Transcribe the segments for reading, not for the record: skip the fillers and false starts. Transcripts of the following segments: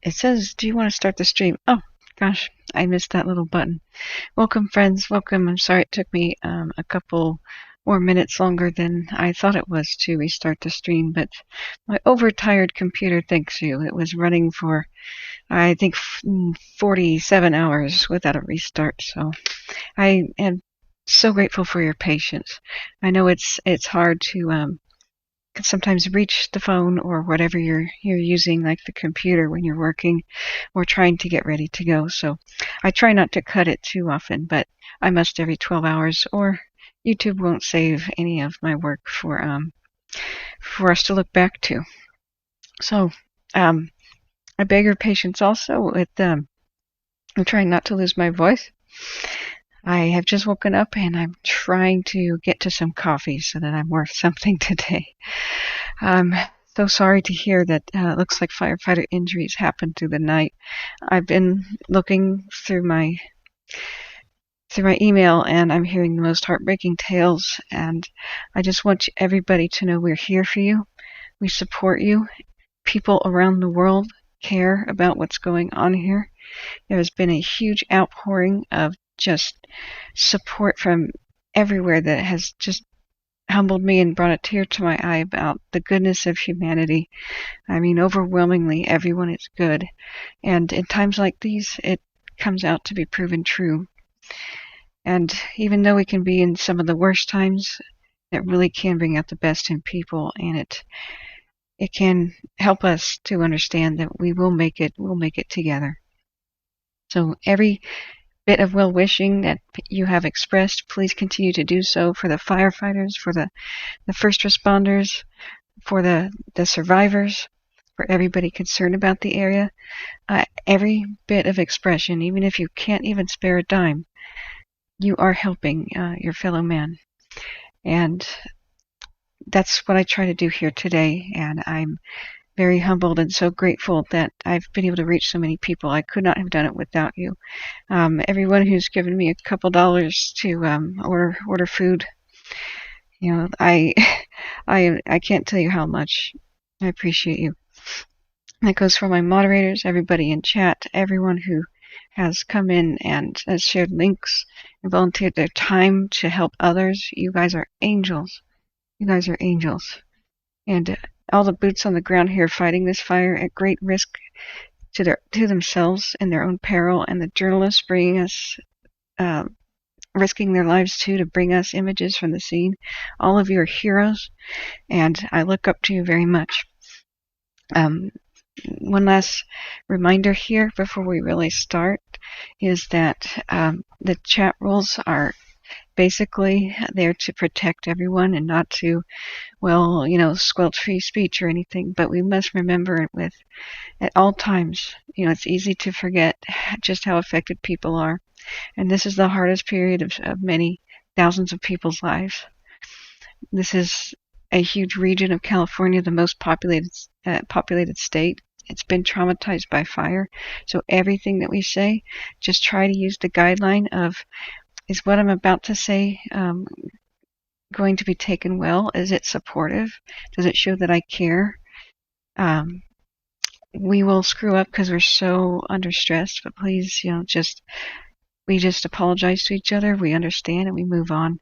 It says, do you want to start the stream? Oh, gosh, I missed that little button. Welcome, friends. Welcome. I'm sorry it took me a couple more minutes longer than I thought it was to restart the stream, but my overtired computer thanks you. It was running for, I think, 47 hours without a restart, so I am so grateful for your patience. I know it's hard to can sometimes reach the phone or whatever you're using, like the computer, when you're working or trying to get ready to go. So I try not to cut it too often, but I must every 12 hours, or YouTube won't save any of my work for us to look back to. So I beg your patience also with I'm trying not to lose my voice. I have just woken up and I'm trying to get to some coffee so that I'm worth something today. I'm so sorry to hear that it looks like firefighter injuries happened through the night. I've been looking through my email and I'm hearing the most heartbreaking tales, and I just want everybody to know we're here for you. We support you. People around the world care about what's going on here. There has been a huge outpouring of just support from everywhere that has just humbled me and brought a tear to my eye about the goodness of humanity. I mean, overwhelmingly, everyone is good. And in times like these, it comes out to be proven true. And even though we can be in some of the worst times, it really can bring out the best in people, and it can help us to understand that we'll make it together. So every bit of well-wishing that you have expressed, please continue to do so for the firefighters, for the first responders, for the survivors, for everybody concerned about the area. Every bit of expression, even if you can't even spare a dime, you are helping your fellow man. And that's what I try to do here today, and I'm very humbled and so grateful that I've been able to reach so many people. I could not have done it without you. Everyone who's given me a couple dollars to order food, you know, I can't tell you how much I appreciate you. That goes for my moderators, everybody in chat, everyone who has come in and has shared links and volunteered their time to help others. You guys are angels. You guys are angels. And all the boots on the ground here fighting this fire at great risk to themselves and their own peril, and the journalists bringing us, risking their lives too to bring us images from the scene. All of you are heroes, and I look up to you very much. One last reminder here before we really start is that the chat rules are basically there to protect everyone and not to, squelch free speech or anything. But we must remember at all times, it's easy to forget just how affected people are. And this is the hardest period of many thousands of people's lives. This is a huge region of California, the most populated state. It's been traumatized by fire. So everything that we say, just try to use the guideline of, is what I'm about to say going to be taken well? Is it supportive? Does it show that I care? We will screw up because we're so under stress, but please, we just apologize to each other. We understand and we move on.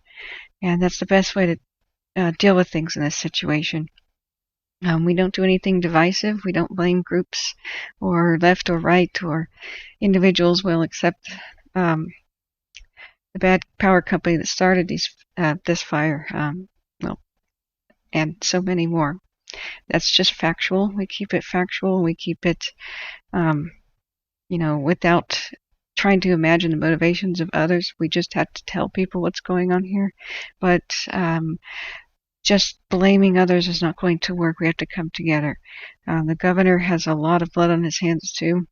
And that's the best way to deal with things in this situation. We don't do anything divisive. We don't blame groups or left or right or individuals. We'll accept the bad power company that started this fire, and so many more. That's just factual. We keep it factual. We keep it, without trying to imagine the motivations of others. We just have to tell people what's going on here. But just blaming others is not going to work. We have to come together. The governor has a lot of blood on his hands too.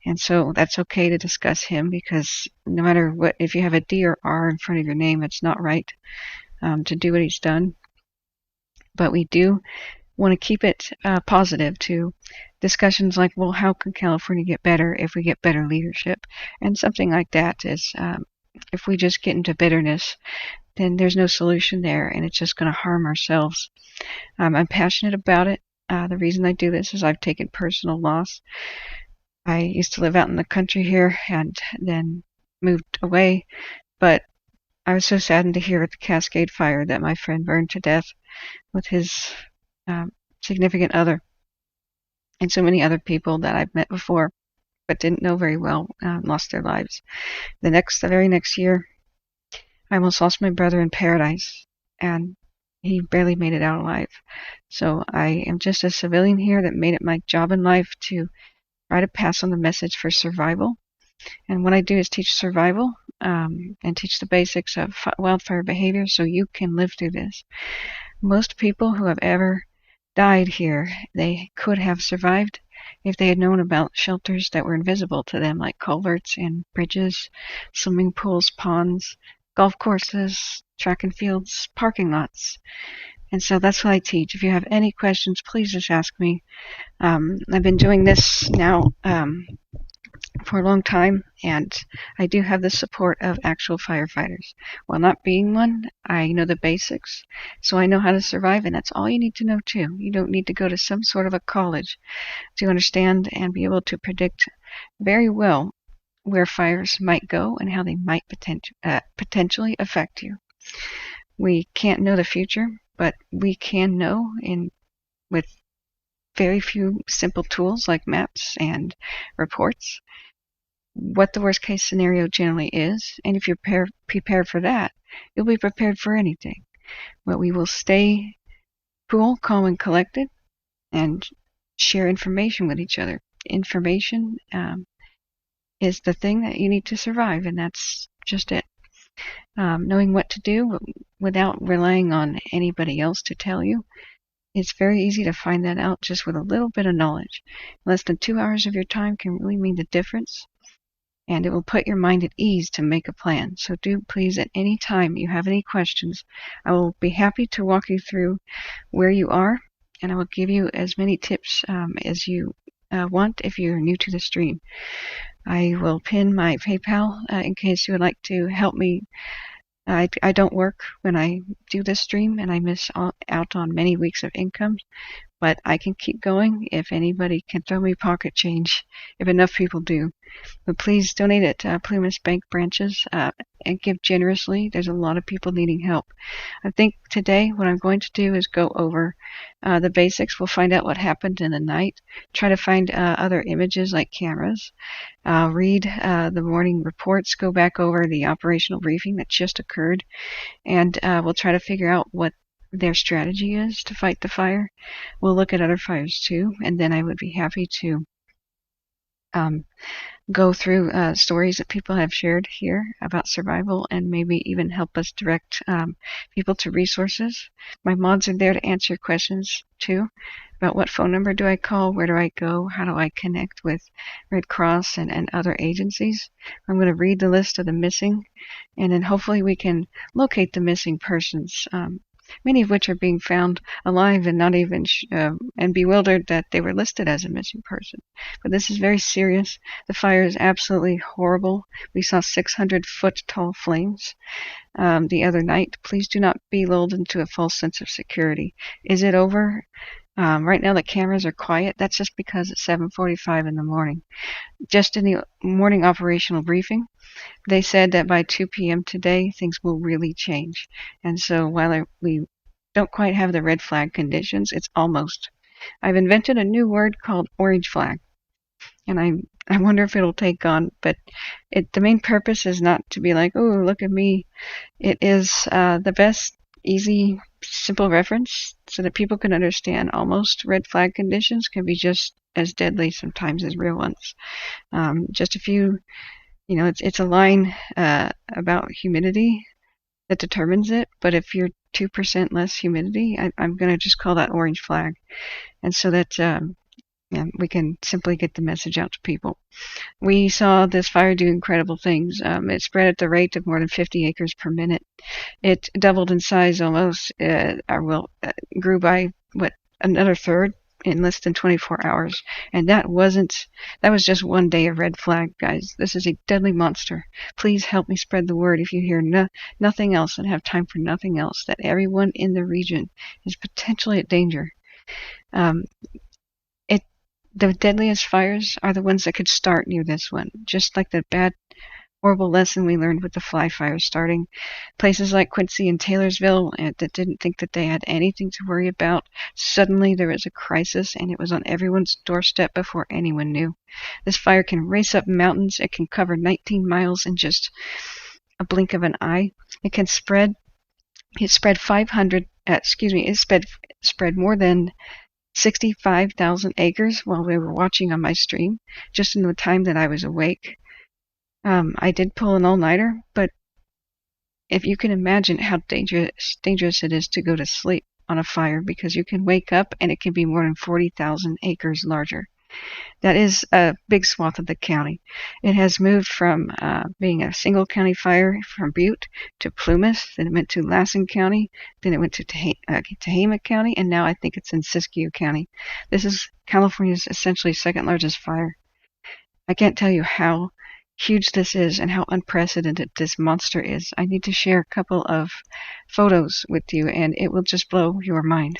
And so that's okay to discuss him, because no matter what, if you have a D or R in front of your name, it's not right to do what he's done. But we do want to keep it positive to discussions like, well, how can California get better if we get better leadership? And something like that is, if we just get into bitterness, then there's no solution there, and it's just going to harm ourselves. I'm passionate about it. The reason I do this is I've taken personal loss I used to live out in the country here and then moved away, but I was so saddened to hear at the Cascade Fire that my friend burned to death with his significant other, and so many other people that I've met before but didn't know very well lost their lives. The very next year, I almost lost my brother in Paradise, and he barely made it out alive. So I am just a civilian here that made it my job in life to try to pass on the message for survival. And what I do is teach survival and teach the basics of wildfire behavior so you can live through this. Most people who have ever died here, they could have survived if they had known about shelters that were invisible to them, like culverts and bridges, swimming pools, ponds, golf courses, track and fields, parking lots. And so that's what I teach. If you have any questions, please just ask me. I've been doing this now for a long time, and I do have the support of actual firefighters. While not being one, I know the basics, so I know how to survive, and that's all you need to know too. You don't need to go to some sort of a college to understand and be able to predict very well where fires might go and how they might potentially affect you. We can't know the future, but we can know with very few simple tools like maps and reports what the worst case scenario generally is, and if you're prepared for that, you'll be prepared for anything. But we will stay cool, calm, and collected and share information with each other. Information is the thing that you need to survive, and that's just it. Knowing what to do without relying on anybody else to tell you, it's very easy to find that out just with a little bit of knowledge. Less than 2 hours of your time can really mean the difference, and it will put your mind at ease to make a plan. So do please, at any time you have any questions, I will be happy to walk you through where you are, and I will give you as many tips as you want if you're new to the stream. I will pin my PayPal in case you would like to help me. I don't work when I do this stream, and I miss out on many weeks of income, but I can keep going if anybody can throw me pocket change, if enough people do. But please donate at Plumas Bank branches and give generously. There's a lot of people needing help. I think today what I'm going to do is go over the basics. We'll find out what happened in the night, try to find other images like cameras, read the morning reports, go back over the operational briefing that just occurred, and we'll try to figure out what their strategy is to fight the fire. We'll look at other fires too, and then I would be happy to go through stories that people have shared here about survival and maybe even help us direct people to resources. My mods are there to answer questions too about what phone number do I call, where do I go, how do I connect with Red Cross and other agencies. I'm going to read the list of the missing, and then hopefully we can locate the missing persons, many of which are being found alive and not even and bewildered that they were listed as a missing person. But this is very serious. The fire is absolutely horrible. We saw 600-foot tall flames the other night. Please do not be lulled into a false sense of security. Is it over? Right now the cameras are quiet. That's just because it's 7:45 in the morning. Just in the morning operational briefing, they said that by 2 p.m. today, things will really change. And so while we don't quite have the red flag conditions, it's almost. I've invented a new word called orange flag, and I wonder if it'll take on. But the main purpose is not to be like, oh, look at me. It is the best, easy, simple reference so that people can understand almost red flag conditions can be just as deadly sometimes as real ones. Just a few. It's a line about humidity that determines it, but if you're 2% less humidity, I'm going to just call that orange flag, and so that we can simply get the message out to people. We saw this fire do incredible things. It spread at the rate of more than 50 acres per minute. It doubled in size almost, grew by, another third in less than 24 hours. And that was just one day of red flag, guys. This is a deadly monster. Please help me spread the word if you hear nothing else and have time for nothing else, that everyone in the region is potentially at danger. The deadliest fires are the ones that could start near this one, just like the bad, horrible lesson we learned with the fly fire starting. Places like Quincy and Taylorsville that didn't think that they had anything to worry about. Suddenly there was a crisis, and it was on everyone's doorstep before anyone knew. This fire can race up mountains. It can cover 19 miles in just a blink of an eye. It can spread. It spread 500. It spread more than 65,000 acres while we were watching on my stream, just in the time that I was awake. I did pull an all-nighter, but if you can imagine how dangerous it is to go to sleep on a fire, because you can wake up and it can be more than 40,000 acres larger. That is a big swath of the county. It has moved from being a single county fire from Butte to Plumas, then it went to Lassen County, then it went to Tehama County, and now I think it's in Siskiyou County. This is California's essentially second largest fire. I can't tell you how huge this is and how unprecedented this monster is. I need to share a couple of photos with you, and it will just blow your mind.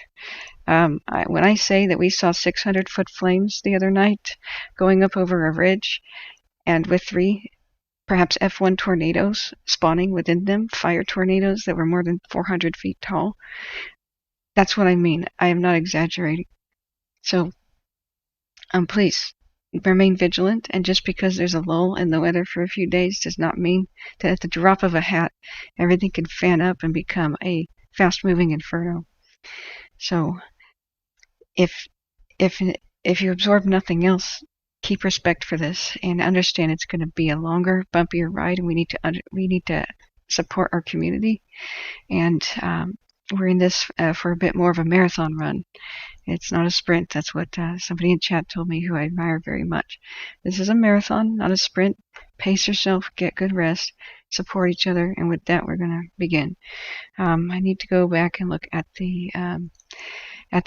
When I say that we saw 600-foot flames the other night going up over a ridge, and with 3 perhaps F1 tornadoes spawning within them, fire tornadoes that were more than 400 feet tall, that's what I mean. I am not exaggerating. So please remain vigilant, and just because there's a lull in the weather for a few days does not mean that at the drop of a hat everything can fan up and become a fast-moving inferno. So if you absorb nothing else, keep respect for this and understand it's going to be a longer, bumpier ride, and we need to support our community. And we're in this for a bit more of a marathon run. It's not a sprint. That's what somebody in chat told me, who I admire very much. This is a marathon, not a sprint. Pace yourself, get good rest, support each other, and with that, we're going to begin. I need to go back and look at the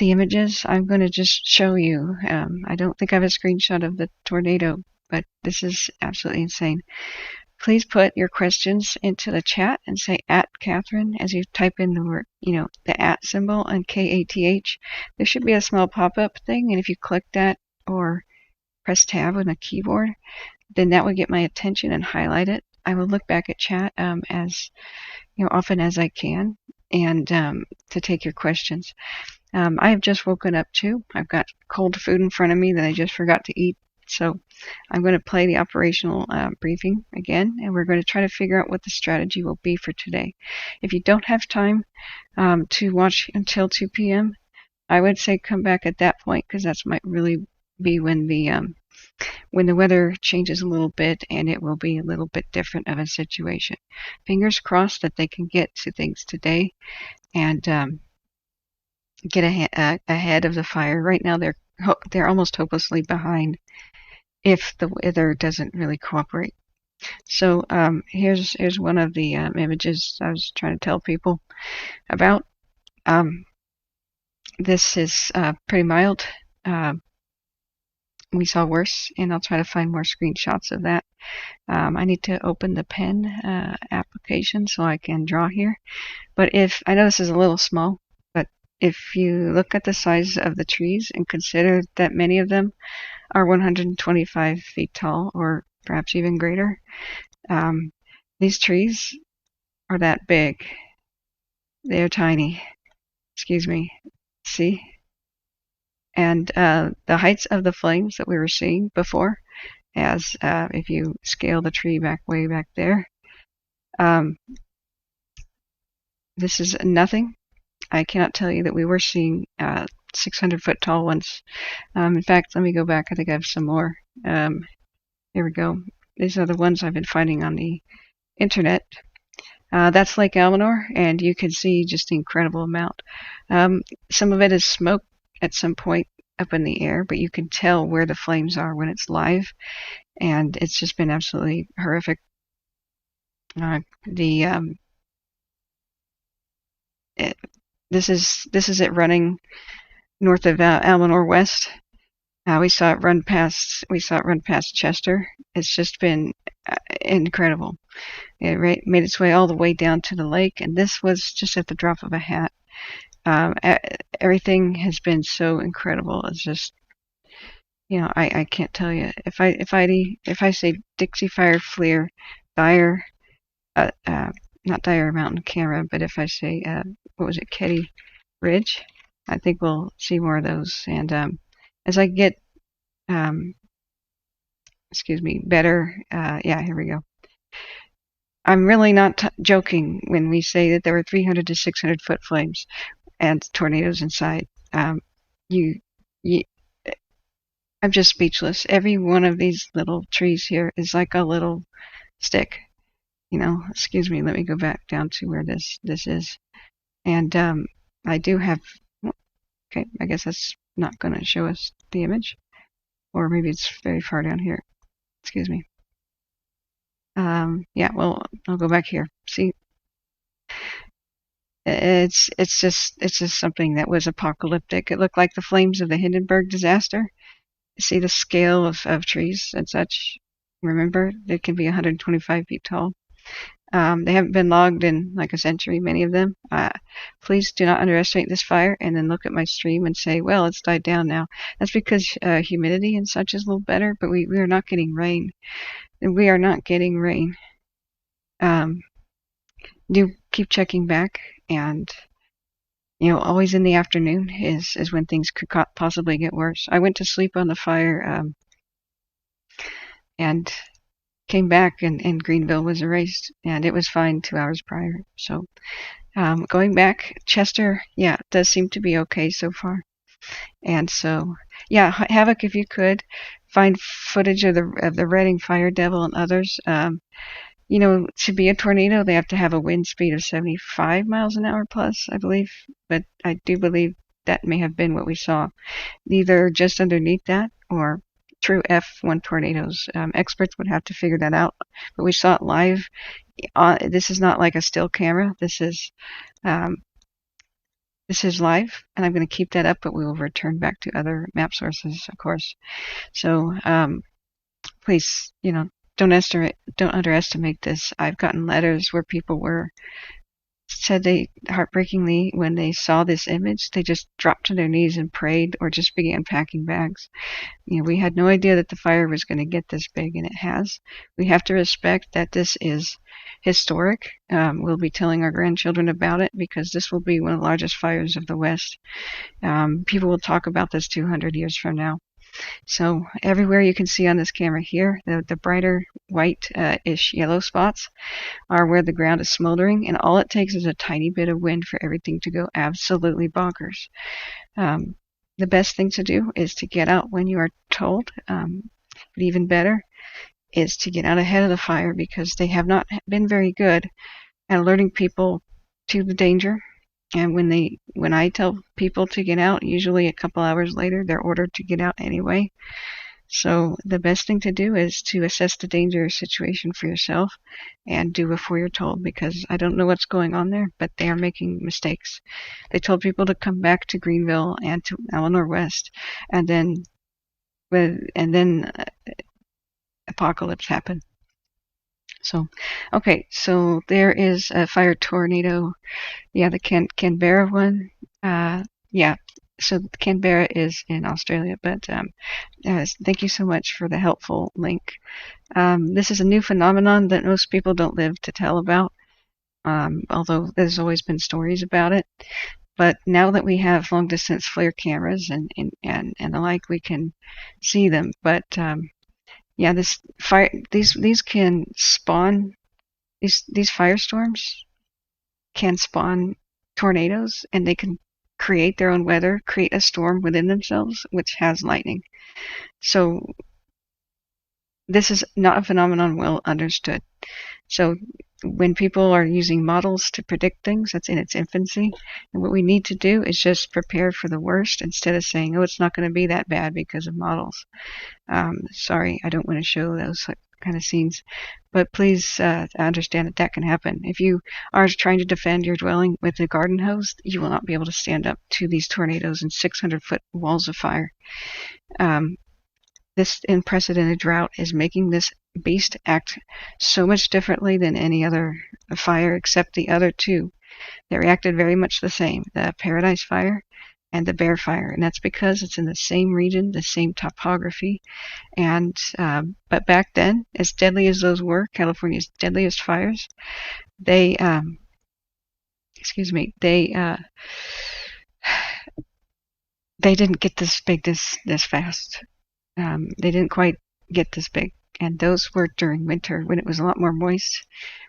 images. I'm going to just show you. I don't think I have a screenshot of the tornado, but this is absolutely insane. Please put your questions into the chat and say @Catherine as you type in the word, the @ symbol and KATH. There should be a small pop-up thing, and if you click that or press tab on a keyboard, then that would get my attention and highlight it. I will look back at chat as often as I can, and to take your questions. I have just woken up too. I've got cold food in front of me that I just forgot to eat. So I'm going to play the operational briefing again, and we're going to try to figure out what the strategy will be for today. If you don't have time to watch until 2 p.m., I would say come back at that point, because that might really be when the weather changes a little bit and it will be a little bit different of a situation. Fingers crossed that they can get to things today and get ahead of the fire. Right now they're almost hopelessly behind if the weather doesn't really cooperate. So here's one of the images I was trying to tell people about. This is pretty mild. We saw worse, and I'll try to find more screenshots of that. I need to open the pen application so I can draw here. But I know this is a little small, but if you look at the size of the trees and consider that many of them are 125 feet tall, or perhaps even greater, these trees are that big. They're tiny. Excuse me. See? And the heights of the flames that we were seeing before, as if you scale the tree way back there, this is nothing. I cannot tell you that we were seeing 600-foot tall ones. In fact, let me go back. I think I have some more. Here we go. These are the ones I've been finding on the internet. That's Lake Almanor, and you can see just the incredible amount. Some of it is smoke at some point up in the air, but you can tell where the flames are when it's live, and it's just been absolutely horrific. This is it running north of Almanor West. We saw it run past Chester. It's just been incredible. It made its way all the way down to the lake, and this was just at the drop of a hat. Everything has been so incredible. It's just I can't tell you if I say Dixie Fire FLIR, Dyer, uh, uh, not Dyer Mountain Camera, but if I say what was it, Ketty Ridge, I think we'll see more of those. And as I get excuse me, better, yeah, here we go. I'm really not joking when we say that there were 300 to 600 foot flames and tornadoes inside. You, you, I'm just speechless. Every one of these little trees here is like a little stick. Excuse me. Let me go back down to where this is. And I do have. Okay, I guess that's not going to show us the image, or maybe it's very far down here. Excuse me. Yeah. Well, I'll go back here. See, it's just something that was apocalyptic. It looked like the flames of the Hindenburg disaster. See the scale of trees and such. Remember, they can be 125 feet tall. They haven't been logged in like a century, many of them. Please do not underestimate this fire and then look at my stream and say, well, it's died down now. That's because humidity and such is a little better, but we are not getting rain. We are not getting rain. Do keep checking back, and always in the afternoon is when things could possibly get worse. I went to sleep on the fire and came back, and Greenville was erased, and it was fine 2 hours prior. So going back, Chester, yeah, it does seem to be okay so far. And so, yeah, Havoc, if you could find footage of the Redding Fire Devil and others. To be a tornado, they have to have a wind speed of 75 miles an hour plus, I believe. But I do believe that may have been what we saw, either just underneath that or true F1 tornadoes. Experts would have to figure that out. But we saw it live. This is not like a still camera. This is live, and I'm going to keep that up, but we will return back to other map sources, of course. So please, don't underestimate this. I've gotten letters where people said they heartbreakingly, when they saw this image, they just dropped to their knees and prayed or just began packing bags. We had no idea that the fire was going to get this big, and it has. We have to respect that this is historic. We'll be telling our grandchildren about it because this will be one of the largest fires of the West. People will talk about this 200 years from now. So everywhere you can see on this camera here, the brighter white-ish yellow spots are where the ground is smoldering, and all it takes is a tiny bit of wind for everything to go absolutely bonkers. The best thing to do is to get out when you are told, but even better is to get out ahead of the fire, because they have not been very good at alerting people to the danger. And when I tell people to get out, usually a couple hours later, they're ordered to get out anyway. So the best thing to do is to assess the danger situation for yourself and do before you're told, because I don't know what's going on there, but they are making mistakes. They told people to come back to Greenville and to Eleanor West, and then apocalypse happened. So, okay, so there is a fire tornado. Yeah, the Canberra one. Yeah, so Canberra is in Australia, but thank you so much for the helpful link. This is a new phenomenon that most people don't live to tell about, although there's always been stories about it. But now that we have long-distance FLIR cameras and the like, we can see them. But yeah, these can spawn, these firestorms can spawn tornadoes, and they can create their own weather, create a storm within themselves, which has lightning. So this is not a phenomenon well understood. So when people are using models to predict things, that's in its infancy. And what we need to do is just prepare for the worst instead of saying, oh, it's not going to be that bad because of models. Sorry, I don't want to show those kind of scenes. But please understand that can happen. If you are trying to defend your dwelling with a garden hose, you will not be able to stand up to these tornadoes and 600-foot walls of fire. This unprecedented drought is making this beast act so much differently than any other fire except the other two. They reacted very much the same. The Paradise Fire and the Bear Fire, and that's because it's in the same region, the same topography. And but back then, as deadly as those were, California's deadliest fires, they excuse me, they didn't get this big this fast. They didn't quite get this big, and those were during winter when it was a lot more moist.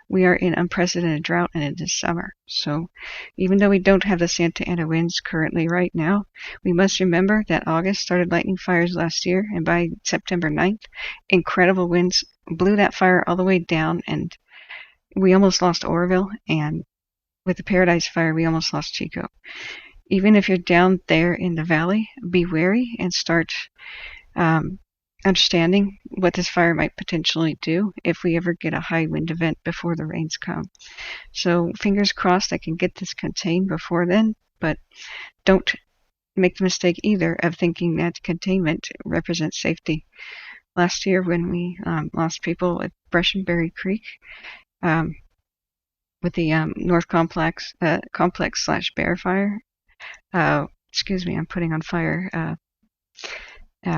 We are in unprecedented drought, and it is summer. So even though we don't have the Santa Ana winds currently right now, we must remember that August started lightning fires last year, and by September 9th, incredible winds blew that fire all the way down, and we almost lost Oroville, and with the Paradise Fire, we almost lost Chico. Even if you're down there in the valley, be wary and start understanding what this fire might potentially do if we ever get a high wind event before the rains come. So fingers crossed I can get this contained before then, but don't make the mistake either of thinking that containment represents safety. Last year when we lost people at Brushenberry Creek with the North Complex / Bear Fire, excuse me, I'm putting on fire,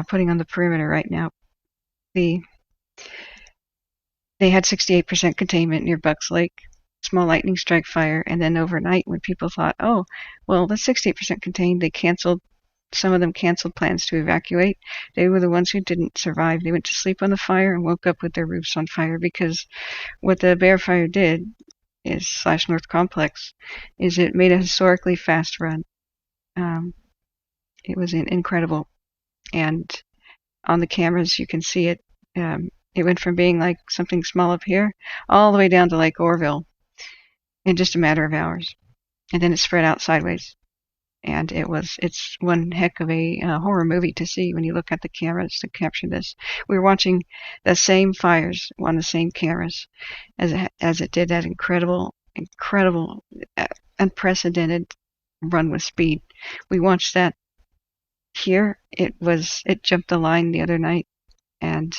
putting on the perimeter right now. They had 68% containment near Bucks Lake, small lightning strike fire, and then overnight when people thought, oh, well, that's 68% contained, some of them canceled plans to evacuate. They were the ones who didn't survive. They went to sleep on the fire and woke up with their roofs on fire, because what the Bear Fire did is, / North Complex, is it made a historically fast run. It was incredible. And on the cameras, you can see it. It went from being like something small up here all the way down to Lake Oroville in just a matter of hours. And then it spread out sideways. And it's one heck of a horror movie to see when you look at the cameras to capture this. We were watching the same fires on the same cameras as it did that incredible, unprecedented run with speed. We watched that here. It jumped the line the other night and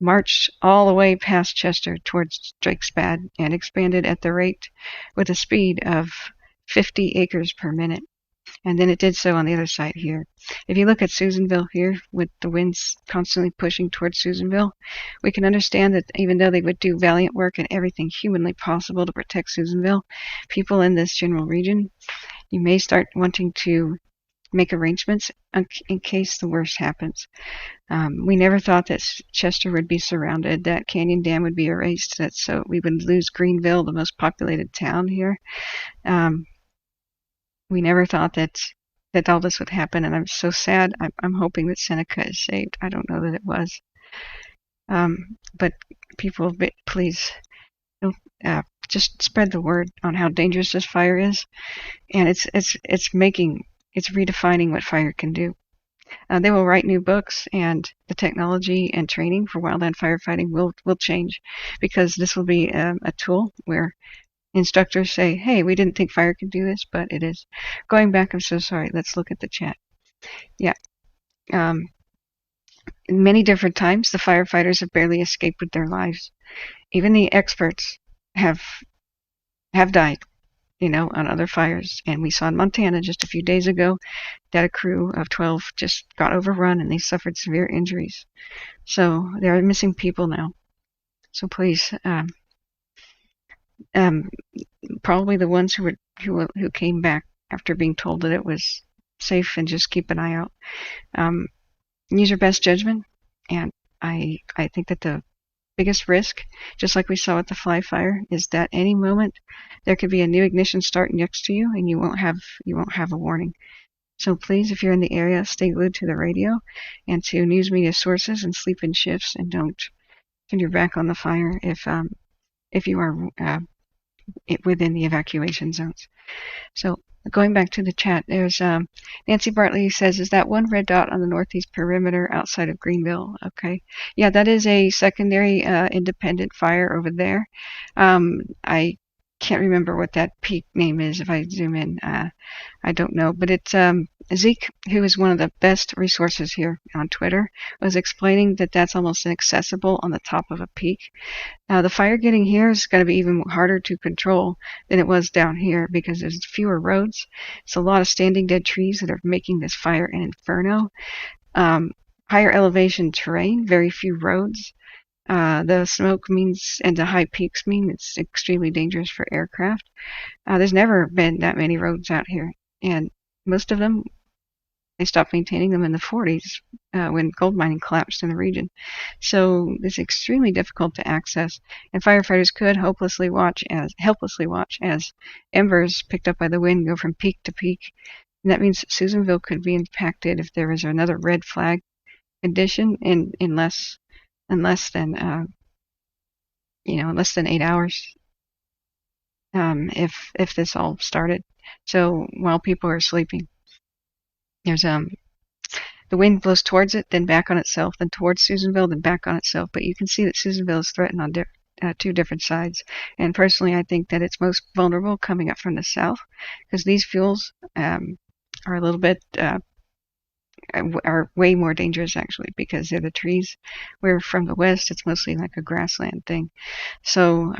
marched all the way past Chester towards Drakesbad and expanded at the rate with a speed of 50 acres per minute. And then it did so on the other side here. If you look at Susanville here, with the winds constantly pushing towards Susanville, we can understand that even though they would do valiant work and everything humanly possible to protect Susanville, people in this general region, you may start wanting to make arrangements in case the worst happens. We never thought that Chester would be surrounded, that Canyon Dam would be erased, that so we would lose Greenville, the most populated town here. We never thought that all this would happen, and I'm so sad. I'm hoping that Seneca is saved. I don't know that it was. But people, please, just spread the word on how dangerous this fire is, and it's redefining what fire can do. They will write new books, and the technology and training for wildland firefighting will change, because this will be a tool where instructors say, hey, we didn't think fire could do this, but it is. Going back, I'm so sorry. Let's look at the chat. Yeah. Many different times, the firefighters have barely escaped with their lives. Even the experts have died, on other fires. And we saw in Montana just a few days ago that a crew of 12 just got overrun and they suffered severe injuries. So there are missing people now. So please, probably the ones who came back after being told that it was safe, and just keep an eye out. Use your best judgment, and I think that the biggest risk, just like we saw with the Fly Fire, is that any moment there could be a new ignition start next to you, and you won't have a warning. So please, if you're in the area, stay glued to the radio and to news media sources, and sleep in shifts, and don't turn your back on the fire if you are within the evacuation zones. So going back to the chat, there's Nancy Bartley says, is that one red dot on the northeast perimeter outside of Greenville? Okay. Yeah, that is a secondary independent fire over there. I can't remember what that peak name is. If I zoom in, I don't know. But it's Zeke, who is one of the best resources here on Twitter, was explaining that that's almost inaccessible on the top of a peak. Now, the fire getting here is going to be even harder to control than it was down here because there's fewer roads. It's a lot of standing dead trees that are making this fire an inferno. Higher elevation terrain, very few roads. The smoke means, and the high peaks mean it's extremely dangerous for aircraft. There's never been that many roads out here, and most of them, they stopped maintaining them in the 40s when gold mining collapsed in the region. So it's extremely difficult to access, and firefighters could helplessly watch as embers picked up by the wind go from peak to peak. And that means Susanville could be impacted if there is another red flag condition in less than less than 8 hours. If this all started, so while people are sleeping, there's the wind blows towards it, then back on itself, then towards Susanville, then back on itself. But you can see that Susanville is threatened on two different sides. And personally, I think that it's most vulnerable coming up from the south, because these fuels are a little bit are way more dangerous actually, because they're the trees. Where from the west, it's mostly like a grassland thing. So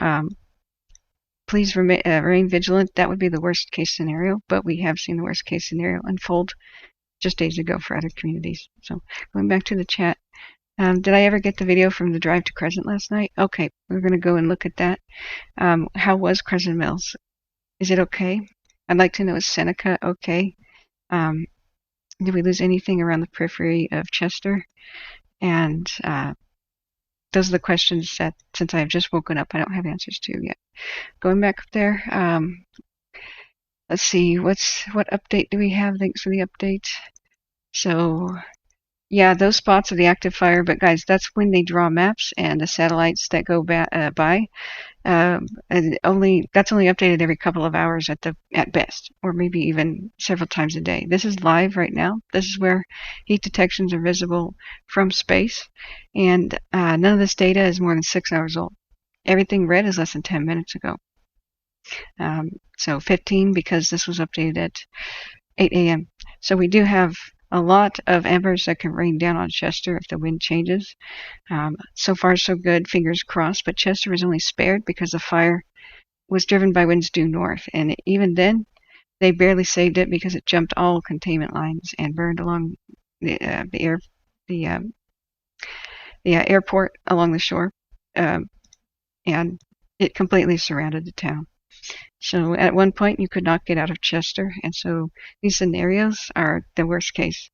please remain vigilant. That would be the worst case scenario, but we have seen the worst case scenario unfold just days ago for other communities. So going back to the chat, did I ever get the video from the drive to Crescent last night? Okay, we're going to go and look at that. How was Crescent Mills? Is it okay? I'd like to know, is Seneca okay? Did we lose anything around the periphery of Chester? And those are the questions that, since I've just woken up, I don't have answers to yet. Going back up there, let's see, what update do we have? Thanks for the update. So, yeah, those spots are the active fire, but guys, that's when they draw maps and the satellites that go by. And that's only updated every couple of hours at best, or maybe even several times a day. This is live right now. This is where heat detections are visible from space, and none of this data is more than 6 hours old. Everything red is less than 10 minutes ago. So 15 because this was updated at 8 a.m. So we do have a lot of embers that can rain down on Chester if the wind changes. So far, so good, fingers crossed, but Chester was only spared because the fire was driven by winds due north, and even then, they barely saved it because it jumped all containment lines and burned along the airport along the shore, and it completely surrounded the town. So at one point you could not get out of Chester, and so these scenarios are the worst case.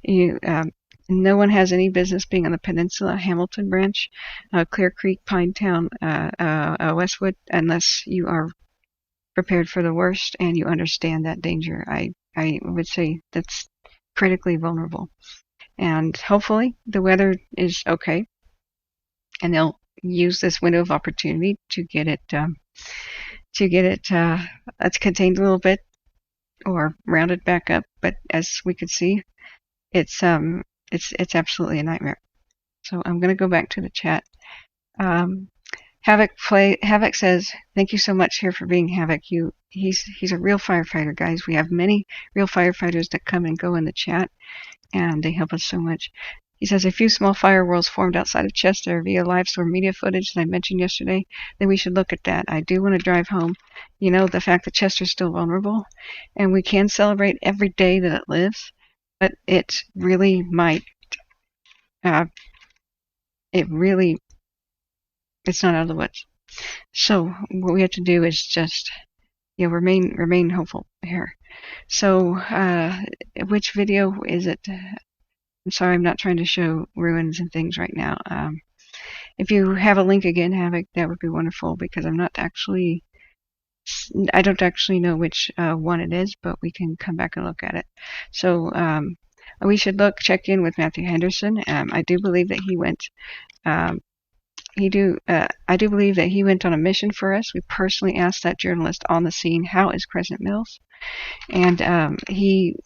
No one has any business being on the peninsula, Hamilton Branch, Clear Creek, Pinetown, Westwood, unless you are prepared for the worst and you understand that danger. I would say that's critically vulnerable. And hopefully the weather is okay, and they'll use this window of opportunity to get it contained a little bit or rounded back up. But as we could see, it's absolutely a nightmare. So I'm going to go back to the chat. Havoc says, "Thank you so much here for being Havoc. He's a real firefighter, guys. We have many real firefighters that come and go in the chat, and they help us so much." He says, "A few small fire whirls formed outside of Chester via live storm media footage that I mentioned yesterday. Then we should look at that. I do want to drive home, the fact that Chester's still vulnerable, and we can celebrate every day that it lives, but it really might. It's not out of the woods. So what we have to do is just, remain hopeful here. So, which video is it? I'm sorry, I'm not trying to show ruins and things right now. If you have a link again, Havoc, that would be wonderful, because I don't actually know which one it is, but we can come back and look at it. So we should check in with Matthew Henderson. I do believe that he went. I do believe that he went on a mission for us. We personally asked that journalist on the scene, "How is Crescent Mills?" And he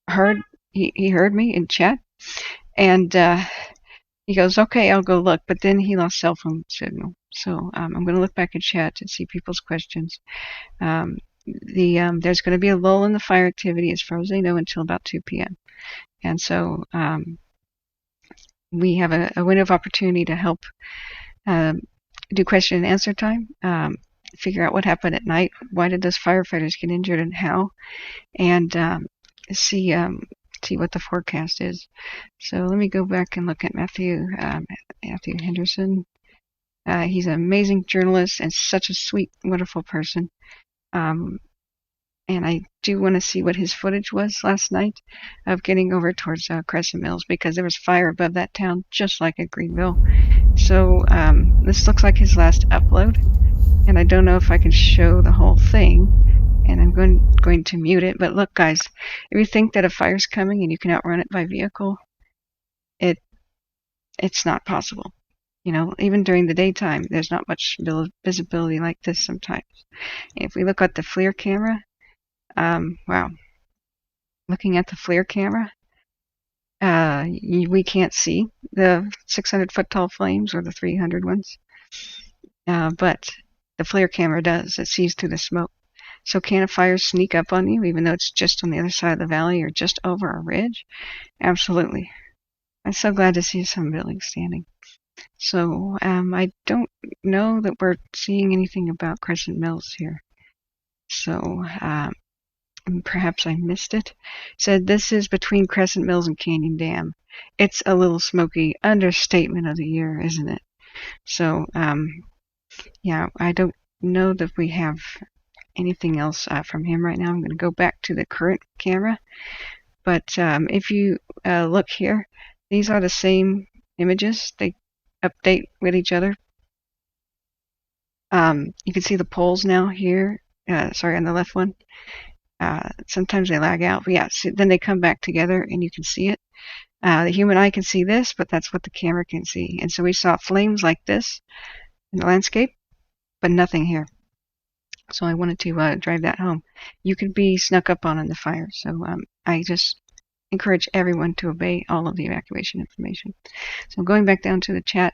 heard me in chat. And he goes, "Okay, I'll go look." But then he lost cell phone signal. So I'm going to look back at chat to see people's questions. there's going to be a lull in the fire activity as far as I know until about 2 p.m. And so we have a window of opportunity to help do question and answer time, figure out what happened at night, why did those firefighters get injured and how, and see what the forecast is. So let me go back and look at Matthew Henderson. He's an amazing journalist and such a sweet, wonderful person. And I do want to see what his footage was last night of getting over towards Crescent Mills, because there was fire above that town, just like at Greenville. So this looks like his last upload, and I don't know if I can show the whole thing, and I'm going to mute it. But look, guys, if you think that a fire's coming and you can outrun it by vehicle, it's not possible. You know, even during the daytime, there's not much visibility like this sometimes. If we look at the FLIR camera, wow. Looking at the FLIR camera, we can't see the 600-foot tall flames or the 300 ones, but the FLIR camera does. It sees through the smoke. So can a fire sneak up on you, even though it's just on the other side of the valley or just over a ridge? Absolutely. I'm so glad to see some buildings standing. So I don't know that we're seeing anything about Crescent Mills here. So perhaps I missed it. Said this is between Crescent Mills and Canyon Dam. It's a little smoky. Understatement of the year, isn't it? So yeah, I don't know that we have anything else from him right now. I'm going to go back to the current camera. But if you look here, these are the same images. They update with each other. You can see the poles now here. Sorry, on the left one. Sometimes they lag out, but yeah, so then they come back together and you can see it. The human eye can see this, but that's what the camera can see. And so we saw flames like this in the landscape, but nothing here. So I wanted to drive that home. You could be snuck up on in the fire. So I just encourage everyone to obey all of the evacuation information. So going back down to the chat,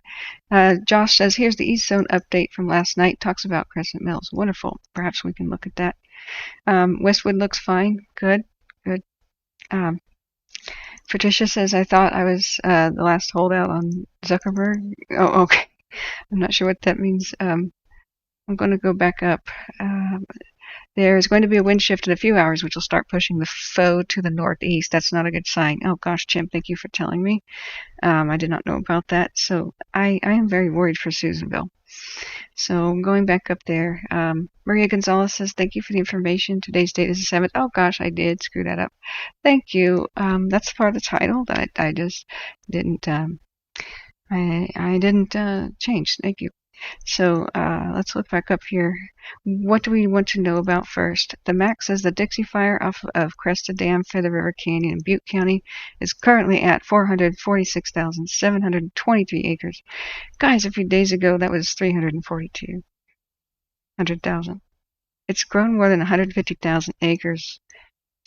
Josh says, here's the East Zone update from last night. Talks about Crescent Mills. Wonderful. Perhaps we can look at that. Westwood looks fine. Good. Patricia says, I thought I was the last holdout on Zuckerberg. Oh, okay. I'm not sure what that means. I'm going to go back up. There's going to be a wind shift in a few hours, which will start pushing the foe to the northeast. That's not a good sign. Oh, gosh, Chim, thank you for telling me. I did not know about that. So I am very worried for Susanville. So I'm going back up there. Maria Gonzalez says, thank you for the information. Today's date is the 7th. Oh, gosh, I did screw that up. Thank you. That's part of the title that I just didn't, I didn't change. Thank you. So let's look back up here. What do we want to know about first? The MAC says the Dixie fire off of Cresta Dam, Feather River Canyon in Butte County is currently at 446,723 acres. Guys, a few days ago that was 342,000. It's grown more than 150,000 acres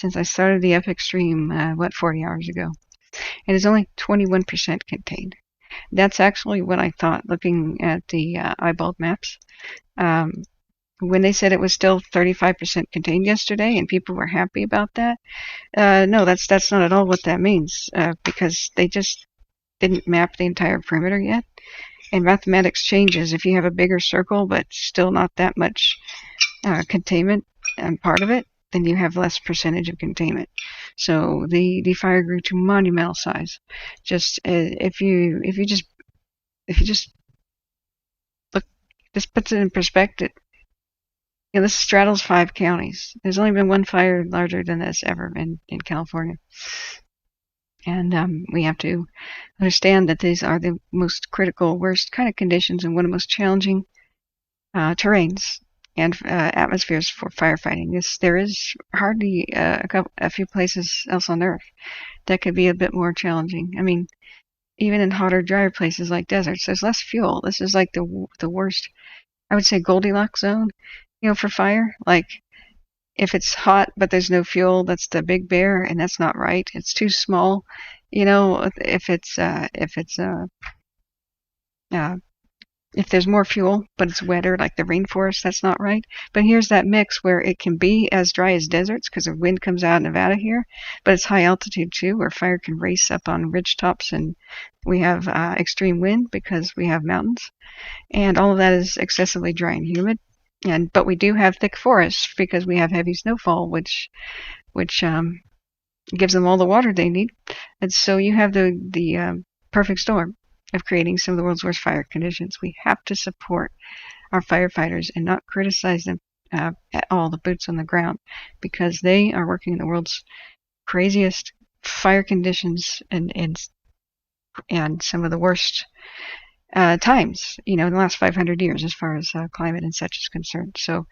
since I started the epic stream, 40 hours ago. It is only 21% contained. That's actually what I thought looking at the eyeballed maps. When they said it was still 35% contained yesterday and people were happy about that, no, that's not at all what that means, because they just didn't map the entire perimeter yet. And mathematics changes. If you have a bigger circle but still not that much containment and part of it, then you have less percentage of containment. So the fire grew to monumental size. Just if you just look, this puts it in perspective. You know, this straddles 5 counties. There's only been one fire larger than this ever in California. And we have to understand that these are the most critical, worst kind of conditions and one of the most challenging terrains and atmospheres for firefighting. There is hardly a few places else on Earth that could be a bit more challenging. I mean, even in hotter, drier places like deserts, there's less fuel. This is like the worst, I would say, Goldilocks zone, you know, for fire. Like, if it's hot but there's no fuel, that's the big bear, and that's not right. It's too small, you know. If it's If there's more fuel, but it's wetter, like the rainforest, that's not right. But here's that mix where it can be as dry as deserts because the wind comes out of Nevada here, but it's high altitude too, where fire can race up on ridge tops, and we have extreme wind because we have mountains, and all of that is excessively dry and humid. But we do have thick forests because we have heavy snowfall, which gives them all the water they need, and so you have the perfect storm of creating some of the world's worst fire conditions. We have to support our firefighters and not criticize them at all, the boots on the ground, because they are working in the world's craziest fire conditions and some of the worst times, in the last 500 years as far as climate and such is concerned. So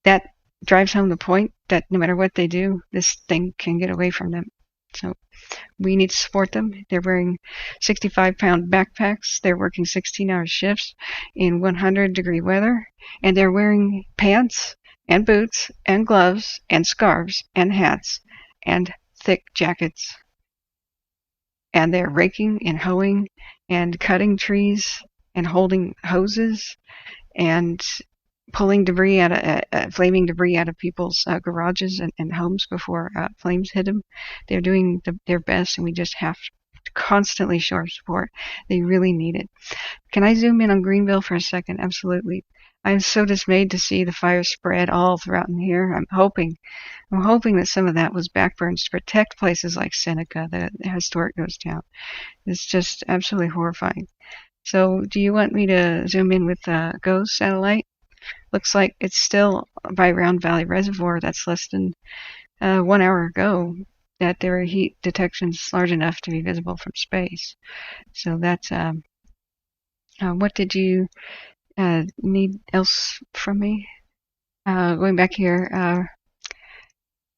that drives home the point that no matter what they do, this thing can get away from them. So we need to support them. They're wearing 65-pound backpacks. They're working 16-hour shifts in 100-degree weather. And they're wearing pants and boots and gloves and scarves and hats and thick jackets. And they're raking and hoeing and cutting trees and holding hoses and pulling debris flaming debris out of people's garages and homes before flames hit them. They're doing their best, and we just have to constantly show our support. They really need it. Can I zoom in on Greenville for a second? Absolutely. I'm so dismayed to see the fire spread all throughout in here. I'm hoping that some of that was backburns to protect places like Seneca, the historic ghost town. It's just absolutely horrifying. So do you want me to zoom in with GOES satellite? Looks like it's still by Round Valley Reservoir. That's less than 1 hour ago that there are heat detections large enough to be visible from space. So that's what did you need else from me? Going back here,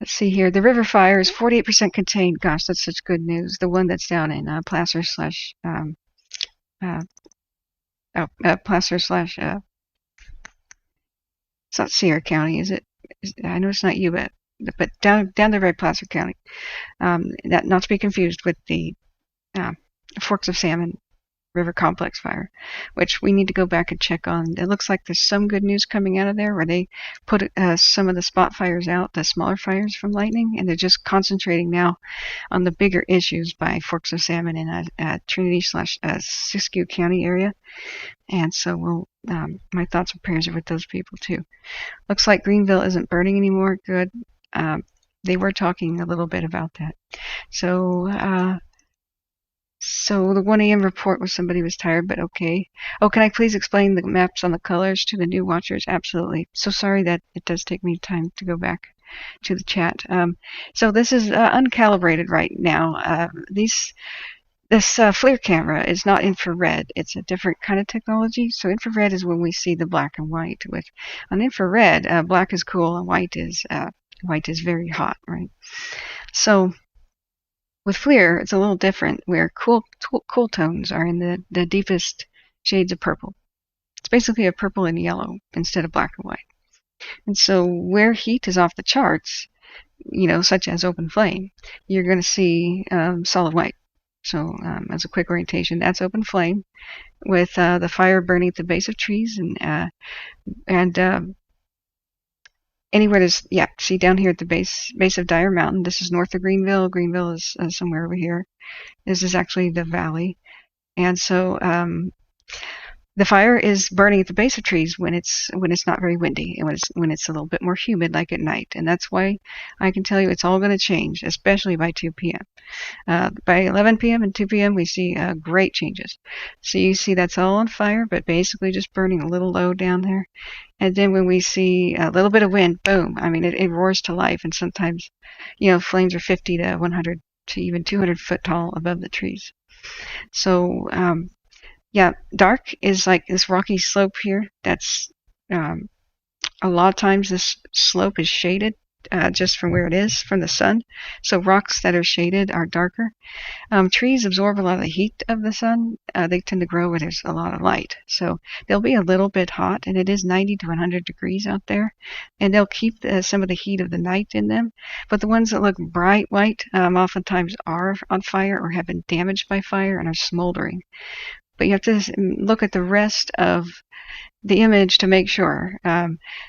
let's see here. The river fire is 48% contained. Gosh, that's such good news. The one that's down in Placer slash it's not Sierra County, is it? I know it's not you, but down the road, Placer County. That not to be confused with the Forks of Salmon River Complex fire, which we need to go back and check on. It looks like there's some good news coming out of there, where they put some of the spot fires out, the smaller fires from lightning, and they're just concentrating now on the bigger issues by Forks of Salmon in Trinity slash Siskiyou County area. And so my thoughts and prayers are with those people too. Looks like Greenville isn't burning anymore. Good. They were talking a little bit about that. So the 1 a.m. report was somebody was tired, but okay. Oh, can I please explain the maps on the colors to the new watchers? Absolutely. So sorry that it does take me time to go back to the chat. So this is uncalibrated right now. This FLIR camera is not infrared. It's a different kind of technology. So infrared is when we see the black and white. On infrared, black is cool and white is very hot, right? So with FLIR, it's a little different, where cool tones are in the deepest shades of purple. It's basically a purple and yellow instead of black and white. And so where heat is off the charts, such as open flame, you're going to see solid white. So as a quick orientation, that's open flame with the fire burning at the base of trees and anywhere there's, see down here at the base of Dyer Mountain. This is north of Greenville. Greenville is somewhere over here. This is actually the valley. And so the fire is burning at the base of trees when it's not very windy and when it's a little bit more humid, like at night. And that's why I can tell you it's all going to change, especially by 2 p.m. By 11 p.m. and 2 p.m. we see great changes. So you see that's all on fire, but basically just burning a little low down there. And then when we see a little bit of wind, boom! I mean, it roars to life. And sometimes, flames are 50 to 100 to even 200 foot tall above the trees. So dark is like this rocky slope here. That's a lot of times this slope is shaded just from where it is from the sun. So rocks that are shaded are darker. Trees absorb a lot of the heat of the sun. They tend to grow where there's a lot of light. So they'll be a little bit hot, and it is 90 to 100 degrees out there. And they'll keep some of the heat of the night in them. But the ones that look bright white oftentimes are on fire or have been damaged by fire and are smoldering. but you have to look at the rest of the image to make sure.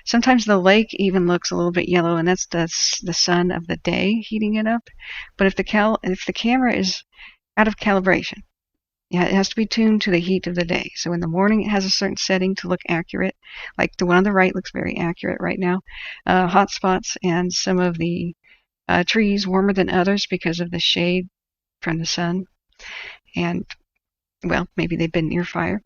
Sometimes the lake even looks a little bit yellow, and that's the sun of the day heating it up. But if the camera is out of calibration, yeah, it has to be tuned to the heat of the day. So in the morning, it has a certain setting to look accurate. Like the one on the right looks very accurate right now. Hot spots and some of the trees warmer than others because of the shade from the sun. And, well, maybe they've been near fire.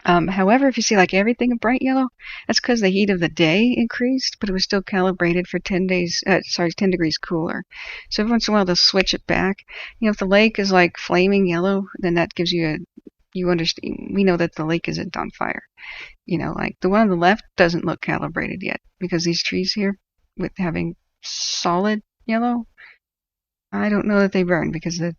However, if you see like everything in bright yellow, that's because the heat of the day increased, but it was still calibrated for 10 degrees cooler. So every once in a while they'll switch it back. If the lake is like flaming yellow, then that gives you you understand, we know that the lake isn't on fire. Like the one on the left doesn't look calibrated yet because these trees here with having solid yellow, I don't know that they burn because the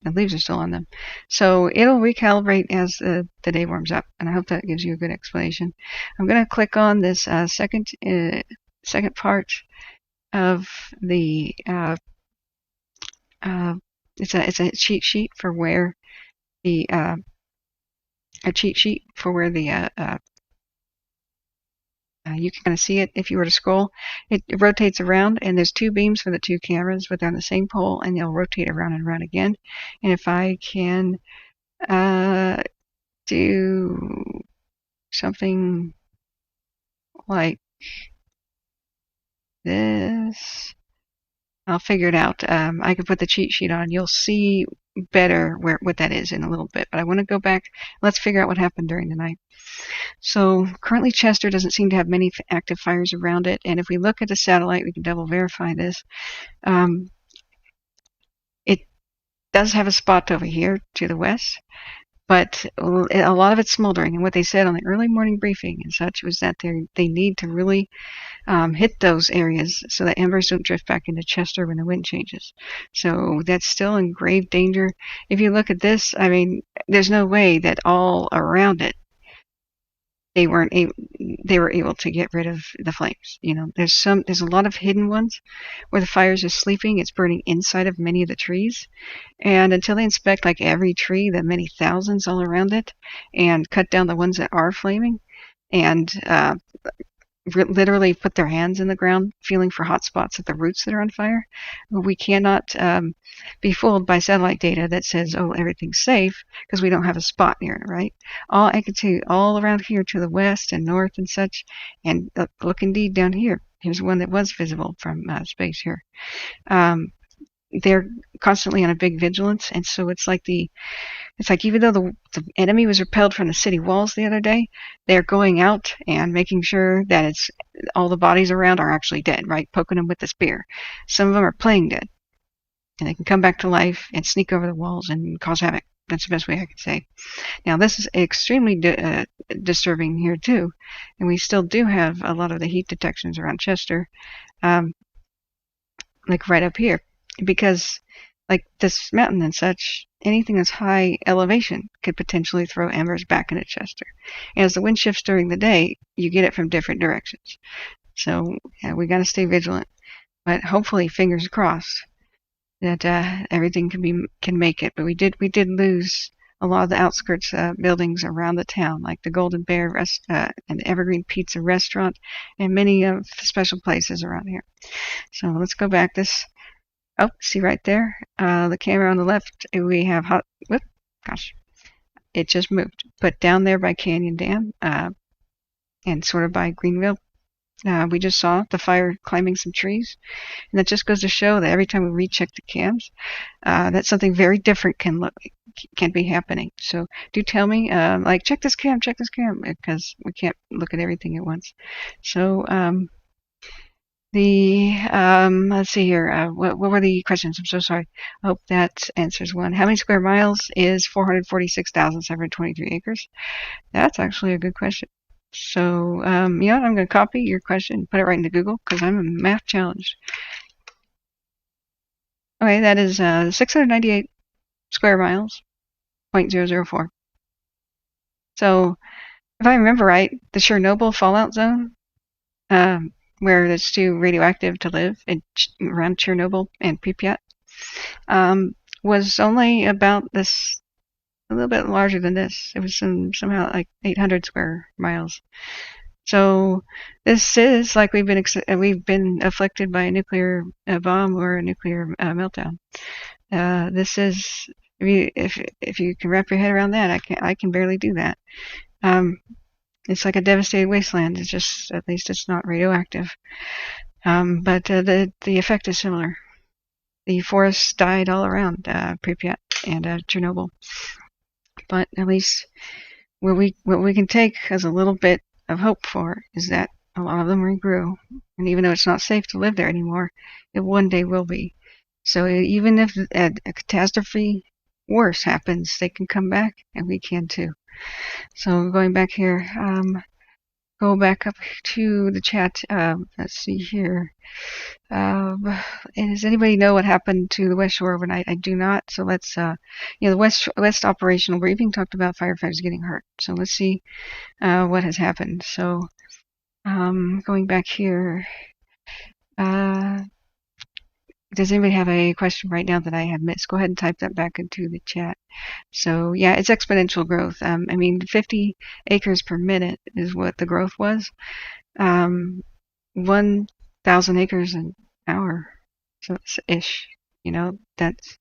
leaves are still on them. So it'll recalibrate as the day warms up, and I hope that gives you a good explanation. I'm going to click on this second part of the it's a cheat sheet for where the you can kind of see it if you were to scroll. It rotates around, and there's two beams for the two cameras, but they're on the same pole, and they'll rotate around and around again. And if I can do something like this, I'll figure it out. I can put the cheat sheet on. You'll see better what that is in a little bit. But I want to go back. Let's figure out what happened during the night. So currently Chester doesn't seem to have many active fires around it, and if we look at the satellite, we can double verify this. It does have a spot over here to the west, but a lot of it's smoldering, and what they said on the early morning briefing and such was that they need to really hit those areas so that embers don't drift back into Chester when the wind changes. So that's still in grave danger. If you look at this, I mean, there's no way that all around it they were able to get rid of the flames. There's a lot of hidden ones where the fires are sleeping. It's burning inside of many of the trees, and until they inspect like every tree, the many thousands all around it, and cut down the ones that are flaming, and literally put their hands in the ground feeling for hot spots at the roots that are on fire, we cannot be fooled by satellite data that says, oh, everything's safe, because we don't have a spot near it, right? I can see all around here to the west and north and such, and look indeed down here. Here's one that was visible from space here. They're constantly on a big vigilance, and so it's like even though the enemy was repelled from the city walls the other day, they're going out and making sure that all the bodies around are actually dead, right? Poking them with the spear. Some of them are playing dead, and they can come back to life and sneak over the walls and cause havoc. That's the best way I could say. Now, this is extremely disturbing here, too, and we still do have a lot of the heat detections around Chester, like right up here, because like this mountain and such, anything that's high elevation could potentially throw embers back into Chester. And as the wind shifts during the day, you get it from different directions. So we got to stay vigilant. But hopefully, fingers crossed, that everything can make it. But we did lose a lot of the outskirts buildings around the town, like the Golden Bear and the Evergreen Pizza restaurant, and many of the special places around here. So let's go back. Oh, see right there, the camera on the left, we have it just moved. But down there by Canyon Dam, and sort of by Greenville, we just saw the fire climbing some trees. And that just goes to show that every time we recheck the cams, that something very different can be happening. So do tell me, like, check this cam, because we can't look at everything at once. So, let's see here. What were the questions? I'm so sorry. I hope that answers one. How many square miles is 446,723 acres? That's actually a good question. So, I'm going to copy your question and put it right into Google because I'm a math challenged. Okay, that is 698 square miles, 0.004. So, if I remember right, the Chernobyl fallout zone, where it's too radioactive to live around Chernobyl and Pripyat, was only about this a little bit larger than this. It was somehow like 800 square miles. So this is like we've been afflicted by a nuclear bomb or a nuclear meltdown. This is if you can wrap your head around that, I can barely do that. It's like a devastated wasteland. It's just, at least it's not radioactive. But the effect is similar. The forests died all around Pripyat and Chernobyl. But at least what we can take as a little bit of hope for is that a lot of them regrew. And even though it's not safe to live there anymore, it one day will be. So even if a catastrophe worse happens, they can come back, and we can too. So going back here, go back up to the chat. Let's see here. And does anybody know what happened to the West Shore overnight? I do not. So let's, the West operational briefing talked about firefighters getting hurt. So let's see what has happened. So going back here. Does anybody have a question right now that I have missed? Go ahead and type that back into the chat. So yeah, it's exponential growth. 50 acres per minute is what the growth was. 1,000 acres an hour. So it's ish. That's,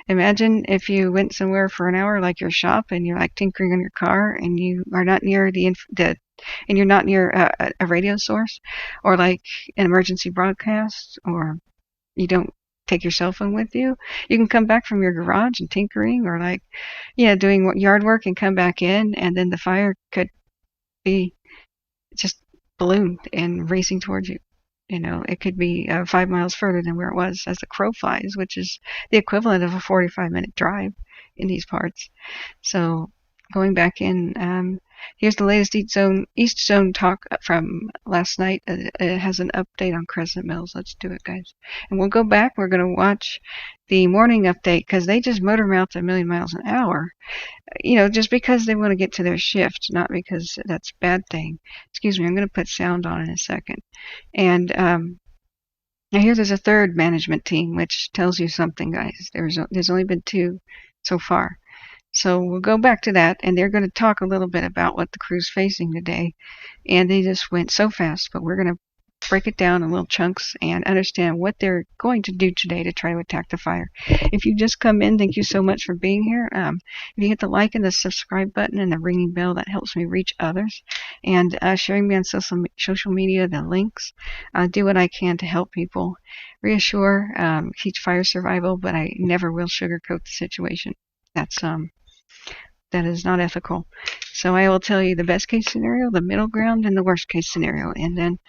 imagine if you went somewhere for an hour, like your shop, and you're like tinkering on your car, and you are not near and you're not near a radio source, or like an emergency broadcast, or you don't take your cell phone with you. You can come back from your garage and tinkering, or doing yard work, and come back in, and then the fire could be just ballooned and racing towards you. It could be 5 miles further than where it was as the crow flies, which is the equivalent of a 45-minute drive in these parts. So going back in, here's the latest East Zone talk from last night. It has an update on Crescent Mills. Let's do it, guys. And we'll go back. We're going to watch the morning update, because they just motor mouth a million miles an hour. Just because they want to get to their shift, not because that's a bad thing. Excuse me, I'm going to put sound on in a second. And now here there's a third management team, which tells you something, guys. There's only been 2 so far. So we'll go back to that, and they're going to talk a little bit about what the crew's facing today. And they just went so fast, but we're going to break it down in little chunks and understand what they're going to do today to try to attack the fire. If you just come in, thank you so much for being here. If you hit the like and the subscribe button and the ringing bell, that helps me reach others. And sharing me on social media, the links. Do what I can to help people. Reassure, teach fire survival, but I never will sugarcoat the situation. That is not ethical. So I will tell you the best case scenario, the middle ground, and the worst case scenario. And then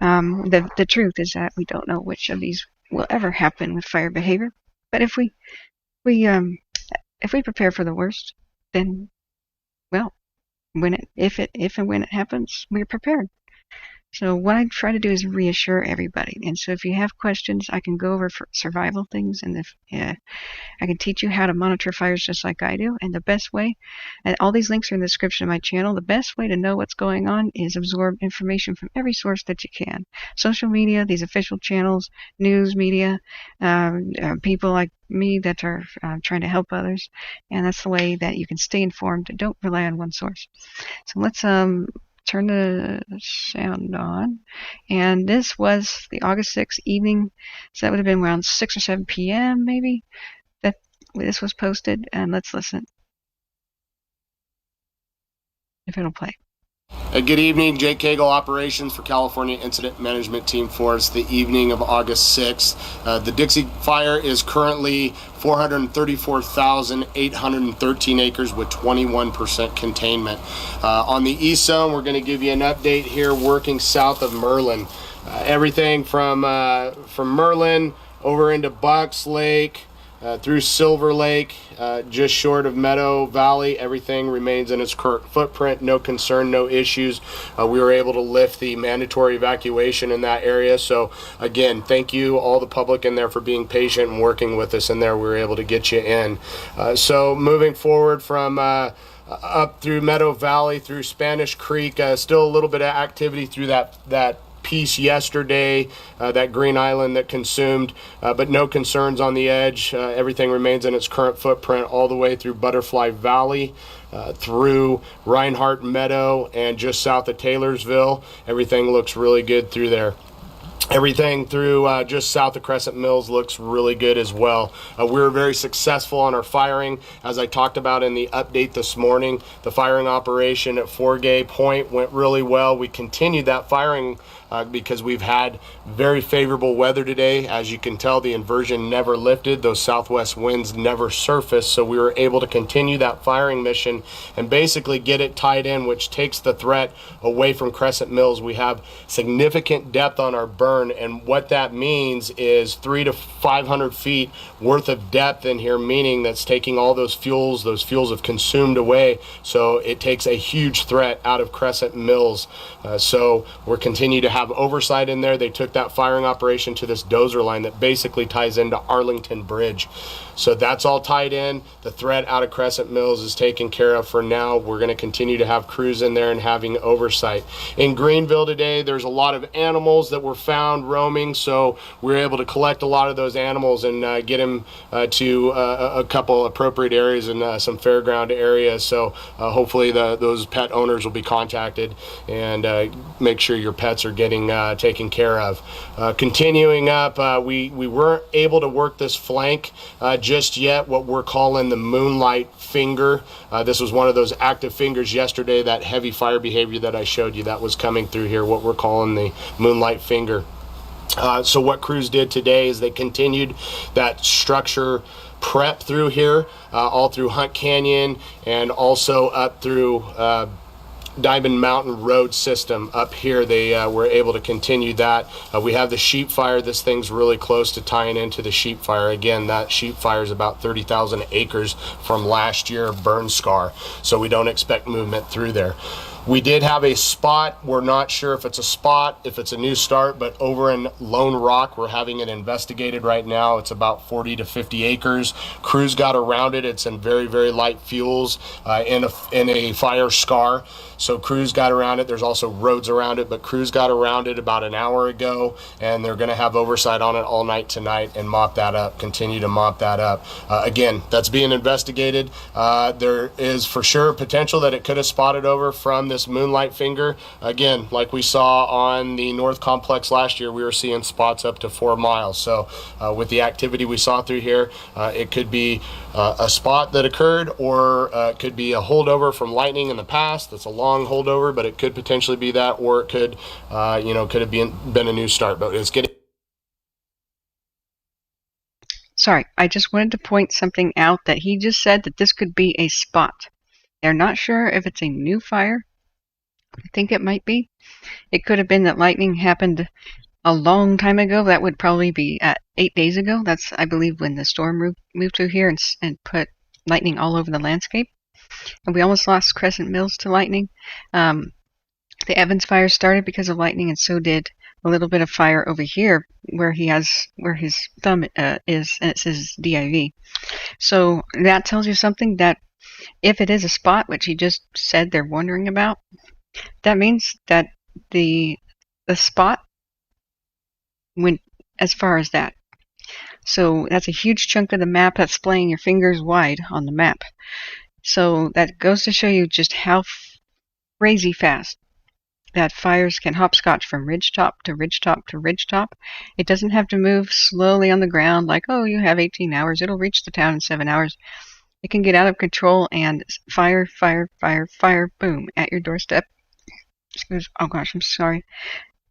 the truth is that we don't know which of these will ever happen with fire behavior. But if we prepare for the worst, then, well, if and when it happens, we're prepared. So what I try to do is reassure everybody. And so if you have questions, I can go over survival things, and I can teach you how to monitor fires just like I do. And the best way, and all these links are in the description of my channel, the best way to know what's going on is absorb information from every source that you can. Social media, these official channels, news media, people like me that are trying to help others. And that's the way that you can stay informed. Don't rely on one source. So let's turn the sound on. And this was the August 6th evening, so that would have been around 6 or 7 p.m. maybe that this was posted. And let's listen if it'll play. Good evening, Jake Cagle, Operations for California Incident Management Team Force, the evening of August 6th. The Dixie fire is currently 434,813 acres with 21% containment. On the East Zone, we're going to give you an update here working south of Merlin. Everything from Merlin over into Bucks Lake, through Silver Lake, just short of Meadow Valley. Everything remains in its current footprint. No concern, no issues. We were able to lift the mandatory evacuation in that area. So again, thank you all the public in there for being patient and working with us in there. We were able to get you in. So moving forward from up through Meadow Valley, through Spanish Creek, still a little bit of activity through that piece yesterday, that green island that consumed, but no concerns on the edge. Everything remains in its current footprint all the way through Butterfly Valley, through Reinhardt Meadow, and just south of Taylorsville. Everything looks really good through there. Everything through just south of Crescent Mills looks really good as well. We were very successful on our firing. As I talked about in the update this morning, the firing operation at Forgay Point went really well. We continued that firing because we've had very favorable weather today. As you can tell, the inversion never lifted. Those southwest winds never surfaced, so we were able to continue that firing mission and basically get it tied in, which takes the threat away from Crescent Mills. We have significant depth on our burn, and what that means is 300 to 500 feet worth of depth in here, meaning that's taking all those fuels have consumed away, so it takes a huge threat out of Crescent Mills. So we're continuing to have oversight in there. They took that firing operation to this dozer line that basically ties into Arlington Bridge. So that's all tied in. The threat out of Crescent Mills is taken care of for now. We're going to continue to have crews in there and having oversight. In Greenville today, there's a lot of animals that were found roaming, so we were able to collect a lot of those animals and get them to a couple appropriate areas and some fairground areas. So hopefully those pet owners will be contacted and make sure your pets are getting taken care of. Continuing up, we weren't able to work this flank just yet, what we're calling the moonlight finger. This was one of those active fingers yesterday, that heavy fire behavior that I showed you, that was coming through here, what we're calling the moonlight finger. So what crews did today is they continued that structure prep through here, all through Hunt Canyon and also up through Diamond Mountain Road system up here. They were able to continue that. We have the sheep fire. This thing's really close to tying into the sheep fire. Again, that sheep fire is about 30,000 acres from last year burn scar, so we don't expect movement through there. We did have a spot. We're not sure if it's a spot, if it's a new start, but over in Lone Rock, we're having it investigated right now. It's about 40 to 50 acres. Crews got around it. It's in very, very light fuels in a fire scar. So crews got around it. There's also roads around it, but crews got around it about an hour ago, and they're going to have oversight on it all night tonight and mop that up, continue to mop that up. Again, that's being investigated. There is for sure potential that it could have spotted over from this moonlight finger. Again, like we saw on the North Complex last year, we were seeing spots up to 4 miles. So with the activity we saw through here, it could be a spot that occurred, or it could be a holdover from lightning in the past. That's a long holdover, but it could potentially be that, or it could could have been a new start. But it's getting... Sorry, I just wanted to point something out, that he just said that this could be a spot. They're not sure if it's a new fire. I think it might be. It could have been that lightning happened a long time ago. That would probably be 8 days ago. That's, I believe, when the storm moved through here and put lightning all over the landscape. And we almost lost Crescent Mills to lightning. The Evans fire started because of lightning, and so did a little bit of fire over here where his thumb is, and it says DIV. So that tells you something, that if it is a spot, which he just said they're wondering about, that means that the spot went as far as that. So that's a huge chunk of the map. That's displaying your fingers wide on the map. So that goes to show you just how crazy fast that fires can hopscotch from ridgetop to ridgetop to ridgetop. It doesn't have to move slowly on the ground like, oh, you have 18 hours. It'll reach the town in 7 hours. It can get out of control and fire, fire, fire, fire, boom, at your doorstep. Oh gosh, I'm sorry.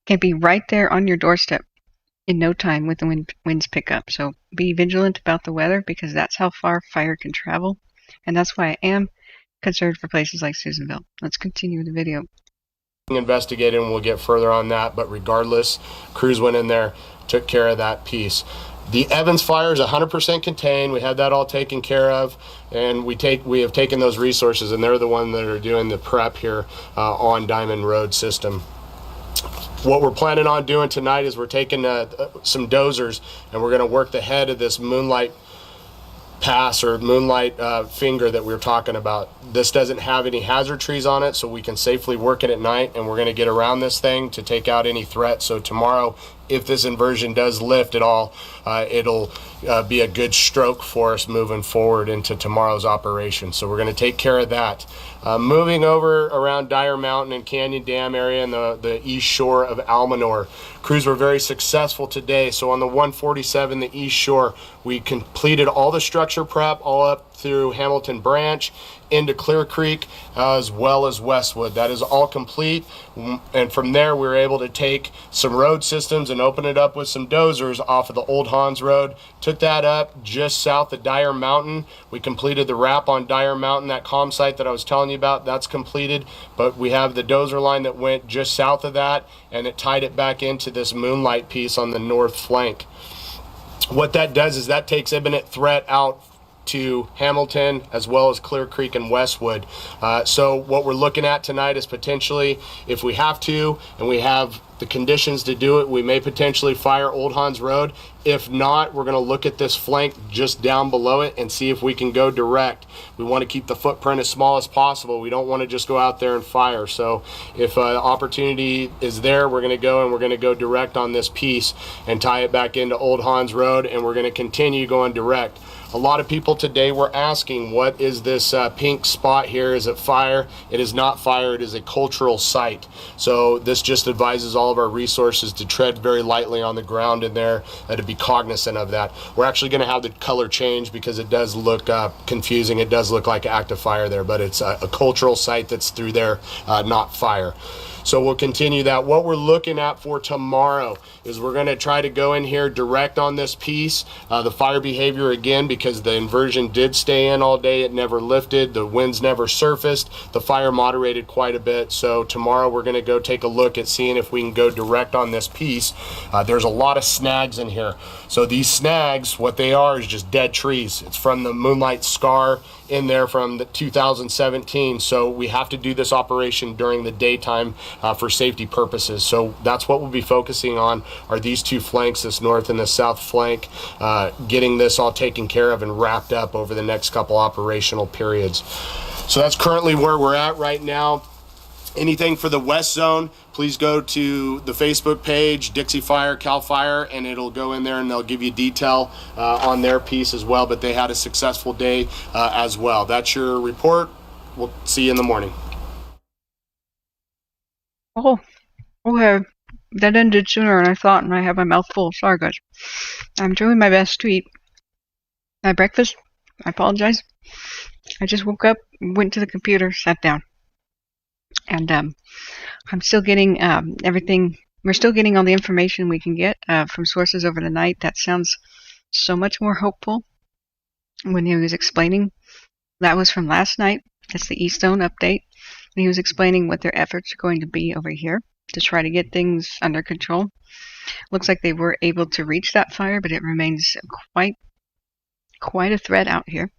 Can be right there on your doorstep in no time with the winds pick up. So be vigilant about the weather, because that's how far fire can travel. And that's why I am concerned for places like Susanville. Let's continue the video. Investigated, and we'll get further on that. But regardless, crews went in there, took care of that piece. The Evans fire is 100% contained. We had that all taken care of, and we have taken those resources, and they're the ones that are doing the prep here on Diamond Road system. What we're planning on doing tonight is we're taking some dozers, and we're going to work the head of this moonlight pass or moonlight finger that we were talking about. This doesn't have any hazard trees on it, so we can safely work it at night, and we're going to get around this thing to take out any threat. So tomorrow, if this inversion does lift at all, it'll be a good stroke for us moving forward into tomorrow's operation. So we're going to take care of that. Moving over around Dyer Mountain and Canyon Dam area and the east shore of Almanor. Crews were very successful today. So on the 147, the east shore, we completed all the structure prep all up through Hamilton Branch into Clear Creek as well as Westwood. That is all complete, and from there we were able to take some road systems and open it up with some dozers off of the Old Hans Road. Took that up just south of Dyer Mountain. We completed the wrap on Dyer Mountain, that comm site that I was telling you about. That's completed, but we have the dozer line that went just south of that, and it tied it back into this moonlight piece on the north flank. What that does is that takes imminent threat out to Hamilton as well as Clear Creek and Westwood. So what we're looking at tonight is potentially, if we have to and we have the conditions to do it, we may potentially fire Old Hans Road. If not, we're going to look at this flank just down below it and see if we can go direct. We want to keep the footprint as small as possible. We don't want to just go out there and fire. So if opportunity is there, we're going to go and we're going to go direct on this piece and tie it back into Old Hans Road, and we're going to continue going direct. A lot of people today were asking, what is this pink spot here? Is it fire? It is not fire. It is a cultural site. So this just advises all of our resources to tread very lightly on the ground in there, to be cognizant of that. We're actually going to have the color change because it does look confusing. It does look like active fire there, but it's a cultural site that's through there, not fire. So we'll continue that. What we're looking at for tomorrow is we're going to try to go in here direct on this piece. The fire behavior, again, because the inversion did stay in all day, it never lifted, the winds never surfaced, the fire moderated quite a bit. So tomorrow we're going to go take a look at seeing if we can go direct on this piece. There's a lot of snags in here. So these snags, what they are is just dead trees. It's from the moonlight scar in there from the 2017. So we have to do this operation during the daytime for safety purposes. So that's what we'll be focusing on, are these two flanks, this north and the south flank, getting this all taken care of and wrapped up over the next couple operational periods. So that's currently where we're at right now. Anything for the West Zone, please go to the Facebook page, Dixie Fire, Cal Fire, and it'll go in there and they'll give you detail on their piece as well. But they had a successful day as well. That's your report. We'll see you in the morning. Oh, okay. That ended sooner than I thought, and I have my mouth full. Sorry, guys. I'm doing my best to eat my breakfast. I apologize. I just woke up, went to the computer, sat down. And I'm still getting everything. We're still getting all the information we can get from sources over the night. That sounds so much more hopeful when he was explaining. That was from last night. That's the East Zone update. And he was explaining what their efforts are going to be over here to try to get things under control. Looks like they were able to reach that fire, but it remains quite a threat out here.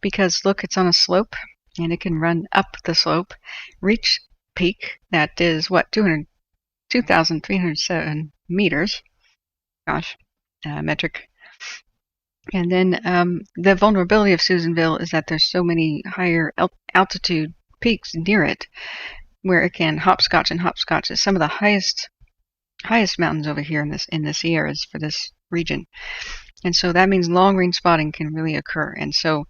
Because look, it's on a slope, and it can run up the slope, reach peak, that is, 2,307 meters. Gosh, metric. And then the vulnerability of Susanville is that there's so many higher altitude peaks near it, where it can hopscotch and hopscotch. It's some of the highest mountains over here in the Sierras for this region. And so that means long range spotting can really occur. And so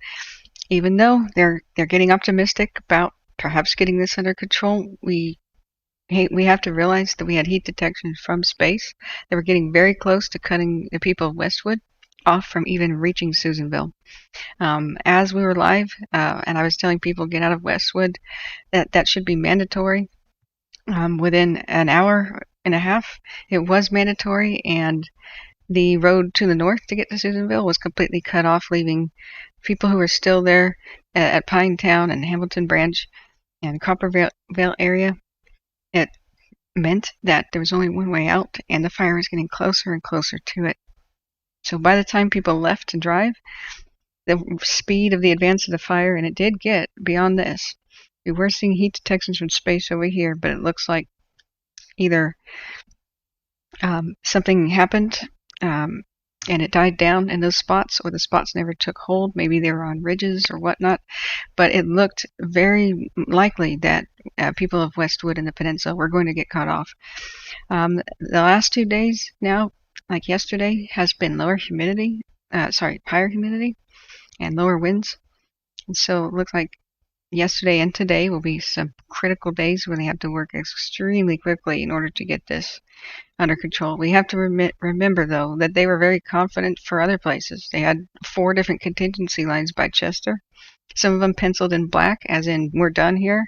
even though they're getting optimistic about perhaps getting this under control, we have to realize that we had heat detection from space. They were getting very close to cutting the people of Westwood off from even reaching Susanville. As we were live, and I was telling people get out of Westwood, that should be mandatory. Within an hour and a half, it was mandatory, and the road to the north to get to Susanville was completely cut off, leaving people who were still there at Pinetown and Hamilton Branch and Copperville area. It meant that there was only one way out, and the fire was getting closer and closer to it. So by the time people left to drive, the speed of the advance of the fire, and it did get beyond this. We were seeing heat detections from space over here, but it looks like either something happened and it died down in those spots, or the spots never took hold. Maybe they were on ridges or whatnot, but it looked very likely that people of Westwood and the peninsula were going to get cut off. The last 2 days now, like yesterday, has been higher humidity and lower winds. And so it looks like yesterday and today will be some critical days where they have to work extremely quickly in order to get this under control. We have to remember, though, that they were very confident for other places. They had 4 different contingency lines by Chester, some of them penciled in black, as in, we're done here,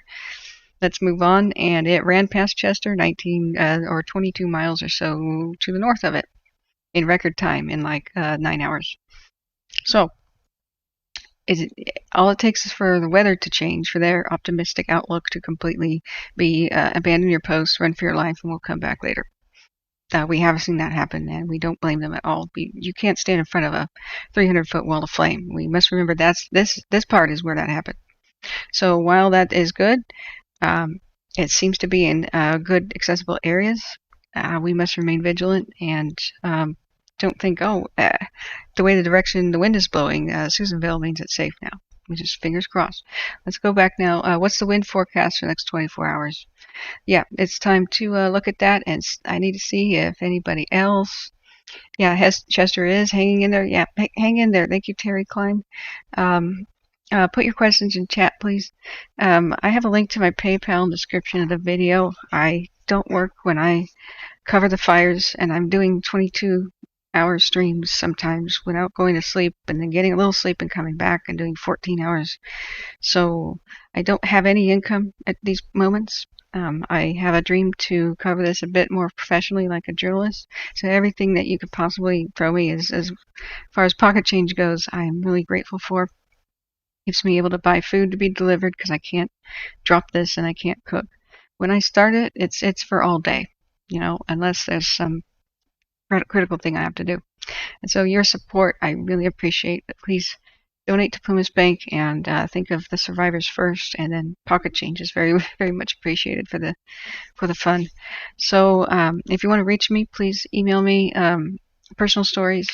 let's move on, and it ran past Chester 19 or 22 miles or so to the north of it in record time, in like 9 hours. So all it takes is for the weather to change, for their optimistic outlook to completely be abandon your post, run for your life, and we'll come back later. We have seen that happen, and we don't blame them at all. You can't stand in front of a 300-foot wall of flame. We must remember this part is where that happened. So while that is good, it seems to be in good, accessible areas. We must remain vigilant and don't think, the way the direction the wind is blowing, Susanville means it's safe now. We just fingers crossed. Let's go back now. What's the wind forecast for the next 24 hours? Yeah, it's time to look at that, and I need to see if anybody else. Yeah, Chester is hanging in there. Yeah, hang in there. Thank you, Terry Klein. Put your questions in chat, please. I have a link to my PayPal in the description of the video. I don't work when I cover the fires, and I'm doing 22-hour streams sometimes without going to sleep, and then getting a little sleep and coming back and doing 14 hours. So I don't have any income at these moments. I have a dream to cover this a bit more professionally, like a journalist. So everything that you could possibly throw me, as far as pocket change goes, I'm really grateful for. Keeps me able to buy food to be delivered, because I can't drop this and I can't cook. When I start it, it's for all day, unless there's some critical thing I have to do. And so your support, I really appreciate. But please donate to Plumas Bank, and think of the survivors first, and then pocket change is very, very much appreciated for the fund. So if you want to reach me, please email me personal stories,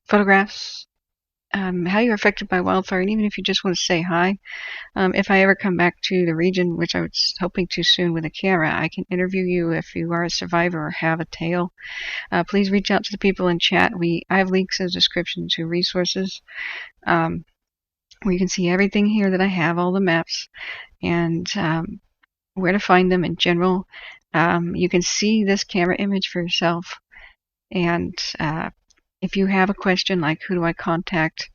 photographs, how you're affected by wildfire, and even if you just want to say hi. If I ever come back to the region, which I was hoping to soon with a camera, I can interview you if you are a survivor or have a tale. Please reach out to the people in chat. I have links in the description to resources where you can see everything here that I have, all the maps, and where to find them in general. You can see this camera image for yourself, and if you have a question like who do I contact,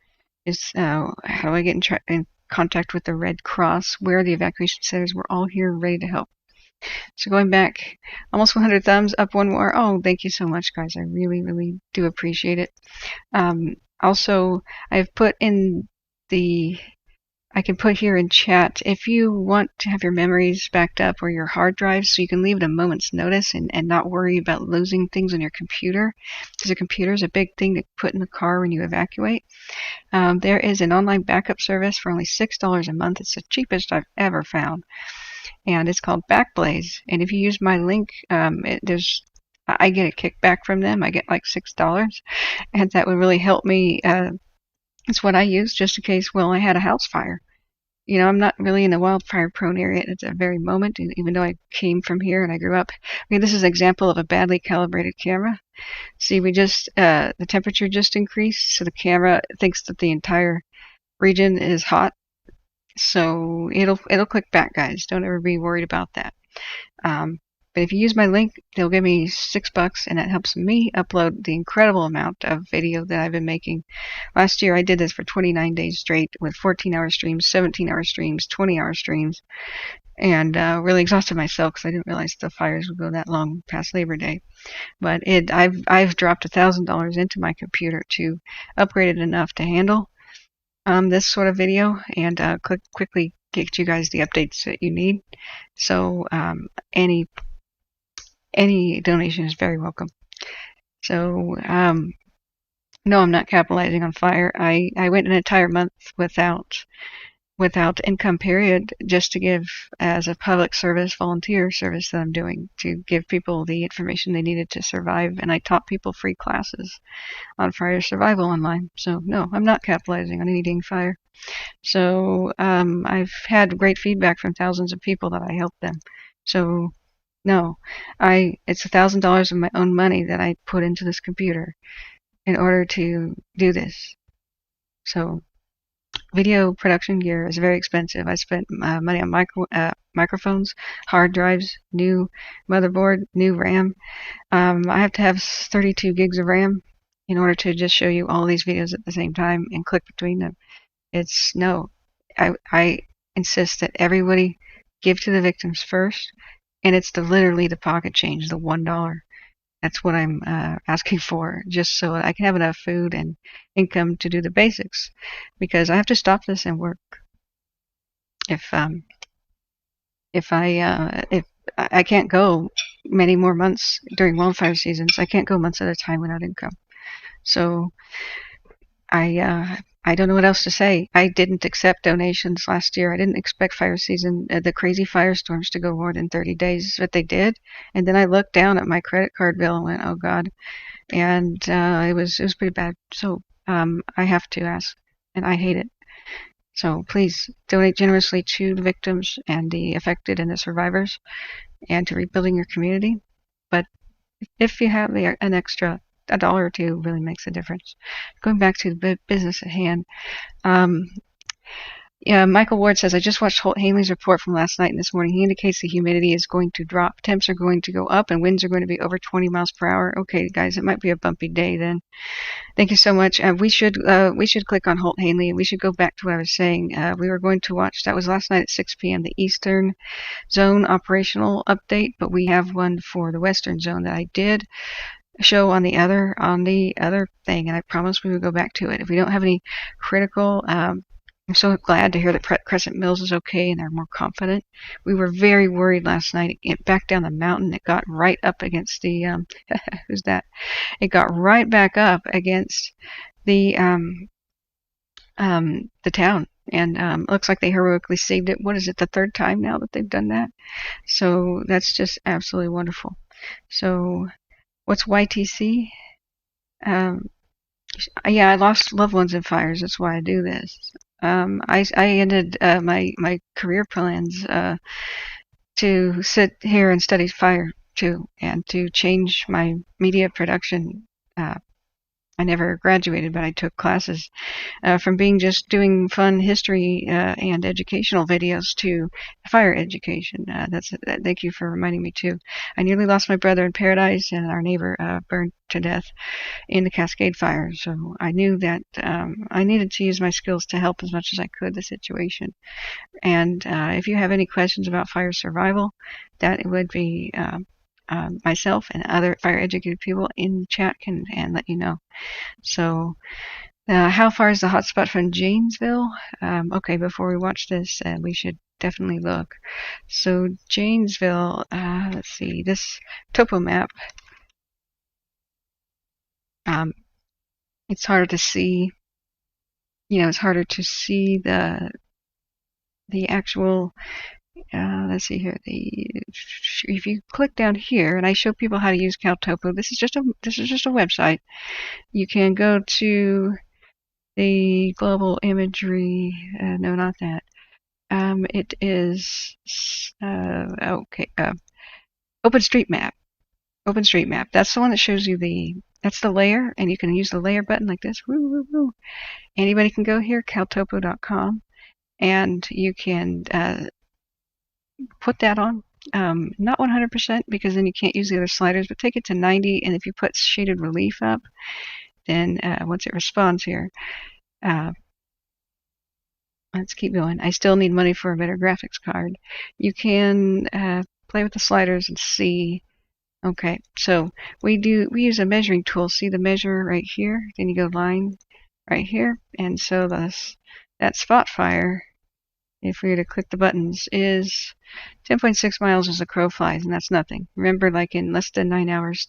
how do I get in contact with the Red Cross, where are the evacuation centers, we're all here ready to help. So going back, almost 100 thumbs up, one more. Oh, thank you so much, guys. I really, really do appreciate it. Also, I've put in I can put here in chat, if you want to have your memories backed up or your hard drives, so you can leave at a moment's notice and not worry about losing things on your computer, because a computer is a big thing to put in the car when you evacuate. There is an online backup service for only $6 a month. It's the cheapest I've ever found, and it's called Backblaze. And if you use my link, I get a kickback from them. I get like $6, and that would really help me. It's what I use just in case, I had a house fire. I'm not really in a wildfire prone area at the very moment, even though I came from here and I grew up. This is an example of a badly calibrated camera. See, the temperature just increased, so the camera thinks that the entire region is hot. So it'll click back, guys. Don't ever be worried about that. But if you use my link, they'll give me $6, and that helps me upload the incredible amount of video that I've been making. Last year, I did this for 29 days straight with 14-hour streams, 17-hour streams, 20-hour streams, and really exhausted myself because I didn't realize the fires would go that long past Labor Day. But I've dropped $1,000 into my computer to upgrade it enough to handle this sort of video, and quickly get you guys the updates that you need. So any donation is very welcome. So no, I'm not capitalizing on fire. I went an entire month without without income period, just to give as a public service, volunteer service that I'm doing to give people the information they needed to survive. And I taught people free classes on fire survival online. So no, I'm not capitalizing on any dang fire. So I've had great feedback from thousands of people that I helped them. So no, it's $1,000 of my own money that I put into this computer in order to do this. So video production gear is very expensive. I spent money on microphones, hard drives, new motherboard, new RAM. I have to have 32 gigs of RAM in order to just show you all these videos at the same time and click between them. I insist that everybody give to the victims first, and it's literally the pocket change, the $1. That's what I'm asking for, just so I can have enough food and income to do the basics, because I have to stop this and work. If I can't go many more months during wildfire seasons, I can't go months at a time without income. So I don't know what else to say. I didn't accept donations last year. I didn't expect fire season, the crazy firestorms to go more than 30 days, but they did. And then I looked down at my credit card bill and went, oh God. And it was pretty bad. So I have to ask, and I hate it. So please donate generously to the victims and the affected and the survivors, and to rebuilding your community. But if you have an extra $1 or $2 really makes a difference. Going back to the business at hand, yeah, Michael Ward says, I just watched Holt Hanley's report from last night and this morning. He indicates the humidity is going to drop. Temps are going to go up and winds are going to be over 20 miles per hour. Okay, guys, it might be a bumpy day then. Thank you so much. We should click on Holt Hanley, and we should go back to what I was saying. We were going to watch, that was last night at 6 p.m., the Eastern Zone operational update, but we have one for the Western Zone that I did show on the other thing, and I promised we would go back to it. If we don't have any critical, I'm so glad to hear that Crescent Mills is okay and they're more confident. We were very worried last night. It back down the mountain. It got right up against the who's that? It got right back up against the town, and looks like they heroically saved it. What is it? The third time now that they've done that. So that's just absolutely wonderful. So what's YTC? Yeah, I lost loved ones in fires. That's why I do this. I ended my career plans to sit here and study fire too, and to change my media production. I never graduated, but I took classes from being just doing fun history and educational videos to fire education. Thank you for reminding me too. I nearly lost my brother in Paradise, and our neighbor burned to death in the Cascade Fire. So I knew that I needed to use my skills to help as much as I could the situation. And if you have any questions about fire survival, that would be myself and other fire educated people in the chat can let you know. So how far is the hotspot from Janesville? Okay, before we watch this, we should definitely look. So Janesville, let's see, this topo map, it's harder to see, it's harder to see the actual, let's see here, if you click down here, and I show people how to use CalTopo, this is just a website. You can go to the global imagery, no, not that. It is okay. OpenStreetMap. OpenStreetMap. That's the one that shows you that's the layer, and you can use the layer button like this. Woo, woo, woo. Anybody can go here, caltopo.com, and you can put that on. Not 100% because then you can't use the other sliders, but take it to 90, and if you put shaded relief up, then once it responds here, let's keep going. I still need money for a better graphics card. You can play with the sliders and see. Okay, so we use a measuring tool. See the measure right here? Then you go line right here, and so that spot fire, if we were to click the buttons, is 10.6 miles as the crow flies, and that's nothing. Remember, like in less than 9 hours,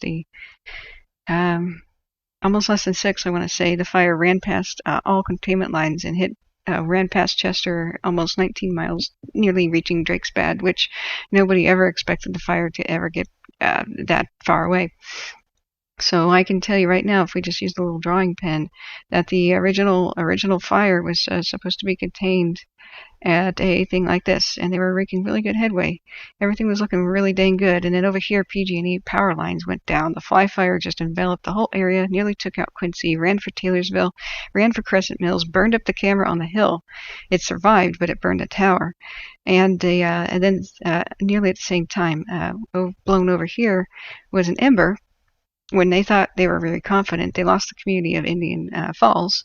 almost less than 6, I want to say, the fire ran past all containment lines and hit ran past Chester almost 19 miles, nearly reaching Drakesbad, which nobody ever expected the fire to ever get that far away. So I can tell you right now, if we just use the little drawing pen, that the original fire was supposed to be contained at a thing like this, and they were making really good headway. Everything was looking really dang good, and then over here, pg&e power lines went down. The fire just enveloped the whole area, nearly took out Quincy, ran for Taylorsville, ran for Crescent Mills, burned up the camera on the hill. It survived, but it burned the tower. And then nearly at the same time, blown over here was an ember. When they thought they were very confident, they lost the community of Indian Falls,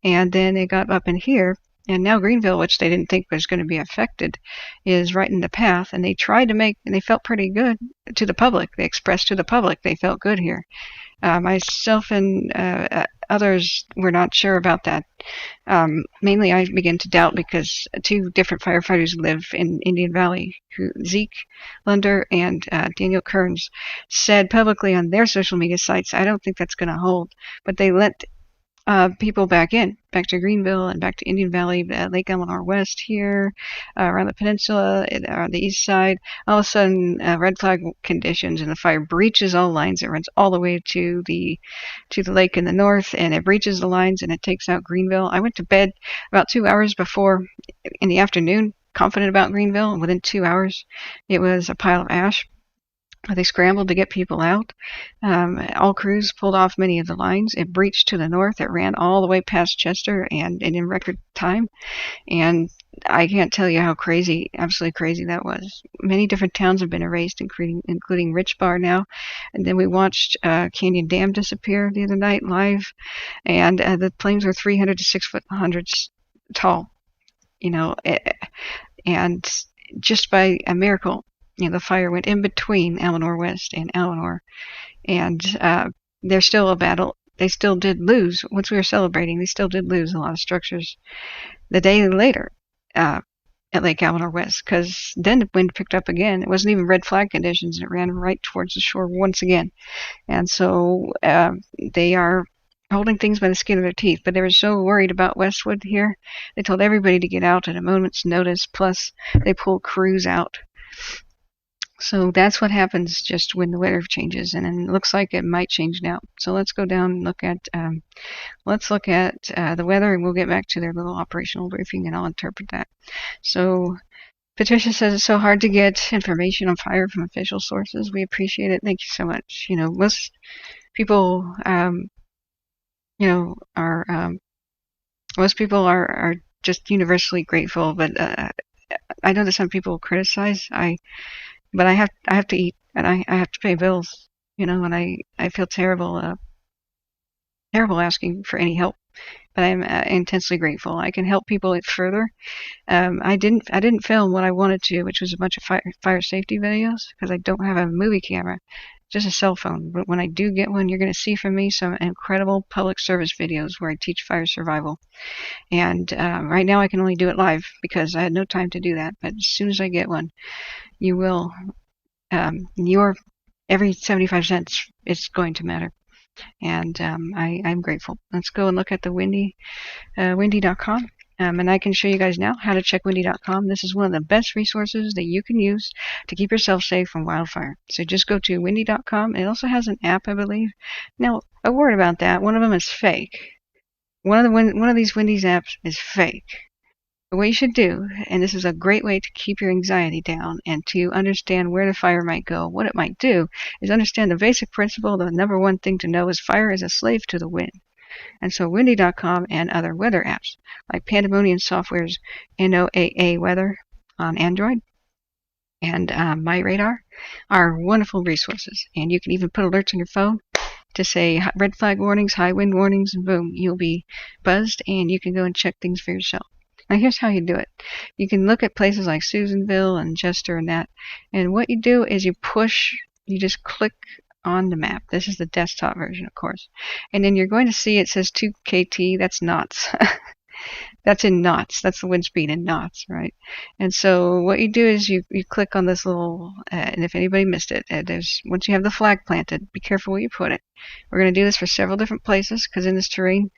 and then they got up in here. And now Greenville, which they didn't think was going to be affected, is right in the path. And they tried to and they felt pretty good to the public. They expressed to the public they felt good here. Myself and others were not sure about that. Mainly I began to doubt because two different firefighters live in Indian Valley, Zeke Lunder and Daniel Kearns, said publicly on their social media sites, I don't think that's going to hold. But they let people back to Greenville and back to Indian Valley, Lake Eleanor West here, around the peninsula, on the east side. All of a sudden, red flag conditions, and the fire breaches all lines. It runs all the way to the lake in the north, and it breaches the lines, and it takes out Greenville. I went to bed about 2 hours before in the afternoon, confident about Greenville, and within 2 hours, it was a pile of ash. They scrambled to get people out. All crews pulled off many of the lines. It breached to the north. It ran all the way past Chester and in record time. And I can't tell you how crazy, absolutely crazy that was. Many different towns have been erased, including Rich Bar now. And then we watched Canyon Dam disappear the other night live. And the flames were 300 to 6 foot hundreds tall. And just by a miracle, the fire went in between Eleanor West and Eleanor, and there's still a battle. They still did lose. Once we were celebrating, they still did lose a lot of structures the day later at Lake Eleanor West, because then the wind picked up again. It wasn't even red flag conditions, and it ran right towards the shore once again. And so they are holding things by the skin of their teeth, but they were so worried about Westwood here, they told everybody to get out at a moment's notice, plus they pulled crews out. So that's what happens just when the weather changes, and it looks like it might change now. So let's go down and look at the weather, and we'll get back to their little operational briefing, and I'll interpret that. So Patricia says it's so hard to get information on fire from official sources. We appreciate it. Thank you so much. Most people, most people are just universally grateful, but I know that some people criticize. But I have to eat, and I have to pay bills, and I feel terrible asking for any help. But I'm intensely grateful. I can help people further. I didn't film what I wanted to, which was a bunch of fire safety videos, because I don't have a movie camera, just a cell phone. But when I do get one, you're going to see from me some incredible public service videos where I teach fire survival. And right now I can only do it live because I had no time to do that. But as soon as I get one, you will, your every 75 cents is going to matter. And I'm grateful. Let's go and look at the windy.com. And I can show you guys now how to check windy.com. This is one of the best resources that you can use to keep yourself safe from wildfire. So just go to windy.com. It also has an app, I believe. Now, a word about that. One of them is fake. One of these Windy's apps is fake. But what you should do, and this is a great way to keep your anxiety down and to understand where the fire might go, what it might do, is understand the basic principle. The number one thing to know is fire is a slave to the wind. And so windy.com and other weather apps like Pandemonium Software's NOAA Weather on Android and MyRadar are wonderful resources. And you can even put alerts on your phone to say red flag warnings, high wind warnings, and boom, you'll be buzzed and you can go and check things for yourself. Now here's how you do it. You can look at places like Susanville and Chester and that, and what you do is you just click on the map. This is the desktop version, of course. And then you're going to see it says 2 KT, that's knots. That's in knots. That's the wind speed in knots, right? And so what you do is you click on this little, and if anybody missed it, once you have the flag planted, be careful where you put it. We're going to do this for several different places because in this terrain,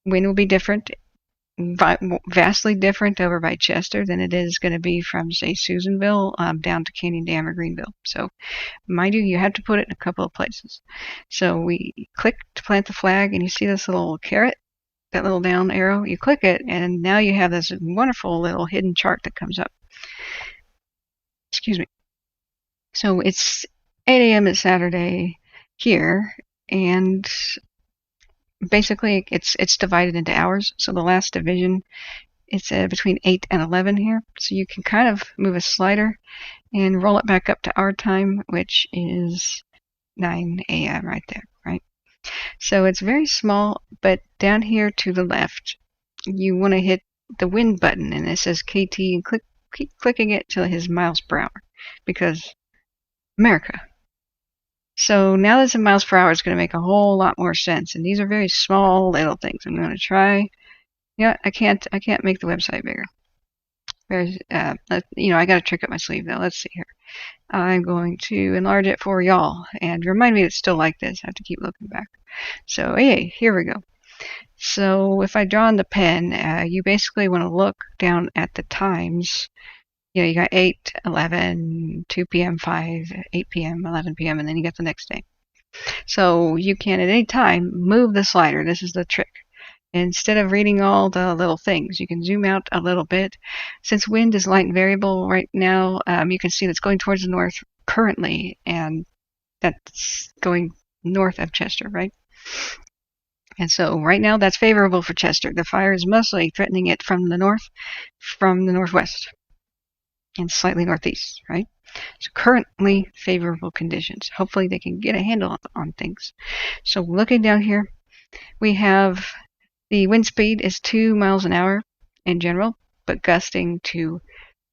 wind will be different. vastly different over by Chester than it is going to be from, say, Susanville down to Canyon Dam or Greenville. So, mind you, you have to put it in a couple of places. So we click to plant the flag, and you see this little caret, that little down arrow. You click it, and now you have this wonderful little hidden chart that comes up. Excuse me. So it's 8 a.m. at Saturday here, and basically it's divided into hours. So the last division, it's between 8 and 11 here. So you can kind of move a slider and roll it back up to our time, which is 9 a.m. right there, right? So it's very small, but down here to the left, you want to hit the wind button, and it says KT, and keep clicking it till it is miles per hour, because America. So now that it's in miles per hour, it's going to make a whole lot more sense. And these are very small little things. I'm going to try. Yeah, I can't make the website bigger. There's, I got a trick up my sleeve though. Let's see here. I'm going to enlarge it for y'all and remind me it's still like this. I have to keep looking back. So, hey, here we go. So if I draw in the pen, you basically want to look down at the times. You got 8, 11, 2 p.m., 5, 8 p.m., 11 p.m., and then you get the next day. So you can at any time move the slider. This is the trick. Instead of reading all the little things, you can zoom out a little bit. Since wind is light and variable right now, you can see that's going towards the north currently, and that's going north of Chester, right? And so right now that's favorable for Chester. The fire is mostly threatening it from the northwest. And slightly northeast, right? So currently favorable conditions. Hopefully they can get a handle on things. So looking down here, we have the wind speed is 2 miles an hour in general, but gusting to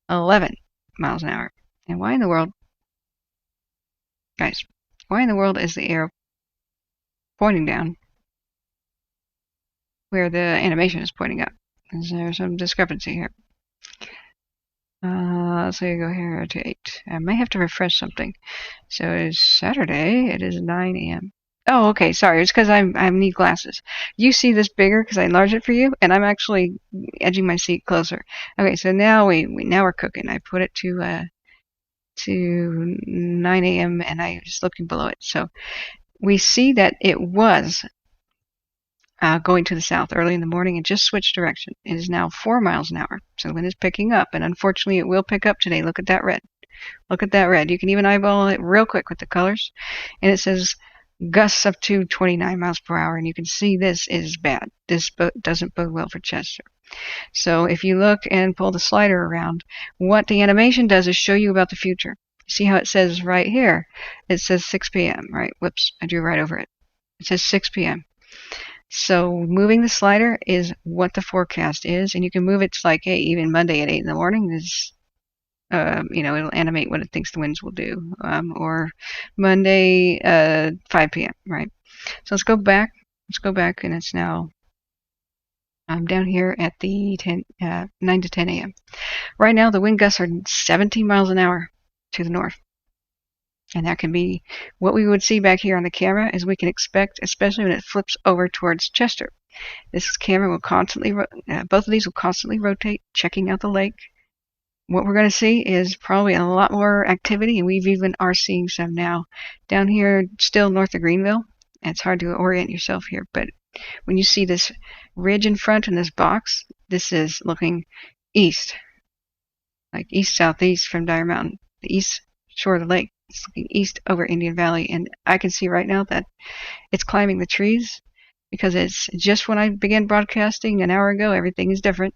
11 miles an hour. And why in the world, guys, why in the world is the arrow pointing down where the animation is pointing up? Is there some discrepancy here? So you go here to 8. I may have to refresh something. So it's Saturday. It is 9 a.m. Oh, okay. Sorry. It's because I need glasses. You see this bigger because I enlarged it for you, and I'm actually edging my seat closer. Okay. So now now we're cooking. I put it to 9 a.m. and I was looking below it. So we see that it was going to the south early in the morning and just switched direction. It is now 4 miles an hour. So the wind is picking up, and unfortunately it will pick up today. Look at that red. Look at that red. You can even eyeball it real quick with the colors. And it says gusts up to 29 miles per hour, and you can see this is bad. This doesn't bode well for Chester. So if you look and pull the slider around, what the animation does is show you about the future. See how it says right here? It says 6 p.m., right? Whoops, I drew right over it. It says 6 p.m. So moving the slider is what the forecast is, and you can move it to like, hey, even Monday at 8 in the morning is, it'll animate what it thinks the winds will do, or Monday 5 p.m., right? So let's go back. And it's now down here at the 9 to 10 a.m. Right now, the wind gusts are 17 miles an hour to the north. And that can be what we would see back here on the camera, as we can expect, especially when it flips over towards Chester. This camera will constantly, both of these will constantly rotate, checking out the lake. What we're going to see is probably a lot more activity, and we've even are seeing some now. Down here, still north of Greenville, and it's hard to orient yourself here, but when you see this ridge in front in this box, this is looking east, like east-southeast from Dyer Mountain, the east shore of the lake. It's looking east over Indian Valley, and I can see right now that it's climbing the trees, because it's just when I began broadcasting an hour ago, everything is different,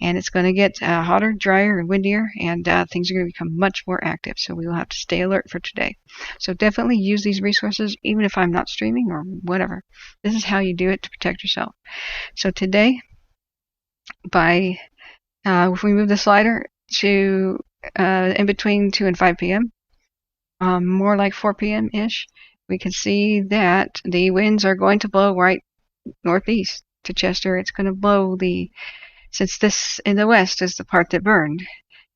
and it's going to get hotter, drier, and windier, and things are going to become much more active, so we will have to stay alert for today. So definitely use these resources, even if I'm not streaming or whatever. This is how you do it to protect yourself. So today, if we move the slider to in between 2 and 5 p.m., more like 4 p.m.-ish, we can see that the winds are going to blow right northeast to Chester. It's going to blow since this in the west is the part that burned,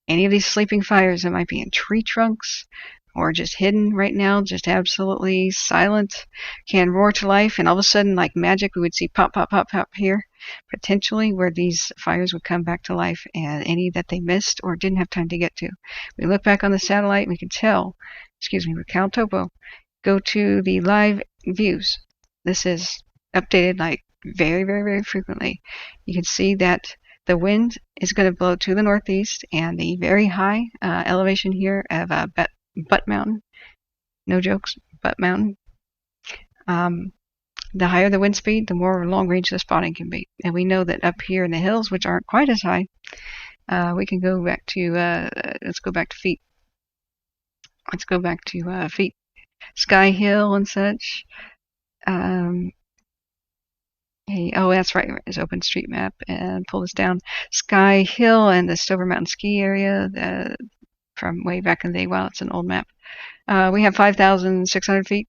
any of these sleeping fires that might be in tree trunks or just hidden right now, just absolutely silent, can roar to life, and all of a sudden, like magic, we would see pop, pop, pop, pop here, potentially where these fires would come back to life, and any that they missed or didn't have time to get to. We look back on the satellite, and we can tell, with CalTopo, go to the live views. This is updated like very, very, very frequently. You can see that the wind is going to blow to the northeast, and the very high elevation here of Butte Mountain, no jokes, Butte Mountain, the higher the wind speed, the more long range the spotting can be. And we know that up here in the hills, which aren't quite as high, we can go back to, let's go back to feet. Let's go back to feet. Sky Hill and such. Oh, that's right. It's OpenStreetMap and pull this down. Sky Hill and the Stover Mountain ski area from way back in the day. Wow, it's an old map. We have 5,600 feet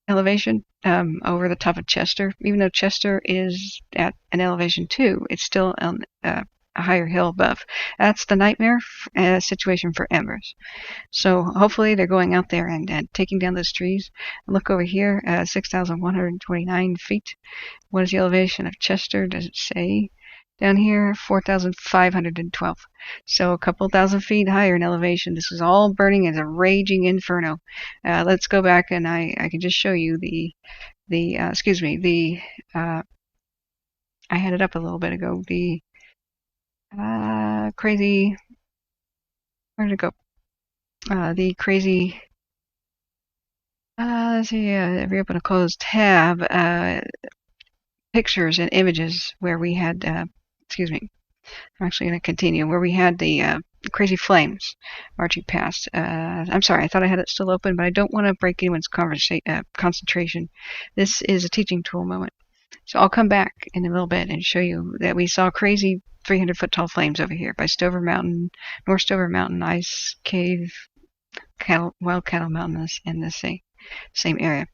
elevation over the top of Chester. Even though Chester is at an elevation 2, it's still on a higher hill above. That's the nightmare situation for embers. So hopefully they're going out there and taking down those trees. Look over here, 6,129 feet. What is the elevation of Chester? Does it say? Down here, 4,512. So a couple thousand feet higher in elevation. This is all burning as a raging inferno. Let's go back, and I can just show you I had it up a little bit ago. The crazy, where did it go? The crazy, let's see, reopen a closed tab, pictures and images where we had, I'm actually going to continue, where we had the crazy flames marching past. I'm sorry, I thought I had it still open, but I don't want to break anyone's concentration. This is a teaching tool moment. So I'll come back in a little bit and show you that we saw crazy 300-foot tall flames over here by Stover Mountain, North Stover Mountain, Ice Cave, Wild Cattle Mountain in the same area.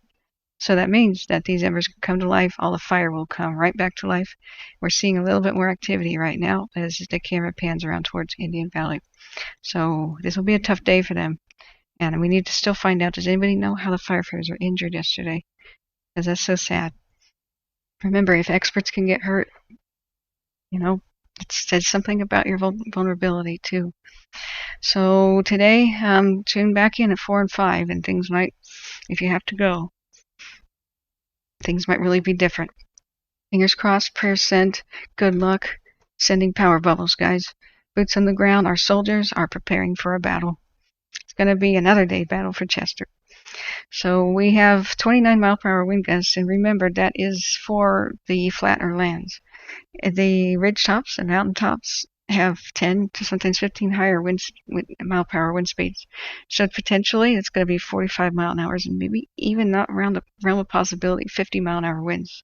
So that means that these embers can come to life. All the fire will come right back to life. We're seeing a little bit more activity right now as the camera pans around towards Indian Valley. So this will be a tough day for them. And we need to still find out, does anybody know how the firefighters were injured yesterday? Because that's so sad. Remember, if experts can get hurt, it says something about your vulnerability too. So today, tune back in at 4 and 5, and things might, if you have to go, things might really be different. Fingers crossed, prayers sent, good luck, sending power bubbles, guys. Boots on the ground, our soldiers are preparing for a battle. It's going to be another day battle for Chester. So we have 29-mile-per-hour wind gusts, and remember, that is for the flatter lands. The ridge tops and mountain tops have 10 to sometimes 15 higher mile-per-hour wind speeds. So potentially it's going to be 45 mile-an-hour and maybe even not around the realm of possibility 50 mile-an-hour winds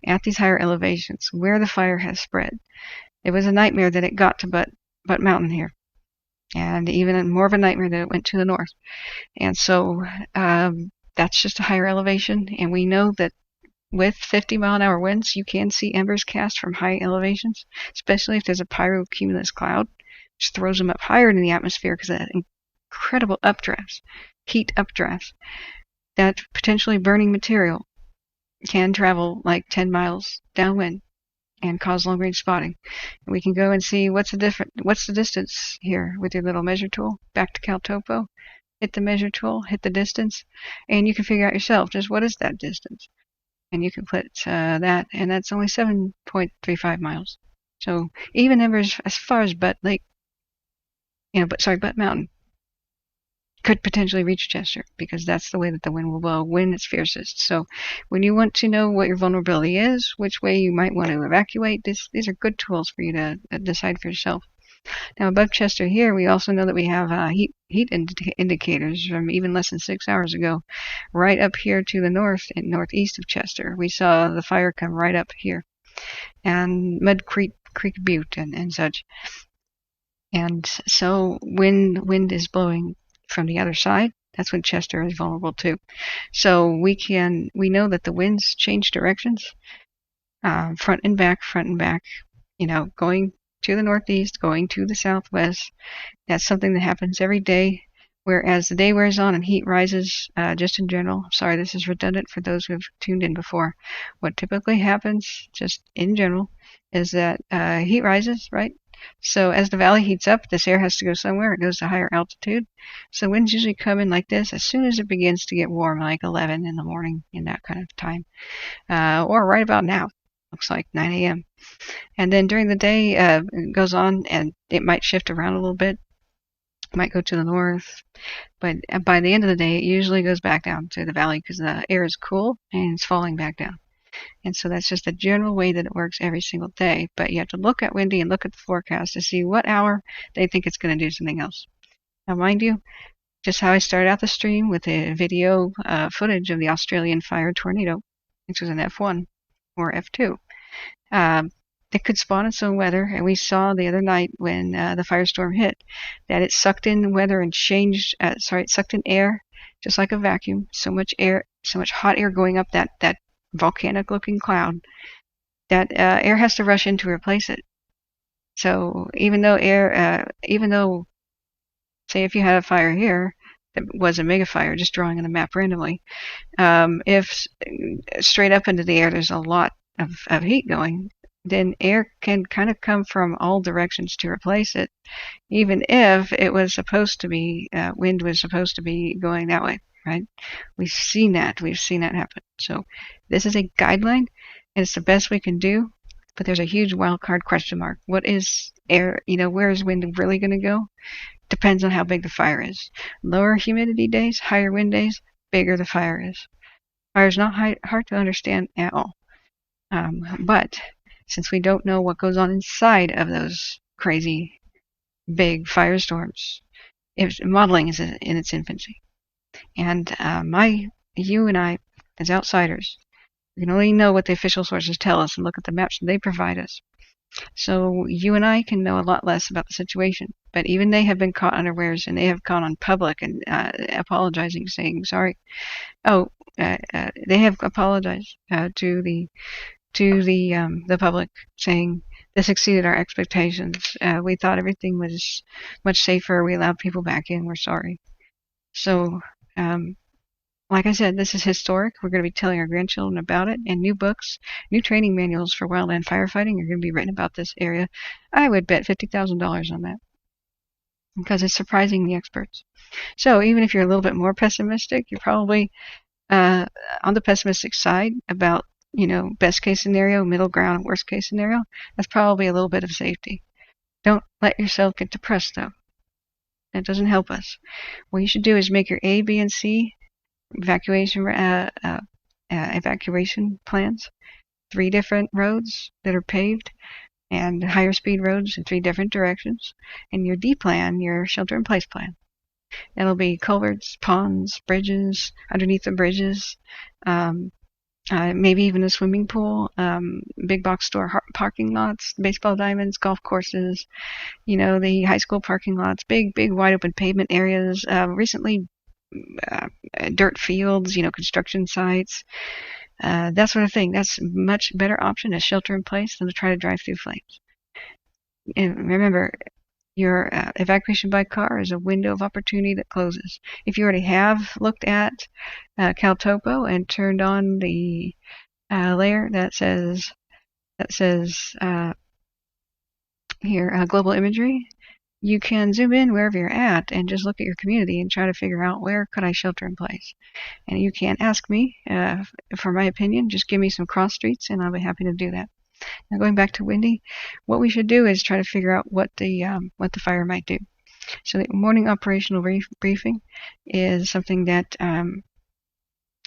at these higher elevations where the fire has spread. It was a nightmare that it got to Butte Mountain here, and even more of a nightmare that it went to the north. And so that's just a higher elevation, and we know that with 50 mile-an-hour winds, you can see embers cast from high elevations, especially if there's a pyrocumulus cloud, which throws them up higher in the atmosphere because of that incredible updrafts, heat updrafts. That potentially burning material can travel like 10 miles downwind and cause long-range spotting. And we can go and see what's the distance here with your little measure tool. Back to CalTopo, hit the measure tool, hit the distance, and you can figure out yourself just what is that distance. And you can put that, and that's only 7.35 miles. So even embers as far as Butte Lake, Butte Mountain, could potentially reach Chester, because that's the way that the wind will blow when it's fiercest. So when you want to know what your vulnerability is, which way you might want to evacuate, these are good tools for you to decide for yourself. Now above Chester here, we also know that we have heat indicators from even less than 6 hours ago. Right up here to the north and northeast of Chester, we saw the fire come right up here. And Mud Creek Butte and such. And so when wind is blowing from the other side, that's when Chester is vulnerable too. So we know that the winds change directions, front and back, going to the northeast, going to the southwest. That's something that happens every day. Whereas the day wears on and heat rises, just in general, sorry, this is redundant for those who have tuned in before. What typically happens, just in general, is that heat rises, right? So as the valley heats up, this air has to go somewhere. It goes to higher altitude. So winds usually come in like this as soon as it begins to get warm, like 11 in the morning, in that kind of time, or right about now. Looks like 9 a.m. And then during the day, it goes on and it might shift around a little bit. It might go to the north, but by the end of the day, it usually goes back down to the valley because the air is cool and it's falling back down. And so that's just the general way that it works every single day. But you have to look at windy and look at the forecast to see what hour they think it's going to do something else. Now, mind you, just how I started out the stream with a video footage of the Australian fire tornado, which was an F1 or F2. It could spawn its own weather, and we saw the other night when the firestorm hit that it sucked in weather and changed. It sucked in air, just like a vacuum. So much air, so much hot air going up that volcanic-looking cloud. That air has to rush in to replace it. So even though say if you had a fire here that was a mega fire, just drawing on the map randomly, if straight up into the air there's a lot of heat going, then air can kind of come from all directions to replace it, even if it was supposed to be, wind was supposed to be going that way, right? We've seen that happen. So this is a guideline, and it's the best we can do, but there's a huge wild card question mark. What is air, where is wind really going to go? Depends on how big the fire is. Lower humidity days, higher wind days, bigger the fire is. Fire is not hard to understand at all. But since we don't know what goes on inside of those crazy big firestorms, modeling is in its infancy. And you and I, as outsiders, we can only know what the official sources tell us and look at the maps that they provide us. So you and I can know a lot less about the situation. But even they have been caught unawares, and they have gone on public and apologizing, saying sorry. They have apologized to the public, saying this exceeded our expectations. We thought everything was much safer. We allowed people back in. We're sorry. So, like I said, this is historic. We're going to be telling our grandchildren about it, and new books, new training manuals for wildland firefighting are going to be written about this area. I would bet $50,000 on that, because it's surprising the experts. So even if you're a little bit more pessimistic, you're probably on the pessimistic side about, best case scenario, middle ground, worst case scenario. That's probably a little bit of safety. Don't let yourself get depressed, though. That doesn't help us. What you should do is make your A, B, and C evacuation plans. 3 different roads that are paved and higher speed roads in 3 different directions. And your D plan, your shelter in place plan. It'll be culverts, ponds, bridges, underneath the bridges, maybe even a swimming pool, big box store parking lots, baseball diamonds, golf courses, the high school parking lots, big wide open pavement areas, recently dirt fields, construction sites, that sort of thing. That's a much better option as shelter in place than to try to drive through flames. And remember, your evacuation by car is a window of opportunity that closes. If you already have looked at CalTopo and turned on the layer that says here, global imagery, you can zoom in wherever you're at and just look at your community and try to figure out where could I shelter in place. And you can ask me for my opinion. Just give me some cross streets and I'll be happy to do that. Now going back to windy, what we should do is try to figure out what the fire might do. So the morning operational briefing is something that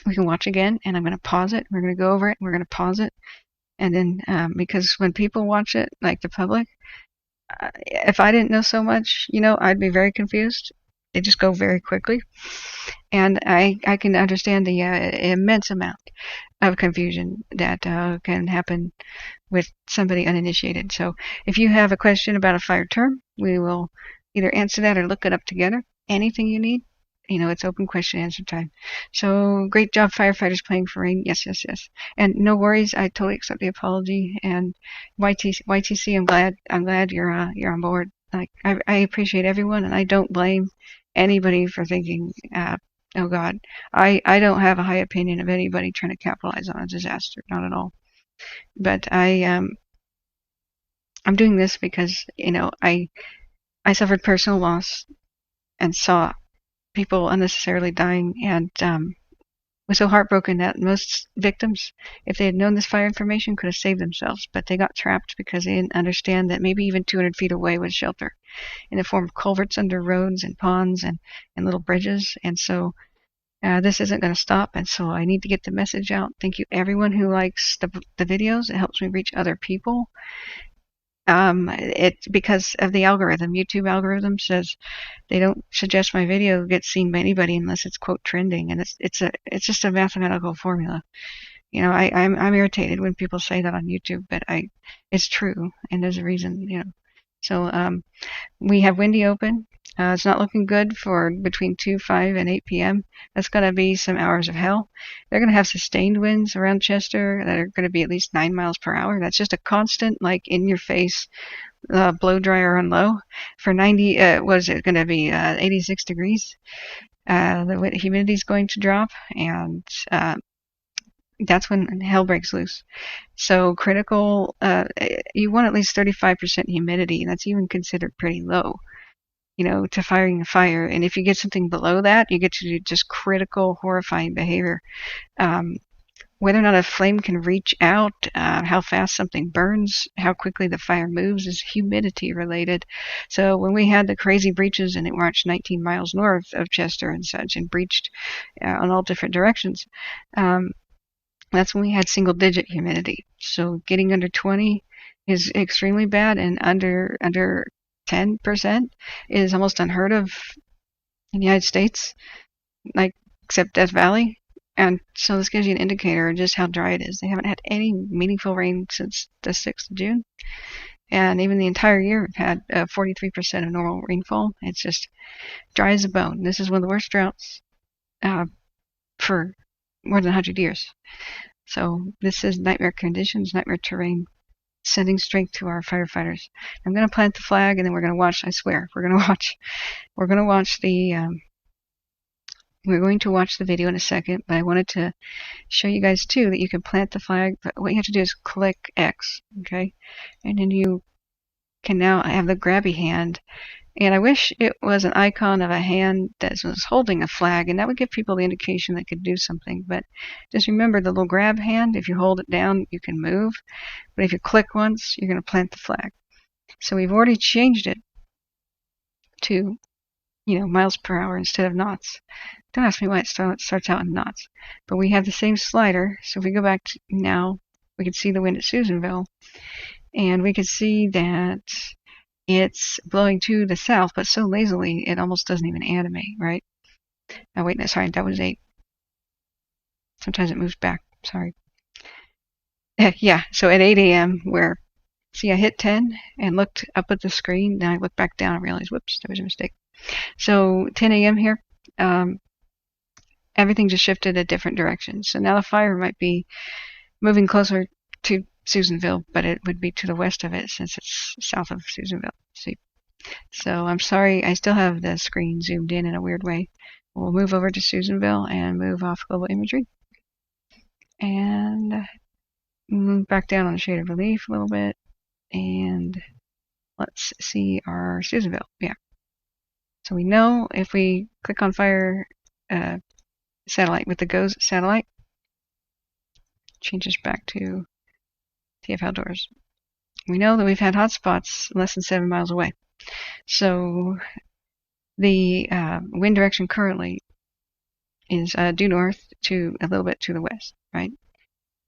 we can watch again, and I'm going to pause it. We're going to go over it. We're going to pause it, and then because when people watch it, like the public, if I didn't know so much, I'd be very confused. They just go very quickly, and I can understand the immense amount of confusion that can happen with somebody uninitiated. So if you have a question about a fire term, we will either answer that or look it up together. Anything you need, it's open question answer time. So great job, firefighters, playing for rain. Yes. And no worries, I totally accept the apology. And YTC, I'm glad you're on board. Like I appreciate everyone, and I don't blame anybody for thinking, oh God, I don't have a high opinion of anybody trying to capitalize on a disaster, not at all. But I'm doing this because, I suffered personal loss and saw people unnecessarily dying, and was so heartbroken that most victims, if they had known this fire information, could have saved themselves, but they got trapped because they didn't understand that maybe even 200 feet away was shelter in the form of culverts under roads and ponds and little bridges. And so this isn't going to stop, and so I need to get the message out. Thank you everyone who likes the videos. It helps me reach other people. It's because of the algorithm. YouTube algorithm says they don't suggest my video gets seen by anybody unless it's quote trending, and it's just a mathematical formula. I'm irritated when people say that on YouTube, but it's true, and there's a reason. So we have Windy open. It's not looking good for between 2, 5, and 8 p.m. That's going to be some hours of hell. They're going to have sustained winds around Chester that are going to be at least 9 miles per hour. That's just a constant, like, in-your-face blow dryer on low. For 90, what is it going to be, 86 degrees? The humidity is going to drop, and that's when hell breaks loose. So critical, you want at least 35% humidity, and that's even considered pretty low, to firing a fire. And if you get something below that, you get to just critical, horrifying behavior. Whether or not a flame can reach out, how fast something burns, how quickly the fire moves is humidity related. So when we had the crazy breaches and it marched 19 miles north of Chester and such and breached on all different directions, that's when we had single digit humidity. So getting under 20 is extremely bad, and under 10% is almost unheard of in the United States, like except Death Valley. And so this gives you an indicator of just how dry it is. They haven't had any meaningful rain since the 6th of June. And even the entire year, we've had 43% of normal rainfall. It's just dry as a bone. This is one of the worst droughts for more than 100 years. So this is nightmare conditions, nightmare terrain, sending strength to our firefighters. I'm going to plant the flag, and then we're going to watch. I swear, we're going to watch the video in a second. But I wanted to show you guys too that you can plant the flag. But what you have to do is click X, okay, and then you can now have the grabby hand. And I wish it was an icon of a hand that was holding a flag, and that would give people the indication they could do something. But just remember the little grab hand. If you hold it down, you can move. But if you click once, you're going to plant the flag. So we've already changed it to, miles per hour instead of knots. Don't ask me why it starts out in knots. But we have the same slider. So if we go back to now, we can see the wind at Susanville. And we can see that it's blowing to the south, but so lazily it almost doesn't even animate, right? Oh, wait, no, sorry, that was 8. Sometimes it moves back, sorry. Yeah, so at 8 a.m., I hit 10 and looked up at the screen, then I looked back down and realized, whoops, there was a mistake. So 10 a.m. here, everything just shifted a different direction. So now the fire might be moving closer to Susanville, but it would be to the west of it since it's south of Susanville. See? So I'm sorry, I still have the screen zoomed in a weird way. We'll move over to Susanville and move off global imagery. And move back down on the shade of relief a little bit. And let's see our Susanville. Yeah. So we know if we click on fire satellite with the GOES satellite, changes back to TF Outdoors. We know that we've had hotspots less than 7 miles away. So the wind direction currently is due north to a little bit to the west, right?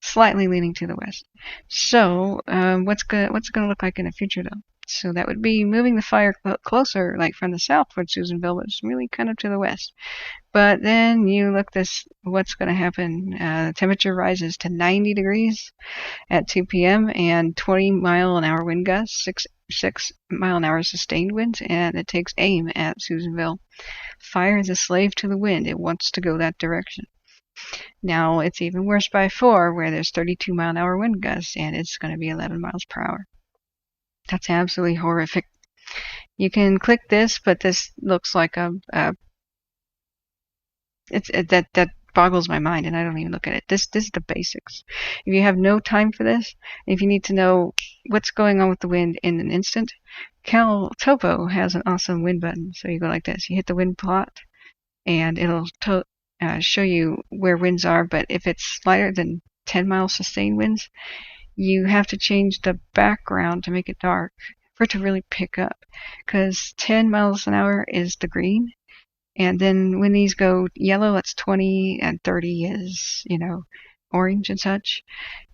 Slightly leaning to the west. So what's going to look like in the future, though? So that would be moving the fire closer, like from the south towards Susanville, but it's really kind of to the west. But then you look what's going to happen. The temperature rises to 90 degrees at 2 p.m. and 20-mile-an-hour wind gusts, 6 mile-an-hour sustained winds, and it takes aim at Susanville. Fire is a slave to the wind. It wants to go that direction. Now, it's even worse by 4, where there's 32-mile-an-hour wind gusts, and it's going to be 11 miles per hour. That's absolutely horrific. You can click this, but this looks like that boggles my mind, and I don't even look at it. This is the basics. If you have no time for this, if you need to know what's going on with the wind in an instant, Cal Topo has an awesome wind button. So you go like this. You hit the wind plot, and it'll show you where winds are. But if it's lighter than 10-mile sustained winds, you have to change the background to make it dark for it to really pick up. Because 10 miles an hour is the green. And then when these go yellow, that's 20, and 30 is, orange and such.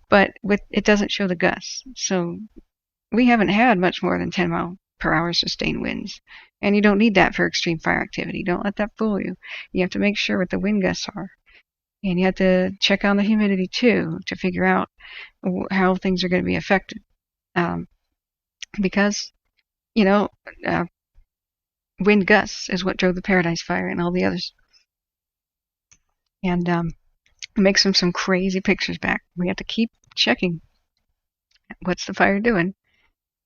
But it doesn't show the gusts. So we haven't had much more than 10 mile per hour sustained winds. And you don't need that for extreme fire activity. Don't let that fool you. You have to make sure what the wind gusts are. And you have to check on the humidity too to figure out how things are going to be affected. Because, wind gusts is what drove the Paradise Fire and all the others. And it makes them some crazy pictures back. We have to keep checking what's the fire doing.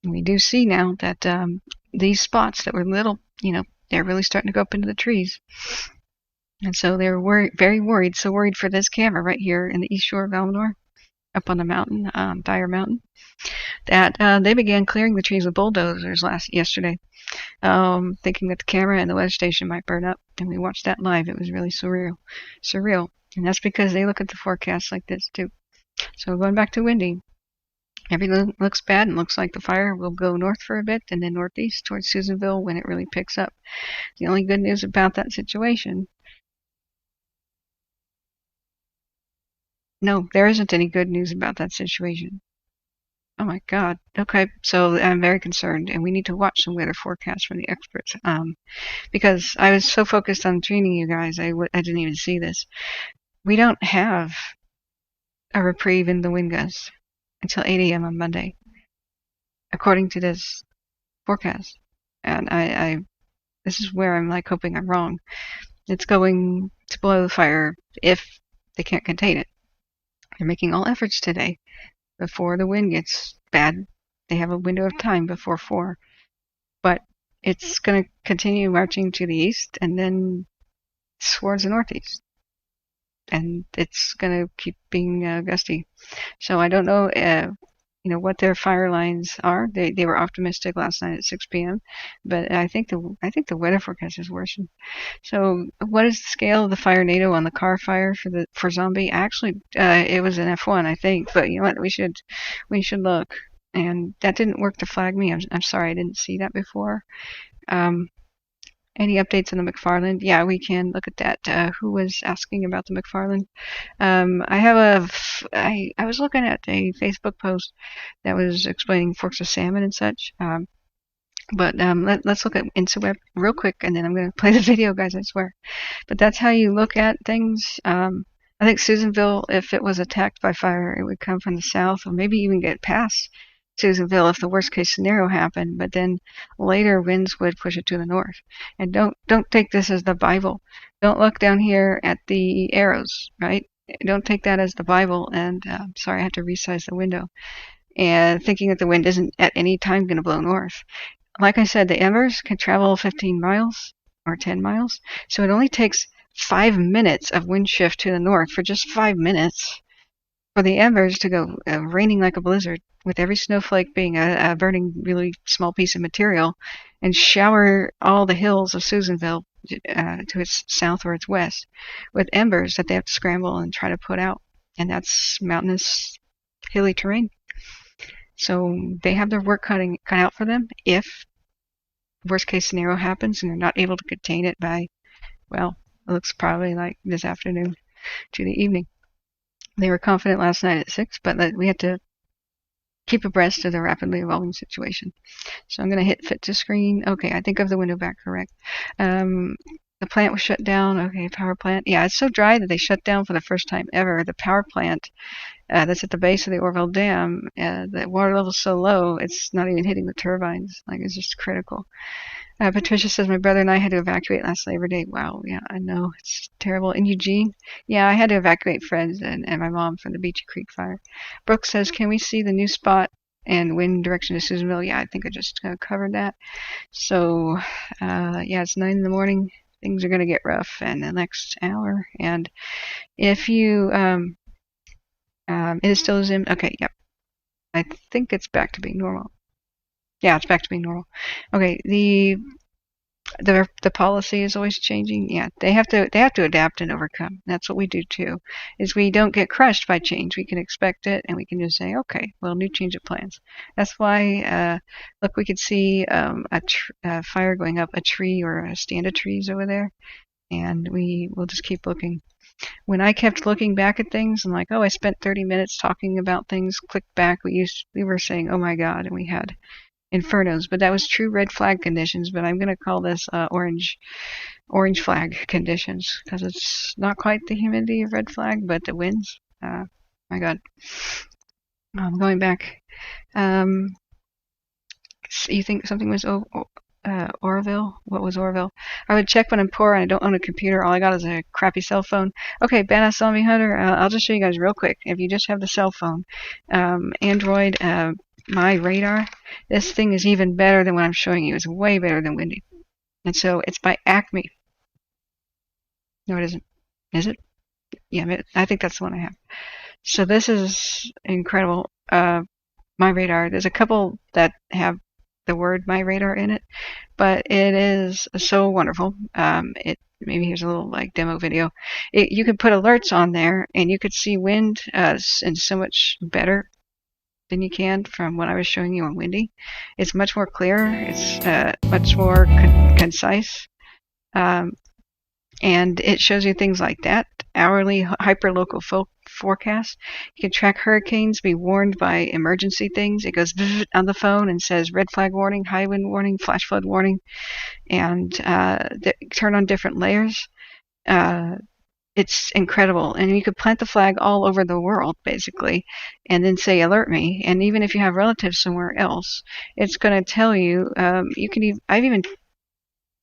And we do see now that these spots that were little, they're really starting to go up into the trees. And so they're very worried, so worried for this camera right here in the east shore of Elmore, up on the mountain, Dyer Mountain, that they began clearing the trees with bulldozers yesterday, thinking that the camera and the weather station might burn up. And we watched that live. It was really surreal. And that's because they look at the forecast like this too. So going back to windy, everything looks bad and looks like the fire will go north for a bit and then northeast towards Susanville when it really picks up. The only good news about that situation, no, there isn't any good news about that situation. Oh my God. Okay, so I'm very concerned, and we need to watch some weather forecasts from the experts. Because I was so focused on training you guys, I didn't even see this. We don't have a reprieve in the wind gusts until 8 a.m. on Monday, according to this forecast. And this is where I'm like hoping I'm wrong. It's going to blow the fire if they can't contain it. They're making all efforts today. Before the wind gets bad, they have a window of time before 4. But it's going to continue marching to the east and then towards the northeast. And it's going to keep being gusty. So I don't know, what their fire lines are. They were optimistic last night at 6 p.m., but I think the weather forecast is worsened. So what is the scale of the fire NATO on the car fire for zombie? Actually, it was an F1, I think. But you know what? We should look. And that didn't work to flag me. I'm sorry, I didn't see that before. Any updates on the McFarland? Yeah, we can look at that. Who was asking about the McFarland? I was looking at a Facebook post that was explaining forks of salmon and such. But let's look at InstaWeb real quick, and then I'm going to play the video, guys, I swear. But that's how you look at things. I think Susanville, if it was attacked by fire, it would come from the south, or maybe even get past Susanville if the worst case scenario happened, but then later winds would push it to the north. And don't take this as the Bible. Don't look down here at the arrows, right? Don't take that as the Bible. And sorry, I had to resize the window. And thinking that the wind isn't at any time going to blow north. Like I said, the embers can travel 15 miles or 10 miles, so it only takes 5 minutes of wind shift to the north for just 5 minutes for the embers to go raining like a blizzard, with every snowflake being a burning really small piece of material, and shower all the hills of Susanville to its south or its west with embers that they have to scramble and try to put out. And that's mountainous, hilly terrain. So they have their work cut out for them if worst case scenario happens and they're not able to contain it by, well, it looks probably like this afternoon to the evening. They were confident last night at 6, but we had to keep abreast of the rapidly evolving situation. So I'm going to hit fit to screen. Okay, I think of the window back correct. The plant was shut down. Okay, power plant. Yeah, it's so dry that they shut down for the first time ever. The power plant that's at the base of the Orville Dam, the water level is so low, it's not even hitting the turbines. Like, it's just critical. Patricia says, my brother and I had to evacuate last Labor Day. Wow, yeah, I know. It's terrible. In Eugene, yeah, I had to evacuate friends and my mom from the Beachy Creek fire. Brooke says, can we see the new spot and wind direction to Susanville. Yeah, I think I just covered that. So, yeah, it's 9 in the morning. Things are going to get rough in the next hour. And if you, it is still Zoom. Okay, yep. I think it's back to being normal. Yeah, it's back to being normal. Okay, the policy is always changing. Yeah, they have to adapt and overcome. That's what we do too. Is we don't get crushed by change. We can expect it, and we can just say, okay, well, new change of plans. That's why, look, we could see a fire going up a tree or a stand of trees over there, and we will just keep looking. When I kept looking back at things, I'm like, oh, I spent 30 minutes talking about things. Click back. We were saying, oh my God, and we had infernos, but that was true red flag conditions. But I'm going to call this orange flag conditions because it's not quite the humidity of red flag, but the winds. My God, I'm going back. You think something was Orville? What was Orville? I would check when I'm poor and I don't own a computer. All I got is a crappy cell phone. Okay, Badass Zombie Hunter. I'll just show you guys real quick. If you just have the cell phone, Android. My radar, this thing is even better than what I'm showing you. It's way better than Windy. And so it's by Acme. No, it isn't. Is it? Yeah, I think that's the one I have. So this is incredible. My radar. There's a couple that have the word my radar in it, but it is so wonderful. Maybe here's a little like demo video. You could put alerts on there, and you could see wind and so much better than you can from what I was showing you on Windy. It's much more clear. It's much more concise. And it shows you things like that. Hourly hyperlocal forecast. You can track hurricanes, be warned by emergency things. It goes on the phone and says red flag warning, high wind warning, flash flood warning, and turn on different layers. It's incredible, and you could plant the flag all over the world basically and then say alert me, and even if you have relatives somewhere else, it's going to tell you. I've even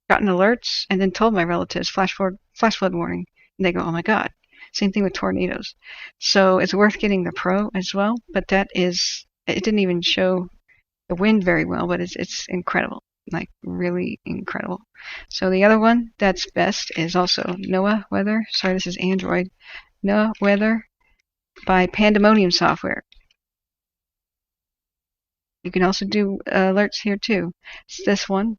gotten alerts and then told my relatives flash flood warning, and they go, oh my God. Same thing with tornadoes. So it's worth getting the Pro as well, but it didn't even show the wind very well, but it's incredible, like really incredible. So the other one that's best is also NOAA Weather. Sorry, this is Android. NOAA Weather by Pandemonium Software. You can also do alerts here too. It's this one.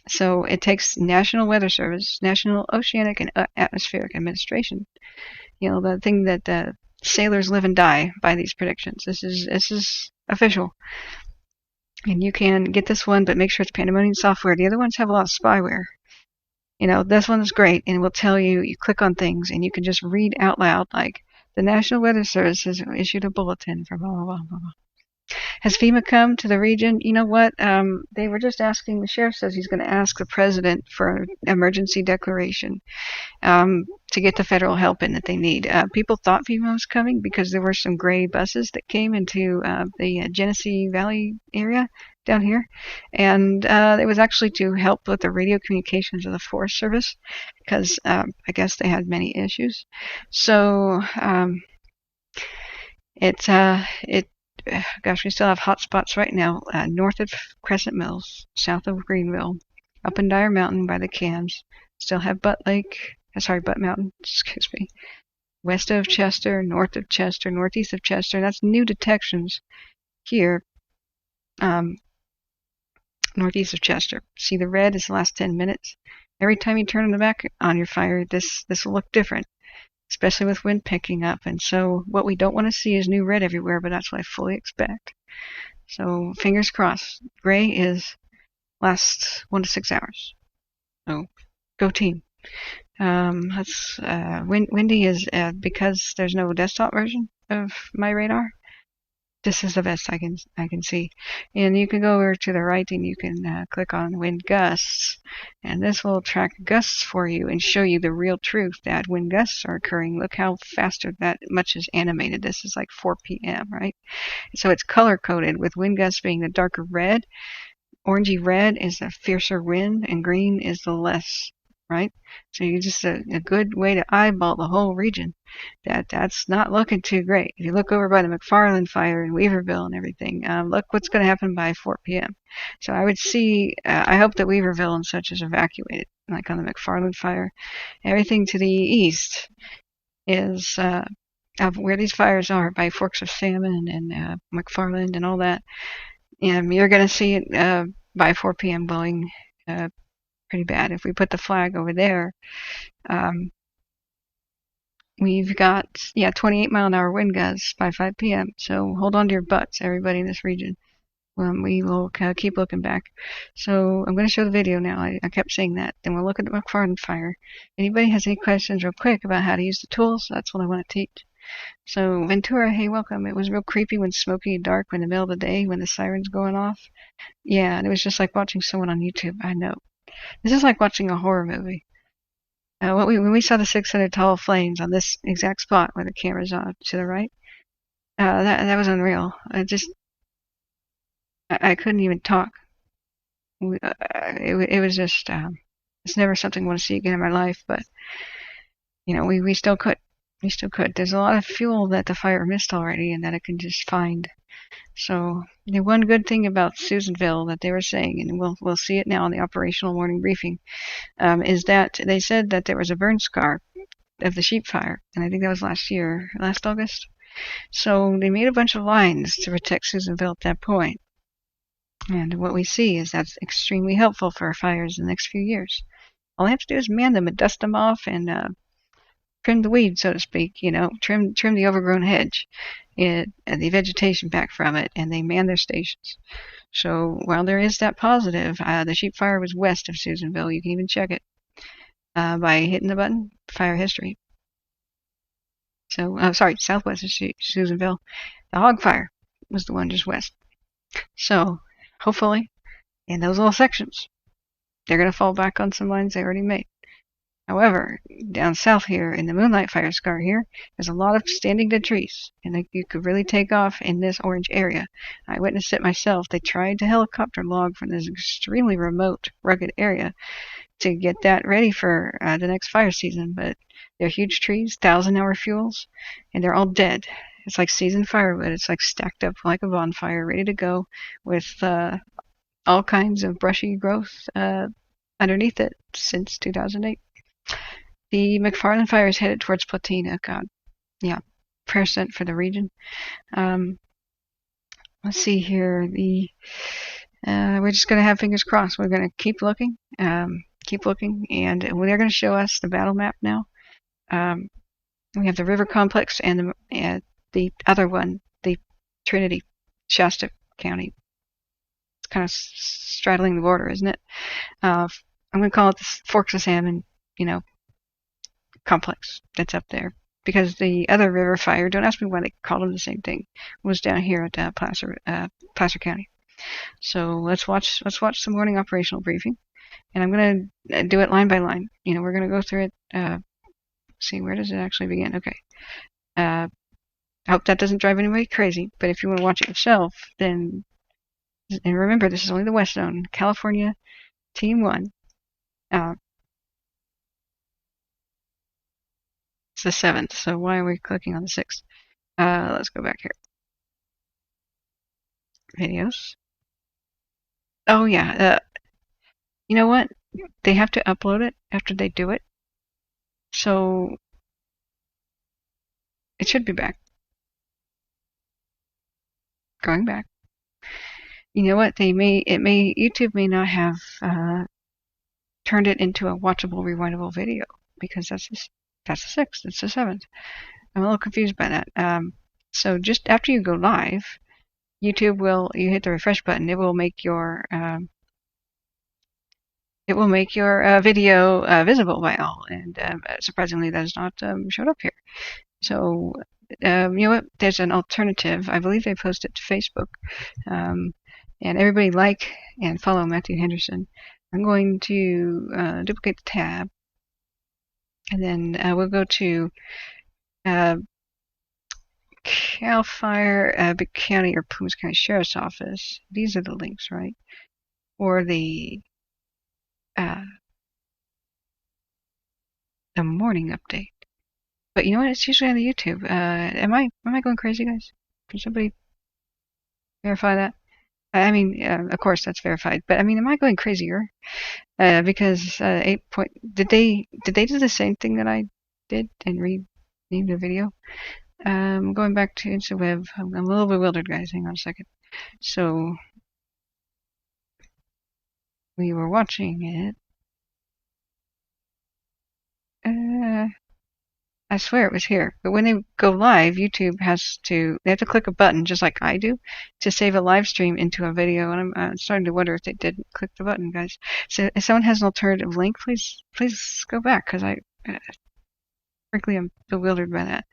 So it takes National Weather Service, National Oceanic and Atmospheric Administration. You know, the thing that sailors live and die by these predictions. This is official. And you can get this one, but make sure it's Pandemonium software. The other ones have a lot of spyware. You know, this one is great, and it will tell you, you click on things, and you can just read out loud, like, the National Weather Service has issued a bulletin for blah, blah, blah, blah, blah. Has FEMA come to the region? You know what? They were just asking, the sheriff says he's going to ask the president for an emergency declaration to get the federal help in that they need. People thought FEMA was coming because there were some gray buses that came into the Genesee Valley area down here, and it was actually to help with the radio communications of the Forest Service because I guess they had many issues. So gosh, we still have hot spots right now north of Crescent Mills, south of Greenville, up in Dyer Mountain by the Cams. Still have Butte Mountain, excuse me. West of Chester, north of Chester, northeast of Chester. That's new detections here. Northeast of Chester. See the red is the last 10 minutes. Every time you turn on the back on your fire, this will look different, especially with wind picking up. And so what we don't want to see is new red everywhere, but that's what I fully expect. So fingers crossed. Gray is last 1 to 6 hours. So go team. Windy is because there's no desktop version of my radar. This is the best I can see. And you can go over to the right and you can click on wind gusts, and this will track gusts for you and show you the real truth that when gusts are occurring, look how faster that much is animated. This is like 4 p.m., right? So it's color coded with wind gusts being the darker red. Orangey red is the fiercer wind, and green is the less right? So you just a good way to eyeball the whole region. That's not looking too great. If you look over by the McFarland fire in Weaverville and everything, look what's going to happen by 4 p.m. So I would see. I hope that Weaverville and such is evacuated, like on the McFarland fire. Everything to the east is of where these fires are by Forks of Salmon and McFarland and all that. And you're going to see it by 4 p.m. blowing pretty bad. If we put the flag over there, um, we've got 28-mile-an-hour wind gusts by 5 p.m. So hold on to your butts, everybody in this region. We will keep looking back. So I'm going to show the video now. I kept saying that. Then we'll look at the McFarland fire. Anybody has any questions real quick about how to use the tools? That's what I want to teach. So Ventura, hey, welcome. It was real creepy when smoky and dark in the middle of the day when the siren's going off. Yeah, and it was just like watching someone on YouTube. I know. This is like watching a horror movie. When we saw the 600 tall flames on this exact spot where the camera's on to the right, that was unreal. I couldn't even talk. It was just it's never something I want to see again in my life. But we still could. We still could. There's a lot of fuel that the fire missed already, and that it can just find. So the one good thing about Susanville that they were saying, and we'll see it now in the operational morning briefing, is that they said that there was a burn scar of the sheep fire, and I think that was last August. So they made a bunch of lines to protect Susanville at that point. And what we see is that's extremely helpful for our fires in the next few years. All I have to do is man them and dust them off and trim the weeds, so to speak, trim the overgrown hedge and the vegetation back from it, and they man their stations. So while there is that positive, the sheep fire was west of Susanville. You can even check it by hitting the button, fire history. So, southwest of Susanville. The hog fire was the one just west. So, hopefully, in those little sections, they're going to fall back on some lines they already made. However, down south here, in the Moonlight Fire scar here, there's a lot of standing dead trees, and you could really take off in this orange area. I witnessed it myself. They tried to helicopter log from this extremely remote, rugged area to get that ready for the next fire season, but they're huge trees, 1,000-hour fuels, and they're all dead. It's like seasoned firewood. It's like stacked up like a bonfire, ready to go, with all kinds of brushy growth underneath it since 2008. The McFarland fire is headed towards Platina. God, yeah, prayer sent for the region. Let's see here. We're just going to have fingers crossed. We're going to keep looking, and they're going to show us the battle map now. We have the river complex and the other one, the Trinity, Shasta County. It's kind of straddling the border, isn't it? I'm going to call it the Forks of Salmon, complex that's up there, because the other river fire, don't ask me why they called them the same thing, was down here at Placer County. So let's watch the morning operational briefing, and I'm going to do it line by line. We're going to go through it. See, where does it actually begin? Okay. I hope that doesn't drive anybody crazy, but if you want to watch it yourself, then, and remember, this is only the West Zone, California, Team 1. It's the 7th, so why are we clicking on the 6th? Let's go back here. Videos. Oh, yeah. You know what? They have to upload it after they do it. So it should be back. Going back. You know what? YouTube may not have turned it into a watchable, rewindable video, because that's the 6th. It's the 7th. I'm a little confused by that. So just after you go live, YouTube you hit the refresh button. It will make your video visible by all, and surprisingly, that has not showed up here. So you know what? There's an alternative. I believe they posted to Facebook, and everybody like and follow Matthew Henderson. I'm going to duplicate the tab, and then we'll go to Cal Fire, Butte County, or Plumas County Sheriff's Office. These are the links, right? Or the the morning update. But you know what? It's usually on the YouTube. Am I going crazy, guys? Can somebody verify that? I mean, of course that's verified. But I mean, am I going crazier? Because 8 point did they do the same thing that I did and rename the video? Going back to InstaWeb. I'm a little bewildered, guys. Hang on a second. So we were watching it. I swear it was here. But when they go live, YouTube they have to click a button just like I do to save a live stream into a video. And I'm starting to wonder if they didn't click the button, guys. So if someone has an alternative link, please go back, because frankly, I'm bewildered by that.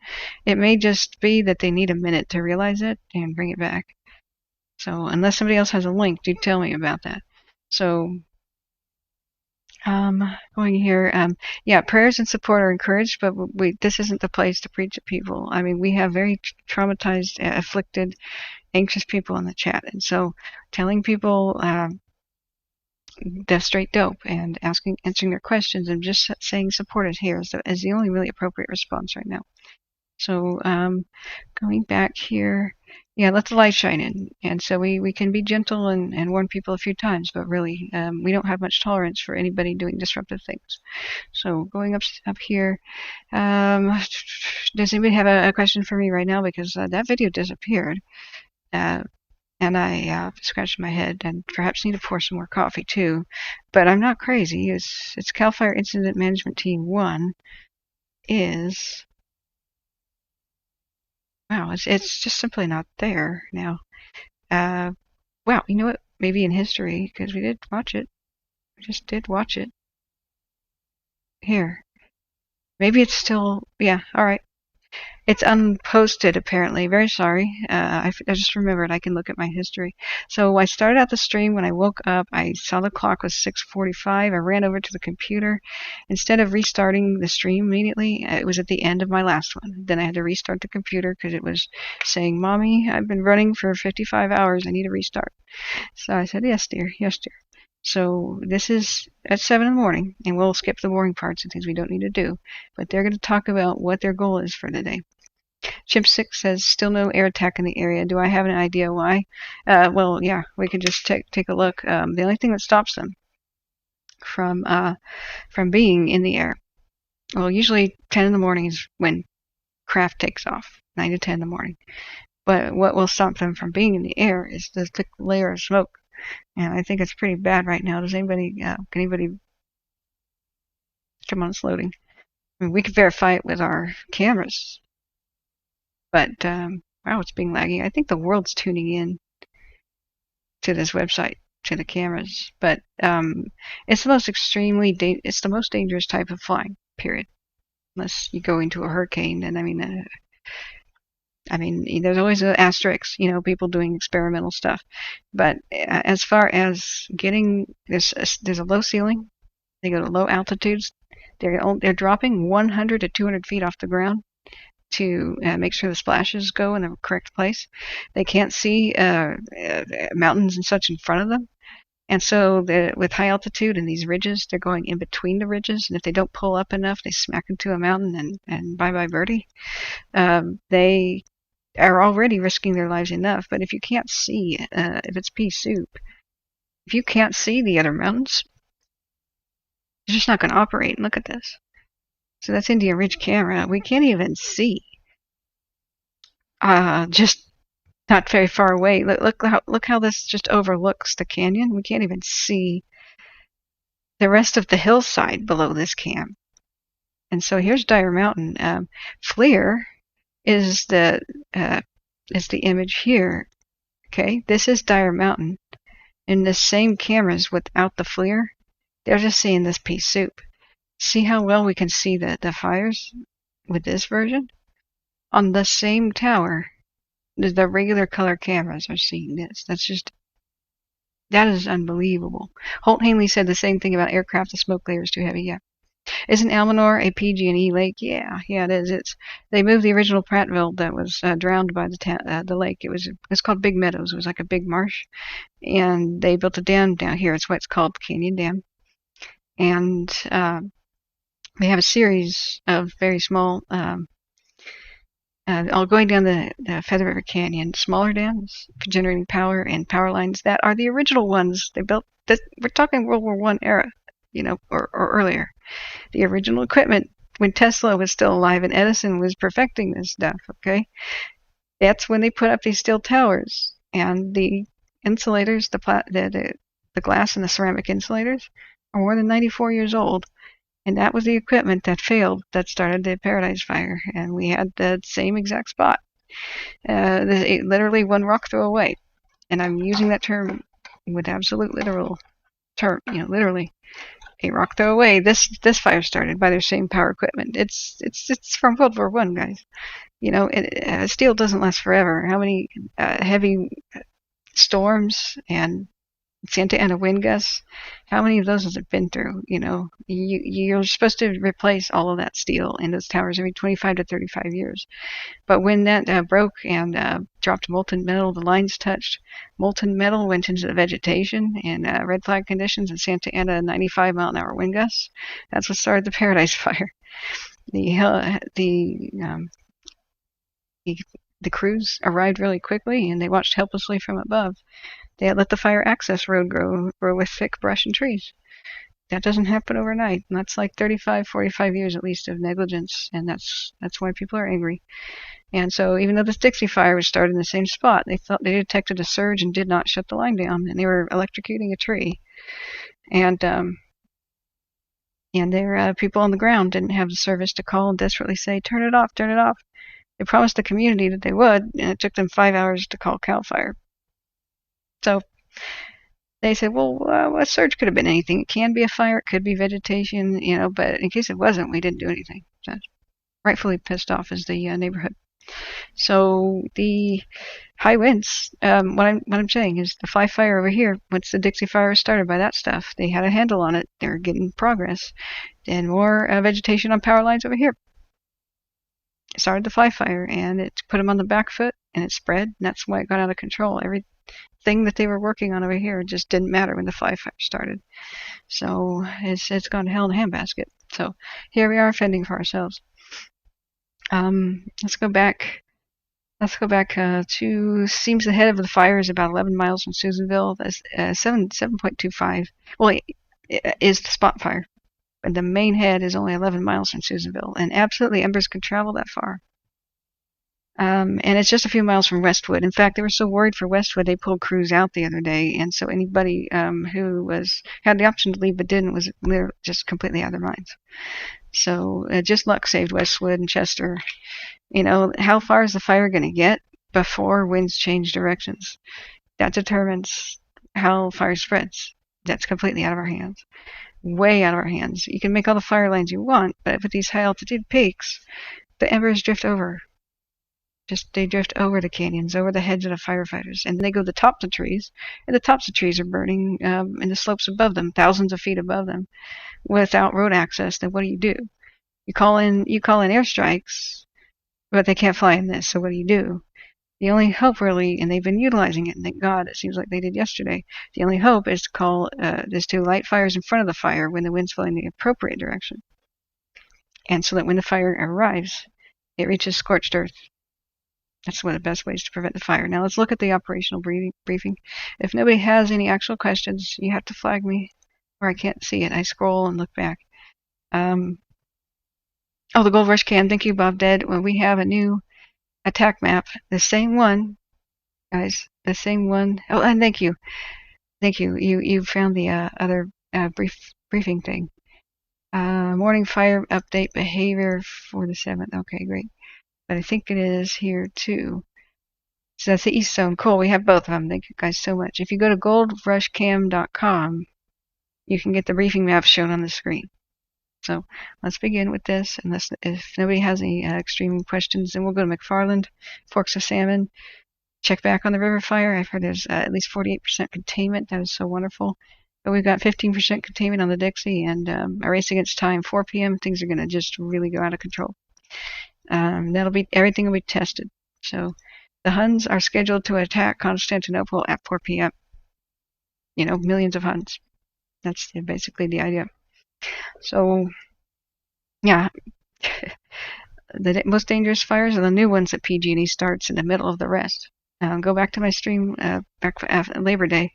It may just be that they need a minute to realize it and bring it back. So unless somebody else has a link, do tell me about that. So going here, yeah, prayers and support are encouraged, but this isn't the place to preach at people. I mean, we have very traumatized, afflicted, anxious people in the chat, and so telling people the straight dope and answering their questions and just saying support is here is the only really appropriate response right now. So going back here, yeah, let the light shine in. And so we can be gentle and warn people a few times, but really we don't have much tolerance for anybody doing disruptive things. So going up here, does anybody have a question for me right now? Because that video disappeared. And I scratched my head and perhaps need to pour some more coffee too. But I'm not crazy. It's CAL FIRE Incident Management Team 1 is... Wow, it's just simply not there now. Wow, you know what? Maybe in history, because we did watch it. We just did watch it. Here. Maybe it's still... Yeah, alright. It's unposted, apparently. Very sorry. I just remembered I can look at my history. So I started out the stream. When I woke up, I saw the clock was 6:45. I ran over to the computer. Instead of restarting the stream immediately, it was at the end of my last one. Then I had to restart the computer because it was saying, "Mommy, I've been running for 55 hours. I need to restart." So I said, "Yes, dear. Yes, dear." So this is at 7 in the morning, and we'll skip the boring parts and things we don't need to do. But they're going to talk about what their goal is for the day. Chimp 6 says, still no air attack in the area. Do I have an idea why? Well, yeah, we can just take a look. The only thing that stops them from being in the air, well, usually 10 in the morning is when craft takes off, 9 to 10 in the morning. But what will stop them from being in the air is the thick layer of smoke. And I think it's pretty bad right now. Does anybody, can anybody, come on, it's loading. I mean, we could verify it with our cameras. But, wow, it's being laggy. I think the world's tuning in to this website, to the cameras. But it's the most it's the most dangerous type of flying, period. Unless you go into a hurricane, and I mean, there's always an asterisk, people doing experimental stuff. But as far as getting there's a low ceiling. They go to low altitudes. They're dropping 100 to 200 feet off the ground to make sure the splashes go in the correct place. They can't see mountains and such in front of them. And so with high altitude and these ridges, they're going in between the ridges. And if they don't pull up enough, they smack into a mountain and bye-bye birdie. They are already risking their lives enough. But if you can't see, if it's pea soup, if you can't see the other mountains, it's just not going to operate. Look at this. So that's Indian Ridge camera. We can't even see. Just not very far away. Look how this just overlooks the canyon. We can't even see the rest of the hillside below this cam. And so here's Dire Mountain. FLIR is the image here. Okay, this is Dire Mountain. In the same cameras without the FLIR, they're just seeing this pea soup. See how well we can see the fires with this version? On the same tower, the regular color cameras are seeing this. That is unbelievable. Holt Hanley said the same thing about aircraft. The smoke layer is too heavy. Yeah. Isn't Almanor a pg&e lake? Yeah, it is. They moved the original Prattville that was drowned by the lake. It's called Big Meadows. It was like a big marsh. And they built a dam down here. It's what it's called, Canyon Dam. And We have a series of very small, all going down the Feather River Canyon, smaller dams for generating power and power lines that are the original ones they built. We're talking World War I era, or earlier. The original equipment when Tesla was still alive and Edison was perfecting this stuff. Okay, that's when they put up these steel towers and the insulators, the glass and the ceramic insulators are more than 94 years old. And that was the equipment that failed that started the Paradise Fire. And we had the same exact spot, literally one rock throw away. And I'm using that term with absolute literal term, literally a rock throw away. This fire started by their same power equipment. It's from World War I, guys. Steel doesn't last forever. How many heavy storms and Santa Ana wind gusts, how many of those has it been through? You're supposed to replace all of that steel in those towers every 25 to 35 years. But when that broke and dropped molten metal, the lines touched. Molten metal went into the vegetation and red flag conditions in Santa Ana 95-mile-an-hour wind gusts. That's what started the Paradise Fire. The crews arrived really quickly and they watched helplessly from above. They had let the fire access road grow with thick brush and trees. That doesn't happen overnight. And that's like 35, 45 years at least of negligence, and that's why people are angry. And so even though this Dixie fire was started in the same spot, they thought they detected a surge and did not shut the line down, and they were electrocuting a tree. And their people on the ground didn't have the service to call and desperately say, turn it off, turn it off. They promised the community that they would, and it took them 5 hours to call CAL FIRE. So they said, well, a surge could have been anything. It can be a fire, it could be vegetation, but in case it wasn't, we didn't do anything. So rightfully pissed off is the neighborhood. So the high winds, what I'm saying is the FLIR fire over here, once the Dixie fire was started by that stuff, they had a handle on it. They were getting progress. And more vegetation on power lines over here. It started the FLIR fire, and it put them on the back foot, and it spread, and that's why it got out of control. Everything that they were working on over here just didn't matter when the FLIR fire started. So it's gone to hell in a handbasket. So here we are fending for ourselves. Let's go back. To seems the head of the fire is about 11 miles from Susanville. That's 7.25. Well, it is the spot fire. But the main head is only 11 miles from Susanville, and absolutely embers can travel that far. And it's just a few miles from Westwood. In fact, they were so worried for Westwood, they pulled crews out the other day, and so anybody who had the option to leave but didn't was just completely out of their minds. So just luck saved Westwood and Chester. How far is the fire going to get before winds change directions? That determines how fire spreads. That's completely out of our hands. Way out of our hands. You can make all the fire lines you want, but with these high altitude peaks, the embers drift over. They drift over the canyons, over the heads of the firefighters, and they go to the tops of trees, and the tops of trees are burning in the slopes above them, thousands of feet above them, without road access. Then what do? You call in airstrikes, but they can't fly in this, so what do? The only hope, really, and they've been utilizing it, and thank God, it seems like they did yesterday, the only hope is to light fires in front of the fire when the wind's flowing the appropriate direction. And so that when the fire arrives, it reaches scorched earth. That's one of the best ways to prevent the fire. Now let's look at the operational briefing. If nobody has any actual questions, you have to flag me, or I can't see it. I scroll and look back. The Gold Rush Cam. Thank you, Bob Dead. Well, we have a new attack map, the same one, guys, the same one. Oh, and thank you. You found the other briefing thing. Morning fire update behavior for the 7th. Okay, great. But I think it is here too. So that's the East Zone. Cool. We have both of them. Thank you guys so much. If you go to goldrushcam.com, you can get the briefing map shown on the screen. So let's begin with this. If nobody has any extreme questions, then we'll go to McFarland, Forks of Salmon. Check back on the river fire. I've heard there's at least 48% containment. That is so wonderful. But we've got 15% containment on the Dixie, and a race against time, 4 p.m. Things are going to just really go out of control. Everything will be tested. So the Huns are scheduled to attack Constantinople at 4 p.m. Millions of Huns. That's basically the idea. So Yeah. The most dangerous fires are the new ones that pg&e starts in the middle of the rest. Go back to my stream back after Labor Day.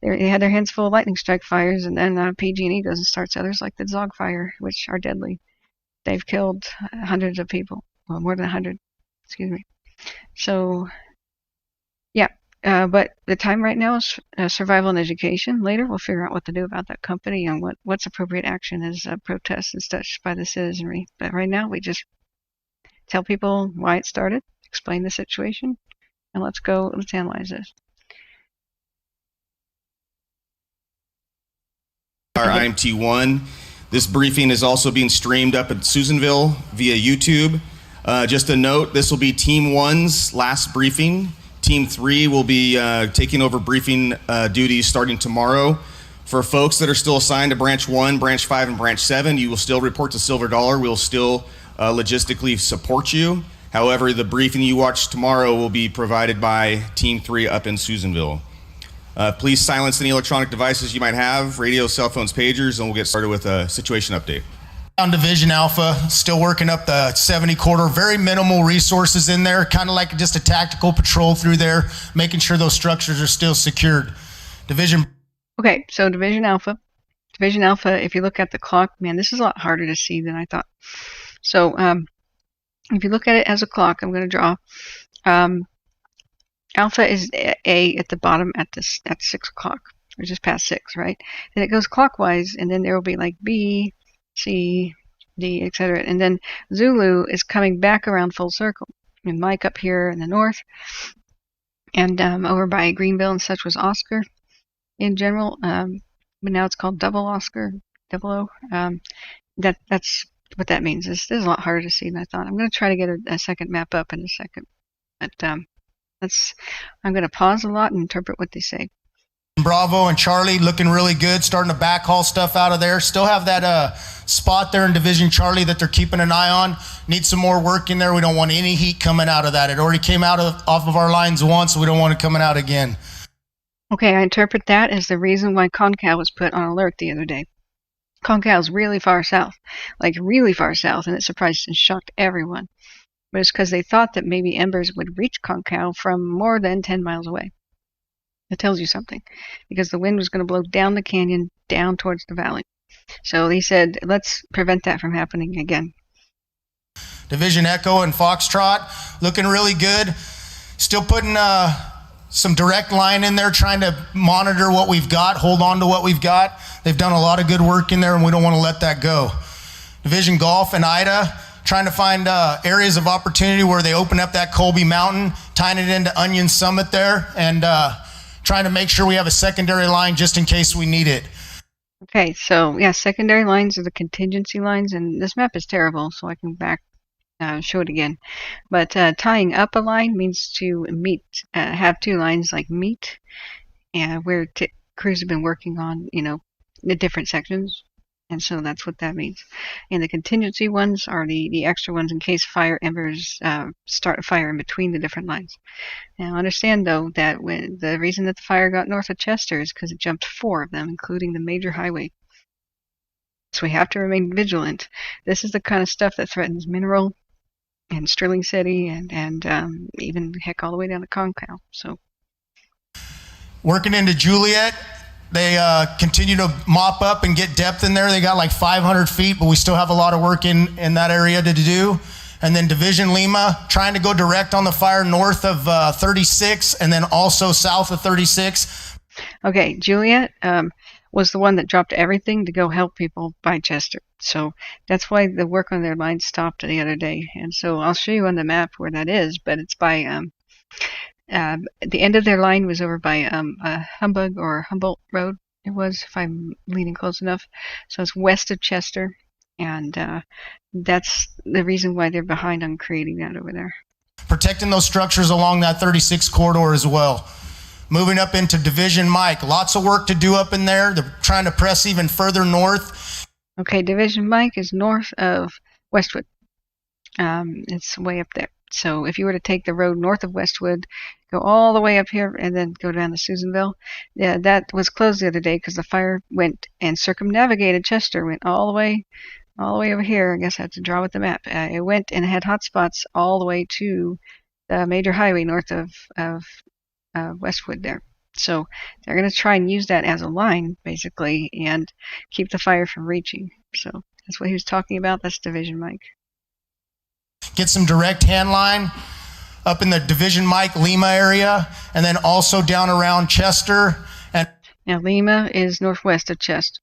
They had their hands full of lightning strike fires, and then pg&e goes and starts others like the Zog fire, which are deadly. They've killed hundreds of people. Well, more than 100. Excuse me. So, yeah. But the time right now is survival and education. Later, we'll figure out what to do about that company and what's appropriate action as protests and such by the citizenry. But right now, we just tell people why it started, explain the situation, and let's analyze this. Our IMT1. This briefing is also being streamed up at Susanville via YouTube. Just a note, this will be Team 1's last briefing. Team 3 will be taking over briefing duties starting tomorrow. For folks that are still assigned to Branch 1, Branch 5, and Branch 7, you will still report to Silver Dollar. We'll still logistically support you. However, the briefing you watch tomorrow will be provided by Team 3 up in Susanville. Please silence any electronic devices you might have, radios, cell phones, pagers, and we'll get started with a situation update. On Division Alpha, still working up the 70 corridor, very minimal resources in there, kind of like just a tactical patrol through there, making sure those structures are still secured. Division. Okay, so Division Alpha. Division Alpha, if you look at the clock, man, this is a lot harder to see than I thought. So if you look at it as a clock, I'm going to draw. Alpha is A at the bottom at 6 o'clock, or just past 6, right? Then it goes clockwise, and then there will be like B, C, D, etc. And then Zulu is coming back around full circle. And Mike up here in the north, and over by Greenville and such was Oscar in general, but now it's called Double Oscar, Double O. That's what that means. This is a lot harder to see than I thought. I'm going to try to get a second map up in a second, but I'm going to pause a lot and interpret what they say. Bravo and Charlie looking really good, starting to backhaul stuff out of there. Still have that spot there in Division Charlie that they're keeping an eye on. Need some more work in there. We don't want any heat coming out of that. It already came out off of our lines once, so we don't want it coming out again. Okay, I interpret that as the reason why Concal was put on alert the other day. Concal's really far south, like really far south, and it surprised and shocked everyone. But it's because they thought that maybe embers would reach Concal from more than 10 miles away. It tells you something, because the wind was going to blow down the canyon, down towards the valley. So they said, let's prevent that from happening again. Division Echo and Foxtrot looking really good. Still putting some direct line in there, trying to monitor what we've got, hold on to what we've got. They've done a lot of good work in there, and we don't want to let that go. Division Golf and Ida, trying to find areas of opportunity where they open up that Colby Mountain, tying it into Onion Summit there, and trying to make sure we have a secondary line just in case we need it. Okay, so yeah, secondary lines are the contingency lines, and this map is terrible, so I can show it again. But tying up a line means to have 2 lines like meet, and where crews have been working on, the different sections. And so that's what that means. And the contingency ones are the extra ones in case fire embers start a fire in between the different lines. Now understand, though, that the reason that the fire got north of Chester is because it jumped 4 of them, including the major highway. So we have to remain vigilant. This is the kind of stuff that threatens Mineral and Sterling City and even, heck, all the way down to Concal. So working into Juliet, they continue to mop up and get depth in there. They got like 500 feet, but we still have a lot of work in that area to do. And then Division Lima, trying to go direct on the fire north of 36 and then also south of 36. Okay, Juliet was the one that dropped everything to go help people by Chester. So that's why the work on their line stopped the other day. And so I'll show you on the map where that is, but it's by the end of their line was over by Humbug or Humboldt Road. It was, if I'm leaning close enough. So it's west of Chester, and that's the reason why they're behind on creating that over there. Protecting those structures along that 36 corridor as well. Moving up into Division Mike, lots of work to do up in there. They're trying to press even further north. Okay, Division Mike is north of Westwood. It's way up there. So if you were to take the road north of Westwood, go all the way up here, and then go down to Susanville, that was closed the other day because the fire went and circumnavigated Chester, went all the way all the way over here. I guess I have to draw with the map. It went and had hotspots all the way to the major highway north of Westwood there. So they're going to try and use that as a line, basically, and keep the fire from reaching. So that's what he was talking about. That's Division Mike. Get some direct hand line up in the Division Mike Lima area, and then also down around Chester. And now Lima is northwest of Chester.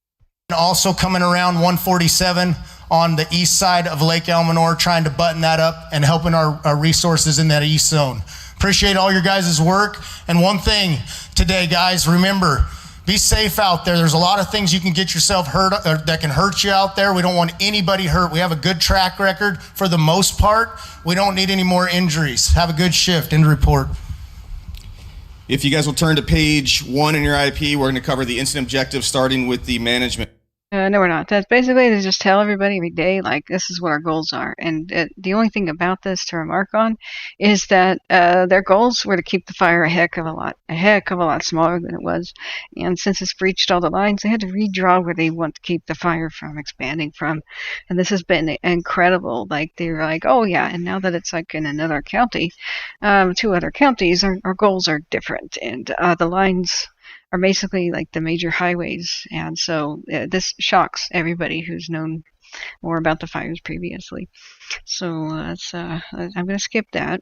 And also coming around 147 on the east side of Lake Elminor, trying to button that up and helping our resources in that east zone. Appreciate all your guys' work. And one thing today, guys, remember, be safe out there. There's a lot of things you can get yourself hurt that can hurt you out there. We don't want anybody hurt. We have a good track record for the most part. We don't need any more injuries. Have a good shift. End report. If you guys will turn to page 1 in your IP, we're going to cover the incident objective starting with the management. No, we're not. That's basically to just tell everybody every day, like, this is what our goals are. And the only thing about this to remark on is that their goals were to keep the fire a heck of a lot smaller than it was. And since it's breached all the lines, they had to redraw where they want to keep the fire from expanding from. And this has been incredible. Like, they're like, oh yeah, and now that it's like in another county, 2 other counties, our goals are different. And the lines are basically like the major highways, and so this shocks everybody who's known more about the fires previously. So I'm going to skip that.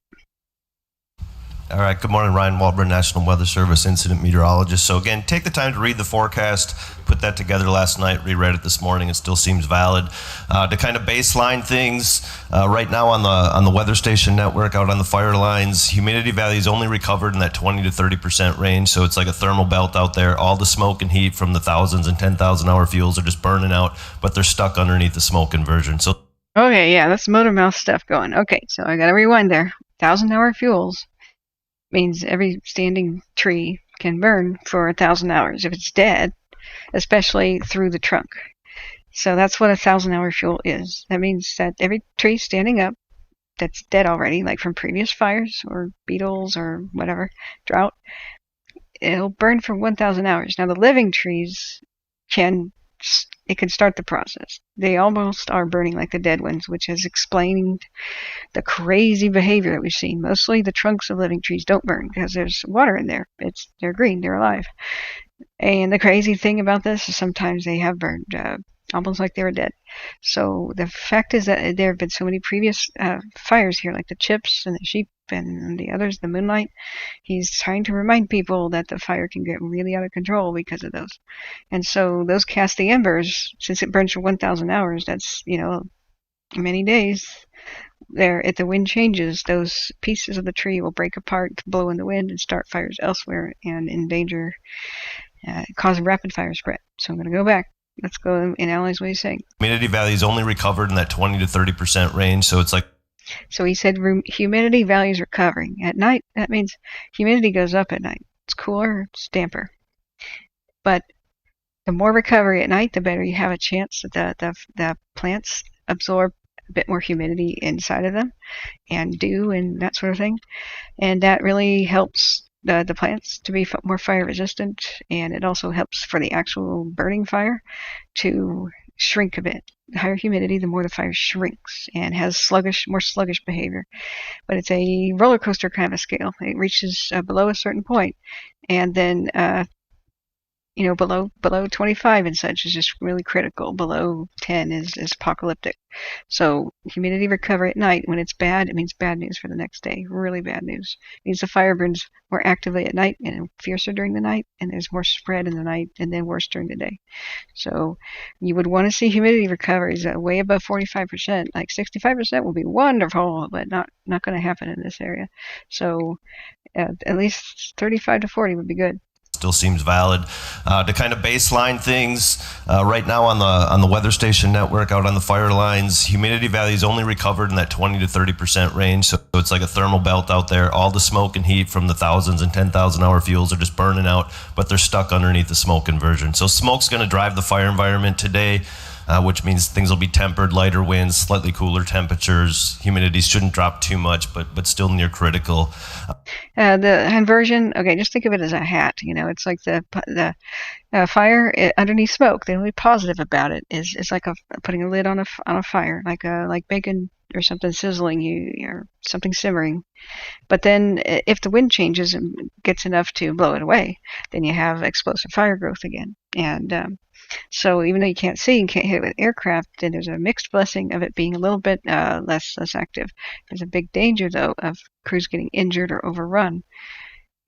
All right, good morning, Ryan Walburn, National Weather Service incident meteorologist. So again, take the time to read the forecast, put that together last night, reread it this morning. It still seems valid. To kind of baseline things, right now on the weather station network, out on the fire lines, humidity values only recovered in that 20 to 30% range. So it's like a thermal belt out there. All the smoke and heat from the thousands and 10,000 hour fuels are just burning out, but they're stuck underneath the smoke inversion. So okay, yeah, that's motor mouth stuff going. Okay, so I got to rewind there. 1,000-hour fuels means every standing tree can burn for 1,000 hours if it's dead, especially through the trunk. So that's what 1,000-hour fuel is. That means that every tree standing up that's dead already, like from previous fires or beetles or whatever, drought, it'll burn for 1,000 hours. Now the living trees can start the process. They almost are burning like the dead ones, which has explained the crazy behavior that we've seen. Mostly the trunks of living trees don't burn because there's water in there. They're green, they're alive. And the crazy thing about this is sometimes they have burned almost like they were dead. So the fact is that there have been so many previous fires here, like the chips and the sheep and the others, the moonlight. He's trying to remind people that the fire can get really out of control because of those. And so those cast the embers, since it burns for 1,000 hours, that's, many days. There, if the wind changes, those pieces of the tree will break apart, blow in the wind, and start fires elsewhere and endanger, cause rapid fire spread. So I'm going to go back. Let's go and analyze what he's saying. Humidity values only recovered in that 20 to 30% range. So it's like. So he said humidity values recovering. At night, that means humidity goes up at night. It's cooler, it's damper. But the more recovery at night, the better you have a chance that the plants absorb a bit more humidity inside of them and dew and that sort of thing. And that really helps the plants to be more fire resistant, and it also helps for the actual burning fire to shrink a bit. The higher humidity, the more the fire shrinks and has more sluggish behavior. But it's a roller coaster kind of a scale. It reaches below a certain point, and then below 25 and such is just really critical. Below 10 is apocalyptic. So humidity recovery at night, when it's bad, it means bad news for the next day. Really bad news. It means the fire burns more actively at night and fiercer during the night, and there's more spread in the night and then worse during the day. So you would want to see humidity recoveries way above 45%. Like 65% will be wonderful, but not going to happen in this area. So at least 35 to 40 would be good. Still seems valid. To kind of baseline things, right now on the weather station network, out on the fire lines, humidity values only recovered in that 20 to 30% range. So it's like a thermal belt out there. All the smoke and heat from the thousands and 10,000 hour fuels are just burning out, but they're stuck underneath the smoke inversion. So smoke's going to drive the fire environment today. which means things will be tempered, lighter winds, slightly cooler temperatures. Humidity shouldn't drop too much, but still near critical. The inversion, okay, just think of it as a hat. It's like the fire underneath smoke. The only positive about it is it's like putting a lid on a fire, like bacon or something sizzling, or something simmering. But then if the wind changes and gets enough to blow it away, then you have explosive fire growth again. And so even though you can't see and can't hit it with aircraft, then there's a mixed blessing of it being a little bit less active. There's a big danger, though, of crews getting injured or overrun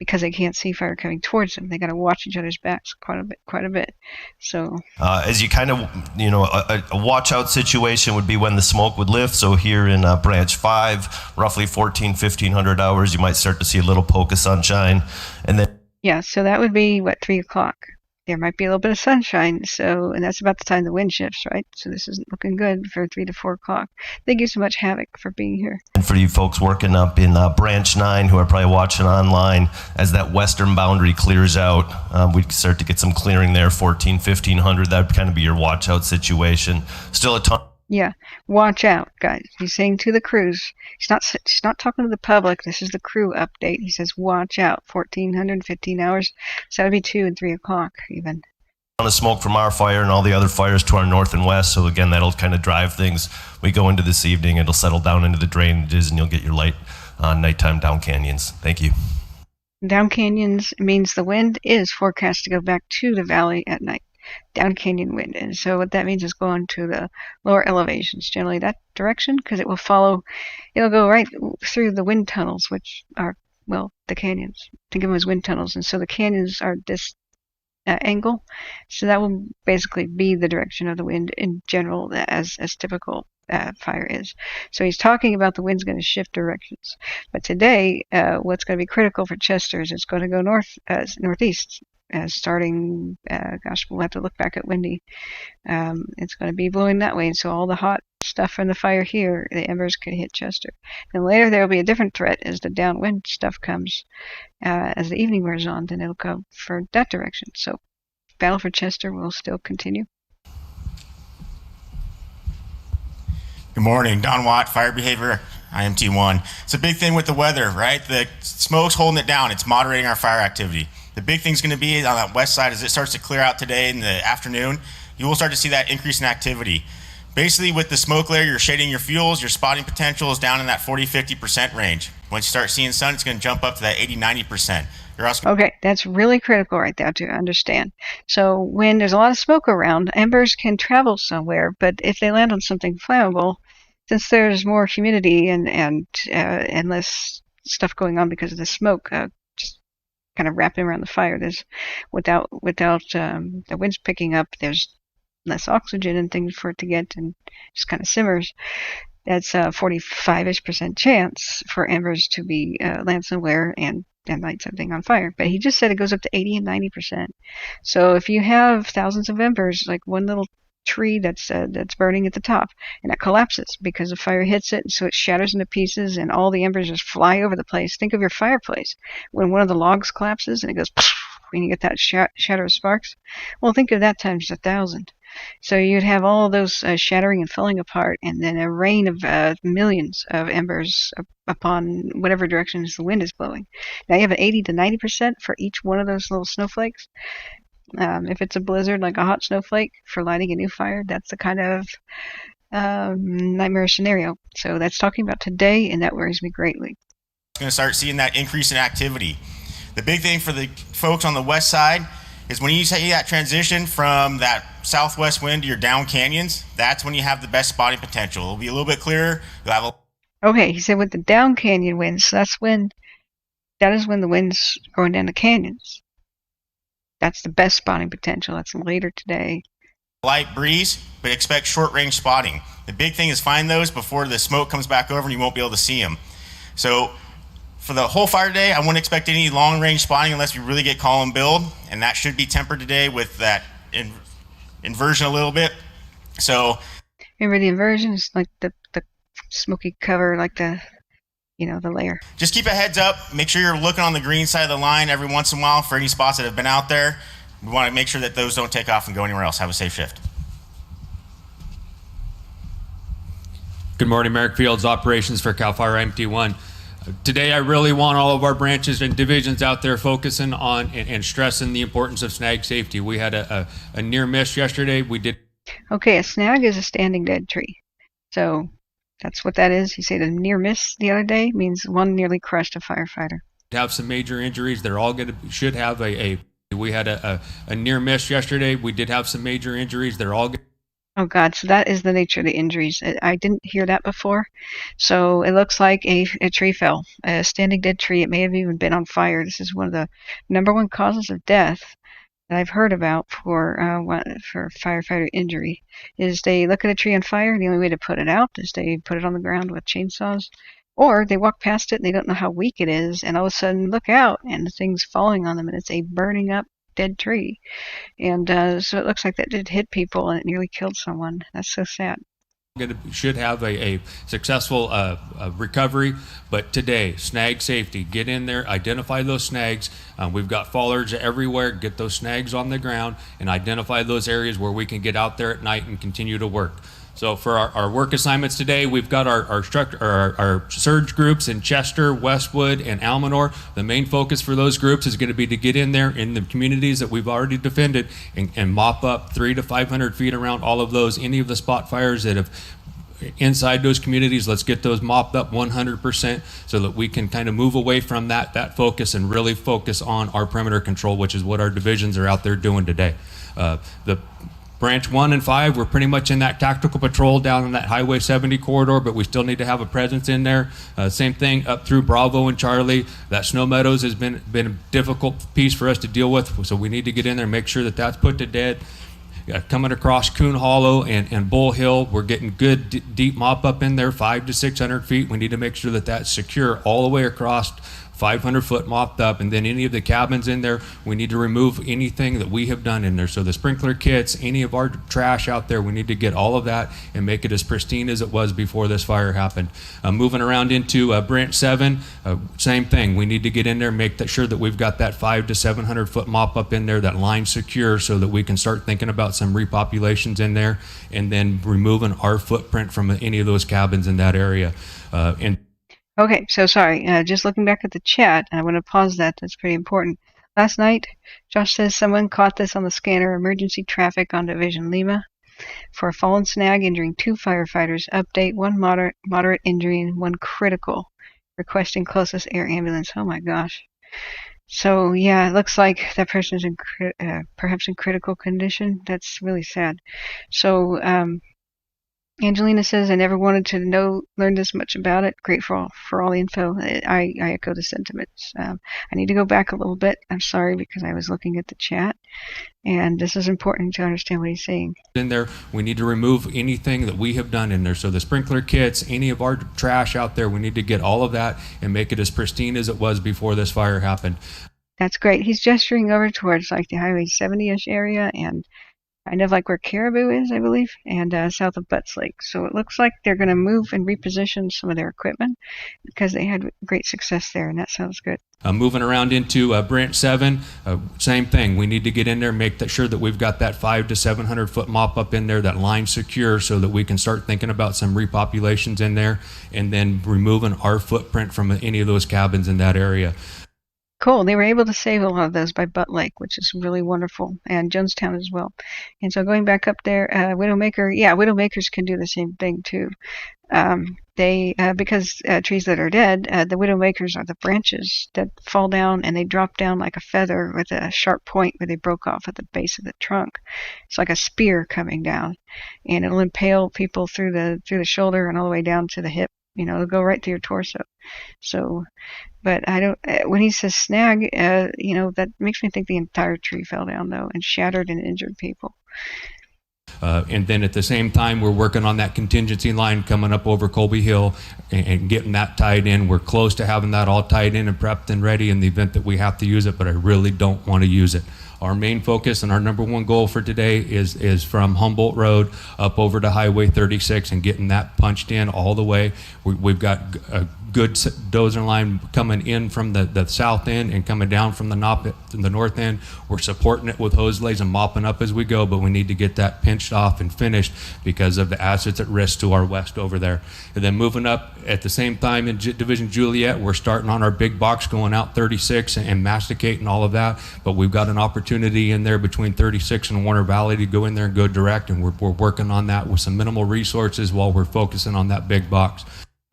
because they can't see fire coming towards them. They got to watch each other's backs quite a bit. So as you kind of, a watch out situation would be when the smoke would lift. So here in branch 5, roughly 1,500 hours, you might start to see a little poke of sunshine. And then so that would be 3 o'clock. There might be a little bit of sunshine, and that's about the time the wind shifts, right? So this isn't looking good for 3 to 4 o'clock. Thank you so much, Havoc, for being here. And for you folks working up in Branch 9 who are probably watching online, as that western boundary clears out, we start to get some clearing there, 1,500. That would kind of be your watch out situation. Still a ton. Yeah, watch out, guys. He's saying to the crews. He's not talking to the public. This is the crew update. He says, watch out. 1,415 hours. So that would be 2 and 3 o'clock even. On the smoke from our fire and all the other fires to our north and west. So again, that'll kind of drive things. We go into this evening, it'll settle down into the drainages, and you'll get your light nighttime down canyons. Thank you. Down canyons means the wind is forecast to go back to the valley at night. Down canyon wind, and so what that means is going to the lower elevations, generally that direction, because it'll go right through the wind tunnels, which are the canyons. Think of them as wind tunnels, and so the canyons are this angle, so that will basically be the direction of the wind in general, as typical fire is. So he's talking about the wind's going to shift directions, but today what's going to be critical for Chester is it's going to go northeast. Starting, we'll have to look back at windy. It's going to be blowing that way, and so all the hot stuff from the fire here, the embers could hit Chester. Then later there will be a different threat as the downwind stuff comes. As the evening wears on, then it'll go for that direction. So battle for Chester will still continue. Good morning, Don Watt, Fire Behavior, IMT1. It's a big thing with the weather, right? The smoke's holding it down. It's moderating our fire activity. The big thing's going to be on that west side as it starts to clear out today in the afternoon. You will start to see that increase in activity. Basically, with the smoke layer, you're shading your fuels. Your spotting potential is down in that 40-50% range. Once you start seeing sun, it's going to jump up to that 80-90%. Okay, that's really critical right there to understand. So when there's a lot of smoke around, embers can travel somewhere, but if they land on something flammable, since there's more humidity and less stuff going on because of the smoke, kind of wrapping around the fire. There's without the wind's picking up, there's less oxygen and things for it to get, and just kind of simmers. That's a 45-ish% chance for embers to be land somewhere and light something on fire. But he just said it goes up to 80 and 90%. So if you have thousands of embers, like one little tree that's burning at the top, and it collapses because the fire hits it, so it shatters into pieces, and all the embers just fly over the place. Think of your fireplace when one of the logs collapses and it goes and you get that shatter of sparks. Well, think of that times 1,000. So you'd have all those shattering and falling apart, and then a rain of millions of embers upon whatever directions the wind is blowing. Now you have an 80 to 90% for each one of those little snowflakes. If it's a blizzard, like a hot snowflake for lighting a new fire, that's the kind of nightmare scenario. So that's talking about today, and that worries me greatly. Going to start seeing that increase in activity. The big thing for the folks on the west side is when you see that transition from that southwest wind to your down canyons, that's when you have the best spotting potential. It'll be a little bit clearer. You'll have Okay, he said with the down canyon winds, that is when the wind's going down the canyons. That's the best spotting potential. That's later today. Light breeze, but expect short range spotting. The big thing is find those before the smoke comes back over and you won't be able to see them. So for the whole fire day, I wouldn't expect any long range spotting unless we really get call and build, and that should be tempered today with that inversion a little bit. So remember, the inversion is like the smoky cover, like the layer. Just keep a heads up. Make sure you're looking on the green side of the line every once in a while for any spots that have been out there. We want to make sure that those don't take off and go anywhere else. Have a safe shift. Good morning, Merrick Fields, Operations for CAL FIRE IMT1. Today, I really want all of our branches and divisions out there focusing on and stressing the importance of snag safety. We had a near miss yesterday. We did. Okay, a snag is a standing dead tree. So that's what that is. You say the near miss the other day means one nearly crushed a firefighter. Have some major injuries. They're all going to should have we had a near miss yesterday. We did have some major injuries. They're all. Oh God, so that is the nature of the injuries. I didn't hear that before. So it looks like a tree fell, a standing dead tree. It may have even been on fire. This is one of the #1 causes of death that I've heard about for firefighter injury. Is they look at a tree on fire, and the only way to put it out is they put it on the ground with chainsaws, or they walk past it and they don't know how weak it is, and all of a sudden look out and the thing's falling on them, and it's a burning up dead tree. And so it looks like that did hit people and it nearly killed someone. That's so sad. Should have a successful recovery, but today, snag safety, get in there, identify those snags. We've got fallers everywhere. Get those snags on the ground and identify those areas where we can get out there at night and continue to work. So for our work assignments today, we've got our surge groups in Chester, Westwood, and Almanor. The main focus for those groups is going to be to get in there in the communities that we've already defended and mop up 300 to 500 feet around all of those, any of the spot fires that have inside those communities. Let's get those mopped up 100% so that we can kind of move away from that focus and really focus on our perimeter control, which is what our divisions are out there doing today. The Branch 1 and 5, we're pretty much in that tactical patrol down in that Highway 70 corridor, but we still need to have a presence in there. Same thing up through Bravo and Charlie. That Snow Meadows has been a difficult piece for us to deal with, so we need to get in there and make sure that that's put to bed. Coming across Coon Hollow and Bull Hill, we're getting good deep mop up in there, 500 to 600 feet. We need to make sure that that's secure all the way across, 500 foot mopped up, and then any of the cabins in there, we need to remove anything that we have done in there. So the sprinkler kits, any of our trash out there, we need to get all of that and make it as pristine as it was before this fire happened. Moving around into Branch 7, same thing. We need to get in there and make sure that we've got that 500 to 700 foot mop up in there, that line secure, so that we can start thinking about some repopulations in there, and then removing our footprint from any of those cabins in that area. Okay, so sorry, just looking back at the chat, I want to pause that. That's pretty important. Last night, Josh says someone caught this on the scanner, emergency traffic on Division Lima for a fallen snag injuring 2 firefighters. Update, 1 moderate injury and 1 critical. Requesting closest air ambulance. Oh my gosh. So yeah, it looks like that person is perhaps in critical condition. That's really sad. So Angelina says, I never wanted to learn this much about it. Grateful for all the info. I echo the sentiments. I need to go back a little bit. I'm sorry, because I was looking at the chat, and this is important to understand what he's saying. In there, we need to remove anything that we have done in there. So the sprinkler kits, any of our trash out there, we need to get all of that and make it as pristine as it was before this fire happened. That's great. He's gesturing over towards like the Highway 70-ish area and kind of like where Caribou is, I believe, and south of Butts Lake. So it looks like they're going to move and reposition some of their equipment because they had great success there, and that sounds good. Moving around into Branch 7, same thing. We need to get in there and make sure that we've got that 500 to 700 foot mop up in there, that line secure, so that we can start thinking about some repopulations in there, and then removing our footprint from any of those cabins in that area. Cool. They were able to save a lot of those by Butte Lake, which is really wonderful, and Jonestown as well. And so going back up there, Widowmakers can do the same thing too. Because trees that are dead, the Widowmakers are the branches that fall down and they drop down like a feather with a sharp point where they broke off at the base of the trunk. It's like a spear coming down, and it'll impale people through the shoulder and all the way down to the hip. It'll go right through your torso. So, but I don't, when he says snag, that makes me think the entire tree fell down though and shattered and injured people. And then at the same time, we're working on that contingency line coming up over Colby Hill and getting that tied in. We're close to having that all tied in and prepped and ready in the event that we have to use it, but I really don't want to use it. Our main focus and our number one goal for today is from Humboldt Road up over to Highway 36 and getting that punched in all the way. We've got a good dozer line coming in from the south end and coming down from the north end. We're supporting it with hose lays and mopping up as we go, but we need to get that pinched off and finished because of the assets at risk to our west over there. And then moving up at the same time in Division Juliet, we're starting on our big box going out 36 and masticating all of that, but we've got an opportunity in there between 36 and Warner Valley to go in there and go direct, and we're working on that with some minimal resources while we're focusing on that big box.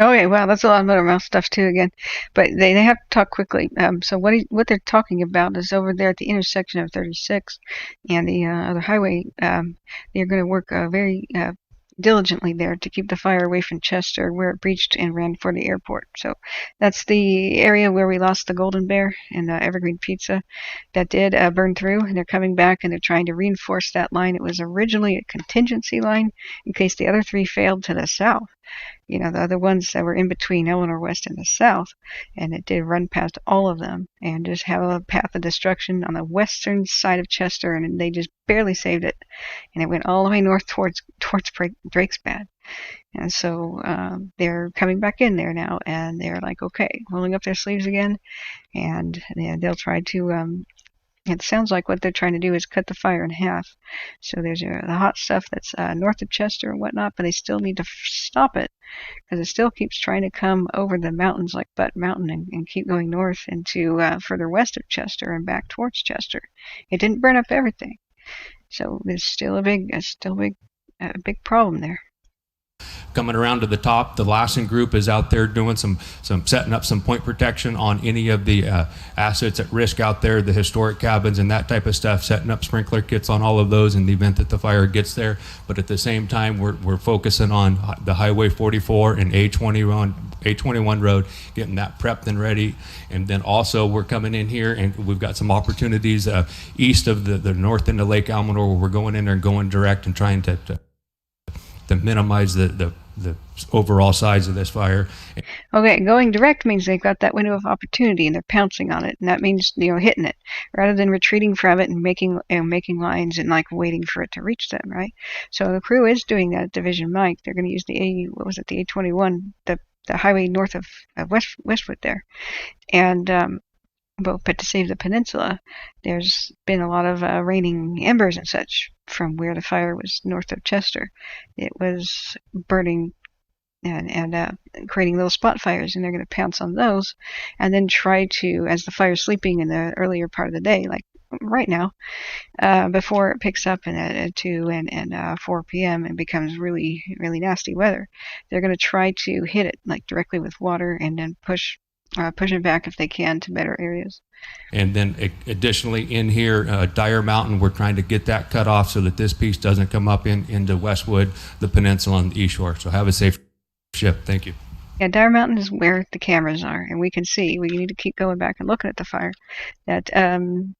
Okay, wow, that's a lot of motor mouth stuff too again, but they have to talk quickly. So what they're talking about is over there at the intersection of 36 and the other highway. They're going to work very diligently there to keep the fire away from Chester, where it breached and ran for the airport. So that's the area where we lost the Golden Bear and the Evergreen Pizza that did burn through, and they're coming back and they're trying to reinforce that line. It was originally a contingency line in case the other three failed to the south. You know, the other ones that were in between Eleanor West and the south, and it did run past all of them and just have a path of destruction on the western side of Chester, and they just barely saved it, and it went all the way north towards Drakesbad. And so they're coming back in there now, and they're like, okay, rolling up their sleeves again, and they'll try to it sounds like what they're trying to do is cut the fire in half. So there's the hot stuff that's north of Chester and whatnot, but they still need to stop it because it still keeps trying to come over the mountains like Butte Mountain and keep going north into further west of Chester and back towards Chester. It didn't burn up everything, so there's still a big problem there. Coming around to the top, the Lassen group is out there doing some setting up some point protection on any of the assets at risk out there, the historic cabins and that type of stuff, setting up sprinkler kits on all of those in the event that the fire gets there. But at the same time, we're focusing on the Highway 44 and A21 road, getting that prepped and ready. And then also we're coming in here and we've got some opportunities east of the north end of Lake Almanor where we're going in there and going direct and trying to minimize the overall size of this fire. Okay, going direct means they've got that window of opportunity and they're pouncing on it, and that means hitting it rather than retreating from it and making lines and like waiting for it to reach them, right? So the crew is doing that at Division Mike. They're going to use the A21, the highway north of Westwood there, and but to save the peninsula, there's been a lot of raining embers and such from where the fire was north of Chester. It was burning and creating little spot fires, and they're going to pounce on those and then try to, as the fire's sleeping in the earlier part of the day, like right now, before it picks up at 2 and 4 p.m. and becomes really, really nasty weather, they're going to try to hit it like directly with water and then push it back if they can to better areas. And then additionally in here, Dyer Mountain, we're trying to get that cut off so that this piece doesn't come up into Westwood, the peninsula, and the east shore. So have a safe ship. Thank you. Yeah, Dyer Mountain is where the cameras are, and we can see. We need to keep going back and looking at the fire. That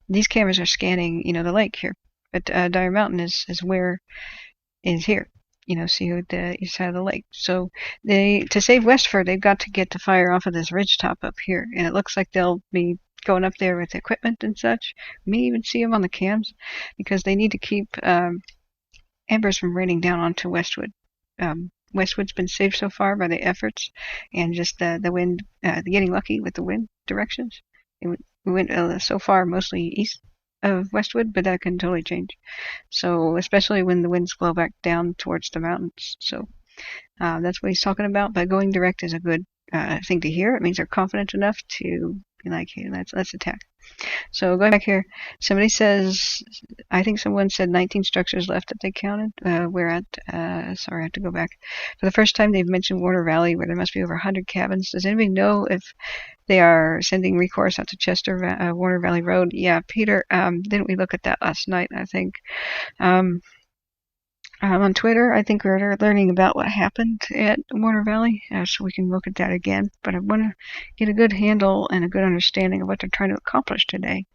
these cameras are scanning, the lake here, but Dyer Mountain is here. See the east side of the lake. So to save Westford, they've got to get the fire off of this ridgetop up here, and it looks like they'll be going up there with equipment and such. We may even see them on the cams because they need to keep embers from raining down onto Westwood. Westwood's been saved so far by the efforts and just the wind, getting lucky with the wind directions. We went so far mostly east of Westwood, but that can totally change. So especially when the winds blow back down towards the mountains. So that's what he's talking about. But going direct is a good thing to hear. It means they're confident enough to be like, hey, let's attack. So going back here, somebody says, I think someone said 19 structures left that they counted. We're at, sorry, I have to go back. For the first time, they've mentioned Warner Valley, where there must be over 100 cabins. Does anybody know if they are sending recourse out to Chester, Warner Valley Road? Yeah, Peter, didn't we look at that last night? I think on Twitter, I think we're learning about what happened at Warner Valley, so we can look at that again. But I want to get a good handle and a good understanding of what they're trying to accomplish today.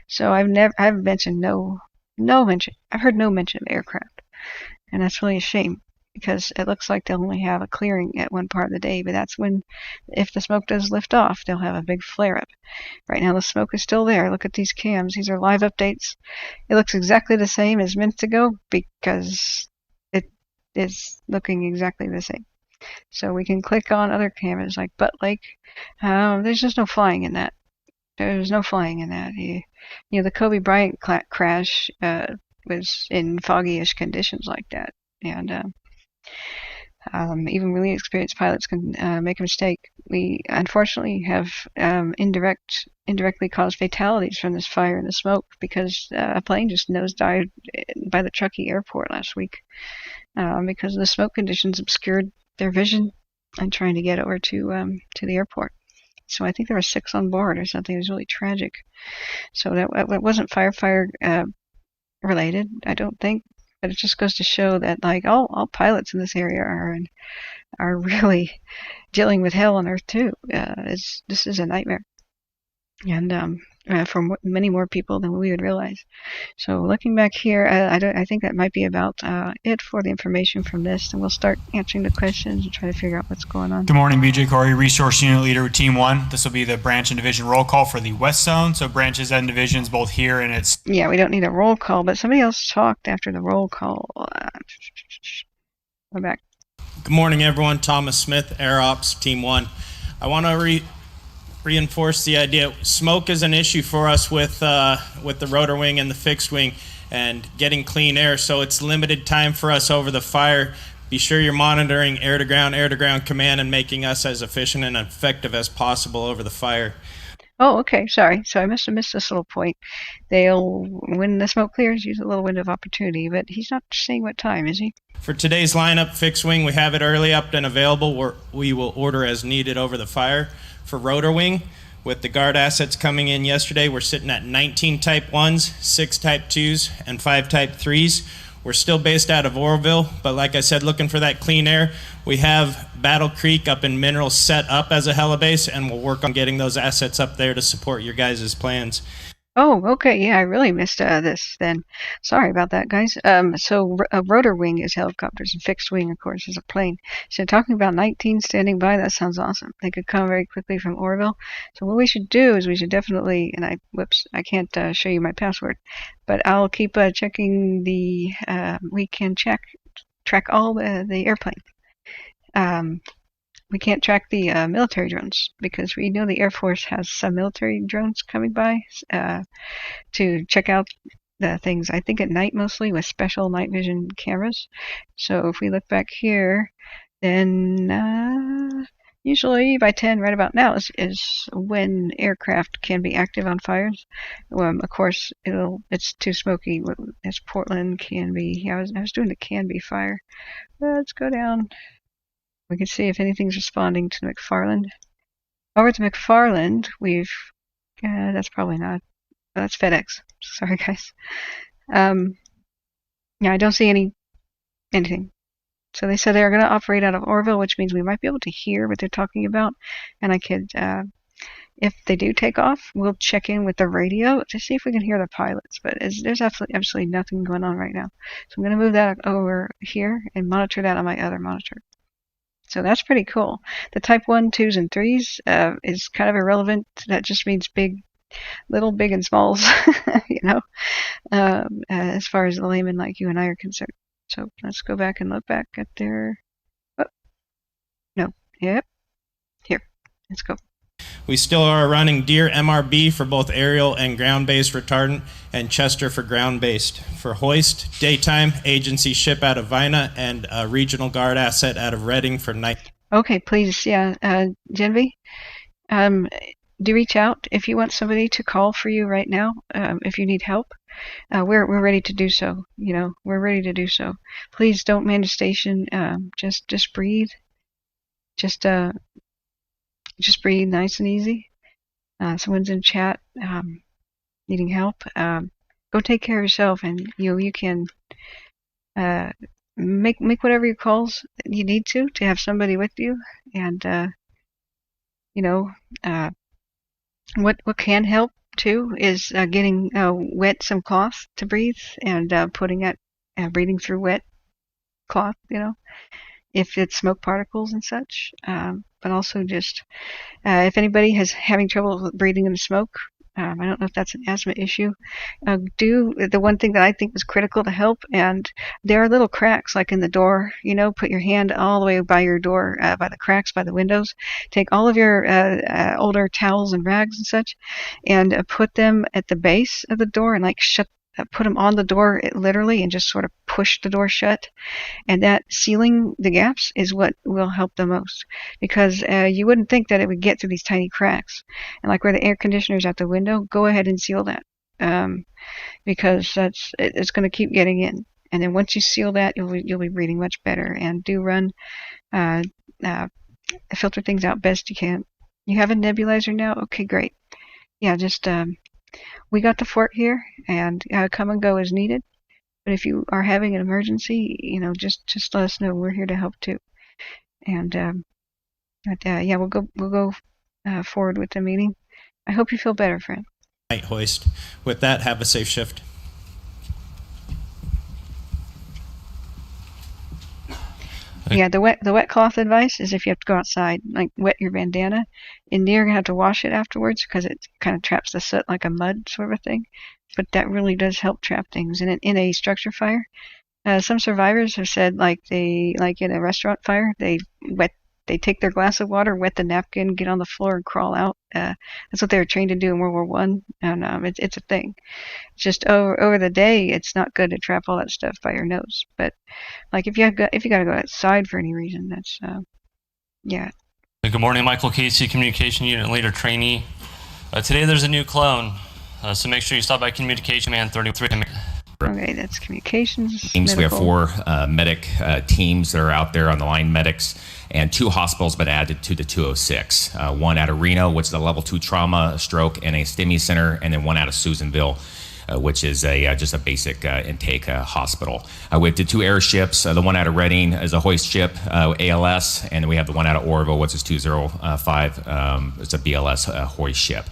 So I've mentioned no mention. I've heard no mention of aircraft, and that's really a shame because it looks like they'll only have a clearing at one part of the day, but that's when, if the smoke does lift off, they'll have a big flare up. Right now the smoke is still there. Look at these cams. These are live updates. It looks exactly the same as minutes ago because it is looking exactly the same. So we can click on other cameras like Butte Lake. There's just no flying in that. There's no flying in that. The Kobe Bryant crash was in foggy-ish conditions like that. And even really experienced pilots can make a mistake. We unfortunately have indirectly caused fatalities from this fire and the smoke because a plane just nosedived by the Truckee airport last week because the smoke conditions obscured their vision and trying to get over to the airport. So I think there were 6 on board or something. It was really tragic. So that wasn't firefighter related, I don't think. But it just goes to show that like all pilots in this area are really dealing with hell on earth too. This is a nightmare, and for many more people than we would realize. So looking back here, I think that might be about it for the information from this, and we'll start answering the questions and try to figure out what's going on. Good morning, BJ Corey, Resource Unit Leader with Team 1. This will be the branch and division roll call for the West Zone, so branches and divisions both here, and it's... Yeah, we don't need a roll call, but somebody else talked after the roll call. Go back. Good morning, everyone. Thomas Smith, Air Ops, Team 1. I want to reinforce the idea. Smoke is an issue for us with the rotor wing and the fixed wing and getting clean air, so it's limited time for us over the fire. Be sure you're monitoring air-to-ground command and making us as efficient and effective as possible over the fire. Oh, okay, sorry. So I must have missed this little point. When the smoke clears, use a little window of opportunity, but he's not saying what time, is he? For today's lineup, fixed wing, we have it early up and available. We will order as needed over the fire. For rotor wing, with the guard assets coming in yesterday, we're sitting at 19 Type 1s, 6 Type 2s, and 5 Type 3s. We're still based out of Oroville, but like I said, looking for that clean air. We have Battle Creek up in Minerals set up as a helibase, and we'll work on getting those assets up there to support your guys' plans. Oh, okay. Yeah, I really missed this then. Sorry about that, guys. So a rotor wing is helicopters, and fixed wing, of course, is a plane. So talking about 19 standing by, that sounds awesome. They could come very quickly from Oroville. So what we should do is we should definitely, and I can't show you my password, but I'll keep checking we can track all the airplanes. We can't track the military drones because we know the Air Force has some military drones coming by to check out the things, I think at night mostly, with special night vision cameras. So if we look back here, then usually by 10 right about now is when aircraft can be active on fires. Of course, it's too smoky. As Portland can be. I was doing the Canby fire. Let's go down. We can see if anything's responding to McFarland. Over to McFarland, that's probably not. That's FedEx. Sorry, guys. Yeah, I don't see anything. So they said they're going to operate out of Oroville, which means we might be able to hear what they're talking about. And I could, if they do take off, we'll check in with the radio to see if we can hear the pilots. But there's absolutely nothing going on right now. So I'm going to move that over here and monitor that on my other monitor. So that's pretty cool. The Type 1, 2s, and 3s is kind of irrelevant. That just means big, and smalls, as far as the layman like you and I are concerned. So let's go back and look back at their... Oh, no. Yep. Here. Let's go. We still are running Deer MRB for both aerial and ground-based retardant, and Chester for ground-based. For hoist, daytime, agency ship out of Vina, and a regional guard asset out of Reading for night. Okay, please, yeah. Genvi, do reach out if you want somebody to call for you right now, if you need help. We're ready to do so. We're ready to do so. Please don't man the station. Just breathe. Just breathe nice and easy. Someone's in chat needing help. Go take care of yourself, and you can make whatever your calls you need to have somebody with you. And what can help too is getting wet some cloth to breathe and breathing through wet cloth, if it's smoke particles and such. But also just if anybody has having trouble breathing in the smoke, I don't know if that's an asthma issue. Do the one thing that I think was critical to help, and there are little cracks like in the door. Put your hand all the way by your door, by the cracks, by the windows. Take all of your older towels and rags and such, and put them at the base of the door and like put them on the door literally, and just sort of push the door shut. And that sealing the gaps is what will help the most, because you wouldn't think that it would get through these tiny cracks. And like where the air conditioner's at the window, go ahead and seal that, because it's going to keep getting in. And then once you seal that, you'll be breathing much better. And do run filter things out best you can. You have a nebulizer now? Okay, great. Yeah, just we got the fort here, and come and go as needed. But if you are having an emergency, just let us know. We're here to help too. And yeah, we'll go forward with the meeting. I hope you feel better, friend. Night hoist. With that, have a safe shift. Yeah, the wet cloth advice is if you have to go outside, like wet your bandana, and you're gonna have to wash it afterwards because it kind of traps the soot like a mud sort of a thing. But that really does help trap things. And in a structure fire, some survivors have said, like in a restaurant fire, they take their glass of water, wet the napkin, get on the floor, and crawl out. That's what they were trained to do in World War I, and it's a thing. Just over the day, it's not good to trap all that stuff by your nose. But like if you got to go outside for any reason, that's yeah. Good morning, Michael Casey, Communication Unit Leader Trainee. Today there's a new clone, so make sure you stop by Communication Man 33. Okay, that's communications. Teams. We have 4 medic teams that are out there on the line, medics, and 2 hospitals been added to the 206. One out of Reno, which is a level 2 trauma, stroke, and a STEMI center, and then one out of Susanville, which is just a basic intake hospital. We have the 2 airships. The one out of Reading is a hoist ship, ALS, and then we have the one out of Orville, which is 205. It's a BLS hoist ship.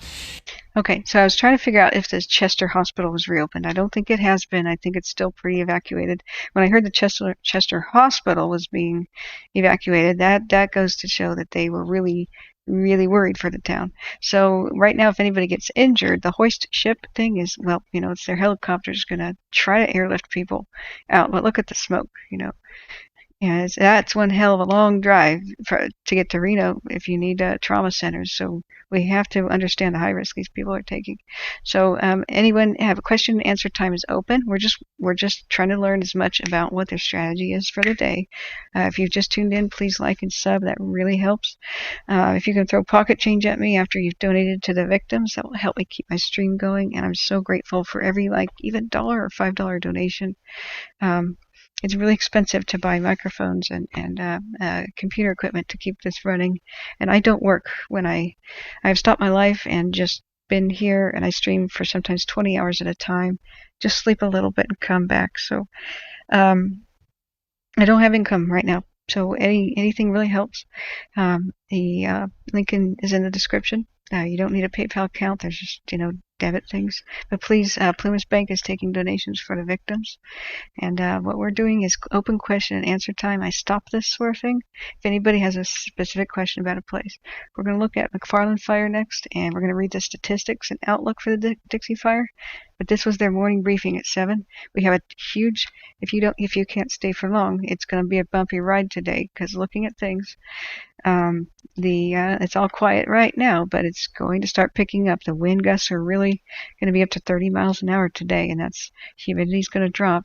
Okay, so I was trying to figure out if the Chester Hospital was reopened. I don't think it has been. I think it's still pre-evacuated. When I heard the Chester Hospital was being evacuated, that goes to show that they were really, really worried for the town. So right now, if anybody gets injured, the hoist ship thing is, well, it's their helicopters going to try to airlift people out. But look at the smoke, Yeah, that's one hell of a long drive to get to Reno if you need trauma centers. So we have to understand the high risk these people are taking. So anyone have a question? Answer time is open. We're just trying to learn as much about what their strategy is for the day. If you've just tuned in, please like and sub. That really helps. If you can throw pocket change at me after you've donated to the victims, that will help me keep my stream going. And I'm so grateful for every even $1 or $5 donation. It's really expensive to buy microphones and computer equipment to keep this running. And I don't work when I've stopped my life and just been here, and I stream for sometimes 20 hours at a time, just sleep a little bit and come back. So I don't have income right now. So anything really helps. The link is in the description. You don't need a PayPal account. There's just, debit things. But please, Plumas Bank is taking donations for the victims. And what we're doing is open question and answer time. I stop this sort of thing if anybody has a specific question about a place. We're going to look at McFarland Fire next, and we're going to read the statistics and outlook for the Dixie Fire. But this was their morning briefing at 7. We have a huge, if you can't stay for long, it's going to be a bumpy ride today, because looking at things, it's all quiet right now, but it's going to start picking up. The wind gusts are really going to be up to 30 miles an hour today, and humidity's going to drop.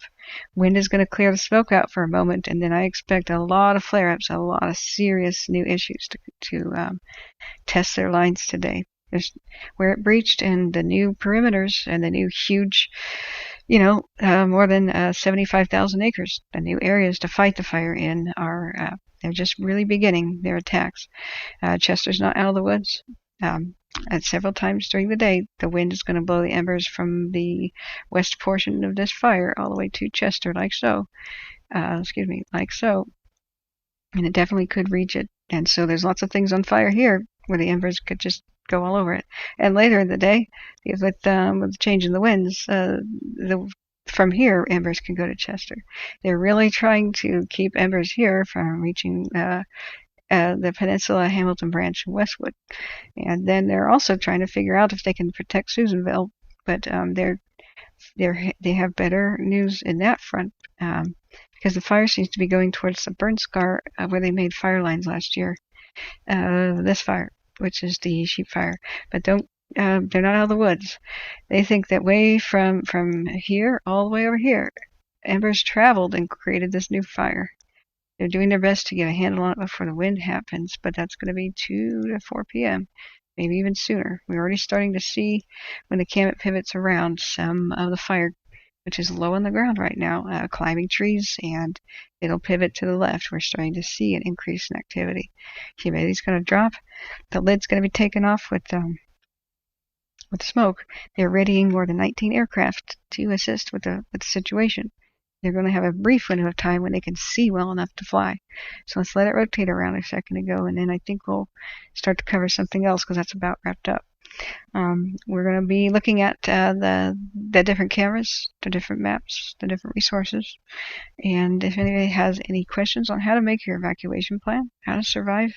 Wind is going to clear the smoke out for a moment, and then I expect a lot of flare-ups, a lot of serious new issues to test their lines today. There's where it breached, and the new perimeters, and the new huge, more than 75,000 acres, the new areas to fight the fire in are, they're just really beginning their attacks. Chester's not out of the woods. At several times during the day, the wind is going to blow the embers from the west portion of this fire all the way to Chester, like so. Like so. And it definitely could reach it. And so there's lots of things on fire here where the embers could just go all over it. And later in the day, with the change in the winds, the from here, embers can go to Chester. They're really trying to keep embers here from reaching the Peninsula, Hamilton Branch, and Westwood. And then they're also trying to figure out if they can protect Susanville, but they have better news in that front, because the fire seems to be going towards the burn scar where they made fire lines last year. This fire, which is the sheep fire, but they're not out of the woods. They think that way from here all the way over here, embers traveled and created this new fire. They're doing their best to get a handle on it before the wind happens, but that's going to be 2 to 4 p.m., maybe even sooner. We're already starting to see when the Camet pivots around some of the fire, which is low on the ground right now, climbing trees, and it'll pivot to the left. We're starting to see an increase in activity. Humidity's going to drop. The lid's going to be taken off with smoke. They're readying more than 19 aircraft to assist with the situation. They're going to have a brief window of time when they can see well enough to fly. So let's let it rotate around a second ago, and then I think we'll start to cover something else because that's about wrapped up. We're going to be looking at the different cameras, the different maps, the different resources, and if anybody has any questions on how to make your evacuation plan, how to survive,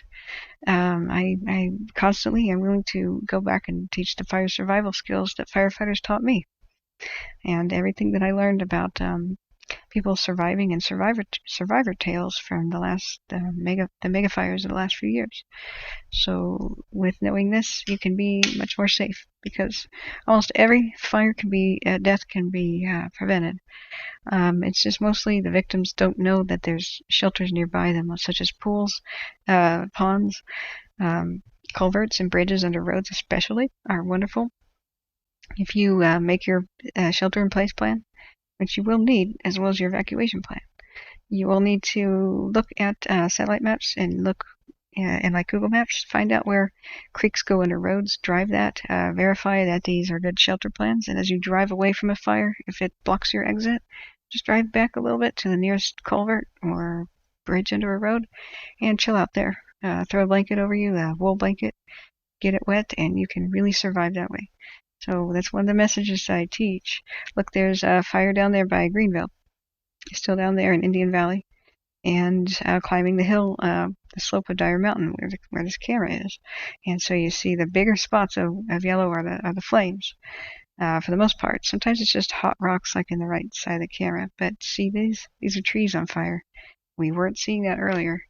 I constantly am willing to go back and teach the fire survival skills that firefighters taught me, and everything that I learned about people surviving and survivor tales from the mega fires of the last few years. So with knowing this, you can be much more safe because almost every fire death can be prevented. It's just mostly the victims don't know that there's shelters nearby them, such as pools, ponds, culverts, and bridges under roads especially are wonderful. If you make your shelter-in-place plan, which you will need, as well as your evacuation plan, you will need to look at satellite maps and look and like Google Maps, find out where creeks go under roads, drive that, verify that these are good shelter plans, and as you drive away from a fire, if it blocks your exit, just drive back a little bit to the nearest culvert or bridge under a road and chill out there. Throw a blanket over you, a wool blanket, get it wet, and you can really survive that way. So that's one of the messages I teach. Look, there's a fire down there by Greenville. It's still down there in Indian Valley. And climbing the hill, the slope of Dyer Mountain, where this camera is. And so you see the bigger spots of yellow are the flames, for the most part. Sometimes it's just hot rocks like in the right side of the camera. But see, these are trees on fire. We weren't seeing that earlier.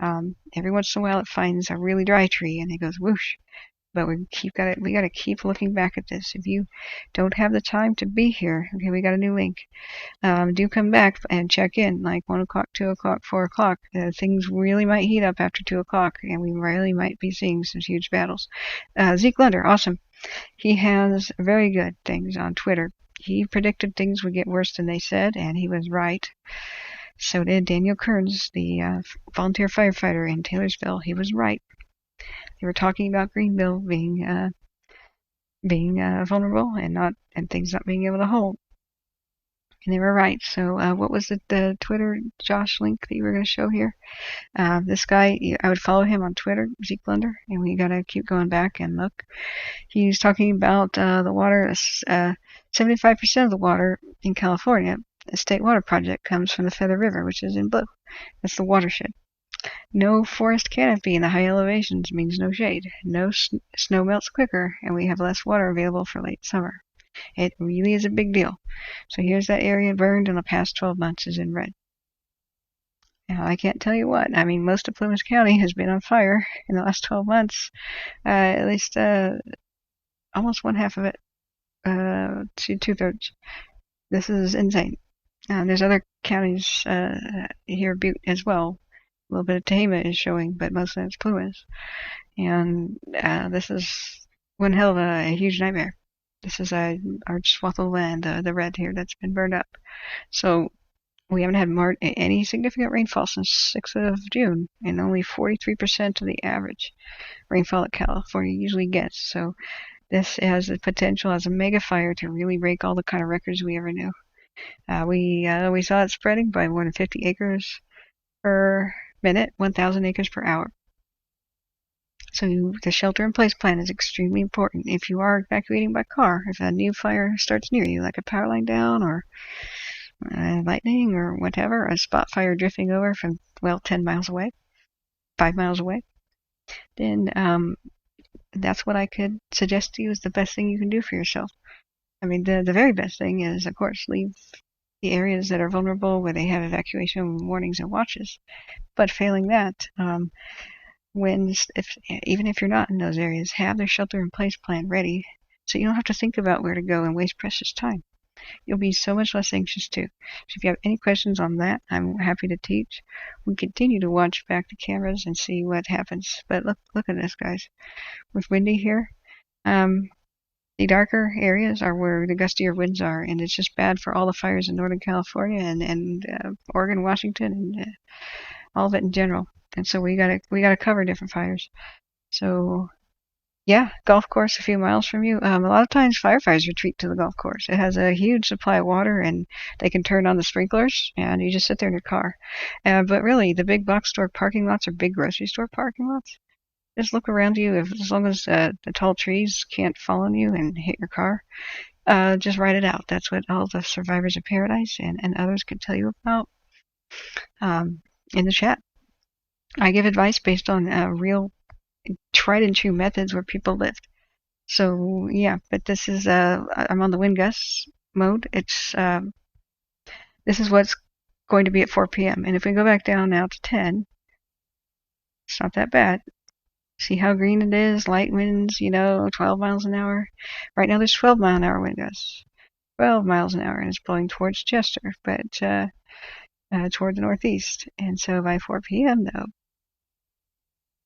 Every once in a while it finds a really dry tree and it goes whoosh. But we got to keep looking back at this. If you don't have the time to be here, okay, we got a new link. Do come back and check in, like 1 o'clock, 2 o'clock, 4 o'clock. Things really might heat up after 2 o'clock, and we really might be seeing some huge battles. Zeke Lunder, awesome. He has very good things on Twitter. He predicted things would get worse than they said, and he was right. So did Daniel Kearns, the volunteer firefighter in Taylorsville. He was right. They were talking about Greenville being vulnerable and things not being able to hold, and they were right. So what was it, the Twitter Josh link that you were going to show here? This guy, I would follow him on Twitter, Zeke Blunder, and we got to keep going back and look. He's talking about the water. 75% of the water in California, the state water project, comes from the Feather River, which is in blue. That's the watershed. No forest canopy in the high elevations means no shade. No snow melts quicker, and we have less water available for late summer. It really is a big deal. So here's that area burned in the past 12 months is in red. Now, I can't tell you what. I mean, most of Plumas County has been on fire in the last 12 months. At least almost one half of it, to 2/3. This is insane. There's other counties here, Butte as well. A little bit of Tehama is showing, but most of it's Plumas. And this is one hell of a huge nightmare. This is our swath of land, the red here, that's been burned up. So we haven't had any significant rainfall since 6th of June, and only 43% of the average rainfall that California usually gets. So this has the potential as a mega fire to really break all the kind of records we ever knew. We saw it spreading by more than 50 acres per minute, 1,000 acres per hour. So the shelter-in-place plan is extremely important. If you are evacuating by car, if a new fire starts near you, like a power line down or lightning or whatever, a spot fire drifting over from, 10 miles away, 5 miles away, then that's what I could suggest to you is the best thing you can do for yourself. I mean, the very best thing is, of course, leave the areas that are vulnerable where they have evacuation warnings and watches. But failing that, even if you're not in those areas, have their shelter-in-place plan ready so you don't have to think about where to go and waste precious time. You'll be so much less anxious too. So if you have any questions on that, I'm happy to teach. We continue to watch back the cameras and see what happens. But look at this, guys. With windy here, the darker areas are where the gustier winds are, and it's just bad for all the fires in Northern California and Oregon, Washington, and all of it in general. And so we gotta cover different fires. So yeah, golf course a few miles from you. A lot of times firefighters retreat to the golf course. It has a huge supply of water, and they can turn on the sprinklers, and you just sit there in your car. But really, the big box store parking lots or big grocery store parking lots, just look around you. As long as the tall trees can't fall on you and hit your car, just ride it out. That's what all the survivors of paradise and others can tell you about in the chat. I give advice based on real tried and true methods where people lived. So yeah, but this is I'm on the wind gusts mode. It's this is what's going to be at 4 p.m. And if we go back down now to 10, it's not that bad. See how green it is? Light winds, 12 miles an hour. Right now there's 12-mile-an-hour wind gusts. 12 miles an hour, and it's blowing towards Chester, but toward the northeast. And so by 4 p.m. though,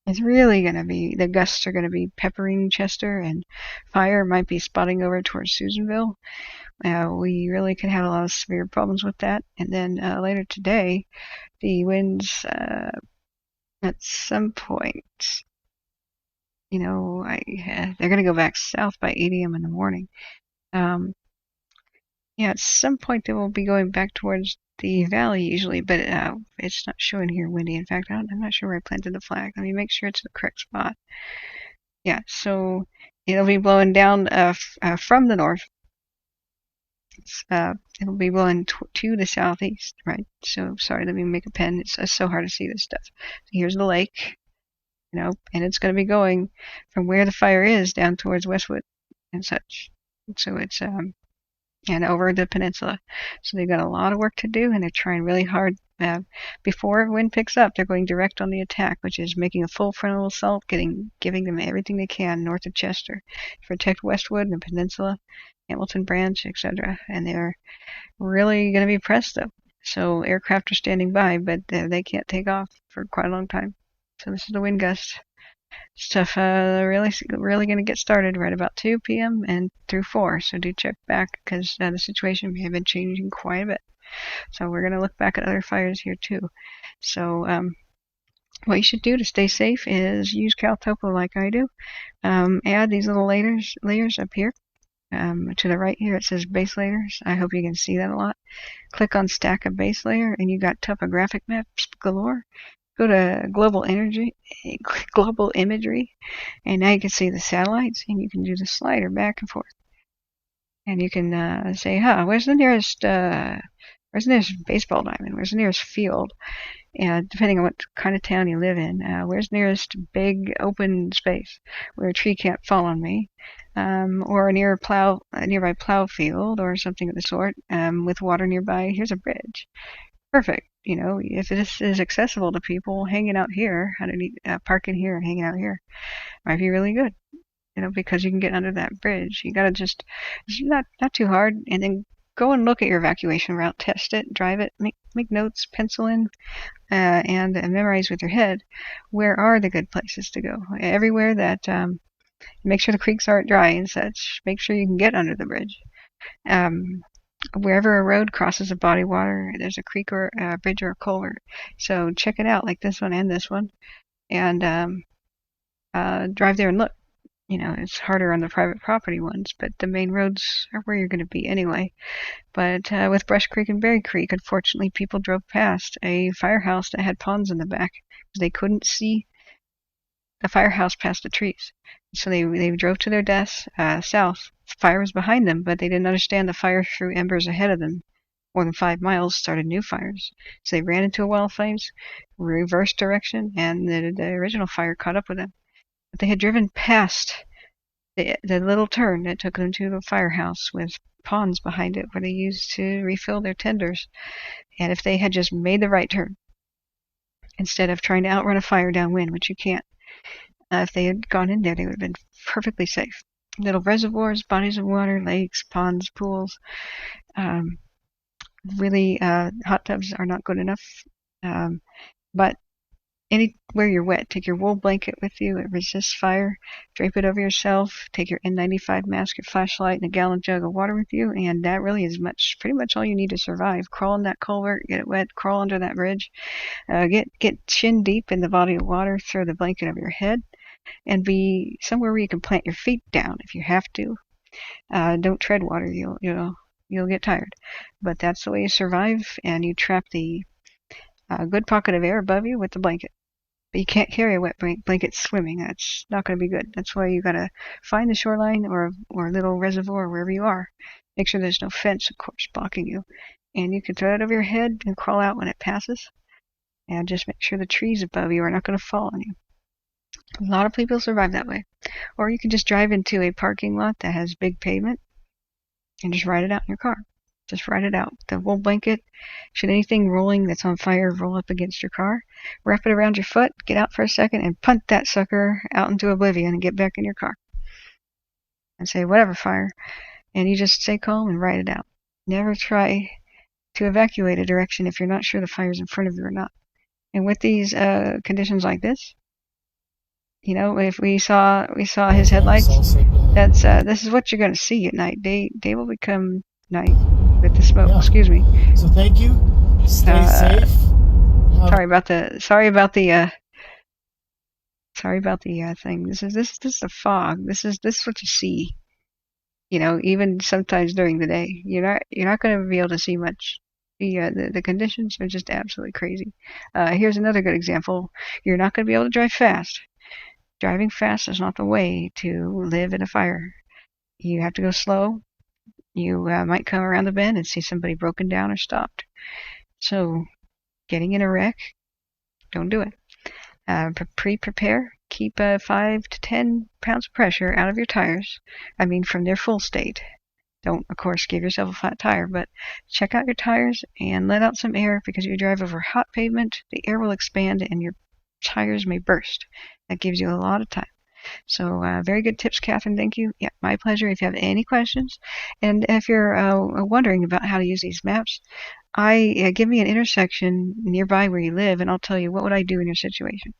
it's really going to be, the gusts are going to be peppering Chester, and fire might be spotting over towards Susanville. We really could have a lot of severe problems with that. And then later today, the winds at some point, they're going to go back south by 8 a.m. in the morning. At some point they will be going back towards the valley usually, but it's not showing here windy. In fact, I'm not sure where I planted the flag. Let me make sure it's the correct spot. Yeah, so it'll be blowing down from the north. It'll be blowing to the southeast, right? So, sorry, let me make a pen. It's so hard to see this stuff. So here's the lake, and it's going to be going from where the fire is down towards Westwood and such. So it's and over the peninsula. So they've got a lot of work to do, and they're trying really hard. Before wind picks up, they're going direct on the attack, which is making a full frontal assault, giving them everything they can north of Chester to protect Westwood and the peninsula, Hamilton Branch, etc. And they're really going to be pressed, though. So aircraft are standing by, but they can't take off for quite a long time. So this is the wind gust stuff. Really going to get started right about 2 p.m. and through 4. So do check back, because the situation may have been changing quite a bit. So we're going to look back at other fires here too. So what you should do to stay safe is use CalTopo like I do. Add these little layers up here. To the right here it says base layers. I hope you can see that a lot. Click on stack a base layer, and you got topographic maps galore. Go to global imagery, and now you can see the satellites, and you can do the slider back and forth. And you can say, where's the nearest baseball diamond? Where's the nearest field? Depending on what kind of town you live in, where's the nearest big open space where a tree can't fall on me, or a nearby plow field or something of the sort, with water nearby. Here's a bridge. Perfect. If this is accessible to people hanging out here, parking here and hanging out here, might be really good. Because you can get under that bridge. You gotta it's not too hard, and then go and look at your evacuation route, test it, drive it, make notes, pencil in, and memorize with your head where are the good places to go. Everywhere that, make sure the creeks aren't dry and such. Make sure you can get under the bridge. Wherever a road crosses a body of water, there's a creek or a bridge or a culvert. So check it out, like this one and this one, and drive there and look. It's harder on the private property ones, but the main roads are where you're going to be anyway. But with Brush Creek and Berry Creek, unfortunately, people drove past a firehouse that had ponds in the back because they couldn't see the firehouse past the trees. So they drove to their deaths south. The fire was behind them, but they didn't understand the fire threw embers ahead of them. More than 5 miles started new fires. So they ran into a wall of flames, reversed direction, and the original fire caught up with them. But they had driven past the little turn that took them to the firehouse with ponds behind it where they used to refill their tenders. And if they had just made the right turn, instead of trying to outrun a fire downwind, which you can't, if they had gone in there, they would have been perfectly safe. Little reservoirs, bodies of water, lakes, ponds, pools. Really, hot tubs are not good enough. But anywhere you're wet, take your wool blanket with you. It resists fire. Drape it over yourself. Take your N95 mask, your flashlight, and a gallon jug of water with you. And that really is pretty much all you need to survive. Crawl in that culvert, get it wet, crawl under that bridge. Get chin deep in the body of water. Throw the blanket over your head. And be somewhere where you can plant your feet down if you have to. Don't tread water. You'll get tired. But that's the way you survive, and you trap the good pocket of air above you with the blanket. But you can't carry a wet blanket swimming. That's not going to be good. That's why you got to find the shoreline or a little reservoir wherever you are. Make sure there's no fence, of course, blocking you. And you can throw it over your head and crawl out when it passes. And just make sure the trees above you are not going to fall on you. A lot of people survive that way. Or you can just drive into a parking lot that has big pavement and just ride it out in your car. Just ride it out. The wool blanket, should anything rolling that's on fire roll up against your car, wrap it around your foot, get out for a second, and punt that sucker out into oblivion and get back in your car. And say, whatever, fire. And you just stay calm and ride it out. Never try to evacuate a direction if you're not sure the fire's in front of you or not. And with these conditions like this, if we saw his headlights, this is what you're going to see at night. Day will become night with the smoke. Yeah. Excuse me. So thank you. Stay safe. Sorry about the thing. This is the fog. This is what you see. Even sometimes during the day, you're not going to be able to see much. The conditions are just absolutely crazy. Here's another good example. You're not going to be able to drive fast. Driving fast is not the way to live in a fire. You have to go slow. You might come around the bend and see somebody broken down or stopped. So, getting in a wreck, don't do it. Prepare. Keep 5 to 10 pounds of pressure out of your tires. From their full state. Don't, of course, give yourself a flat tire, but check out your tires and let out some air, because if you drive over hot pavement, the air will expand and your tires may burst. That gives you a lot of time. So very good tips, Catherine. Thank you. Yeah, my pleasure. If you have any questions, and if you're wondering about how to use these maps, give me an intersection nearby where you live, and I'll tell you what would I do in your situation.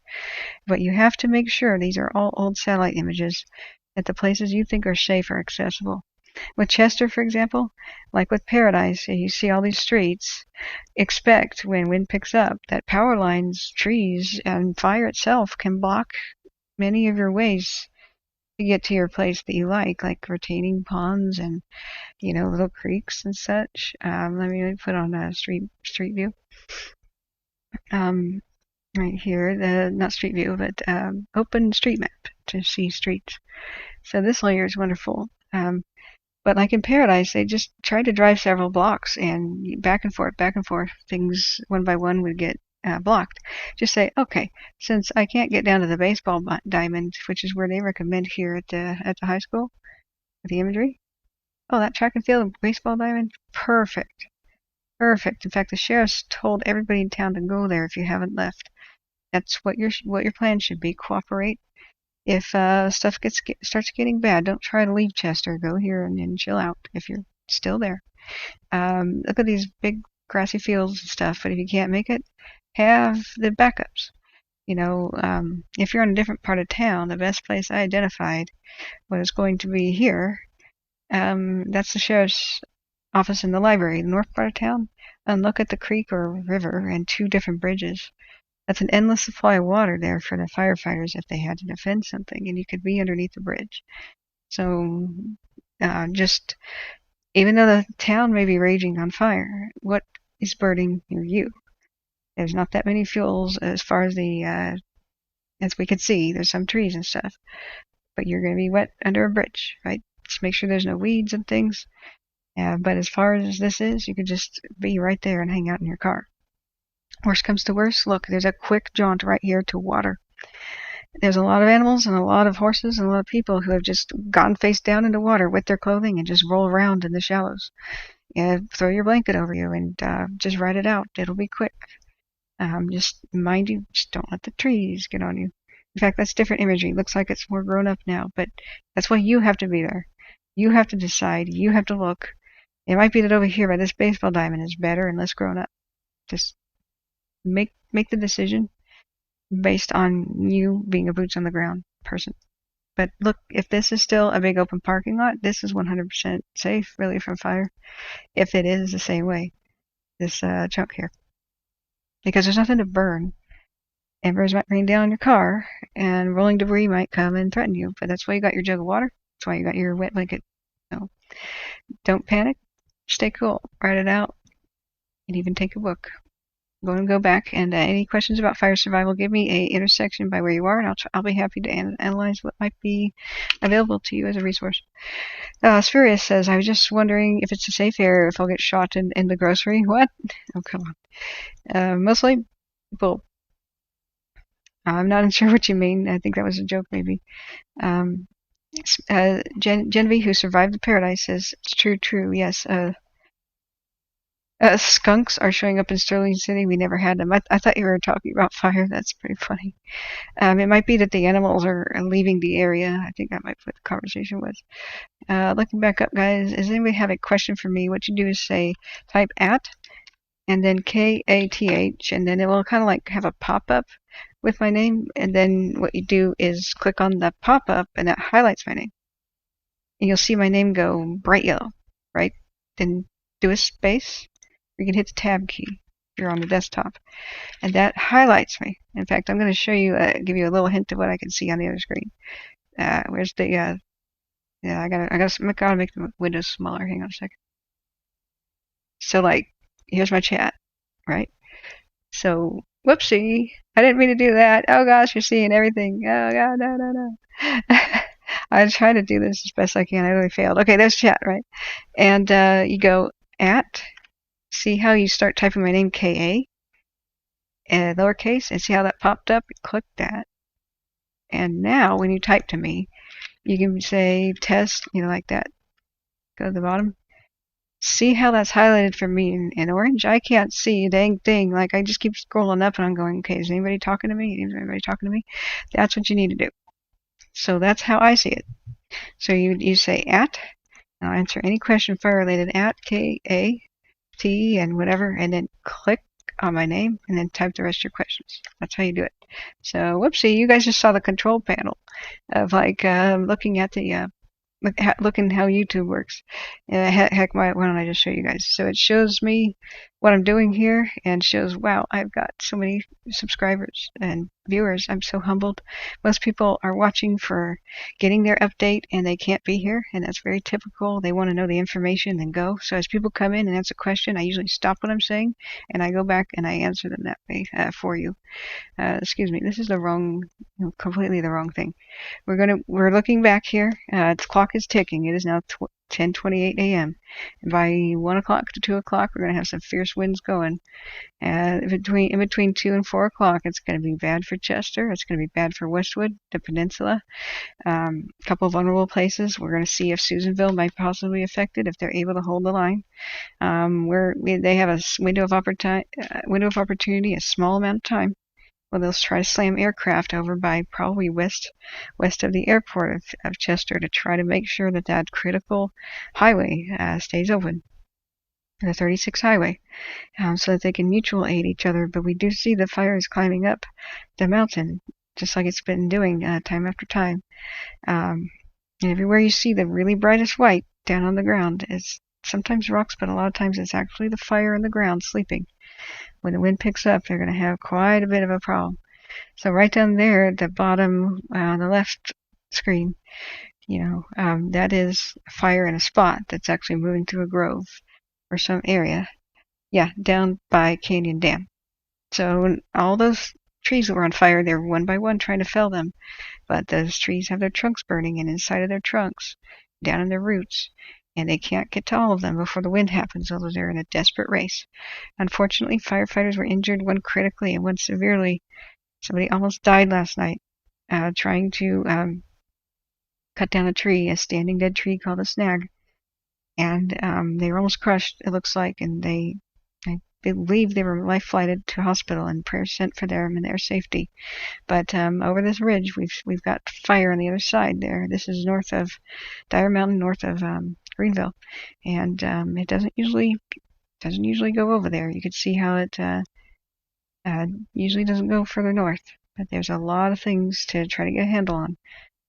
But you have to make sure these are all old satellite images, that the places you think are safe are accessible. With Chester, for example, like with Paradise, you see all these streets. Expect when wind picks up that power lines, trees, and fire itself can block many of your ways to get to your place that you like retaining ponds and little creeks and such. Let me put on a street view. Right here, not street view, but open street map to see streets. So this layer is wonderful. But like in Paradise, they just tried to drive several blocks and back and forth. Things one by one would get blocked. Just say, okay, since I can't get down to the baseball diamond, which is where they recommend here at the high school, with the imagery. Oh, that track and field baseball diamond, perfect. In fact, the sheriff's told everybody in town to go there if you haven't left. That's what your plan should be. Cooperate. If stuff starts getting bad, don't try to leave Chester. Go here and chill out if you're still there. Look at these big grassy fields and stuff, but if you can't make it, have the backups. If you're in a different part of town, the best place I identified was going to be here. That's the sheriff's office in the library, the north part of town, and look at the creek or river and 2 different bridges. That's an endless supply of water there for the firefighters if they had to defend something, and you could be underneath the bridge. So, just even though the town may be raging on fire, what is burning near you? There's not that many fuels as far as the as we could see. There's some trees and stuff, but you're going to be wet under a bridge, right? Just make sure there's no weeds and things. But as far as this is, you could just be right there and hang out in your car. Worst comes to worst, look, there's a quick jaunt right here to water. There's a lot of animals and a lot of horses and a lot of people who have just gone face down into water with their clothing and just roll around in the shallows. Throw your blanket over you and just ride it out. It'll be quick. Just mind you, just don't let the trees get on you. In fact, that's different imagery. It looks like it's more grown up now, but that's why you have to be there. You have to decide. You have to look. It might be that over here by this baseball diamond is better and less grown up. Just make the decision based on you being a boots on the ground person. But look, if this is still a big open parking lot, this is 100% safe, really, from fire. If it is the same way, this chunk here. Because there's nothing to burn. Embers might rain down on your car, and rolling debris might come and threaten you. But that's why you got your jug of water. That's why you got your wet blanket. So don't panic. Stay cool. Write it out. And even take a book. I'm going to go back, and any questions about fire survival, give me a intersection by where you are, and I'll be happy to analyze what might be available to you as a resource. Spurious says, I was just wondering if it's a safe area, if I'll get shot in the grocery. What? Oh, come on. Mostly people. I'm not sure what you mean. I think that was a joke, maybe. Genevieve, who survived the paradise, says, it's true, yes. Skunks are showing up in Sterling City. We never had them. I thought you were talking about fire. That's pretty funny. It might be that the animals are leaving the area. I think that might be what the conversation was. Looking back up, guys, does anybody have a question for me? What you do is type at, and then KATH, and then it will kind of like have a pop-up with my name. And then what you do is click on the pop-up, and that highlights my name. And you'll see my name go bright yellow, right? Then do a space. You can hit the tab key if you're on the desktop, and that highlights me. In fact, I'm going to show you, give you a little hint of what I can see on the other screen. Where's the? I gotta make the windows smaller. Hang on a second. So here's my chat, right? So whoopsie, I didn't mean to do that. Oh gosh, you're seeing everything. Oh god, no. I try to do this as best I can. I really failed. Okay, there's chat, right? And you go at. See how you start typing my name, K-A, lowercase, and see how that popped up? Click that. And now when you type to me, you can say test, like that. Go to the bottom. See how that's highlighted for me in orange? I can't see a dang thing. I just keep scrolling up and I'm going, okay, is anybody talking to me? Is anybody talking to me? That's what you need to do. So that's how I see it. So you say at, and I'll answer any question fire related at K-A. And whatever, and then click on my name and then type the rest of your questions. That's how you do it. So whoopsie, you guys just saw the control panel of looking at the looking how YouTube works. Heck, why don't I just show you guys? So it shows me what I'm doing here and shows, wow, I've got so many subscribers and viewers. I'm so humbled. Most people are watching for getting their update and they can't be here, and that's very typical. They want to know the information and go. So as people come in and ask a question, I usually stop what I'm saying and I go back and I answer them that way for you. Excuse me, this is the wrong, completely the wrong thing. We're looking back here. The clock is ticking. It is now 10:28 a.m. And by 1 o'clock to 2 o'clock, we're going to have some fierce winds going. In between 2 and 4 o'clock, it's going to be bad for Chester. It's going to be bad for Westwood, the peninsula. A couple of vulnerable places. We're going to see if Susanville might possibly be affected if they're able to hold the line. They have a window of opportunity, a small amount of time. Well, they'll try to slam aircraft over by probably west of the airport of Chester to try to make sure that critical highway stays open, the 36 highway, so that they can mutual aid each other. But we do see the fires climbing up the mountain, just like it's been doing time after time. And everywhere you see the really brightest white down on the ground is sometimes rocks, but a lot of times it's actually the fire in the ground sleeping. When the wind picks up, they're going to have quite a bit of a problem. So right down there at the bottom, on the left screen, that is fire in a spot that's actually moving through a grove or some area. Yeah, down by Canyon Dam. So all those trees that were on fire. They were one by one trying to fell them, but those trees have their trunks burning, and inside of their trunks, down in their roots, and they can't get to all of them before the wind happens, so they're in a desperate race. Unfortunately, firefighters were injured, one critically and one severely. Somebody almost died last night trying to cut down a tree, a standing dead tree called a snag. And they were almost crushed, it looks like, and I believe they were life flighted to hospital, and prayers sent for them and their safety. But over this ridge, we've got fire on the other side there. This is north of Dyer Mountain, north of Greenville, and it doesn't usually go over there. You can see how it usually doesn't go further north. But there's a lot of things to try to get a handle on.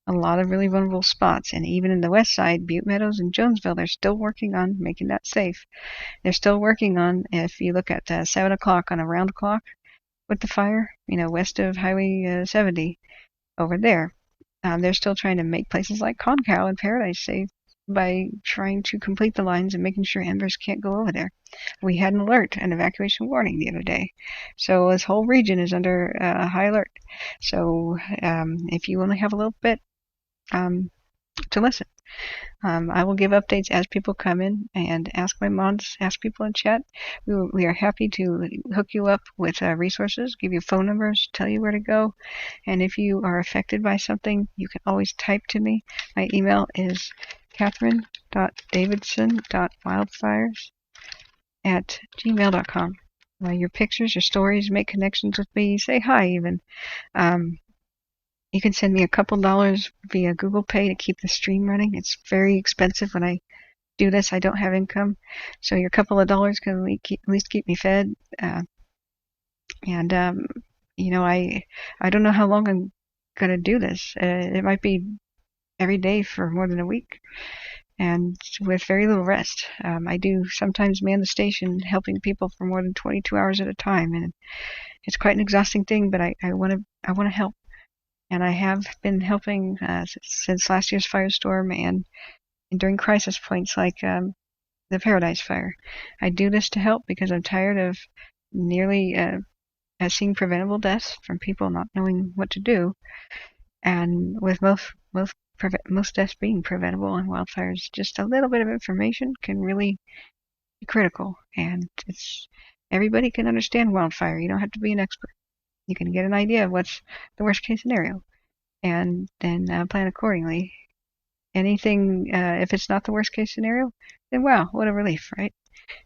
A lot of really vulnerable spots, and even in the west side, Butte Meadows and Jonesville, they're still working on making that safe. They're still working on, if you look at 7 o'clock on a round clock with the fire, west of Highway 70 over there, they're still trying to make places like Concow and Paradise safe by trying to complete the lines and making sure embers can't go over there. We had an alert, an evacuation warning the other day. So this whole region is under high alert. So if you only have a little bit to listen. I will give updates as people come in and ask my mods, ask people in chat. We are happy to hook you up with resources, give you phone numbers, tell you where to go. And if you are affected by something, you can always type to me. My email is catherine.davidson.wildfires@gmail.com. Your pictures, your stories, make connections with me, say hi even. You can send me a couple dollars via Google Pay to keep the stream running. It's very expensive when I do this. I don't have income, so your couple of dollars can at least keep me fed. I don't know how long I'm gonna do this. It might be every day for more than a week, and with very little rest. I do sometimes man the station, helping people for more than 22 hours at a time, and it's quite an exhausting thing. But I want to help. And I have been helping since last year's firestorm and during crisis points like the Paradise Fire. I do this to help because I'm tired of nearly seeing preventable deaths from people not knowing what to do. And with most deaths being preventable in wildfires, just a little bit of information can really be critical. And everybody can understand wildfire. You don't have to be an expert. You can get an idea of what's the worst case scenario and then plan accordingly. Anything, if it's not the worst case scenario, then wow, what a relief, right?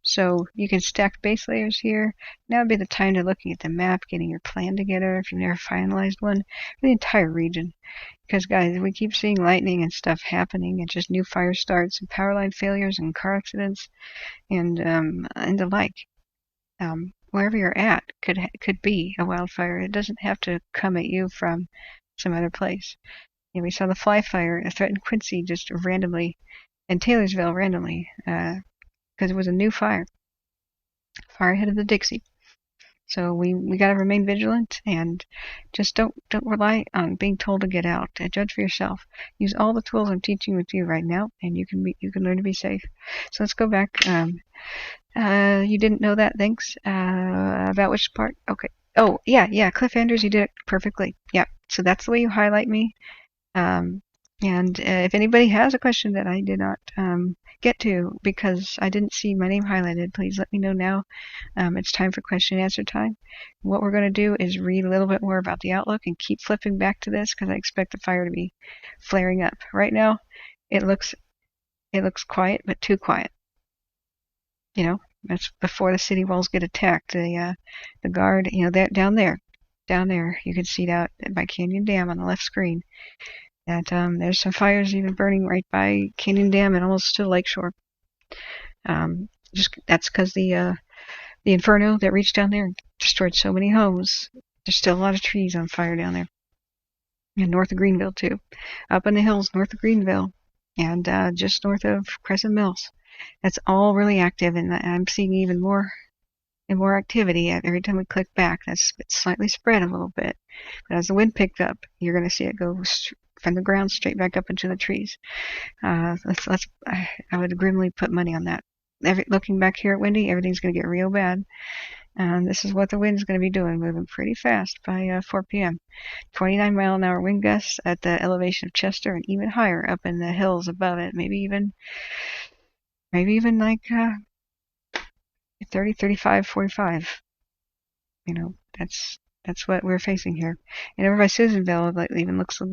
So you can stack base layers here. Now would be the time to looking at the map, getting your plan together if you've never finalized one for the entire region. Because guys, we keep seeing lightning and stuff happening and just new fire starts and power line failures and car accidents and the like. Wherever you're at could be a wildfire. It doesn't have to come at you from some other place. We saw the Fly Fire threaten Quincy just randomly, and Taylorsville randomly, because it was a new fire ahead of the Dixie. So we got to remain vigilant and just don't rely on being told to get out. Judge for yourself. Use all the tools I'm teaching with you right now, and you can learn to be safe. So let's go back. You didn't know that, thanks. About which part? Okay. Oh, yeah, Cliff Andrews, you did it perfectly. Yeah, so that's the way you highlight me. And if anybody has a question that I did not get to because I didn't see my name highlighted, please let me know now. It's time for question and answer time. What we're going to do is read a little bit more about the outlook and keep flipping back to this because I expect the fire to be flaring up. Right now, it looks quiet, but too quiet. That's before the city walls get attacked. The guard, they're down there, you can see that by Canyon Dam on the left screen. That there's some fires even burning right by Canyon Dam and almost to Lakeshore. That's because the inferno that reached down there and destroyed so many homes. There's still a lot of trees on fire down there, and north of Greenville too, up in the hills north of Greenville, and just north of Crescent Mills. That's all really active, and I'm seeing even more and more activity every time we click back. It's slightly spread a little bit, but as the wind picked up, you're going to see it go from the ground straight back up into the trees. I would grimly put money on that. Looking back here at Wendy, everything's going to get real bad, And this is what the wind's going to be doing, moving pretty fast by 4 p.m. 29-mile-an-hour wind gusts at the elevation of Chester, and even higher up in the hills above it. Maybe even like 30, 35, 45. That's what we're facing here. And over by Susanville, it even looks a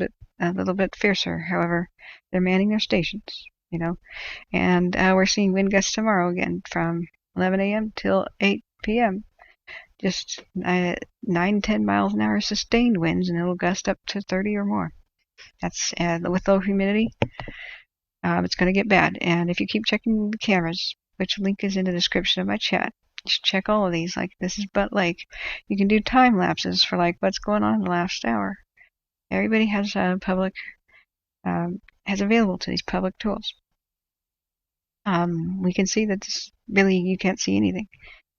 little bit fiercer. However, they're manning their stations, And we're seeing wind gusts tomorrow again from 11 a.m. till 8 p.m. Just 9-10 miles an hour sustained winds, and it'll gust up to 30 or more. That's with low humidity. It's going to get bad. And if you keep checking the cameras, which link is in the description of my chat, you should check all of these. Like, this is Butte Lake. You can do time lapses for like what's going on in the last hour. Everybody has has available to these public tools. We can see that this really, you can't see anything.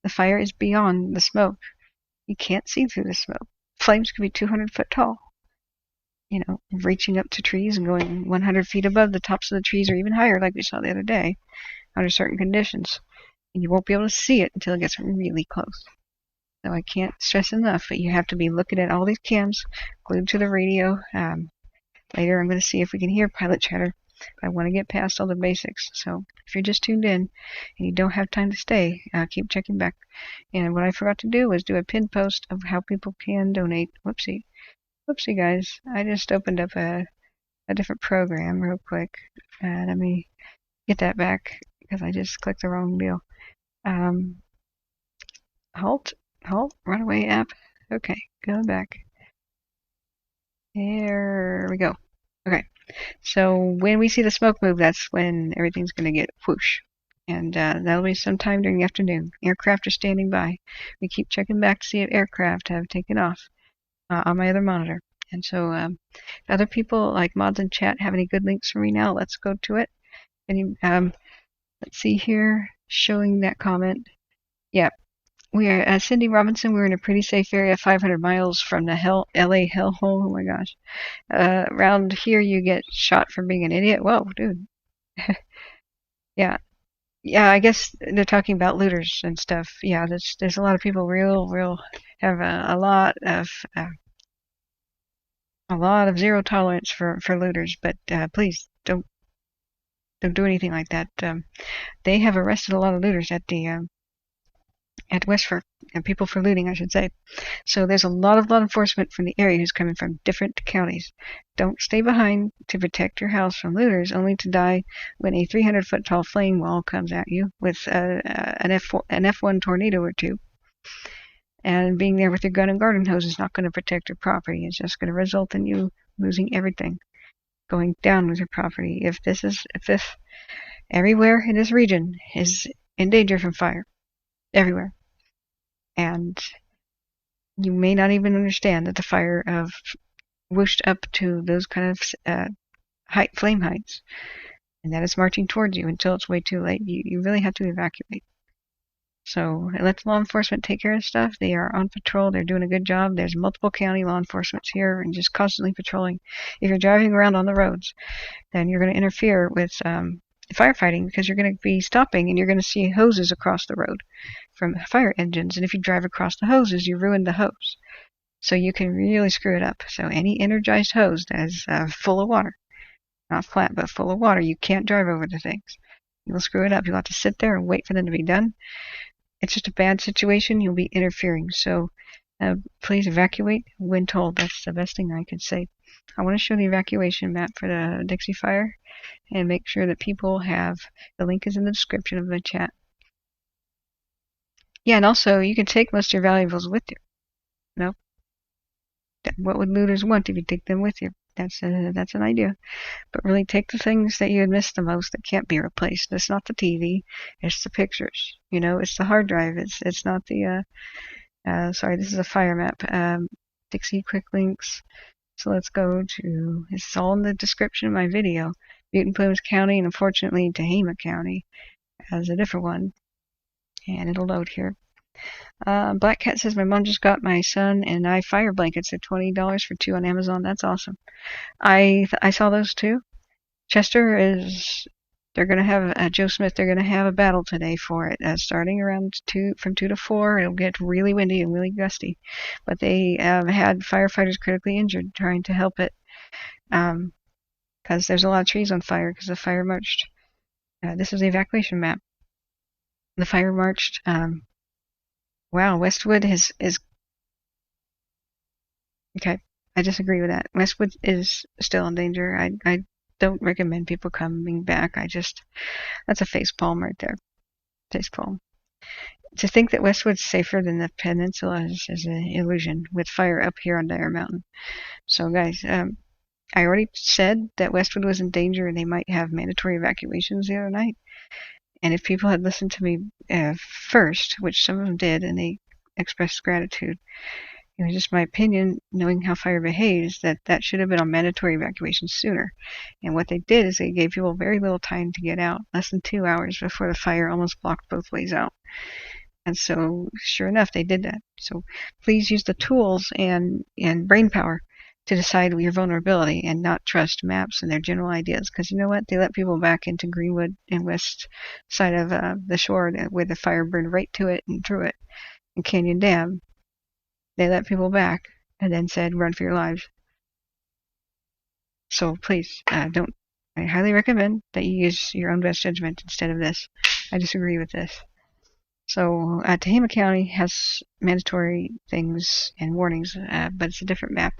The fire is beyond the smoke. You can't see through the smoke. Flames could be 200 foot tall. Reaching up to trees and going 100 feet above the tops of the trees, or even higher, like we saw the other day, under certain conditions. And you won't be able to see it until it gets really close. So I can't stress enough, but you have to be looking at all these cams glued to the radio. Later I'm going to see if we can hear pilot chatter. But I want to get past all the basics. So if you're just tuned in and you don't have time to stay, keep checking back. And what I forgot to do was do a pinned post of how people can donate. Whoopsie guys, I just opened up a different program real quick. Let me get that back because I just clicked the wrong deal. Halt, runaway app. Okay, go back. There we go. Okay, so when we see the smoke move, that's when everything's going to get whoosh. And that'll be sometime during the afternoon. Aircraft are standing by. We keep checking back to see if aircraft have taken off on my other monitor. And so if other people, like mods in chat, have any good links for me now, let's go to it. Let's see here, showing that comment. Yeah, we are Cindy Robinson. We're in a pretty safe area, 500 miles from the LA hellhole. Oh my gosh. Around here, you get shot for being an idiot. Whoa, dude. Yeah, I guess they're talking about looters and stuff. Yeah, there's a lot of people real have a lot of zero tolerance for looters. But please don't do anything like that. They have arrested a lot of looters at Westford, and people for looting, I should say. So there's a lot of law enforcement from the area who's coming from different counties. Don't stay behind to protect your house from looters, only to die when a 300-foot tall flame wall comes at you with an F1 tornado or two. And being there with your gun and garden hose is not going to protect your property. It's just going to result in you losing everything, going down with your property. If everywhere in this region is in danger from fire, everywhere. And you may not even understand that the fire have whooshed up to those kind of flame heights, and that it's marching towards you until it's way too late. You really have to evacuate. So let law enforcement take care of stuff. They are on patrol. They're doing a good job. There's multiple county law enforcement here and just constantly patrolling. If you're driving around on the roads, then you're going to interfere with firefighting, because you're going to be stopping and you're going to see hoses across the road from fire engines. And if you drive across the hoses, you ruin the hose. So you can really screw it up. So any energized hose that is full of water, not flat, but full of water, you can't drive over the things. You'll screw it up. You'll have to sit there and wait for them to be done. It's just a bad situation. You'll be interfering. So please evacuate when told. That's the best thing I can say. I want to show the evacuation map for the Dixie fire and make sure that people have, the link is in the description of the chat. Yeah, and also you can take most of your valuables with you. What would looters want if you take them with you? That's an idea. But really take the things that you would miss the most that can't be replaced. It's not the TV, it's the pictures. It's the hard drive. It's not the sorry, this is a fire map. Dixie quick links. So let's go to, it's all in the description of my video. Butte and Plumas County, and unfortunately Tehama County has a different one. And it'll load here. Black Cat says, my mom just got my son and I fire blankets at $20 for 2 on Amazon. That's awesome. I saw those too. Chester is They're going to have Joe Smith. They're going to have a battle today for it, starting around from 2 to 4. It'll get really windy and really gusty, but they had firefighters critically injured trying to help it, because there's a lot of trees on fire because the fire marched. This is the evacuation map. The fire marched. Wow, Westwood is okay. I disagree with that. Westwood is still in danger. I don't recommend people coming back. That's a facepalm right there. Facepalm. To think that Westwood's safer than the peninsula is an illusion with fire up here on Dyer Mountain. So guys, I already said that Westwood was in danger and they might have mandatory evacuations the other night. And if people had listened to me first, which some of them did, and they expressed gratitude, it was just my opinion, knowing how fire behaves, that should have been on mandatory evacuation sooner. And what they did is they gave people very little time to get out, less than 2 hours before the fire almost blocked both ways out. And so, sure enough, they did that. So please use the tools and brain power to decide your vulnerability and not trust maps and their general ideas. Because you know what? They let people back into Greenwood and west side of the shore where the fire burned right to it and through it, and Canyon Dam. They let people back and then said, run for your lives. So please, don't. I highly recommend that you use your own best judgment instead of this. I disagree with this. So Tehama County has mandatory things and warnings, but it's a different map.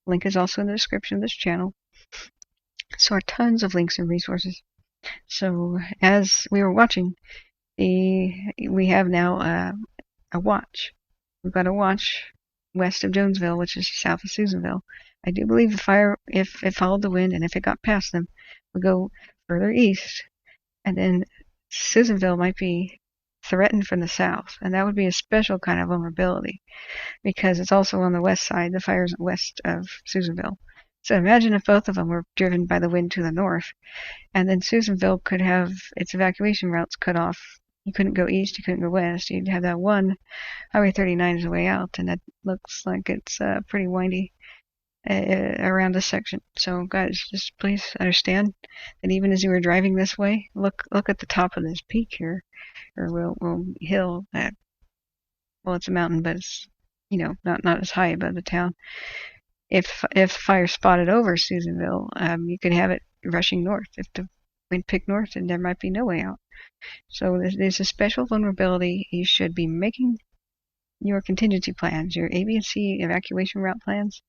Link is also in the description of this channel. So are tons of links and resources. So as we were watching, we have now a watch. We've got a watch west of Jonesville, which is south of Susanville. I do believe the fire, if it followed the wind and if it got past them, would go further east, and then Susanville might be threatened from the south, and that would be a special kind of vulnerability because it's also on the west side. The fire's west of Susanville. So imagine if both of them were driven by the wind to the north, and then Susanville could have its evacuation routes cut off. You couldn't go east, you couldn't go west. You'd have that one Highway 39 is the way out, and that looks like it's pretty windy around this section. So guys, just please understand that even as you were driving this way, look at the top of this peak here, or little hill. Well, it's a mountain, but it's not as high above the town. If fire spotted over Susanville, you could have it rushing north. If the wind picked north, then there might be no way out. So there's a special vulnerability. You should be making your contingency plans, your A, B, and C evacuation route plans,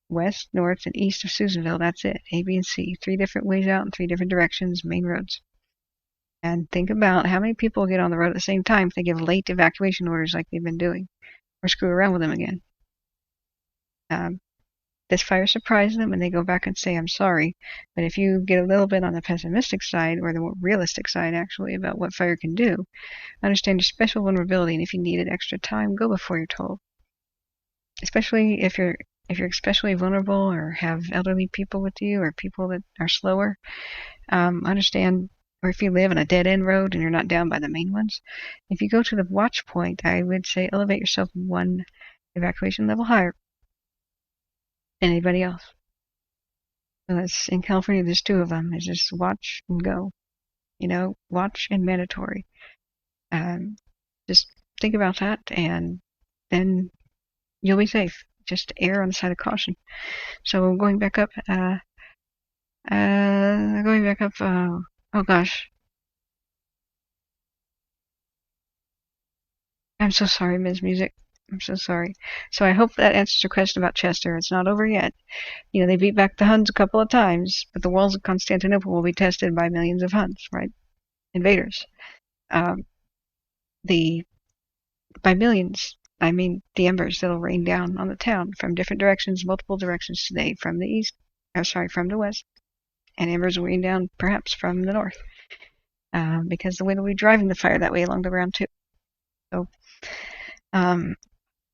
west, north, and east of Susanville. That's it. A, B, and C. 3 different ways out in 3 different directions, main roads. And think about how many people get on the road at the same time if they give late evacuation orders like they've been doing, or screw around with them again. This fire surprised them, and they go back and say, I'm sorry. But if you get a little bit on the pessimistic side, or the more realistic side, actually, about what fire can do, understand your special vulnerability, and if you needed extra time, go before you're told. Especially if you're especially vulnerable or have elderly people with you or people that are slower, understand, or if you live on a dead-end road and you're not down by the main ones, if you go to the watch point, I would say elevate yourself 1 evacuation level higher than anybody else. So that's, in California, there's 2 of them. It's just watch and go. Watch and mandatory. Just think about that, and then you'll be safe. Just err on the side of caution. So going back up, oh gosh. I'm so sorry, Ms. Music. I'm so sorry. So I hope that answers your question about Chester. It's not over yet. They beat back the Huns a couple of times, but the walls of Constantinople will be tested by millions of Huns, right? Invaders. By millions, I mean the embers that'll rain down on the town from different directions, multiple directions today, from the east, from the west, and embers will rain down perhaps from the north, because the wind will be driving the fire that way along the ground too. So,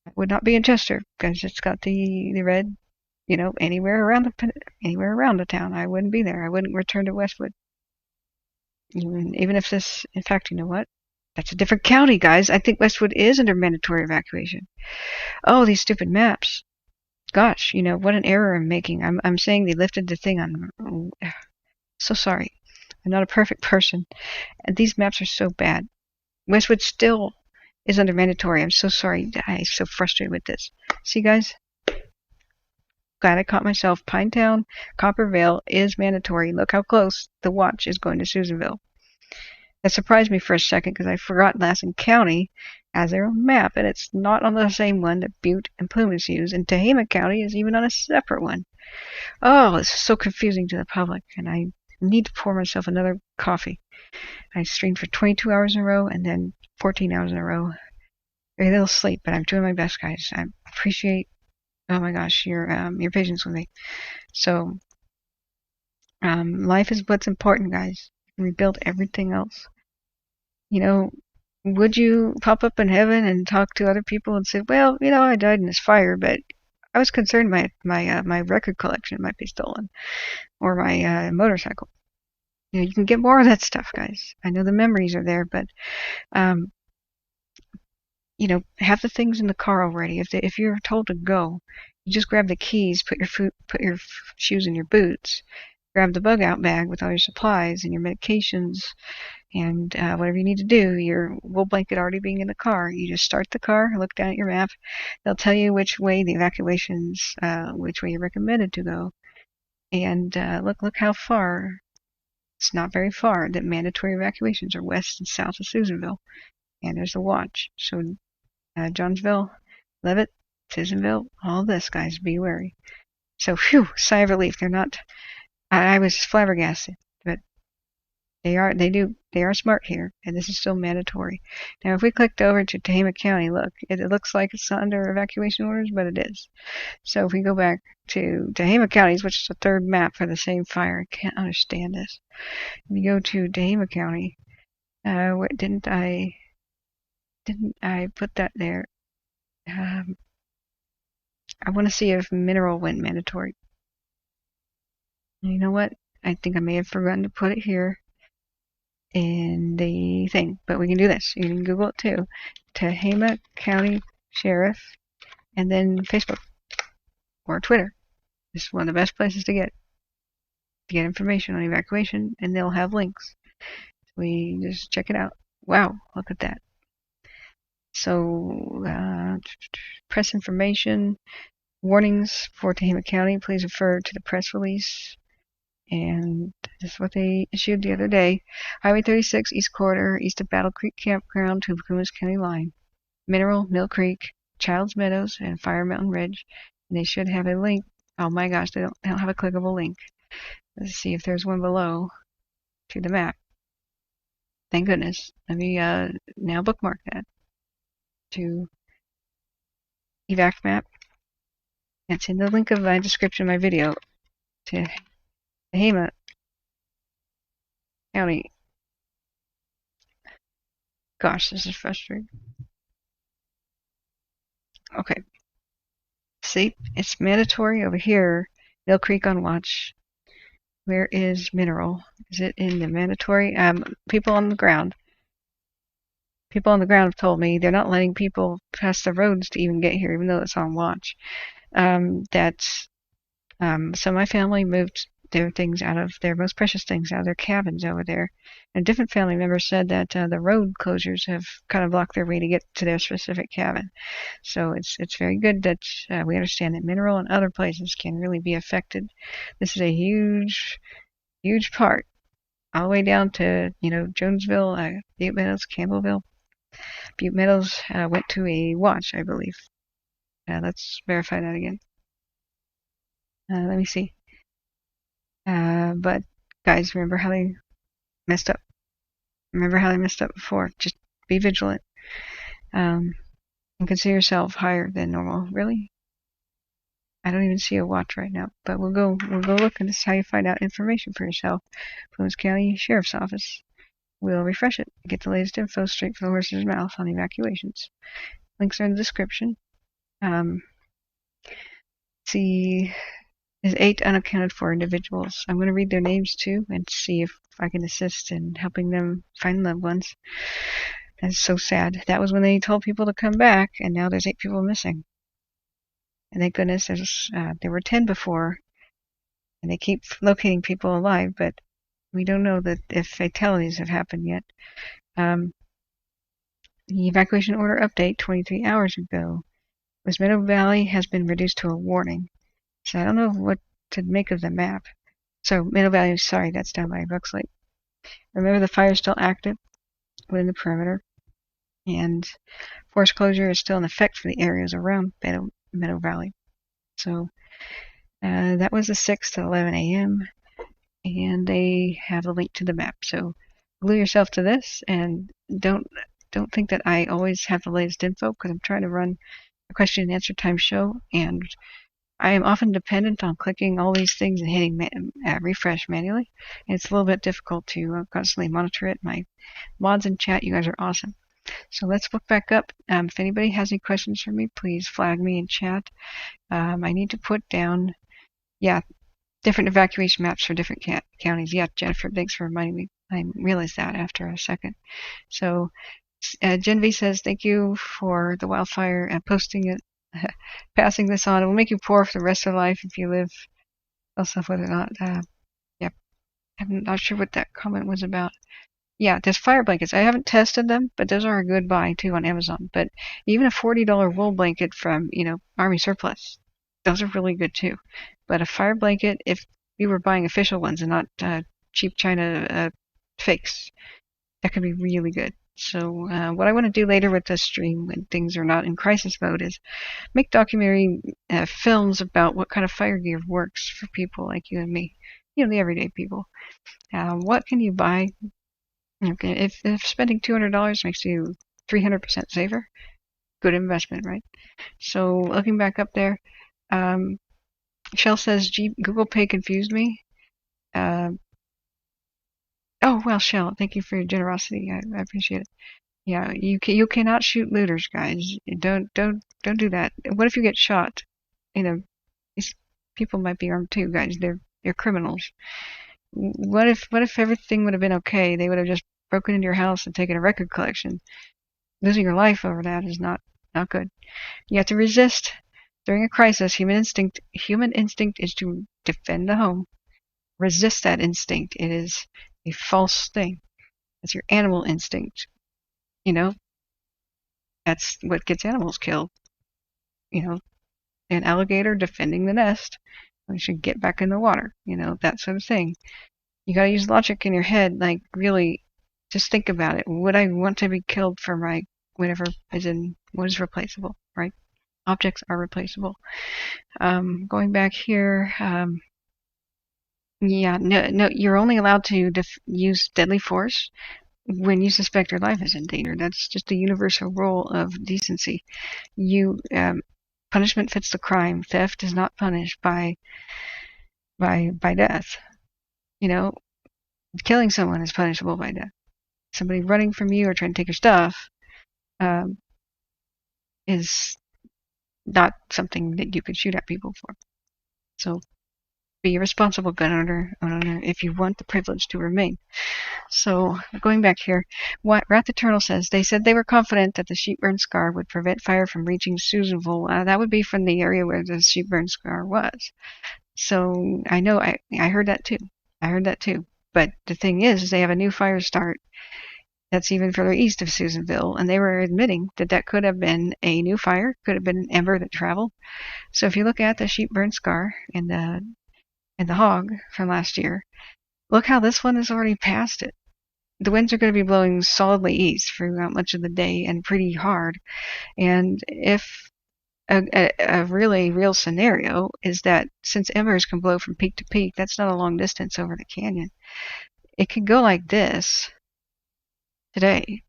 it would not be in Chester because it's got the red, anywhere around the town. I wouldn't be there. I wouldn't return to Westwood. Even if this, in fact, you know what? That's a different county, guys. I think Westwood is under mandatory evacuation. Oh, these stupid maps. Gosh, what an error I'm making. I'm saying they lifted the thing on. So sorry. I'm not a perfect person. And these maps are so bad. Westwood still is under mandatory. I'm so sorry. I'm so frustrated with this. See, guys? Glad I caught myself. Pinetown, Coppervale is mandatory. Look how close the watch is going to Susanville. That surprised me for a second because I forgot Lassen County has their own map, and it's not on the same one that Butte and Plumas use, and Tehama County is even on a separate one. Oh, this is so confusing to the public, and I need to pour myself another coffee. I streamed for 22 hours in a row and then 14 hours in a row. Very little sleep, but I'm doing my best, guys. I appreciate, oh my gosh, your patience with me. So, life is what's important, guys. Rebuild everything else. You know, would you pop up in heaven and talk to other people and say, well, you know, I died in this fire, but I was concerned my record collection might be stolen, or my motorcycle. You know, you can get more of that stuff, guys. I know the memories are there, but you know, have the things in the car already. If you're told to go, you just grab the keys, put your shoes in your boots, grab the bug out bag with all your supplies and your medications and whatever you need to do. Your wool blanket already being in the car. You just start the car, look down at your map. They'll tell you which way the evacuations, which way you're recommended to go, and look how far. It's not very far. The mandatory evacuations are west and south of Susanville, and there's the watch. So Johnsville, Leavitt, Susanville, all this, guys, be wary. So, phew, sigh of relief. They're not. I was flabbergasted, but they are smart here, and this is still mandatory. Now, if we clicked over to Tehama County, look, it looks like it's not under evacuation orders, but it is. So if we go back to Tehama County, which is the third map for the same fire, I can't understand this. If we go to Tehama County, didn't I put that there? I want to see if mineral went mandatory. You know what? I think I may have forgotten to put it here in the thing, but we can do this. You can Google it too. Tehama County Sheriff, and then Facebook or Twitter. This is one of the best places to get information on evacuation, and they'll have links. We just check it out. Wow, look at that. So, press information, warnings for Tehama County. Please refer to the press release. And this is what they issued the other day. Highway 36, East Corridor, east of Battle Creek Campground to the Plumas County line. Mineral, Mill Creek, Childs Meadows, and Fire Mountain Ridge. And they should have a link. Oh my gosh, they don't have a clickable link. Let's see if there's one below to the map. Thank goodness. Let me now bookmark that to evac map. It's in the link of my description of my video to Tehama County. Gosh, this is frustrating. Okay. See, it's mandatory over here. Mill Creek on watch. Where is mineral? Is it in the mandatory? People on the ground have told me they're not letting people pass the roads to even get here, even though it's on watch. So my family moved their things out of their most precious things out of their cabins over there. And a different family member said that the road closures have kind of blocked their way to get to their specific cabin. So it's very good that we understand that mineral and other places can really be affected. This is a huge part, all the way down to Jonesville, Butte Meadows, Campbellville. Butte Meadows went to a watch, I believe. Let's verify that again. Let me see. But guys, remember how they messed up. Remember how they messed up before. Just be vigilant. And consider yourself higher than normal. Really? I don't even see a watch right now. But we'll go look, and this is how you find out information for yourself. Plumas County Sheriff's Office. We'll refresh it. Get the latest info straight from the horse's mouth on evacuations. Links are in the description. See. There's 8 unaccounted for individuals. I'm going to read their names too and see if I can assist in helping them find loved ones. That's so sad. That was when they told people to come back, and now there's 8 people missing. And thank goodness there were 10 before, and they keep locating people alive, but we don't know that if fatalities have happened yet. The evacuation order update 23 hours ago was Meadow Valley has been reduced to a warning. So I don't know what to make of the map. So Meadow Valley, sorry, that's down by Bucks Lake. Remember, the fire is still active within the perimeter, and forest closure is still in effect for the areas around Meadow Valley. So that was the 6th at 11 a.m. and they have a link to the map. So glue yourself to this, and don't think that I always have the latest info, because I'm trying to run a question and answer time show, and I am often dependent on clicking all these things and hitting refresh manually, and it's a little bit difficult to constantly monitor it. My mods in chat, you guys are awesome. So let's look back up. If anybody has any questions for me, please flag me in chat. I need to put down, different evacuation maps for different counties. Yeah, Jennifer, thanks for reminding me. I realized that after a second. So Gen V says, thank you for the wildfire and posting it, passing this on. It will make you poor for the rest of life if you live yourself with it or not. I'm not sure what that comment was about. Yeah, there's fire blankets. I haven't tested them, but those are a good buy too on Amazon. But even a $40 wool blanket from, Army surplus, those are really good too. But a fire blanket, if you were buying official ones and not cheap China fakes, that could be really good. So what I want to do later with this stream, when things are not in crisis mode, is make documentary films about what kind of fire gear works for people like you and me, the everyday people. What can you buy? Okay, if spending $200 makes you 300% safer, good investment, right? So looking back up there, Shell says Google Pay confused me. Oh well, Shell, thank you for your generosity. I appreciate it. Yeah, you cannot shoot looters, guys. Don't do that. What if you get shot? These people might be armed too, guys. They're criminals. What if everything would have been okay? They would have just broken into your house and taken a record collection. Losing your life over that is not good. You have to resist. During a crisis, human instinct is to defend the home. Resist that instinct. It is a false thing. It's your animal instinct. That's what gets animals killed. An alligator defending the nest. We should get back in the water. That sort of thing. You gotta use logic in your head, like really just think about it. Would I want to be killed for my whatever what is replaceable, right? Objects are replaceable. Going back here, no, you're only allowed to use deadly force when you suspect your life is in danger. That's just the universal rule of decency. Punishment fits the crime. Theft is not punished by death. Killing someone is punishable by death. Somebody running from you or trying to take your stuff is not something that you could shoot at people for. So be a responsible gun owner if you want the privilege to remain. So going back here, Wrath Eternal says, they said they were confident that the sheep burn scar would prevent fire from reaching Susanville. That would be from the area where the sheep burn scar was. So I know I heard that too. But the thing is they have a new fire start that's even further east of Susanville, and they were admitting that could have been a new fire, could have been an ember that traveled. So if you look at the sheep burn scar and the hog from last year, look how this one has already passed it. The winds are going to be blowing solidly east throughout much of the day and pretty hard. And if a really real scenario is that since embers can blow from peak to peak, that's not a long distance over the canyon. It could go like this today,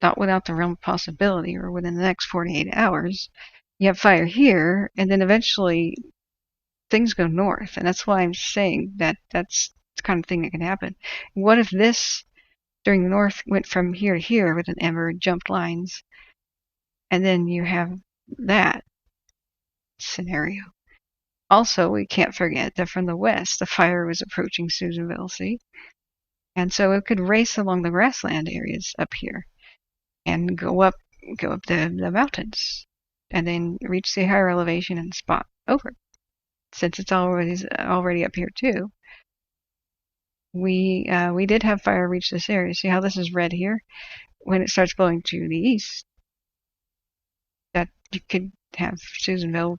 not without the realm of possibility, or within the next 48 hours. You have fire here, and then eventually things go north, and that's why I'm saying that that's the kind of thing that can happen. What if this, during the north, went from here to here with an ember, jumped lines, and then you have that scenario. Also, we can't forget that from the west, the fire was approaching Susanville, see? And so it could race along the grassland areas up here and go up the mountains and then reach the higher elevation and spot over. Since it's already up here too, we did have fire reach this area. See how this is red here? When it starts blowing to the east, that you could have Susanville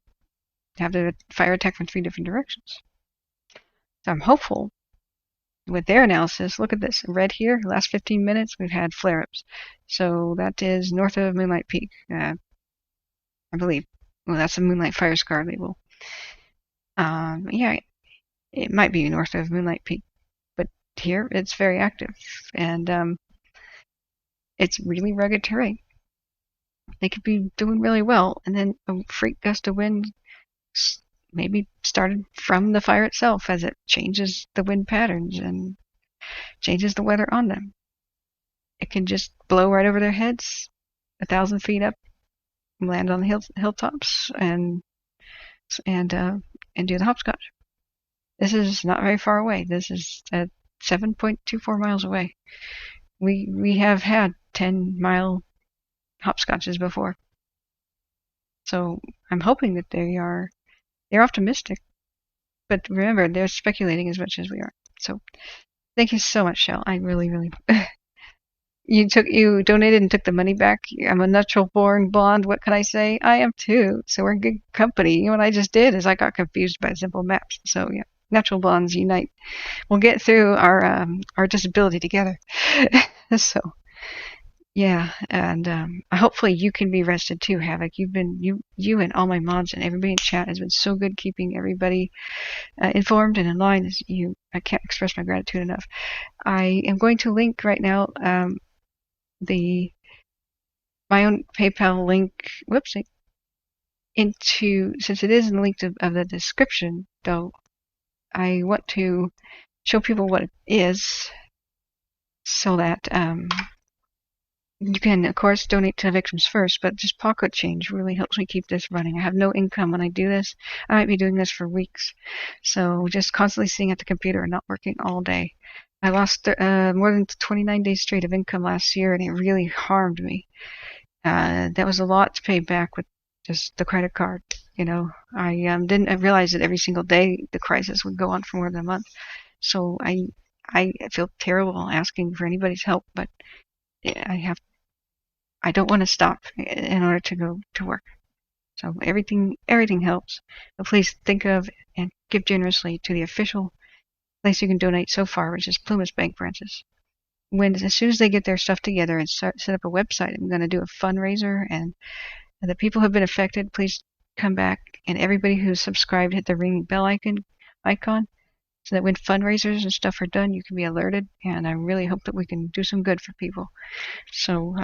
have the fire attack from 3 different directions. So I'm hopeful with their analysis. Look at this. Red here, last 15 minutes, we've had flare-ups. So that is north of Moonlight Peak, I believe. Well, that's a Moonlight Fire Scar label. Yeah, it might be north of Moonlight Peak. But here, it's very active. And it's really rugged terrain. They could be doing really well. And then a freak gust of wind maybe started from the fire itself as it changes the wind patterns and changes the weather on them. It can just blow right over their heads, 1,000 feet up, land on the hilltops, and do the hopscotch. This is not very far away. This is at 7.24 miles away. We have had 10-mile hopscotches before. So I'm hoping that they're optimistic. But remember, they're speculating as much as we are. So thank you so much, Shell. I really, really you donated and took the money back. I'm a natural born blonde. What can I say? I am too. So we're in good company. You know what I just did is I got confused by simple maps. So yeah, natural blondes unite. We'll get through our disability together. So yeah, and hopefully you can be rested too, Havoc. You and all my mods and everybody in chat has been so good keeping everybody informed and in line. I can't express my gratitude enough. I am going to link right now my own PayPal link. Whoopsie. Since it is in the link of the description, though, I want to show people what it is, so that you can, of course, donate to the victims first, but just pocket change really helps me keep this running. I have no income when I do this. I might be doing this for weeks. So just constantly sitting at the computer and not working all day. I lost more than 29 days straight of income last year, and it really harmed me. That was a lot to pay back with just the credit card. You know, I didn't realize that every single day the crisis would go on for more than a month. So I feel terrible asking for anybody's help, but I don't want to stop in order to go to work. So everything helps. But please think of and give generously to the official place you can donate so far, which is Plumas bank branches. As soon as they get their stuff together and set up a website, I'm going to do a fundraiser, and the people who have been affected, please come back, and everybody who's subscribed, hit the ring bell icon, so that when fundraisers and stuff are done, you can be alerted. And I really hope that we can do some good for people. So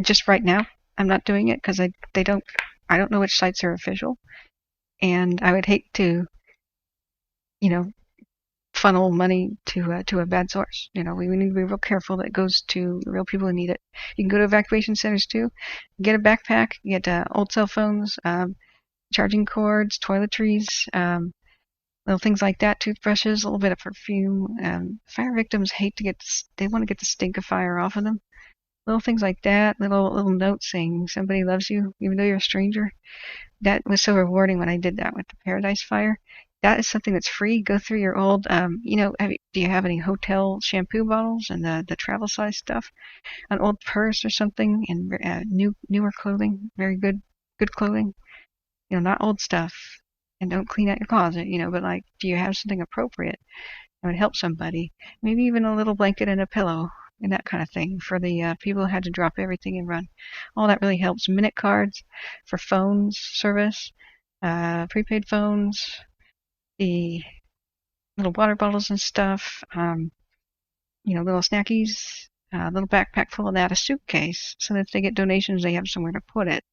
just right now, I'm not doing it because I don't know which sites are official, and I would hate to, funnel money to a bad source. We need to be real careful that it goes to real people who need it. You can go to evacuation centers too, get a backpack, get old cell phones, charging cords, toiletries, little things like that, toothbrushes, a little bit of perfume. Fire victims they want to get the stink of fire off of them. Little things like that, little notes saying somebody loves you, even though you're a stranger. That was so rewarding when I did that with the Paradise Fire. That is something that's free. Go through your old, do you have any hotel shampoo bottles and the travel size stuff? An old purse or something, and newer clothing, very good clothing. Not old stuff. And don't clean out your closet, but do you have something appropriate that would help somebody? Maybe even a little blanket and a pillow and that kind of thing for the people who had to drop everything and run. All that really helps. Minute cards for phones service, prepaid phones, the little water bottles and stuff, little snackies, a little backpack full of that, a suitcase, so that if they get donations, they have somewhere to put it.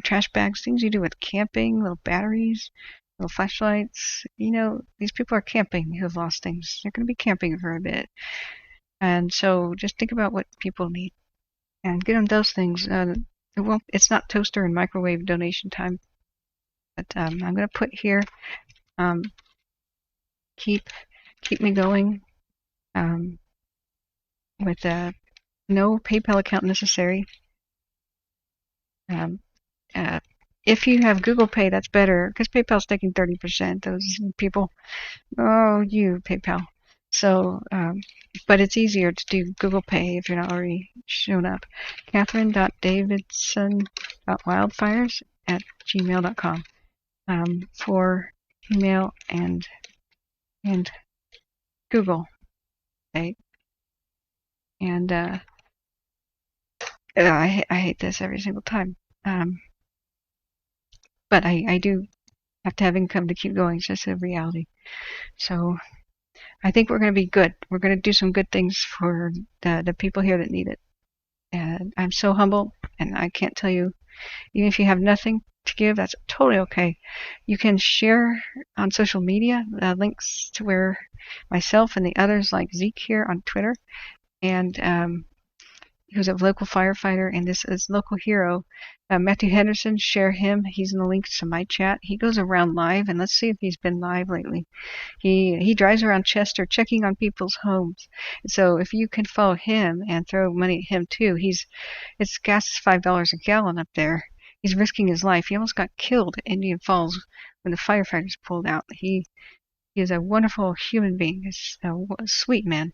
Trash bags, things you do with camping, little batteries, little flashlights. These people are camping who have lost things. They're going to be camping for a bit. And so just think about what people need and get them those things. It's not toaster and microwave donation time, but I'm going to put here, keep me going with no PayPal account necessary. if you have Google Pay, that's better because PayPal's taking 30%. Those people, oh, you PayPal. So, but it's easier to do Google Pay if you're not already shown up. Catherine.davidson.wildfires@gmail.com for email and Google Pay. And I hate this every single time. But I do have to have income to keep going. It's just a reality. So I think we're going to be good. We're going to do some good things for the people here that need it. And I'm so humble, and I can't tell you, even if you have nothing to give, that's totally okay. You can share on social media links to where myself and the others like Zeke here on Twitter, and who's a local firefighter, and this is local hero, Matthew Henderson. Share him. He's in the links to my chat. He goes around live, and let's see if he's been live lately. He drives around Chester checking on people's homes. So if you can follow him and throw money at him too, it's gas is $5 a gallon up there. He's risking his life. He almost got killed at Indian Falls when the firefighters pulled out. He is a wonderful human being. He's a sweet man.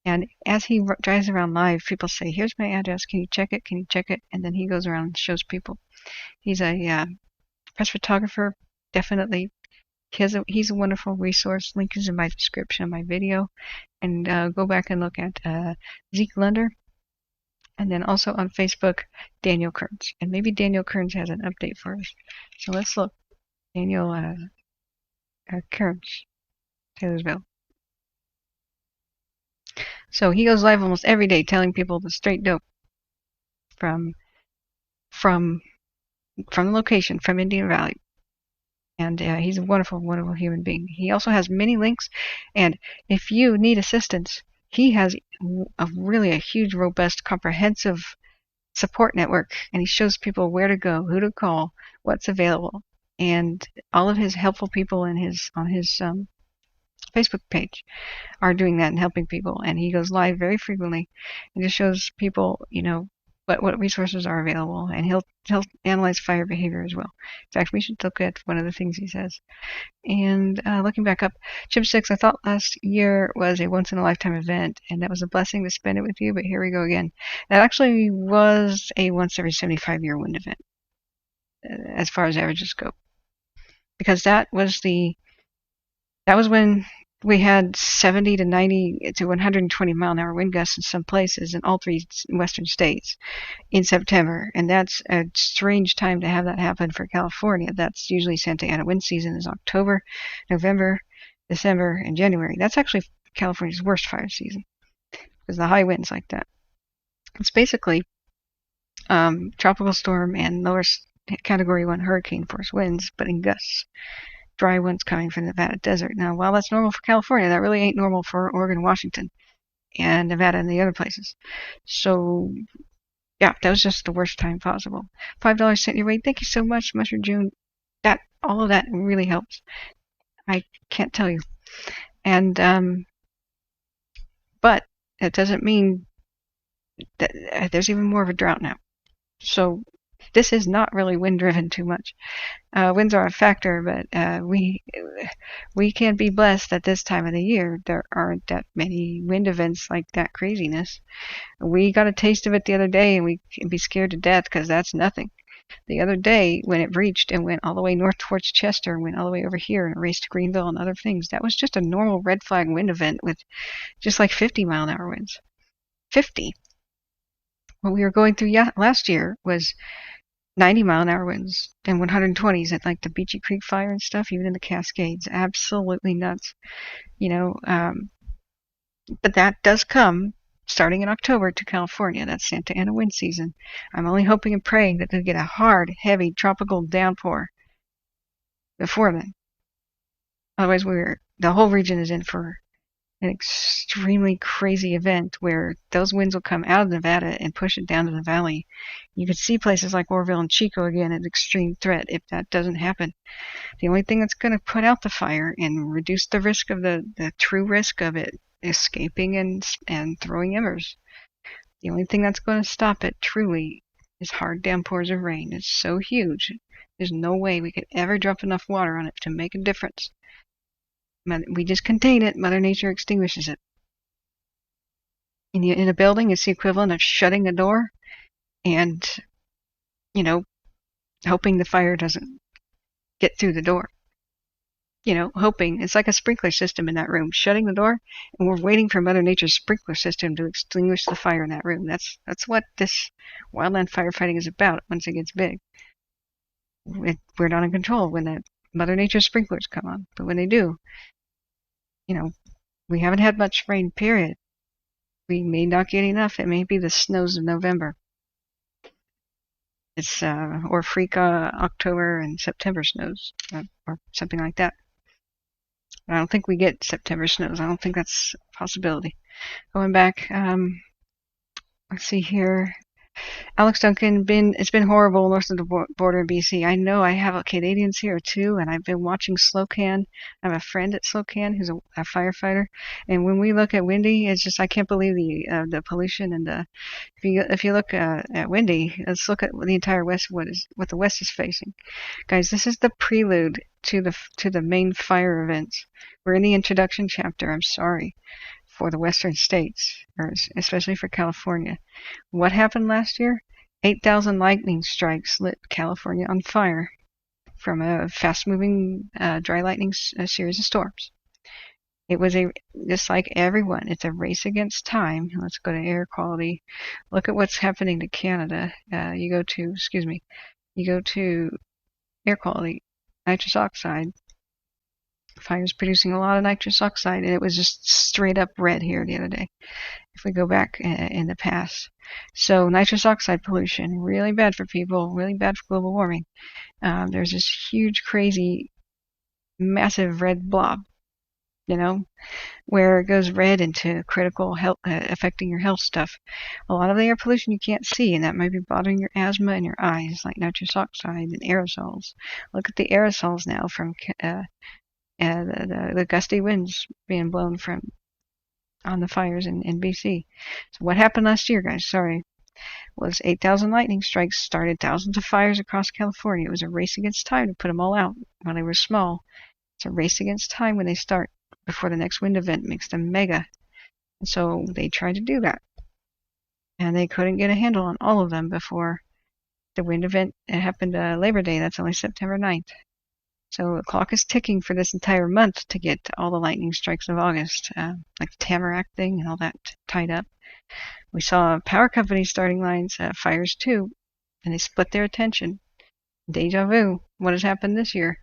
And as he drives around live, people say, "Here's my address. Can you check it? Can you check it?" And then he goes around and shows people. He's a press photographer. Definitely, he's a wonderful resource. Link is in my description of my video. And go back and look at Zeke Lunder. And then also on Facebook, Daniel Kearns. And maybe Daniel Kearns has an update for us. So let's look. Daniel Kearns, Taylorsville. So he goes live almost every day telling people the straight dope from the location, from Indian Valley. And he's a wonderful, wonderful human being. He also has many links, and if you need assistance, he has a huge, robust, comprehensive support network, and he shows people where to go, who to call, what's available, and all of his helpful people on his Facebook page are doing that and helping people. And he goes live very frequently and just shows people, what resources are available, and he'll analyze fire behavior as well. In fact, we should look at one of the things he says. And looking back up, Chip 6, I thought last year was a once-in-a-lifetime event, and that was a blessing to spend it with you, but here we go again. That actually was a once-every-75-year wind event, as far as averages go. Because that was when we had 70 to 90 to 120 mile an hour wind gusts in some places in all three western states in September. And that's a strange time to have that happen for California. That's usually Santa Ana wind season is October, November, December, and January. That's actually California's worst fire season because the high winds like that. It's basically tropical storm and lower category 1 hurricane force winds, but in gusts. Dry winds coming from the Nevada desert. Now, while that's normal for California, that really ain't normal for Oregon, Washington, and Nevada and the other places. So, yeah, that was just the worst time possible. $5 sent your way. Thank you so much, Mushroom June. All of that really helps. I can't tell you. And, but it doesn't mean that there's even more of a drought now. So, this is not really wind driven too much. Winds are a factor, but we can be blessed at this time of the year. There aren't that many wind events like that craziness. We got a taste of it the other day, and we can be scared to death because that's nothing. The other day, when it breached and went all the way north towards Chester and went all the way over here and raced to Greenville and other things, that was just a normal red flag wind event with just like 50 mile an hour winds. 50. What we were going through last year was 90 mile an hour winds and 120s at like the Beachy Creek fire and stuff, even in the Cascades. Absolutely nuts. But that does come starting in October to California. That's Santa Ana wind season. I'm only hoping and praying that they'll get a hard, heavy tropical downpour before then. Otherwise, the whole region is in for an extremely crazy event where those winds will come out of Nevada and push it down to the valley. You could see places like Orville and Chico again at extreme threat if that doesn't happen. The only thing that's going to put out the fire and reduce the risk of the true risk of it escaping and throwing embers, the only thing that's going to stop it truly is hard downpours of rain. It's so huge There's no way we could ever drop enough water on it to make a difference. We just contain it. Mother Nature extinguishes it. In a building, it's the equivalent of shutting a door and, hoping the fire doesn't get through the door. Hoping. It's like a sprinkler system in that room, shutting the door, and we're waiting for Mother Nature's sprinkler system to extinguish the fire in that room. That's what this wildland firefighting is about once it gets big. We're not in control when that Mother Nature sprinklers come on, but when they do, we haven't had much rain, period. We may not get enough. It may be the snows of November. It's or freak October and September snows, or something like that. But I don't think we get September snows. I don't think that's a possibility. Going back, let's see here. Alex Duncan, it's been horrible north of the border in BC. I know I have Canadians here too, and I've been watching Slocan. I have a friend at Slocan who's a firefighter, and when we look at Windy, it's just I can't believe the pollution and the. If you look at Windy, let's look at the entire west. What the west is facing, guys. This is the prelude to the main fire events. We're in the introduction chapter. I'm sorry. For the western states, or especially for California. What happened last year? 8,000 lightning strikes lit California on fire from a fast-moving dry lightning series of storms. It was just like everyone, it's a race against time. Let's go to air quality. Look at what's happening to Canada. You go to air quality, nitrous oxide. Fire's producing a lot of nitrous oxide, and it was just straight up red here the other day, if we go back in the past. So nitrous oxide pollution, really bad for people, really bad for global warming. There's this huge, crazy, massive red blob, where it goes red into critical health, affecting your health stuff. A lot of the air pollution you can't see, and that might be bothering your asthma and your eyes, like nitrous oxide and aerosols. Look at the aerosols now from the gusty winds being blown from on the fires in BC. So what happened last year, guys? Sorry, was 8,000 lightning strikes started thousands of fires across California. It was a race against time to put them all out while they were small. It's a race against time when they start before the next wind event makes them mega. And so they tried to do that, and they couldn't get a handle on all of them before the wind event. It happened Labor Day. That's only September 9th. So the clock is ticking for this entire month to get all the lightning strikes of August, like the Tamarack thing and all that tied up. We saw power companies starting lines, fires too, and they split their attention. Deja vu. What has happened this year?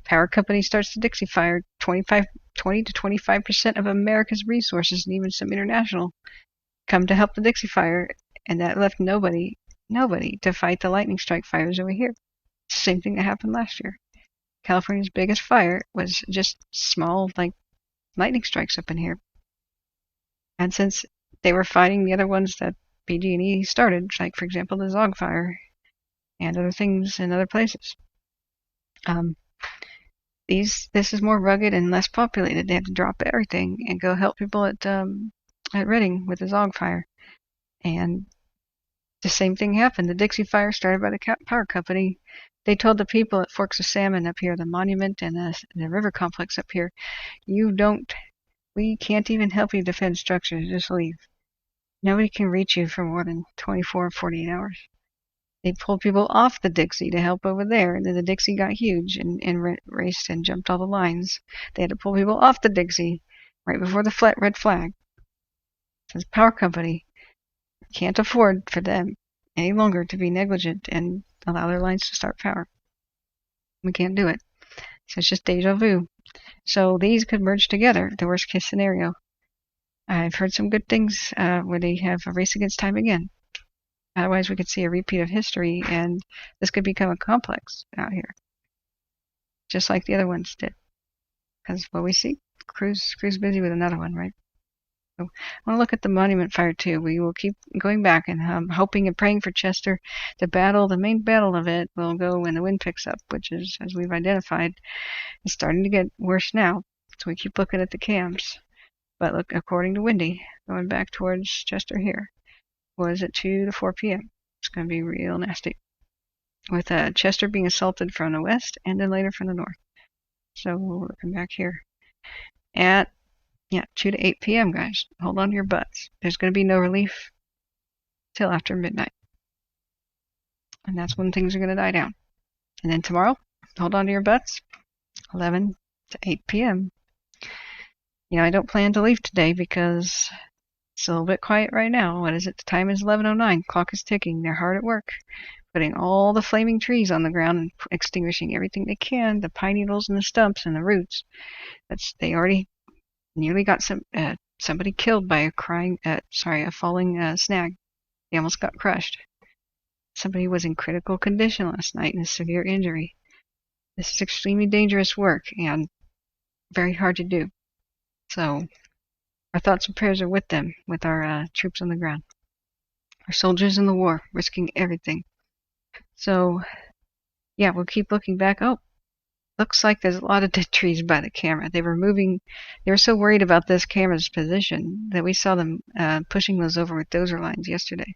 Power company starts the Dixie fire. 20 to 25% of America's resources, and even some international, come to help the Dixie fire, and that left nobody to fight the lightning strike fires over here. Same thing that happened last year. California's biggest fire was just small, like, lightning strikes up in here. And since they were fighting the other ones that pg&e started, like, for example, the Zog fire and other things in other places, this is more rugged and less populated. They have to drop everything and go help people at Redding with the Zog fire. And the same thing happened. The Dixie fire started by the power company. They told the people at Forks of Salmon up here, the monument and the river complex up here, we can't even help you defend structures, just leave. Nobody can reach you for more than 24 or 48 hours. They pulled people off the Dixie to help over there, and then the Dixie got huge and raced and jumped all the lines. They had to pull people off the Dixie right before the red flag. So the power company can't afford for them any longer to be negligent and allow their lines to start power. We can't do it. So it's just deja vu. So these could merge together, the worst case scenario. I've heard some good things where they have a race against time again. Otherwise, we could see a repeat of history, and this could become a complex out here, just like the other ones did. Because what we see, crew's busy with another one, right? So I want to look at the monument fire too. We will keep going back and hoping and praying for Chester. The main battle of it will go when the wind picks up, which is, as we've identified, is starting to get worse now. So we keep looking at the cams. But look, according to Windy, going back towards Chester here, was at 2 to 4 p.m. It's going to be real nasty. with Chester being assaulted from the west and then later from the north. So we're back here at 2 to 8 p.m. guys. Hold on to your butts. There's going to be no relief till after midnight, and that's when things are going to die down. And then tomorrow, hold on to your butts. 11 to 8 p.m. I don't plan to leave today because it's a little bit quiet right now. What is it? The time is 11:09. Clock is ticking. They're hard at work, putting all the flaming trees on the ground and extinguishing everything they can, the pine needles and the stumps and the roots. They already nearly got somebody killed by a falling snag. They almost got crushed. Somebody was in critical condition last night and a severe injury. This is extremely dangerous work and very hard to do. So our thoughts and prayers are with them, with our troops on the ground. Our soldiers in the war, risking everything. So, we'll keep looking back. Oh, looks like there's a lot of dead trees by the camera. They were so worried about this camera's position that we saw them pushing those over with dozer lines yesterday.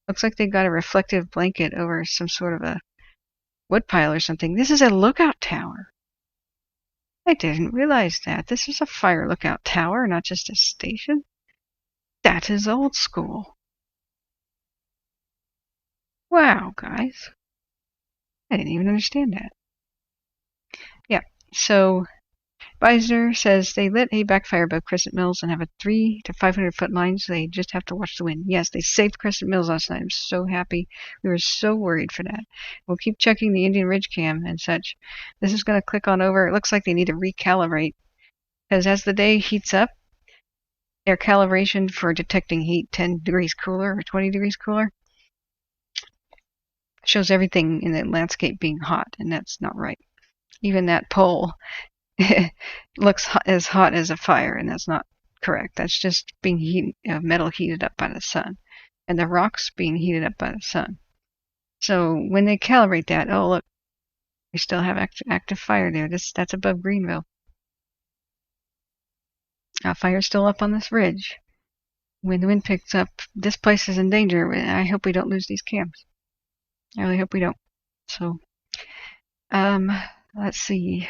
Looks like they got a reflective blanket over some sort of a woodpile or something. This is a lookout tower. I didn't realize that. This is a fire lookout tower, not just a station. That is old school. Wow, guys. I didn't even understand that. So Beisner says they lit a backfire above Crescent Mills and have a 300 to 500 foot line, so they just have to watch the wind. Yes, they saved Crescent Mills last night. I'm so happy. We were so worried for that. We'll keep checking the Indian Ridge cam and such. This is going to click on over. It looks like they need to recalibrate because as the day heats up, their calibration for detecting heat 10 degrees cooler or 20 degrees cooler shows everything in the landscape being hot, and that's not right. Even that pole looks as hot as a fire, and that's not correct. That's just being metal heated up by the sun, and the rocks being heated up by the sun. So when they calibrate that, oh look, we still have active fire there. That's above Greenville. Fire's still up on this ridge. When the wind picks up, this place is in danger. I hope we don't lose these cams. I really hope we don't. So, let's see.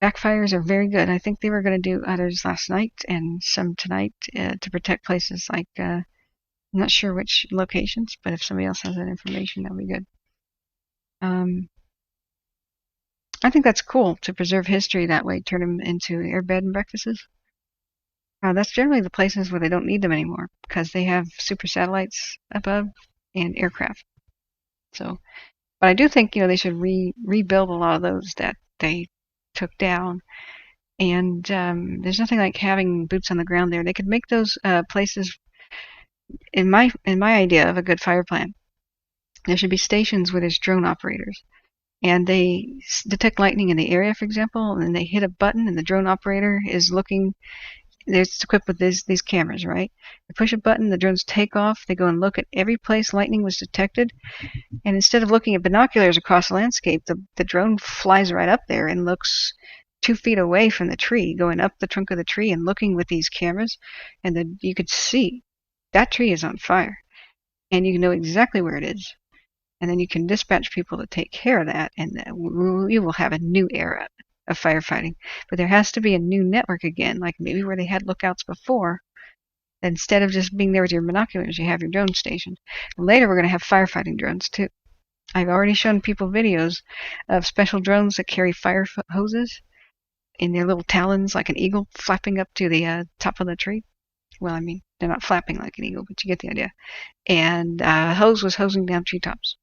Backfires are very good. I think they were going to do others last night and some tonight to protect places like, I'm not sure which locations, but if somebody else has that information, that would be good. I think that's cool to preserve history that way, turn them into air bed and breakfasts. That's generally the places where they don't need them anymore because they have super satellites above and aircraft. So, but I do think, they should rebuild a lot of those that they took down. And there's nothing like having boots on the ground there. They could make those places, in my idea of a good fire plan, there should be stations where there's drone operators. And they detect lightning in the area, for example, and they hit a button and the drone operator is looking. It's equipped with these cameras, right? They push a button, the drones take off. They go and look at every place lightning was detected. And instead of looking at binoculars across the landscape, the drone flies right up there and looks 2 feet away from the tree, going up the trunk of the tree and looking with these cameras. And then you could see that tree is on fire. And you know exactly where it is. And then you can dispatch people to take care of that. And we will have a new era of firefighting. But there has to be a new network again, like maybe where they had lookouts before. Instead of just being there with your binoculars, you have your drone stationed. And later we're going to have firefighting drones too. I've already shown people videos of special drones that carry fire hoses in their little talons like an eagle flapping up to the top of the tree. Well, I mean, they're not flapping like an eagle, but you get the idea. And hose was hosing down treetops.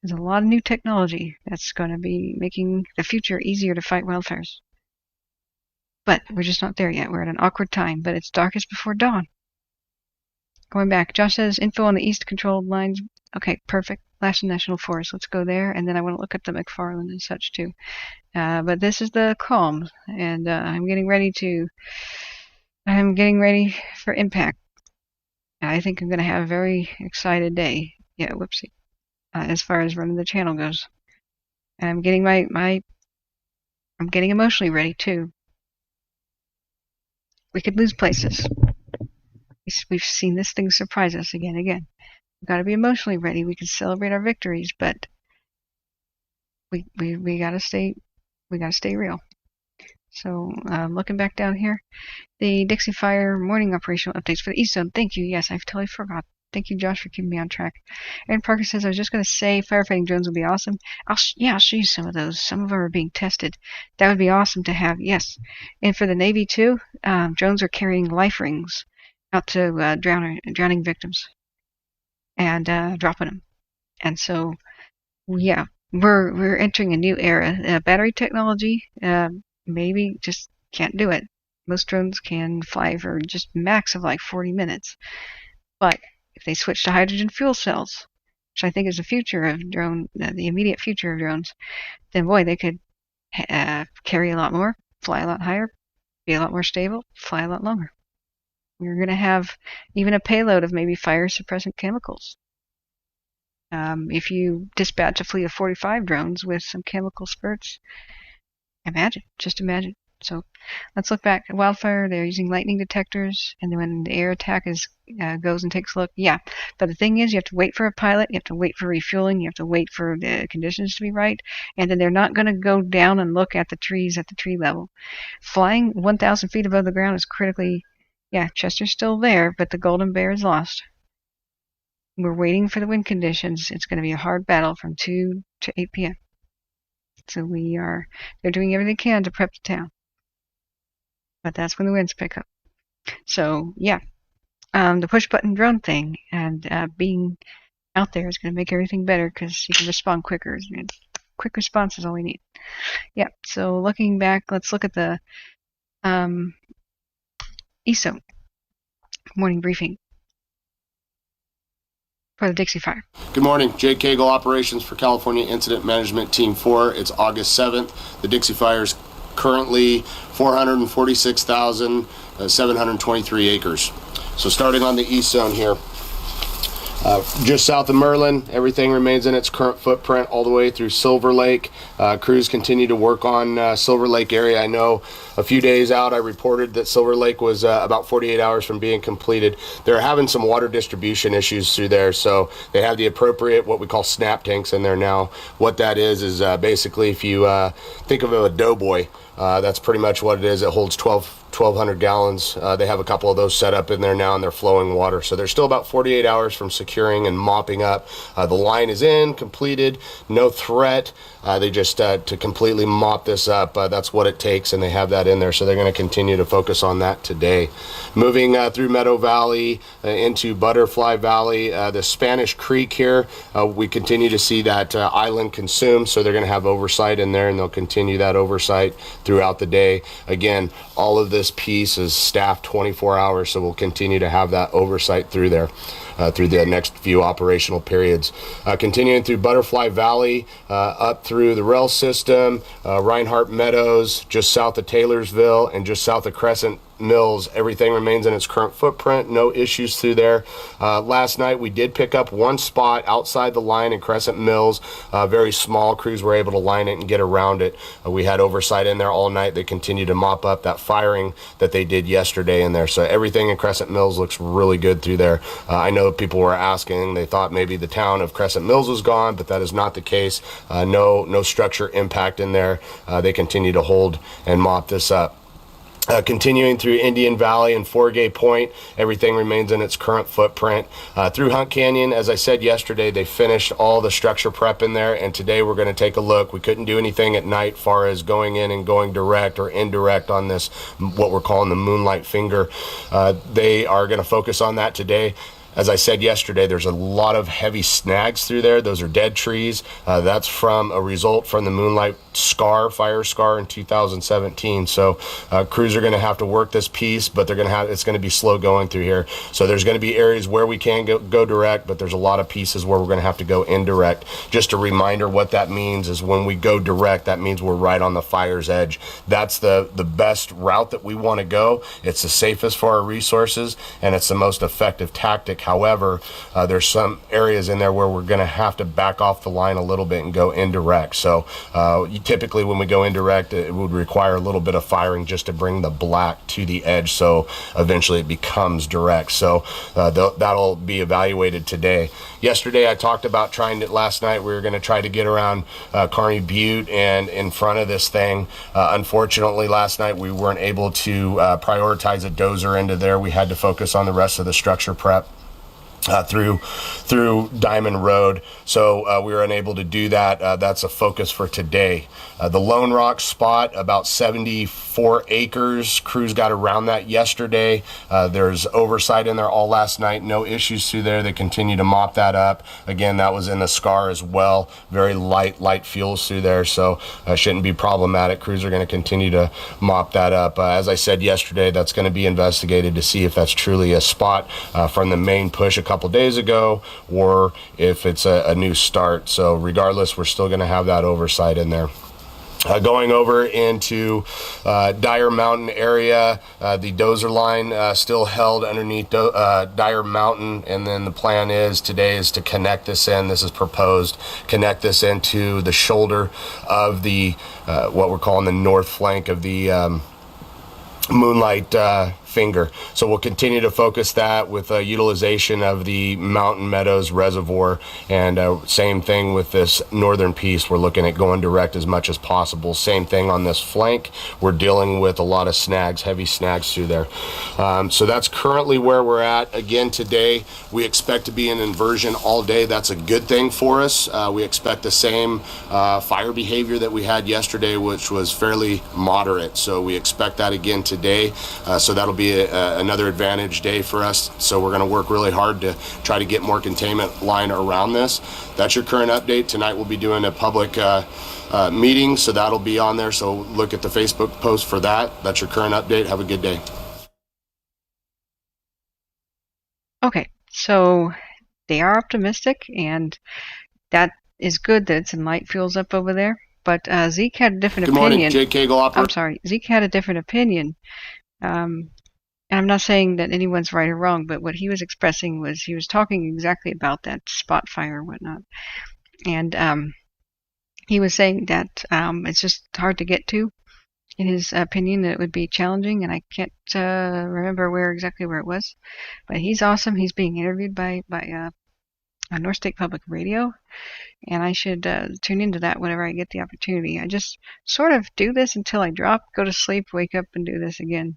There's a lot of new technology that's going to be making the future easier to fight wildfires. But we're just not there yet. We're at an awkward time, but it's darkest before dawn. Going back, Josh says info on the east controlled lines. Okay, perfect. Lash National Forest. Let's go there, and then I want to look at the McFarland and such too. But this is the calm, and I'm getting ready for impact. I think I'm going to have a very excited day. Yeah, whoopsie. As far as running the channel goes. And I'm getting I'm getting emotionally ready too. We could lose places. We've seen this thing surprise us again and again. We've got to be emotionally ready. We can celebrate our victories, but we gotta stay real. So looking back down here, the Dixie Fire morning operational updates for the East Zone. Thank you. Yes, I've totally forgot. Thank you, Josh, for keeping me on track. Aaron Parker says, I was just going to say firefighting drones would be awesome. I'll show you some of those. Some of them are being tested. That would be awesome to have, yes. And for the Navy, too, drones are carrying life rings out to drowning victims and dropping them. And so, yeah, we're entering a new era. Battery technology, maybe just can't do it. Most drones can fly for just max of like 40 minutes. But if they switch to hydrogen fuel cells, which I think is the future of the immediate future of drones, then boy, they could carry a lot more, fly a lot higher, be a lot more stable, fly a lot longer. We're going to have even a payload of maybe fire suppressant chemicals. If you dispatch a fleet of 45 drones with some chemical spurts, just imagine. So let's look back at wildfire. They're using lightning detectors, and then when the air attack goes and takes a look, yeah. But the thing is, you have to wait for a pilot, you have to wait for refueling, you have to wait for the conditions to be right, and then they're not going to go down and look at the trees at the tree level. Flying 1,000 feet above the ground is critically, yeah, Chester's still there, but the Golden Bear is lost. We're waiting for the wind conditions. It's going to be a hard battle from 2 to 8 p.m. So they're doing everything they can to prep the town. But that's when the winds pick up. So, yeah, the push-button drone thing and being out there is going to make everything better because you can respond quicker. Quick response is all we need. Yeah, so looking back, let's look at the ESO morning briefing for the Dixie Fire. Good morning. Jake Cagle, Operations for California Incident Management Team 4. It's August 7th. The Dixie Fire is currently 446,723 acres. So starting on the east zone here, just south of Merlin, everything remains in its current footprint all the way through Silver Lake. Crews continue to work on Silver Lake area. I know a few days out I reported that Silver Lake was about 48 hours from being completed. They're having some water distribution issues through there, so they have the appropriate what we call snap tanks in there now. What that is basically if you think of a doughboy, that's pretty much what it is. It holds 1,200 gallons. They have a couple of those set up in there now, and they're flowing water. So they're still about 48 hours from securing and mopping up. The line is in, completed, no threat. They just to completely mop this up, that's what it takes, and they have that in there. So they're going to continue to focus on that today. Moving through Meadow Valley into Butterfly Valley, the Spanish Creek here, we continue to see that island consumed. So they're going to have oversight in there, and they'll continue that oversight throughout the day. Again, all of this piece is staffed 24 hours, so we'll continue to have that oversight through there through the next few operational periods. Continuing through Butterfly Valley, up through the rail system, Reinhardt Meadows, just south of Taylorsville, and just south of Crescent Mills, everything remains in its current footprint. No issues through there. Last night we did pick up one spot outside the line in Crescent Mills. Very small. Crews were able to line it and get around it. We had oversight in there all night. They continue to mop up that firing that they did yesterday in there. So everything in Crescent Mills looks really good through there. I know people were asking. They thought maybe the town of Crescent Mills was gone, but that is not the case. No structure impact in there. They continue to hold and mop this up. Continuing through Indian Valley and Forgay Point, everything remains in its current footprint. Through Hunt Canyon, as I said yesterday, they finished all the structure prep in there, and today we're going to take a look. We couldn't do anything at night far as going in and going direct or indirect on this, what we're calling the Moonlight Finger. They are going to focus on that today. As I said yesterday, there's a lot of heavy snags through there. Those are dead trees. That's from a result from the Moonlight fire scar in 2017. So crews are going to have to work this piece, but it's going to be slow going through here. So there's going to be areas where we can go direct, but there's a lot of pieces where we're going to have to go indirect. Just a reminder, what that means is when we go direct, that means we're right on the fire's edge. That's the best route that we want to go. It's the safest for our resources, and it's the most effective tactic However, there's some areas in there where we're going to have to back off the line a little bit and go indirect. So typically when we go indirect, it would require a little bit of firing just to bring the black to the edge, so eventually it becomes direct. So that'll be evaluated today. Yesterday I talked about last night we were going to try to get around Kearney Butte and in front of this thing. Unfortunately, last night we weren't able to prioritize a dozer into there. We had to focus on the rest of the structure prep through Diamond Road, so we were unable to do that. That's a focus for today. The Lone Rock spot, about 74 acres. Crews got around that yesterday. There's oversight in there all last night. No issues through there. They continue to mop that up. Again, that was in the SCAR as well. Very light fuels through there, so shouldn't be problematic. Crews are going to continue to mop that up. As I said yesterday, that's going to be investigated to see if that's truly a spot from the main push a couple days ago, or if it's a new start. So regardless, we're still going to have that oversight in there. Going over into Dyer Mountain area, the dozer line still held underneath Dyer Mountain, and then the plan today is to connect this in. This is proposed, connect this into the shoulder of the what we're calling the north flank of the Moonlight finger. So we'll continue to focus that with utilization of the Mountain Meadows Reservoir, and same thing with this northern piece. We're looking at going direct as much as possible. Same thing on this flank. We're dealing with a lot of snags, heavy snags through there. So that's currently where we're at. Again, today we expect to be in inversion all day. That's a good thing for us. We expect the same fire behavior that we had yesterday, which was fairly moderate. So we expect that again today. So that'll be another advantage day for us. So we're going to work really hard to try to get more containment line around this. That's your current update. Tonight we'll be doing a public meeting, so that'll be on there. So look at the Facebook post for that. That's your current update. Have a good day. Okay, so they are optimistic, and that is good that some light fuels up over there. But Zeke had a different opinion. Good morning, Jake Cagle. I'm sorry, Zeke had a different opinion. And I'm not saying that anyone's right or wrong, but what he was expressing was he was talking exactly about that spot fire and whatnot. And he was saying that it's just hard to get to. In his opinion, that it would be challenging, and I can't remember exactly where it was. But he's awesome. He's being interviewed by North State Public Radio, and I should tune into that whenever I get the opportunity. I just sort of do this until I drop, go to sleep, wake up, and do this again.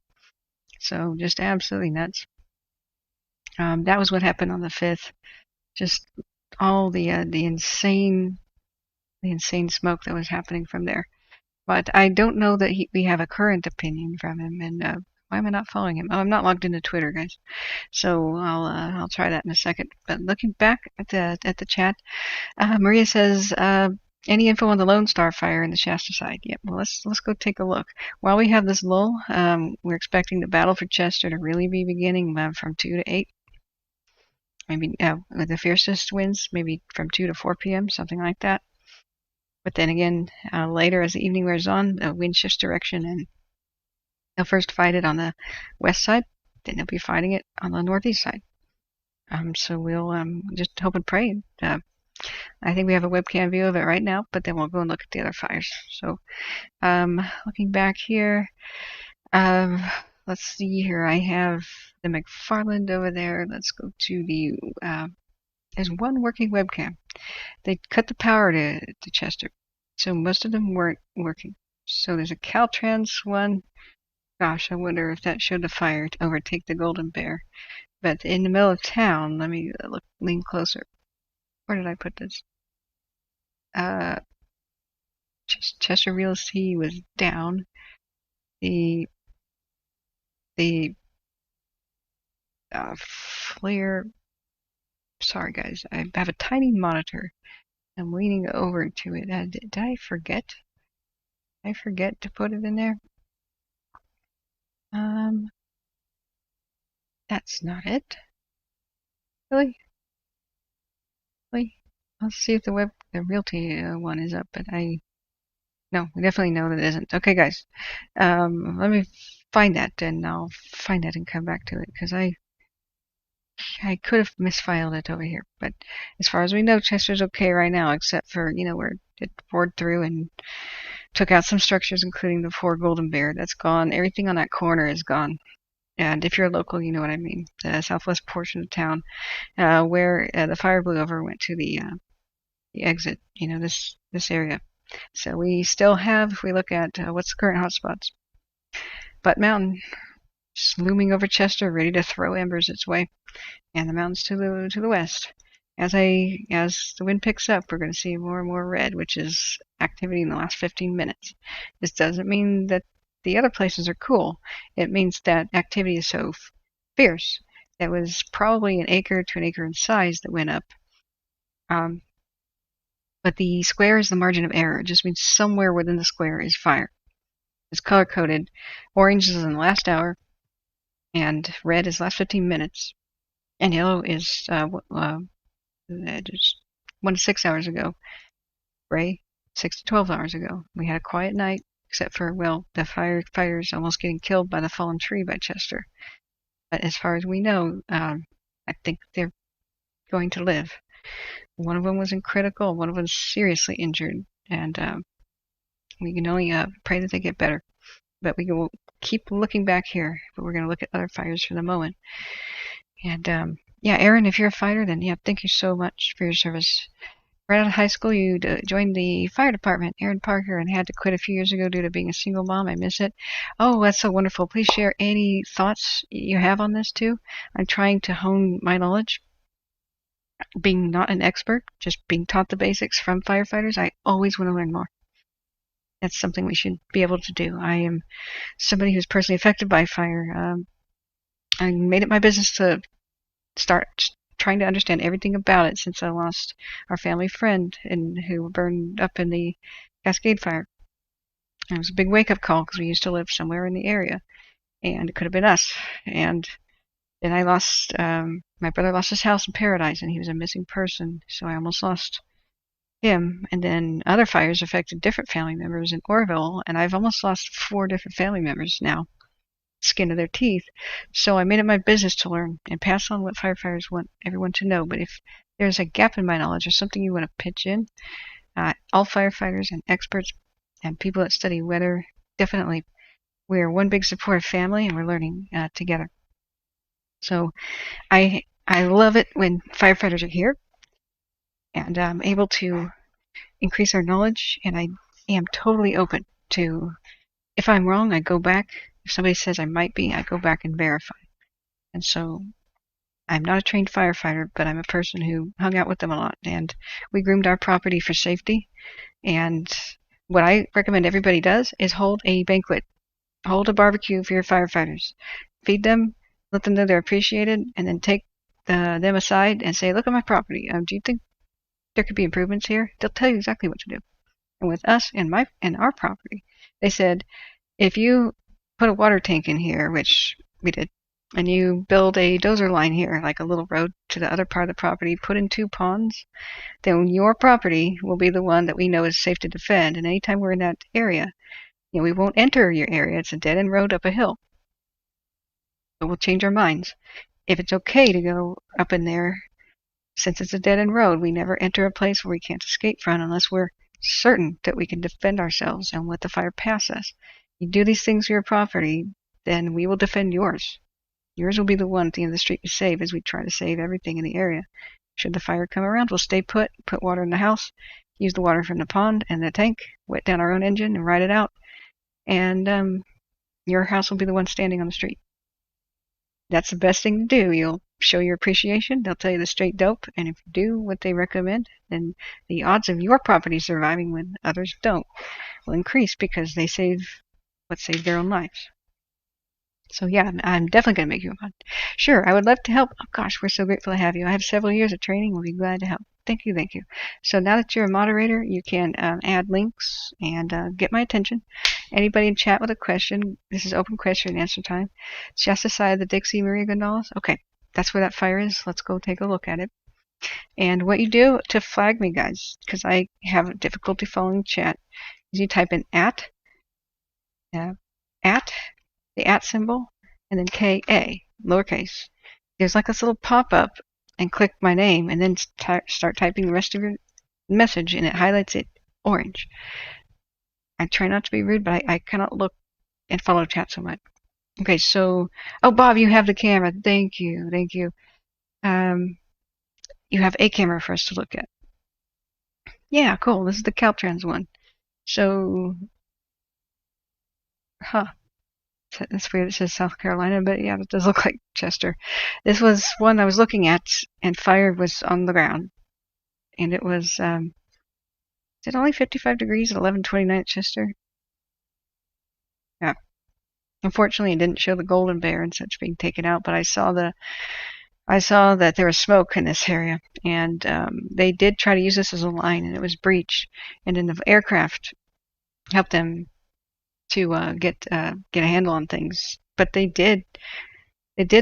So just absolutely nuts. That was what happened on the 5th. Just all the insane smoke that was happening from there. But I don't know that we have a current opinion from him. And why am I not following him? Oh, I'm not logged into Twitter, guys. So I'll try that in a second. But looking back at the chat, Maria says, any info on the Lone Star fire in the Shasta side? Yep. Well, let's go take a look. While we have this lull, we're expecting the battle for Chester to really be beginning from 2 to 8. Maybe with the fiercest winds, maybe from 2 to 4 p.m., something like that. But then again, later as the evening wears on, the wind shifts direction, and they'll first fight it on the west side, then they'll be fighting it on the northeast side. So we'll just hope and pray. I think we have a webcam view of it right now, but then we'll go and look at the other fires. So looking back here, let's see here. I have the McFarland over there. Let's go to the, there's one working webcam. They cut the power to Chester, so most of them weren't working. So there's a Caltrans one. Gosh, I wonder if that showed the fire to overtake the Golden Bear. But in the middle of town, let me lean closer. Where did I put this? Chester Real C was down. The FLIR. Sorry guys, I have a tiny monitor. I'm leaning over to it. Did I forget? Did I forget to put it in there? That's not it. Really? Let's see if the Realty one is up, but no, we definitely know that it isn't. Okay, guys, let me find that, and I'll find that and come back to it, because I could have misfiled it over here, but as far as we know, Chester's okay right now, except for, where it poured through and took out some structures, including the poor Golden Bear. That's gone. Everything on that corner is gone. And if you're local, you know what I mean. The southwest portion of town, where the fire blew over, went to the exit. This area. So we still have, if we look at what's the current hotspots, Butte Mountain, just looming over Chester, ready to throw embers its way, and the mountains to the west. As the wind picks up, we're going to see more and more red, which is activity in the last 15 minutes. This doesn't mean that the other places are cool. It means that activity is so fierce. That was probably an acre to an acre in size that went up. But the square is the margin of error. It just means somewhere within the square is fire. It's color-coded. Orange is in the last hour, and red is last 15 minutes, and yellow is just 1 to 6 hours ago. Gray, 6 to 12 hours ago. We had a quiet night, except for, the firefighters almost getting killed by the fallen tree by Chester. But as far as we know, I think they're going to live. One of them was in critical, one of them was seriously injured, and we can only pray that they get better. But we will keep looking back here, but we're going to look at other fires for the moment. And Aaron, if you're a fighter, then thank you so much for your service. Right out of high school, you joined the fire department, Aaron Parker, and had to quit a few years ago due to being a single mom. I miss it. Oh, that's so wonderful. Please share any thoughts you have on this, too. I'm trying to hone my knowledge. Being not an expert, just being taught the basics from firefighters, I always want to learn more. That's something we should be able to do. I am somebody who's personally affected by fire. I made it my business to start trying to understand everything about it since I lost our family friend who burned up in the Cascade Fire. It was a big wake-up call because we used to live somewhere in the area, and it could have been us. And then I lost, my brother lost his house in Paradise, and he was a missing person, so I almost lost him. And then other fires affected different family members in Orville, and I've almost lost 4 different family members now, skin of their teeth. So I made it my business to learn and pass on what firefighters want everyone to know. But if there's a gap in my knowledge or something you want to pitch in, all firefighters and experts and people that study weather, definitely, we're one big supportive family, and we're learning together. So I love it when firefighters are here, and I'm able to increase our knowledge, and I am totally open to, if I'm wrong, I go back. If somebody says I might be, I go back and verify. And so I'm not a trained firefighter, but I'm a person who hung out with them a lot, and we groomed our property for safety. And what I recommend everybody does is hold a banquet, hold a barbecue for your firefighters, feed them, let them know they're appreciated, and then take them aside and say, look at my property. Do you think there could be improvements here? They'll tell you exactly what to do. And with us and our property, they said, if you put a water tank in here, which we did, and you build a dozer line here, like a little road to the other part of the property, put in 2 ponds, then your property will be the one that we know is safe to defend. And anytime we're in that area, we won't enter your area. It's a dead-end road up a hill. But we'll change our minds. If it's okay to go up in there, since it's a dead-end road, we never enter a place where we can't escape from unless we're certain that we can defend ourselves and let the fire pass us. You do these things to your property, then we will defend yours. Yours will be the one at the end of the street to save, as we try to save everything in the area. Should the fire come around, we'll stay put water in the house, use the water from the pond and the tank, wet down our own engine and ride it out. And your house will be the one standing on the street. That's the best thing to do. You'll show your appreciation. They'll tell you the straight dope. And if you do what they recommend, then the odds of your property surviving when others don't will increase, because they saved their own lives. So yeah, I'm definitely going to make you a mod. Sure, I would love to help. Oh gosh, we're so grateful to have you. I have several years of training. We'll be glad to help. Thank you. So now that you're a moderator, you can add links and get my attention. Anybody in chat with a question, this is open question and answer time. It's just aside the Dixie, Maria Gonzalez. Okay, that's where that fire is. Let's go take a look at it. And what you do to flag me, guys, because I have difficulty following chat, is you type in at, the at symbol, and then KA, lowercase. there's like this little pop-up, and click my name, and then start typing the rest of your message, and it highlights it orange. I try not to be rude, but I cannot look and follow chat so much. Okay, so, oh, Bob, you have the camera. Thank you, thank you. You have a camera for us to look at. Yeah, cool. This is the Caltrans one. So, that's weird. It says South Carolina, but yeah, it does look like Chester. This was one I was looking at, and fire was on the ground, and it was. Is it only 55 degrees at 11:29 at Chester? Yeah. Unfortunately, it didn't show the golden bear and such being taken out, but I saw that there was smoke in this area, and they did try to use this as a line, and it was breached, and then the aircraft helped them to get a handle on things. But they did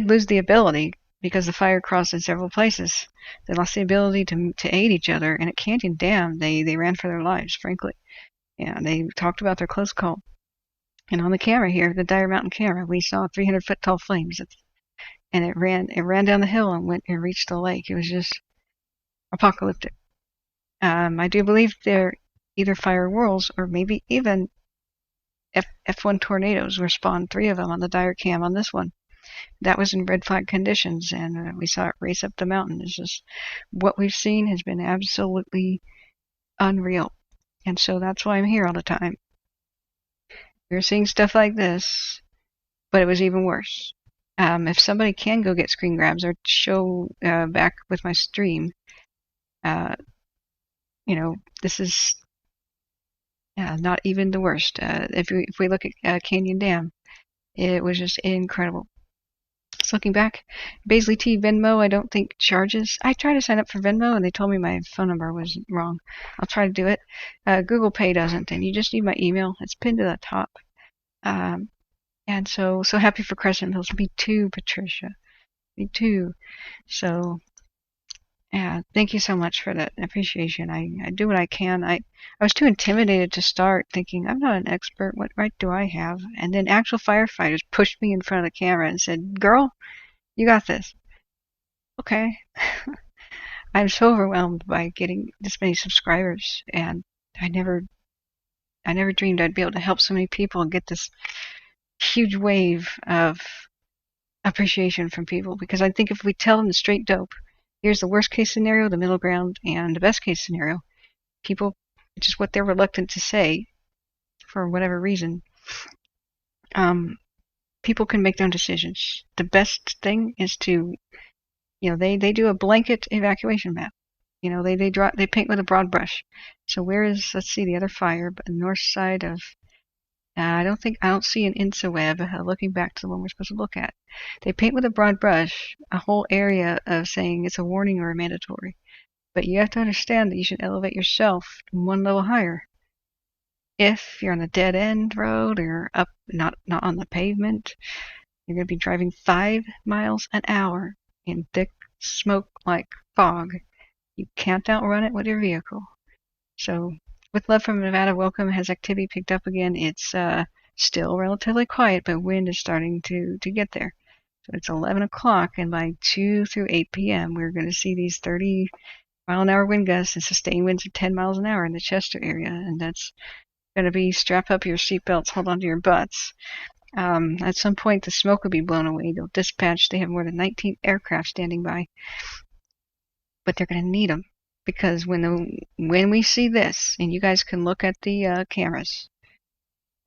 lose the ability because the fire crossed in several places. They lost the ability to aid each other, and at Canyon Dam, they ran for their lives, frankly. And they talked about their close call. And on the camera here, the Dyer Mountain camera, we saw 300-foot tall flames, and it ran down the hill and reached the lake. It was just apocalyptic. I do believe they're either fire whirls or maybe even F1 tornadoes. Were spawned 3 of them on the Dyer cam on this one. That was in red flag conditions, and we saw it race up the mountain. It's just what we've seen has been absolutely unreal, and so that's why I'm here all the time. We're seeing stuff like this, but it was even worse. If somebody can go get screen grabs or show back with my stream, this is not even the worst. If we look at Canyon Dam, it was just incredible. So looking back, Baisley T Venmo, I don't think charges. I tried to sign up for Venmo, and they told me my phone number was wrong. I'll try to do it. Google Pay doesn't, and you just need my email. It's pinned to the top. And so happy for Crescent Hills. Me too, Patricia. Me too. So, thank you so much for that appreciation. I do what I can. I was too intimidated to start, thinking, I'm not an expert. What right do I have? And then actual firefighters pushed me in front of the camera and said, girl, you got this. Okay. I'm so overwhelmed by getting this many subscribers, and I never dreamed I'd be able to help so many people and get this huge wave of appreciation from people, because I think if we tell them the straight dope, here's the worst case scenario, the middle ground, and the best case scenario, people, just what they're reluctant to say for whatever reason, people can make their own decisions. The best thing is to, they do a blanket evacuation map. They paint with a broad brush. So where is, let's see, the other fire, but the north side of, I don't see an InsaWeb looking back to the one we're supposed to look at. They paint with a broad brush a whole area of saying it's a warning or a mandatory. But you have to understand that you should elevate yourself one level higher. If you're on a dead end road or up, not on the pavement, you're going to be driving 5 miles an hour in thick smoke like fog. You can't outrun it with your vehicle. So, with love from Nevada, welcome. Has activity picked up again? It's still relatively quiet, but wind is starting to get there. So it's 11 o'clock, and by 2 through 8 p.m., we're going to see these 30-mile-an-hour wind gusts and sustained winds of 10 miles an hour in the Chester area, and that's going to be strap up your seatbelts, hold on to your butts. At some point, the smoke will be blown away. They'll dispatch. They have more than 19 aircraft standing by, but they're going to need them. Because when we see this, and you guys can look at the cameras,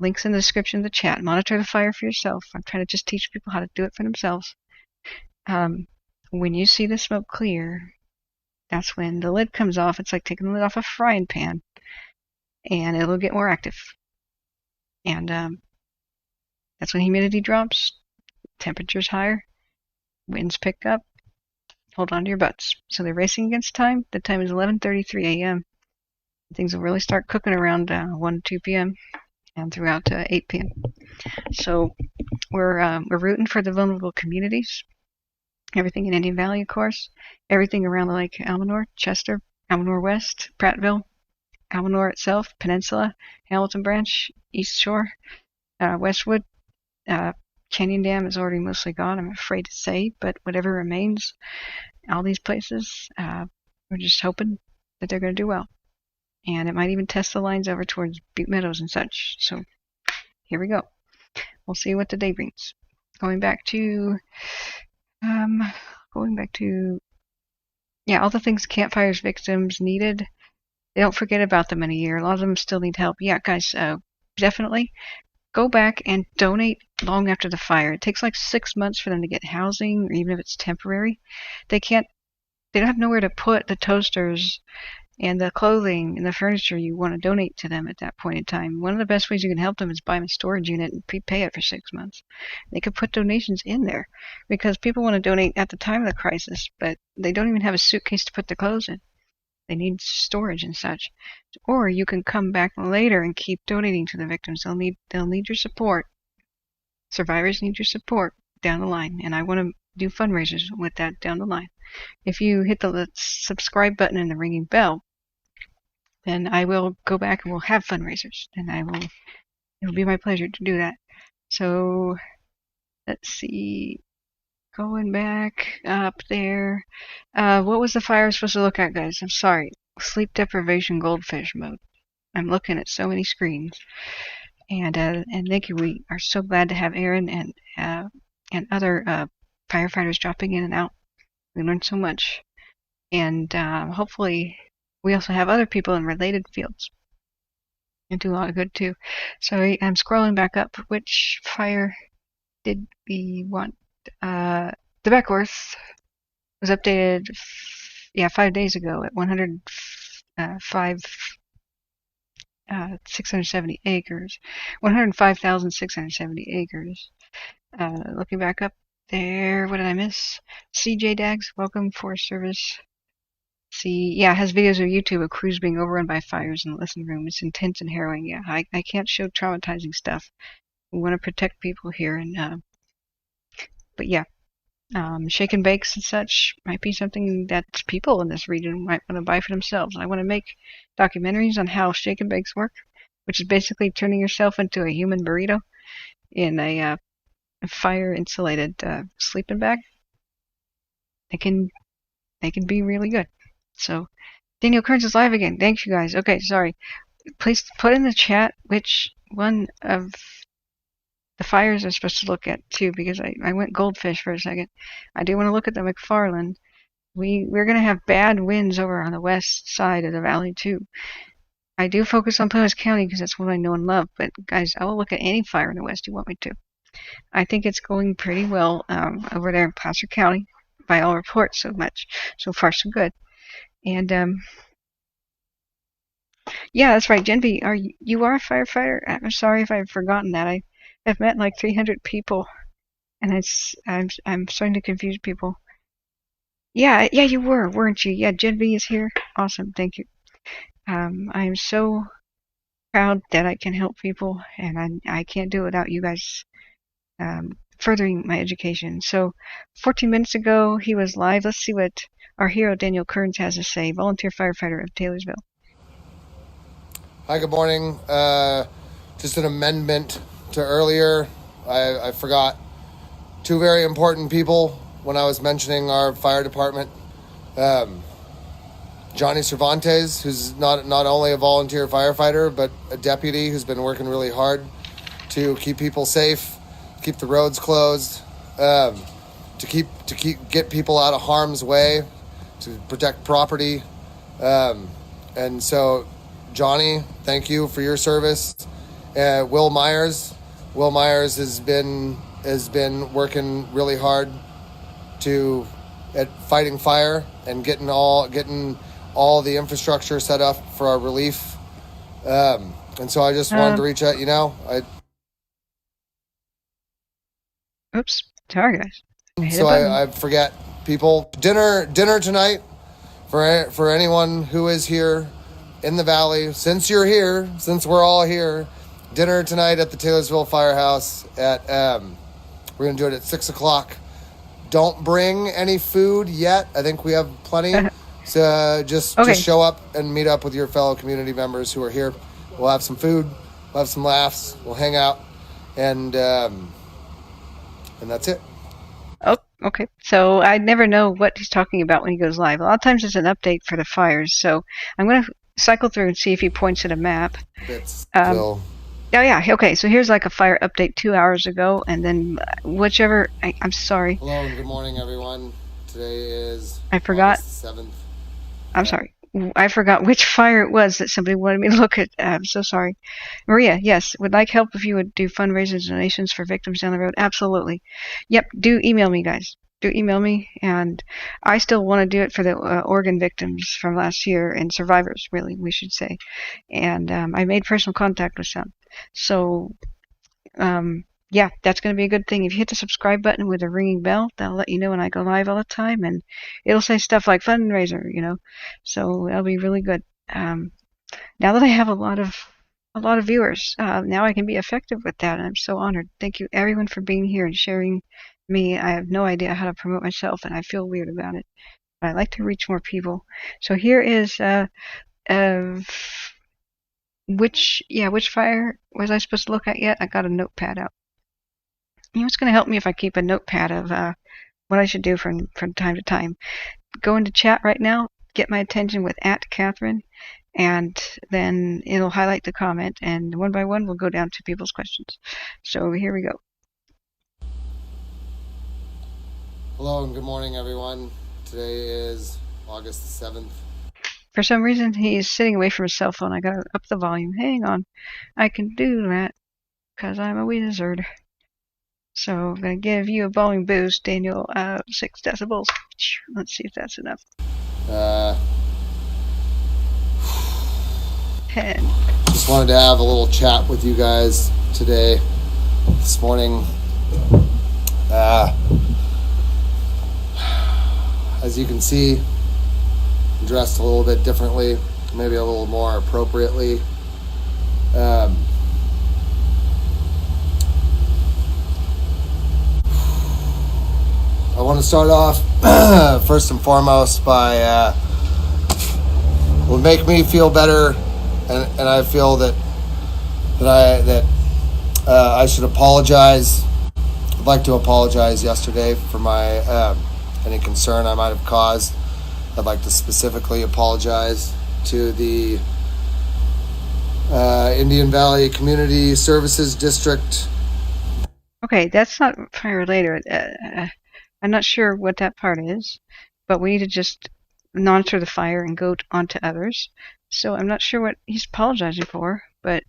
links in the description of the chat, monitor the fire for yourself. I'm trying to just teach people how to do it for themselves. When you see the smoke clear, that's when the lid comes off. It's like taking the lid off a frying pan, and it'll get more active. And that's when humidity drops, temperature's higher, winds pick up. Hold on to your butts. So they're racing against time. The time is 11:33 a.m. Things will really start cooking around 1 2 p.m. and throughout 8 p.m. So we're rooting for the vulnerable communities. Everything in Indian Valley, of course. Everything around the Lake Almanor, Chester, Almanor West, Prattville, Almanor itself, Peninsula, Hamilton Branch, East Shore, Westwood, Canyon Dam is already mostly gone, I'm afraid to say, but whatever remains, all these places, we're just hoping that they're going to do well. And it might even test the lines over towards Butte Meadows and such. So here we go. We'll see what the day brings. Going back to all the things campfires victims needed. They don't forget about them in a year. A lot of them still need help. Yeah, guys, definitely go back and donate long after the fire. It takes like 6 months for them to get housing, or even if it's temporary. They don't have nowhere to put the toasters and the clothing and the furniture you want to donate to them at that point in time. One of the best ways you can help them is buy them a storage unit and prepay it for 6 months. They could put donations in there because people want to donate at the time of the crisis, but they don't even have a suitcase to put their clothes in. They need storage and such. Or you can come back later and keep donating to the victims. They'll need your support. Survivors need your support down the line, and I want to do fundraisers with that down the line. If you hit the subscribe button and the ringing bell, then I will go back and we'll have fundraisers, and it'll be my pleasure to do that. So let's see, going back up there, what was the fire supposed to look at, guys? I'm sorry. Sleep deprivation goldfish mode. I'm looking at so many screens, and thank you. We are so glad to have Aaron and other firefighters dropping in and out. We learned so much, and hopefully we also have other people in related fields and do a lot of good too. So I'm scrolling back up. Which fire did we want? The Beckworth was updated 5 days ago at 670 acres, 105,670 acres. Looking back up there, what did I miss? CJ Dags, welcome, Forest Service. It has videos of YouTube of crews being overrun by fires in the listening room. It's intense and harrowing. Yeah, I can't show traumatizing stuff. We want to protect people here, and but yeah, shake and bakes and such might be something that people in this region might want to buy for themselves. I want to make documentaries on how shake and bakes work, which is basically turning yourself into a human burrito in a fire-insulated sleeping bag. They can be really good. So, Daniel Kearns is live again. Thanks, you guys. Okay, sorry. Please put in the chat which one of the fires are supposed to look at, too, because I went goldfish for a second. I do want to look at the McFarland. We're going to have bad winds over on the west side of the valley, too. I do focus on Plumas County because that's what I know and love, but, guys, I will look at any fire in the west you want me to. I think it's going pretty well over there in Placer County, by all reports, so far so good. And yeah, that's right, Genvi. You are a firefighter? I'm sorry if I've forgotten that. I've met like 300 people, and I'm starting to confuse people. Yeah, you were, weren't you? Yeah, Genvi is here. Awesome, thank you. I am so proud that I can help people, and I can't do it without you guys furthering my education. So 14 minutes ago, he was live. Let's see what our hero Daniel Kearns has to say, volunteer firefighter of Taylorsville. Hi, good morning. Just an amendment to earlier. I forgot two very important people when I was mentioning our fire department. Johnny Cervantes, who's not only a volunteer firefighter, but a deputy who's been working really hard to keep people safe, keep the roads closed, to get people out of harm's way, to protect property. And so, Johnny, thank you for your service. Will Myers has been working really hard at fighting fire and getting all the infrastructure set up for our relief. And so I just wanted to reach out. Oops, sorry guys. So I forget people. Dinner tonight for anyone who is here in the valley. Since you're here, since we're all here, dinner tonight at the Taylorsville Firehouse we're gonna do it at 6:00. Don't bring any food yet. I think we have plenty. So just show up and meet up with your fellow community members who are here. We'll have some food. We'll have some laughs. We'll hang out, and And that's it. Oh, okay. So I never know what he's talking about when he goes live. A lot of times it's an update for the fires. So I'm going to cycle through and see if he points at a map. Still. Yeah. Okay. So here's like a fire update 2 hours ago, and then whichever. I'm sorry. Hello and good morning, everyone. Today is I forgot. August 7th. I'm sorry. I forgot which fire it was that somebody wanted me to look at. I'm so sorry. Maria, yes, would like help if you would do fundraisers, donations for victims down the road. Absolutely. Yep, do email me, guys. Do email me. And I still want to do it for the organ victims from last year and survivors, really, we should say. And I made personal contact with some. So, yeah, that's going to be a good thing. If you hit the subscribe button with a ringing bell, that'll let you know when I go live all the time, and it'll say stuff like fundraiser, So that'll be really good. Now that I have a lot of viewers, now I can be effective with that, and I'm so honored. Thank you, everyone, for being here and sharing me. I have no idea how to promote myself, and I feel weird about it. But I like to reach more people. So here is which fire was I supposed to look at yet? I got a notepad out. It's going to help me if I keep a notepad of what I should do from time to time. Go into chat right now, get my attention with @Catherine, and then it'll highlight the comment, and one by one we'll go down to people's questions. So here we go. Hello and good morning, everyone. Today is August 7th. For some reason, he's sitting away from his cell phone. I got to up the volume. Hang on. I can do that because I'm a wizard. So I'm going to give you a volume boost, Daniel, 6 decibels. Let's see if that's enough. 10. Just wanted to have a little chat with you guys today, this morning. As you can see, I'm dressed a little bit differently, maybe a little more appropriately. I want to start off first and foremost by will make me feel better, and I feel that I should apologize. I'd like to apologize yesterday for my any concern I might have caused. I'd like to specifically apologize to the Indian Valley Community Services District. Okay, that's not fire related. I'm not sure what that part is, but we need to just monitor the fire and go on to others. So I'm not sure what he's apologizing for, but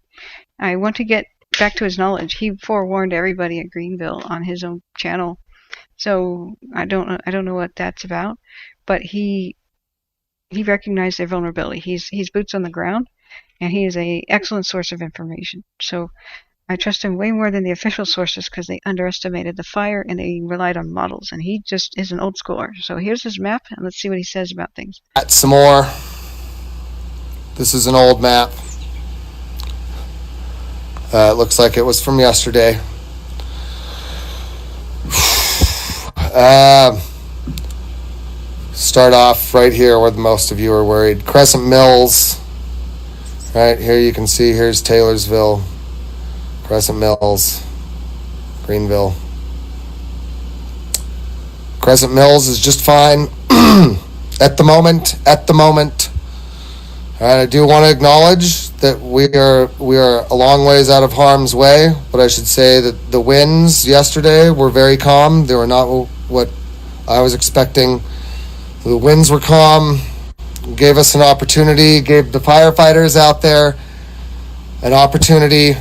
I want to get back to his knowledge. He forewarned everybody at Greenville on his own channel. So I don't know what that's about, but he recognized their vulnerability. He's boots on the ground, and he is an excellent source of information. So I trust him way more than the official sources because they underestimated the fire and they relied on models, and he just is an old schooler. So here's his map, and let's see what he says about things. Some more. This is an old map. It looks like it was from yesterday. Start off right here where most of you are worried. Crescent Mills. Right here you can see here's Taylorsville, Crescent Mills, Greenville. Crescent Mills is just fine at the moment. All right, I do want to acknowledge that we are a long ways out of harm's way, but I should say that the winds yesterday were very calm. They were not what I was expecting. The winds were calm, gave us an opportunity, gave the firefighters out there an opportunity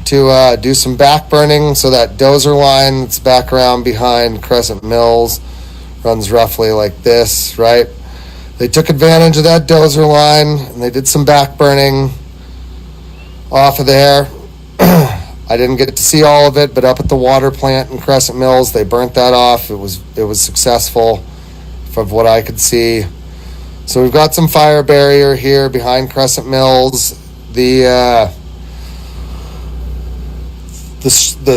to do some back burning. So that dozer line that's back around behind Crescent Mills runs roughly like this, right? They took advantage of that dozer line and they did some back burning off of there. I didn't get to see all of it, but up at the water plant in Crescent Mills, they burnt that off. It was successful from what I could see. So we've got some fire barrier here behind Crescent Mills. The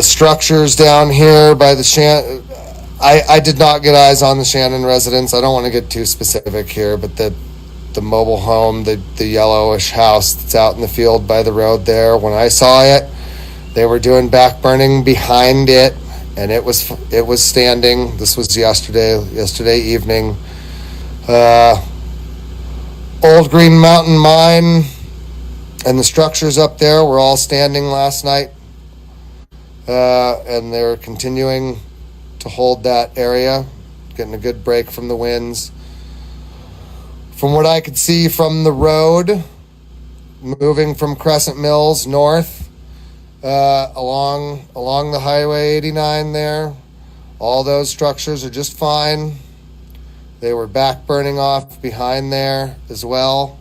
structures down here by the I did not get eyes on the Shannon residence. I don't want to get too specific here, but the mobile home, the yellowish house that's out in the field by the road there, when I saw it, they were doing back burning behind it, and it was standing. This was yesterday evening. Old Green Mountain Mine and the structures up there were all standing last night, and they're continuing to hold that area, getting a good break from the winds. From what I could see from the road, moving from Crescent Mills north, along the Highway 89 there, all those structures are just fine. They were back burning off behind there as well.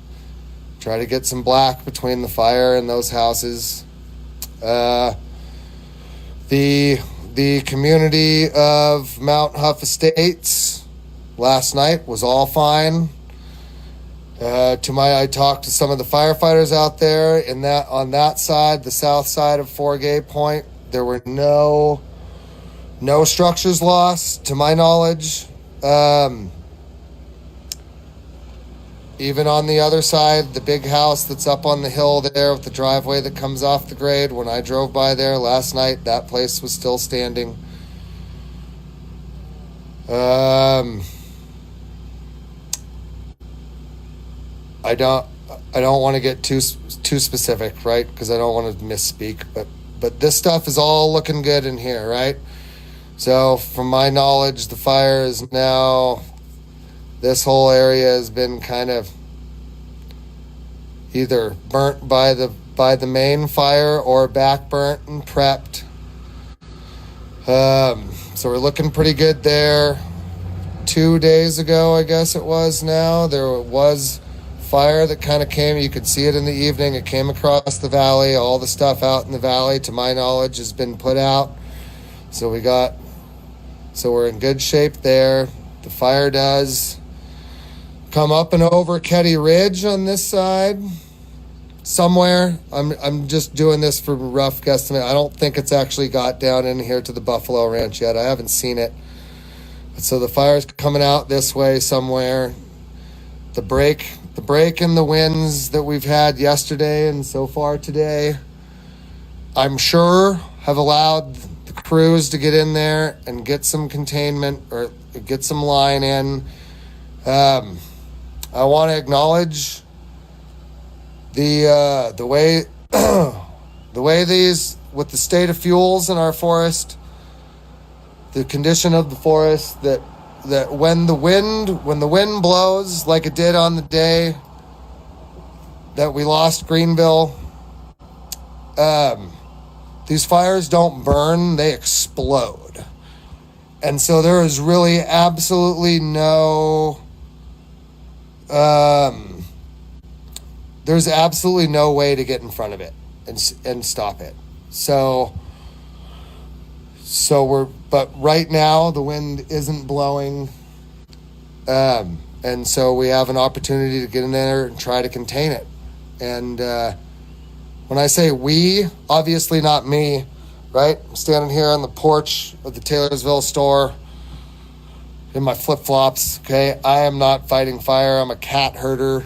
Try to get some black between the fire and those houses. The community of Mount Huff Estates last night was all fine. I talked to some of the firefighters out there on that side, the south side of Forgay Point. There were no structures lost, to my knowledge. Even on the other side, the big house that's up on the hill there with the driveway that comes off the grade, when I drove by there last night, that place was still standing. I don't want to get too specific, right? Because I don't want to misspeak, but this stuff is all looking good in here, right? So from my knowledge, the fire is now, this whole area has been kind of either burnt by the main fire or back burnt and prepped. So we're looking pretty good there. 2 days ago, I guess it was now, there was fire that kind of came. You could see it in the evening. It came across the valley. All the stuff out in the valley, to my knowledge, has been put out. So we're in good shape there. The fire does come up and over Ketty Ridge on this side somewhere. I'm just doing this for rough guesstimate. I don't think it's actually got down in here to the Buffalo Ranch yet. I haven't seen it. So the fire's coming out this way somewhere. The break in the winds that we've had yesterday and so far today, I'm sure, have allowed the crews to get in there and get some containment or get some line in. I want to acknowledge the way the way these, with the state of fuels in our forest, the condition of the forest, that when the wind blows like it did on the day that we lost Greenville, these fires don't burn, they explode. And so there is really absolutely there's absolutely no way to get in front of it and stop it. But right now the wind isn't blowing, and so we have an opportunity to get in there and try to contain it. And when I say we, obviously not me, right? I'm standing here on the porch of the Taylorsville store in my flip-flops, okay? I am not fighting fire. I'm a cat herder.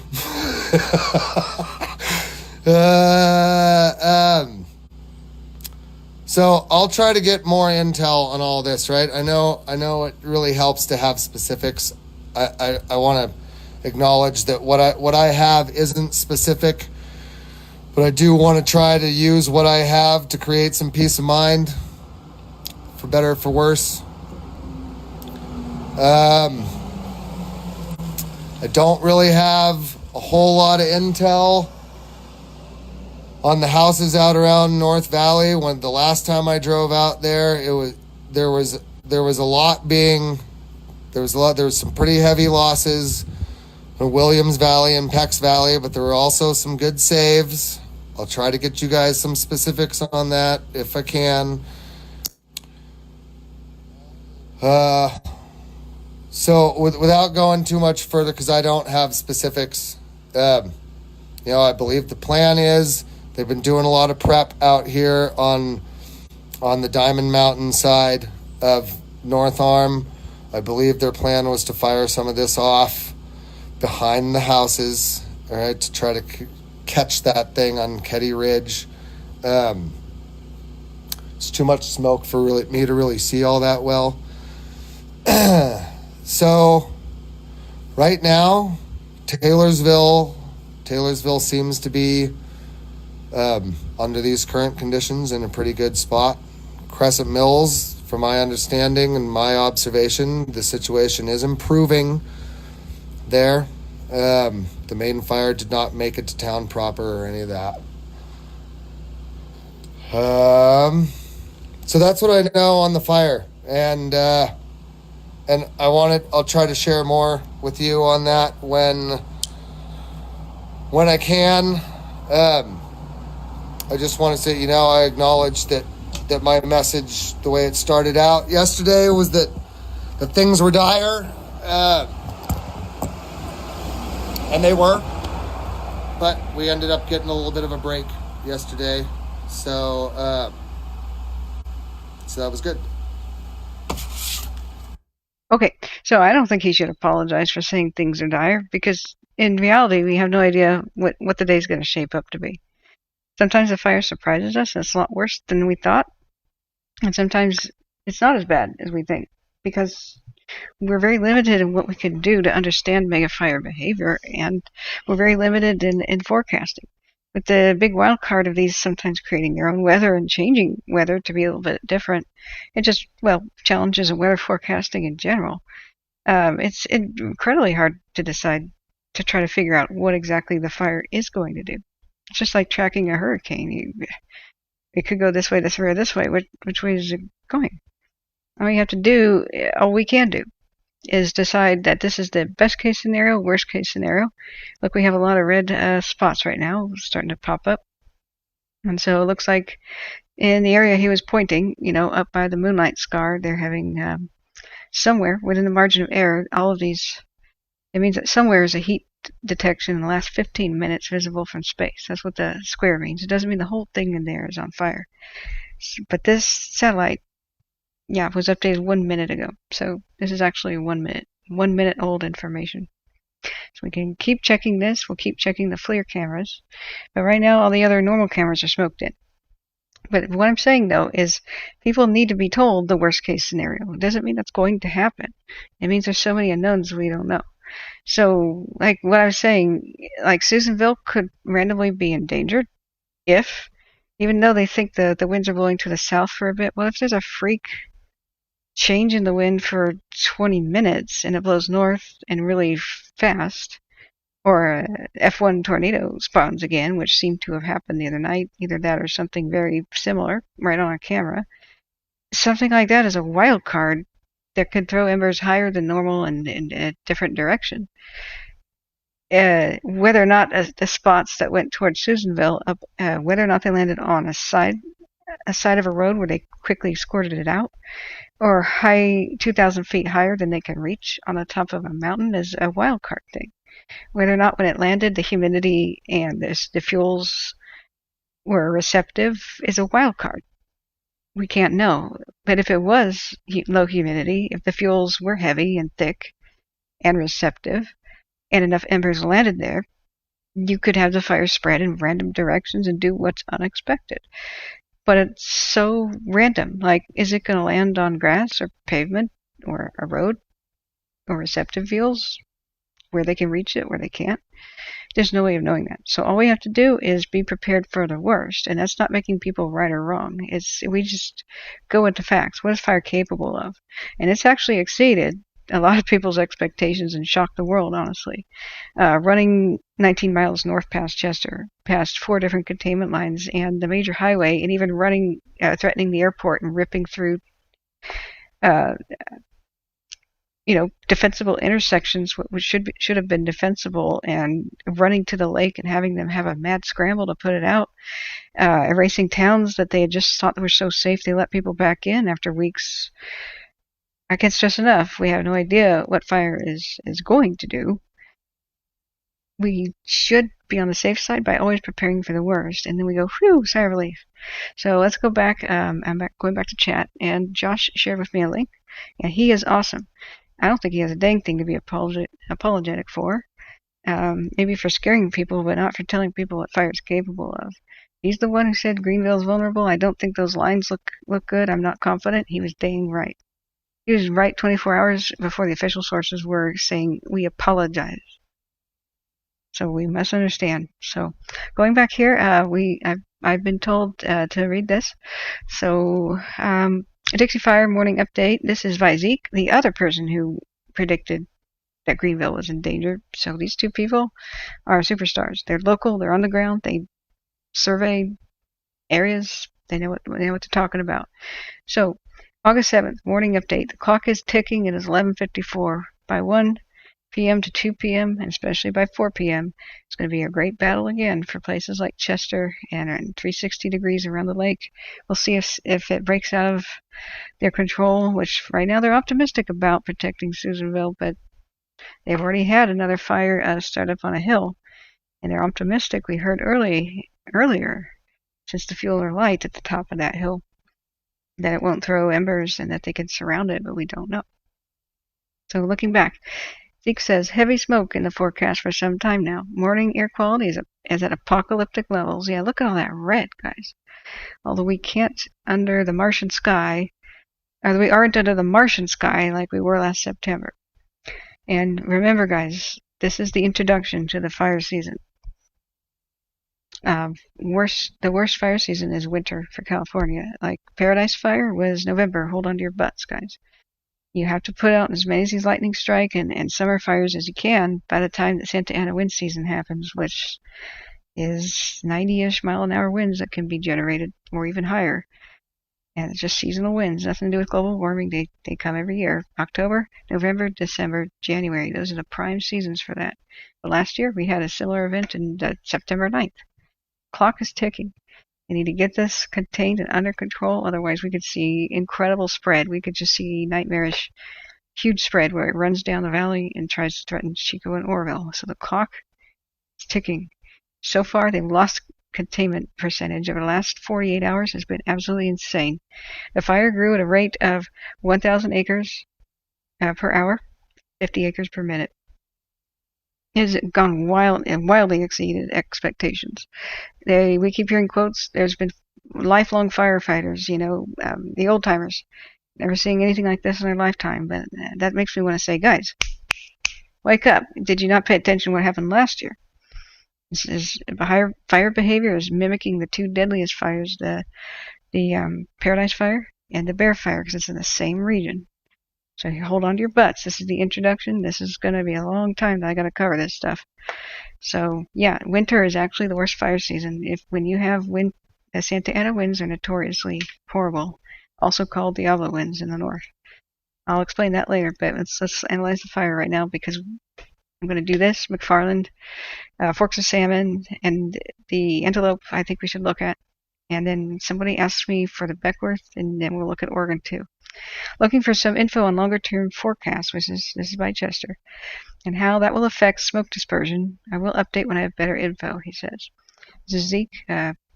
So I'll try to get more intel on all this, right? I know it really helps to have specifics. I want to acknowledge that what I have isn't specific, but I do want to try to use what I have to create some peace of mind, for better or for worse. I don't really have a whole lot of intel on the houses out around North Valley. When the last time I drove out there, there was some pretty heavy losses in Williams Valley and Pex Valley, but there were also some good saves. I'll try to get you guys some specifics on that if I can. So without going too much further, because I don't have specifics, I believe the plan is they've been doing a lot of prep out here on the Diamond Mountain side of North Arm. I believe their plan was to fire some of this off behind the houses, all right, to try to catch that thing on Ketty Ridge. It's too much smoke for me to really see all that well. So right now, Taylorsville seems to be under these current conditions in a pretty good spot. Crescent Mills, from my understanding and my observation, the situation is improving there. The main fire did not make it to town proper or any of that. So that's what I know on the fire, and I'll try to share more with you on that when I can. I just want to say, I acknowledge that my message, the way it started out yesterday, was that things were dire, and they were, but we ended up getting a little bit of a break yesterday, so that was good. Okay, so I don't think he should apologize for saying things are dire, because in reality, we have no idea what the day's going to shape up to be. Sometimes the fire surprises us, and it's a lot worse than we thought. And sometimes it's not as bad as we think, because we're very limited in what we can do to understand mega fire behavior, and we're very limited in forecasting. With the big wild card of these sometimes creating their own weather and changing weather to be a little bit different, it just, challenges in weather forecasting in general. It's incredibly hard to decide, to try to figure out what exactly the fire is going to do. It's just like tracking a hurricane. It could go this way, this way, or this way. Which way is it going? All we can do, is decide that this is the best case scenario, worst case scenario. Look, we have a lot of red spots right now starting to pop up. And so it looks like in the area he was pointing, up by the Moonlight Scar, they're having somewhere within the margin of error, all of these, it means that somewhere is a heat detection in the last 15 minutes visible from space. That's what the square means. It doesn't mean the whole thing in there is on fire. But this satellite, was updated 1 minute ago. So this is actually 1 minute. 1 minute old information. So we can keep checking this. We'll keep checking the FLIR cameras. But right now, all the other normal cameras are smoked in. But what I'm saying, though, is people need to be told the worst case scenario. It doesn't mean that's going to happen. It means there's so many unknowns we don't know. So, like what I was saying, like Susanville could randomly be endangered even though they think the winds are blowing to the south for a bit, if there's a freak change in the wind for 20 minutes and it blows north and really fast, or a F1 tornado spawns again, which seemed to have happened the other night, either that or something very similar right on our camera, something like that is a wild card that could throw embers higher than normal and in a different direction. Whether or not the spots that went towards Susanville, whether or not they landed on a side of a road where they quickly squirted it out, or high 2,000 feet higher than they can reach on the top of a mountain, is a wild card thing. Whether or not when it landed the humidity and the fuels were receptive is a wild card. We can't know. But if it was low humidity, if the fuels were heavy and thick and receptive, and enough embers landed there, you could have the fire spread in random directions and do what's unexpected. But it's so random. Like, is it going to land on grass or pavement or a road or receptive fuels where they can reach it, where they can't? There's no way of knowing that. So all we have to do is be prepared for the worst, and that's not making people right or wrong. We just go into facts. What is fire capable of? And it's actually exceeded a lot of people's expectations and shocked the world, honestly. Running 19 miles north past Chester, past 4 different containment lines and the major highway, and even running, threatening the airport and ripping through defensible intersections, which should have been defensible, and running to the lake and having them have a mad scramble to put it out, erasing towns that they had just thought were so safe they let people back in after weeks. I can't stress enough, we have no idea what fire is going to do. We should be on the safe side by always preparing for the worst, and then we go, whew, sigh of relief. So let's go back. I'm going back to chat, and Josh shared with me a link, and he is awesome. I don't think he has a dang thing to be apologetic for. Maybe for scaring people, but not for telling people what fire is capable of. He's the one who said Greenville's vulnerable. I don't think those lines look good. I'm not confident. He was dang right. He was right 24 hours before the official sources were saying, we apologize. So we must understand. So going back here, I've been told to read this. So Dixie Fire morning update. This is VII, the other person who predicted that Greenville was in danger. So these two people are superstars. They're local. They're on the ground. They survey areas. They know what they're talking about. So August 7th, morning update. The clock is ticking. It is 11:54. By 1 p.m. to 2 p.m., and especially by 4 p.m., it's going to be a great battle again for places like Chester and 360 degrees around the lake. We'll see if it breaks out of their control, which right now they're optimistic about protecting Susanville, but they've already had another fire start up on a hill, and they're optimistic. We heard earlier, since the fuel are light at the top of that hill, that it won't throw embers and that they can surround it, but we don't know. So looking back, Zeke says heavy smoke in the forecast for some time now. Morning air quality is at apocalyptic levels. Yeah, look at all that red, guys. Although we can't under the Martian sky, or we aren't under the Martian sky like we were last September. And remember, guys, this is the introduction to the fire season. The worst fire season is winter for California. Like Paradise Fire was November. Hold on to your butts, guys. You have to put out as many of these lightning strike and summer fires as you can by the time the Santa Ana wind season happens, which is 90-ish mile-an-hour winds that can be generated, or even higher. And it's just seasonal winds, nothing to do with global warming. They come every year. October, November, December, January. Those are the prime seasons for that. But last year, we had a similar event in September 9th. Clock is ticking. We need to get this contained and under control, otherwise we could see incredible spread. We could just see nightmarish, huge spread where it runs down the valley and tries to threaten Chico and Orville. So the clock is ticking. So far, they've lost containment percentage over the last 48 hours has been absolutely insane. The fire grew at a rate of 1,000 acres per hour, 50 acres per minute. It has gone wild and wildly exceeded expectations. We keep hearing quotes. There's been lifelong firefighters, the old timers, never seeing anything like this in their lifetime. But that makes me want to say, guys, wake up! Did you not pay attention to what happened last year? This is fire behavior is mimicking the two deadliest fires, the Paradise Fire and the Bear Fire, because it's in the same region. So you hold on to your butts. This is the introduction. This is going to be a long time that I got to cover this stuff. So yeah, winter is actually the worst fire season. When you have wind, the Santa Ana winds are notoriously horrible, also called Diablo winds in the north. I'll explain that later, but let's analyze the fire right now because I'm going to do this. McFarland, Forks of Salmon, and the Antelope I think we should look at. And then somebody asked me for the Beckworth, and then we'll look at Oregon too. Looking for some info on longer-term forecasts, this is by Chester, and how that will affect smoke dispersion. I will update when I have better info, he says. This is Zeke,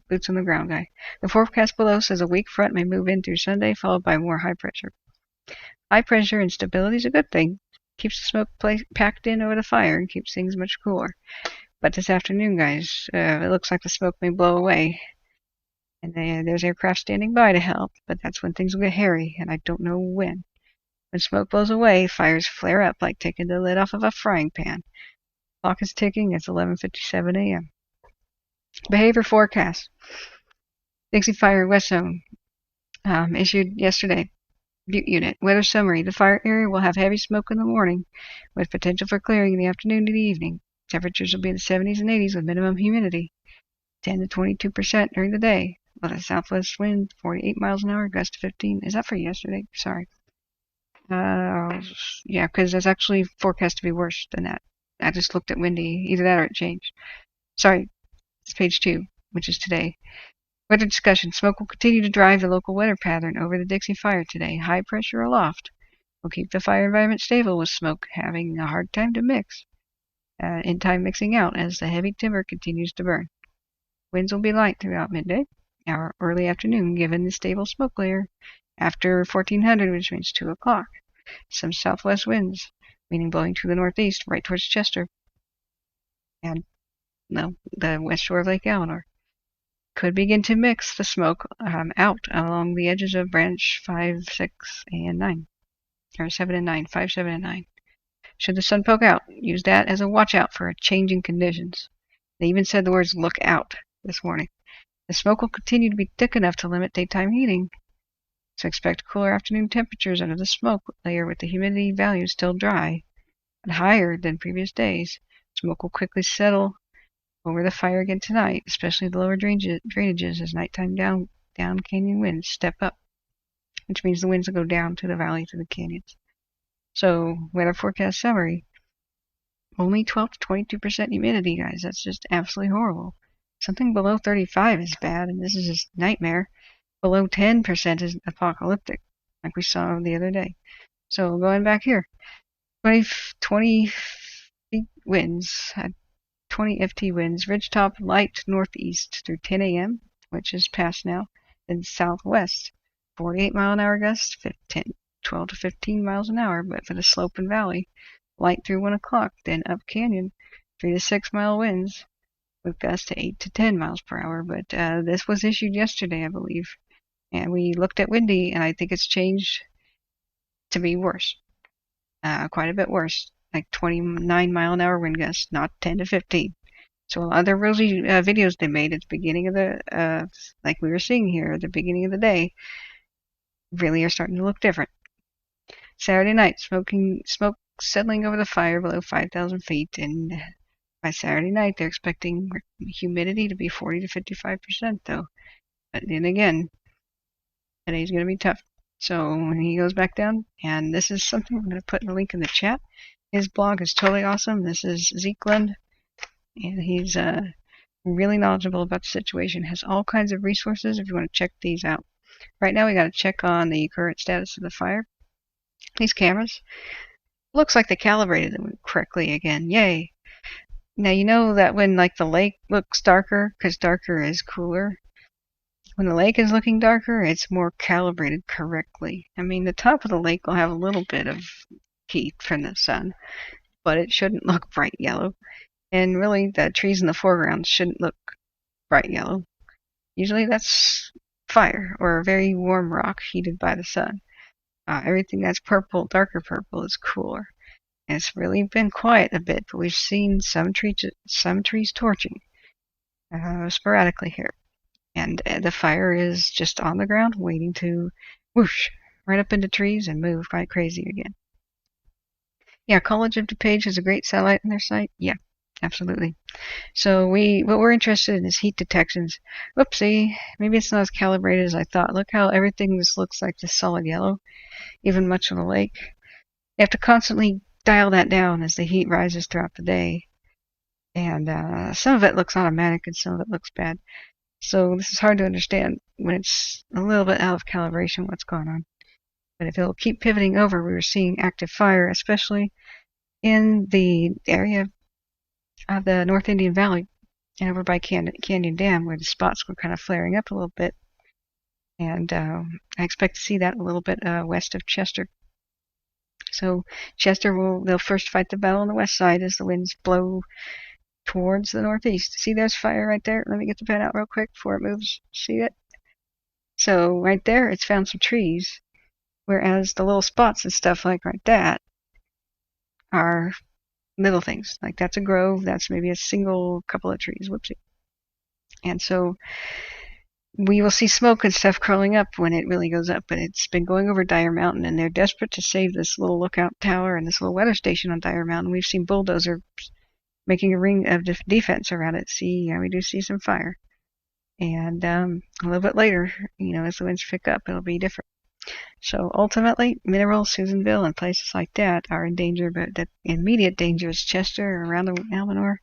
boots on the ground guy. The forecast below says a weak front may move in through Sunday, followed by more high pressure. High pressure and stability is a good thing. Keeps the smoke packed in over the fire and keeps things much cooler. But this afternoon, guys, it looks like the smoke may blow away. And there's aircraft standing by to help, but that's when things will get hairy, and I don't know when. When smoke blows away, fires flare up like taking the lid off of a frying pan. Clock is ticking. It's 11:57 a.m. Behavior forecast. Dixie Fire West Zone issued yesterday. Butte unit. Weather summary. The fire area will have heavy smoke in the morning with potential for clearing in the afternoon to the evening. Temperatures will be in the 70s and 80s with minimum humidity 10 to 22% during the day. With a southwest wind, 48 miles an hour, gust to 15. Is that for yesterday? Sorry. Yeah, because there's actually forecast to be worse than that. I just looked at windy. Either that or it changed. Sorry. It's page 2, which is today. Weather discussion. Smoke will continue to drive the local weather pattern over the Dixie Fire today. High pressure aloft will keep the fire environment stable with smoke having a hard time to mix. In time mixing out as the heavy timber continues to burn. Winds will be light throughout midday or early afternoon given the stable smoke layer after 1400, which means 2 o'clock. Some southwest winds, meaning blowing to the northeast right towards Chester and the west shore of Lake Eleanor. could begin to mix the smoke out along the edges of branch 5, 6, and 9. Or 7 and 9, 5, 7, and 9. Should the sun poke out, use that as a watch out for changing conditions. They even said the words look out this morning. The smoke will continue to be thick enough to limit daytime heating, so expect cooler afternoon temperatures under the smoke layer with the humidity values still dry and higher than previous days. Smoke will quickly settle over the fire again tonight, especially the lower drainages as nighttime down canyon winds step up, which means the winds will go down to the valley to the canyons. So, weather forecast summary. Only 12 to 22% humidity, guys. That's just absolutely horrible. Something below 35 is bad, and this is just nightmare. Below 10% is apocalyptic, like we saw the other day. So, going back here. 20 feet winds, 20 FT winds, ridgetop light northeast through 10 a.m., which is past now, and southwest, 48-mile-an-hour gusts, 12 to 15 miles an hour, but for the slope and valley, light through 1 o'clock, then up canyon, 3 to 6 mile winds, with gusts to 8 to 10 miles per hour. But this was issued yesterday, I believe, and we looked at windy, and I think it's changed to be worse, quite a bit worse. Like 29-mile-an-hour wind gusts, not 10 to 15. So a lot of the rosy videos they made at the beginning of the, like we were seeing here, at the beginning of the day, really are starting to look different. Saturday night, smoke settling over the fire below 5,000 feet, and by Saturday night they're expecting humidity to be 40 to 55%, though. But then again, today's going to be tough. So when he goes back down, and this is something I'm going to put in the link in the chat. His blog is totally awesome. This is Zeke Lund, and he's really knowledgeable about the situation. Has all kinds of resources if you want to check these out. Right now we got to check on the current status of the fire. These cameras. Looks like they calibrated them correctly again. Yay. Now you know that when like the lake looks darker, because darker is cooler, when the lake is looking darker, it's more calibrated correctly. I mean, the top of the lake will have a little bit of heat from the sun, but it shouldn't look bright yellow. And really, the trees in the foreground shouldn't look bright yellow. Usually that's fire or a very warm rock heated by the sun. Everything that's purple, darker purple, is cooler. And it's really been quiet a bit, but we've seen some trees torching sporadically here. And the fire is just on the ground, waiting to whoosh right up into trees and move quite crazy again. Yeah, College of DuPage has a great satellite on their site. Yeah, absolutely. So what we're interested in is heat detections. Whoopsie, maybe it's not as calibrated as I thought. Look how everything just looks like this solid yellow, even much of the lake. You have to constantly dial that down as the heat rises throughout the day. And some of it looks automatic and some of it looks bad. So this is hard to understand when it's a little bit out of calibration what's going on. But if it'll keep pivoting over, we were seeing active fire, especially in the area of the North Indian Valley and over by Canyon Dam, where the spots were kind of flaring up a little bit. And I expect to see that a little bit west of Chester. So Chester they'll first fight the battle on the west side as the winds blow towards the northeast. See, there's fire right there. Let me get the pen out real quick before it moves. See it? So right there, it's found some trees, whereas the little spots and stuff like that are little things. Like that's a grove. That's maybe a single couple of trees. Whoopsie. And so we will see smoke and stuff curling up when it really goes up, but it's been going over Dyer Mountain, and they're desperate to save this little lookout tower and this little weather station on Dyer Mountain. We've seen bulldozers making a ring of defense around it. See, we do see some fire. And a little bit later, as the winds pick up, it'll be different. So ultimately, Mineral, Susanville, and places like that are in danger, but the immediate danger is Chester, around the Almanor,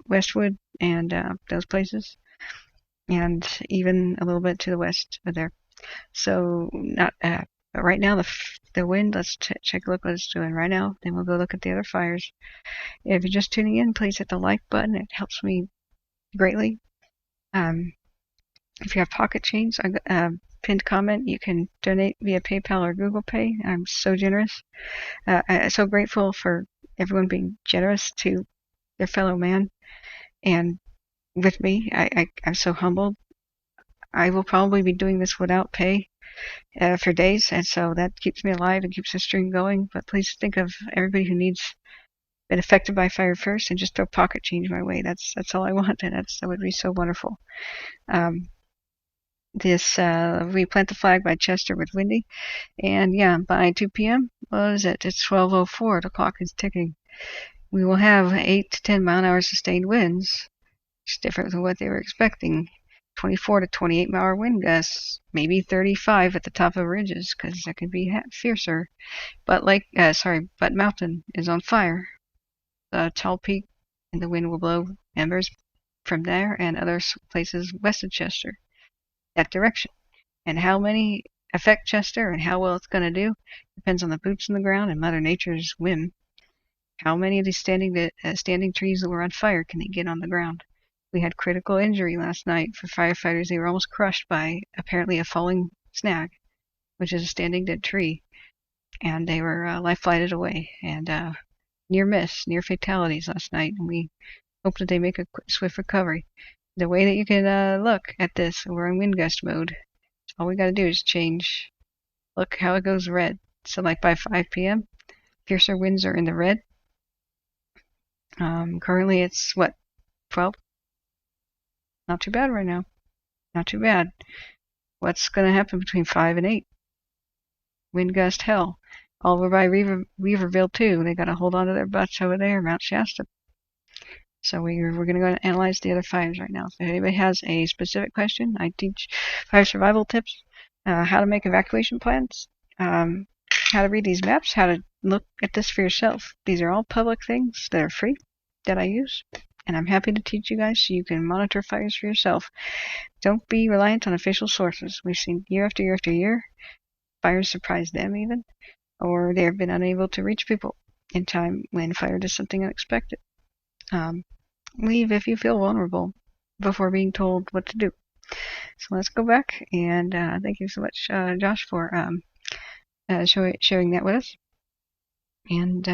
Westwood, and those places, and even a little bit to the west of there. So not, but right now the wind. Let's check a look what it's doing right now. Then we'll go look at the other fires. If you're just tuning in, please hit the like button. It helps me greatly. If you have pocket change, pinned comment, you can donate via PayPal or Google Pay. I'm so generous. I'm so grateful for everyone being generous to their fellow man. And with me. I'm so humbled. I will probably be doing this without pay for days, and so that keeps me alive and keeps the stream going. But please think of everybody who needs been affected by fire first, and just throw pocket change my way. That's all I want, and that would be so wonderful. We plant the flag by Chester with Windy, and yeah, by 2 p.m. What is it? It's 12:04. The clock is ticking. We will have 8 to 10 mile-an-hour sustained winds. It's different than what they were expecting. 24 to 28 mile wind gusts, maybe 35 at the top of ridges, because that could be fiercer. But but Mountain is on fire. The tall peak, and the wind will blow embers from there and other places west of Chester, that direction. And how many affect Chester and how well it's going to do depends on the boots in the ground and Mother Nature's whim. How many of these standing trees that were on fire can they get on the ground? We had critical injury last night for firefighters. They were almost crushed by apparently a falling snag, which is a standing dead tree, and they were life flighted away. And near fatalities last night, and we hope that they make a quick, swift recovery. The way that you can look at this, we're in wind gust mode. All we got to do is change. Look how it goes red. So like by 5 p.m., fiercer winds are in the red. Currently it's 12? Not too bad right now. Not too bad. What's going to happen between 5 and 8? Wind gust hell. All over by Weaverville too. They got to hold on to their butts over there, Mount Shasta. So we're going to go and analyze the other fires right now. If anybody has a specific question, I teach fire survival tips, how to make evacuation plans, how to read these maps, how to look at this for yourself. These are all public things that are free that I use, and I'm happy to teach you guys so you can monitor fires for yourself. Don't be reliant on official sources. We've seen year after year after year, fires surprise them even, or they have been unable to reach people in time when fire does something unexpected. Leave if you feel vulnerable before being told what to do. So let's go back, and thank you so much, Josh, for sharing that with us. And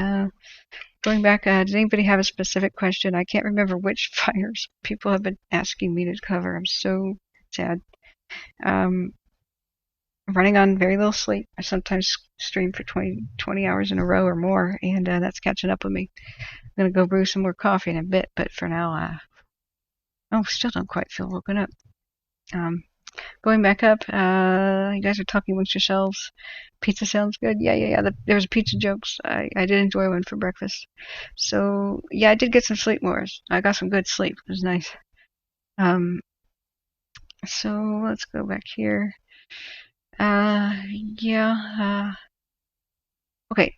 going back, does anybody have a specific question? I can't remember which fires people have been asking me to cover. I'm so sad. I'm running on very little sleep. I sometimes stream for 20 hours in a row or more, and that's catching up with me. I'm going to go brew some more coffee in a bit, but for now, still don't quite feel woken up. Going back up, you guys are talking amongst yourselves. Pizza sounds good. Yeah. There was pizza jokes. I did enjoy one for breakfast. So, yeah, I did get some sleep more. I got some good sleep. It was nice. So let's go back here. Okay.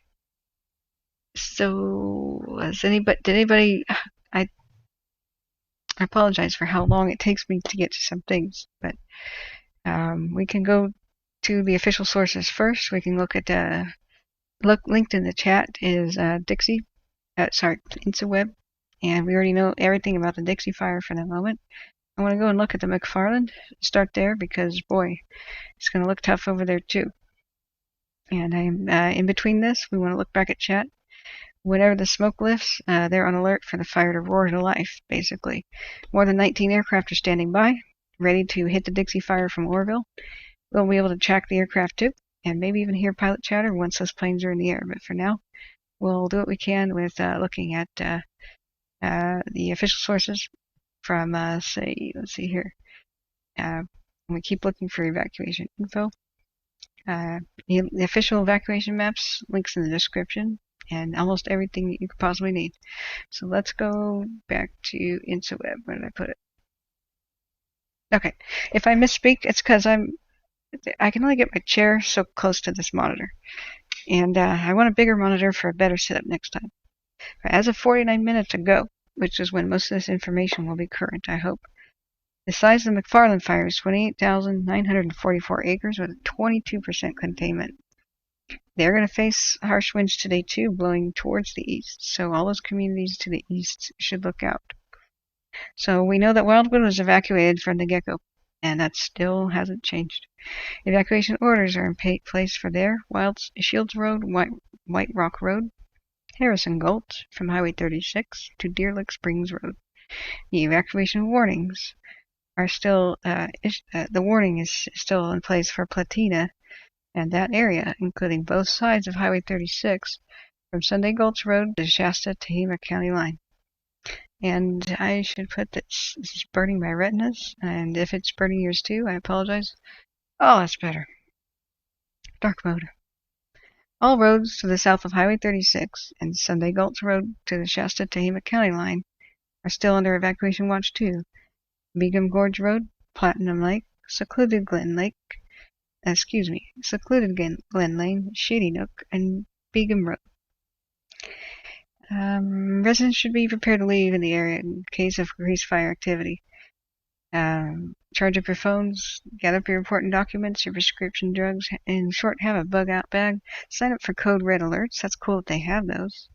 So, did anybody, I apologize for how long it takes me to get to some things, but we can go to the official sources first. We can look at linked in the chat is Dixie, InstaWeb, and we already know everything about the Dixie fire for the moment. I want to go and look at the McFarland, start there, because boy, it's going to look tough over there too. And I'm in between this, we want to look back at chat. Whenever the smoke lifts, they're on alert for the fire to roar to life, basically. More than 19 aircraft are standing by, ready to hit the Dixie fire from Orville. We'll be able to track the aircraft too, and maybe even hear pilot chatter once those planes are in the air. But for now, we'll do what we can with looking at the official sources from, let's see here. We keep looking for evacuation info. The official evacuation maps, links in the description, and almost everything that you could possibly need. So let's go back to InstaWeb. Where did I put it? Okay. If I misspeak, it's because I can only get my chair so close to this monitor. And I want a bigger monitor for a better setup next time. As of 49 minutes ago, which is when most of this information will be current, I hope, the size of the McFarland fire is 28,944 acres with a 22% containment. They're going to face harsh winds today too, blowing towards the east, so all those communities to the east should look out. So we know that Wildwood was evacuated from the get-go, and that still hasn't changed. Evacuation orders are in place for there: Shields Road, White Rock Road, Harrison Gulch from Highway 36 to Deer Lick Springs Road. The evacuation warnings are still, the warning is still in place for Platina and that area, including both sides of Highway 36 from Sunday Gulch Road to Shasta-Tehama County line. And I should put this is burning my retinas, and if it's burning yours too, I apologize. Oh, that's better. Dark mode. All roads to the south of Highway 36 and Sunday Gulch Road to the Shasta-Tehama County line are still under evacuation watch too. Begum Gorge Road, Platinum Lake, Secluded Glen Lane, Shady Nook, and Begum Road. Residents should be prepared to leave in the area in case of increased fire activity. Charge up your phones, gather up your important documents, your prescription drugs. In short, have a bug-out bag. Sign up for Code Red alerts. That's cool that they have those.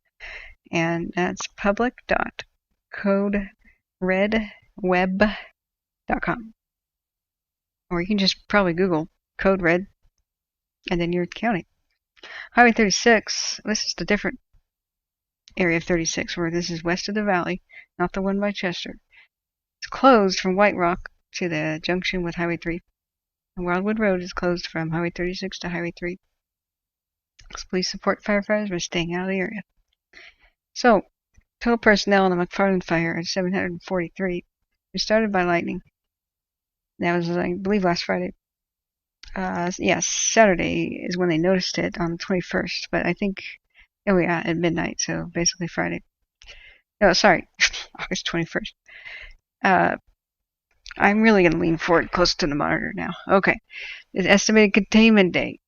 And that's public.coderedweb.com. Or you can just probably Google Code Red and then your county. Highway 36, this is the different area of 36, where this is west of the valley, not the one by Chester. It's closed from White Rock to the junction with Highway 3. And Wildwood Road is closed from Highway 36 to Highway 3. Please support firefighters by staying out of the area. So, total personnel on the McFarland fire is 743. It started by lightning. That was, I believe, last Friday. Yes, Saturday is when they noticed it on the 21st, but I think, at midnight, so basically Friday. No, sorry, August 21st. I'm really going to lean forward close to the monitor now. Okay. The estimated containment date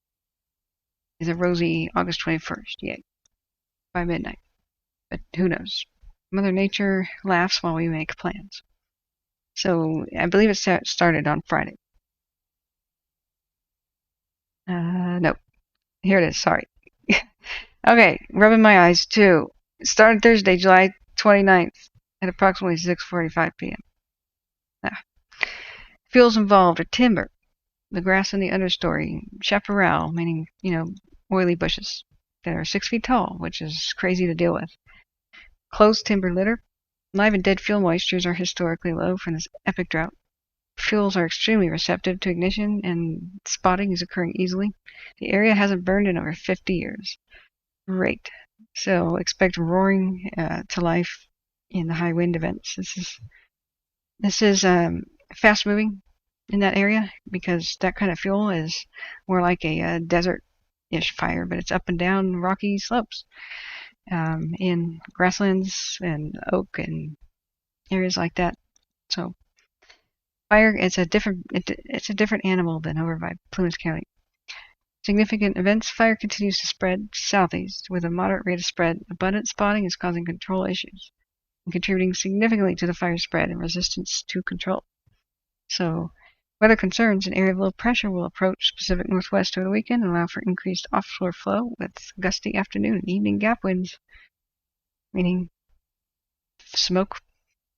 is a rosy August 21st. Yay. By midnight. But who knows? Mother Nature laughs while we make plans. So I believe it started on Friday. Nope. Here it is. Sorry. Okay. Rubbing my eyes too. It started Thursday, July 29th at approximately 6:45 p.m. Fuels involved are timber, the grass in the understory, chaparral, meaning, oily bushes that are 6 feet tall, which is crazy to deal with. Closed timber litter. Live and dead fuel moistures are historically low from this epic drought. Fuels are extremely receptive to ignition, and spotting is occurring easily. The area hasn't burned in over 50 years. Great. So expect roaring to life in the high wind events. This is fast moving in that area because that kind of fuel is more like a desert-ish fire, but it's up and down rocky slopes in grasslands and oak and areas like that. So fire, it's a different animal than over by Plumas County. Significant events. Fire continues to spread southeast with a moderate rate of spread. Abundant spotting is causing control issues and contributing significantly to the fire spread and resistance to control. So, weather concerns. An area of low pressure will approach Pacific Northwest over the weekend and allow for increased offshore flow with gusty afternoon and evening gap winds, meaning smoke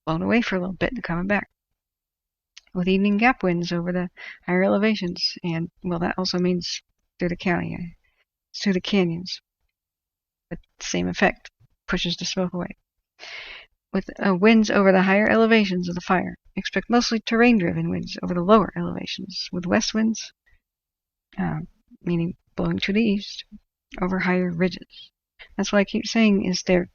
blown away for a little bit and coming back. With evening gap winds over the higher elevations, and that also means through the county, through the canyons. But same effect, pushes the smoke away. With winds over the higher elevations of the fire, expect mostly terrain-driven winds over the lower elevations, with west winds, meaning blowing to the east, over higher ridges. That's what I keep saying is they're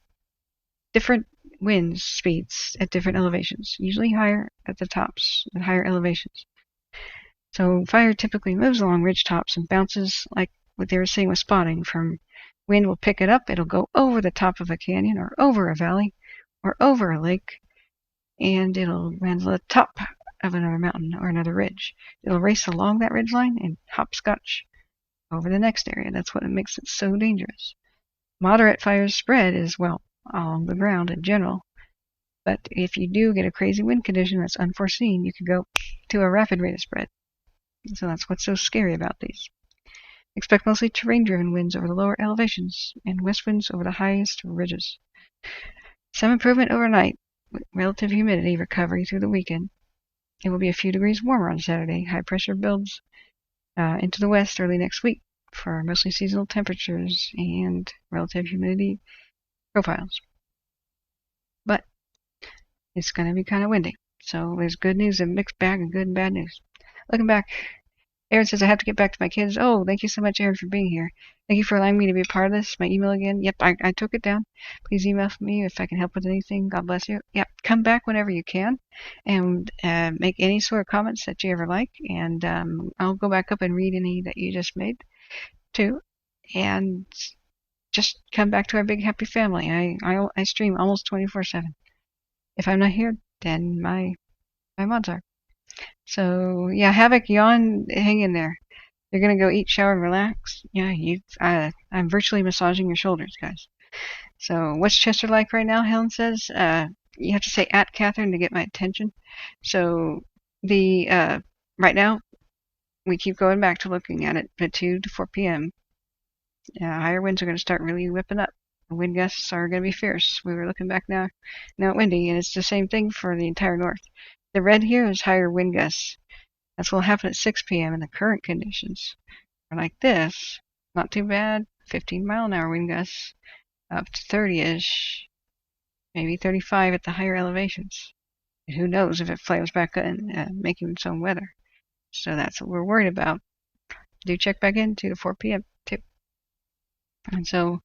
different wind speeds at different elevations, usually higher at the tops, at higher elevations. So fire typically moves along ridge tops and bounces, like what they were saying with spotting, from wind will pick it up, it'll go over the top of a canyon or over a valley or over a lake, and it'll land on the top of another mountain or another ridge. It'll race along that ridge line and hopscotch over the next area. That's what makes it so dangerous. Moderate fires spread is, along the ground in general, but if you do get a crazy wind condition that's unforeseen, you could go to a rapid rate of spread. So that's what's so scary about these. Expect mostly terrain-driven winds over the lower elevations and west winds over the highest ridges. Some improvement overnight with relative humidity recovery through the weekend. It will be a few degrees warmer on Saturday. High pressure builds into the west early next week for mostly seasonal temperatures and relative humidity profiles. But It's going to be kind of windy. So there's good news, a mixed bag of good and bad news. Looking back, Aaron says I have to get back to my kids. Oh, thank you so much, Aaron, for being here. Thank you for allowing me to be a part of this. My email again. Yep, I took it down. Please email me if I can help with anything. God bless you. Yep, come back whenever you can and make any sort of comments that you ever like. And I'll go back up and read any that you just made too. And just come back to our big happy family. I stream almost 24/7. If I'm not here, then my mods are. So yeah, Havoc, yawn, hang in there. You're gonna go eat, shower, and relax. Yeah, I'm virtually massaging your shoulders, guys. So what's Chester like right now? Helen says. You have to say at Catherine to get my attention. So the right now we keep going back to looking at it at 2 to 4 p.m. Higher winds are going to start really whipping up. The wind gusts are going to be fierce. We were looking back now windy, and it's the same thing for the entire north. The red here is higher wind gusts. That's what will happen at 6 p.m. in the current conditions. Like this, not too bad, 15-mile-an-hour wind gusts, up to 30-ish, maybe 35 at the higher elevations. And who knows if it flares back in, making its own weather. So that's what we're worried about. Do check back in 2 to 4 p.m. too. And so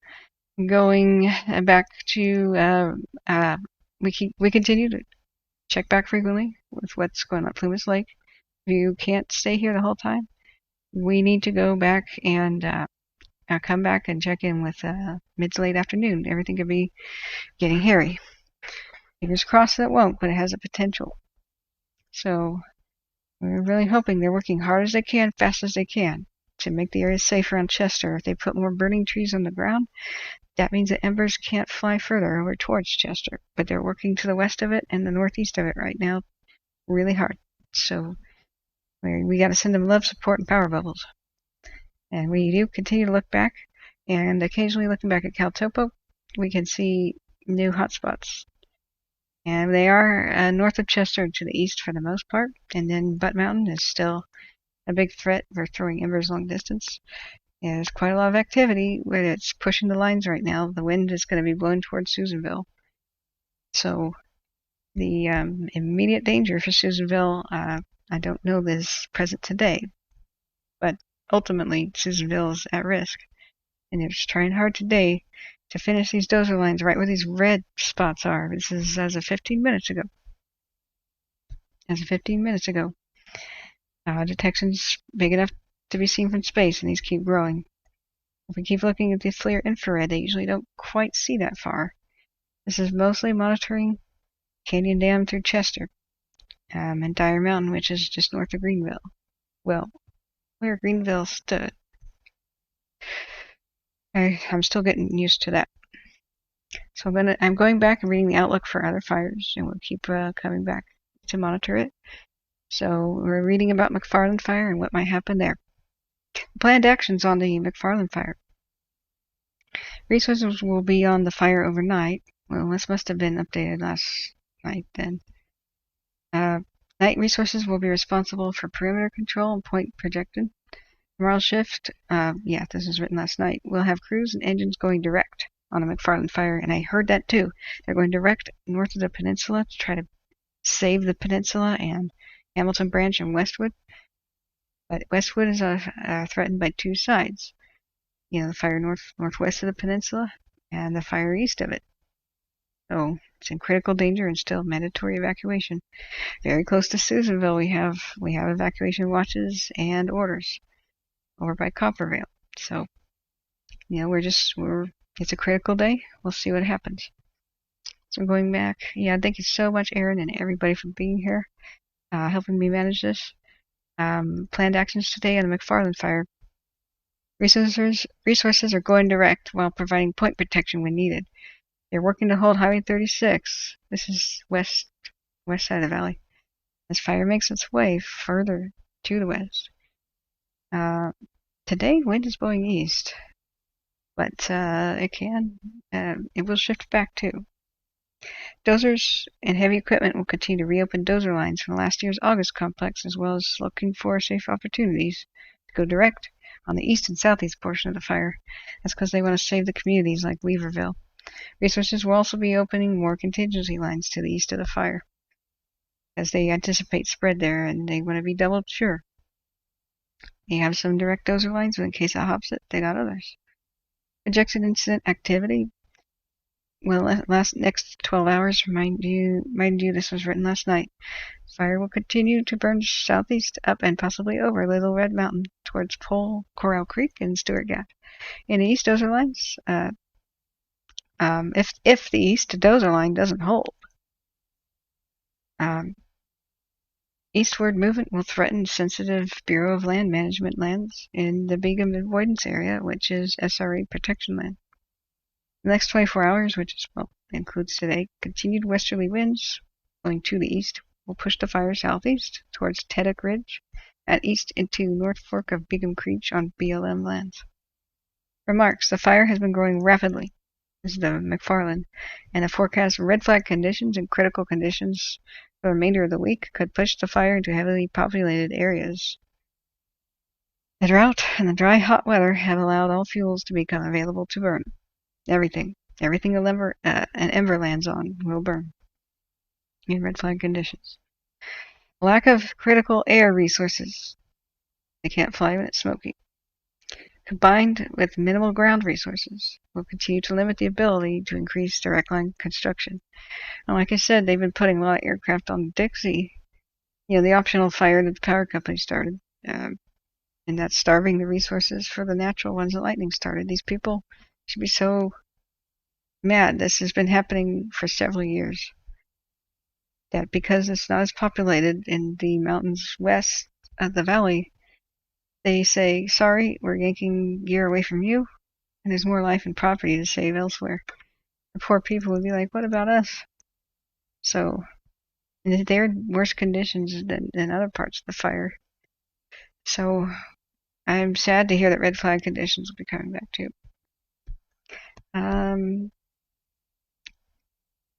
going back to, we continue to check back frequently with what's going on at Plumas Lake. If you can't stay here the whole time, we need to go back and come back and check in with mid to late afternoon. Everything could be getting hairy. Fingers crossed that it won't, but it has a potential. So we're really hoping they're working hard as they can, fast as they can, to make the area safe around Chester. If they put more burning trees on the ground, that means that embers can't fly further over towards Chester. But they're working to the west of it and the northeast of it right now really hard. So we got to send them love, support, and power bubbles. And we do continue to look back, and occasionally looking back at CalTopo, we can see new hotspots. And they are north of Chester to the east for the most part, and then Butte Mountain is still a big threat for throwing embers long distance. And there's quite a lot of activity where it's pushing the lines right now. The wind is going to be blowing towards Susanville. So the immediate danger for Susanville, I don't know that is present today, but ultimately Susanville is at risk. And they're just trying hard today to finish these dozer lines right where these red spots are. This is as of 15 minutes ago. Detection's big enough to be seen from space, and these keep growing. If we keep looking at the FLIR infrared, they usually don't quite see that far. This is mostly monitoring Canyon Dam through Chester, and Dyer Mountain, which is just north of Greenville. Well, where Greenville stood. I'm still getting used to that. So I'm going back and reading the outlook for other fires, and we'll keep coming back to monitor it. So we're reading about McFarland Fire and what might happen there. Planned actions on the McFarland Fire. Resources will be on the fire overnight. Well, this must have been updated last night then. Night resources will be responsible for perimeter control and point projected. Tomorrow's shift, this was written last night, we'll have crews and engines going direct on the McFarland Fire, and I heard that too. They're going direct north of the peninsula to try to save the peninsula and Hamilton Branch and Westwood. But Westwood is threatened by two sides. The fire northwest of the peninsula and the fire east of it. So it's in critical danger and still mandatory evacuation. Very close to Susanville, we have evacuation watches and orders over by Coppervale. So, it's a critical day. We'll see what happens. So going back, thank you so much, Aaron, and everybody for being here, helping me manage this. Planned actions today on the McFarland Fire. Resources are going direct while providing point protection when needed. They're working to hold Highway 36. This is west side of the valley. As fire makes its way further to the west. Today, wind is blowing east, but it will shift back too. Dozers and heavy equipment will continue to reopen dozer lines from last year's August complex, as well as looking for safe opportunities to go direct on the east and southeast portion of the fire. That's because they want to save the communities like Weaverville. Resources will also be opening more contingency lines to the east of the fire, as they anticipate spread there, and they want to be double sure. They have some direct dozer lines, but in case it hops it, they got others. Projected incident activity will last next 12 hours. Mind you, this was written last night. Fire will continue to burn southeast up and possibly over Little Red Mountain towards Corral Creek and Stewart Gap. In the east dozer lines, if the east dozer line doesn't hold, eastward movement will threaten sensitive Bureau of Land Management lands in the Begum Avoidance Area, which is SRA protection land. The next 24 hours, which is, includes today, continued westerly winds blowing to the east will push the fire southeast towards Teddick Ridge and east into North Fork of Begum Creek on BLM lands. Remarks: the fire has been growing rapidly. This is the McFarland, and the forecast red flag conditions and critical conditions for the remainder of the week could push the fire into heavily populated areas. The drought and the dry, hot weather have allowed all fuels to become available to burn. Everything an ember lands on will burn in red flag conditions. Lack of critical air resources. They can't fly when it's smoky. Combined with minimal ground resources, will continue to limit the ability to increase direct line construction. And like I said, they've been putting a lot of aircraft on Dixie, the optional fire that the power company started, and that's starving the resources for the natural ones that lightning started. These people should be so mad. This has been happening for several years. That because it's not as populated in the mountains west of the valley, they say, sorry, we're yanking gear away from you, and there's more life and property to save elsewhere. The poor people would be like, what about us? So, they're in worse conditions than other parts of the fire. So, I'm sad to hear that red flag conditions will be coming back too.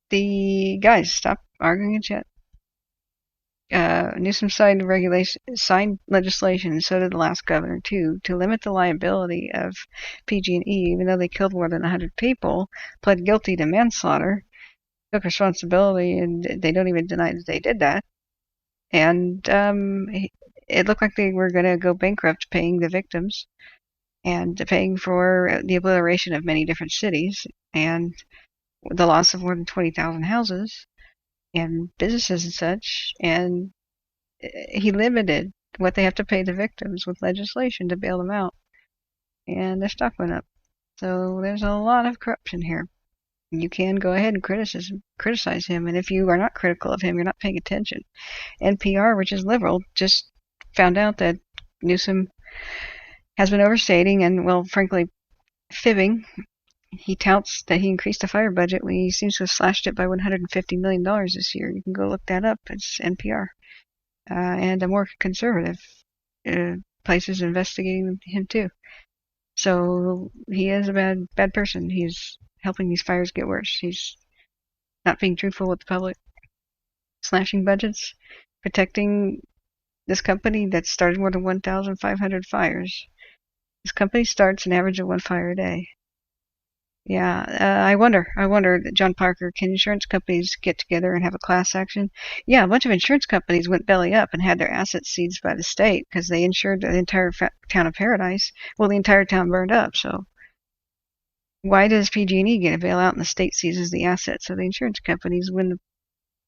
The guys, stop arguing and chat. Newsom signed legislation, and so did the last governor too, to limit the liability of pg&e, even though they killed more than 100 people, pled guilty to manslaughter, took responsibility, and they don't even deny that they did that. And it looked like they were going to go bankrupt paying the victims and paying for the obliteration of many different cities and the loss of more than 20,000 houses and businesses and such, and he limited what they have to pay the victims with legislation to bail them out, and their stock went up. So there's a lot of corruption here. You can go ahead and criticize him, and if you are not critical of him, you're not paying attention. NPR, which is liberal, just found out that Newsom has been overstating and, well, frankly, fibbing. He touts that he increased the fire budget when he seems to have slashed it by $150 million this year. You can go look that up. It's NPR. And a more conservative place is investigating him too. So he is a bad person. He's helping these fires get worse. He's not being truthful with the public, slashing budgets, protecting this company that started more than 1,500 fires. This company starts an average of one fire a day. Yeah, I wonder, John Parker, can insurance companies get together and have a class action? Yeah, a bunch of insurance companies went belly up and had their assets seized by the state because they insured the entire town of Paradise. Well, the entire town burned up, so why does PG&E get a bailout and the state seizes the assets of the insurance companies when the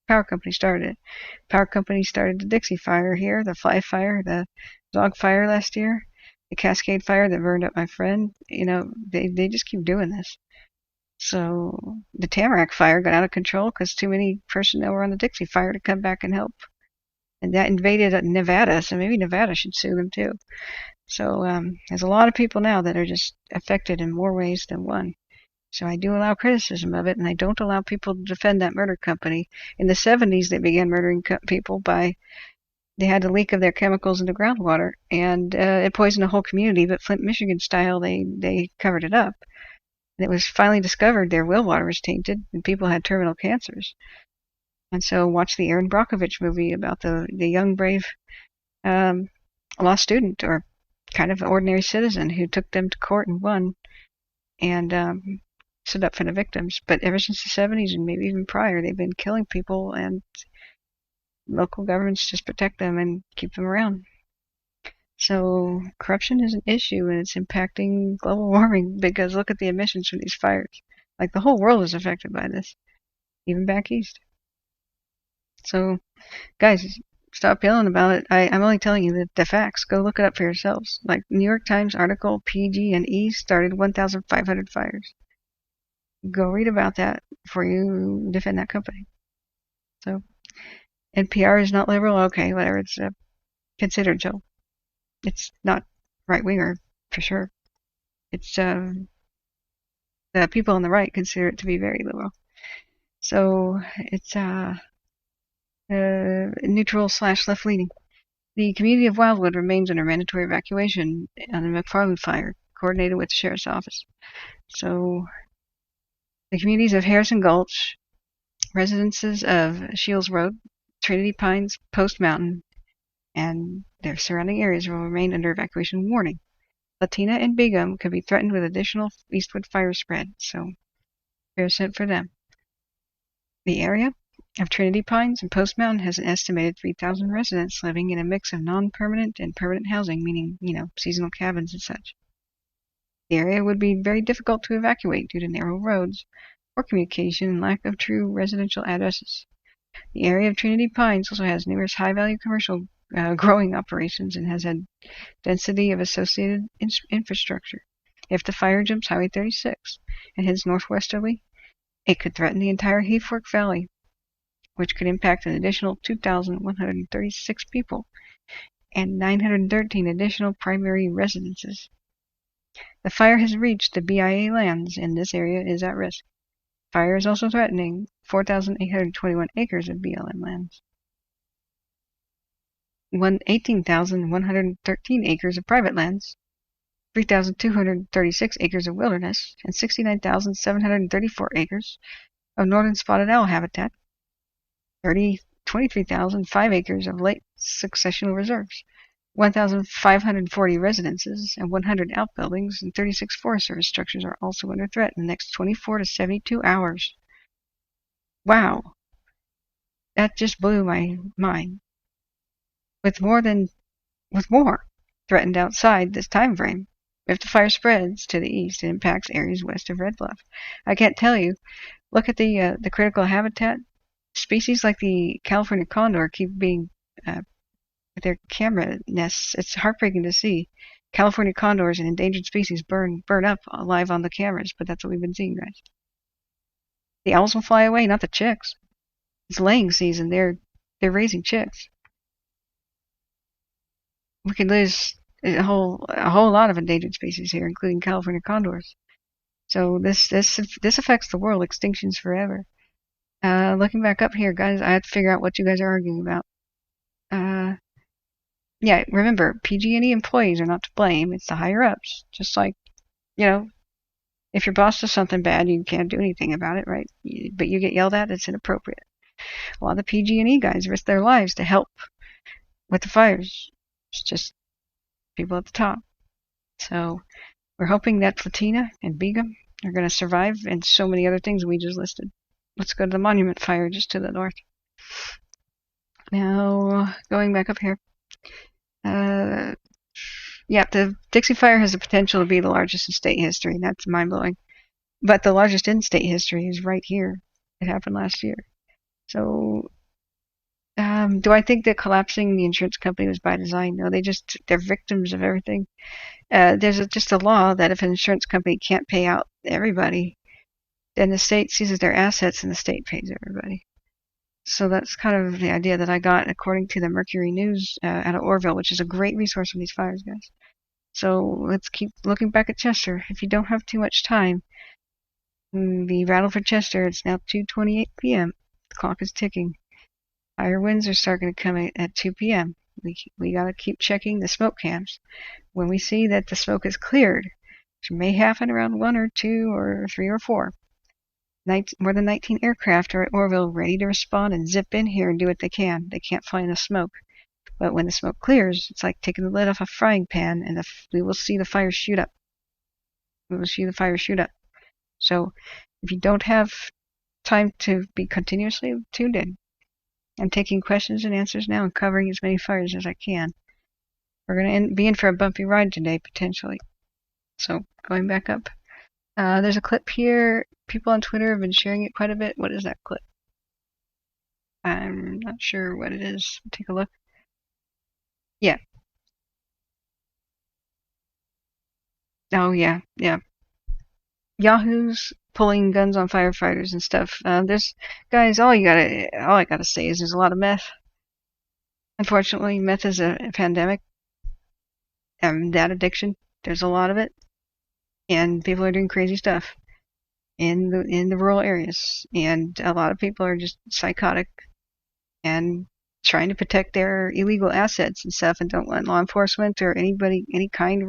power company started it? Power company started the Dixie fire here, the Fly fire, the Dog fire last year, the Cascade fire that burned up my friend. They just keep doing this. So the Tamarack fire got out of control because too many personnel were on the Dixie fire to come back and help. And that invaded Nevada, so maybe Nevada should sue them too. So there's a lot of people now that are just affected in more ways than one. So I do allow criticism of it, and I don't allow people to defend that murder company. In the 70s, they began murdering people they had a leak of their chemicals into groundwater, and it poisoned a whole community, but Flint, Michigan style, they covered it up. And it was finally discovered their well water was tainted, and people had terminal cancers. And so watch the Aaron Brockovich movie about the young, brave law student, or kind of ordinary citizen, who took them to court and won. And stood up for the victims. But ever since the 70s and maybe even prior, they've been killing people, and local governments just protect them and keep them around. So corruption is an issue, and it's impacting global warming because look at the emissions from these fires. Like, the whole world is affected by this, even back east. So, guys, stop yelling about it. I'm only telling you the facts. Go look it up for yourselves. Like, New York Times article, PG&E started 1,500 fires. Go read about that before you defend that company. So, NPR is not liberal? Okay, whatever. It's considered so. It's not right-winger, for sure. It's, the people on the right consider it to be very liberal. So, it's, neutral/left-leaning. The community of Wildwood remains under mandatory evacuation on the McFarland fire, coordinated with the sheriff's office. So, the communities of Harrison Gulch, residences of Shields Road, Trinity Pines, Post Mountain, and their surrounding areas will remain under evacuation warning. Latina and Bingham could be threatened with additional eastward fire spread, so prayers sent for them. The area of Trinity Pines and Post Mountain has an estimated 3,000 residents living in a mix of non-permanent and permanent housing, meaning, seasonal cabins and such. The area would be very difficult to evacuate due to narrow roads, poor communication, and lack of true residential addresses. The area of Trinity Pines also has numerous high-value commercial growing operations and has had density of associated infrastructure. If the fire jumps Highway 36 and heads northwesterly, it could threaten the entire Heath Fork Valley, which could impact an additional 2,136 people and 913 additional primary residences. The fire has reached the BIA lands, and this area is at risk. Fire is also threatening 4,821 acres of BLM lands, 18,113 acres of private lands, 3,236 acres of wilderness, and 69,734 acres of northern spotted owl habitat, 23,005 acres of late successional reserves, 1,540 residences, and 100 outbuildings and 36 Forest Service structures are also under threat in the next 24 to 72 hours. Wow. That just blew my mind. With more threatened outside this time frame. If the fire spreads to the east, it impacts areas west of Red Bluff. I can't tell you. Look at the critical habitat. Species like the California condor keep being with their camera nests. It's heartbreaking to see California condors and endangered species burn up live on the cameras, but that's what we've been seeing, guys. The owls will fly away, not the chicks. It's laying season. They're raising chicks. We could lose a whole lot of endangered species here, including California condors. So this affects the world. Extinctions forever. Looking back up here, guys, I have to figure out what you guys are arguing about. Yeah, remember, PG&E employees are not to blame. It's the higher-ups. Just like, if your boss does something bad, you can't do anything about it, right? But you get yelled at, it's inappropriate. A lot of the PG&E guys risk their lives to help with the fires. It's just people at the top. So we're hoping that Latina and Begum are going to survive, and so many other things we just listed. Let's go to the Monument Fire just to the north. Now, going back up here. The Dixie Fire has the potential to be the largest in state history, and that's mind-blowing. But the largest in state history is right here. It happened last year. So, do I think that collapsing the insurance company was by design? No, they're victims of everything. There's just a law that if an insurance company can't pay out everybody, then the state seizes their assets and the state pays everybody. So that's kind of the idea that I got according to the Mercury News out of Orville, which is a great resource for these fires, guys. So let's keep looking back at Chester. If you don't have too much time, the rattle for Chester, it's now 2:28 p.m. The clock is ticking. Higher winds are starting to come at 2 p.m. We got to keep checking the smoke cams. When we see that the smoke is cleared, which may happen around 1 or 2 or 3 or 4, more than 19 aircraft are at Orville ready to respond and zip in here and do what they can. They can't fly in the smoke. But when the smoke clears, it's like taking the lid off a frying pan, and we will see the fire shoot up. We will see the fire shoot up. So if you don't have time to be continuously tuned in, I'm taking questions and answers now and covering as many fires as I can. We're going to be in for a bumpy ride today, potentially. So going back up. There's a clip here. People on Twitter have been sharing it quite a bit. What is that clip? I'm not sure what it is. Take a look. Yeah. Oh, yeah. Yeah. Yahoos pulling guns on firefighters and stuff. There's, guys, all I gotta say is there's a lot of meth. Unfortunately, meth is a pandemic. That addiction, there's a lot of it. And people are doing crazy stuff in the rural areas. And a lot of people are just psychotic and trying to protect their illegal assets and stuff, and don't want law enforcement or anybody, any kind,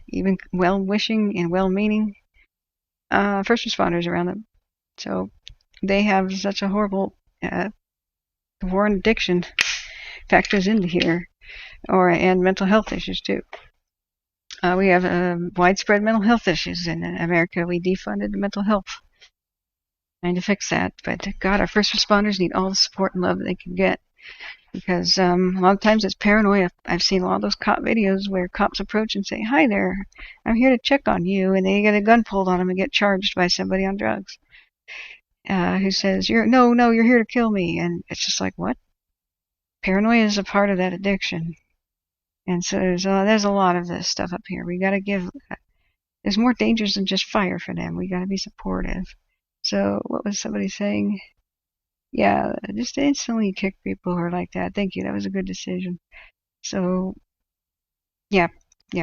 even well-wishing and well-meaning first responders around them. So they have such a horrible war on addiction factors into here, and mental health issues too. We have widespread mental health issues in America. We defunded mental health. Trying to fix that, but God, our first responders need all the support and love they can get, because a lot of times it's paranoia. I've seen a lot of those cop videos where cops approach and say, "Hi there, I'm here to check on you," and they get a gun pulled on them and get charged by somebody on drugs who says, you're here to kill me," and it's just like, what? Paranoia is a part of that addiction, and so there's a lot of this stuff up here. We got to give. There's more dangers than just fire for them. We got to be supportive. So what was somebody saying? Yeah, just instantly kick people who are like that. Thank you. That was a good decision. So, yeah. I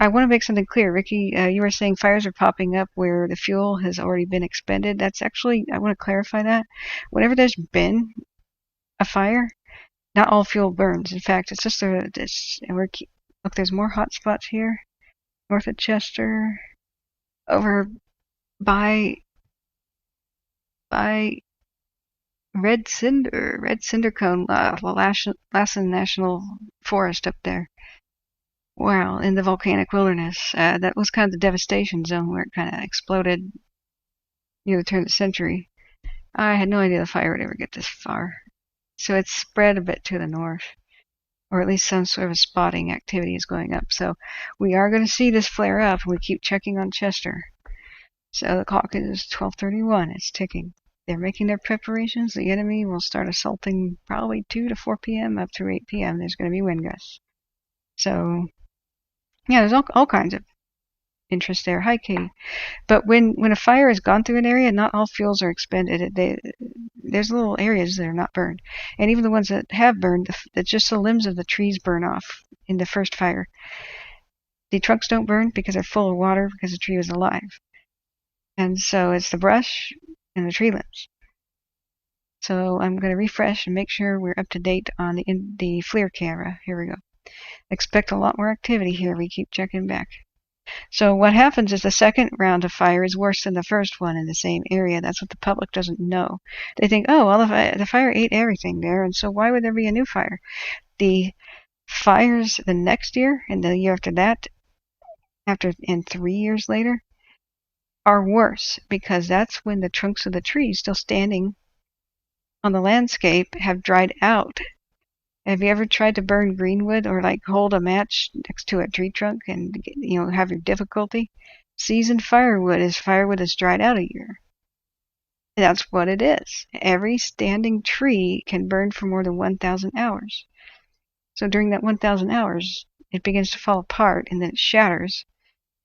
want to make something clear. Ricky, you were saying fires are popping up where the fuel has already been expended. That's actually, I want to clarify that. Whenever there's been a fire, not all fuel burns. In fact, it's just look, there's more hot spots here. North of Chester. Over by Red Cinder Cone, Lassen National Forest up there. Wow, in the volcanic wilderness. That was kind of the devastation zone where it kind of exploded near the turn of the century. I had no idea the fire would ever get this far. So it's spread a bit to the north, or at least some sort of spotting activity is going up. So we are going to see this flare up, and we keep checking on Chester. So the clock is 12:31. It's ticking. They're making their preparations. The enemy will start assaulting probably 2 to 4 p.m. up through 8 p.m. There's going to be wind gusts. So, yeah, there's all kinds of interest there. Hi, Katie. But when a fire has gone through an area, not all fuels are expended. There's little areas that are not burned. And even the ones that have burned, just the limbs of the trees burn off in the first fire. The trunks don't burn because they're full of water because the tree was alive. And so it's the brush and the tree limbs. So I'm going to refresh and make sure we're up to date on the FLIR camera. Here we go. Expect a lot more activity here. We keep checking back. So what happens is the second round of fire is worse than the first one in the same area. That's what the public doesn't know. They think, oh, well, the fire ate everything there, and so why would there be a new fire? The fires the next year and the year after that, and 3 years later, are worse, because that's when the trunks of the trees still standing on the landscape have dried out. Have you ever tried to burn greenwood or like hold a match next to a tree trunk and have your difficulty? Seasoned firewood is firewood that's dried out a year. That's what it is. Every standing tree can burn for more than 1,000 hours. So during that 1,000 hours, it begins to fall apart and then it shatters.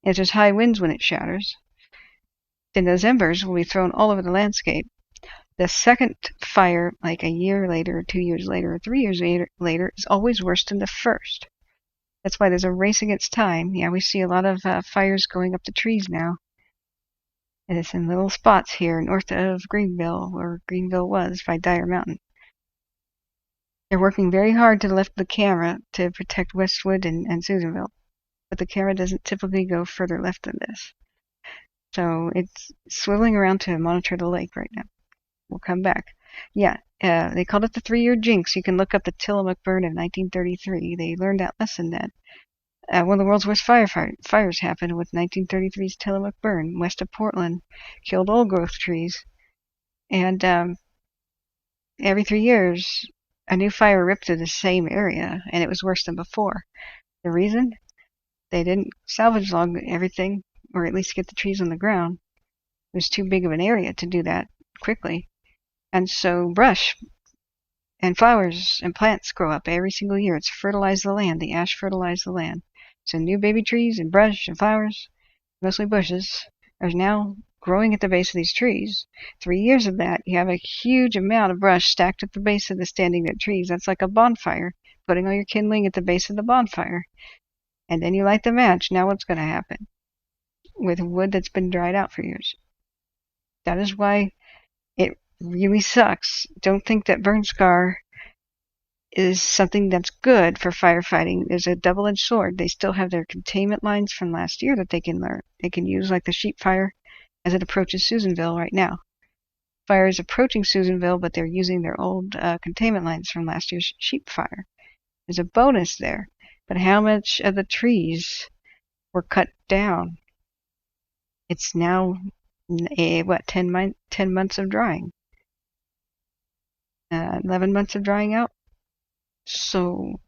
And there's high winds when it shatters. Then those embers will be thrown all over the landscape. The second fire, like a year later, or 2 years later, or 3 years later, is always worse than the first. That's why there's a race against time. Yeah, we see a lot of fires going up the trees now. And it's in little spots here north of Greenville, where Greenville was, by Dyer Mountain. They're working very hard to lift the camera to protect Westwood and Susanville. But the camera doesn't typically go further left than this. So it's swiveling around to monitor the lake right now. We'll come back. Yeah, they called it the 3-year jinx. You can look up the Tillamook burn in 1933. They learned that lesson then. One of the world's worst fires happened with 1933's Tillamook burn west of Portland, killed old-growth trees, and every 3 years, a new fire ripped through the same area, and it was worse than before. The reason? They didn't salvage log everything, or at least get the trees on the ground. It was too big of an area to do that quickly. And so brush and flowers and plants grow up every single year. It's fertilized the land. The ash fertilized the land. So new baby trees and brush and flowers, mostly bushes, are now growing at the base of these trees. 3 years of that, you have a huge amount of brush stacked at the base of the standing dead trees. That's like a bonfire, putting all your kindling at the base of the bonfire. And then you light the match. Now what's going to happen with wood that's been dried out for years? That is why it really sucks. Don't think that burn scar is something that's good for firefighting. There's a double-edged sword. They still have their containment lines from last year that they can use, like the sheep fire as it approaches Susanville right now. Fire is approaching Susanville, but they're using their old containment lines from last year's sheep fire. There's a bonus there. But how much of the trees were cut down? It's now, 10 months of drying. 11 months of drying out. So,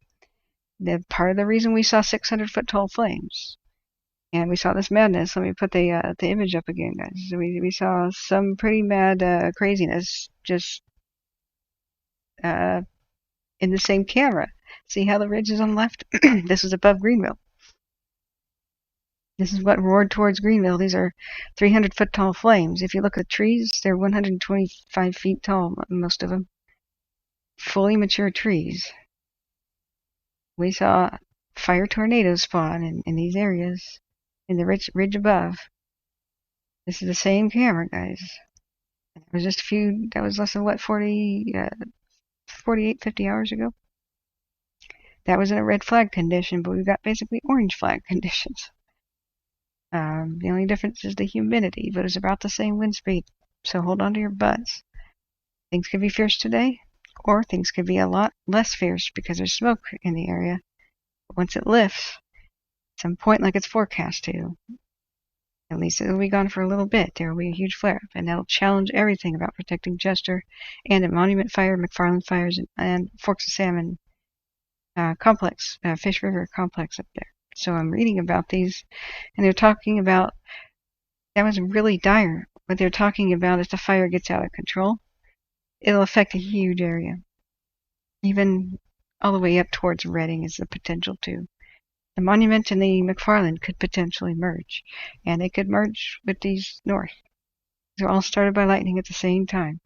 part of the reason we saw 600-foot tall flames, and we saw this madness. Let me put the image up again, guys. We saw some pretty mad craziness just in the same camera. See how the ridge is on the left? This is above Greenville. This is what roared towards Greenville. These are 300-foot tall flames. If you look at the trees, they're 125 feet tall, most of them. Fully mature trees. We saw fire tornadoes spawn in these areas, in the ridge above. This is the same camera, guys. It was just that was less than 48, 50 hours ago. That was in a red flag condition, but we've got basically orange flag conditions. The only difference is the humidity, but it's about the same wind speed. So hold on to your butts. Things could be fierce today, or things could be a lot less fierce because there's smoke in the area. But once it lifts, at some point like it's forecast to, at least it'll be gone for a little bit. There will be a huge flare-up, and that'll challenge everything about protecting Chester and the Monument Fire, McFarland Fires, and Forks of Salmon complex, Fish River complex up there. So I'm reading about these, and they're talking about, that was really dire. What they're talking about is the fire gets out of control. It'll affect a huge area. Even all the way up towards Reading is the potential to. The Monument and the McFarland could potentially merge, and they could merge with these north. They're all started by lightning at the same time.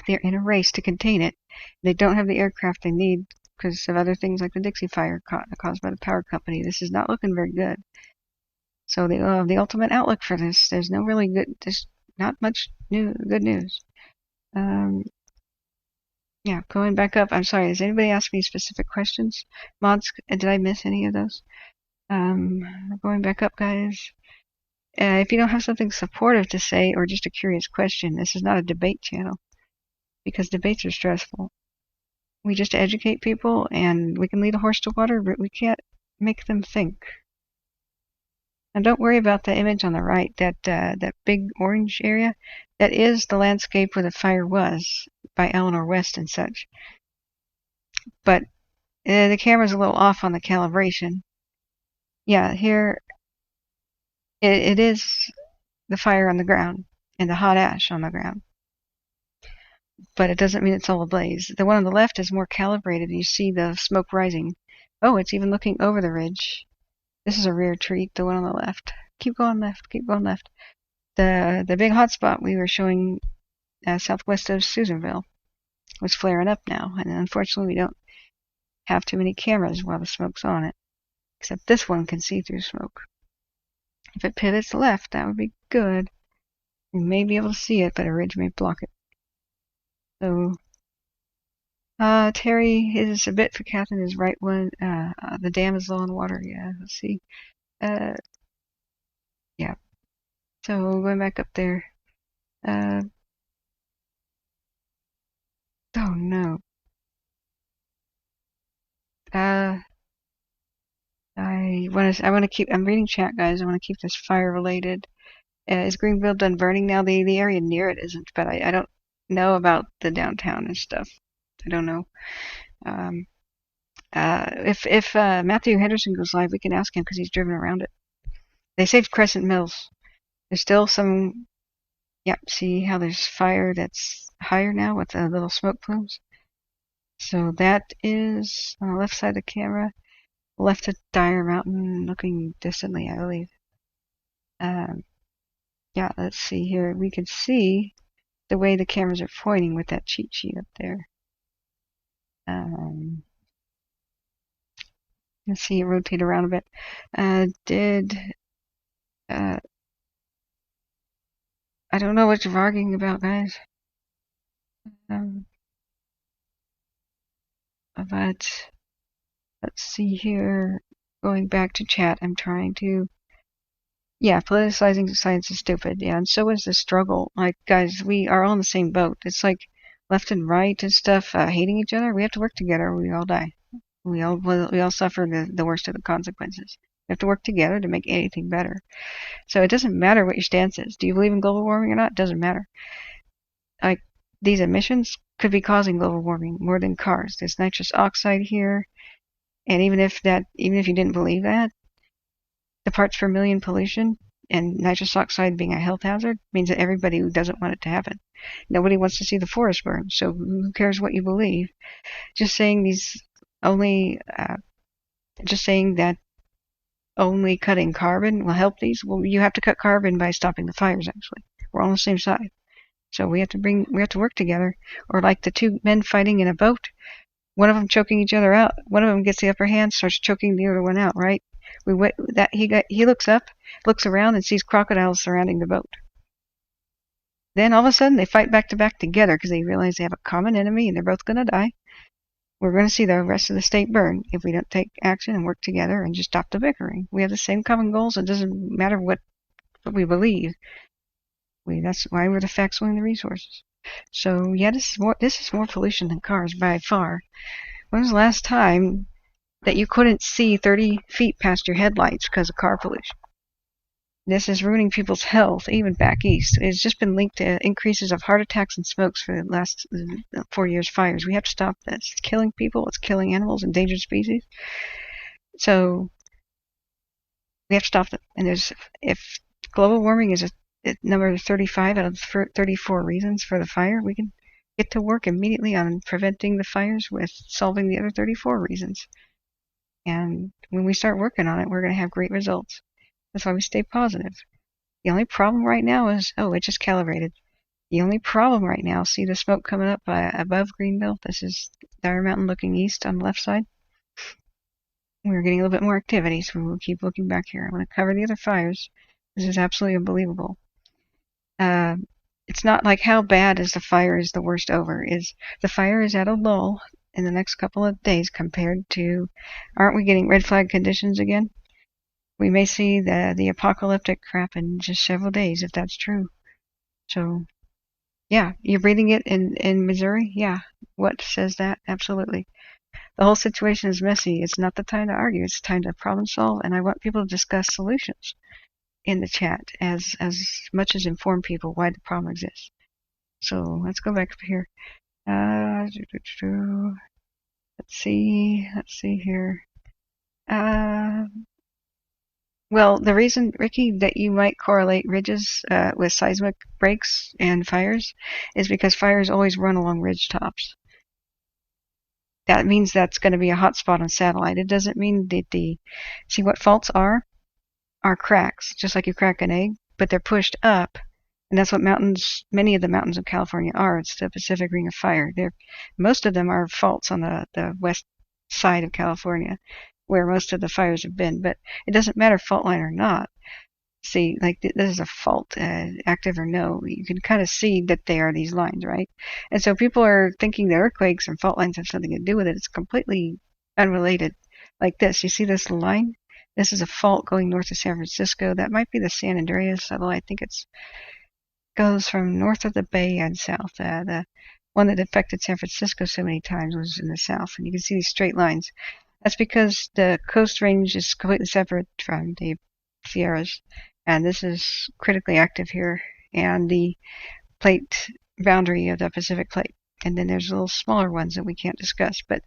They're in a race to contain it. They don't have the aircraft they need because of other things like the Dixie fire caused by the power company. This is not looking very good. So the ultimate outlook for this, there's not much good news. Yeah, going back up, I'm sorry, has anybody asked me specific questions? Mods, did I miss any of those? Going back up, guys. If you don't have something supportive to say or just a curious question, this is not a debate channel because debates are stressful. We just educate people, and we can lead a horse to water, but we can't make them think. And don't worry about the image on the right, that big orange area. That is the landscape where the fire was by Eleanor West and such. But the camera's a little off on the calibration. Yeah, here it is the fire on the ground and the hot ash on the ground. But it doesn't mean it's all ablaze. The one on the left is more calibrated, and you see the smoke rising. Oh, it's even looking over the ridge. This is a rare treat, the one on the left. Keep going left, keep going left. The big hot spot we were showing southwest of Susanville was flaring up now, and unfortunately we don't have too many cameras while the smoke's on it. Except this one can see through smoke. If it pivots left, that would be good. We may be able to see it, but a ridge may block it. So, Terry is a bit for Catherine is right one. The dam is low on water. Yeah, let's see. Yeah. So going back up there. Oh no. I want to keep. I'm reading chat, guys. I want to keep this fire related. Is Greenville done burning now? The area near it isn't, but I don't know about the downtown and stuff. I don't know. If Matthew Henderson goes live, we can ask him because he's driven around it. They saved Crescent Mills. There's still some. Yep. See how there's fire that's higher now with the little smoke plumes. So that is on the left side of the camera, left of Dyer Mountain, looking distantly, I believe. Yeah, let's see here. We can see the way the cameras are pointing with that cheat sheet up there. Let's see it rotate around a bit. I don't know what you're arguing about, guys. But let's see here. Going back to chat, I'm trying to. Yeah, politicizing science is stupid. Yeah, and so is the struggle. Like, guys, we are all in the same boat. It's like left and right and stuff, hating each other. We have to work together, or we all die. We all suffer the worst of the consequences. We have to work together to make anything better. So it doesn't matter what your stance is. Do you believe in global warming or not? It doesn't matter. Like, these emissions could be causing global warming more than cars. There's nitrous oxide here, and even if you didn't believe that, the parts per million pollution and nitrous oxide being a health hazard means that everybody who doesn't want it to happen. Nobody wants to see the forest burn, so who cares what you believe? Just saying that only cutting carbon will help these. Well, you have to cut carbon by stopping the fires. Actually, we're all on the same side, so we have to work together. Or like the two men fighting in a boat, one of them choking each other out. One of them gets the upper hand, starts choking the other one out. Right? He looks up, looks around, and sees crocodiles surrounding the boat. Then all of a sudden they fight back to back together because they realize they have a common enemy and they're both going to die. We're going to see the rest of the state burn if we don't take action and work together and just stop the bickering. We have the same common goals. It doesn't matter what we believe. That's why we're the facts winning the resources. So yeah, this is more pollution than cars by far. When was the last time that you couldn't see 30 feet past your headlights because of car pollution? This is ruining people's health, even back east. It's just been linked to increases of heart attacks and smokes for the last 4 years fires. We have to stop this. It's killing people. It's killing animals, endangered species. So we have to stop them. And if global warming is number 35 out of 34 reasons for the fire, we can get to work immediately on preventing the fires with solving the other 34 reasons. And when we start working on it, we're going to have great results. That's why we stay positive. The only problem right now is, it just calibrated. The only problem right now, see the smoke coming up above Greenville? This is Dyer Mountain looking east on the left side. We're getting a little bit more activity, so we'll keep looking back here. I'm going to cover the other fires. This is absolutely unbelievable. It's not like how bad is the fire is the worst over. The fire is at a lull in the next couple of days compared to, aren't we getting red flag conditions again? We may see the apocalyptic crap in just several days if that's true. So, yeah, you're breathing it in Missouri? Yeah. What says that? Absolutely. The whole situation is messy. It's not the time to argue. It's time to problem solve, and I want people to discuss solutions in the chat as much as inform people why the problem exists. So let's go back up here. Let's see here. Well, the reason, Ricky, that you might correlate ridges with seismic breaks and fires is because fires always run along ridge tops. That means that's going to be a hot spot on satellite. It doesn't mean that see what faults are cracks, just like you crack an egg, but they're pushed up, and that's what many of the mountains of California are. It's the Pacific Ring of Fire. Most of them are faults on the west side of California, where most of the fires have been, but it doesn't matter fault line or not. See, like this is a fault, active or no. You can kind of see that they are these lines, right? And so people are thinking the earthquakes and fault lines have something to do with it. It's completely unrelated. Like this, you see this line? This is a fault going north of San Francisco. That might be the San Andreas, although I think goes from north of the bay and south. The one that affected San Francisco so many times was in the south, and you can see these straight lines. That's because the Coast Range is completely separate from the Sierras, and this is critically active here, and the plate boundary of the Pacific Plate. And then there's little smaller ones that we can't discuss, but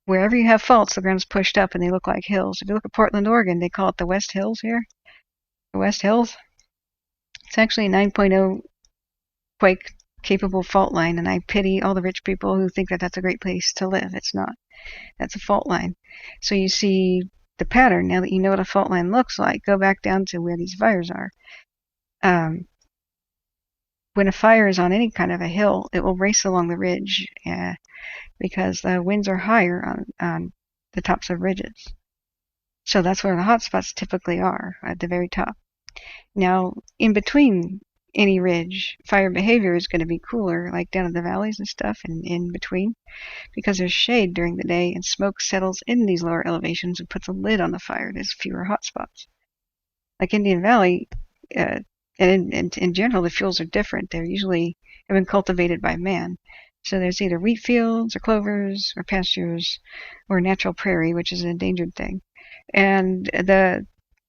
wherever you have faults, the ground's pushed up and they look like hills. If you look at Portland, Oregon, they call it the West Hills here. The West Hills. It's actually a 9.0 quake capable fault line, and I pity all the rich people who think that that's a great place to live. It's not. That's a fault line. So you see the pattern. Now that you know what a fault line looks like, go back down to where these fires are. When a fire is on any kind of a hill, it will race along the ridge because the winds are higher on the tops of ridges. So that's where the hot spots typically are, at the very top. Now, in between any ridge, fire behavior is going to be cooler, like down in the valleys and stuff, and in between, because there's shade during the day and smoke settles in these lower elevations and puts a lid on the fire. There's fewer hot spots. Like Indian Valley, and in general, the fuels are different. They're usually have been cultivated by man. So there's either wheat fields or clovers or pastures or natural prairie, which is an endangered thing. And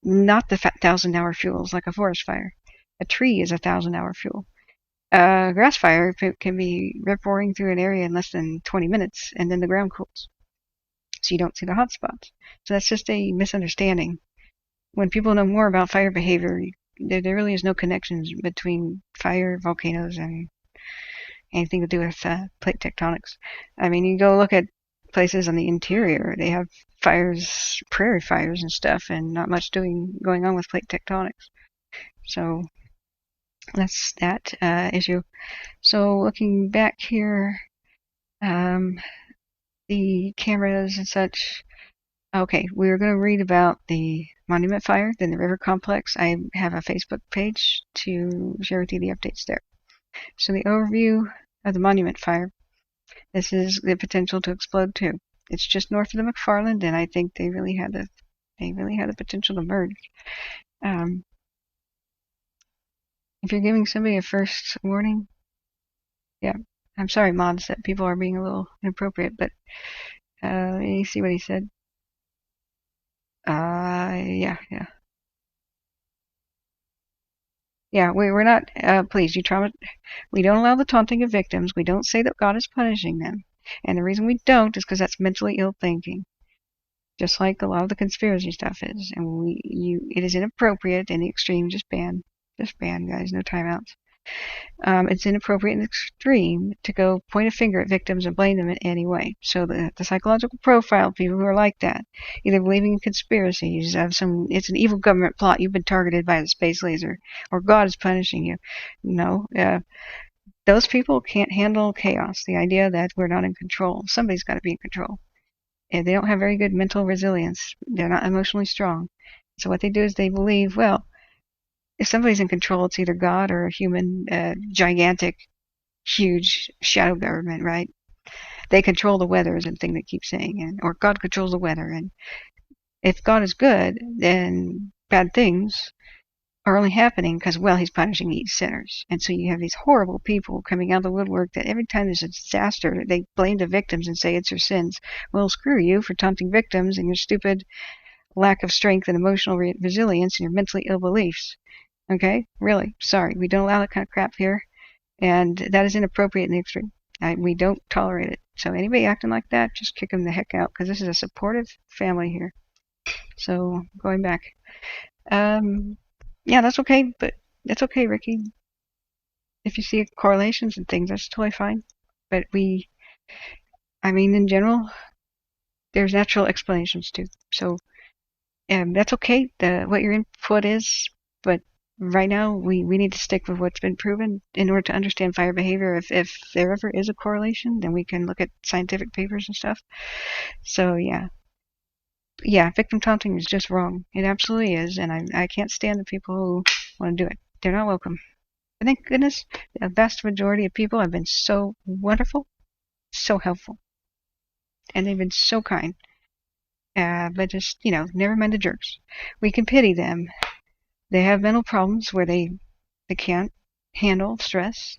not the 1,000-hour fuels like a forest fire. A tree is a 1,000-hour fuel. A grass fire can be rip-roaring through an area in less than 20 minutes, and then the ground cools. So you don't see the hot spots. So that's just a misunderstanding. When people know more about fire behavior, there really is no connections between fire, volcanoes, and anything to do with plate tectonics. I mean, you go look at places on the interior, they have fires, prairie fires and stuff, and not much going on with plate tectonics. So that's that issue. So looking back here, the cameras and such. Okay, we're going to read about the Monument Fire, then the River Complex. I have a Facebook page to share with you the updates there. So the overview of the Monument Fire. This is the potential to explode too. It's just north of the McFarland, and I think they really had the potential to merge. If you're giving somebody a first warning, yeah, I'm sorry, mods, that people are being a little inappropriate, but let me see what he said. Yeah, we're not, please, we don't allow the taunting of victims. We don't say that God is punishing them. And the reason we don't is because that's mentally ill thinking. Just like a lot of the conspiracy stuff is. And it is inappropriate in the extreme. Just ban, guys, no timeouts. It's inappropriate in the extreme to go point a finger at victims and blame them in any way. So the psychological profile of people who are like that, either believing in conspiracies, it's an evil government plot, you've been targeted by a space laser, or God is punishing you. No, those people can't handle chaos. The idea that we're not in control. Somebody's got to be in control. And they don't have very good mental resilience. They're not emotionally strong. So what they do is they believe, well, if somebody's in control, it's either God or a human, gigantic, huge shadow government, right? They control the weather is a thing they keep saying, or God controls the weather. And if God is good, then bad things are only happening because, well, he's punishing these sinners. And so you have these horrible people coming out of the woodwork that every time there's a disaster, they blame the victims and say it's your sins. Well, screw you for taunting victims and your stupid lack of strength and emotional resilience and your mentally ill beliefs. Okay? Really? Sorry. We don't allow that kind of crap here. And that is inappropriate in the extreme. We don't tolerate it. So anybody acting like that, just kick them the heck out, because this is a supportive family here. So going back. Yeah, that's okay, but that's okay, Ricky. If you see correlations and things, that's totally fine. But in general, there's natural explanations too. So that's okay, what your input is, but right now, we need to stick with what's been proven in order to understand fire behavior. If there ever is a correlation, then we can look at scientific papers and stuff. So, yeah, victim taunting is just wrong. It absolutely is, and I can't stand the people who want to do it. They're not welcome. But thank goodness, the vast majority of people have been so wonderful, so helpful, and they've been so kind. But just, never mind the jerks. We can pity them. They have mental problems where they can't handle stress.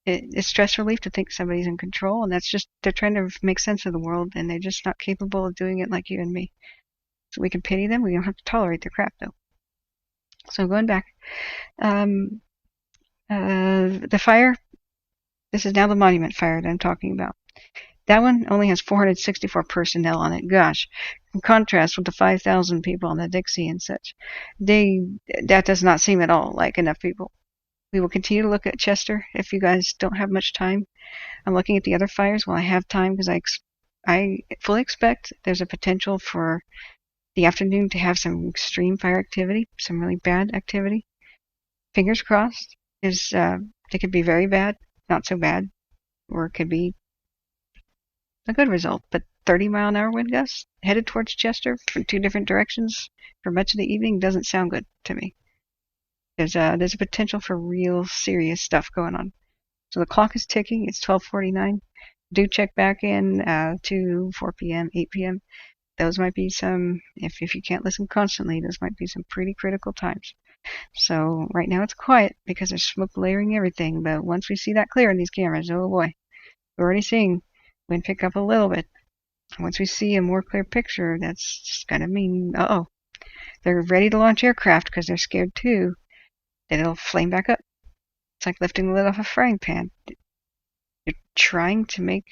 it's stress relief to think somebody's in control, and that's just they're trying to make sense of the world, and they're just not capable of doing it like you and me. So we can pity them. We don't have to tolerate their crap, though. So going back, the fire. This is now the monument fire that I'm talking about. That one only has 464 personnel on it. Gosh, in contrast with the 5,000 people on the Dixie and such, that does not seem at all like enough people. We will continue to look at Chester if you guys don't have much time. I'm looking at the other fires while I have time because I fully expect there's a potential for the afternoon to have some extreme fire activity, some really bad activity. Fingers crossed. It could be very bad, not so bad, or it could be a good result. But 30-mile-an-hour wind gusts headed towards Chester from 2 different directions for much of the evening doesn't sound good to me. There's a potential for real serious stuff going on. So the clock is ticking. It's 12:49. Do check back in to 4 p.m., 8 p.m. Those might be some, if you can't listen constantly, those might be some pretty critical times. So right now it's quiet because there's smoke layering everything. But once we see that clear in these cameras, oh boy, we're already seeing wind pick up a little bit. Once we see a more clear picture, that's just going to mean, they're ready to launch aircraft because they're scared too that it'll flame back up. It's like lifting the lid off a frying pan. You're trying to make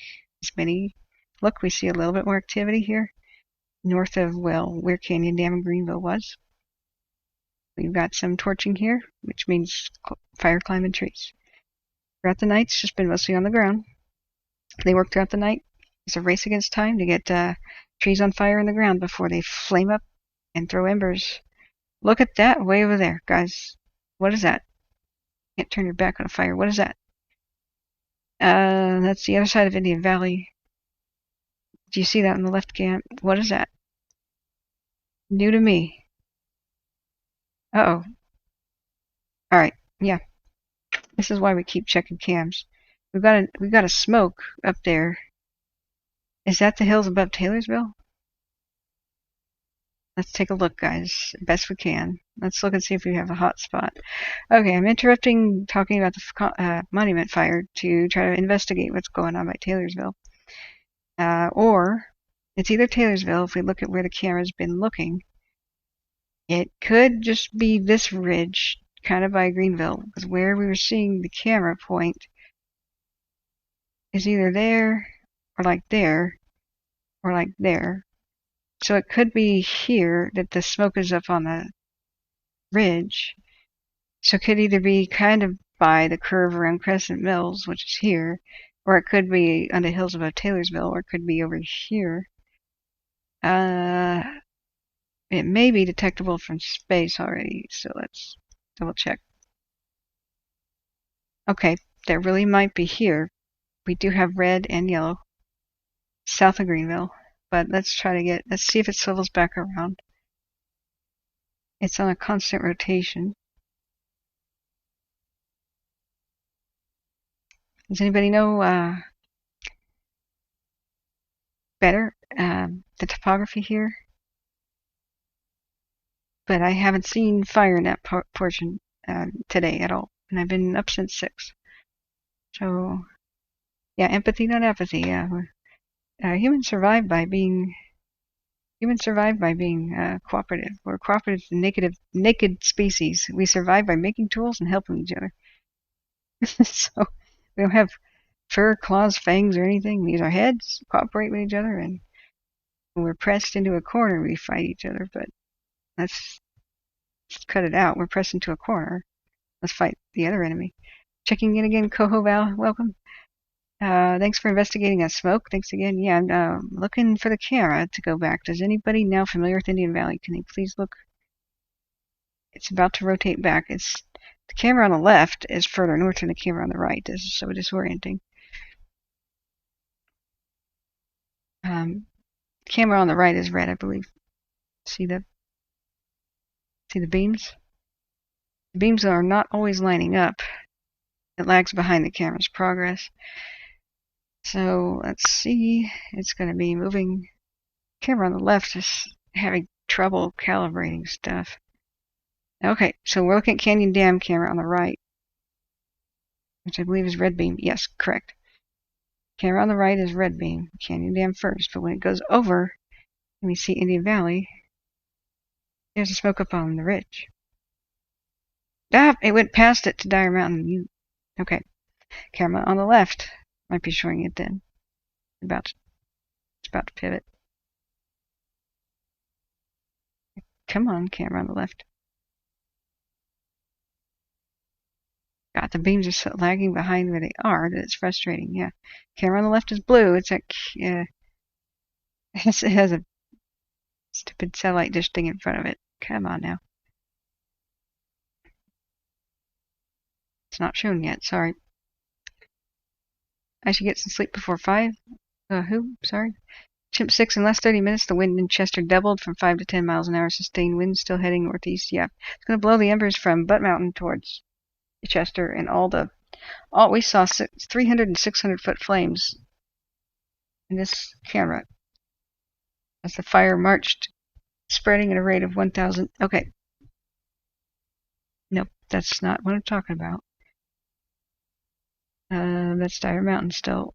as many. Look, we see a little bit more activity here north of, where Canyon Dam and Greenville was. We've got some torching here, which means fire climbing trees. Throughout the night, it's just been mostly on the ground. They work throughout the night. It's a race against time to get trees on fire in the ground before they flame up and throw embers. Look at that way over there, guys. What is that? Can't turn your back on a fire. What is that? That's the other side of Indian Valley. Do you see that on the left cam? What is that? New to me. Uh-oh. Alright, yeah. This is why we keep checking cams. We've got a smoke up there. Is that the hills above Taylorsville? Let's take a look, guys, best we can. Let's look and see if we have a hot spot. Okay, I'm interrupting talking about the monument fire to try to investigate what's going on by Taylorsville. Or it's either Taylorsville, if we look at where the camera's been looking. It could just be this ridge, kind of by Greenville, because where we were seeing the camera point is either there, or like there, or like there. So it could be here that the smoke is up on the ridge. So it could either be kind of by the curve around Crescent Mills, which is here, or it could be on the hills above Taylorsville, or it could be over here. It may be detectable from space already, so let's double check. Okay, there really might be here. We do have red and yellow south of Greenville, but let's see if it swivels back around. It's on a constant rotation. Does anybody know better the topography here? But I haven't seen fire in that portion today at all, and I've been up since 6. So, yeah, empathy, not apathy. Yeah, humans survive by being cooperative. We're a cooperative, naked species. We survive by making tools and helping each other. So we don't have fur, claws, fangs, or anything. We use our heads, cooperate with each other, and when we're pressed into a corner, we fight each other. But let's cut it out. We're pressed into a corner. Let's fight the other enemy. Checking in again, Coho Val, welcome. Thanks for investigating that smoke. Thanks again. Yeah, I'm looking for the camera to go back. Does anybody now familiar with Indian Valley? Can you please look? It's about to rotate back. The camera on the left is further north than the camera on the right. This is so disorienting. Camera on the right is red, I believe. See the beams? The beams are not always lining up. It lags behind the camera's progress. So let's see. It's going to be moving. Camera on the left is having trouble calibrating stuff. Okay, so we're looking at Canyon Dam camera on the right. which I believe is red beam. Yes, correct. Camera on the right is red beam. Canyon Dam first, but when it goes over, and we see Indian Valley, there's a smoke up on the ridge. Ah, it went past it to Dire Mountain. Okay. Camera on the left might be showing it then. It's about to pivot. Come on, camera on the left. God, the beams are so lagging behind where they are that it's frustrating. Yeah. Camera on the left is blue. It's like, it has a stupid satellite dish thing in front of it. Come on now. It's not shown yet. Sorry. I should get some sleep before 5. Who? Sorry. Chimp 6 in last 30 minutes. The wind in Chester doubled from 5 to 10 miles an hour. Sustained wind still heading northeast. Yeah. It's going to blow the embers from Butte Mountain towards Chester, and we saw 300 and 600 foot flames in this camera as the fire marched, spreading at a rate of 1,000. Okay. Nope, that's not what I'm talking about. That's Dire Mountain still.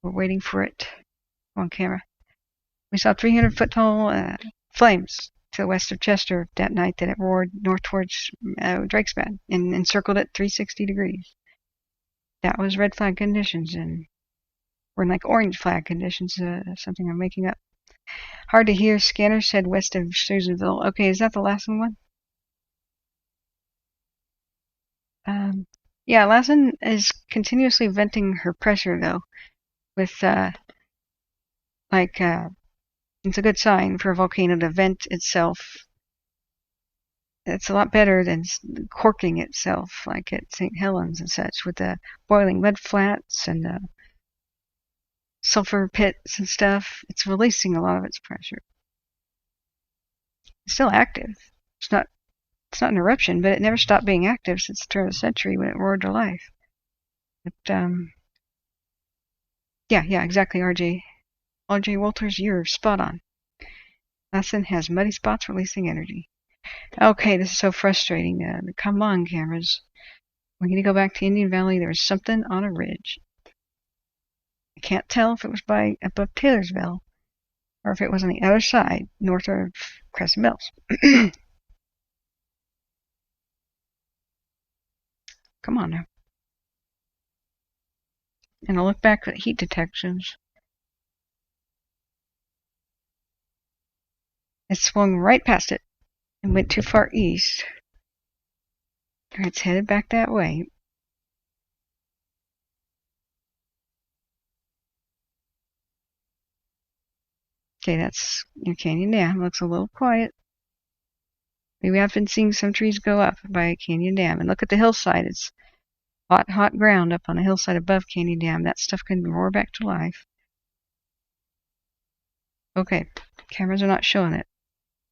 We're waiting for it on camera. We saw 300 foot tall flames to the west of Chester that night that it roared north towards Drakesbad and encircled it 360 degrees. That was red flag conditions, and we're in like orange flag conditions, something I'm making up. Hard to hear. Scanner said west of Susanville. Okay, is that the Lassen one? Yeah, Lassen is continuously venting her pressure, though, with, it's a good sign for a volcano to vent itself. It's a lot better than corking itself, like at St. Helens and such, with the boiling mud flats and sulfur pits and stuff. It's releasing a lot of its pressure. It's still active. It's not an eruption, but it never stopped being active since the turn of the century when it roared to life. But, yeah, exactly, RJ. RJ Walters, you're spot on. Lassen has muddy spots releasing energy. Okay, this is so frustrating. Come on, cameras. We're going to go back to Indian Valley. There was something on a ridge. I can't tell if it was above Taylorsville or if it was on the other side, north of Crescent Mills. Come on now. And I'll look back at heat detections. It swung right past it and went too far east. It's headed back that way. Okay, that's your Canyon Dam. Looks a little quiet. We have been seeing some trees go up by Canyon Dam. And look at the hillside. It's hot ground up on the hillside above Canyon Dam. That stuff can roar back to life. Okay, cameras are not showing it.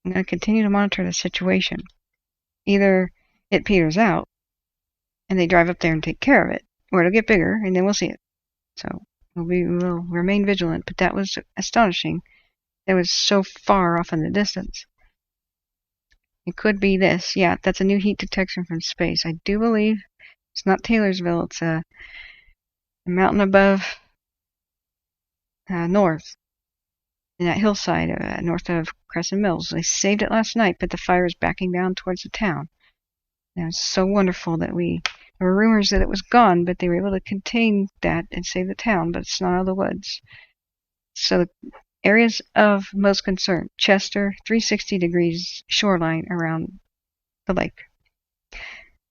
I'm going to continue to monitor the situation. Either it peters out and they drive up there and take care of it, or it'll get bigger and then we'll see it. So we'll remain vigilant, but that was astonishing. It was so far off in the distance. It could be this. Yeah, that's a new heat detection from space. I do believe it's not Taylorsville. It's a mountain above north in that hillside north of Crescent Mills. They saved it last night, but the fire is backing down towards the town. And it was so wonderful that there were rumors that it was gone, but they were able to contain that and save the town, but it's not out of the woods. So the areas of most concern: Chester, 360 degrees shoreline around the lake.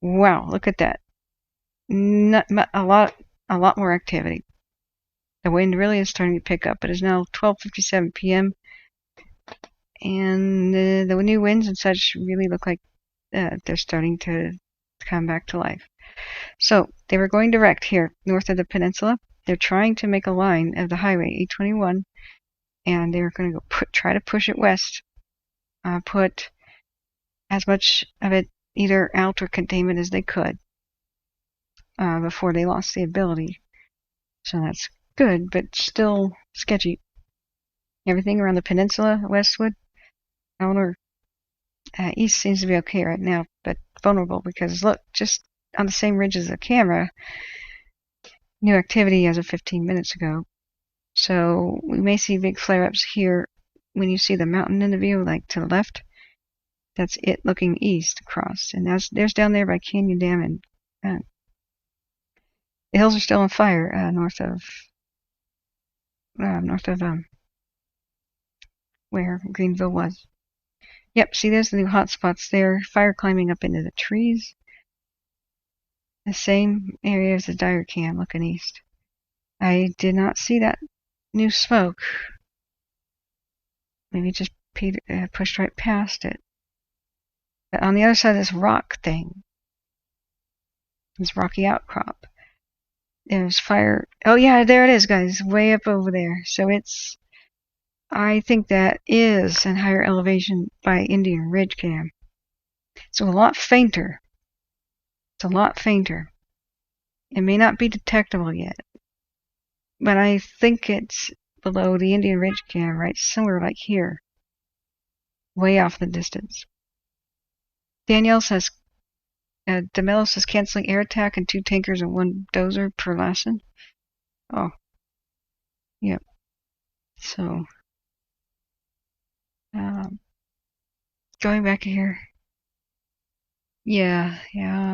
Wow, look at that. A lot more activity. The wind really is starting to pick up. It is now 12:57 p.m. and the new winds and such really look like they're starting to come back to life. So they were going direct here north of the peninsula. They're trying to make a line of the highway 821, and they're going to try to push it west. Put as much of it either out or containment as they could before they lost the ability. So that's good, but still sketchy. Everything around the peninsula, Westwood, Eleanor, east seems to be okay right now, but vulnerable because look, just on the same ridge as the camera. New activity as of 15 minutes ago. So we may see big flare-ups here. When you see the mountain in the view, like to the left, that's it looking east across. And there's down there by Canyon Dam, and the hills are still on fire north of where Greenville was. Yep, see there's the new hot spots there. Fire climbing up into the trees. The same area as the Dyer Cam looking east. I did not see that new smoke. Maybe just pushed right past it. But on the other side of this rock thing, this rocky outcrop, there's fire. Oh yeah, there it is, guys, way up over there. So I think that is a higher elevation by Indian Ridge Cam. So a lot fainter. It's a lot fainter. It may not be detectable yet, but I think it's below the Indian Ridge Cam, right? Somewhere like here. Way off the distance. Danielle says, DeMello says canceling air attack and 2 tankers and 1 dozer per lesson. Oh. Yep. So, going back here. Yeah,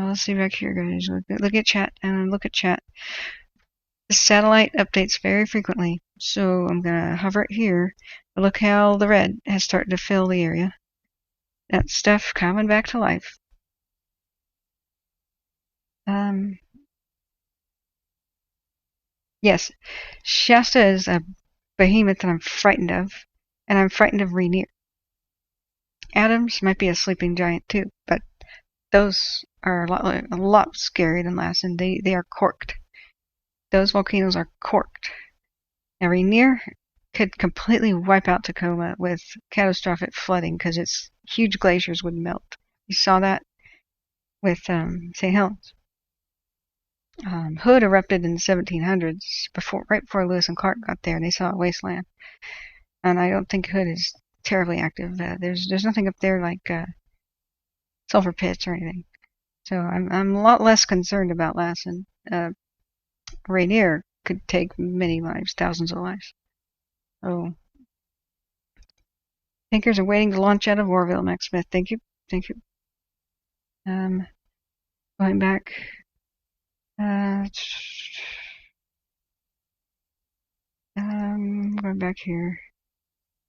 let's see back here, guys. Look at chat, and look at chat. The satellite updates very frequently, so I'm going to hover it here. Look how the red has started to fill the area. That stuff coming back to life. Yes, Shasta is a behemoth that I'm frightened of, and I'm frightened of Rainier. Adams might be a sleeping giant too, but those are a lot scarier than Lassen. They are corked. Those volcanoes are corked. Now Rainier could completely wipe out Tacoma with catastrophic flooding because its huge glaciers would melt. You saw that with St. Helens. Hood erupted in the 1700s, right before Lewis and Clark got there, and they saw a wasteland. And I don't think Hood is terribly active. There's nothing up there like sulfur pits or anything. So I'm a lot less concerned about Lassen. Rainier could take many lives, thousands of lives. Oh. Tankers are waiting to launch out of Warville, Max Smith. Thank you. Going back. Going back here.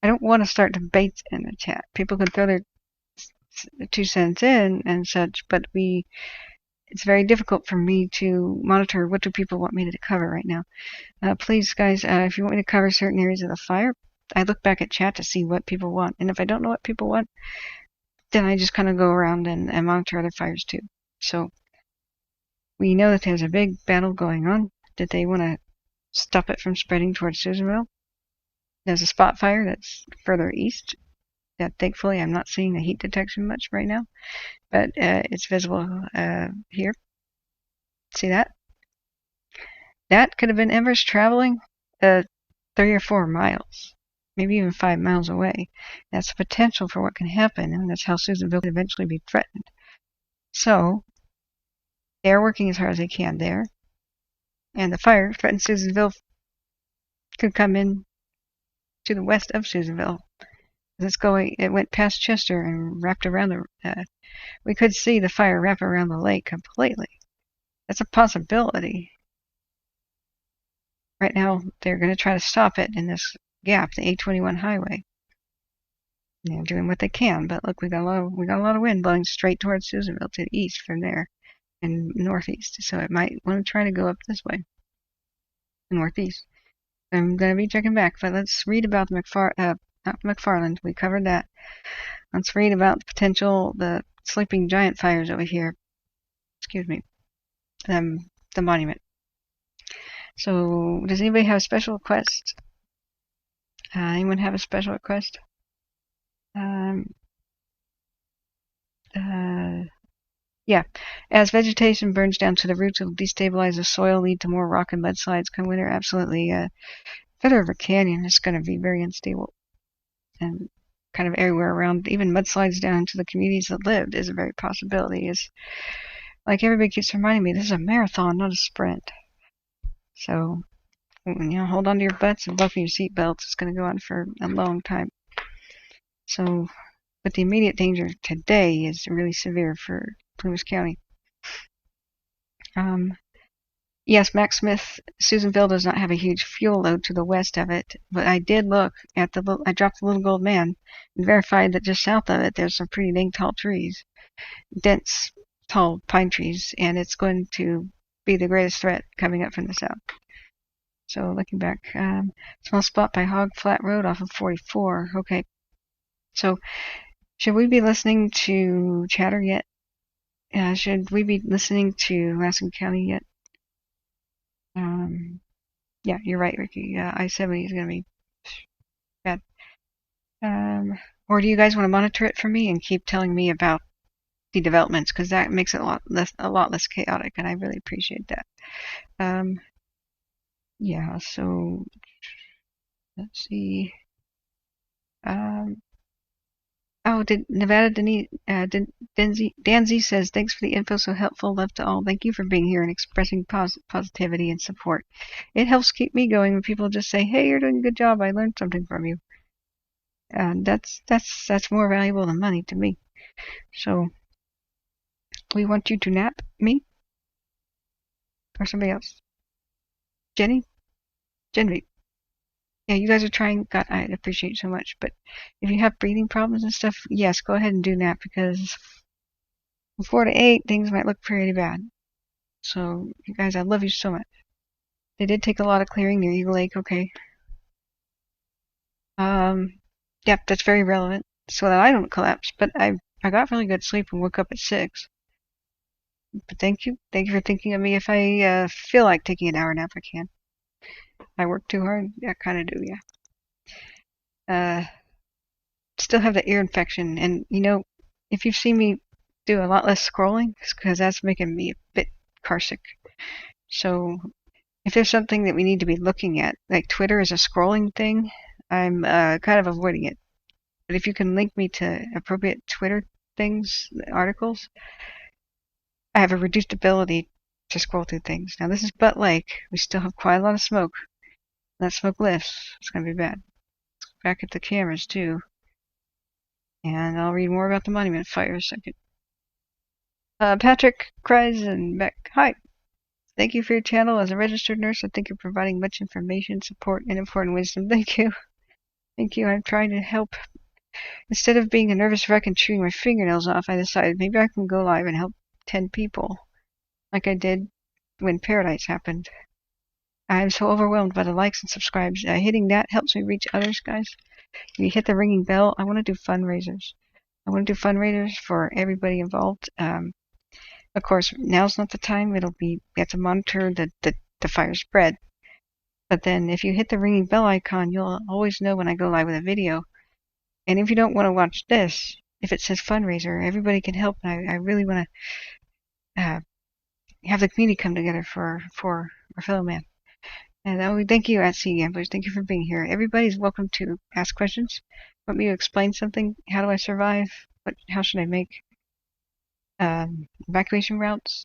I don't want to start debates in the chat. People can throw their 2 cents in and such, but it's very difficult for me to monitor what do people want me to cover right now. Please, guys, if you want me to cover certain areas of the fire, I look back at chat to see what people want. And if I don't know what people want, then I just kind of go around and monitor other fires too. So we know that there's a big battle going on, that they want to stop it from spreading towards Susanville. There's a spot fire that's further east that thankfully I'm not seeing the heat detection much right now, but it's visible here. See that? That could have been embers traveling 3 or 4 miles, maybe even 5 miles away. That's the potential for what can happen, and that's how Susanville could eventually be threatened. So they're working as hard as they can there, and the fire threatened Susanville could come in to the west of Susanville. It went past Chester and wrapped around we could see the fire wrap around the lake completely. That's a possibility. Right now, they're going to try to stop it in this gap, the 821 highway. They're doing what they can, but look, we got a lot of wind blowing straight towards Susanville to the east from there and northeast. So it might want to try to go up this way, northeast. I'm going to be checking back, but let's read about not McFarland. We covered that. Let's read about the sleeping giant fires over here. Excuse me. The monument. So, does anybody have a special request? Anyone have a special request? Yeah. As vegetation burns down to the roots, it will destabilize the soil, lead to more rock and mudslides come winter. Absolutely. Feather River Canyon is going to be very unstable. And kind of everywhere around, even mudslides down into the communities that lived is a very possibility. like everybody keeps reminding me, this is a marathon, not a sprint. So, hold on to your butts and buckle your seatbelts. It's going to go on for a long time. So, but the immediate danger today is really severe for Plumas County. Yes, Max Smith, Susanville does not have a huge fuel load to the west of it, but I did look at I dropped the Little Gold Man and verified that just south of it there's some pretty dang tall trees, dense, tall pine trees, and it's going to be the greatest threat coming up from the south. So looking back, small spot by Hog Flat Road off of 44. Okay, so should we be listening to chatter yet? Should we be listening to Lassen County yet? Yeah, you're right, Ricky. I-70 is going to be bad. Or do you guys want to monitor it for me and keep telling me about the developments? Because that makes it a lot less chaotic, and I really appreciate that. Yeah, so let's see. Did Nevada Danzy says, thanks for the info, so helpful, love to all. Thank you for being here and expressing positivity and support. It helps keep me going when people just say, hey, you're doing a good job, I learned something from you. And that's more valuable than money to me. So we want you to nap me or somebody else. Genevieve. Yeah, you guys are trying. God, I appreciate you so much. But if you have breathing problems and stuff, yes, go ahead and do nap, because from 4 to 8, things might look pretty bad. So, you guys, I love you so much. They did take a lot of clearing near Eagle Lake, okay. Yep, that's very relevant, so that I don't collapse. But I got really good sleep and woke up at 6. But thank you for thinking of me. If I feel like taking an hour nap, I can. I work too hard? I kind of do, yeah. Still have the ear infection, and if you've seen me do a lot less scrolling, it's because that's making me a bit carsick. So if there's something that we need to be looking at, like Twitter is a scrolling thing, I'm kind of avoiding it. But if you can link me to appropriate Twitter things, articles, I have a reduced ability to scroll through things. Now this is Butte Lake. We still have quite a lot of smoke. That smoke lifts. It's going to be bad. Back at the cameras too. And I'll read more about the monument fire in a second. Patrick Kreisenbeck. Hi. Thank you for your channel. As a registered nurse, I think you're providing much information, support, and important wisdom. Thank you. Thank you. I'm trying to help. Instead of being a nervous wreck and chewing my fingernails off, I decided maybe I can go live and help 10 people, like I did when Paradise happened. I'm so overwhelmed by the likes and subscribes. Hitting that helps me reach others, guys. If you hit the ringing bell, I want to do fundraisers. I want to do fundraisers for everybody involved. Of course, now's not the time. We have to monitor the fire spread. But then if you hit the ringing bell icon, you'll always know when I go live with a video. And if you don't want to watch this, if it says fundraiser, everybody can help. And I really want to have the community come together for our fellow man. And thank you, at Sea Gamblers. Thank you for being here. Everybody's welcome to ask questions. Want me to explain something? How do I survive? How should I make evacuation routes?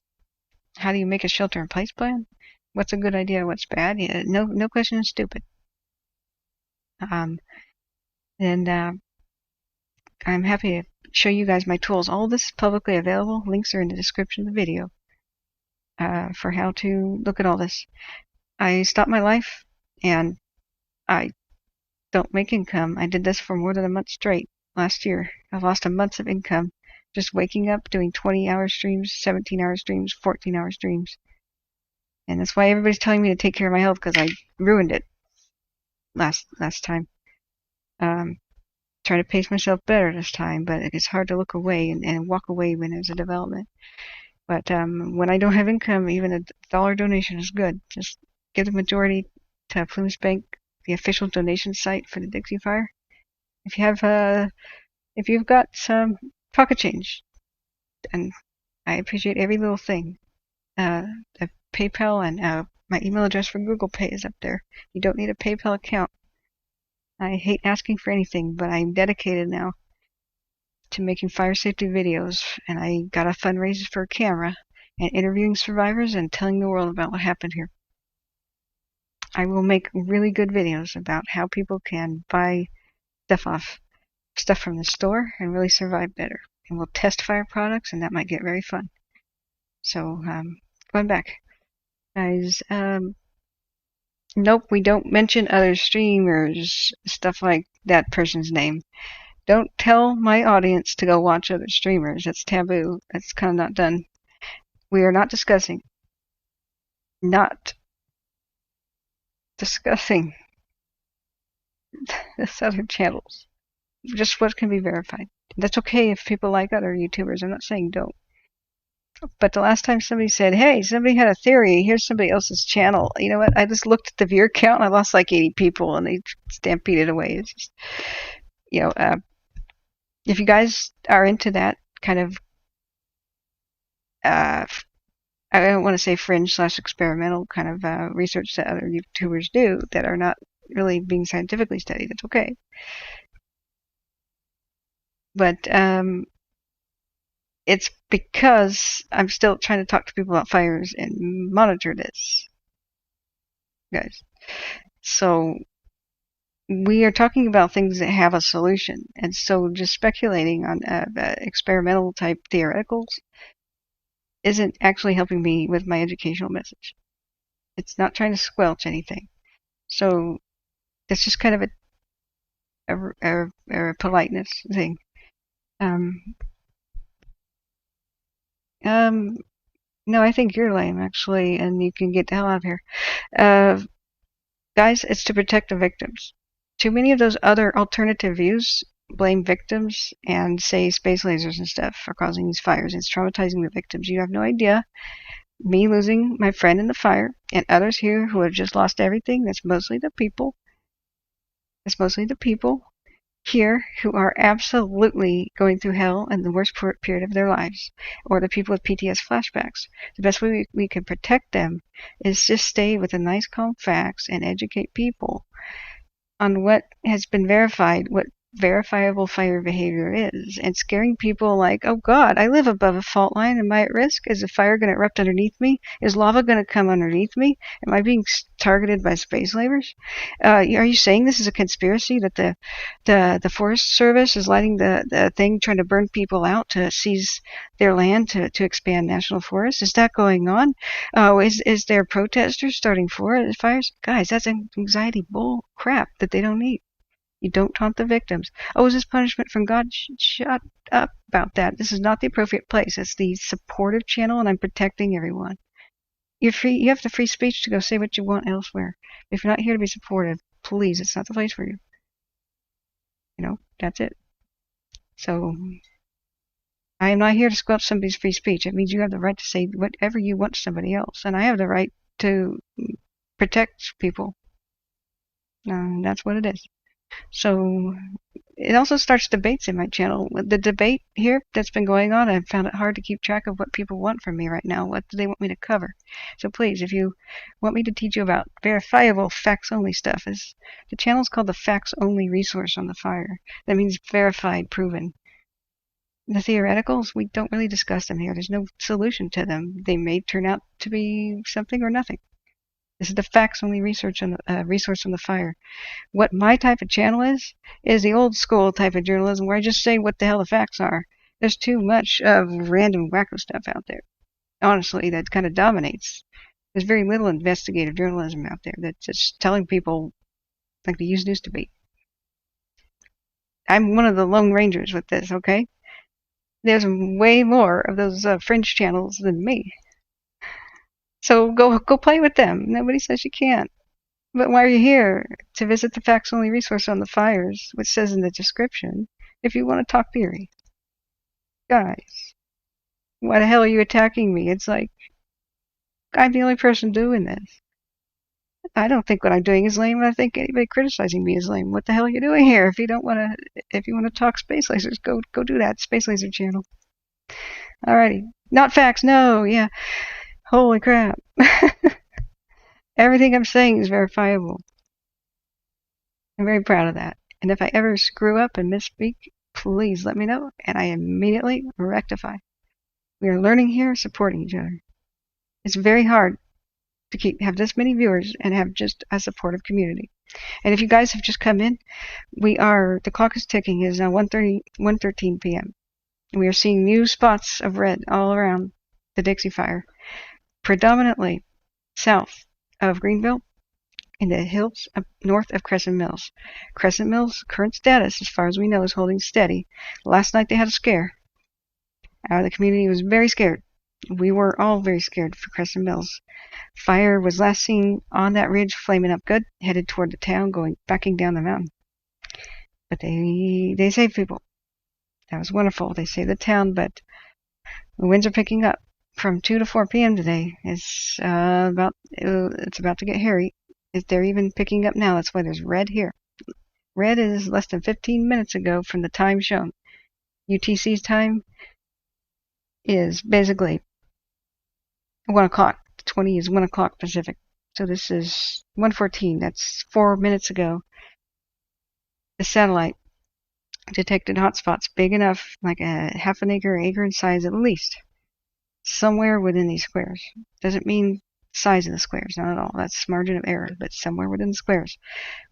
How do you make a shelter-in-place plan? What's a good idea? What's bad? Yeah, no question is stupid. And I'm happy to show you guys my tools. All of this is publicly available. Links are in the description of the video for how to look at all this. I stopped my life, and I don't make income. I did this for more than a month straight last year. I've lost a month of income just waking up, doing 20-hour streams, 17-hour streams, 14-hour streams. And that's why everybody's telling me to take care of my health, because I ruined it last time. Try to pace myself better this time, but it's hard to look away and walk away when there's a development. But when I don't have income, even a $1 donation is good. Just give the majority to Plumas Bank, the official donation site for the Dixie fire. If you've got some pocket change, and I appreciate every little thing. The PayPal and my email address for Google Pay is up there. You don't need a PayPal account. I hate asking for anything, but I'm dedicated now to making fire safety videos, and I got a fundraiser for a camera, and interviewing survivors and telling the world about what happened here. I will make really good videos about how people can buy stuff from the store and really survive better. And we'll test fire products, and that might get very fun. So, going back. Guys, nope, we don't mention other streamers, stuff like that person's name. Don't tell my audience to go watch other streamers. That's taboo. That's kind of not done. We are not discussing this other channels. Just what can be verified. That's okay if people like other YouTubers. I'm not saying don't. But the last time somebody said, hey, somebody had a theory, here's somebody else's channel. You know what? I just looked at the viewer count and I lost like 80 people and they stampeded away. It's just, if you guys are into that kind of, I don't want to say fringe/experimental kind of research that other YouTubers do that are not really being scientifically studied, that's okay. But it's because I'm still trying to talk to people about fires and monitor this, guys. So we are talking about things that have a solution, and so just speculating on experimental type theoreticals isn't actually helping me with my educational message. It's not trying to squelch anything. So it's just kind of a politeness thing. No, I think you're lame, actually, and you can get the hell out of here. Guys, it's to protect the victims. Too many of those other alternative views blame victims and say space lasers and stuff are causing these fires. It's traumatizing the victims. You have no idea. Me losing my friend in the fire and others here who have just lost everything, that's mostly the people. It's mostly the people here who are absolutely going through hell and the worst period of their lives, or the people with PTS flashbacks. The best way we can protect them is just stay with the nice, calm facts and educate people on what has been verified, what verifiable fire behavior is, and scaring people like, oh God, I live above a fault line. Am I at risk? Is the fire going to erupt underneath me? Is lava going to come underneath me? Am I being targeted by space lasers? Are you saying this is a conspiracy that the Forest Service is lighting the thing trying to burn people out to seize their land to expand national forests? Is that going on? Is there protesters starting forest fires? Guys, that's anxiety bull crap that they don't need. You don't taunt the victims. Oh, is this punishment from God? Shut up about that. This is not the appropriate place. It's the supportive channel, and I'm protecting everyone. You're free. You have the free speech to go say what you want elsewhere. If you're not here to be supportive, please, it's not the place for you. That's it. So, I am not here to squelch somebody's free speech. It means you have the right to say whatever you want to somebody else, and I have the right to protect people. That's what it is. So it also starts debates in my channel. The debate here that's been going on, I've found it hard to keep track of what people want from me right now. What do they want me to cover? So please, if you want me to teach you about verifiable facts-only stuff, the channel is called the Facts-Only Resource on the Fire. That means verified, proven. The theoreticals, we don't really discuss them here. There's no solution to them. They may turn out to be something or nothing. This is the facts-only resource on the fire. What my type of channel is the old school type of journalism where I just say what the hell the facts are. There's too much of random wacko stuff out there. Honestly, that kind of dominates. There's very little investigative journalism out there that's just telling people like the used to be. I'm one of the lone rangers with this, okay? There's way more of those fringe channels than me. So go play with them. Nobody says you can't. But why are you here? To visit the facts-only resource on the fires, which says in the description, if you want to talk theory. Guys, why the hell are you attacking me? It's like, I'm the only person doing this. I don't think what I'm doing is lame. I think anybody criticizing me is lame. What the hell are you doing here? If you want to talk space lasers, go do that. Space laser channel. Alrighty. Not facts, no, yeah. Holy crap. Everything I'm saying is verifiable. I'm very proud of that. And if I ever screw up and misspeak, please let me know, and I immediately rectify. We are learning here, supporting each other. It's very hard to have this many viewers and have just a supportive community. And if you guys have just come in, the clock is ticking. It is now 1:13 p.m. We are seeing new spots of red all around the Dixie fire, predominantly south of Greenville in the hills up north of Crescent Mills. Crescent Mills' current status, as far as we know, is holding steady. Last night they had a scare. The community was very scared. We were all very scared for Crescent Mills. Fire was last seen on that ridge, flaming up good, headed toward the town, backing down the mountain. But they saved people. That was wonderful. They saved the town, but the winds are picking up from 2 to 4 p.m. today. It's about to get hairy. They're even picking up now. That's why there's red here. Red is less than 15 minutes ago from the time shown. UTC's time is basically 1 o'clock. 20 is 1 o'clock Pacific. So this is 1:14. That's 4 minutes ago. The satellite detected hotspots big enough, like a half an acre in size at least, somewhere within these squares. Doesn't mean size of the squares, not at all. That's margin of error, but somewhere within the squares.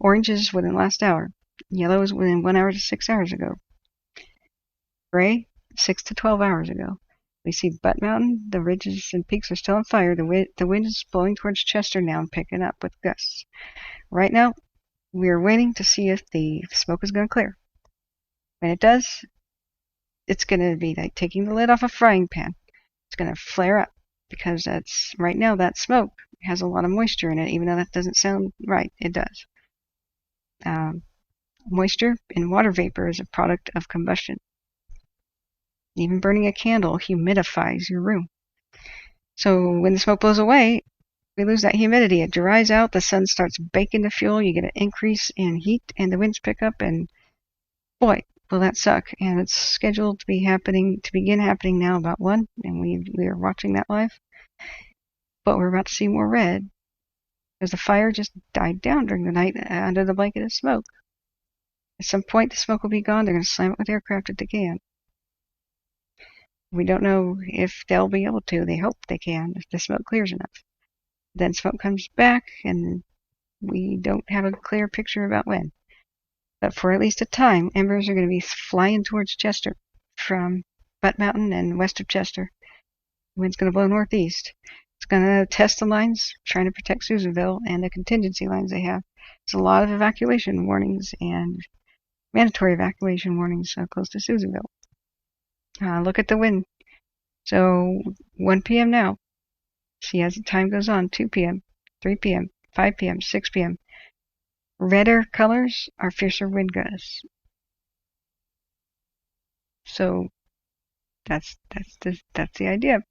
Orange is within last hour. Yellow is within 1 hour to 6 hours ago. Gray, 6 to 12 hours ago. We see Butte Mountain. The ridges and peaks are still on fire. The wind is blowing towards Chester now and picking up with gusts. Right now, we are waiting to see if the smoke is going to clear. When it does, it's going to be like taking the lid off a frying pan. It's going to flare up because right now that smoke has a lot of moisture in it, even though that doesn't sound right. It does. Moisture and water vapor is a product of combustion. Even burning a candle humidifies your room. So when the smoke blows away, we lose that humidity. It dries out. The sun starts baking the fuel. You get an increase in heat, and the winds pick up. And boy, will that suck. And it's scheduled to begin happening now about 1, and we are watching that live. But we're about to see more red because the fire just died down during the night under the blanket of smoke. At some point, the smoke will be gone. They're going to slam it with aircraft if they can. We don't know if they'll be able to. They hope they can if the smoke clears enough. Then smoke comes back, and we don't have a clear picture about when. But for at least a time, embers are going to be flying towards Chester from Butte Mountain and west of Chester. The wind's going to blow northeast. It's going to test the lines, trying to protect Susanville and the contingency lines they have. There's a lot of evacuation warnings and mandatory evacuation warnings close to Susanville. Look at the wind. So 1 p.m. now. See, as the time goes on, 2 p.m., 3 p.m., 5 p.m., 6 p.m. Redder colors are fiercer wind gusts. So that's the idea.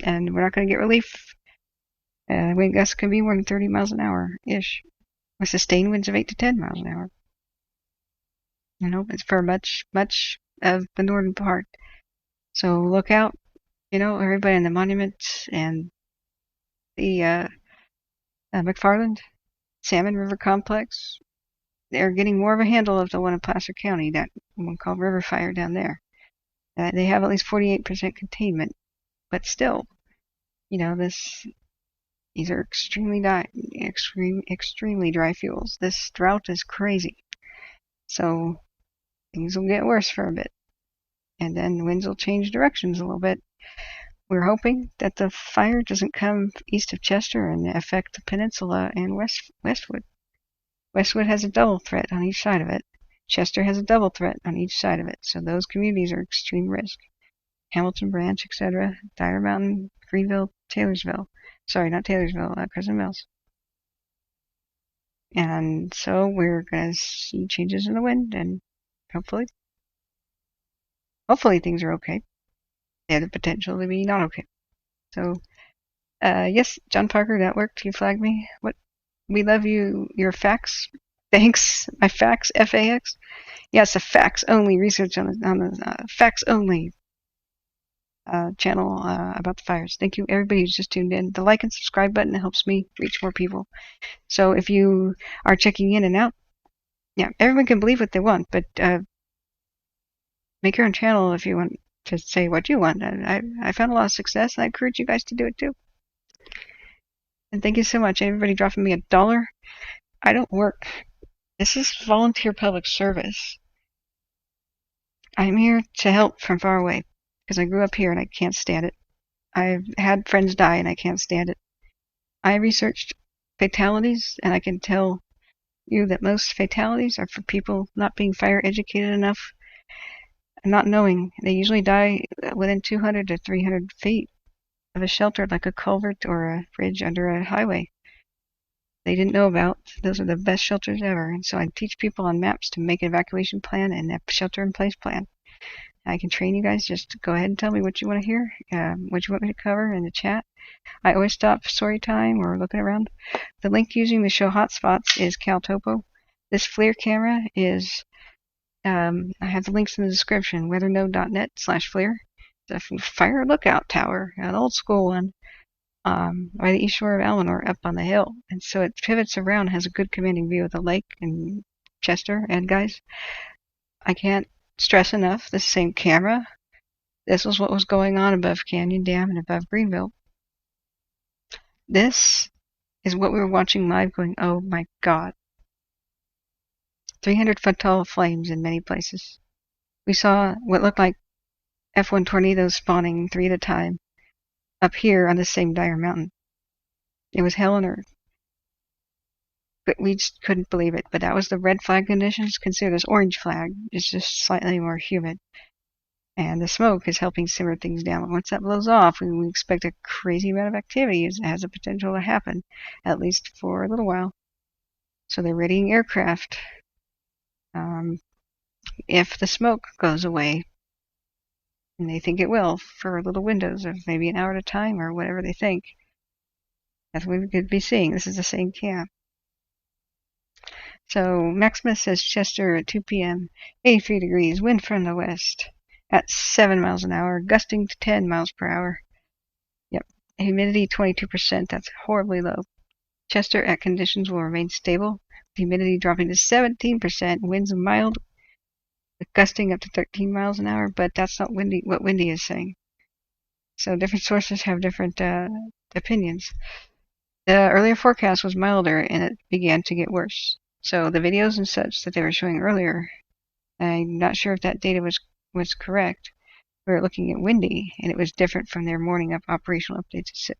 And we're not going to get relief. Wind gusts can be more than 30 miles an hour-ish, with sustained winds of 8 to 10 miles an hour. It's for much of the northern part. So look out, everybody in the monument and the McFarland Salmon River Complex. They're getting more of a handle of the one in Placer County, that one called River Fire down there. They have at least 48% containment, but still, these are extremely dry fuels. This drought is crazy. So things will get worse for a bit. And then the winds will change directions a little bit. We're hoping that the fire doesn't come east of Chester and affect the peninsula and Westwood. Westwood has a double threat on each side of it. Chester has a double threat on each side of it. So those communities are extreme risk. Hamilton Branch, etc., Dyer Mountain, Greenville, Taylorsville. Sorry, not Taylorsville, Crescent Mills. And so we're going to see changes in the wind, and hopefully things are okay. They have the potential to be not okay. So, yes, John Parker, that worked. You flagged me. We love you. Your facts. Thanks. My facts. FAX. Yes, a facts only research on the facts only channel about the fires. Thank you, everybody who's just tuned in. The like and subscribe button helps me reach more people. So if you are checking in and out, yeah, everyone can believe what they want, but make your own channel if you want to say what you want. I found a lot of success, and I encourage you guys to do it too. And thank you so much. Everybody dropping me $1. I don't work. This is volunteer public service. I'm here to help from far away because I grew up here and I can't stand it. I've had friends die and I can't stand it. I researched fatalities and I can tell you that most fatalities are for people not being fire educated enough and not knowing. They usually die within 200 to 300 feet of a shelter like a culvert or a bridge under a highway they didn't know about. Those are the best shelters ever. And so I teach people on maps to make an evacuation plan and a shelter-in-place plan. I can train you guys. Just go ahead and tell me what you want to hear, what you want me to cover in the chat. I always stop story time or looking around. The link using to show hotspots is CalTopo. This FLIR camera is, I have the links in the description, weathernode.net/FLIR. The fire lookout tower, an old school one. By the east shore of Eleanor up on the hill. And so it pivots around, has a good commanding view of the lake and Chester. And guys, I can't stress enough, this same camera, this was what was going on above Canyon Dam and above Greenville. This is what we were watching live going, oh my God. 300-foot tall flames in many places. We saw what looked like F1 tornadoes spawning 3 at a time up here on the same dire mountain. It was hell on earth. But we just couldn't believe it. But that was the red flag conditions. Consider this orange flag. It's just slightly more humid. And the smoke is helping simmer things down. Once that blows off, we expect a crazy amount of activity. It has the potential to happen, at least for a little while. So they're readying aircraft. If the smoke goes away, and they think it will, for little windows of maybe an hour at a time or whatever they think. That's what we could be seeing. This is the same cam. So Maximus says Chester at 2 p.m., 83 degrees, wind from the west at 7 miles an hour, gusting to 10 miles per hour. Yep. Humidity 22%. That's horribly low. Chester at conditions will remain stable. Humidity dropping to 17%. Winds mild, gusting up to 13 miles an hour, but that's not what Windy is saying. So different sources have different opinions. The earlier forecast was milder and it began to get worse. So the videos and such that they were showing earlier, I'm not sure if that data was correct. We were looking at Windy and it was different from their morning up operational updates at 6.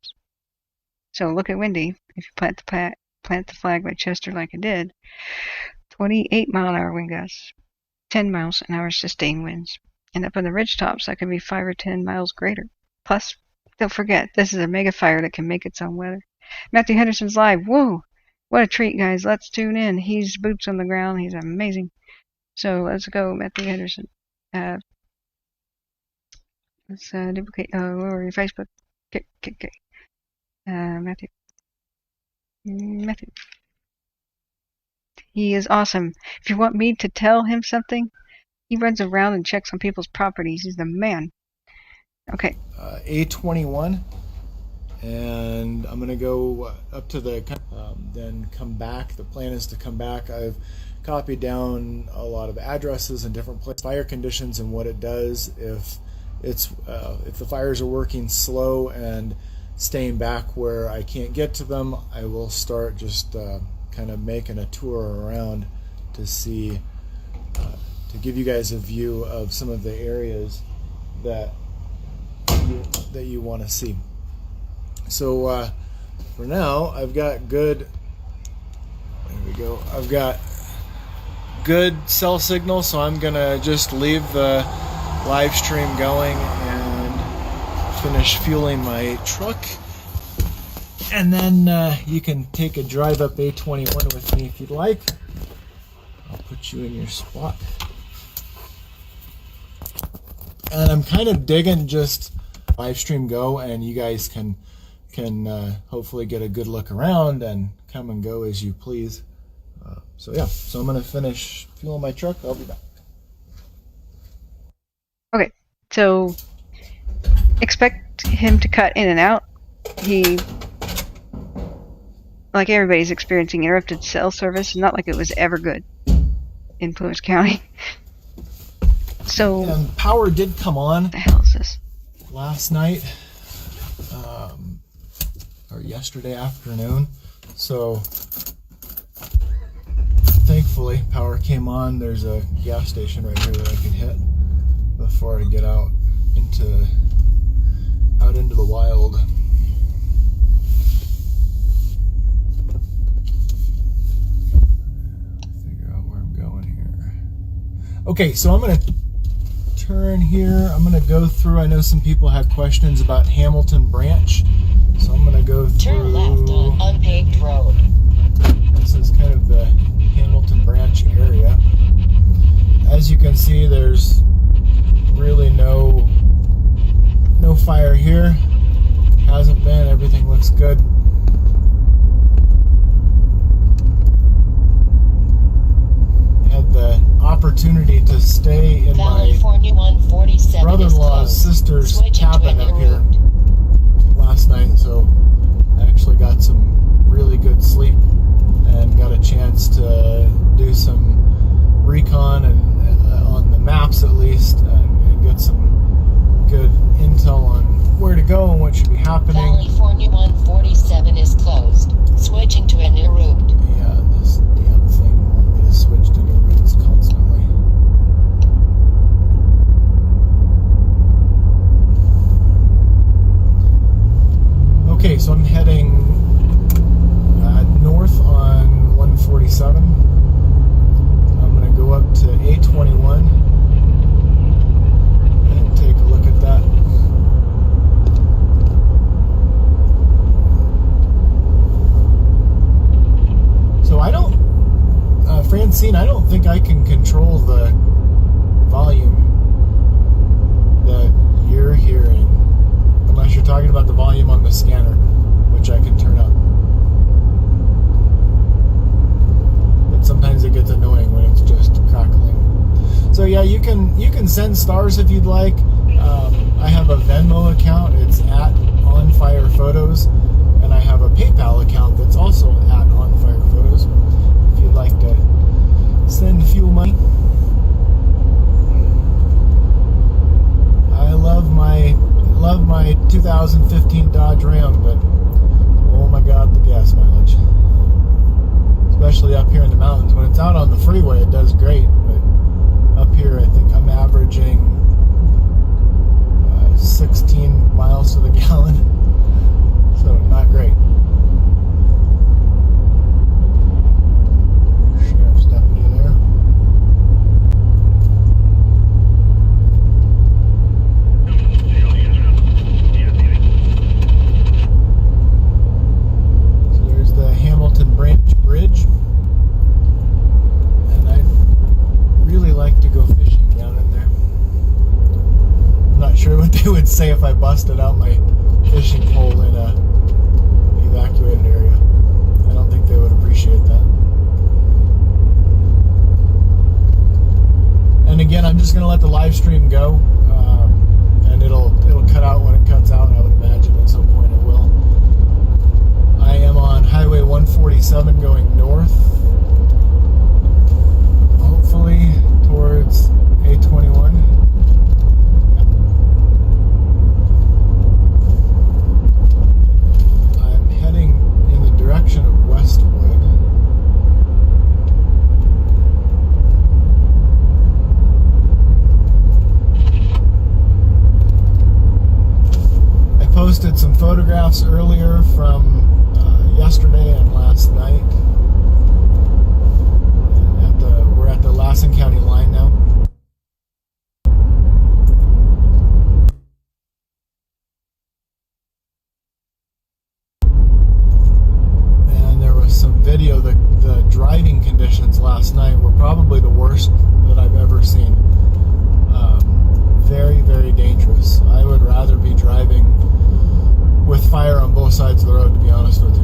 So look at Windy. If you plant the flag by Chester like I did, 28 mile an hour wind gusts. 10 miles an hour sustained winds. And up on the ridge tops, that can be 5 or 10 miles greater. Plus, don't forget, this is a mega fire that can make its own weather. Matthew Henderson's live. Whoa! What a treat, guys. Let's tune in. He's boots on the ground. He's amazing. So let's go, Matthew Henderson. Let's duplicate. Where were you? Facebook. Okay. Matthew. He is awesome. If you want me to tell him something, he runs around and checks on people's properties. He's the man. Okay. A21, and I'm going to go up to the, then come back. The plan is to come back. I've copied down a lot of addresses in different places, fire conditions, and what it does if the fires are working slow and staying back where I can't get to them. I will start just kind of making a tour around to see, to give you guys a view of some of the areas that you want to see. So for now, I've got good. There we go. I've got good cell signal, so I'm gonna just leave the live stream going and finish fueling my truck. And then you can take a drive up A21 with me if you'd like. I'll put you in your spot. And I'm kind of digging just live stream go, and you guys can hopefully get a good look around and come and go as you please. So yeah, so I'm going to finish fueling my truck. I'll be back. Okay, so expect him to cut in and out. He, like everybody's experiencing interrupted cell service, not like it was ever good in Plumas County. So and power did come on. What the hell is this? Last night, or yesterday afternoon. So thankfully power came on. There's a gas station right here that I can hit before I get out into the wild. Figure out where I'm going here. Okay, so I'm gonna turn here. I'm gonna go through. I know some people had questions about Hamilton Branch, so I'm gonna go through. Turn left on unpaved road. This is kind of the Hamilton Branch area. As you can see, there's really no fire here. Hasn't been. Everything looks good. I had the opportunity to stay in my brother-in-law's sister's cabin up here last night, so I actually got some really good sleep and got a chance to do some recon and on the maps at least, and get some good intel on where to go and what should be happening. California 147 is closed. Switching to a new route. Yeah, this damn thing wants me to switch to new routes constantly. Okay, so I'm heading north on 147. I'm going to go up to A21 and take a look at that. So I don't, Francine, I don't think I can control the volume that you're hearing, unless you're talking about the volume on the scanner, which I can turn up. But sometimes it gets annoying when it's just crackling. So yeah, you can send stars if you'd like. I have a Venmo account. It's at @OnFirePhotos, and I have a PayPal account that's also at @OnFirePhotos. If you'd like to send fuel money. I love my 2015 Dodge Ram, but oh my God, the gas mileage. Especially up here in the mountains. When it's out on the freeway, it does great, but up here, I think I'm averaging 16 miles to the gallon, so not great. Sheriff's deputy there. So there's the Hamilton Branch Bridge, and I'd really like to go fishing down in there. I'm not sure what they would say if I busted out my fishing pole in a evacuated area. I don't think they would appreciate that. And again, I'm just going to let the live stream go, and it'll cut out when it cuts out. I would imagine at some point it will. I am on Highway 147 going north, hopefully towards A21. I'm heading in the direction of Westwood. I posted some photographs earlier from yesterday and last night. We're at the Lassen County line now. And there was some video. The driving conditions last night were probably the worst that I've ever seen. Very, very dangerous. I would rather be driving with fire on both sides of the road, to be honest with you.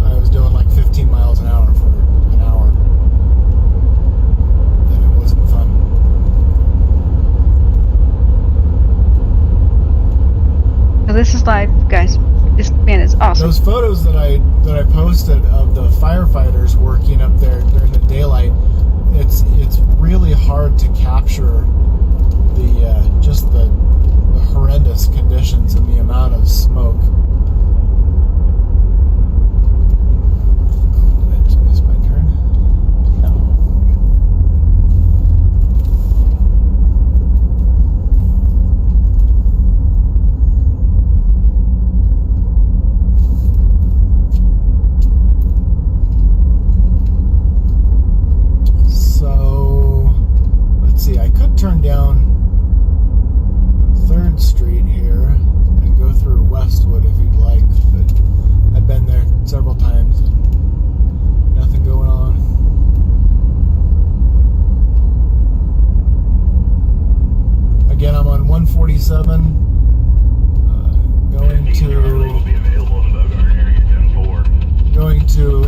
I was doing like 15 miles an hour for an hour, and it wasn't fun. So this is live, guys. This man is awesome. Those photos that I posted of the firefighters working up there during the daylight, it's really hard to capture the horrendous conditions and the amount of smoke.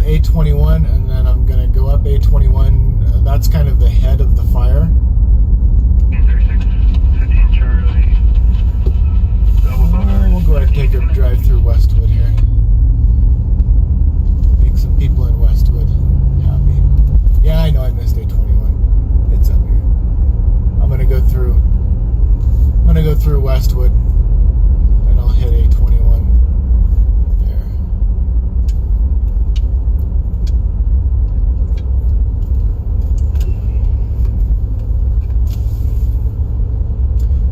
A21, and then I'm going to go up A21. That's kind of the head of the fire. We'll go ahead and take a drive through Westwood here. Make some people in Westwood happy. Yeah, I know I missed A21. It's up here. I'm gonna go through Westwood, and I'll hit A21 there.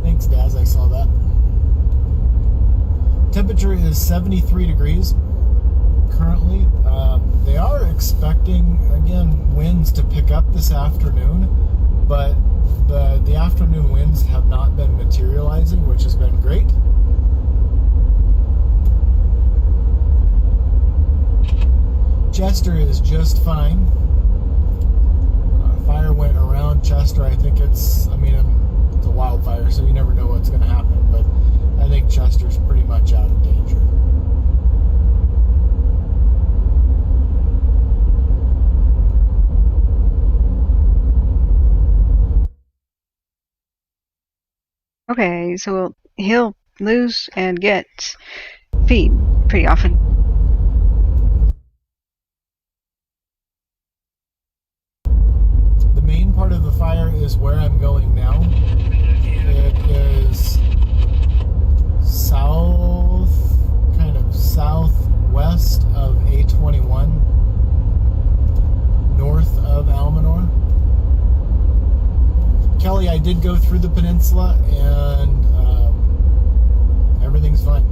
Thanks, Daz. I saw that. Temperature is 73 degrees currently. They are expecting, again, winds to pick up this afternoon, but the afternoon winds have not been materializing, which has been great. Chester is just fine. Fire went around Chester. I think it's a wildfire, so you never know what's going to happen, but I think Chester's pretty much out of danger. Okay, so he'll lose and get feed pretty often. The main part of the fire is where I'm going now. It is southwest of A21, north of Almanor. Kelly, I did go through the peninsula, and everything's fine.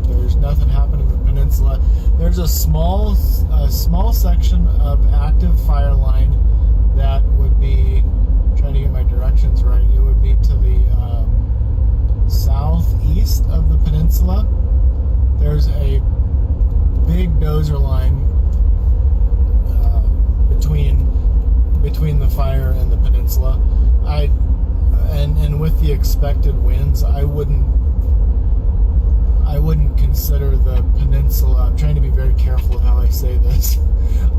There's nothing happening in the peninsula. There's a small section of active fire line that would be, trying to get my directions right, it would be to the southeast of the peninsula. There's a big dozer line between the fire and the peninsula. And with the expected winds, I wouldn't consider the peninsula, I'm trying to be very careful of how I say this,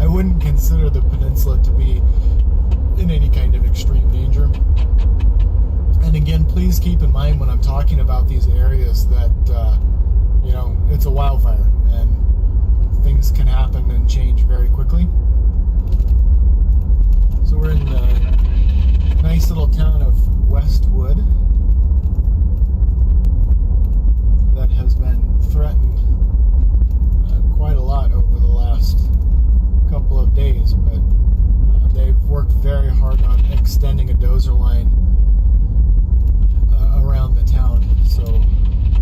I wouldn't consider the peninsula to be in any kind of extreme danger. And again, please keep in mind when I'm talking about these areas that it's a wildfire and things can happen and change very quickly. So we're in the nice little town of Westwood that has been threatened quite a lot over the last couple of days, but they've worked very hard on extending a dozer line around the town, so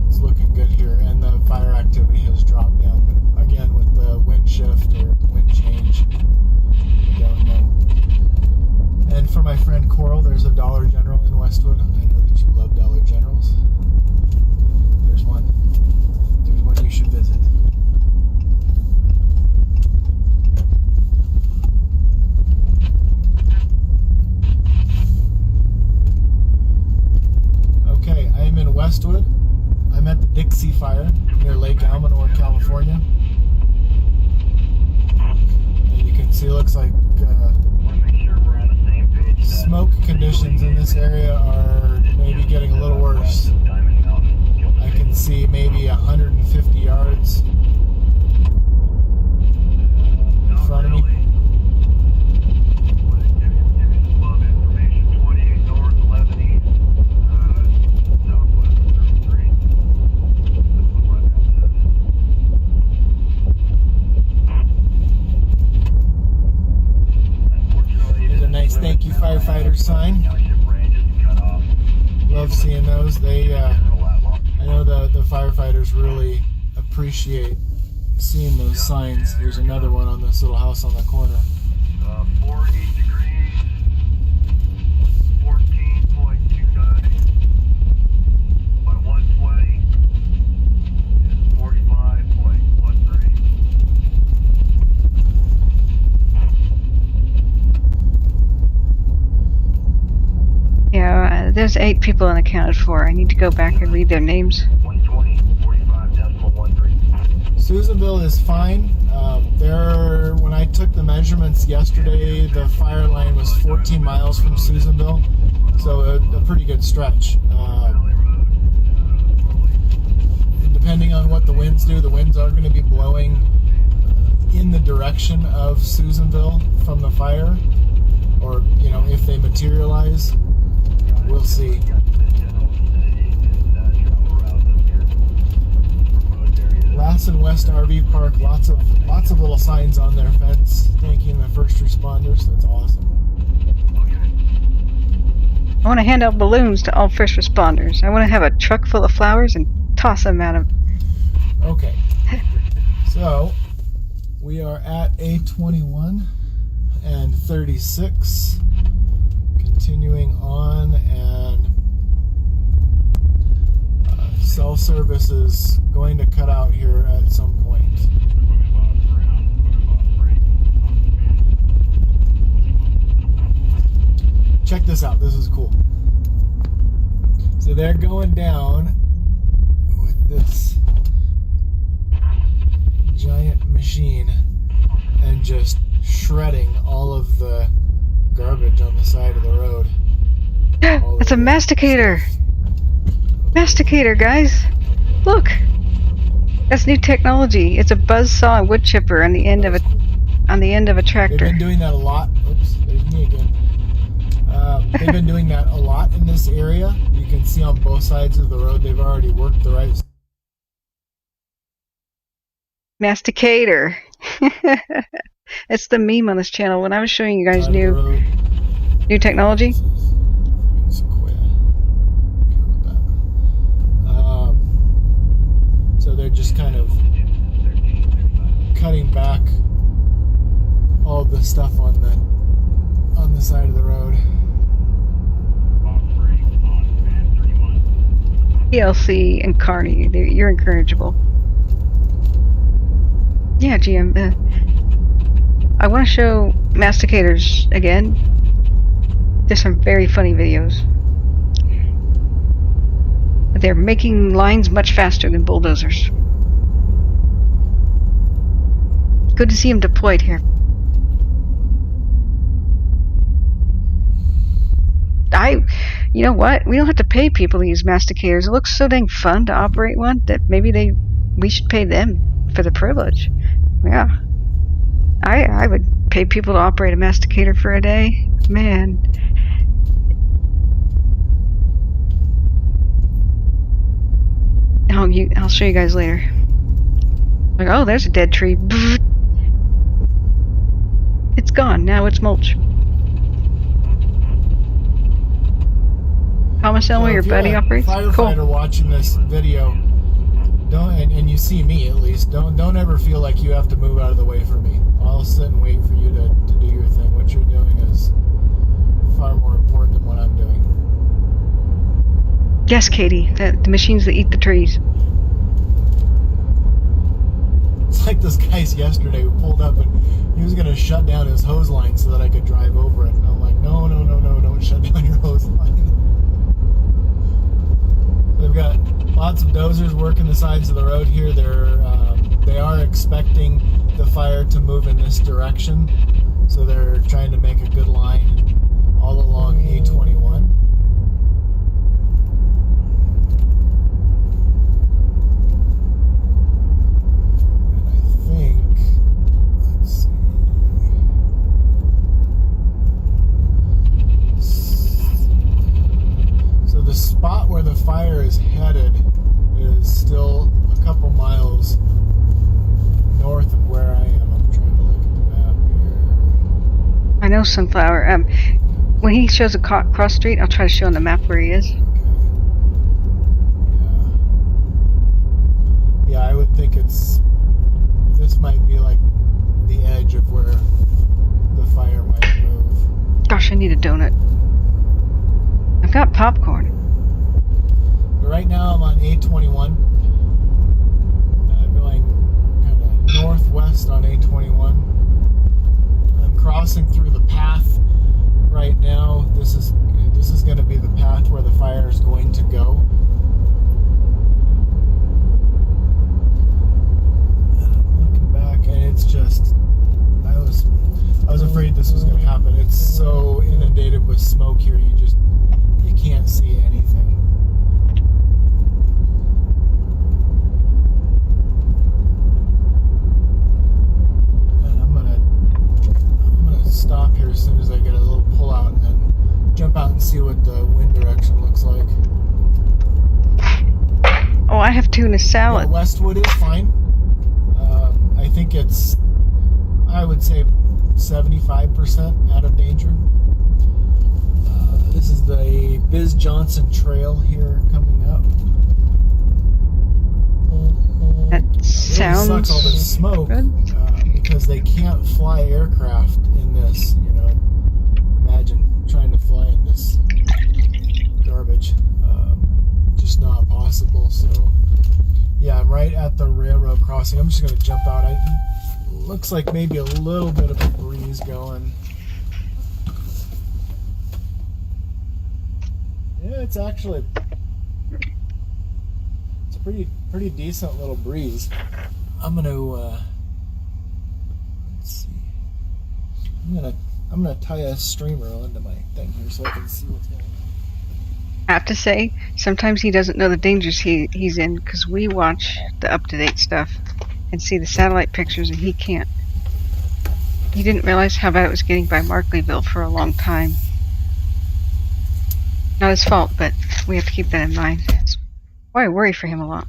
it's looking good here, and the fire activity has dropped down, but again, with the wind shift or wind change, we don't know. And for my friend Coral, there's a Dollar General in Westwood. I know that you love Dollar Generals. There's one you should visit. Okay, I am in Westwood. I'm at the Dixie fire near Lake Almanor, California. And you can see it looks like smoke conditions in this area are maybe getting a little worse. I can see maybe 150 yards in front of me. Thank you, firefighters sign. Love seeing those. They, I know the firefighters really appreciate seeing those signs. There's another one on this little house on the corner. 40 degrees, 14.29 by 120 is 45.13. Yeah, there's 8 people unaccounted for. I need to go back and read their names. 120, 45.13. Susanville is fine. When I took the measurements yesterday, the fire line was 14 miles from Susanville, so a pretty good stretch. Depending on what the winds do, the winds are going to be blowing in the direction of Susanville from the fire, or if they materialize, we'll see. Lassen West RV Park, lots of little signs on their fence thanking the first responders. That's awesome. I want to hand out balloons to all first responders. I want to have a truck full of flowers and toss them at them. Okay. So, we are at A21 and 36. Continuing on, and cell service is going to cut out here at some point. Check this out, this is cool. So they're going down with this giant machine and just shredding all of the garbage on the side of the road. It's a masticator! Masticator, guys! Look! That's new technology. It's a buzzsaw and wood chipper on the end of a tractor. They've been doing that a lot. Oops, there's me again. They've been doing that a lot in this area. You can see on both sides of the road they've already worked the right. Masticator. It's the meme on this channel. When I was showing you guys new technology. So they're just kind of cutting back all the stuff on the side of the road. PLC and Carney, you're incorrigible. Yeah, GM. I want to show masticators again. There's some very funny videos. But they're making lines much faster than bulldozers. Good to see them deployed here. You know what? We don't have to pay people to use masticators. It looks so dang fun to operate one that maybe we should pay them for the privilege. Yeah. I would pay people to operate a masticator for a day. Man. I'll show you guys later. Like, oh, there's a dead tree. It's gone. Now it's mulch. Thomas Elmer, your buddy operates? Firefighter Cool. watching this video, and you see me at least, don't ever feel like you have to move out of the way for me. I'll sit and wait for you to do your thing. What you're doing is far more important than what I'm doing. Yes, Katie. The machines that eat the trees. It's like this guy's yesterday who pulled up and he was going to shut down his hose line so that I could drive over it. And I'm like, no, don't shut down your hose line. They've got lots of dozers working the sides of the road here. They are expecting the fire to move in this direction, so they're trying to make a good line all along A21. And I think, let's see. So the spot where the fire is headed is still a couple miles north of where I am. I'm trying to look at the map here. I know Sunflower. When he shows a cross street, I'll try to show on the map where he is. Yeah, I would think this might be like the edge of where the fire might move. Gosh, I need a donut. I've got popcorn. But right now I'm on A21. I'm going kind of northwest on A21. I'm crossing through the path right now. This is going to be the path where the fire is going to go. And I'm looking back, and it's just smoke here. You can't see anything. And I'm gonna stop here as soon as I get a little pull out and then jump out and see what the wind direction looks like. Oh, I have tuna salad. Yeah, Westwood is fine. I think it's, I would say, 75% out of danger. This is the Biz Johnson Trail here coming up. That sounds sucks all this smoke because they can't fly aircraft in this. You know, imagine trying to fly in this garbage. Just not possible. So, yeah, I'm right at the railroad crossing. I'm just going to jump out. Looks like maybe a little bit of a breeze going. Yeah, it's actually a pretty decent little breeze. I'm gonna let's see. I'm gonna tie a streamer onto my thing here so I can see what's going on. I have to say, sometimes he doesn't know the dangers he's in, because we watch the up-to-date stuff and see the satellite pictures, and he can't. He didn't realize how bad it was getting by Markleyville for a long time. Not his fault, but we have to keep that in mind. That's why I worry for him a lot.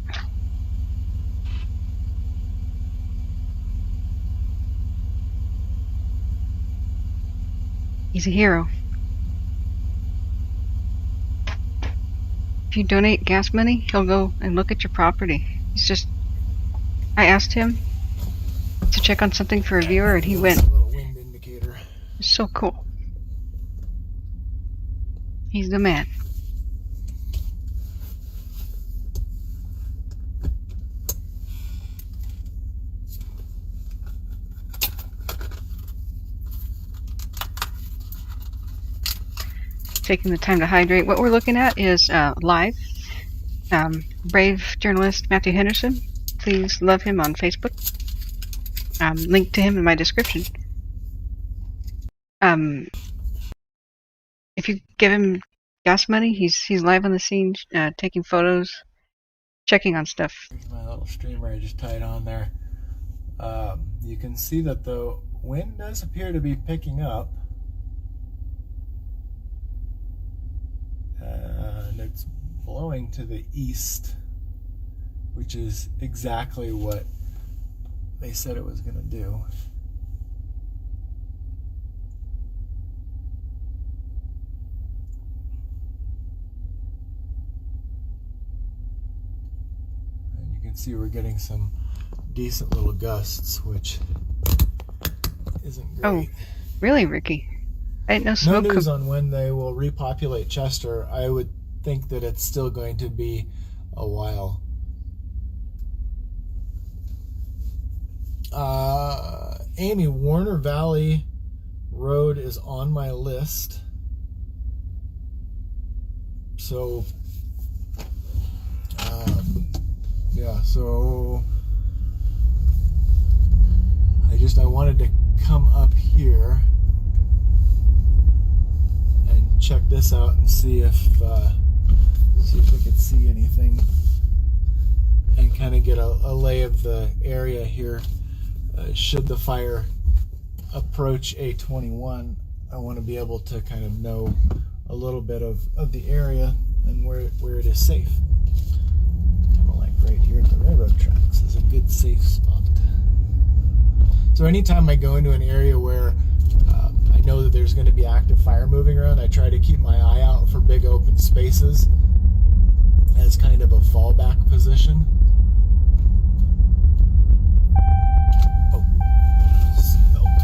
He's a hero. If you donate gas money, he'll go and look at your property. I asked him to check on something for a viewer, and he went. A little wind indicator. It's so cool. He's the man. Taking the time to hydrate. What we're looking at is live. Brave journalist Matthew Henderson. Please love him on Facebook. Link to him in my description. If you give him gas money, he's live on the scene, taking photos, checking on stuff. Here's my little streamer I just tied on there. You can see that the wind does appear to be picking up. And it's blowing to the east, which is exactly what they said it was going to do. And you can see we're getting some decent little gusts, which isn't great. Oh, really, Ricky? I didn't know smoke. No news on when they will repopulate Chester. I would think that it's still going to be a while. Amy, Warner Valley Road is on my list. So, yeah, so I wanted to come up here and check this out and see if we could see anything and kind of get a lay of the area here. Should the fire approach A21, I want to be able to kind of know a little bit of the area and where it is safe. Kind of like right here at the railroad tracks is a good safe spot. So anytime I go into an area where I know that there's going to be active fire moving around, I try to keep my eye out for big open spaces as kind of a fallback position. Oh, seatbelt.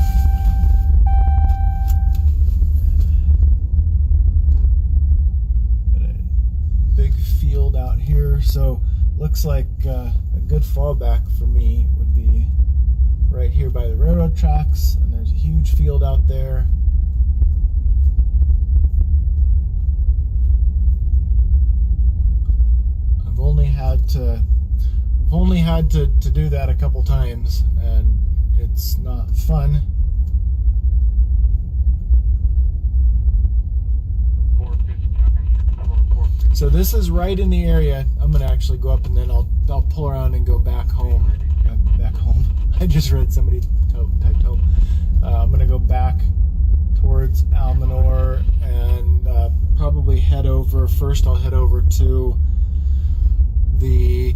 Got a big field out here, so looks like a good fallback for me would be right here by the railroad tracks, and there's a huge field out there. I've only had to do that a couple times, and it's not fun. So this is right in the area. I'm gonna actually go up and then I'll pull around and go back home. Back home. I just read somebody typed home. I'm gonna go back towards Almanor and probably head over. First, I'll head over to the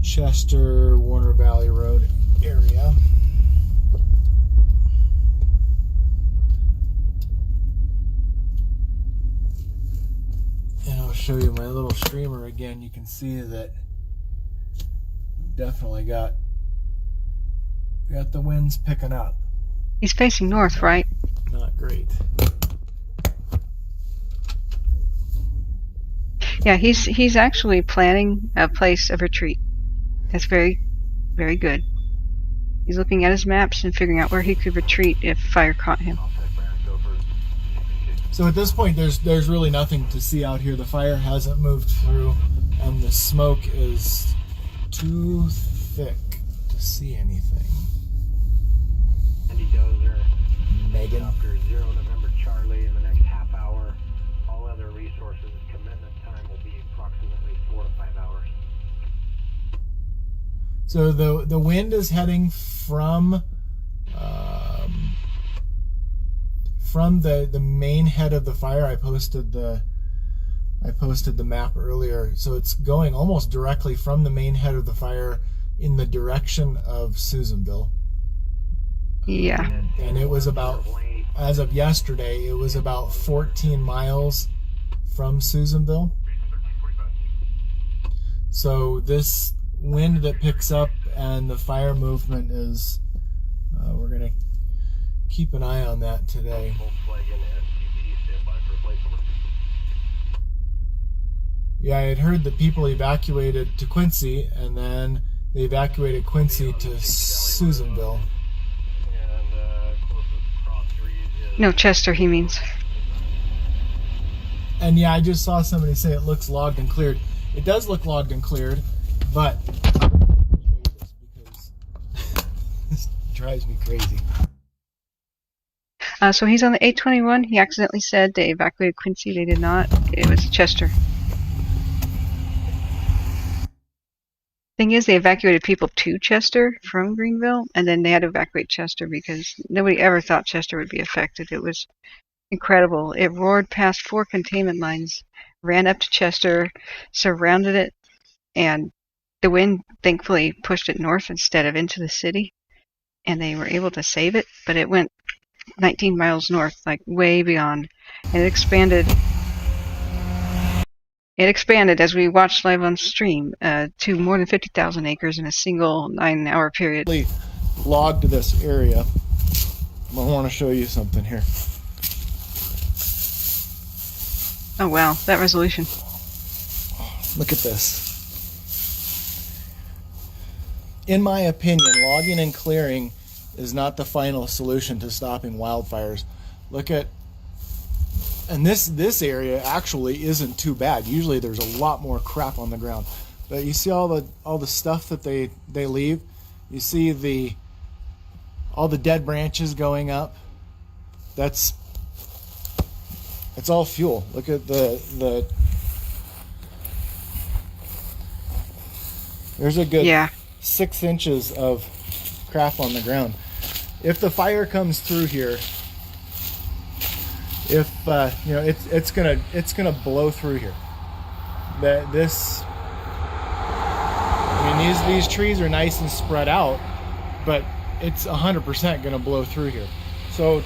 Chester Warner Valley Road area. And I'll show you my little streamer again. You can see that definitely got the winds picking up. He's facing north, right? Not great. Yeah, he's actually planning a place of retreat. That's very, very good. He's looking at his maps and figuring out where he could retreat if fire caught him. So at this point, there's really nothing to see out here. The fire hasn't moved through, and the smoke is too thick to see anything. Megan. After 0 November Charlie in the next half hour, all other resources commitment time will be approximately 4 to 5 hours. So the wind is heading from the main head of the fire. I posted the map earlier. So it's going almost directly from the main head of the fire in the direction of Susanville. Yeah. And it was about, as of yesterday, it was about 14 miles from Susanville. So this wind that picks up and the fire movement is, we're going to keep an eye on that today. Yeah, I had heard that people evacuated to Quincy, and then they evacuated Quincy to Susanville. No, Chester, he means. And yeah, I just saw somebody say it looks logged and cleared. It does look logged and cleared, but because this drives me crazy. So he's on the 821. He accidentally said they evacuated Quincy. They did not. It was Chester. Thing is, they evacuated people to Chester from Greenville, and then they had to evacuate Chester because nobody ever thought Chester would be affected. It was incredible. It roared past 4 containment lines, ran up to Chester, surrounded it, and the wind thankfully pushed it north instead of into the city, and they were able to save it, but it went 19 miles north, like way beyond, and it expanded. It expanded, as we watched live on stream, to more than 50,000 acres in a single 9-hour period. Logged this area. I want to show you something here. Oh wow, that resolution. Look at this. In my opinion, logging and clearing is not the final solution to stopping wildfires. Look at, and this area actually isn't too bad. Usually there's a lot more crap on the ground. But you see all the stuff that they leave? You see all the dead branches going up? It's all fuel. Look at the there's a good 6 inches of crap on the ground. If the fire comes through here, if it's gonna blow through here. These trees are nice and spread out, but it's 100% gonna blow through here. So,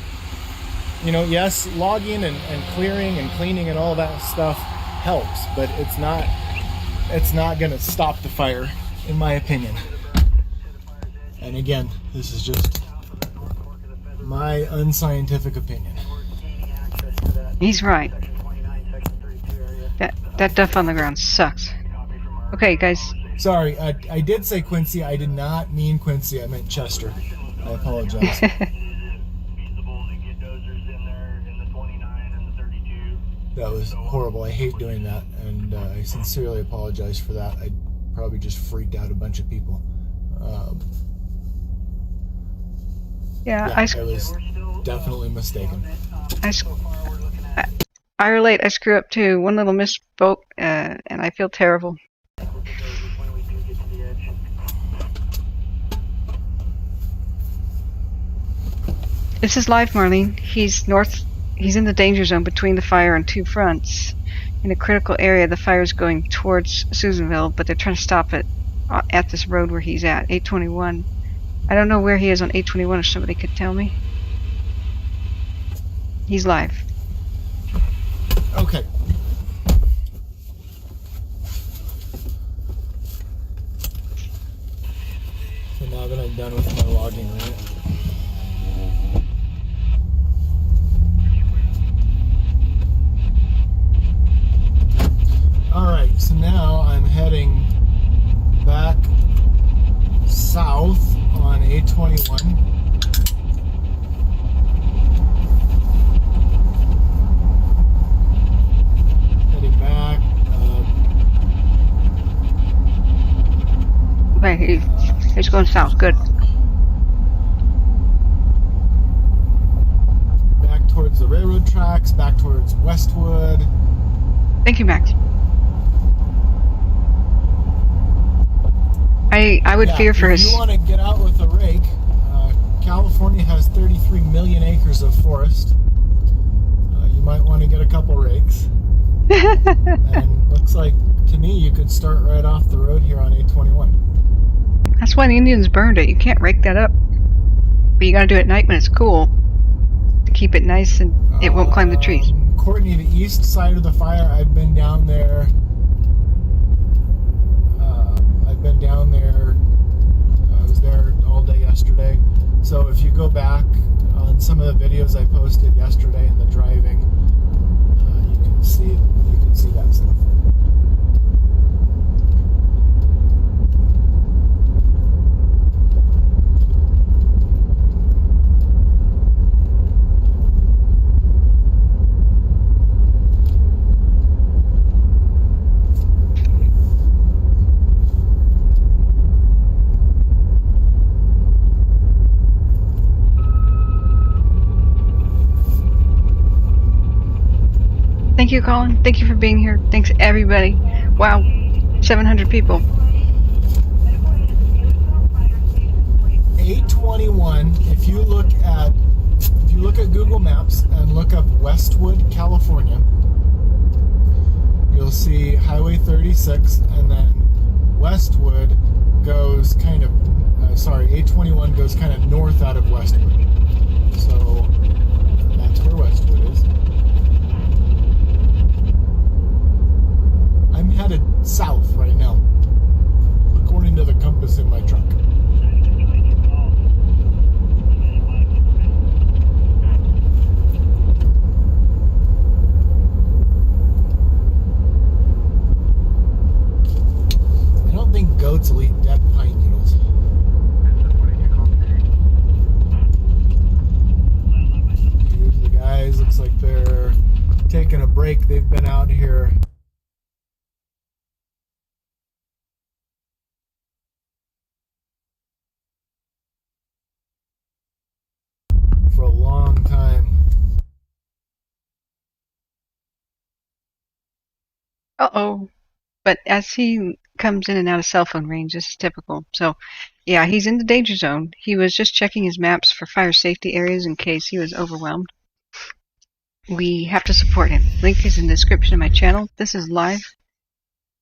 yes, logging and clearing and cleaning and all that stuff helps, but it's not gonna stop the fire, in my opinion. And again, this is just my unscientific opinion. He's right. That duff on the ground sucks. Okay, guys. Sorry, I did say Quincy. I did not mean Quincy. I meant Chester. I apologize. That was horrible. I hate doing that, and I sincerely apologize for that. I probably just freaked out a bunch of people. I was definitely mistaken. Fire late, I screw up too. One little misspoke, and I feel terrible. This is live, Marlene. He's in the danger zone between the fire on two fronts. In a critical area, the fire is going towards Susanville, but they're trying to stop it at this road where he's at, 821. I don't know where he is on 821, if somebody could tell me. He's live. Okay. So now that I'm done with my logging, right? Alright, so now I'm heading back south on 821. Heading back. Okay, he's going south. Good. Back towards the railroad tracks, back towards Westwood. Thank you, Max. I would fear for his... If you want to get out with a rake, California has 33 million acres of forest. You might want to get a couple rakes. And looks like, to me, you could start right off the road here on 821. That's why the Indians burned it. You can't rake that up. But you gotta do it at night when it's cool. To keep it nice and it won't climb the trees. Courtney, the east side of the fire, I've been down there. I was there all day yesterday. So if you go back on some of the videos I posted yesterday in the driving, you can see that stuff. Thank you, Colin. Thank you for being here. Thanks, everybody. Wow, 700 people. 821. If you look at Google Maps and look up Westwood, California, you'll see Highway 36, and then Westwood goes kind of, 821 goes kind of north out of Westwood. So that's where Westwood is. I'm headed south right now, according to the compass in my truck. I don't think goats will eat dead pine needles. Here's the guys, looks like they're taking a break. They've been out here for a long time. Uh-oh. But as he comes in and out of cell phone range, this is typical. So, yeah, he's in the danger zone. He was just checking his maps for fire safety areas in case he was overwhelmed. We have to support him. Link is in the description of my channel. This is live.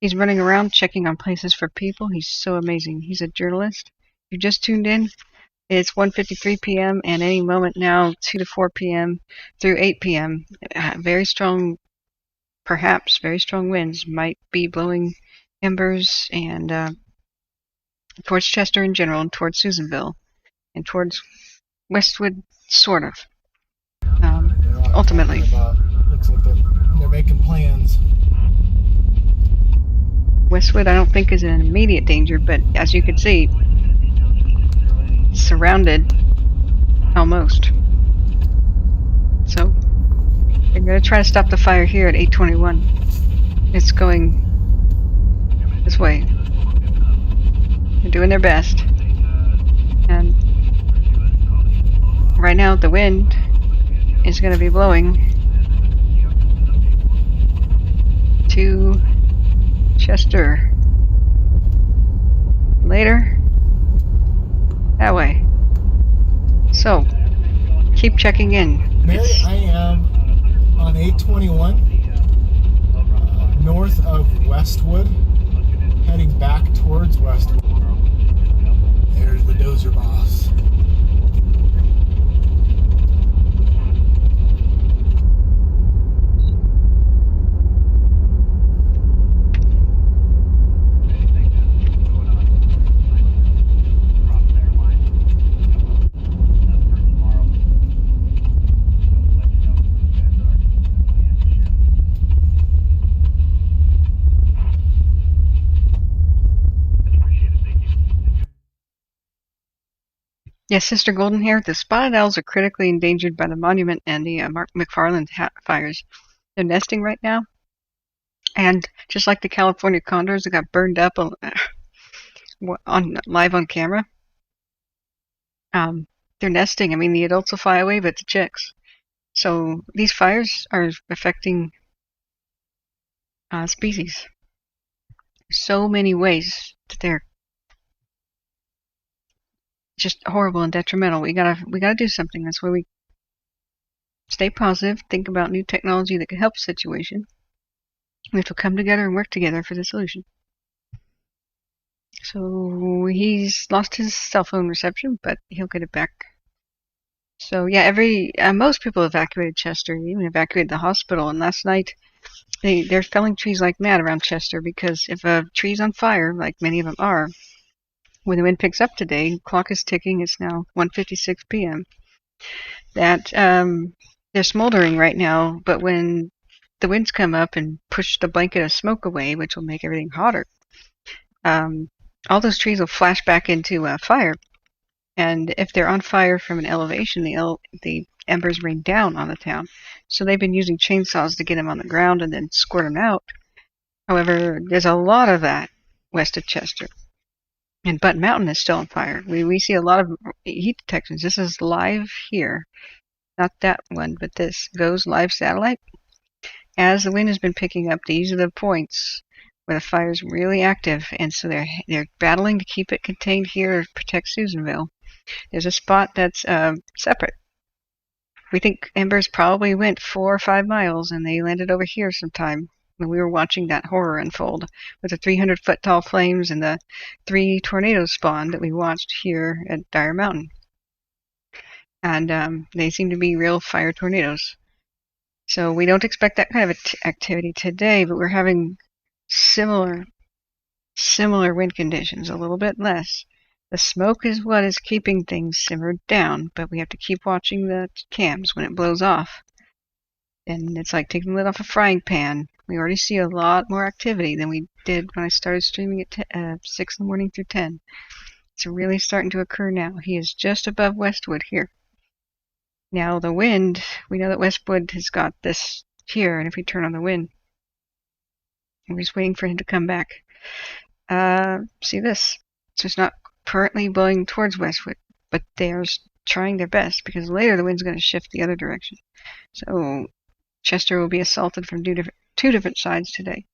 He's running around checking on places for people. He's so amazing. He's a journalist. If you just tuned in, it's 1:53 p.m. and any moment now, 2 to 4 p.m. through 8 p.m. Very strong, perhaps very strong winds might be blowing embers and towards Chester in general, and towards Susanville, and towards Westwood, sort of. Ultimately. Looks like they're making plans. Westwood, I don't think, is in immediate danger, but as you can see, surrounded almost. So they're going to try to stop the fire here at 821. It's going this way. They're doing their best. And right now the wind is going to be blowing to Chester. Later. That way. So, keep checking in. Mary, I am on 821, north of Westwood, heading back towards Westwood. There's the dozer boss. Yes, Sister Golden here. The spotted owls are critically endangered by the monument and the Mark McFarland fires. They're nesting right now, and just like the California condors that got burned up on live on camera, they're nesting. I mean, the adults will fly away, but the chicks. So these fires are affecting species. So many ways that they're just horrible and detrimental. We gotta do something. That's why we stay positive, think about new technology that could help the situation. We have to come together and work together for the solution. So he's lost his cell phone reception, but he'll get it back. So yeah, most people evacuated Chester, even evacuated the hospital. And last night, they're felling trees like mad around Chester because if a tree's on fire, like many of them are, when the wind picks up today, clock is ticking. It's now 1:56 p.m. That they're smoldering right now, but when the winds come up and push the blanket of smoke away, which will make everything hotter, all those trees will flash back into fire. And if they're on fire from an elevation, the embers rain down on the town. So they've been using chainsaws to get them on the ground and then squirt them out. However, there's a lot of that west of Chester. And Butte Mountain is still on fire. We see a lot of heat detections. This is live here. Not that one, but this goes live satellite. As the wind has been picking up, these are the points where the fire is really active, and so they're battling to keep it contained here to protect Susanville. There's a spot that's separate. We think embers probably went 4 or 5 miles, and they landed over here sometime when we were watching that horror unfold with the 300-foot tall flames and the 3 tornadoes spawn that we watched here at Dyer Mountain. And they seem to be real fire tornadoes. So we don't expect that kind of activity today, but we're having similar wind conditions, a little bit less. The smoke is what is keeping things simmered down, but we have to keep watching the cams when it blows off. And it's like taking the lid off a frying pan. We already see a lot more activity than we did when I started streaming at 6 in the morning through 10. It's really starting to occur now. He is just above Westwood here. Now the wind, we know that Westwood has got this here, and if we turn on the wind, we're just waiting for him to come back. See this? So it's not currently blowing towards Westwood, but they're trying their best because later the wind's going to shift the other direction. So Chester will be assaulted from two different sides today.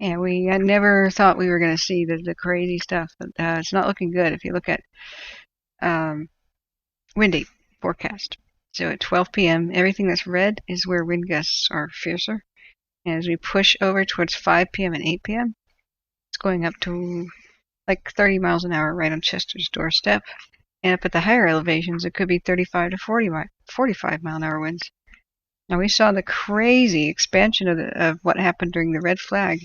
And I never thought we were going to see the crazy stuff, but it's not looking good if you look at windy forecast. So at 12 p.m., everything that's red is where wind gusts are fiercer. And as we push over towards 5 p.m. and 8 p.m., it's going up to like 30 miles an hour right on Chester's doorstep. And up at the higher elevations, it could be 35 to 45 mile an hour winds. Now we saw the crazy expansion of what happened during the red flag.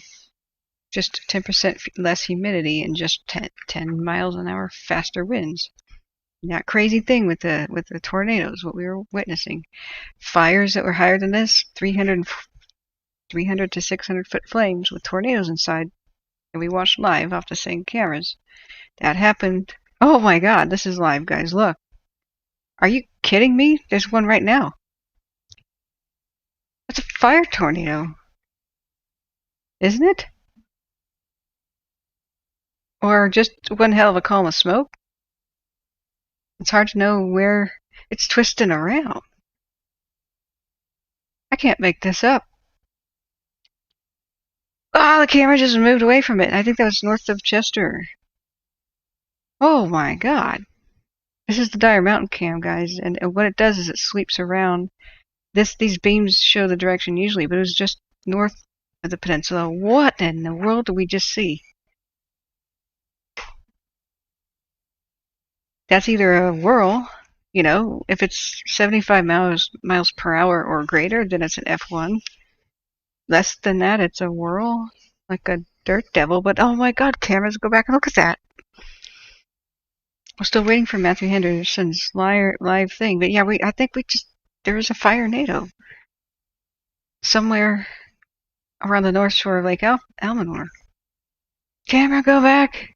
Just 10% less humidity and just 10 miles an hour faster winds. And that crazy thing with the tornadoes, what we were witnessing. Fires that were higher than this, 300 to 600 foot flames with tornadoes inside. And we watched live off the same cameras. That happened. Oh my God, this is live, guys. Look. Are you kidding me? There's one right now. That's a fire tornado. Isn't it? Or just one hell of a column of smoke? It's hard to know where it's twisting around. I can't make this up. Ah, the camera just moved away from it. I think that was north of Chester. Oh my god. This is the Dire Mountain cam, guys, and what it does is it sweeps around. These beams show the direction usually, but it was just north of the peninsula. What in the world did we just see? That's either a whirl, you know, if it's 75 miles per hour or greater, then it's an F1. Less than that, it's a whirl, like a dirt devil. But oh my god, cameras, go back and look at that. We're still waiting for Matthew Henderson's live thing, but yeah, I think there is a fire NATO somewhere around the north shore of Lake Almanor. Camera, go back.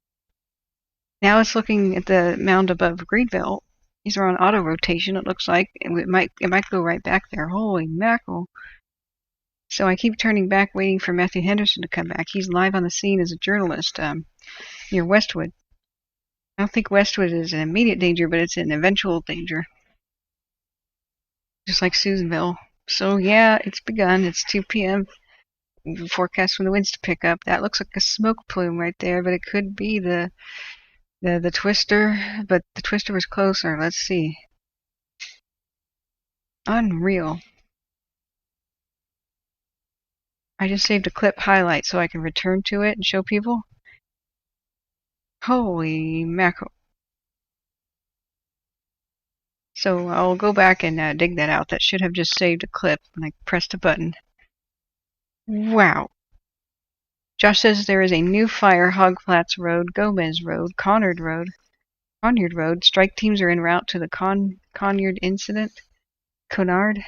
Now it's looking at the mound above Greenville. These are on auto rotation, it looks like, and it might go right back there. Holy mackerel! So I keep turning back, waiting for Matthew Henderson to come back. He's live on the scene as a journalist near Westwood. I don't think Westwood is an immediate danger, but it's an eventual danger. Just like Susanville. So yeah, it's begun. It's 2 p.m. Forecast for the winds to pick up. That looks like a smoke plume right there, but it could be the twister. But the twister was closer. Let's see. Unreal. I just saved a clip highlight so I can return to it and show people. Holy mackerel. So I'll go back and dig that out. That should have just saved a clip when I pressed a button. Wow. Josh says there is a new fire, Hog Flats Road, Gomez Road, Conyard Road. Strike teams are en route to the Conyard incident. Connard?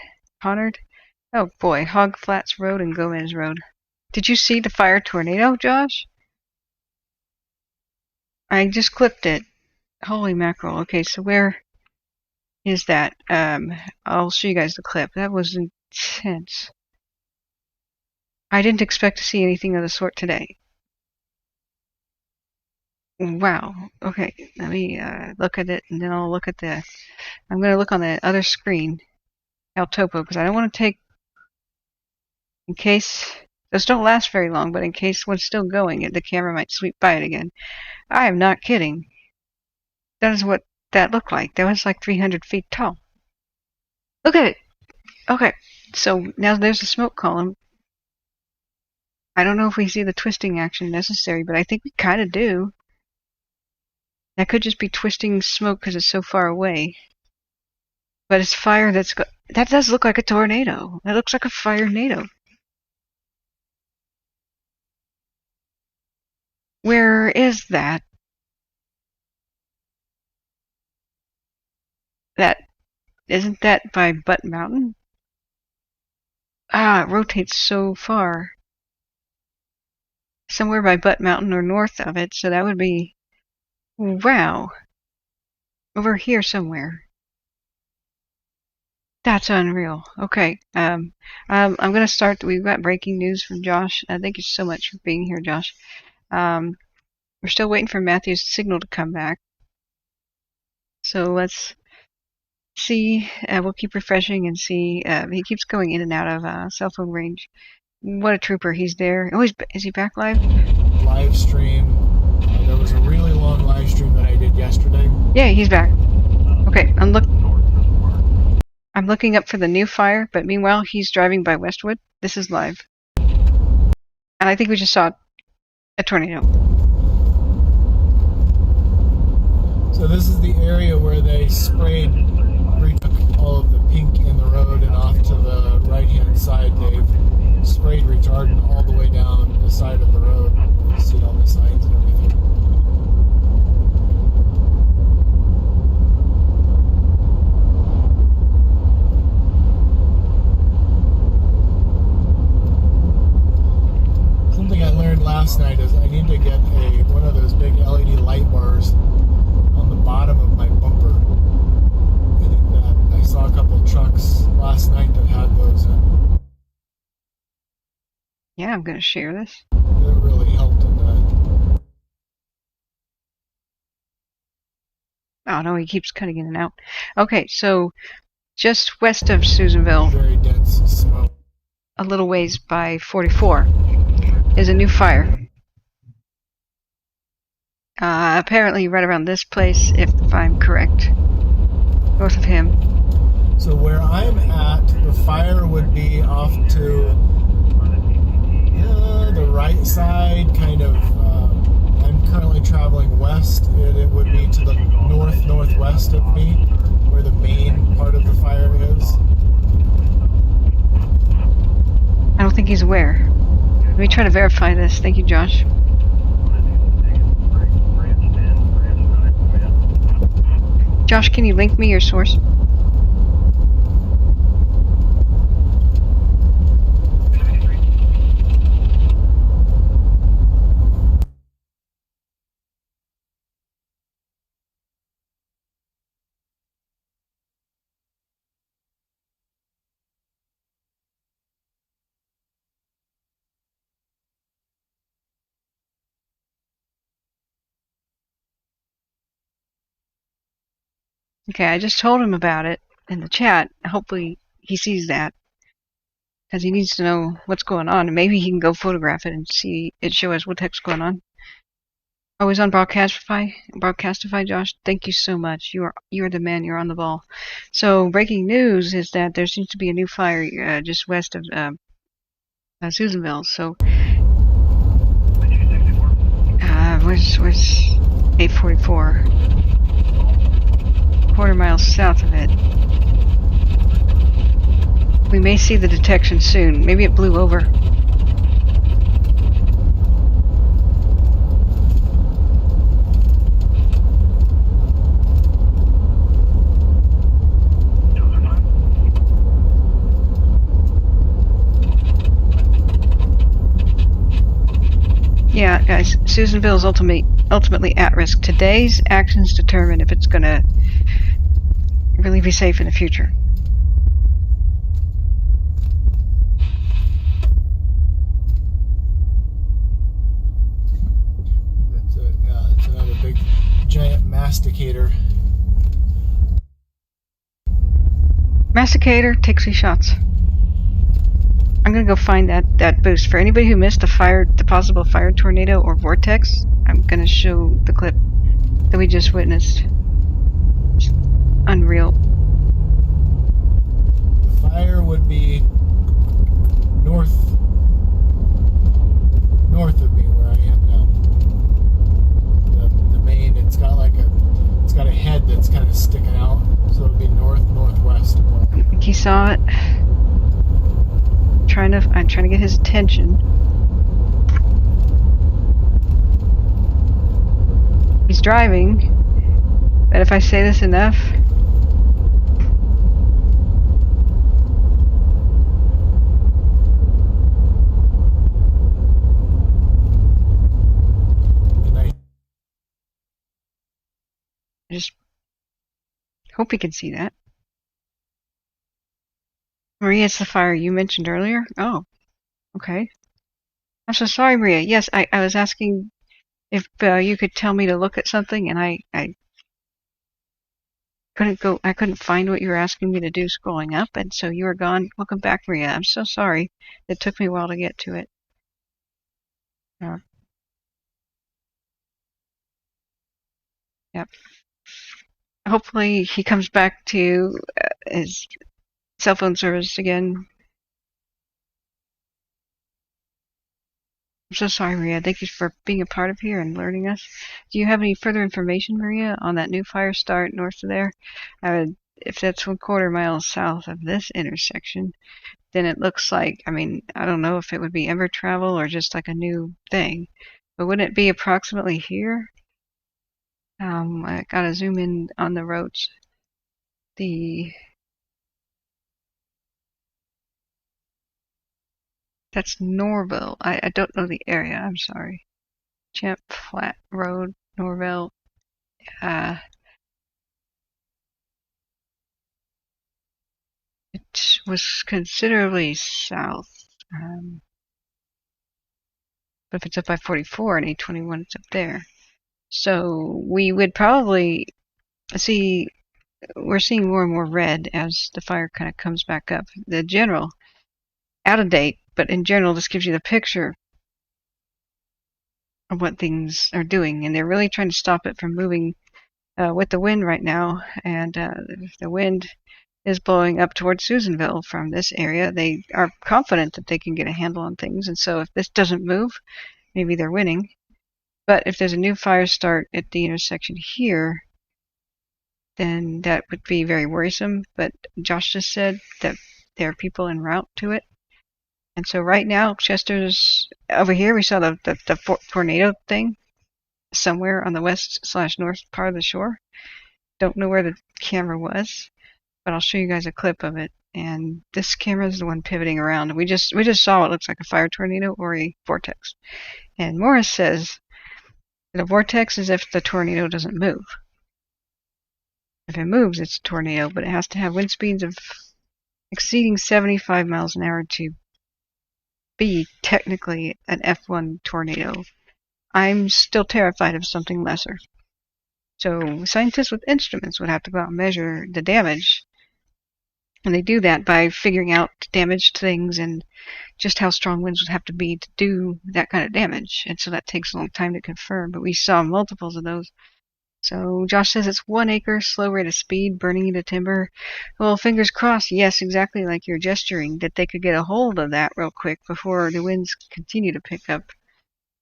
Oh boy, Hog Flats Road and Gomez Road. Did you see the fire tornado, Josh? I just clipped it. Holy mackerel. Okay, so where is that? I'll show you guys the clip. That was intense. I didn't expect to see anything of the sort today. Wow. Okay, let me look at it, and then I'll look at I'm going to look on the other screen, El Topo, because I don't want to take, in case, those don't last very long, but in case one's still going, the camera might sweep by it again. I am not kidding. That is what that looked like. That was like 300 feet tall. Look at it. Okay, so now there's the smoke column. I don't know if we see the twisting action necessary, but I think we kind of do. That could just be twisting smoke because it's so far away. But it's fire that does look like a tornado. That looks like a fire NATO. Where is that? Isn't that by Butte Mountain? Ah, it rotates so far. Somewhere by Butte Mountain or north of it, so that would be, wow, over here somewhere. That's unreal. Okay, I'm gonna start. We've got breaking news from Josh. Thank you so much for being here, Josh. We're still waiting for Matthew's signal to come back. So let's see. We'll keep refreshing and see. He keeps going in and out of cell phone range. What a trooper. He's there. Oh, is he back live? Live stream. There was a really long live stream that I did yesterday. Yeah, he's back. Okay, I'm looking up for the new fire, but meanwhile, he's driving by Westwood. This is live. And I think we just saw a tornado. So this is the area where they retook all of the pink in the road and off to the right-hand side. They've sprayed retardant all the way down the side of the road. You see all the signs and everything. Something I learned last night is I need to get one of those big LED light bars on the bottom of my bumper. I saw a couple of trucks last night that had those in. Yeah, I'm going to share this. It really helped in that. Oh no, he keeps cutting in and out. Okay, so just west of Susanville, very dense smoke. A little ways by 44. is a new fire. Apparently right around this place, if I'm correct. North of him. So where I'm at, the fire would be off to the right side, kind of. I'm currently traveling west, and it would be to the northwest of me, where the main part of the fire is. I don't think he's aware. Let me try to verify this. Thank you, Josh. Josh, can you link me your source? Okay, I just told him about it in the chat. Hopefully he sees that, because he needs to know what's going on. And maybe he can go photograph it and see it show us what the heck's going on. Always on Broadcastify, Josh. Thank you so much. You're the man. You're on the ball. So breaking news is that there seems to be a new fire just west of Susanville. So where's 844? Quarter mile south of it. We may see the detection soon. Maybe it blew over. Yeah, guys, Susanville is ultimately at risk. Today's actions determine if it's going to really be safe in the future. It's another big, giant masticator. Masticator takes these shots. I'm gonna go find that boost. For anybody who missed the possible fire tornado or vortex, I'm gonna show the clip that we just witnessed. It's unreal. The fire would be north of me where I am now. The main, it's got a head that's kind of sticking out, so it'd be northwest of where I am. I think he saw it. I'm trying to get his attention. He's driving, but if I say this enough, I just hope he can see that. Maria, it's the fire you mentioned earlier? Oh, okay. I'm so sorry, Maria. Yes, I was asking if you could tell me to look at something, and I couldn't find what you were asking me to do scrolling up, and so you were gone. Welcome back, Maria. I'm so sorry. It took me a while to get to it. Yep. Hopefully he comes back to his cell phone service again. I'm so sorry, Maria. Thank you for being a part of here and learning us. Do you have any further information, Maria, on that new fire start north of there? If that's 1/4 mile south of this intersection, then it looks like, I don't know if it would be ever travel or just like a new thing, but wouldn't it be approximately here? I gotta zoom in on the roads. That's Norville. I don't know the area. I'm sorry. Champ Flat Road, Norville. It was considerably south. But if it's up by 44 and 821, it's up there. So we would probably see, we're seeing more and more red as the fire kind of comes back up. The general, out of date, but in general, this gives you the picture of what things are doing, and they're really trying to stop it from moving with the wind right now. And if the wind is blowing up towards Susanville from this area, they are confident that they can get a handle on things. And so if this doesn't move, maybe they're winning. But if there's a new fire start at the intersection here, then that would be very worrisome. But Josh just said that there are people en route to it. And so right now, Chester's over here. We saw the tornado thing somewhere on the west/north part of the shore. Don't know where the camera was, but I'll show you guys a clip of it. And this camera is the one pivoting around. We just saw what looks like a fire tornado or a vortex. And Morris says that a vortex is if the tornado doesn't move. If it moves, it's a tornado, but it has to have wind speeds of exceeding 75 miles an hour to be technically an F1 tornado. I'm still terrified of something lesser. So scientists with instruments would have to go out and measure the damage. And they do that by figuring out damaged things and just how strong winds would have to be to do that kind of damage. And so that takes a long time to confirm, but we saw multiples of those. So Josh says it's 1 acre, slow rate of speed, burning into timber. Well, fingers crossed, yes, exactly like you're gesturing, that they could get a hold of that real quick before the winds continue to pick up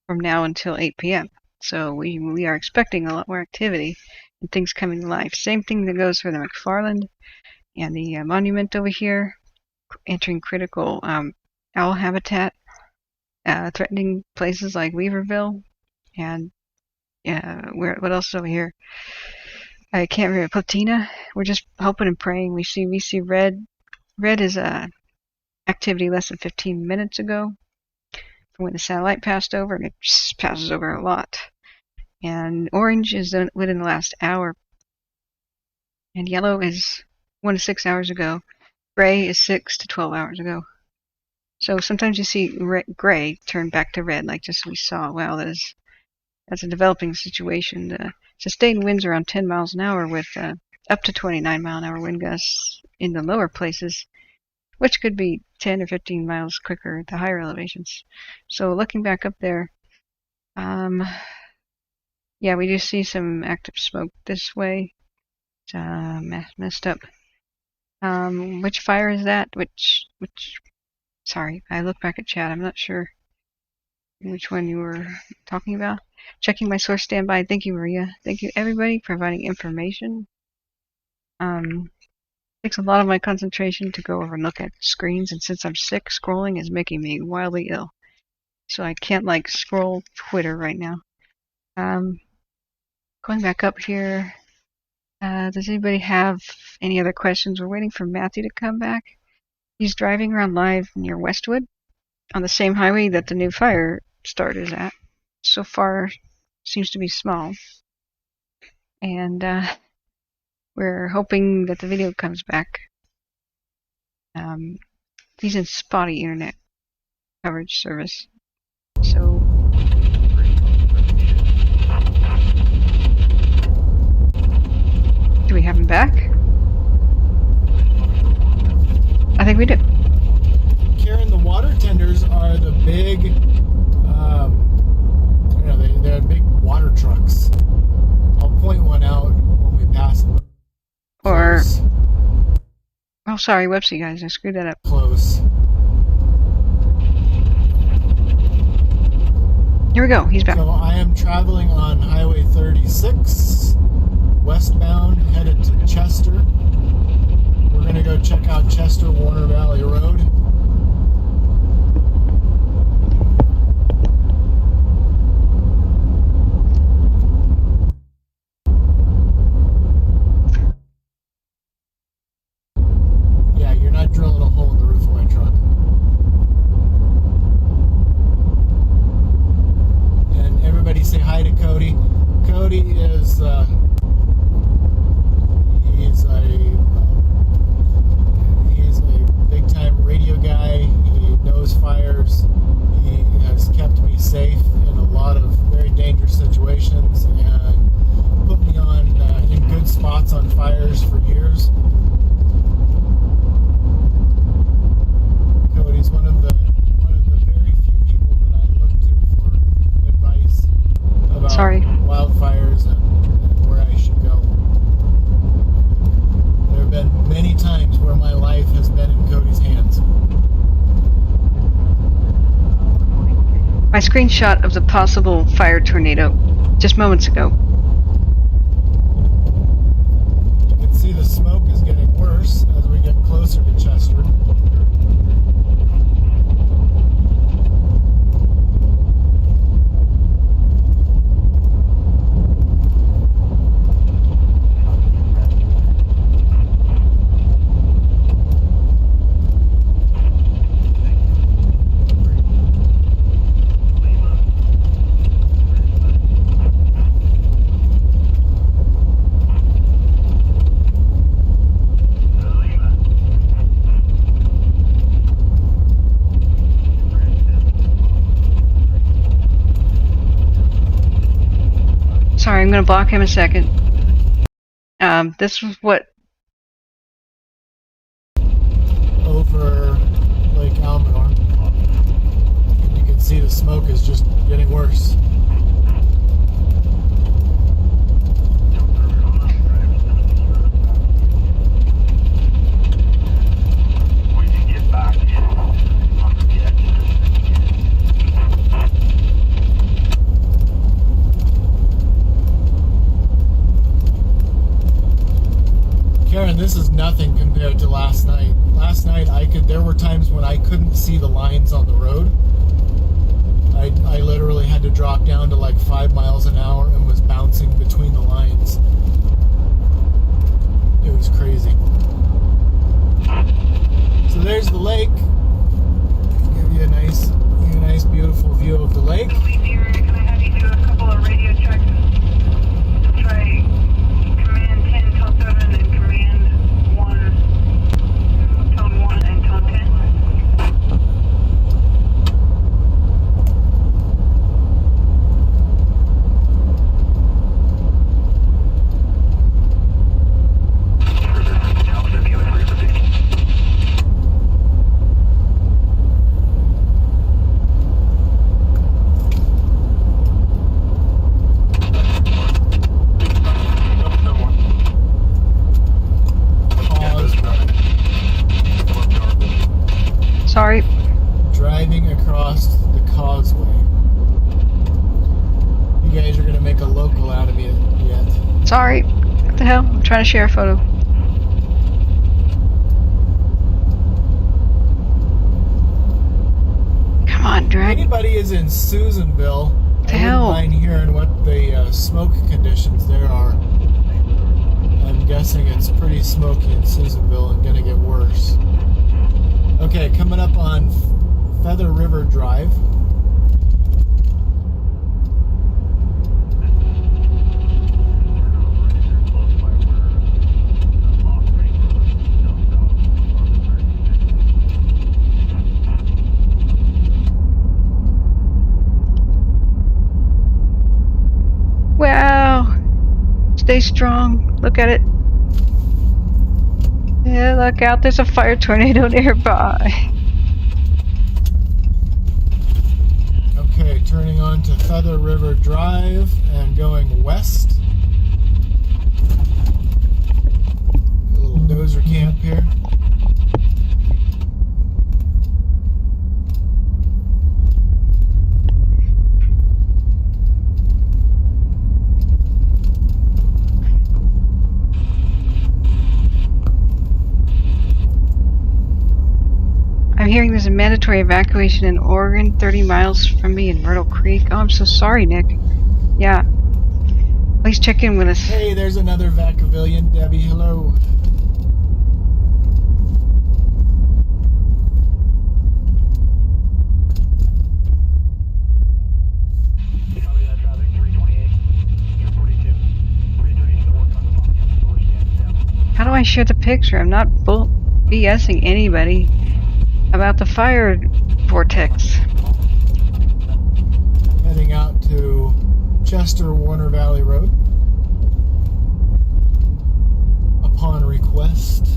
from now until 8 p.m. So we are expecting a lot more activity and things coming to life. Same thing that goes for the McFarland and the monument over here, entering critical owl habitat, threatening places like Weaverville, and what else is over here? I can't remember. Platina. We're just hoping and praying. We see red. Red is activity less than 15 minutes ago from when the satellite passed over, and it just passes over a lot. And orange is within the last hour, and yellow is 1 to 6 hours ago. Gray is 6 to 12 hours ago. So sometimes you see gray turn back to red, like just we saw. Wow, that's a developing situation. The sustained winds around 10 miles an hour with up to 29 mile an hour wind gusts in the lower places, which could be 10 or 15 miles quicker at the higher elevations. So looking back up there, yeah, we do see some active smoke this way. It's messed up. Which fire is that? Sorry, I look back at chat. I'm not sure which one you were talking about. Checking my source standby. Thank you, Maria. Thank you, everybody, providing information. Takes a lot of my concentration to go over and look at screens, and since I'm sick, scrolling is making me wildly ill. So I can't scroll Twitter right now. Going back up here. Does anybody have any other questions? We're waiting for Matthew to come back. He's driving around live near Westwood on the same highway that the new fire start is at. So far, seems to be small. And we're hoping that the video comes back. He's in spotty internet coverage service. So do we have him back? I think we do. Karen, the water tenders are the big, they're big water trucks. I'll point one out when we pass them. Or, oh, sorry, whoopsie, guys, I screwed that up. Close. Here we go, he's back. So I am traveling on Highway 36, westbound, headed to Chester. We're going to go check out Chester Warner Valley Road. Yeah, you're not drilling a hole in the roof of my truck. And everybody say hi to Cody. Cody is he's a big-time radio guy. He knows fires. He has kept me safe in a lot of very dangerous situations and put me on in good spots on fires for years. Cody's one of the very few people that I look to for advice. screenshot of the possible fire tornado just moments ago. You can see the smoke is getting worse as we get closer to Chester. Sorry, I'm going to block him a second. This was what... Over Lake Almanor. And you can see the smoke is just getting worse. Karen, this is nothing compared to last night. Last night, there were times when I couldn't see the lines on the road. I literally had to drop down to like 5 miles an hour and was bouncing between the lines. It was crazy. So there's the lake. Give you a nice beautiful view of the lake. Can I have you do a couple of radio checks? Try command 10, tone 7, and command 1, tone 1, and tone 10. Sorry. Driving across the causeway. You guys are going to make a local out of me yet. Sorry. What the hell? I'm trying to share a photo. Come on, drag. If anybody is in Susanville, The I hell? wouldn't mind hearing what the smoke conditions there are. I'm guessing it's pretty smoky in Susanville and going to get worse. Okay, coming up on Feather River Drive. Wow. Stay strong. Look at it. Yeah, look out. There's a fire tornado nearby. Okay, turning on to Feather River Drive and going west. A little dozer camp here. I'm hearing there's a mandatory evacuation in Oregon, 30 miles from me in Myrtle Creek. Oh, I'm so sorry, Nick. Yeah. Please check in with us. Hey, there's another Vacavilion. Debbie, hello. How do I share the picture? I'm not BSing anybody about the fire vortex. Heading out to Chester Warner Valley Road upon request.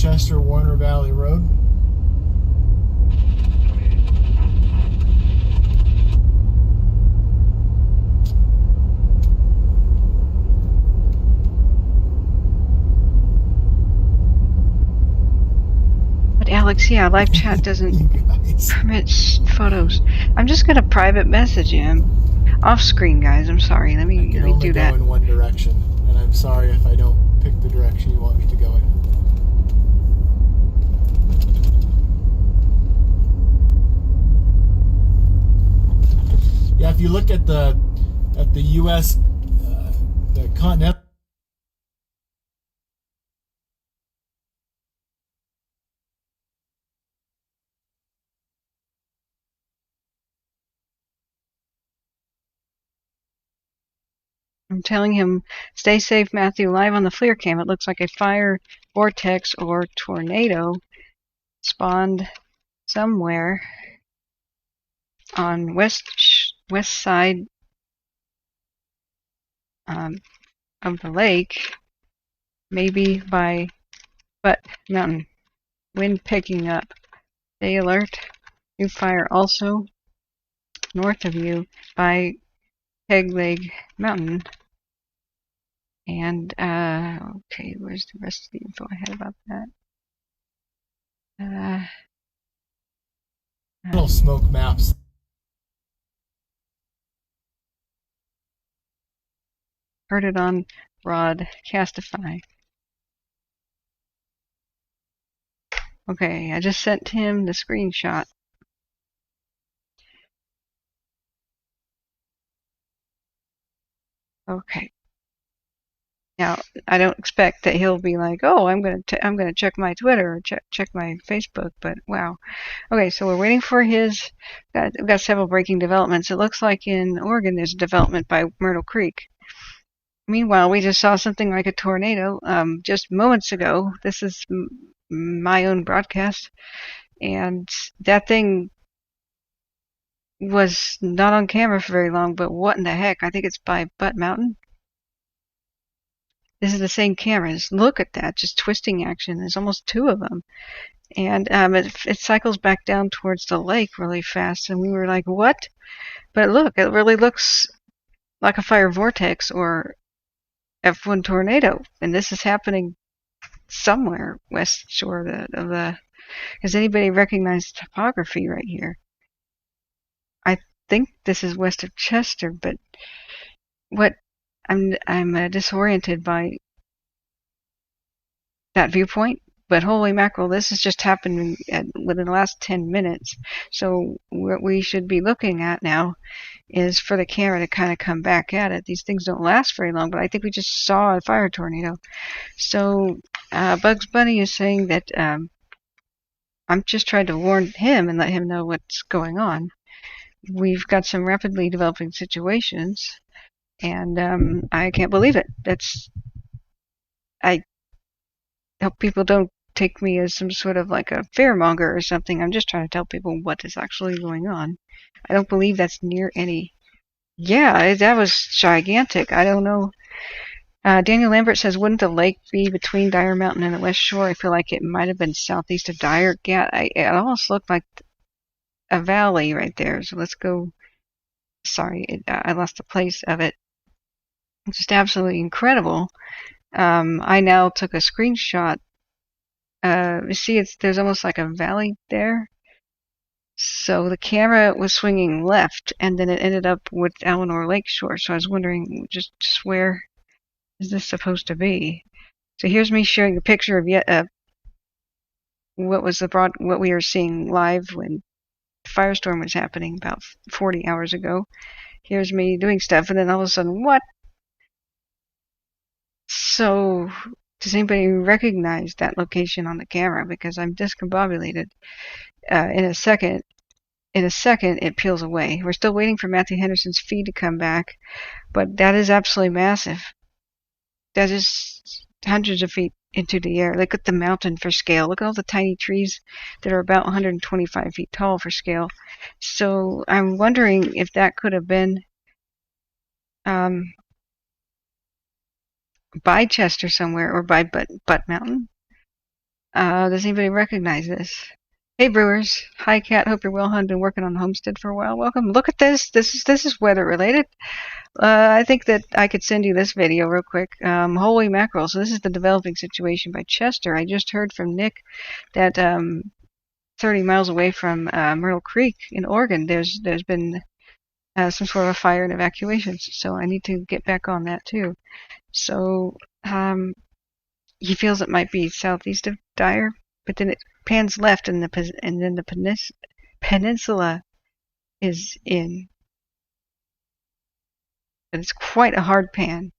Chester Warner Valley Road. But Alex, yeah, live chat doesn't permit photos. I'm just gonna private message him off screen, guys. I'm sorry. Let me Only do go that. in one direction, and I'm sorry if I don't pick the direction you want me to go in. Yeah, if you look at the U.S. The continental. I'm telling him, stay safe, Matthew. Live on the FLIR cam, it looks like a fire vortex or tornado spawned somewhere on west side of the lake, maybe by Butte Mountain. Wind picking up. Stay alert. New fire also north of you by Peg Leg Mountain. And okay, where's the rest of the info I had about that? Little smoke maps. Heard it on Broadcastify. Okay, I just sent him the screenshot. Okay. Now, I don't expect that he'll be like, "Oh, I'm gonna check my Twitter or check my Facebook." But wow. Okay, so we're waiting for his. We've got several breaking developments. It looks like in Oregon there's a development by Myrtle Creek. Meanwhile, we just saw something like a tornado just moments ago. This is my own broadcast, and that thing was not on camera for very long. But what in the heck? I think it's by Butte Mountain. This is the same cameras. Look at that, just twisting action. There's almost two of them. And it cycles back down towards the lake really fast. And we were like, what? But look, it really looks like a fire vortex or F1 tornado. And this is happening somewhere west shore of the. Does anybody recognize the topography right here? I think this is west of Chester, but what I'm disoriented by that viewpoint, but holy mackerel, this has just happened within the last 10 minutes. So what we should be looking at now is for the camera to kind of come back at it. These things don't last very long, but I think we just saw a fire tornado. So Bugs Bunny is saying that I'm just trying to warn him and let him know what's going on. We've got some rapidly developing situations, and I can't believe it. I hope people don't take me as some sort of like a fearmonger or something. I'm just trying to tell people what is actually going on. I don't believe that's near any. Yeah, that was gigantic. I don't know. Daniel Lambert says, wouldn't the lake be between Dyer Mountain and the West Shore? I feel like it might have been southeast of Dyer. Yeah, it almost looked like a valley right there. So let's go. Sorry, I lost the place of it. It's just absolutely incredible. I now took a screenshot. You see, there's almost like a valley there. So the camera was swinging left, and then it ended up with Eleanor Lakeshore. So I was wondering, just where is this supposed to be? So here's me sharing a picture of what we were seeing live when the firestorm was happening about 40 hours ago. Here's me doing stuff, and then all of a sudden, what? So does anybody recognize that location on the camera? Because I'm discombobulated. In a second, it peels away. We're still waiting for Matthew Henderson's feed to come back, but that is absolutely massive. That is hundreds of feet into the air. Look at the mountain for scale. Look at all the tiny trees that are about 125 feet tall for scale. So I'm wondering if that could have been by Chester somewhere or by Butte Mountain. Does anybody recognize this? Hey Brewers, hi Cat. Hope you're well. I've been working on Homestead for a while. Welcome. Look at this. This is weather related. I think that I could send you this video real quick. Holy mackerel! So this is the developing situation by Chester. I just heard from Nick that 30 miles away from Myrtle Creek in Oregon, there's been some sort of a fire and evacuations. So I need to get back on that too. So he feels it might be southeast of Dyer, but then it pans left, and then the peninsula is in. But it's quite a hard pan.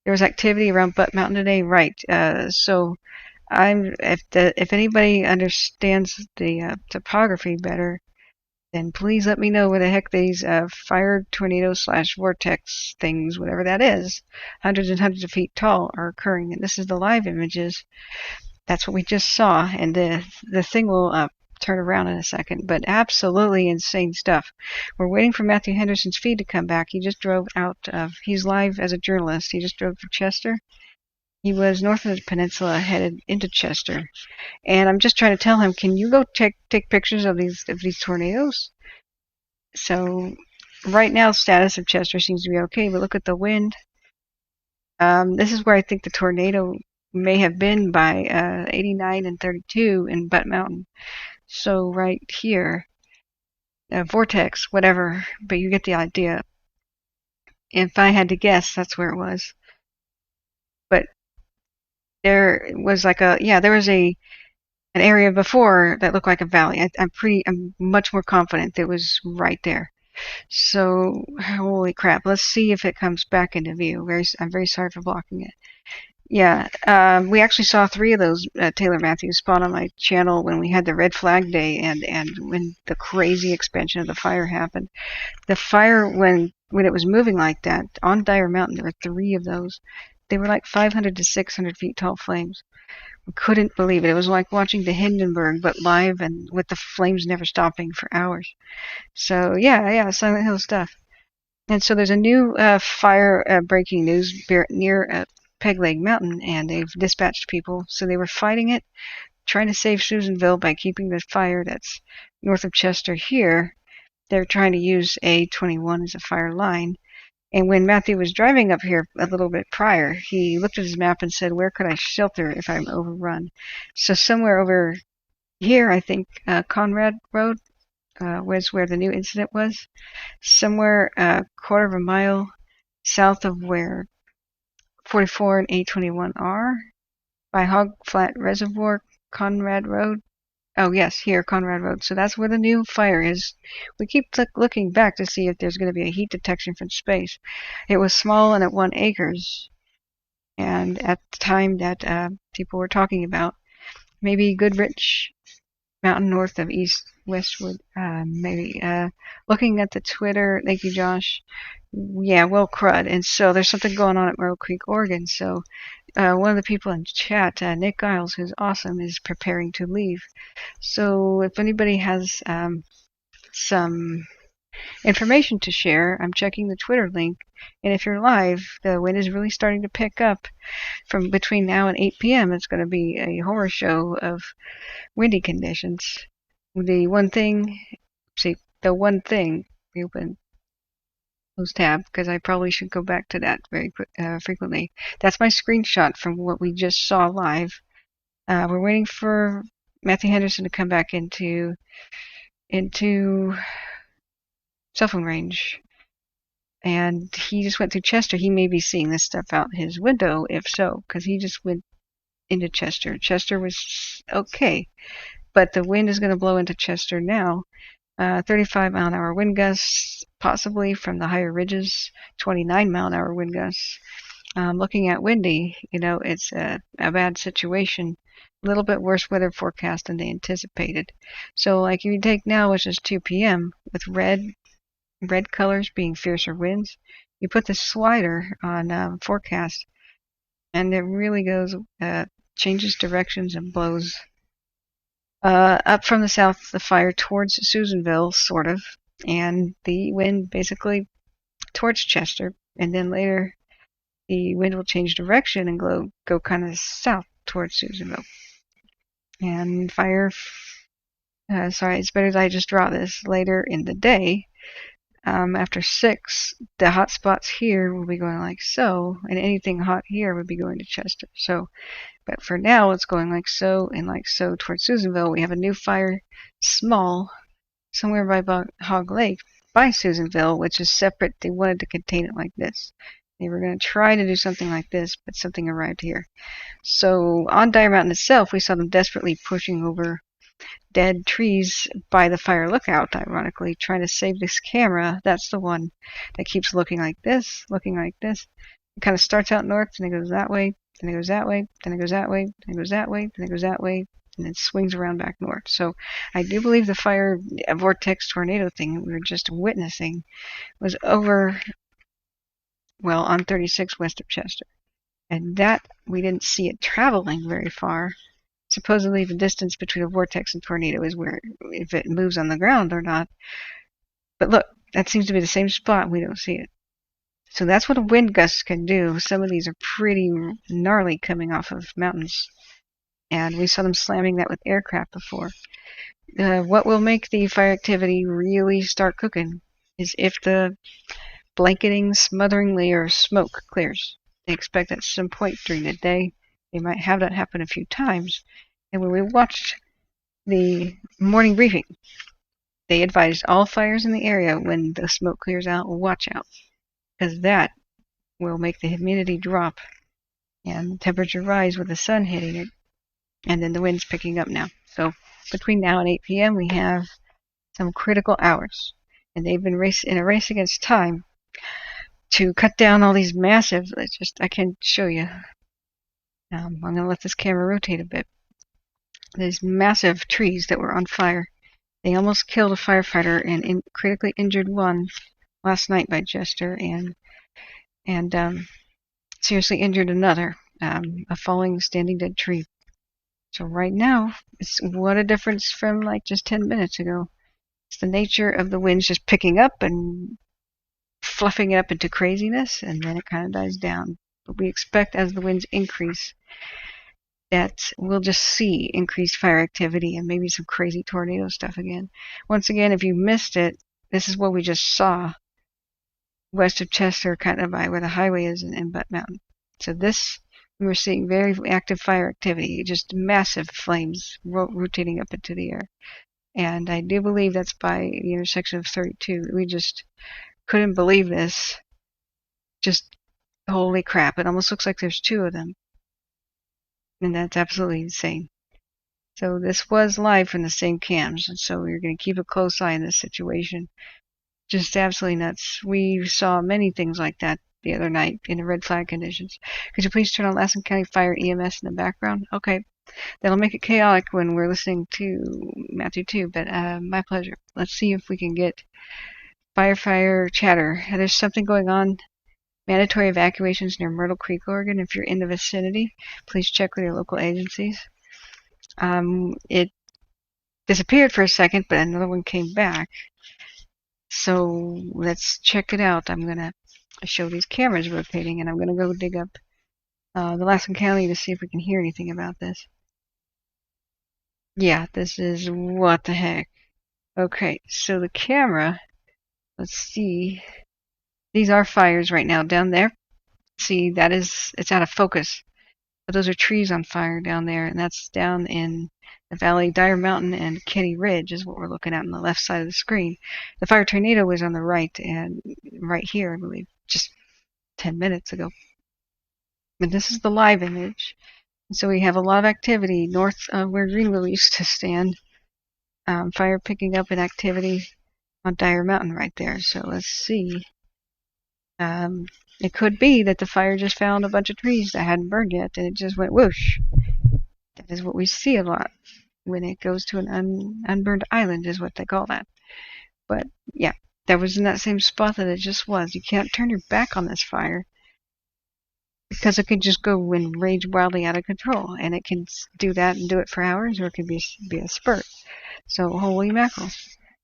There was activity around Butte Mountain today, right? So if anybody understands the topography better, then please let me know where the heck these fire tornado / vortex things, whatever that is, hundreds and hundreds of feet tall, are occurring. And this is the live images. That's what we just saw, and the thing will turn around in a second. But absolutely insane stuff. We're waiting for Matthew Henderson's feed to come back. He just drove out he's live as a journalist. He just drove to Chester. He was north of the peninsula, headed into Chester. And I'm just trying to tell him, can you go take pictures of these tornadoes? So right now, the status of Chester seems to be okay, but look at the wind. This is where I think the tornado may have been by 89 and 32 in Butte Mountain. So right here, vortex, whatever, but you get the idea. If I had to guess, that's where it was. But there was there was an area before that looked like a valley. I'm much more confident it was right there. So holy crap! Let's see if it comes back into view. I'm very sorry for blocking it. Yeah, we actually saw 3 of those Taylor Matthews spot on my channel when we had the red flag day and when the crazy expansion of the fire happened. The fire, when it was moving like that on Dyer Mountain, there were 3 of those. They were like 500 to 600 feet tall flames. We couldn't believe it. It was like watching the Hindenburg, but live and with the flames never stopping for hours. So yeah, Silent Hill stuff. And so there's a new fire breaking news near Peg Leg Mountain, and they've dispatched people. So they were fighting it, trying to save Susanville by keeping the fire that's north of Chester here. They're trying to use A21 as a fire line. And when Matthew was driving up here a little bit prior, he looked at his map and said, where could I shelter if I'm overrun? So somewhere over here, I think Conrad Road was where the new incident was. Somewhere a quarter of a mile south of where 44 and A21 are, by Hog Flat Reservoir, Conrad Road. Oh yes, here, Conrad Road. So that's where the new fire is. We keep looking back to see if there's going to be a heat detection from space. It was small and at 1 acres. And at the time that people were talking about, maybe Goodrich Mountain north of East Westwood, maybe. Looking at the Twitter, thank you, Josh. Yeah, well, crud. And so there's something going on at Myrtle Creek, Oregon. So one of the people in chat, Nick Giles, who's awesome, is preparing to leave. So if anybody has some information to share, I'm checking the Twitter link. And if you're live, the wind is really starting to pick up. From between now and 8 p.m., it's going to be a horror show of windy conditions. The one thing, open close tab, because I probably should go back to that very frequently. That's my screenshot from what we just saw live. We're waiting for Matthew Henderson to come back into cell phone range. And he just went through Chester. He may be seeing this stuff out his window, if so, because he just went into Chester. Chester was okay, but the wind is going to blow into Chester now. 35-mile-an-hour wind gusts, possibly from the higher ridges, 29-mile-an-hour wind gusts. Looking at windy, it's a bad situation. A little bit worse weather forecast than they anticipated. So like if you take now, which is 2 p.m., with red colors being fiercer winds, you put the slider on forecast, and it really goes, changes directions and blows up from the south, the fire towards Susanville, sort of, and the wind basically towards Chester, and then later the wind will change direction and go kind of south towards Susanville. And sorry, it's better that I just draw this later in the day. After 6, the hot spots here will be going like so, and anything hot here would be going to Chester. So, but for now, it's going like so and like so towards Susanville. We have a new fire, small, somewhere by Hog Lake, by Susanville, which is separate. They wanted to contain it like this. They were going to try to do something like this, but something arrived here. So on Dire Mountain itself, we saw them desperately pushing over dead trees by the fire lookout, ironically, trying to save this camera. That's the one that keeps looking like this, looking like this. It kind of starts out north, and it goes that way, then it goes that way, then it goes that way, then it goes that way, then it goes that way, and it swings around back north. So I do believe the fire vortex tornado thing we were just witnessing was over, well, on 36 west of Chester. And that, we didn't see it traveling very far. Supposedly the distance between a vortex and tornado is where, if it moves on the ground or not. But look, that seems to be the same spot. We don't see it. So that's what a wind gust can do. Some of these are pretty gnarly coming off of mountains. And we saw them slamming that with aircraft before. What will make the fire activity really start cooking is if the blanketing, smothering layer of smoke clears. They expect at some point during the day. They might have that happen a few times. And when we watched the morning briefing, they advised all fires in the area when the smoke clears out, watch out, because that will make the humidity drop and the temperature rise with the sun hitting it, and then the wind's picking up now. So between now and 8 p.m. we have some critical hours, and they've been in a race against time to cut down all these massive, I can't show you. I'm going to let this camera rotate a bit. These massive trees that were on fire. They almost killed a firefighter and critically injured one last night by Chester, and seriously injured another, a falling, standing dead tree. So right now, what a difference from like just 10 minutes ago. It's the nature of the winds just picking up and fluffing it up into craziness, and then it kind of dies down. But we expect as the winds increase that we'll just see increased fire activity and maybe some crazy tornado stuff again. Once again, if you missed it, this is what we just saw west of Chester, kind of by where the highway is in Butte Mountain. So this, we were seeing very active fire activity, just massive flames rotating up into the air. And I do believe that's by the intersection of 32. We just couldn't believe this. Just holy crap, it almost looks like there's 2 of them. And that's absolutely insane. So this was live from the same cams, and so we're going to keep a close eye on this situation. Just absolutely nuts. We saw many things like that the other night in the red flag conditions. Could you please turn on Lassen County Fire EMS in the background? Okay. That'll make it chaotic when we're listening to Matthew 2, but my pleasure. Let's see if we can get firefighter chatter. There's something going on. Mandatory evacuations near Myrtle Creek, Oregon. If you're in the vicinity, please check with your local agencies. It disappeared for a second, but another one came back. So let's check it out. I'm going to show these cameras rotating, and I'm going to go dig up the Lassen County to see if we can hear anything about this. Yeah, this is what the heck. Okay, so the camera, let's see. These are fires right now down there. See, it's out of focus. But those are trees on fire down there, and that's down in the valley. Dire Mountain and Kitty Ridge is what we're looking at on the left side of the screen. The fire tornado was on the right, and right here, I believe, just 10 minutes ago. But this is the live image. And so we have a lot of activity north of where Greenville used to stand. Fire picking up in activity on Dire Mountain right there. So let's see. It could be that the fire just found a bunch of trees that hadn't burned yet, and it just went whoosh. That is what we see a lot when it goes to an unburned island, is what they call that. But yeah, that was in that same spot that it just was. You can't turn your back on this fire because it could just go and rage wildly out of control, and it can do that and do it for hours, or it could be a spurt. So holy mackerel.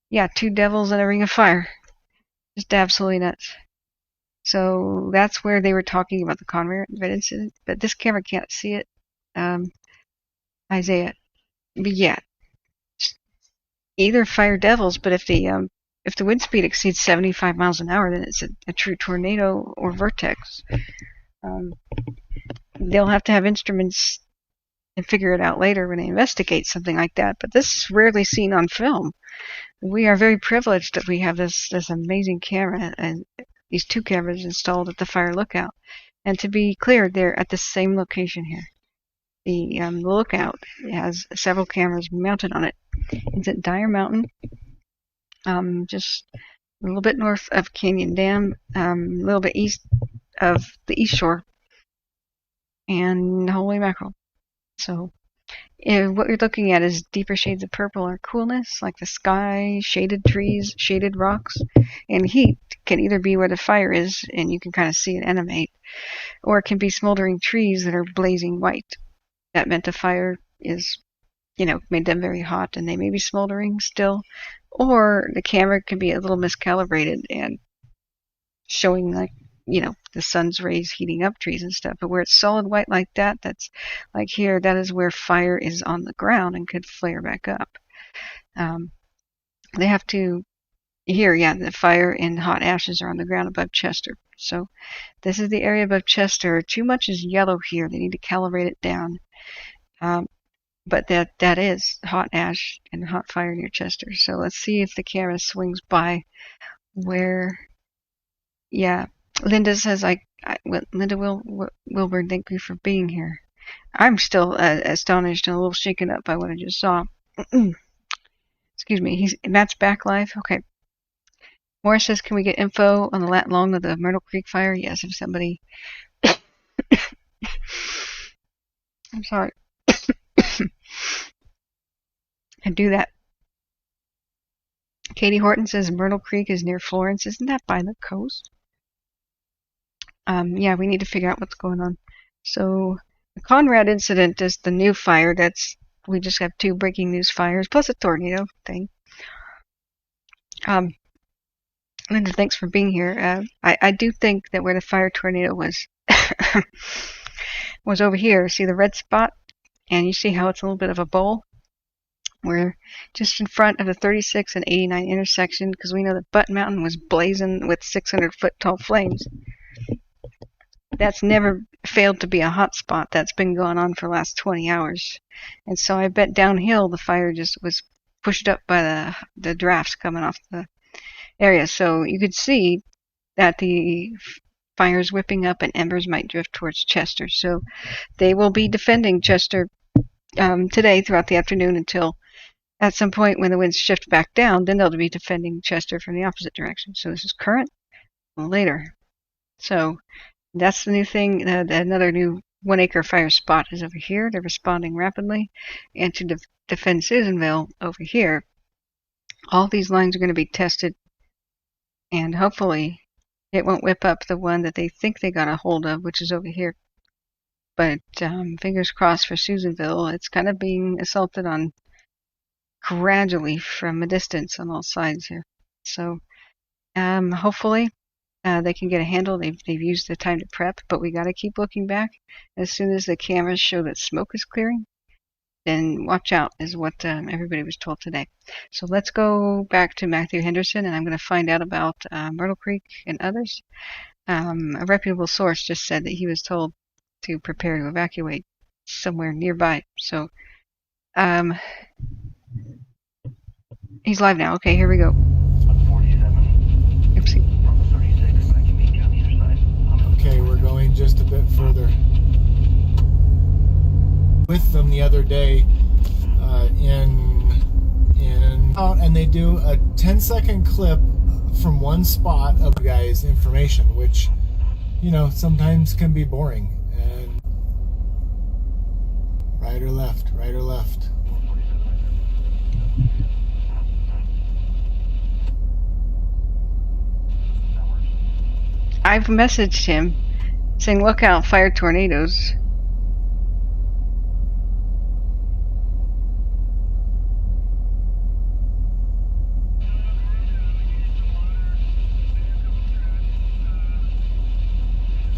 Yeah, 2 devils in a ring of fire. Just absolutely nuts. So that's where they were talking about the Conrad incident, but this camera can't see it. Isaiah, But yeah, either fire devils, but if the wind speed exceeds 75 miles an hour, then it's a true tornado or vortex. They'll have to have instruments and figure it out later when they investigate something like that. But this is rarely seen on film. We are very privileged that we have this amazing camera and these 2 cameras installed at the fire lookout. And to be clear, they're at the same location here. The lookout has several cameras mounted on it. It's at Dyer Mountain, just a little bit north of Canyon Dam, a little bit east of the East Shore, and holy mackerel. So what you're looking at is deeper shades of purple or coolness, like the sky, shaded trees, shaded rocks, and heat can either be where the fire is, and you can kind of see it animate, or it can be smoldering trees that are blazing white. That meant the fire is, made them very hot, and they may be smoldering still, or the camera can be a little miscalibrated and showing the sun's rays heating up trees and stuff. But where it's solid white like that, that's like here, that is where fire is on the ground and could flare back up. They have to, here, the fire and hot ashes are on the ground above Chester. So this is the area above Chester. Too much is yellow here. They need to calibrate it down. But that is hot ash and hot fire near Chester. So let's see if the camera swings by where, Linda says, Linda Wilburn, thank you for being here. I'm still astonished and a little shaken up by what I just saw. Excuse me. Matt's back live? Okay. Morris says, can we get info on the lat long of the Myrtle Creek fire? Yes, if somebody... I'm sorry. I do that. Katie Horton says Myrtle Creek is near Florence. Isn't that by the coast? We need to figure out what's going on. So the Conrad incident is the new fire. We just have 2 breaking news fires plus a tornado thing. Linda, thanks for being here. I do think that where the fire tornado was was over here. See the red spot? And you see how it's a little bit of a bowl? We're just in front of the 36 and 89 intersection, because we know that Butte Mountain was blazing with 600-foot tall flames. That's never failed to be a hot spot. That's been going on for the last 20 hours. And so I bet downhill the fire just was pushed up by the drafts coming off the area. So you could see that the fire's whipping up and embers might drift towards Chester. So they will be defending Chester today throughout the afternoon until at some point when the winds shift back down, then they'll be defending Chester from the opposite direction. So this is current, later. So that's the new thing. Another new 1 acre fire spot is over here. They're responding rapidly. And to defend Susanville over here, all these lines are going to be tested, and hopefully it won't whip up the one that they think they got a hold of, which is over here. But fingers crossed for Susanville. It's kind of being assaulted on gradually from a distance on all sides here. So hopefully they can get a handle. They've used the time to prep, but we got to keep looking back. As soon as the cameras show that smoke is clearing, then watch out is what everybody was told today. So let's go back to Matthew Henderson, and I'm going to find out about Myrtle Creek and others. A reputable source just said that he was told to prepare to evacuate somewhere nearby. So he's live now. Okay, here we go. 47. Oopsie. From the 36, I can meet you on either side. Okay, we're going just a bit further. With them the other day and they do a 10-second clip from one spot of the guy's information, which sometimes can be boring. And right or left. I've messaged him saying, look out, fire tornadoes.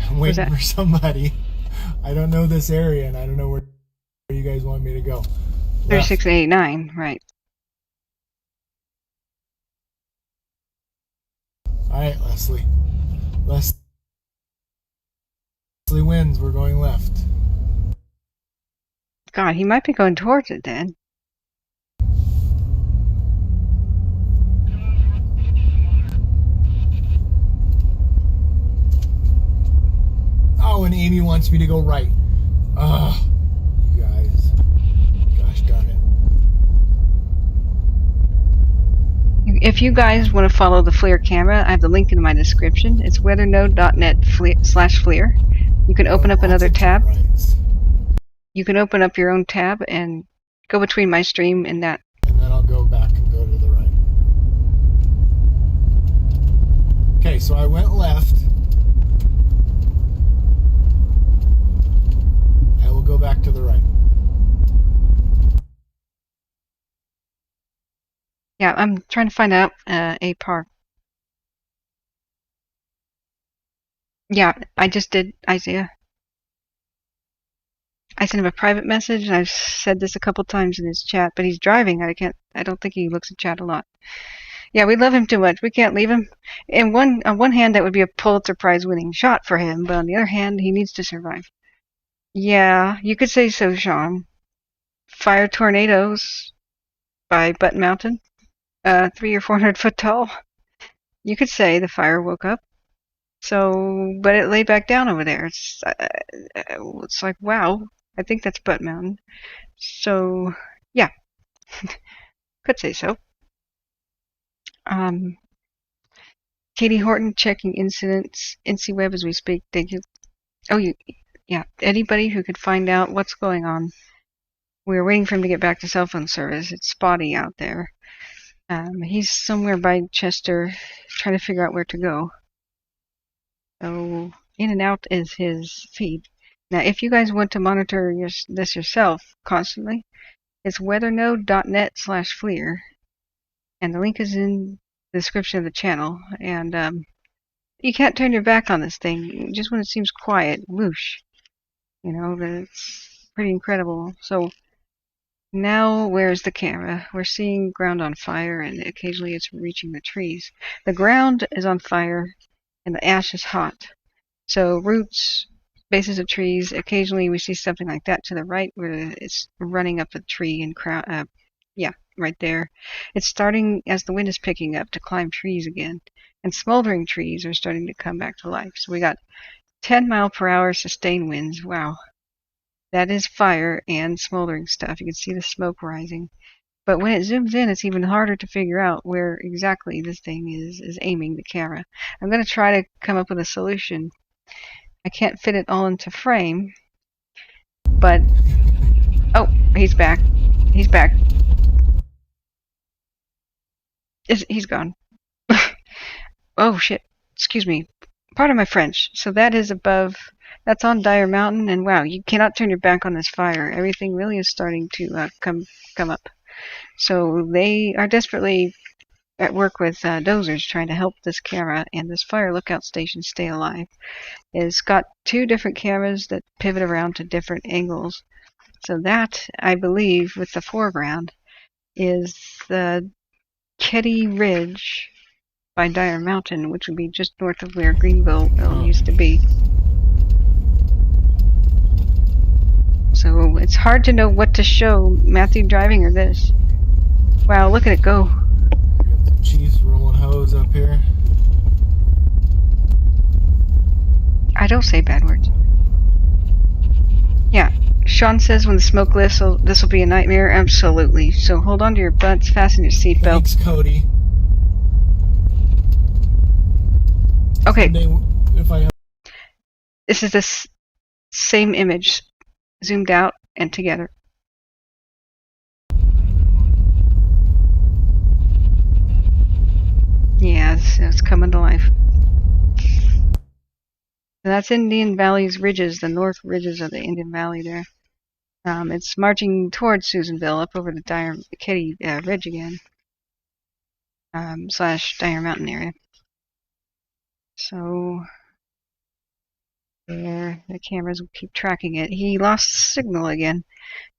I'm waiting for somebody. I don't know this area, and I don't know where you guys want me to go. 36 and 89, right. Alright, Leslie. Leslie wins. We're going left. God, he might be going towards it then. Oh, and Amy wants me to go right. Ugh. You guys. Gosh darn it. If you guys want to follow the FLIR camera, I have the link in my description. It's weathernode.net/FLIR. You can open up another tab. You can open up your own tab and go between my stream and that. And then I'll go back and go to the right. Okay, so I went left. I will go back to the right. Yeah, I'm trying to find out a park. Yeah, I just did, Isaiah. I sent him a private message, and I've said this a couple times in his chat, but he's driving. I don't think he looks at chat a lot. Yeah, we love him too much. We can't leave him. On one hand, that would be a Pulitzer Prize winning shot for him, but on the other hand, he needs to survive. Yeah, you could say so, Sean. Fire tornadoes by Butte Mountain, 300 or 400 foot tall. You could say the fire woke up. So, but it lay back down over there. It's like, wow. I think that's Butte Mountain. So, yeah. Could say so. Katie Horton checking incidents, IncyWeb as we speak. Thank you. Oh, yeah. Anybody who could find out what's going on. We're waiting for him to get back to cell phone service. It's spotty out there. He's somewhere by Chester, trying to figure out where to go. So, in and out is his feed. Now, if you guys want to monitor this yourself constantly, it's weathernode.net/FLIR, and the link is in the description of the channel. And you can't turn your back on this thing. Just when it seems quiet, whoosh. You know, it's pretty incredible. So now, where's the camera? We're seeing ground on fire, and occasionally it's reaching the trees. The ground is on fire, and the ash is hot. So roots, bases of trees, occasionally we see something like that to the right where it's running up a tree and yeah, right there. It's starting, as the wind is picking up, to climb trees again. And smoldering trees are starting to come back to life. So we got 10-mile-per-hour sustained winds. Wow. That is fire and smoldering stuff. You can see the smoke rising. But when it zooms in, it's even harder to figure out where exactly this thing is aiming the camera. I'm going to try to come up with a solution. I can't fit it all into frame, but... Oh, he's back. He's back. He's gone. Oh, shit. Excuse me. Pardon my French. So that is above... That's on Dire Mountain, and wow, you cannot turn your back on this fire. Everything really is starting to come up. So they are desperately at work with dozers trying to help this camera and this fire lookout station stay alive. It's got 2 different cameras that pivot around to different angles. So that, I believe, with the foreground, is the Ketty Ridge by Dire Mountain, which would be just north of where Greenville used to be. So it's hard to know what to show, Matthew driving or this. Wow, look at it go. We got some Chiefs rolling hose up here. I don't say bad words. Yeah, Sean says when the smoke lifts, this will be a nightmare. Absolutely. So hold on to your butts, fasten your seatbelts. Thanks, Cody. Okay. If I have... This is the same image, zoomed out and together. Yeah, it's coming to life. And that's Indian Valley's ridges, the north ridges of the Indian Valley there. It's marching towards Susanville, up over the Ketty Ridge again, / Dire Mountain area. So there, the cameras will keep tracking it. He lost signal again,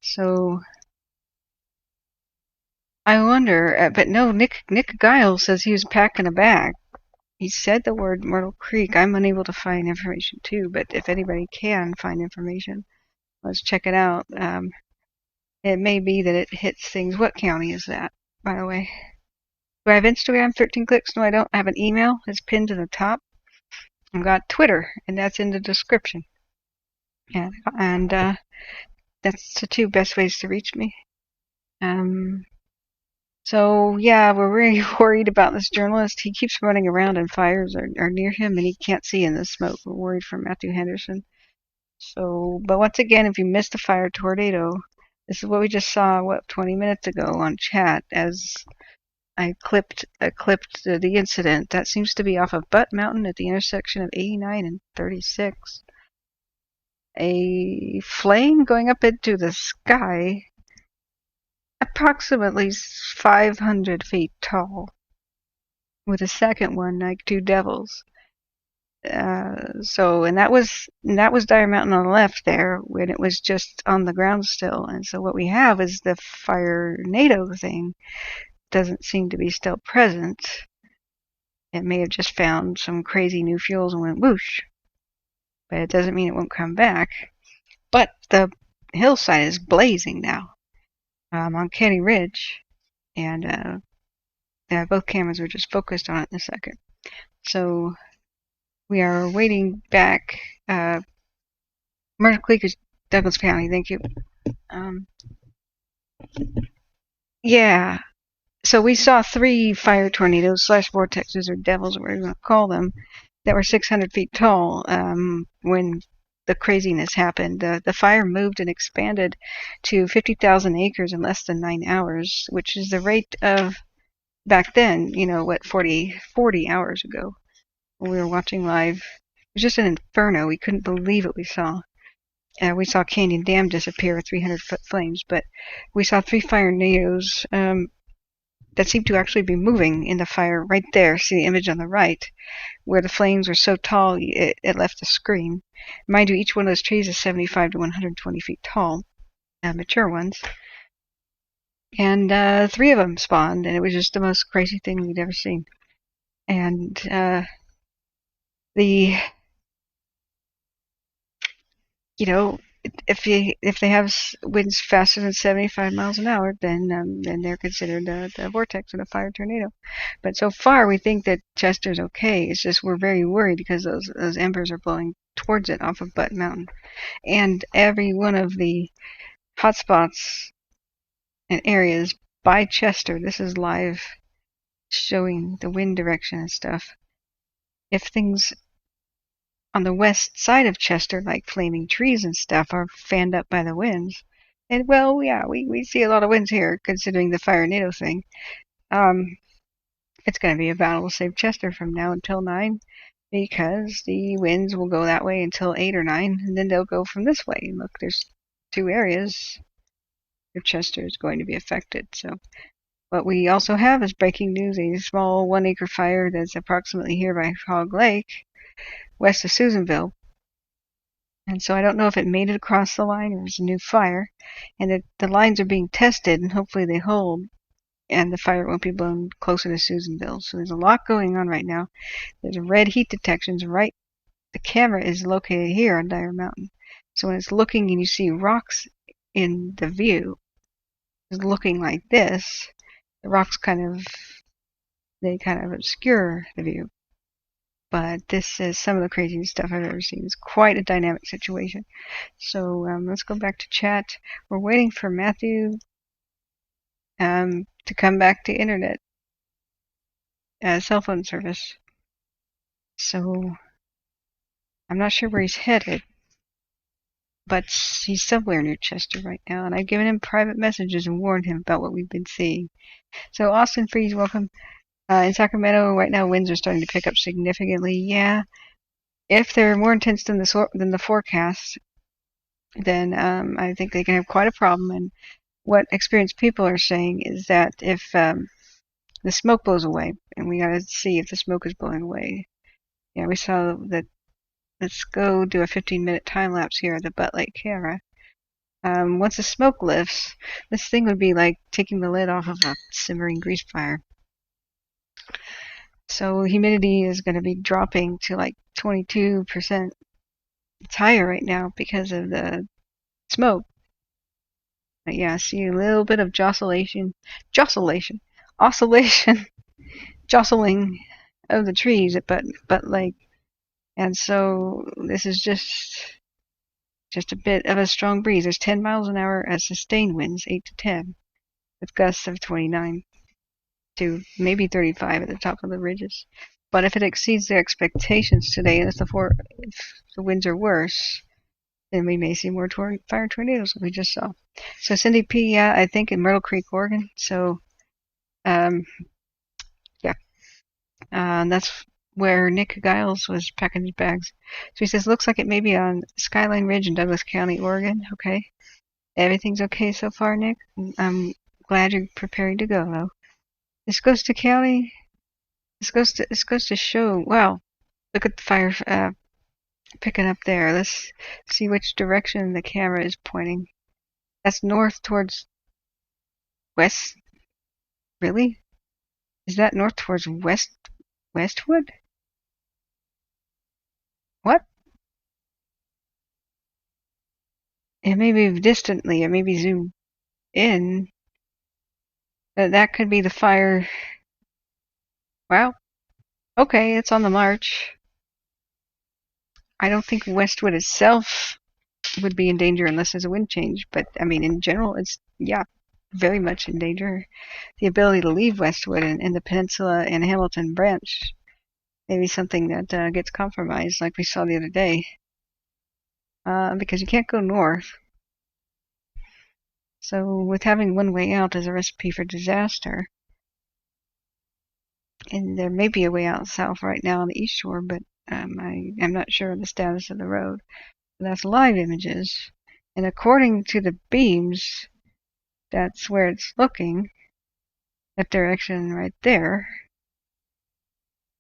so I wonder, but no, Nick Giles says he was packing a bag. He said the word Myrtle Creek. I'm unable to find information too, but if anybody can find information, let's check it out. It may be that it hits things. What county is that, by the way? Do I have Instagram? 13 clicks? No, I don't. I have an email. It's pinned to the top. I've got Twitter, and that's in the description. And that's the two best ways to reach me. So yeah, we're really worried about this journalist. He keeps running around and fires are near him and he can't see in the smoke. We're worried for Matthew Henderson. So, but once again, if you missed a fire tornado, this is what we just saw, 20 minutes ago on chat as I clipped the incident. That seems to be off of Butte Mountain at the intersection of 89 and 36. A flame going up into the sky approximately 500 feet tall, with a second one like two devils. And that was Dire Mountain on the left there when it was just on the ground still. And so what we have is the fire NATO thing doesn't seem to be still present. It may have just found some crazy new fuels and went whoosh, but it doesn't mean it won't come back. But the hillside is blazing now. On Kenny Ridge, and both cameras were just focused on it in a second. So we are waiting back. Myrtle Creek is Douglas County. Thank you. Yeah. So we saw 3 fire tornadoes / vortexes or devils, or whatever you want to call them, that were 600 feet tall when the craziness happened. The fire moved and expanded to 50,000 acres in less than 9 hours, which is the rate of back then, 40 hours ago when we were watching live. It was just an inferno. We couldn't believe what we saw. We saw Canyon Dam disappear with 300-foot flames, but we saw 3 fire tornadoes that seemed to actually be moving in the fire right there. See the image on the right, where the flames were so tall it left a screen. Mind you, each one of those trees is 75 to 120 feet tall, mature ones. And 3 of them spawned, and it was just the most crazy thing we'd ever seen. And if they have winds faster than 75 miles an hour, then they're considered a vortex and a fire tornado. But so far, we think that Chester's okay. It's just we're very worried because those embers are blowing towards it off of Butte Mountain, and every one of the hotspots and areas by Chester. This is live, showing the wind direction and stuff. If things on the west side of Chester, like flaming trees and stuff, are fanned up by the winds. And well, yeah, we see a lot of winds here, considering the fire NATO thing. It's going to be a battle to save Chester from now until 9, because the winds will go that way until 8 or 9, and then they'll go from this way. And look, there's 2 areas where Chester is going to be affected. So what we also have is breaking news: a small 1-acre fire that's approximately here by Hog Lake, west of Susanville. And so I don't know if it made it across the line or it was a new fire. And the lines are being tested, and hopefully they hold, and the fire won't be blown closer to Susanville. So there's a lot going on right now. There's red heat detections right. The camera is located here on Dire Mountain. So when it's looking and you see rocks in the view, it's looking like this. The rocks kind of obscure the view. But this is some of the craziest stuff I've ever seen. It's quite a dynamic situation. So let's go back to chat. We're waiting for Matthew to come back to internet, cell phone service. So I'm not sure where he's headed, but he's somewhere near Chester right now. And I've given him private messages and warned him about what we've been seeing. So Austin Freeze, welcome. In Sacramento right now, winds are starting to pick up significantly. Yeah, if they're more intense than the forecast, then I think they can have quite a problem. And what experienced people are saying is that if the smoke blows away, and we got to see if the smoke is blowing away. Yeah, we saw that. Let's go do a 15-minute time lapse here at the Butte Lake camera. Once the smoke lifts, this thing would be like taking the lid off of a simmering grease fire. So humidity is going to be dropping to like 22%. It's higher right now because of the smoke. But yeah, see a little bit of oscillation, jostling of the trees at Butte Lake. And so this is just a bit of a strong breeze. There's 10 miles an hour at sustained winds, 8 to 10, with gusts of 29 to maybe 35 at the top of the ridges. But if it exceeds their expectations today, and if the winds are worse, then we may see more fire tornadoes like we just saw. So Cindy P, yeah, I think in Myrtle Creek, Oregon. So, yeah, that's where Nick Giles was packing his bags. So he says, looks like it may be on Skyline Ridge in Douglas County, Oregon. Okay. Everything's okay so far, Nick? I'm glad you're preparing to go, though. This goes to county. This goes to show. Wow. Look at the fire picking up there. Let's see which direction the camera is pointing. That's north towards west. Really? Is that north towards Westwood? What? It may be distantly. It may be zoomed in. That could be the fire. Wow. Okay, it's on the march. I don't think Westwood itself would be in danger unless there's a wind change. But, I mean, in general, it's, yeah, very much in danger. The ability to leave Westwood and the peninsula and Hamilton branch may be something that gets compromised like we saw the other day. Because you can't go north. So with having one way out as a recipe for disaster, and there may be a way out south right now on the east shore, but I'm not sure of the status of the road. But that's live images, and according to the beams, that's where it's looking, that direction right there,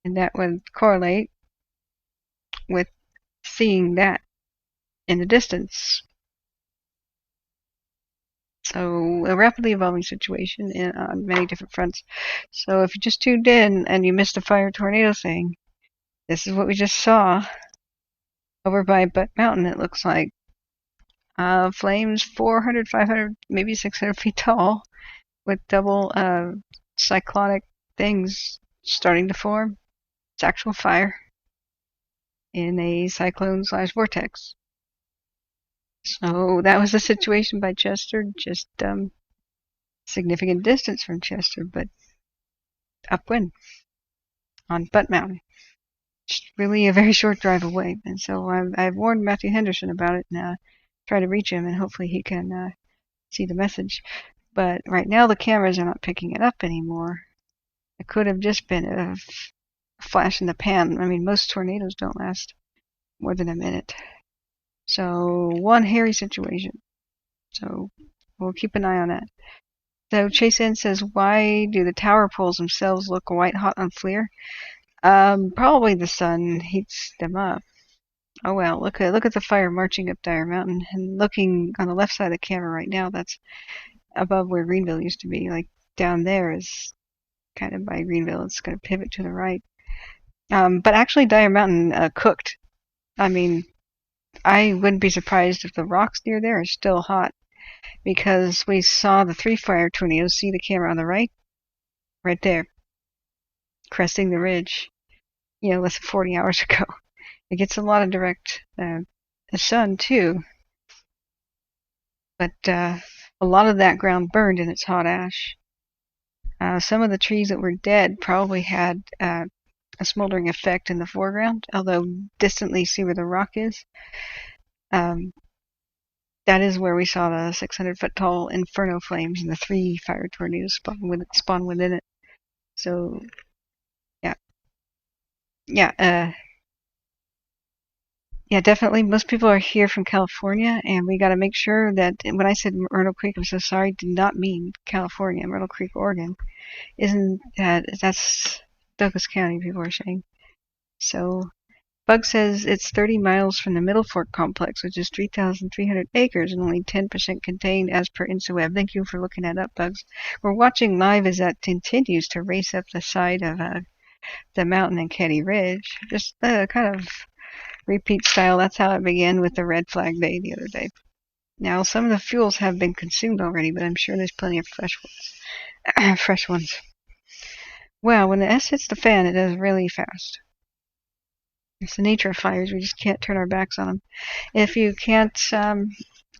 and that would correlate with seeing that in the distance. So a rapidly evolving situation on many different fronts. So if you just tuned in and you missed the fire tornado thing, this is what we just saw over by Butte Mountain. It looks like flames 400, 500, maybe 600 feet tall, with double cyclonic things starting to form. It's actual fire in a cyclone/vortex. So that was the situation by Chester, just significant distance from Chester, but upwind on Butte Mountain. Just really a very short drive away. And so I've warned Matthew Henderson about it and try to reach him, and hopefully he can see the message. But right now the cameras are not picking it up anymore. It could have just been a flash in the pan. I mean, most tornadoes don't last more than a minute. So one hairy situation. So we'll keep an eye on that. So Chase N says, why do the tower poles themselves look white hot on FLIR? Probably the sun heats them up. Oh well, look at the fire marching up Dyer Mountain, and looking on the left side of the camera right now, that's above where Greenville used to be. Like down there is kind of by Greenville. It's going to pivot to the right. But actually Dyer Mountain cooked. I mean, I wouldn't be surprised if the rocks near there are still hot, because we saw the 3 fire tornadoes. See the camera on the right? Right there. Cresting the ridge. Less than 40 hours ago. It gets a lot of direct sun too. But a lot of that ground burned in its hot ash. Some of the trees that were dead probably had a smoldering effect in the foreground, although distantly see where the rock is. That is where we saw the 600-foot tall inferno flames and the 3 fire tornadoes spawn within it. So, yeah, definitely. Most people are here from California, and we got to make sure that when I said Myrtle Creek, I'm so sorry, did not mean California. Myrtle Creek, Oregon, that's Douglas County, people are saying. So Bug says it's 30 miles from the Middle Fork complex, which is 3,300 acres and only 10% contained as per InstaWeb. Thank you for looking that up, Bugs. We're watching live as that continues to race up the side of the mountain in Ketty Ridge. Just kind of repeat style. That's how it began with the red flag day the other day. Now, some of the fuels have been consumed already, but I'm sure there's plenty of fresh ones. Fresh ones. Well, when the S hits the fan, it does really fast. It's the nature of fires. We just can't turn our backs on them. If you can't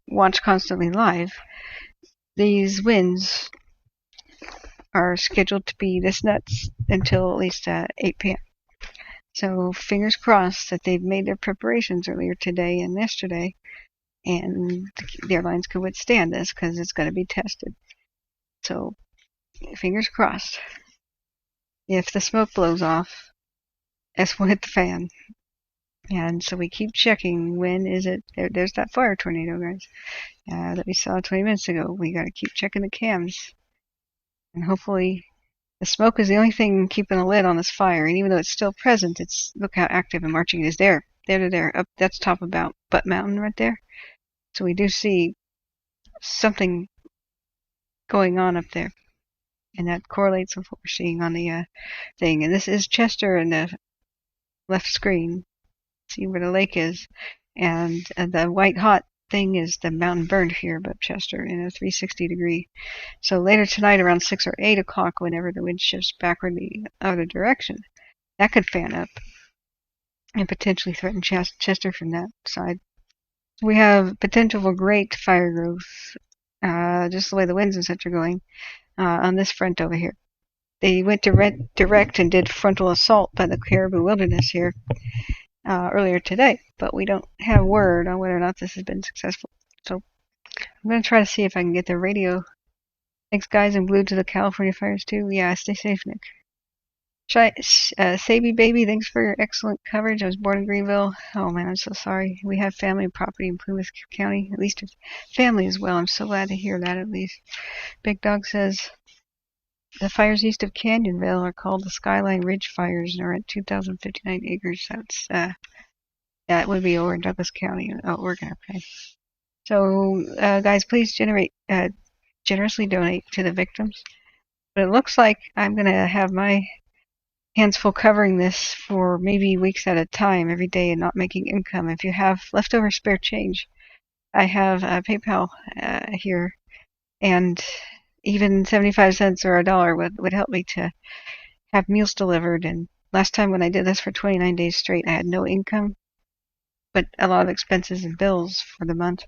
watch constantly live, these winds are scheduled to be this nuts until at least 8 p.m. So fingers crossed that they've made their preparations earlier today and yesterday, and the airlines could withstand this because it's going to be tested. So fingers crossed. If the smoke blows off, S will hit the fan. And so we keep checking. When is it? There's that fire tornado, guys, that we saw 20 minutes ago. We got to keep checking the cams. And hopefully the smoke is the only thing keeping a lid on this fire. And even though it's still present, look how active and marching it is there. There. Up, that's top of Butte Mountain right there. So we do see something going on up there. And that correlates with what we're seeing on the thing. And this is Chester in the left screen. See where the lake is. And the white hot thing is the mountain burned here above Chester in a 360 degree. So later tonight around 6 or 8 o'clock, whenever the wind shifts backward the other direction, that could fan up and potentially threaten Chester from that side. We have potential for great fire growth, just the way the winds and such are going, on this front over here. They went direct and did frontal assault by the Caribou Wilderness here earlier today, but we don't have word on whether or not this has been successful. So I'm going to try to see if I can get the radio. Thanks, guys, and blue to the California fires, too. Yeah, stay safe, Nick. Saby Baby, thanks for your excellent coverage. I was born in Greenville. Oh, man, I'm so sorry. We have family and property in Plumas County, at least family as well. I'm so glad to hear that, at least. Big Dog says, the fires east of Canyonville are called the Skyline Ridge fires and are at 2,059 acres. That's that would be over in Douglas County, Oregon. Okay. So, guys, please generously donate to the victims. But it looks like I'm going to have my hands full covering this for maybe weeks at a time, every day, and not making income. If you have leftover spare change, I have PayPal here, and even 75 cents or $1 would help me to have meals delivered. And last time when I did this for 29 days straight, I had no income, but a lot of expenses and bills for the month,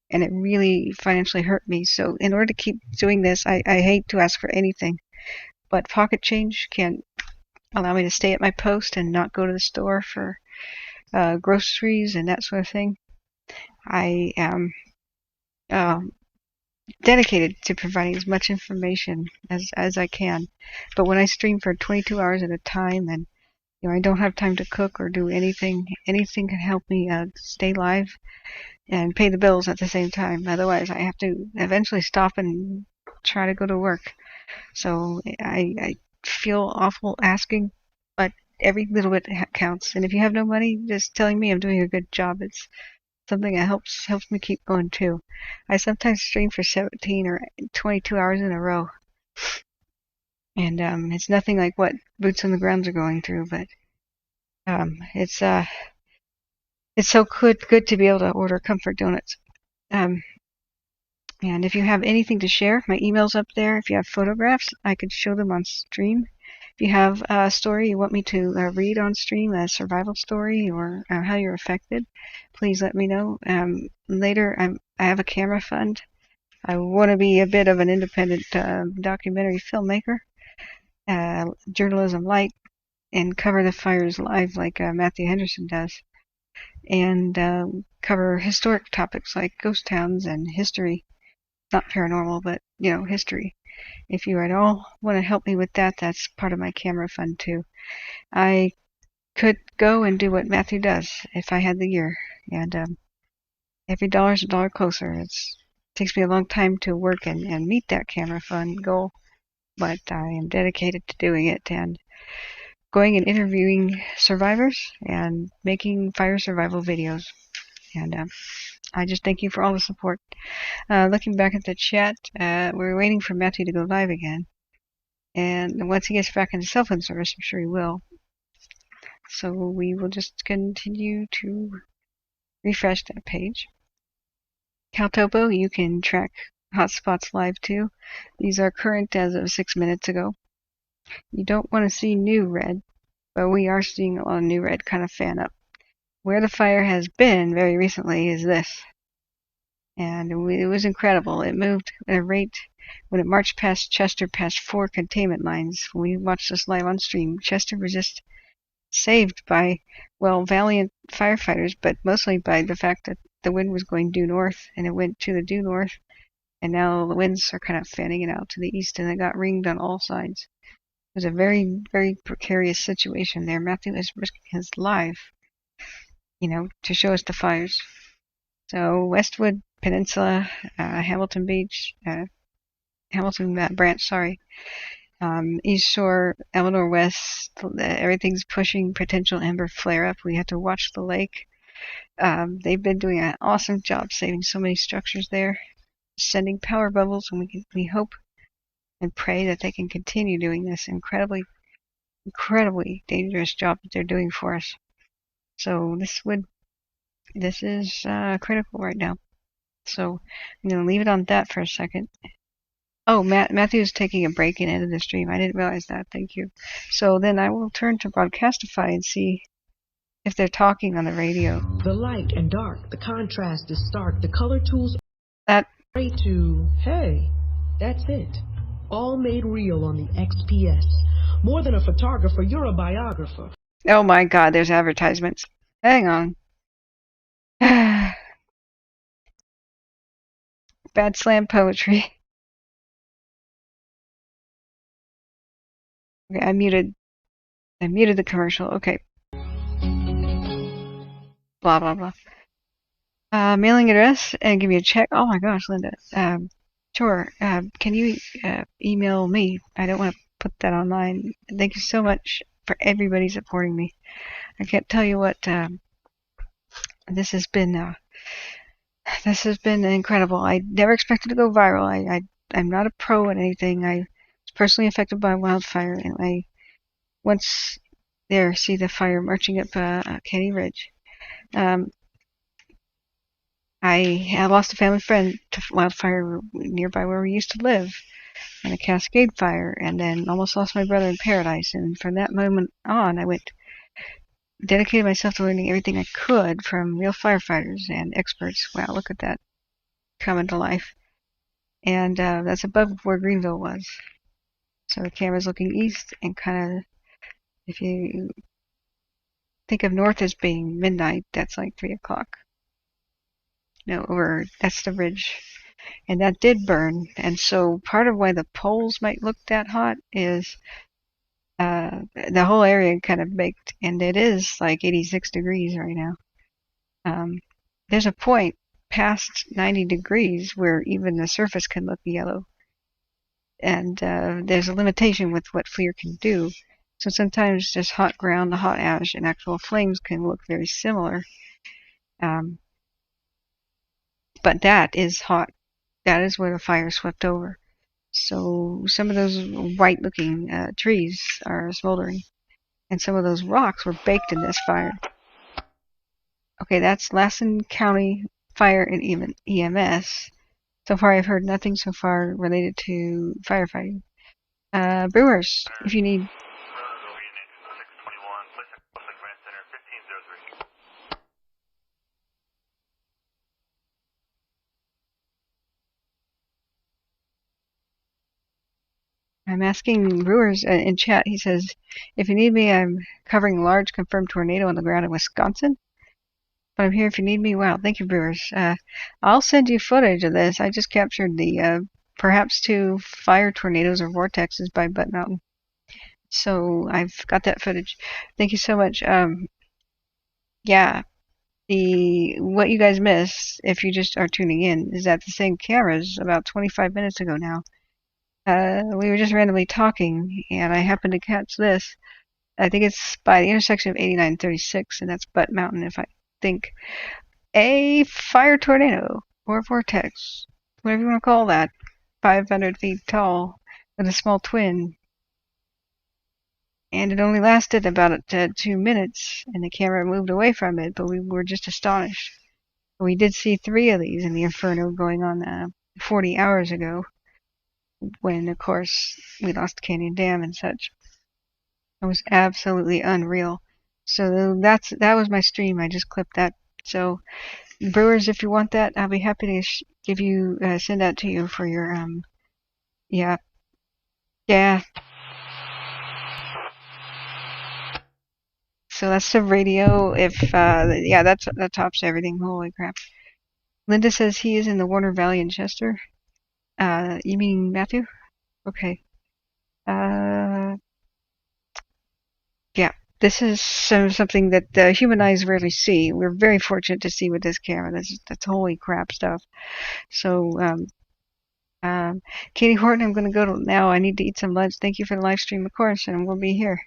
and it really financially hurt me. So in order to keep doing this, I hate to ask for anything, but pocket change can allow me to stay at my post and not go to the store for groceries and that sort of thing. I am dedicated to providing as much information as I can, but when I stream for 22 hours at a time, and I don't have time to cook or do anything can help me stay live and pay the bills at the same time. Otherwise, I have to eventually stop and try to go to work. So I feel awful asking, but every little bit counts. And if you have no money, just telling me I'm doing a good job, it's something that helps me keep going too. I sometimes stream for 17 or 22 hours in a row, and it's nothing like what boots on the grounds are going through, but it's so good to be able to order comfort donuts. And if you have anything to share, my email's up there. If you have photographs, I could show them on stream. If you have a story you want me to read on stream, a survival story, or how you're affected, please let me know. Later, I have a camera fund. I want to be a bit of an independent documentary filmmaker, journalism light, and cover the fires live like Matthew Henderson does, and cover historic topics like ghost towns and history. Not paranormal, but, history. If you at all want to help me with that, that's part of my camera fund, too. I could go and do what Matthew does if I had the year, and every dollar's a dollar closer. It takes me a long time to work and meet that camera fund goal, but I am dedicated to doing it, and going and interviewing survivors and making fire survival videos. And I just thank you for all the support. Looking back at the chat, we're waiting for Matthew to go live again. And once he gets back into cell phone service, I'm sure he will. So we will just continue to refresh that page. Caltopo, you can track hotspots live too. These are current as of 6 minutes ago. You don't want to see new red, but we are seeing a lot of new red kind of fan up. Where the fire has been very recently is this. And it was incredible. It moved at a rate, when it marched past Chester, past 4 containment lines. When we watched this live on stream, Chester was just saved by, well, valiant firefighters, but mostly by the fact that the wind was going due north, and it went to the due north, and now the winds are kind of fanning it out to the east, and it got ringed on all sides. It was a very, very precarious situation there. Matthew is risking his life, to show us the fires. So Westwood Peninsula, Hamilton Beach, Hamilton Branch, sorry. East Shore, Eleanor West, everything's pushing potential ember flare up. We have to watch the lake. They've been doing an awesome job saving so many structures there, sending power bubbles, and we hope and pray that they can continue doing this incredibly, incredibly dangerous job that they're doing for us. So this is critical right now. So I'm going to leave it on that for a second. Oh, Matthew's taking a break in end of the stream. I didn't realize that. Thank you. So then I will turn to Broadcastify and see if they're talking on the radio. The light and dark, the contrast is stark, the color tools that way to, hey, that's it. All made real on the XPS. More than a photographer, you're a biographer. Oh my God, there's advertisements. Hang on. Bad slam poetry. Okay, I muted the commercial. Okay. Blah blah blah. Mailing address and give me a check. Oh my gosh, Linda. Sure. Can you email me? I don't want to put that online. Thank you so much for everybody supporting me. I can't tell you what. This has been incredible. I never expected to go viral. I'm not a pro at anything. I was personally affected by wildfire, and I once there see the fire marching up Kenny Ridge. I lost a family friend to wildfire nearby where we used to live, and a Cascade fire, and then almost lost my brother in Paradise. And from that moment on, I dedicated myself to learning everything I could from real firefighters and experts. Wow, look at that coming to life. And that's above where Greenville was. So the camera's looking east, and kind of, if you think of north as being midnight, that's like 3 o'clock. No, that's the ridge. And that did burn. And so part of why the poles might look that hot is the whole area kind of baked, and it is like 86 degrees right now. There's a point past 90 degrees where even the surface can look yellow. And there's a limitation with what FLIR can do. So sometimes just hot ground, the hot ash, and actual flames can look very similar. But that is hot. That is where the fire swept over. So some of those white-looking trees are smoldering. And some of those rocks were baked in this fire. Okay, that's Lassen County Fire and EMS. So far, I've heard nothing so far related to firefighting. Brewers, if you need... I'm asking Brewers in chat. He says, if you need me, I'm covering large confirmed tornado on the ground in Wisconsin. But I'm here if you need me. Wow, thank you, Brewers. I'll send you footage of this. I just captured the perhaps 2 fire tornadoes or vortexes by Butte Mountain. So I've got that footage. Thank you so much. Yeah, what you guys missed, if you just are tuning in, is that the same cameras about 25 minutes ago now. We were just randomly talking, and I happened to catch this. I think it's by the intersection of 89 and 36, and that's Butte Mountain, if I think. A fire tornado, or vortex, whatever you want to call that, 500 feet tall, with a small twin. And it only lasted about 2 minutes, and the camera moved away from it, but we were just astonished. We did see 3 of these in the inferno going on 40 hours ago, when, of course, we lost Canyon Dam and such. It was absolutely unreal. So that was my stream. I just clipped that. So, Brewers, if you want that, I'll be happy to give you send that to you for your yeah. So that's the radio. If that tops everything. Holy crap! Linda says he is in the Warner Valley in Chester. You mean Matthew? Okay. Yeah. This is something that the human eyes rarely see. We're very fortunate to see with this camera. That's holy crap stuff. So, Katie Horton, I'm going to go now. I need to eat some lunch. Thank you for the live stream, of course, and we'll be here.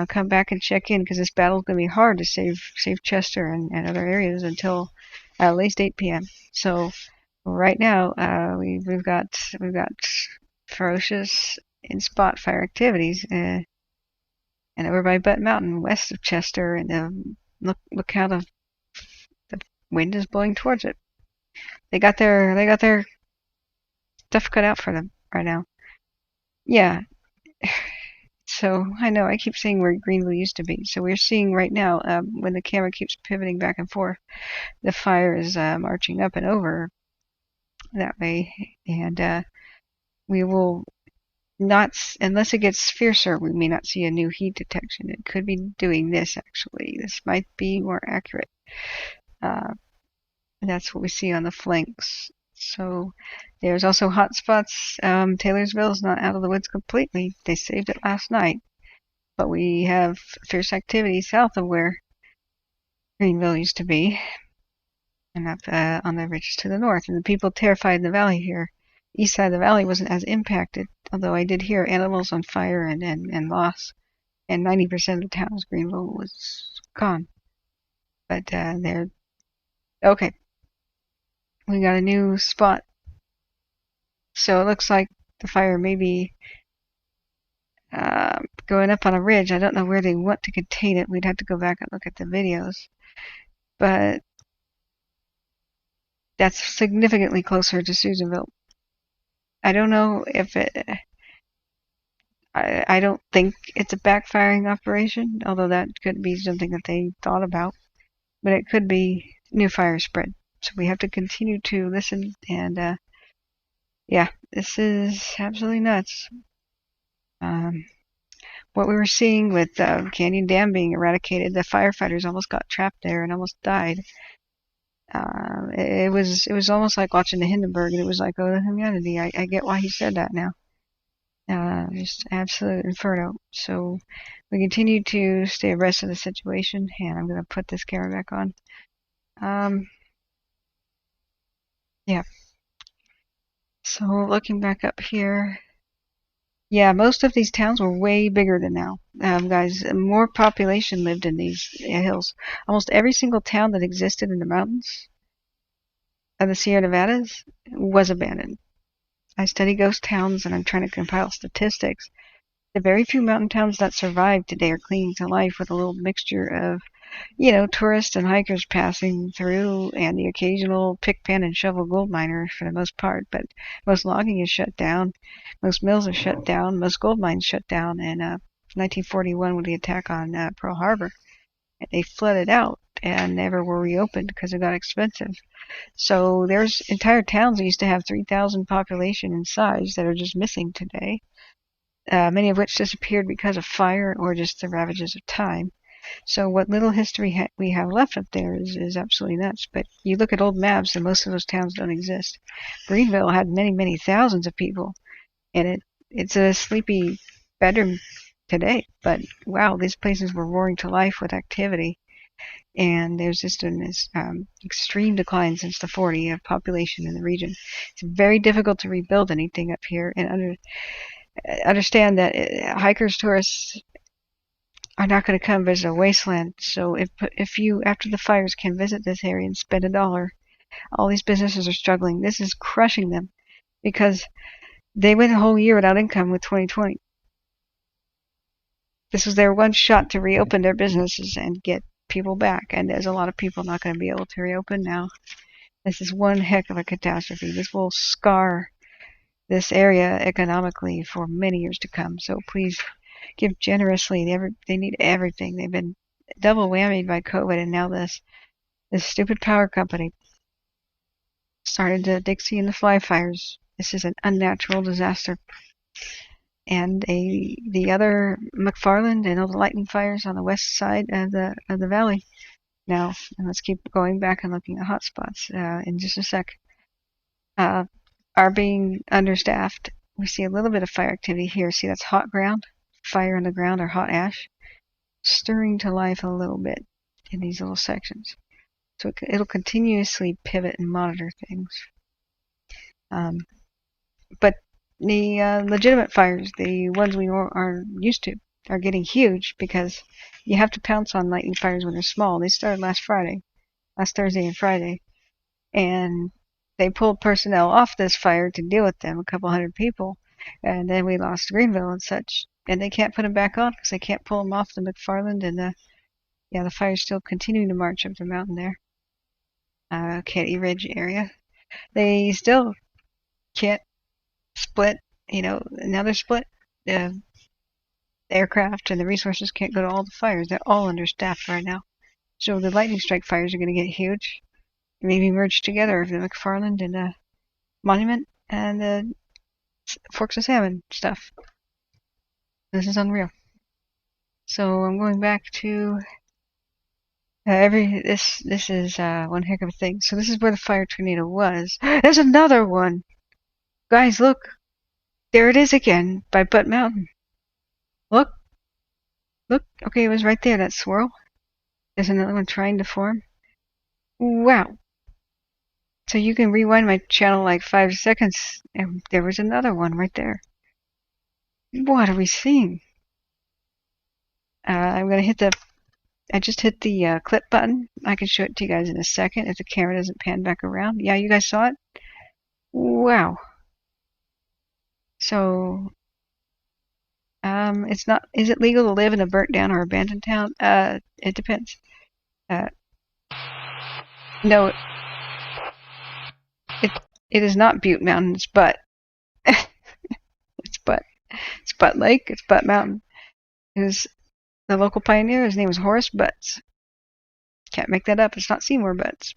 Come back and check in because this battle's going to be hard to save Chester and other areas until at least 8 p.m. So right now we've got ferocious in-spot fire activities. And over by Butte Mountain, west of Chester, and look how the wind is blowing towards it. They got their stuff cut out for them right now. Yeah. So I know I keep saying where Greenville used to be. So we're seeing right now when the camera keeps pivoting back and forth, the fire is marching up and over that way, and we will. Not unless it gets fiercer, we may not see a new heat detection. It could be doing this actually. This might be more accurate. That's what we see on the flanks. So there's also hot spots. Taylorsville is not out of the woods completely. They saved it last night, but we have fierce activity south of where Greenville used to be, and up on the ridges to the north. And the people terrified in the valley here. East side of the valley wasn't as impacted, although I did hear animals on fire and loss, and 90% of the town's Greenville was gone. But they're okay. We got a new spot, so it looks like the fire may be going up on a ridge. I don't know where they want to contain it. We'd have to go back and look at the videos, but that's significantly closer to Susanville. I don't know if I don't think it's a backfiring operation, although that could be something that they thought about. But it could be new fire spread. So we have to continue to listen. And yeah, this is absolutely nuts. What we were seeing with Canyon Dam being eradicated, the firefighters almost got trapped there and almost died. It was almost like watching the Hindenburg, and it was like, oh, the humanity. I get why he said that now. Just absolute inferno. So we continue to stay abreast of the situation, and I'm going to put this camera back on. Yeah. So looking back up here, yeah, most of these towns were way bigger than now. Guys, more population lived in these hills. Almost every single town that existed in the mountains of the Sierra Nevadas was abandoned. I study ghost towns, and I'm trying to compile statistics. The very few mountain towns that survived today are clinging to life with a little mixture of, tourists and hikers passing through, and the occasional pick, pan, and shovel gold miner for the most part. But most logging is shut down. Most mills are shut down. Most gold mines shut down. And 1941, with the attack on Pearl Harbor, they flooded out and never were reopened because it got expensive. So there's entire towns that used to have 3,000 population in size that are just missing today. Many of which disappeared because of fire or just the ravages of time. So what little history we have left up there is absolutely nuts. But you look at old maps, and most of those towns don't exist. Greenville had many, many thousands of people, and it's a sleepy bedroom today. But wow, these places were roaring to life with activity, and there's just been this extreme decline since the 40 of population in the region. It's very difficult to rebuild anything up here, and understand that hikers, tourists, are not going to come visit a wasteland. So if you, after the fires, can visit this area and spend $1, all these businesses are struggling. This is crushing them because they went a whole year without income with 2020. This was their one shot to reopen their businesses and get people back. And there's a lot of people not going to be able to reopen now. This is one heck of a catastrophe. This will scar this area economically for many years to come. So please give generously. They need everything. They've been double whammied by COVID, and now this stupid power company started the Dixie and the firefighters. This is an unnatural disaster. And the other McFarland and all the lightning fires on the west side of the valley. Now, and let's keep going back and looking at hotspots in just a sec. Are being understaffed. We see a little bit of fire activity here. See, that's hot ground, fire in the ground, or hot ash, stirring to life a little bit in these little sections. So it'll continuously pivot and monitor things. But the legitimate fires, the ones we are used to, are getting huge because you have to pounce on lightning fires when they're small. They started last Thursday and Friday, and they pulled personnel off this fire to deal with them, a couple hundred people, and then we lost Greenville and such, and they can't put them back on because they can't pull them off the McFarland, and the fire's still continuing to march up the mountain there, Katy Ridge area. They still can't split, another split. The aircraft and the resources can't go to all the fires. They're all understaffed right now. So the lightning strike fires are going to get huge. Maybe merge together the McFarland and the Monument and the Forks of Salmon stuff. This is unreal. So I'm going back to this is one heck of a thing. So this is where the fire tornado was. There's another one. Guys, look. There it is again by Butte Mountain. Look. Okay, it was right there, that swirl. There's another one trying to form. Wow. So you can rewind my channel like 5 seconds, and there was another one right there. What are we seeing? I'm going to I just hit the clip button. I can show it to you guys in a second if the camera doesn't pan back around. Yeah, you guys saw it? Wow. So, is it legal to live in a burnt down or abandoned town? It depends. No, it is not Butte Mountain, it's Butte. It's Butte. It's Butte Lake, it's Butte Mountain. It was the local pioneer, his name was Horace Butts. Can't make that up, it's not Seymour Butts.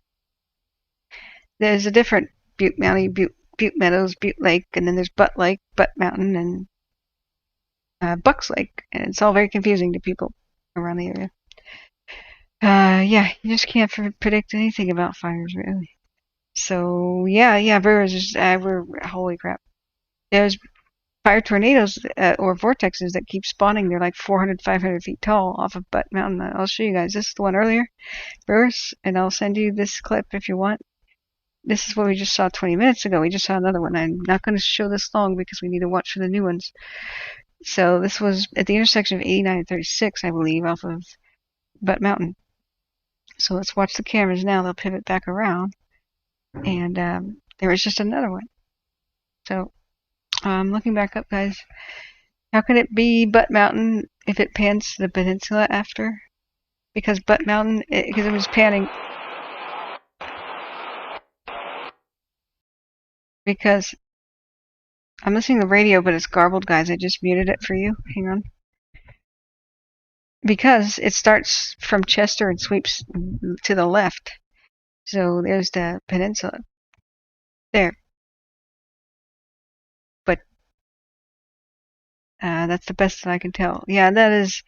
There's a different Butte Mountain, Butte Meadows, Butte Lake, and then there's Butte Lake, Butte Mountain, and Bucks Lake. And it's all very confusing to people around the area. Yeah, you just can't predict anything about fires, really. So, yeah, holy crap. There's fire tornadoes or vortexes that keep spawning. They're like 400, 500 feet tall off of Butte Mountain. I'll show you guys. This is the one earlier, Brewers, and I'll send you this clip if you want. This is what we just saw 20 minutes ago. We just saw another one. I'm not going to show this long because we need to watch for the new ones. So this was at the intersection of 89 and 36, I believe, off of Butte Mountain. So let's watch the cameras now. They'll pivot back around. And there was just another one. So looking back up, guys. How can it be Butte Mountain if it pans to the peninsula after? Because Butte Mountain, because it was panning. Because I'm listening to the radio, but it's garbled, guys. I just muted it for you. Hang on. Because it starts from Chester and sweeps to the left. So there's the peninsula. There. But that's the best that I can tell. Yeah, that is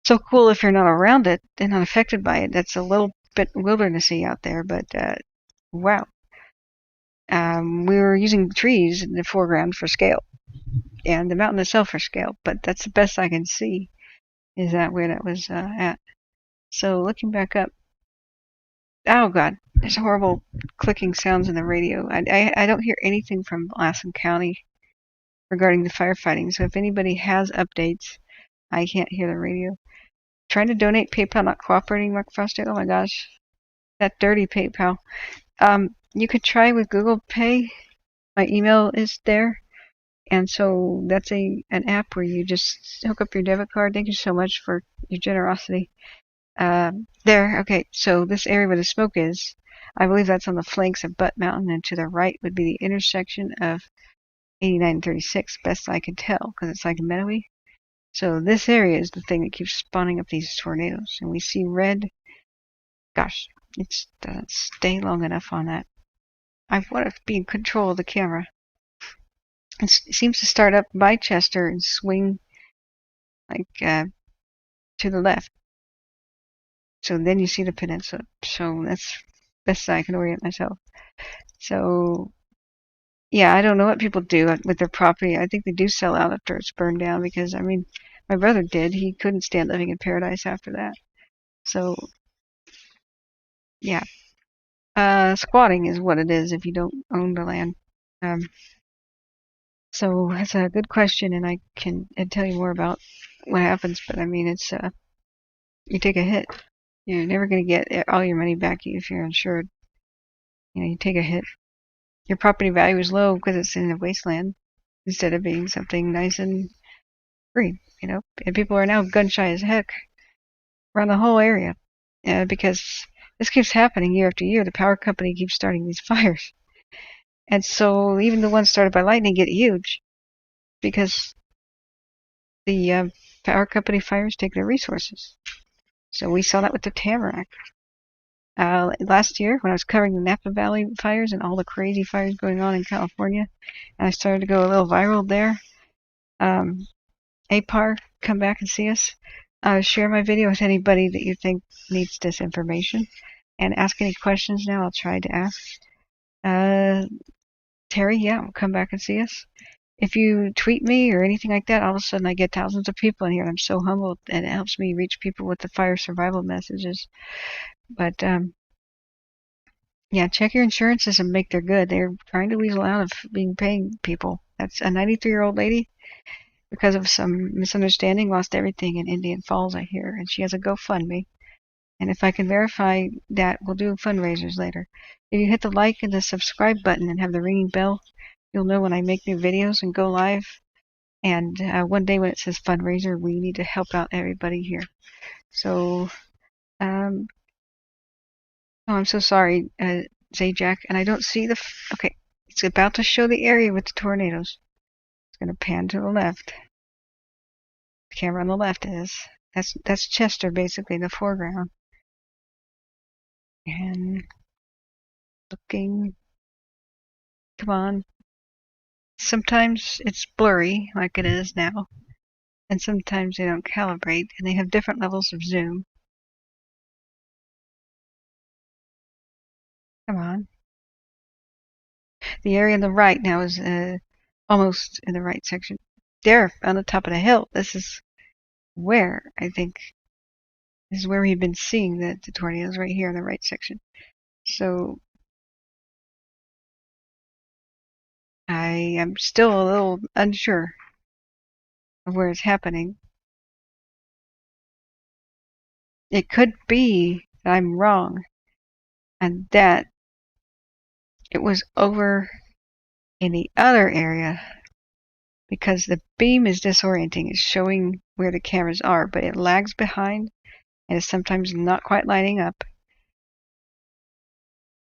so cool if you're not around it and not affected by it. That's a little bit wildernessy out there, but wow. We were using trees in the foreground for scale, and the mountain itself for scale, but that's the best I can see, is that where that was at. So looking back up, oh god, there's horrible clicking sounds in the radio. I don't hear anything from Lassen County regarding the firefighting, so if anybody has updates, I can't hear the radio. trying to donate, PayPal not cooperating, Mark Frosty. Oh my gosh, that dirty PayPal. You could try with Google Pay. My email is there. And so that's an app where you just hook up your debit card. Thank you so much for your generosity. There, okay, so this area where the smoke is, I believe that's on the flanks of Butte Mountain, and to the right would be the intersection of 89 and 36, best I can tell, because it's like meadowy. So this area is the thing that keeps spawning up these tornadoes, and we see red. Gosh, it doesn't stay long enough on that. I want to be in control of the camera. It seems to start up by Chester and swing like to the left. So then you see the peninsula. So that's best I can orient myself. So yeah, I don't know what people do with their property. I think they do sell out after it's burned down because, I mean, my brother did. He couldn't stand living in paradise after that. So yeah, squatting is what it is if you don't own the land. So that's a good question, and I can tell you more about what happens. But I mean, it's you take a hit. You're never going to get all your money back if you're insured. You know, you take a hit. Your property value is low because it's in a wasteland instead of being something nice and green. You know, and people are now gun shy as heck around the whole area because this keeps happening year after year. The power company keeps starting these fires, and so even the ones started by lightning get huge because the power company fires take their resources. So we saw that with the Tamarack. Last year, when I was covering the Napa Valley fires and all the crazy fires going on in California, and I started to go a little viral there, APAR, come back and see us. Share my video with anybody that you think needs this information, and ask any questions now. I'll try to ask. Terry, yeah, come back and see us. If you tweet me or anything like that, all of a sudden I get thousands of people in here. I'm so humbled, and it helps me reach people with the fire survival messages. But yeah, check your insurances and make they're good. They're trying to weasel out of paying people. That's a 93-year-old lady, because of some misunderstanding, lost everything in Indian Falls, I hear, and she has a GoFundMe. And if I can verify that, we'll do fundraisers later. If you hit the like and the subscribe button and have the ringing bell, you'll know when I make new videos and go live. And one day when it says fundraiser, we need to help out everybody here. So, oh, I'm so sorry, Zajac, and I don't see the. Okay, it's about to show the area with the tornadoes. It's going to pan to the left. The camera on the left is. That's Chester, basically, in the foreground. And looking. Come on. Sometimes it's blurry, like it is now. And sometimes they don't calibrate, and they have different levels of zoom. Come on. The area on the right now is almost in the right section. There, on the top of the hill. This is where, I think, this is where we've been seeing the tornadoes, right here in the right section. So I am still a little unsure of where it's happening. It could be that I'm wrong, and that it was over in the other area, because the beam is disorienting. It's showing where the cameras are, but it lags behind and is sometimes not quite lining up.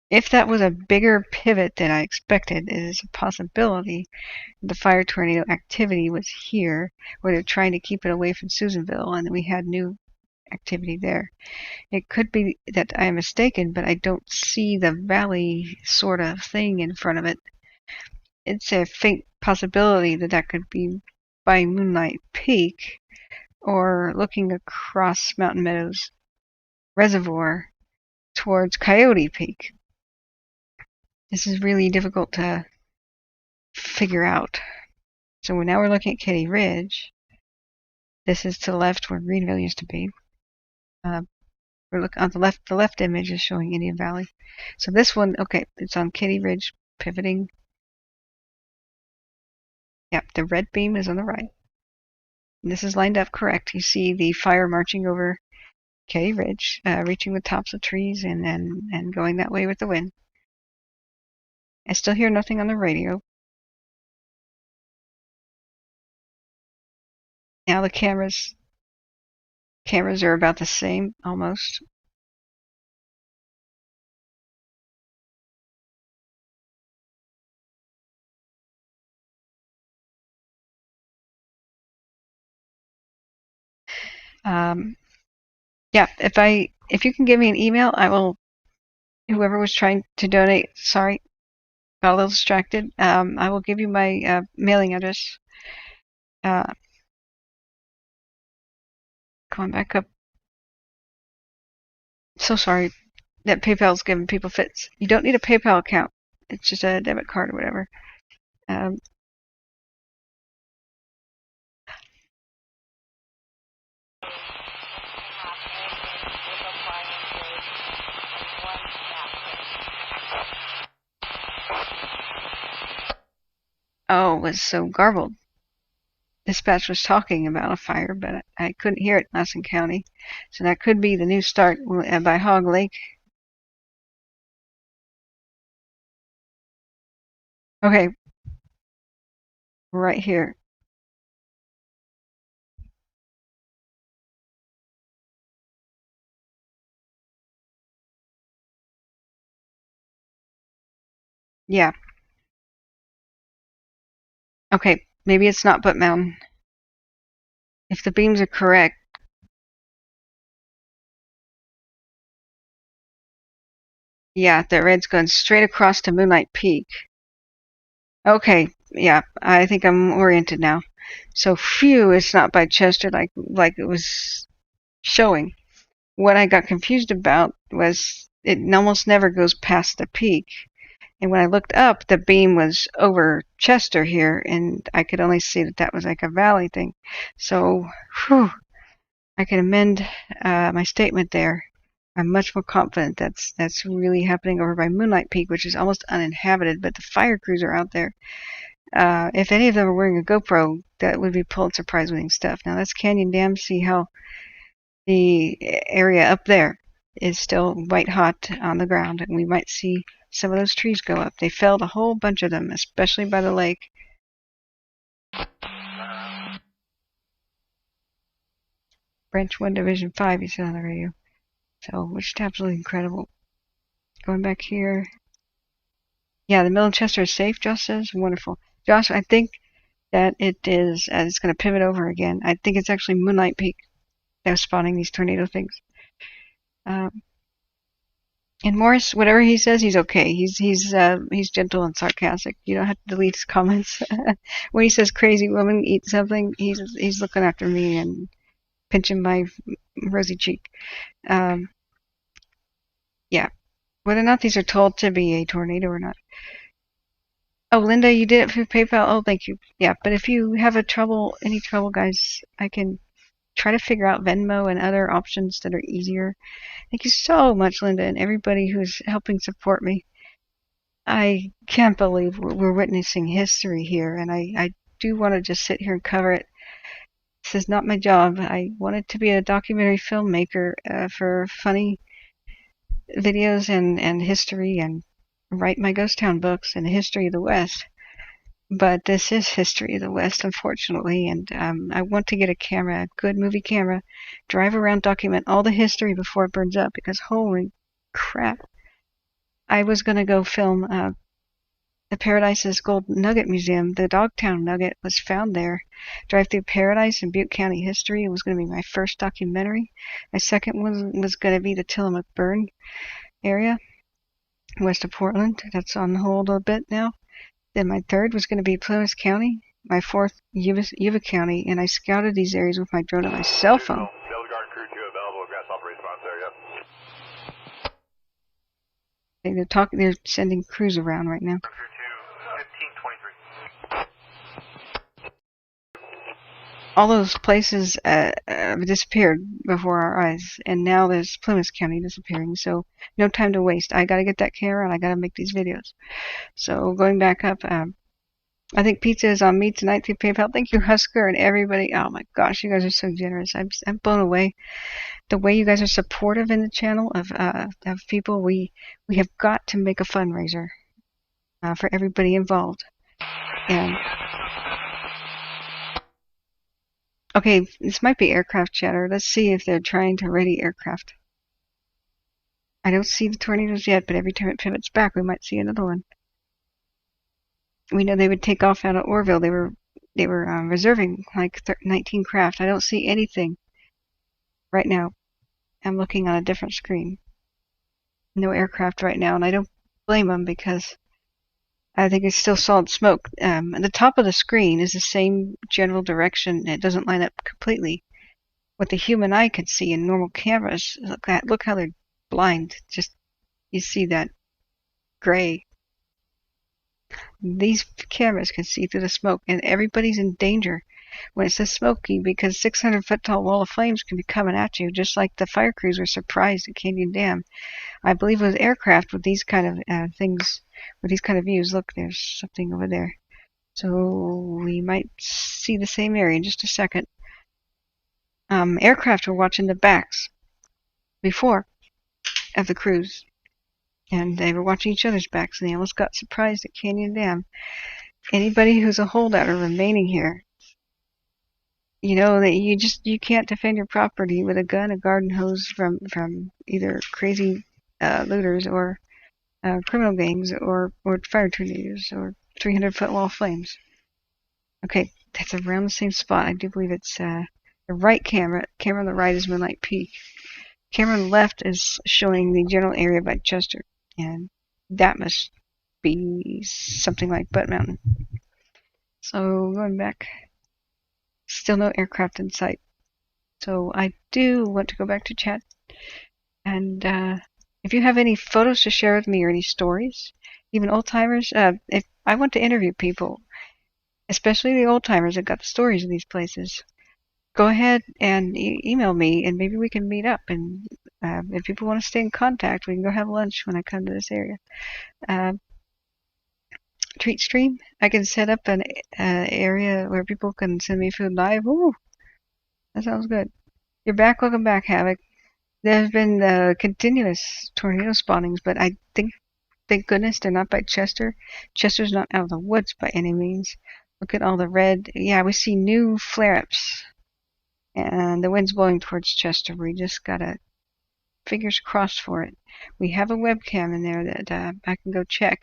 If that was a bigger pivot than I expected, it is a possibility the fire tornado activity was here, where they're trying to keep it away from Susanville, and we had new activity there. It could be that I am mistaken, but I don't see the valley sort of thing in front of it. It's a faint possibility that that could be by Moonlight Peak, or looking across Mountain Meadows Reservoir towards Coyote Peak. This is really difficult to figure out. So now we're looking at Kitty Ridge. This is to the left where Greenville used to be. We're looking on the left. The left image is showing Indian Valley. So this one, okay, it's on Kitty Ridge, pivoting. Yep, the red beam is on the right. And this is lined up correct. You see the fire marching over Katy Ridge, reaching the tops of trees and going that way with the wind. I still hear nothing on the radio. Now the cameras are about the same, almost. Yeah, if you can give me an email, I will. Whoever was trying to donate, sorry, got a little distracted. I will give you my mailing address. Going back up. So sorry that PayPal's giving people fits. You don't need a PayPal account. It's just a debit card or whatever. Oh, it was so garbled. Dispatch was talking about a fire, but I couldn't hear it in Madison County. So that could be the new start by Hog Lake. Okay. Right here. Yeah. Okay, maybe it's not Butte Mountain. If the beams are correct. Yeah, the red's going straight across to Moonlight Peak. Okay, yeah, I think I'm oriented now. So, phew, it's not by Chester like it was showing. What I got confused about was it almost never goes past the peak. And when I looked up, the beam was over Chester here, and I could only see that was like a valley thing. So, whew, I can amend my statement there. I'm much more confident that's really happening over by Moonlight Peak, which is almost uninhabited, but the fire crews are out there. If any of them are wearing a GoPro, that would be Pulitzer Prize winning stuff. Now that's Canyon Dam. See how the area up there is still white hot on the ground, and we might see some of those trees go up. They felled a whole bunch of them, especially by the lake. Branch 1, Division 5, you said on the radio. So, which is absolutely incredible. Going back here. Yeah, the middle of Chester is safe, Josh says. Wonderful. Josh, I think that it is, it's going to pivot over again. I think it's actually Moonlight Peak that was spawning these tornado things. And Morris, whatever he says, he's okay. He's gentle and sarcastic. You don't have to delete his comments. When he says "crazy woman, eat something," he's looking after me and pinching my rosy cheek. Yeah, whether or not these are told to be a tornado or not. Oh, Linda, you did it through PayPal. Oh, thank you. Yeah, but if you have any trouble, guys, I can try to figure out Venmo and other options that are easier. Thank you so much, Linda, and everybody who's helping support me. I can't believe we're witnessing history here, and I do want to just sit here and cover it. This is not my job. I wanted to be a documentary filmmaker for funny videos and history and write my ghost town books and the history of the West. But this is history of the West, unfortunately, and I want to get a camera, a good movie camera, drive around, document all the history before it burns up, because holy crap. I was going to go film the Paradise's Gold Nugget Museum. The Dogtown Nugget was found there. Drive through Paradise and Butte County history. It was going to be my first documentary. My second one was going to be the Tillamook Burn area, west of Portland. That's on hold a bit now. Then my third was going to be Plumas County. My fourth, Yuba County, and I scouted these areas with my drone and my cell phone. They're sending crews around right now. All those places disappeared before our eyes, and now there's Plumas County disappearing, so no time to waste. I gotta get that camera and I gotta make these videos. So going back up, I think pizza is on me tonight through PayPal. Thank you, Husker, and everybody. Oh my gosh, you guys are so generous. I'm blown away. The way you guys are supportive in the channel of people. We have got to make a fundraiser for everybody involved. And okay, this might be aircraft chatter. Let's see if they're trying to ready aircraft. I don't see the tornadoes yet, but every time it pivots back, we might see another one. We know they would take off out of Orville. They were reserving like 19 craft. I don't see anything right now. I'm looking on a different screen. No aircraft right now, and I don't blame them because I think it's still solid smoke. The top of the screen is the same general direction. It doesn't line up completely. What the human eye could see in normal cameras. Look how they're blind. Just you see that gray. These cameras can see through the smoke, and everybody's in danger when it's this smoky because 600-foot tall wall of flames can be coming at you, just like the fire crews were surprised at Canyon Dam. I believe with aircraft with these kind of things, with these kind of views. Look, there's something over there. So we might see the same area in just a second. Aircraft were watching the backs before of the crews. And they were watching each other's backs, and they almost got surprised at Canyon Dam. Anybody who's a holdout or remaining here, you know that you can't defend your property with a gun, a garden hose from either crazy looters or criminal gangs or fire tornadoes or 300-foot wall of flames. Okay, that's around the same spot. I do believe it's the right camera. Camera on the right is Moonlight Peak. Camera on the left is showing the general area by Chester. And that must be something like Butte Mountain. So going back, still no aircraft in sight. So I do want to go back to chat. And if you have any photos to share with me or any stories, even old timers, if I want to interview people, especially the old timers that got the stories of these places, go ahead and email me, and maybe we can meet up. And if people want to stay in contact, we can go have lunch when I come to this area. Treat stream. I can set up an area where people can send me food live. Ooh, that sounds good. You're back. Welcome back, Havoc. There's been continuous tornado spawnings, but I think, thank goodness, they're not by Chester. Chester's not out of the woods by any means. Look at all the red. Yeah, we see new flare-ups. And the wind's blowing towards Chester. We just gotta fingers crossed for it. We have a webcam in there that I can go check.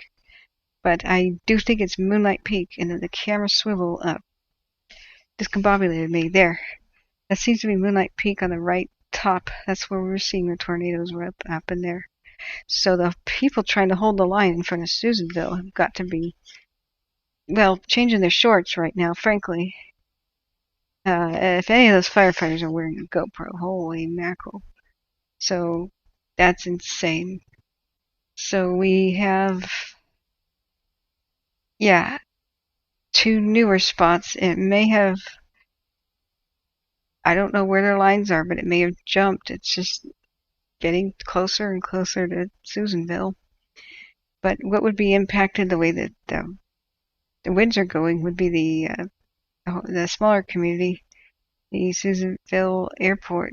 But I do think it's Moonlight Peak, and then the camera swivel up discombobulated me. There. That seems to be Moonlight Peak on the right top. That's where we were seeing the tornadoes were up in there. So the people trying to hold the line in front of Susanville have got to be, well, changing their shorts right now, frankly. If any of those firefighters are wearing a GoPro, holy mackerel. So that's insane. So we have, yeah, 2 newer spots. It may have, I don't know where their lines are, but it may have jumped. It's just getting closer and closer to Susanville. But what would be impacted the way that the winds are going would be the smaller community, the Susanville Airport.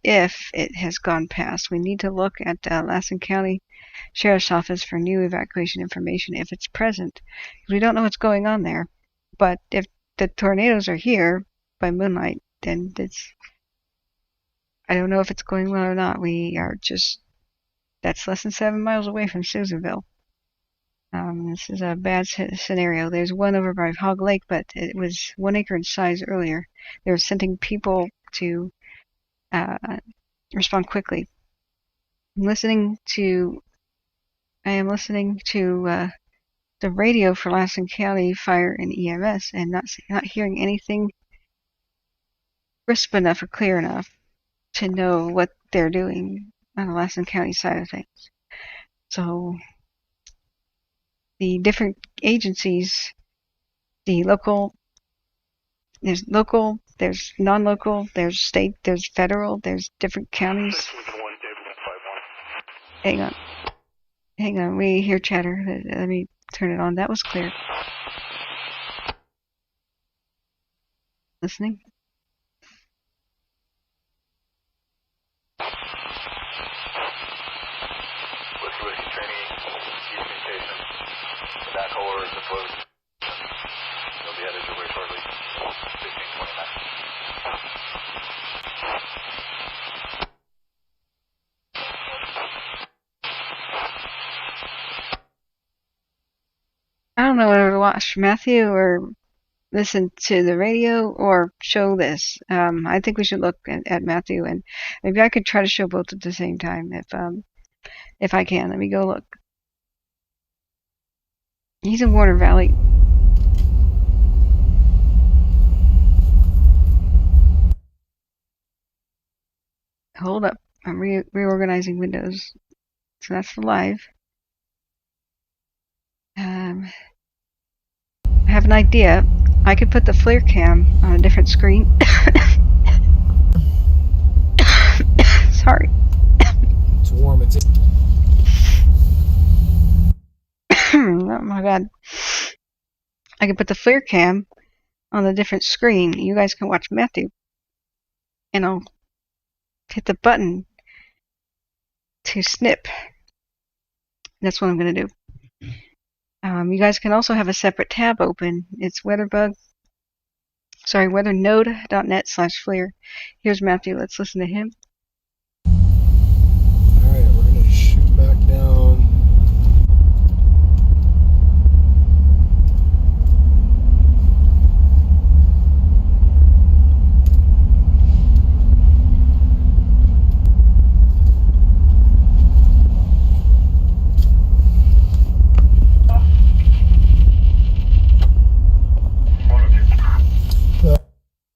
If it has gone past, we need to look at Lassen County Sheriff's Office for new evacuation information if it's present. We don't know what's going on there. But if the tornadoes are here by moonlight, then it's, I don't know if it's going well or not. We are just, that's less than 7 miles away from Susanville. This is a bad scenario. There's one over by Hog Lake, but it was 1 acre in size earlier. They were sending people to respond quickly. I am listening to the radio for Lassen County Fire and EMS, and not hearing anything crisp enough or clear enough to know what they're doing on the Lassen County side of things. So the different agencies, the local, there's non-local, there's state, there's federal, there's different counties. Hang on, we hear chatter. Let me turn it on. That was clear. Listening. Whiskey Trinity, communication. The backhaul order is deployed. They'll be headed your way shortly. 1529. I don't know whether to watch Matthew or listen to the radio or show this. I think we should look at Matthew, and maybe I could try to show both at the same time if I can. Let me go look. He's in Warner Valley. Hold up. I'm reorganizing windows. So that's the live. I have an idea. I could put the FLIR cam on a different screen. Sorry. It's warm. It's. Oh my god. I could put the FLIR cam on a different screen. You guys can watch Matthew. And I'll hit the button to snip. That's what I'm going to do. You guys can also have a separate tab open. It's weathernode.net/FLIR. Here's Matthew. Let's listen to him. Alright, we're going to shoot back down.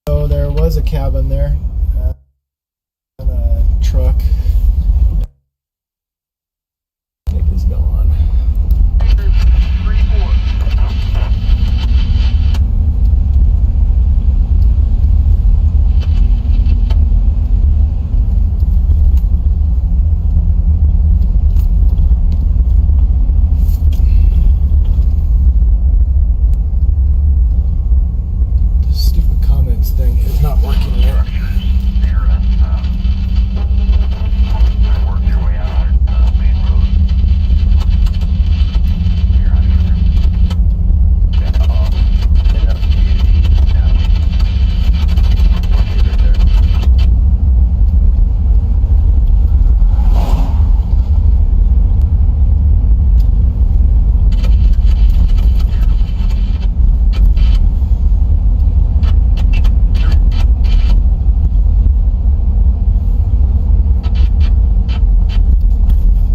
So there was a cabin there and a truck. It is gone. The stupid comments thing is not working yet.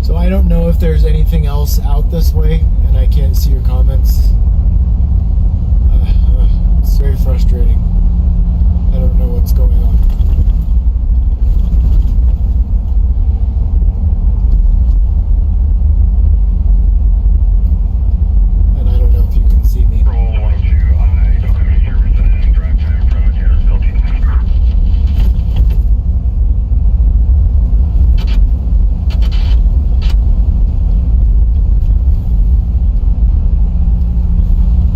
So I don't know if there's anything else out this way, and I can't see your comments. It's very frustrating. I don't know what's going on. And I don't know if you can see me.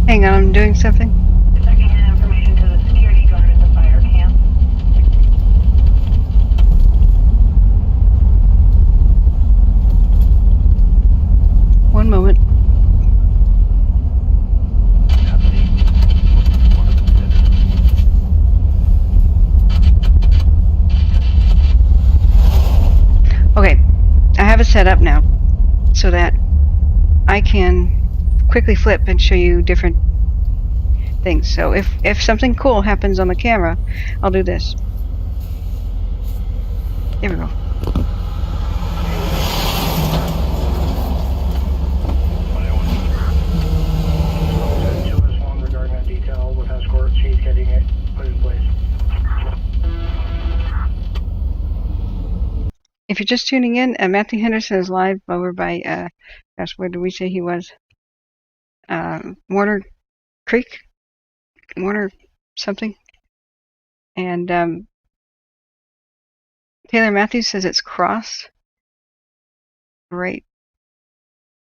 Hang on, I'm doing something. Secondhand information to the security guard at the fire camp. One moment. Okay, I have it set up now so that I can quickly flip and show you different things. So if something cool happens on the camera, I'll do this. Here we go. Regarding that detail with escort, she's getting it put in place. If you're just tuning in, Matthew Henderson is live over by, gosh, where did we say he was? Warner Creek? Warner something? And Taylor Matthews says it's crossed. Right.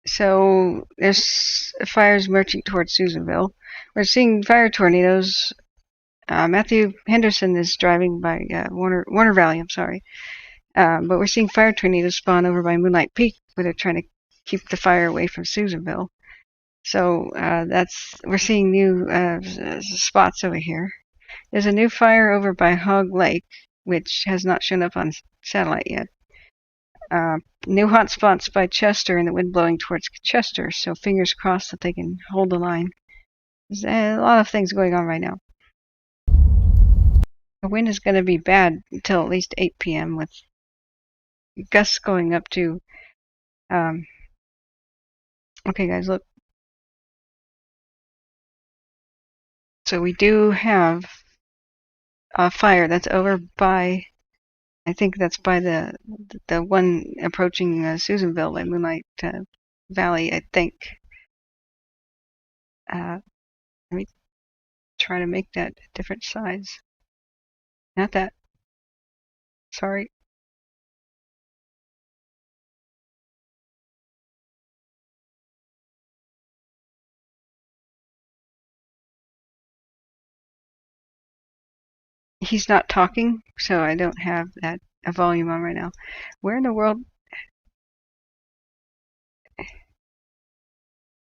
So there's fires marching towards Susanville. We're seeing fire tornadoes Matthew Henderson is driving by Warner Valley. I'm sorry, but we're seeing fire tornadoes spawn over by Moonlight Peak, where they're trying to keep the fire away from Susanville. So we're seeing new spots over here. There's a new fire over by Hog Lake, which has not shown up on satellite yet. New hot spots by Chester and the wind blowing towards Chester, so fingers crossed that they can hold the line. There's a lot of things going on right now. The wind is going to be bad until at least 8 p.m. with gusts going up to... okay guys, look. So we do have a fire that's over by... I think that's by the one approaching Susanville by Moonlight Valley, I think. Let me try to make that a different size. Not that. Sorry. He's not talking, so I don't have that a volume on right now. Where in the world?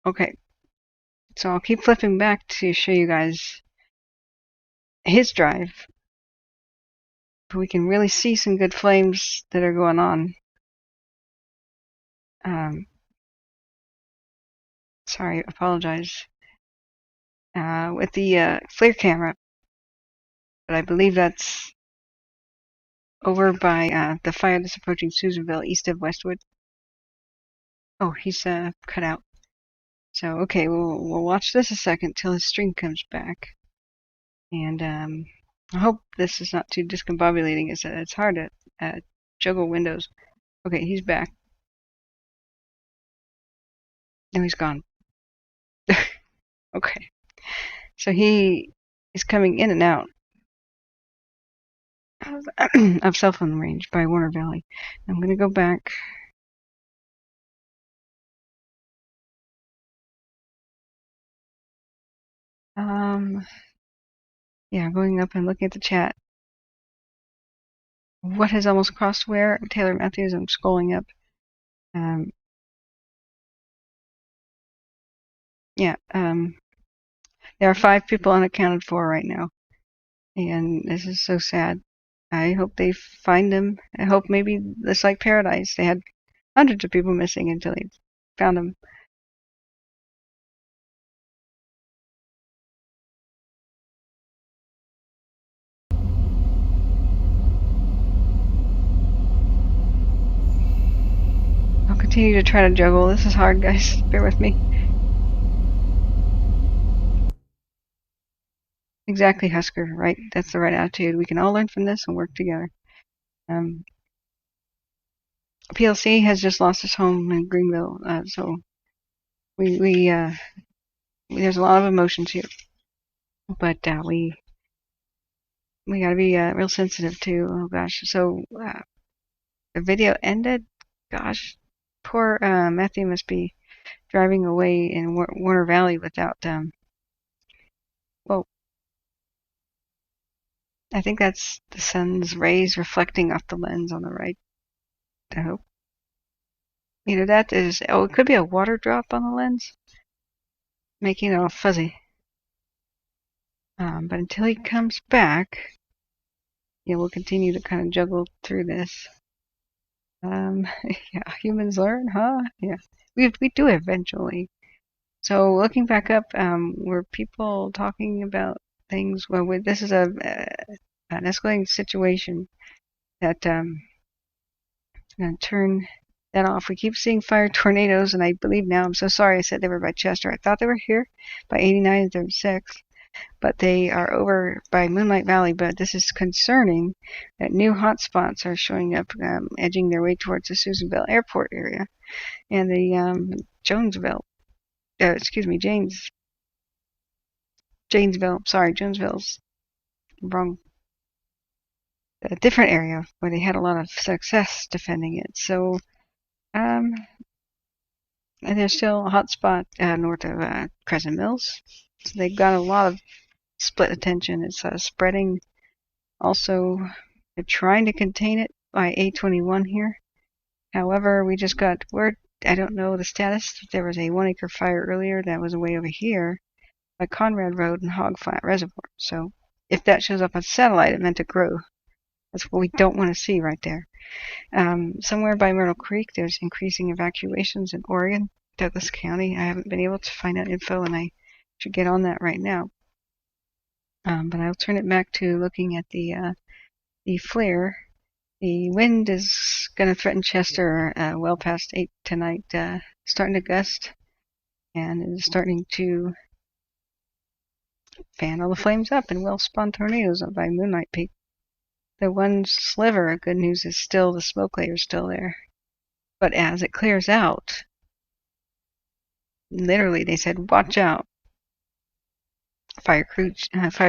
Okay, so I'll keep flipping back to show you guys his drive. But we can really see some good flames that are going on. Sorry, apologize. With the FLIR camera. But I believe that's over by the fire that's approaching Susanville, east of Westwood. Oh, he's cut out. So okay, we'll watch this a second till his stream comes back. And I hope this is not too discombobulating. It's hard to juggle windows. Okay, he's back. No, he's gone. Okay, so he is coming in and out of cell phone range by Warner Valley. I'm going to go back. Yeah, going up and looking at the chat. What has almost crossed where? Taylor Matthews, I'm scrolling up. Yeah, there are 5 people unaccounted for right now. And this is so sad. I hope they find them. I hope maybe it's like Paradise. They had hundreds of people missing until they found them. I'll continue to try to juggle. This is hard, guys. Bear with me. Exactly, Husker, right? That's the right attitude. We can all learn from this and work together. PLC has just lost his home in Greenville, so there's a lot of emotions here. But we gotta be real sensitive too. Oh gosh, so the video ended. Gosh, poor Matthew must be driving away in Warner Valley without well, I think that's the sun's rays reflecting off the lens on the right. I hope. Either that is, oh, it could be a water drop on the lens, making it all fuzzy. But until he comes back, yeah, we'll continue to kind of juggle through this. Yeah, humans learn, huh? Yeah, we do eventually. So looking back up, were people talking about things? Well, this is an escalating situation that I'm going to turn that off. We keep seeing fire tornadoes, and I believe now, I'm so sorry I said they were by Chester. I thought they were here by 89 and 36, but they are over by Moonlight Valley. But this is concerning that new hotspots are showing up, edging their way towards the Susanville Airport area and the Jonesville. Janesville. Sorry, Jonesville's wrong. A different area where they had a lot of success defending it. So, and there's still a hot spot north of Crescent Mills. So they've got a lot of split attention. It's spreading. Also, they're trying to contain it by 821 here. However, we just got word, I don't know the status, there was a 1 acre fire earlier that was way over here by Conrad Road and Hog Flat Reservoir. So if that shows up on satellite, it meant to grow. That's what we don't want to see right there. Somewhere by Myrtle Creek, there's increasing evacuations in Oregon, Douglas County. I haven't been able to find out info, and I should get on that right now. But I'll turn it back to looking at the FLIR. The wind is going to threaten Chester well past 8 tonight, starting to gust, and it is starting to fan all the flames up and will spawn tornadoes up by Moonlight Peak. The one sliver of good news is still the smoke layer is still there. But as it clears out, literally they said, watch out. Fire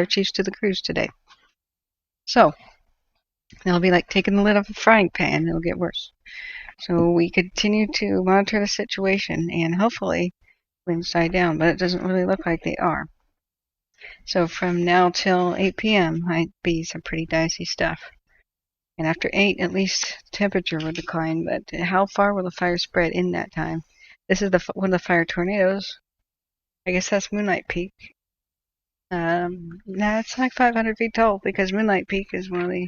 chiefs to the crews today. So, it'll be like taking the lid off a frying pan. It'll get worse. So we continue to monitor the situation, and hopefully winds die down, but it doesn't really look like they are. So from now till 8 p.m. might be some pretty dicey stuff. And after 8, at least temperature will decline, but how far will the fire spread in that time? This is one of the fire tornadoes. I guess that's Moonlight Peak. Nah, it's like 500 feet tall, because Moonlight Peak is one of the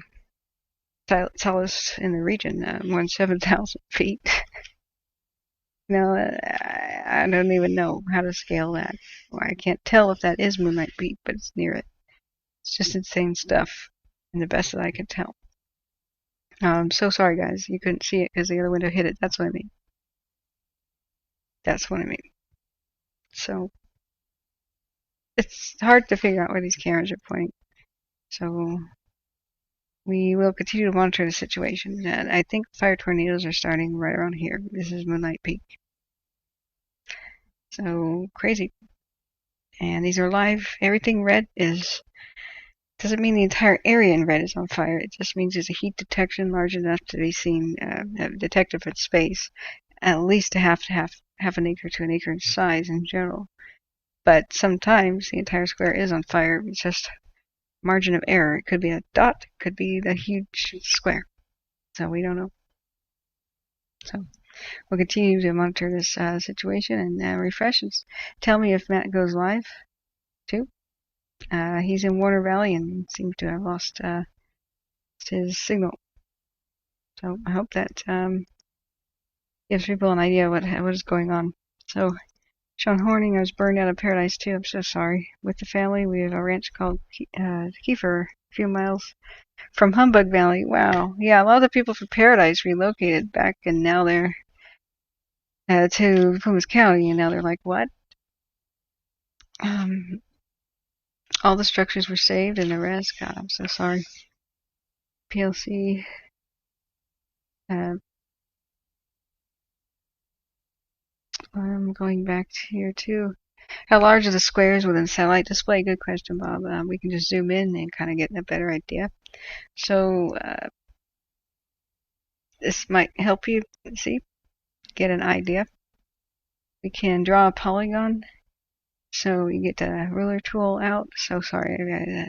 tallest in the region, more than 7,000 feet. I don't even know how to scale that. Or I can't tell if that is Moonlight Peak, but it's near it. It's just insane stuff, and the best that I could tell. I'm so sorry, guys. You couldn't see it because the other window hit it. That's what I mean. That's what I mean. So, it's hard to figure out where these cameras are pointing. So, we will continue to monitor the situation. And I think fire tornadoes are starting right around here. This is Moonlight Peak. So, crazy. And these are live. Everything red doesn't mean the entire area in red is on fire. It just means there's a heat detection large enough to be seen, detected for space, at least a half an acre to an acre in size in general. But sometimes the entire square is on fire. It's just margin of error. It could be a dot, it could be the huge square. So we don't know. So we'll continue to monitor this situation and refresh and tell me if Matt goes live too. He's in Warner Valley and seems to have lost his signal. So I hope that gives people an idea what is going on. So Sean Horning, I was burned out of Paradise too. I'm so sorry. With the family, we have a ranch called Kiefer, a few miles from Humbug Valley. Wow. Yeah, a lot of the people from Paradise relocated back, and now they're to Plumas County, and now they're like, what? All the structures were saved, and the rest, God, I'm so sorry. PLC. I'm going back to here too. How large are the squares within satellite display? Good question, Bob. We can just zoom in and kind of get a better idea. So this might help you get an idea. We can draw a polygon. So you get the ruler tool out. So sorry,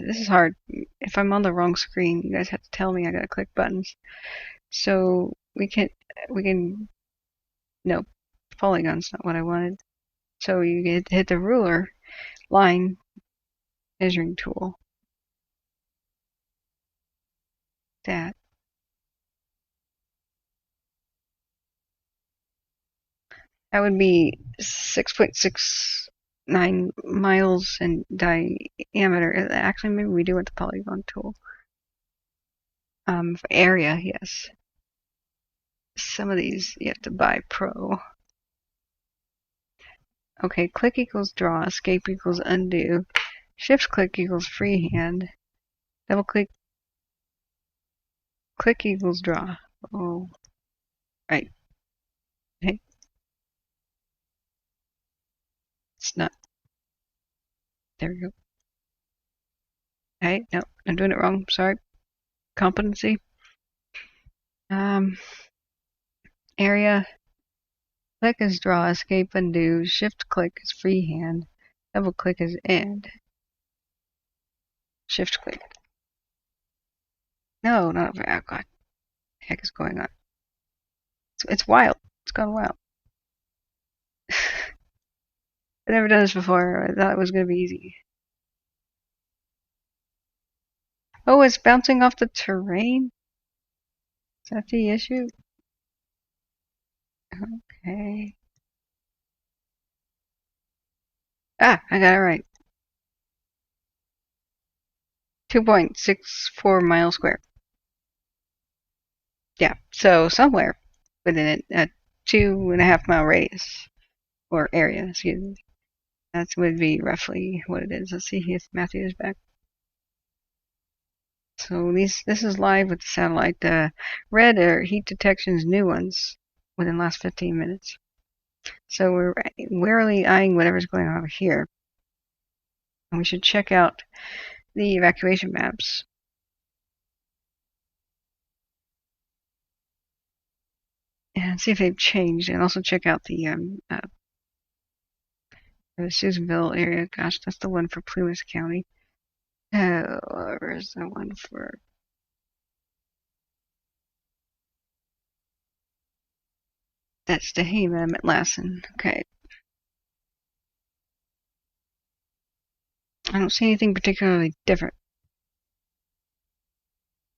this is hard. If I'm on the wrong screen, you guys have to tell me. I gotta click buttons. So no, polygon's not what I wanted. So you hit the ruler line measuring tool. That would be 6.69 miles in diameter. Actually, maybe we do want the polygon tool. For area, yes. Some of these you have to buy pro. Okay, click equals draw, escape equals undo, shift click equals freehand, double click, click equals draw. Oh, right. Okay. It's not. There we go. Hey, no, I'm doing it wrong. Sorry. Competency. Area. Click is draw, escape, undo, shift click is freehand, double click is end. Shift click. No, not over. Oh, God. The heck is going on? It's wild. It's gone wild. I've never done this before. I thought it was going to be easy. Oh, it's bouncing off the terrain? Is that the issue? Okay. Ah, I got it right. 2.64 miles square. Yeah, so somewhere within a 2.5 mile radius, or area, excuse me. That would be roughly what it is. Let's see if Matthew is back. So this is live with the satellite. The red are heat detections, new ones, within the last 15 minutes. So we're warily eyeing whatever's going on over here. And we should check out the evacuation maps. And see if they've changed. And also check out the Susanville area. Gosh, that's the one for Plumas County. Oh, where's the one for... That's Tehama, I'm at Lassen. Okay. I don't see anything particularly different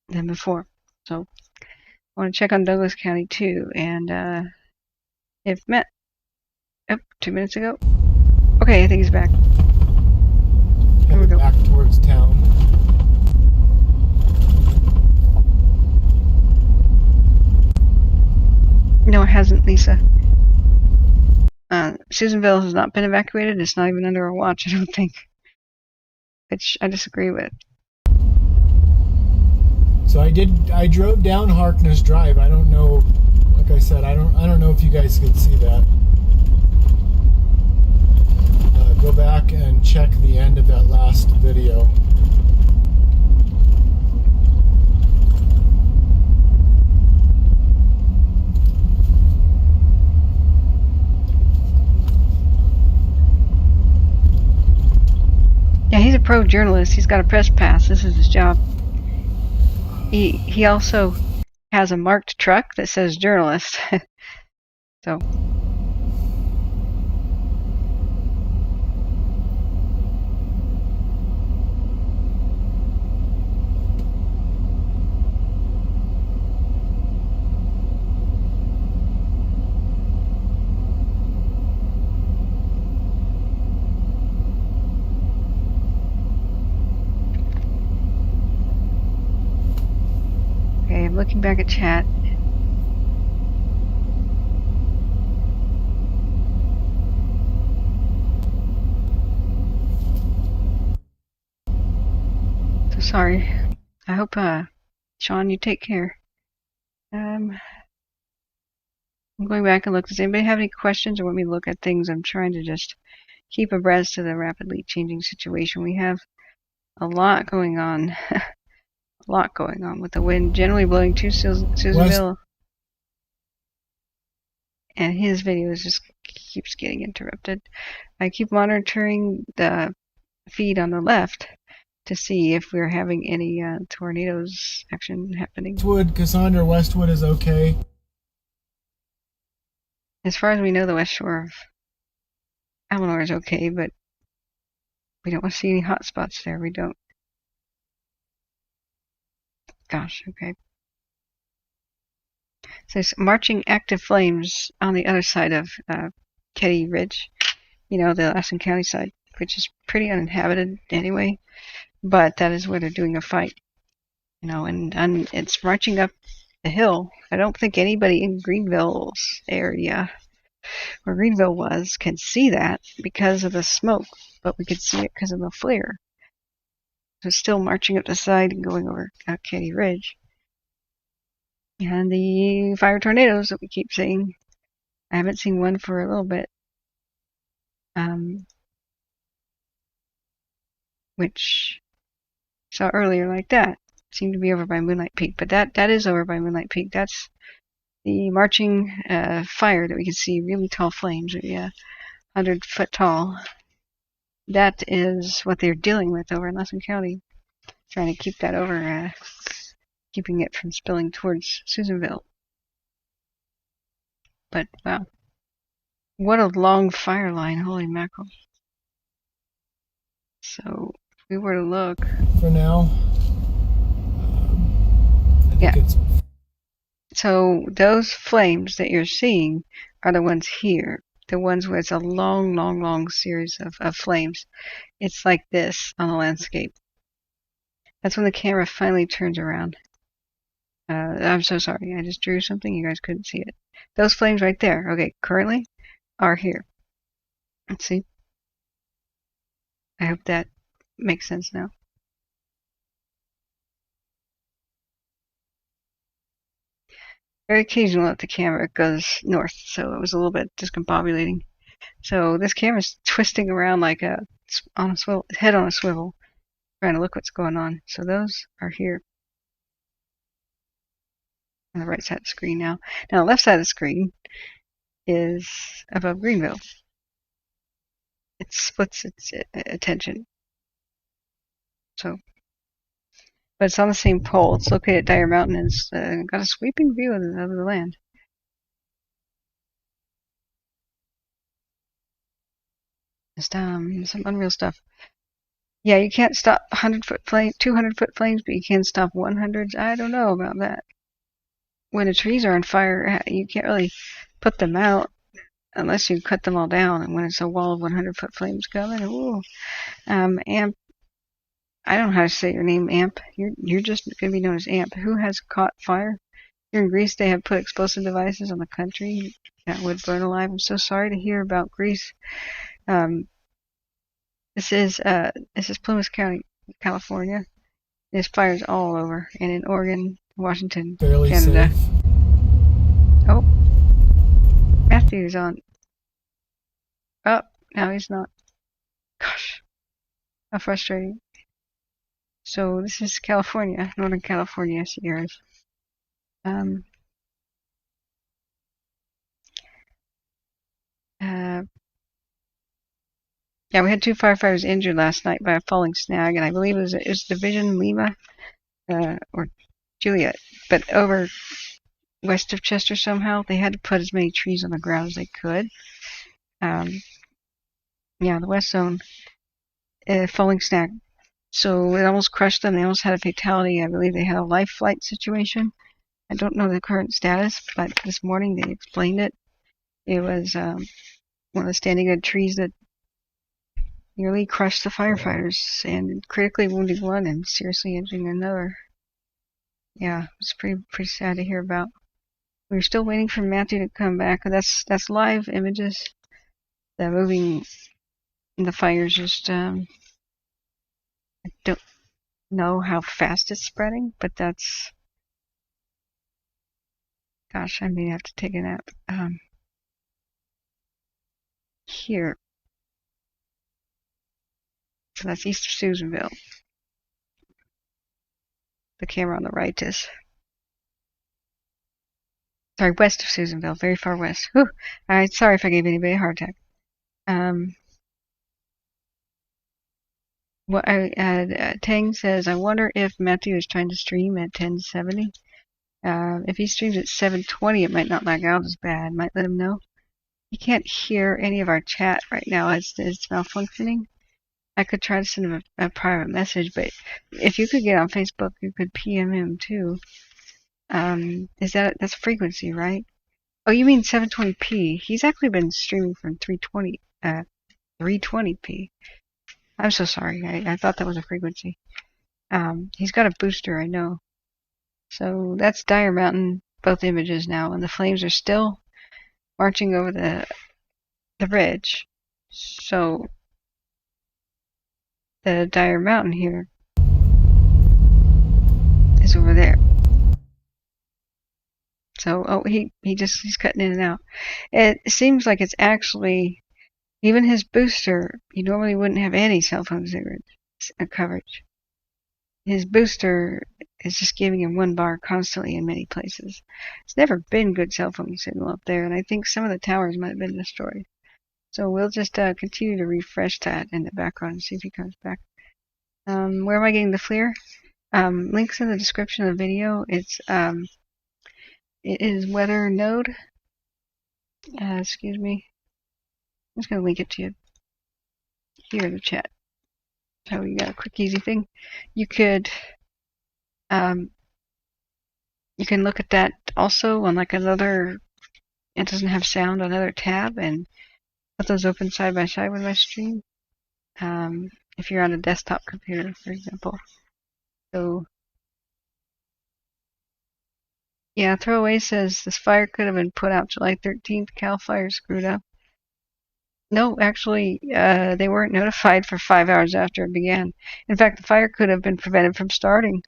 than before. So I want to check on Douglas County too. And if Matt... Oh, 2 minutes ago. Okay, I think he's back. Here we go. Back towards town. No, it hasn't, Lisa. Susanville has not been evacuated. It's not even under a watch, I don't think. Which I disagree with. So I drove down Harkness Drive. I don't know, like I said, I don't know if you guys could see that. Go back and check the end of that last video. Yeah, he's a pro journalist. He's got a press pass. This is his job. He also has a marked truck that says journalist. So. Okay, I'm looking back at chat. So sorry. I hope, Sean, you take care. I'm going back and look. Does anybody have any questions or want me to look at things? I'm trying to just keep abreast of the rapidly changing situation. We have a lot going on. A lot going on with the wind generally blowing to Susanville. And his video just keeps getting interrupted. I keep monitoring the feed on the left to see if we're having any tornadoes action happening. Westwood, Cassandra, Westwood is okay. As far as we know, the west shore of Amalur is okay, but we don't want to see any hot spots there. We don't. Gosh, okay. So it's marching active flames on the other side of Ketty Ridge, you know, the Lassen County side, which is pretty uninhabited anyway, but that is where they're doing a fight, you know, and it's marching up the hill. I don't think anybody in Greenville's area, where Greenville was, can see that because of the smoke, but we could see it because of the FLIR. So it's still marching up the side and going over Ketty Ridge. And the fire tornadoes that we keep seeing, I haven't seen one for a little bit. Which I saw earlier like that. Seemed to be over by Moonlight Peak, but that is over by Moonlight Peak. That's the marching fire that we can see, really tall flames, 100 foot tall. That is what they're dealing with over in Lassen County. Trying to keep that over, keeping it from spilling towards Susanville. But wow, what a long fire line! Holy mackerel! So if we were to look for now, I think it's. So those flames that you're seeing are the ones here. The ones where it's a long, long, long series of flames. It's like this on the landscape. That's when the camera finally turns around. I'm so sorry. I just drew something. You guys couldn't see it. Those flames right there, okay, currently are here. Let's see. I hope that makes sense now. Very occasionally if the camera goes north, so it was a little bit discombobulating. So this camera's twisting around like on a swivel, head on a swivel, trying to look what's going on. So those are here on the right side of the screen now. Now the left side of the screen is above Greenville. It splits its attention. So, but it's on the same pole. It's located at Dyer Mountain and it's got a sweeping view of the land. Just some unreal stuff. Yeah, you can't stop 100-foot flame, 200-foot flames, but you can stop 100s. I don't know about that. When the trees are on fire, you can't really put them out unless you cut them all down. And when it's a wall of 100-foot flames coming, ooh. Amp, I don't know how to say your name, Amp. You're just going to be known as Amp. Who has caught fire? Here in Greece, they have put explosive devices on the country that would burn alive. I'm so sorry to hear about Greece. This is Plumas County, California. There's fires all over, and in Oregon, Washington, Fairly Canada. safe. Oh, Matthew's on. Oh, now he's not. Gosh, how frustrating. So this is California, Northern California, Sierras. Yeah, we had 2 firefighters injured last night by a falling snag, and I believe it was Division Lima or Juliet, but over west of Chester somehow. They had to put as many trees on the ground as they could. Yeah, the west zone, falling snag. So it almost crushed them. They almost had a fatality. I believe they had a life flight situation. I don't know the current status, but this morning they explained it. It was one of the standing dead trees that nearly crushed the firefighters and critically wounded one and seriously injuring another. Yeah, it's pretty sad to hear about. We're still waiting for Matthew to come back. That's live images. The moving, the fires just I don't know how fast it's spreading, but that's. Gosh, I may have to take a nap. Here. So that's east of Susanville. The camera on the right is. Sorry, west of Susanville, very far west. Whew. Alright, sorry if I gave anybody a heart attack. Tang says, I wonder if Matthew is trying to stream at 1070. If he streams at 720, it might not lag out as bad. Might let him know. He can't hear any of our chat right now. It's malfunctioning. I could try to send him a private message, but if you could get on Facebook, you could PM him too. That's frequency, right? Oh, you mean 720p? He's actually been streaming from 320p. I'm so sorry. I thought that was a frequency. He's got a booster, I know. So that's Dyer Mountain, both images now, and the flames are still marching over the ridge. So the Dyer Mountain here is over there. So he's cutting in and out. It seems like it's actually even his booster. You normally wouldn't have any cell phone coverage. His booster is just giving him 1 bar constantly in many places. It's never been good cell phone signal up there, and I think some of the towers might have been destroyed. So we'll just continue to refresh that in the background and see if he comes back. Where am I getting the FLIR? Links in the description of the video. It is weather node. Excuse me. I'm just gonna link it to you here in the chat. So you got a quick, easy thing. You can look at that also on like another. It doesn't have sound, another tab, and put those open side by side with my stream. If you're on a desktop computer, for example. So yeah, Throwaway says this fire could have been put out July 13th. Cal Fire screwed up. No, actually, they weren't notified for 5 hours after it began. In fact, the fire could have been prevented from starting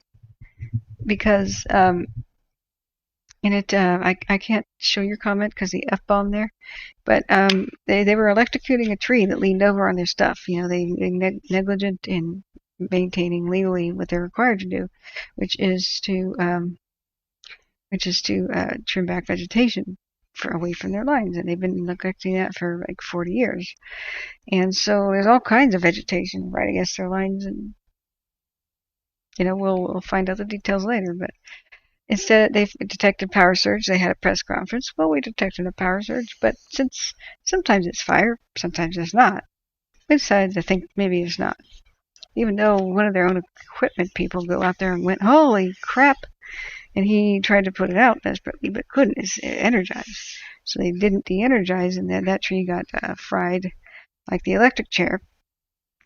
because I can't show your comment because the F-bomb there, but they were electrocuting a tree that leaned over on their stuff. You know, they negligent in maintaining legally what they're required to do, which is to trim back vegetation away from their lines, and they've been neglecting that for like 40 years. And so there's all kinds of vegetation right against their lines, and you know we'll find out the details later. But instead, they detected power surge. They had a press conference. Well, we detected a power surge, but since sometimes it's fire, sometimes it's not, we decided to think maybe it's not. Even though one of their own equipment people go out there and went, holy crap, and he tried to put it out desperately, but couldn't. It's energized. So they didn't de-energize, and that tree got fried like the electric chair.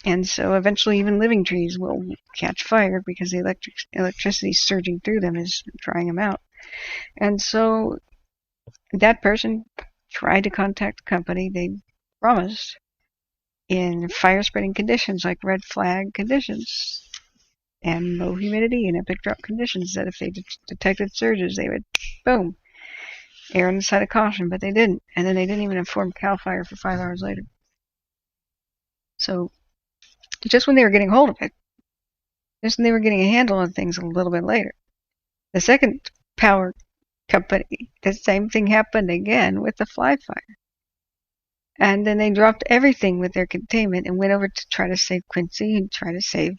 And so eventually even living trees will catch fire because the electricity surging through them is drying them out. And so that person tried to contact the company. They promised in fire spreading conditions like red flag conditions and low humidity and epic drought conditions that if they detected surges, they would, boom, err on the side of caution, but they didn't. And then they didn't even inform CAL FIRE for 5 hours later. So just when they were getting hold of it, just when they were getting a handle on things a little bit later, the second power company, the same thing happened again with the FLIR fire. And then they dropped everything with their containment and went over to try to save Quincy and try to save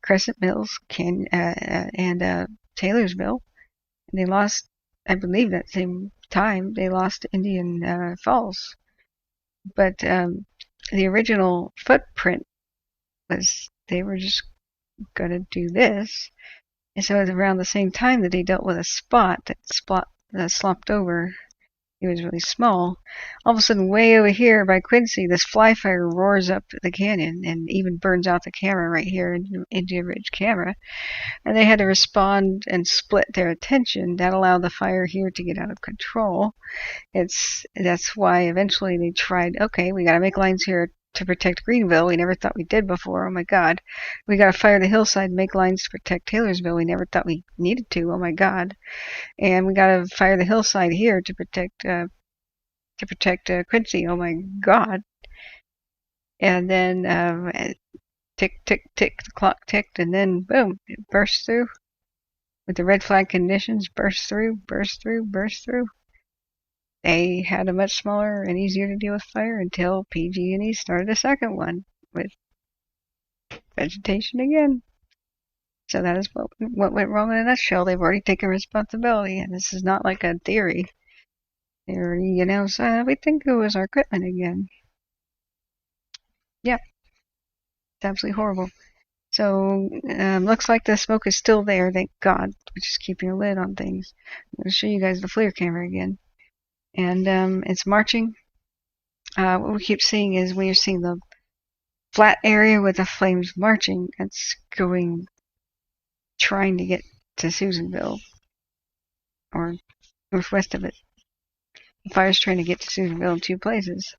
Crescent Mills and Taylorsville. And they lost, I believe that same time, they lost Indian Falls. But the original footprint was they were just going to do this. And so it was around the same time that they dealt with a spot that slopped over. It was really small. All of a sudden, way over here by Quincy, this fly fire roars up the canyon and even burns out the camera right here, India Ridge camera. And they had to respond and split their attention. That allowed the fire here to get out of control. That's why eventually they tried, okay, we got to make lines here to protect Greenville. We never thought we did before. Oh my God. We got to fire the hillside and make lines to protect Taylorsville. We never thought we needed to. Oh my God. And we got to fire the hillside here to protect Quincy. Oh my God. And then tick, tick, tick, the clock ticked, and then boom, it burst through with the red flag conditions. Burst through. They had a much smaller and easier to deal with fire until PG&E started a second one with vegetation again. So that is what went wrong in a nutshell. They've already taken responsibility, and this is not like a theory. They already announced, we think it was our equipment again. Yeah, it's absolutely horrible. So looks like the smoke is still there, thank God, which is keeping a lid on things. I'm going to show you guys the FLIR camera again. And it's marching. What we keep seeing is when you're seeing the flat area with the flames marching, it's trying to get to Susanville or northwest of it. The fire's trying to get to Susanville in two places,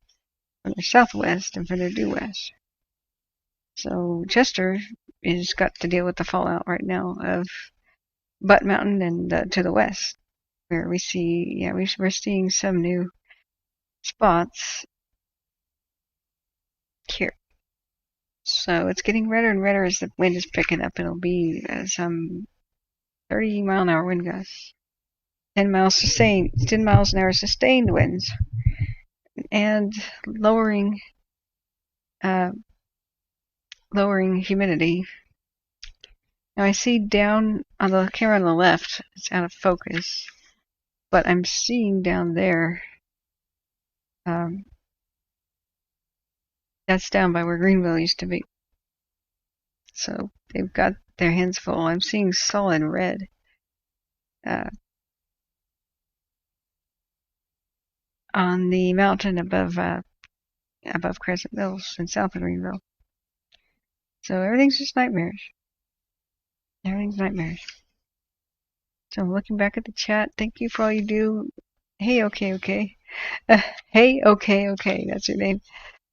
from the southwest and from the due west. So Chester has got to deal with the fallout right now of Butte Mountain and to the west, where we see, we're seeing some new spots here. So it's getting redder and redder as the wind is picking up. It'll be some 30-mile-an-hour wind gusts, 10 miles an hour sustained winds, and lowering humidity Now I see down on the camera on the left, it's out of focus, but I'm seeing down there, that's down by where Greenville used to be. So they've got their hands full. I'm seeing solid red. On the mountain above Crescent Mills and south of Greenville. So everything's just nightmarish. Everything's nightmarish. So I'm looking back at the chat. Thank you for all you do. Hey, okay. Hey, okay. That's your name.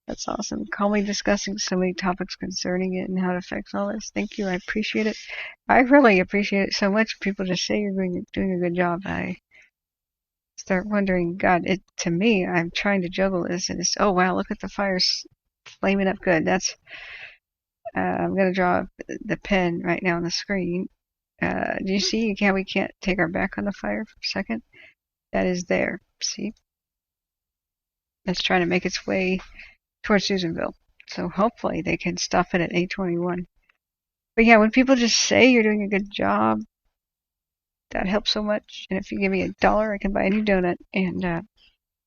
That's awesome. Calmly discussing so many topics concerning it and how it affects all this. Thank you. I appreciate it. I really appreciate it so much. People just say you're doing a good job. I start wondering, God, to me, I'm trying to juggle this, and it's, oh wow, look at the fires flaming up good. That's I'm gonna draw the pen right now on the screen. Do you see how we can't take our back on the fire for a second? That is there. See? It's trying to make its way towards Susanville. So hopefully they can stop it at 821. But yeah, when people just say you're doing a good job, that helps so much. And if you give me $1, I can buy a new donut and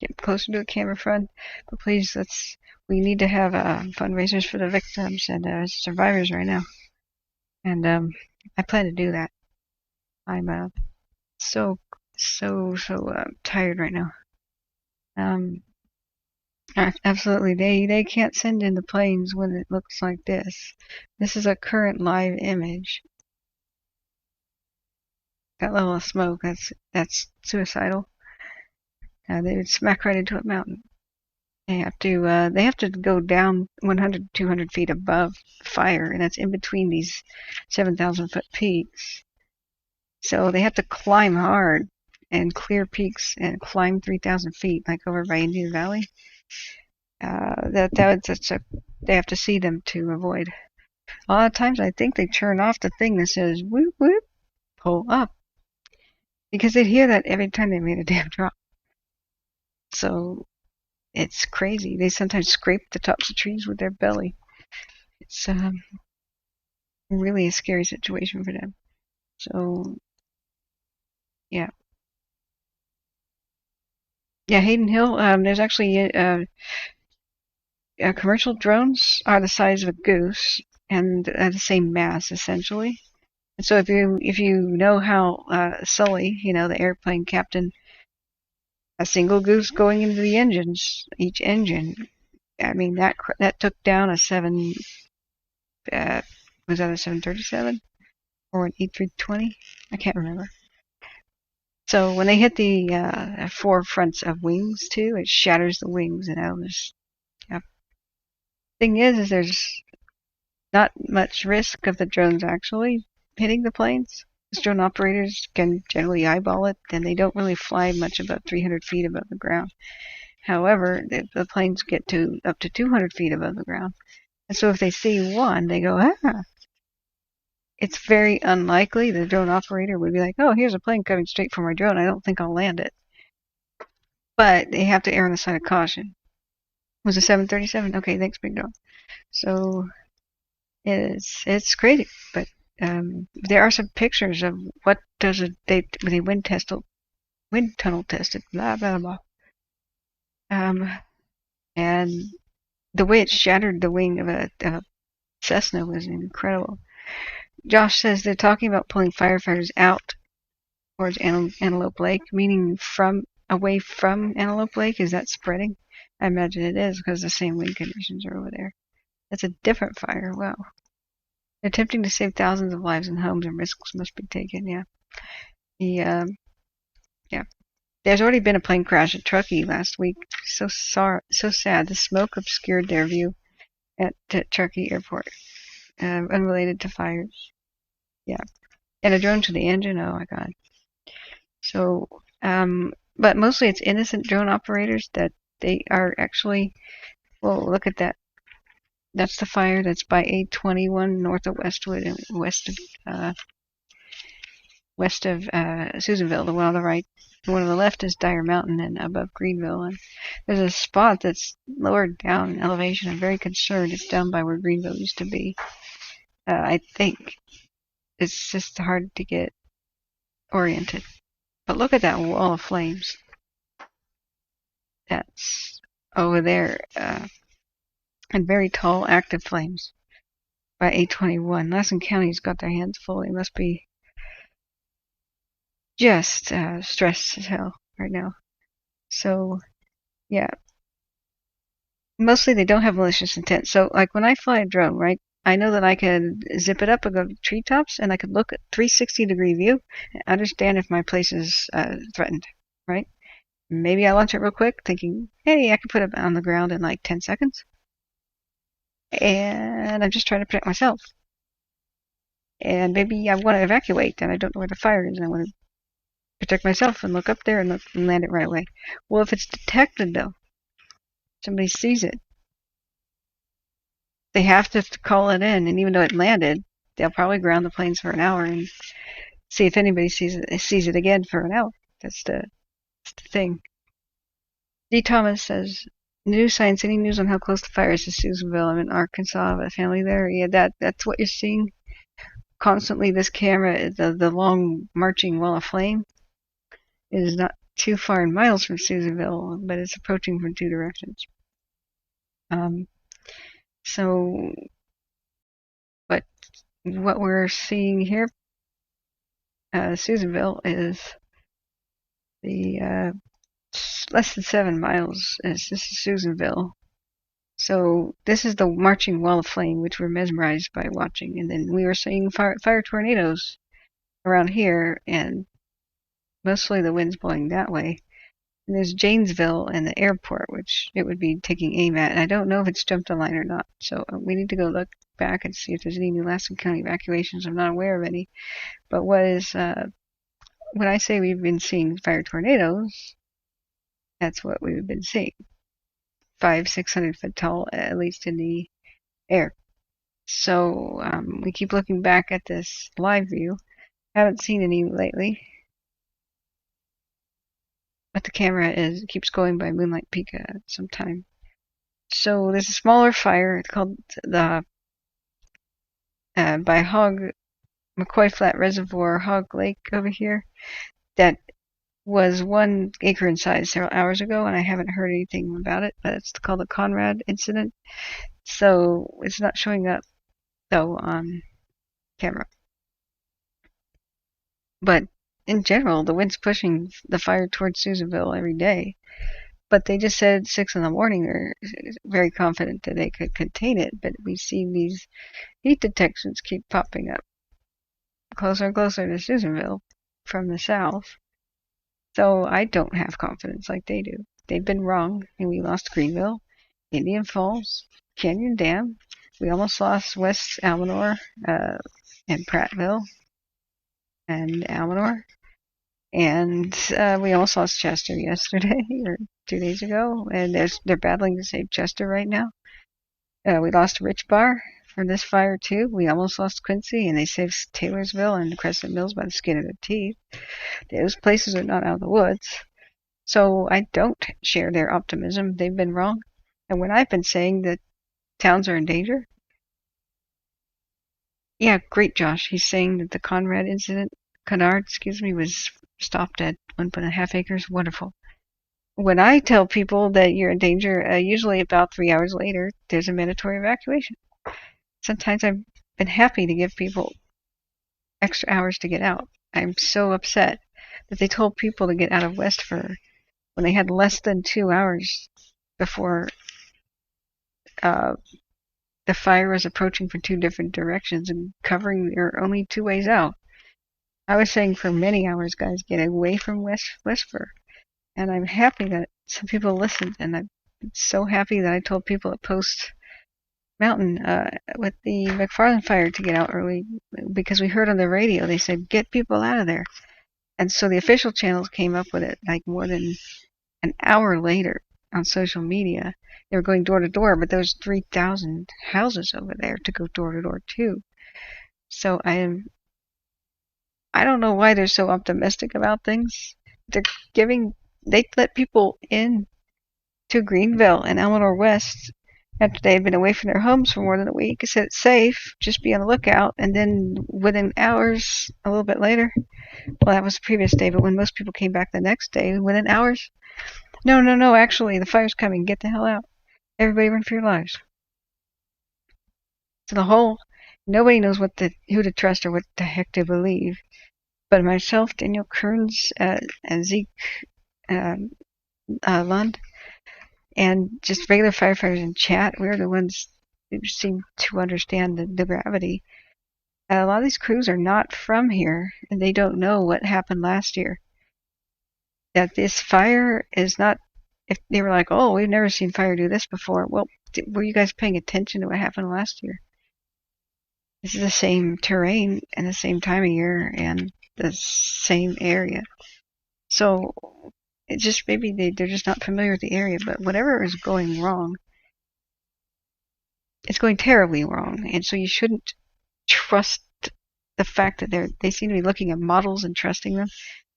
get closer to a camera front. But please, we need to have fundraisers for the victims and survivors right now. And I plan to do that. I'm so tired right now. Absolutely, they can't send in the planes when it looks like this. This is a current live image. That level of smoke, that's suicidal. They would smack right into a mountain. They have to go down 100, 200 feet above fire, and that's in between these 7,000-foot peaks. So they have to climb hard and clear peaks and climb 3,000 feet, like over by Indian Valley. They have to see them to avoid. A lot of times, I think they turn off the thing that says "whoop whoop, pull up," because they'd hear that every time they made a damn drop. So it's crazy. They sometimes scrape the tops of trees with their belly. It's really a scary situation for them. So yeah. Hayden Hill. There's actually commercial drones are the size of a goose and the same mass essentially. And so if you know how Sully, the airplane captain, a single goose going into the engines, each engine. I mean that took down a was that a 737 or an E320? I can't remember. So when they hit the four fronts of wings too, it shatters the wings, and that'll just. Yeah. Thing is there's not much risk of the drones actually hitting the planes. Because drone operators can generally eyeball it, and they don't really fly much above 300 feet above the ground. However, the planes get to up to 200 feet above the ground. And so if they see one, they go, ah. It's very unlikely the drone operator would be like, oh, here's a plane coming straight for my drone. I don't think I'll land it. But they have to err on the side of caution. Was it 737? Okay, thanks, Big Dog. So it's crazy, but there are some pictures of what does they wind tunnel tested, blah blah blah. And the way it shattered the wing of a Cessna was incredible. Josh says they're talking about pulling firefighters out towards Antelope Lake, meaning away from Antelope Lake. Is that spreading? I imagine it is because the same wind conditions are over there. That's a different fire. Wow. They're attempting to save thousands of lives and homes, and risks must be taken. Yeah. There's already been a plane crash at Truckee last week. So sad. The smoke obscured their view at Truckee Airport, unrelated to fires. Yeah, and a drone to the engine. Oh my God. So, but mostly it's innocent drone operators that they are actually. Well, look at that. That's the fire that's by 821 north of Westwood and west of Susanville. The one on the right, the one on the left is Dyer Mountain and above Greenville. And there's a spot that's lower down in elevation. I'm very concerned. It's down by where Greenville used to be. I think it's just hard to get oriented. But look at that wall of flames. That's over there, and very tall active flames by 821. Lassen County's got their hands full. They must be just stressed as hell right now. So, yeah. Mostly they don't have malicious intent. So, like when I fly a drone, right, I know that I could zip it up and go to treetops, and I could look at 360-degree view and understand if my place is threatened, right? Maybe I launch it real quick, thinking, hey, I can put it on the ground in like 10 seconds. And I'm just trying to protect myself. And maybe I want to evacuate, and I don't know where the fire is, and I want to protect myself and look up there and land it right away. Well, if it's detected, though, somebody sees it, they have to call it in, and even though it landed, they'll probably ground the planes for an hour and see if anybody sees it again for an hour. That's the thing. D. Thomas says, News Science, any news on how close the fire is to Susanville? I'm in Arkansas, I have a family there. Yeah, that's what you're seeing constantly. This camera, the long marching wall of flame, is not too far in miles from Susanville, but it's approaching from two directions. So, but what we're seeing here, Susanville, is the less than 7 miles. This is Susanville. So this is the marching wall of flame, which we're mesmerized by watching. And then we were seeing fire tornadoes around here, and mostly the wind's blowing that way. And there's Janesville and the airport, which it would be taking aim at. And I don't know if it's jumped a line or not. So we need to go look back and see if there's any new Lassen County evacuations. I'm not aware of any. But what is, when I say we've been seeing fire tornadoes, that's what we've been seeing. 500-600 foot tall, at least in the air. So we keep looking back at this live view. Haven't seen any lately. But the camera keeps going by Moonlight Peak sometime. So there's a smaller fire. It's called the by McCoy Flat Reservoir, Hog Lake over here. That was 1 acre in size several hours ago, and I haven't heard anything about it. But it's called the Conrad incident. So it's not showing up though on camera. But in general, the wind's pushing the fire towards Susanville every day. But they just said 6 in the morning they're very confident that they could contain it. But we see these heat detections keep popping up closer and closer to Susanville from the south. So I don't have confidence like they do. They've been wrong, and we lost Greenville, Indian Falls, Canyon Dam. We almost lost West Almanor and Prattville and Almanor. And we almost lost Chester yesterday or 2 days ago, and they're battling to save Chester right now. We lost Rich Bar from this fire too. We almost lost Quincy, and they saved Taylorsville and Crescent Mills by the skin of their teeth. Those places are not out of the woods. So I don't share their optimism. They've been wrong. And when I've been saying that towns are in danger, yeah, great, Josh. He's saying that the Conrad incident, was stopped at 1.5 acres. Wonderful. When I tell people that you're in danger, usually about 3 hours later, there's a mandatory evacuation. Sometimes I've been happy to give people extra hours to get out. I'm so upset that they told people to get out of West Fir when they had less than 2 hours before the fire was approaching from 2 different directions and covering their only 2 ways out. I was saying for many hours, guys, get away from West Fir. And I'm happy that some people listened, and I'm so happy that I told people at Post Mountain with the McFarland fire to get out early, because we heard on the radio, they said, get people out of there. And so the official channels came up with it like more than an hour later on social media. They were going door to door, but there was 3,000 houses over there to go door to door too. So I don't know why they're so optimistic about things. They let people in to Greenville and Eleanor West after they had been away from their homes for more than a week. It said it's safe, just be on the lookout. And then within hours, a little bit later, well, that was the previous day, but when most people came back the next day, within hours, no, actually, the fire's coming, get the hell out. Everybody run for your lives. So nobody knows who to trust or what the heck to believe. But myself, Daniel Kearns, and Zeke Lund, and just regular firefighters in chat, we're the ones who seem to understand the gravity. A lot of these crews are not from here, and they don't know what happened last year. That this fire is not, if they were like, oh, we've never seen fire do this before. Well, were you guys paying attention to what happened last year? This is the same terrain and the same time of year and the same area. So it just, maybe they're just not familiar with the area, but whatever is going wrong, it's going terribly wrong. And so you shouldn't trust the fact that they seem to be looking at models and trusting them.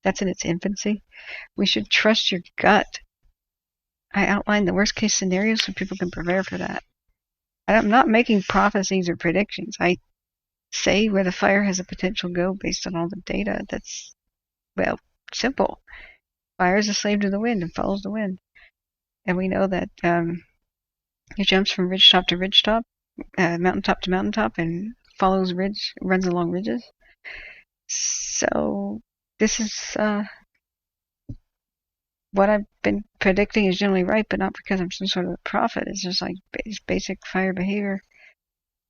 That's in its infancy. We should trust your gut. I outlined the worst case scenarios so people can prepare for that. I'm not making prophecies or predictions. I say where the fire has a potential to go based on all the data. That's, well, simple. Fire is a slave to the wind and follows the wind. And we know that it jumps from ridgetop to ridgetop, mountaintop to mountaintop, and runs along ridges. So this is what I've been predicting is generally right, but not because I'm some sort of a prophet. It's just like basic fire behavior.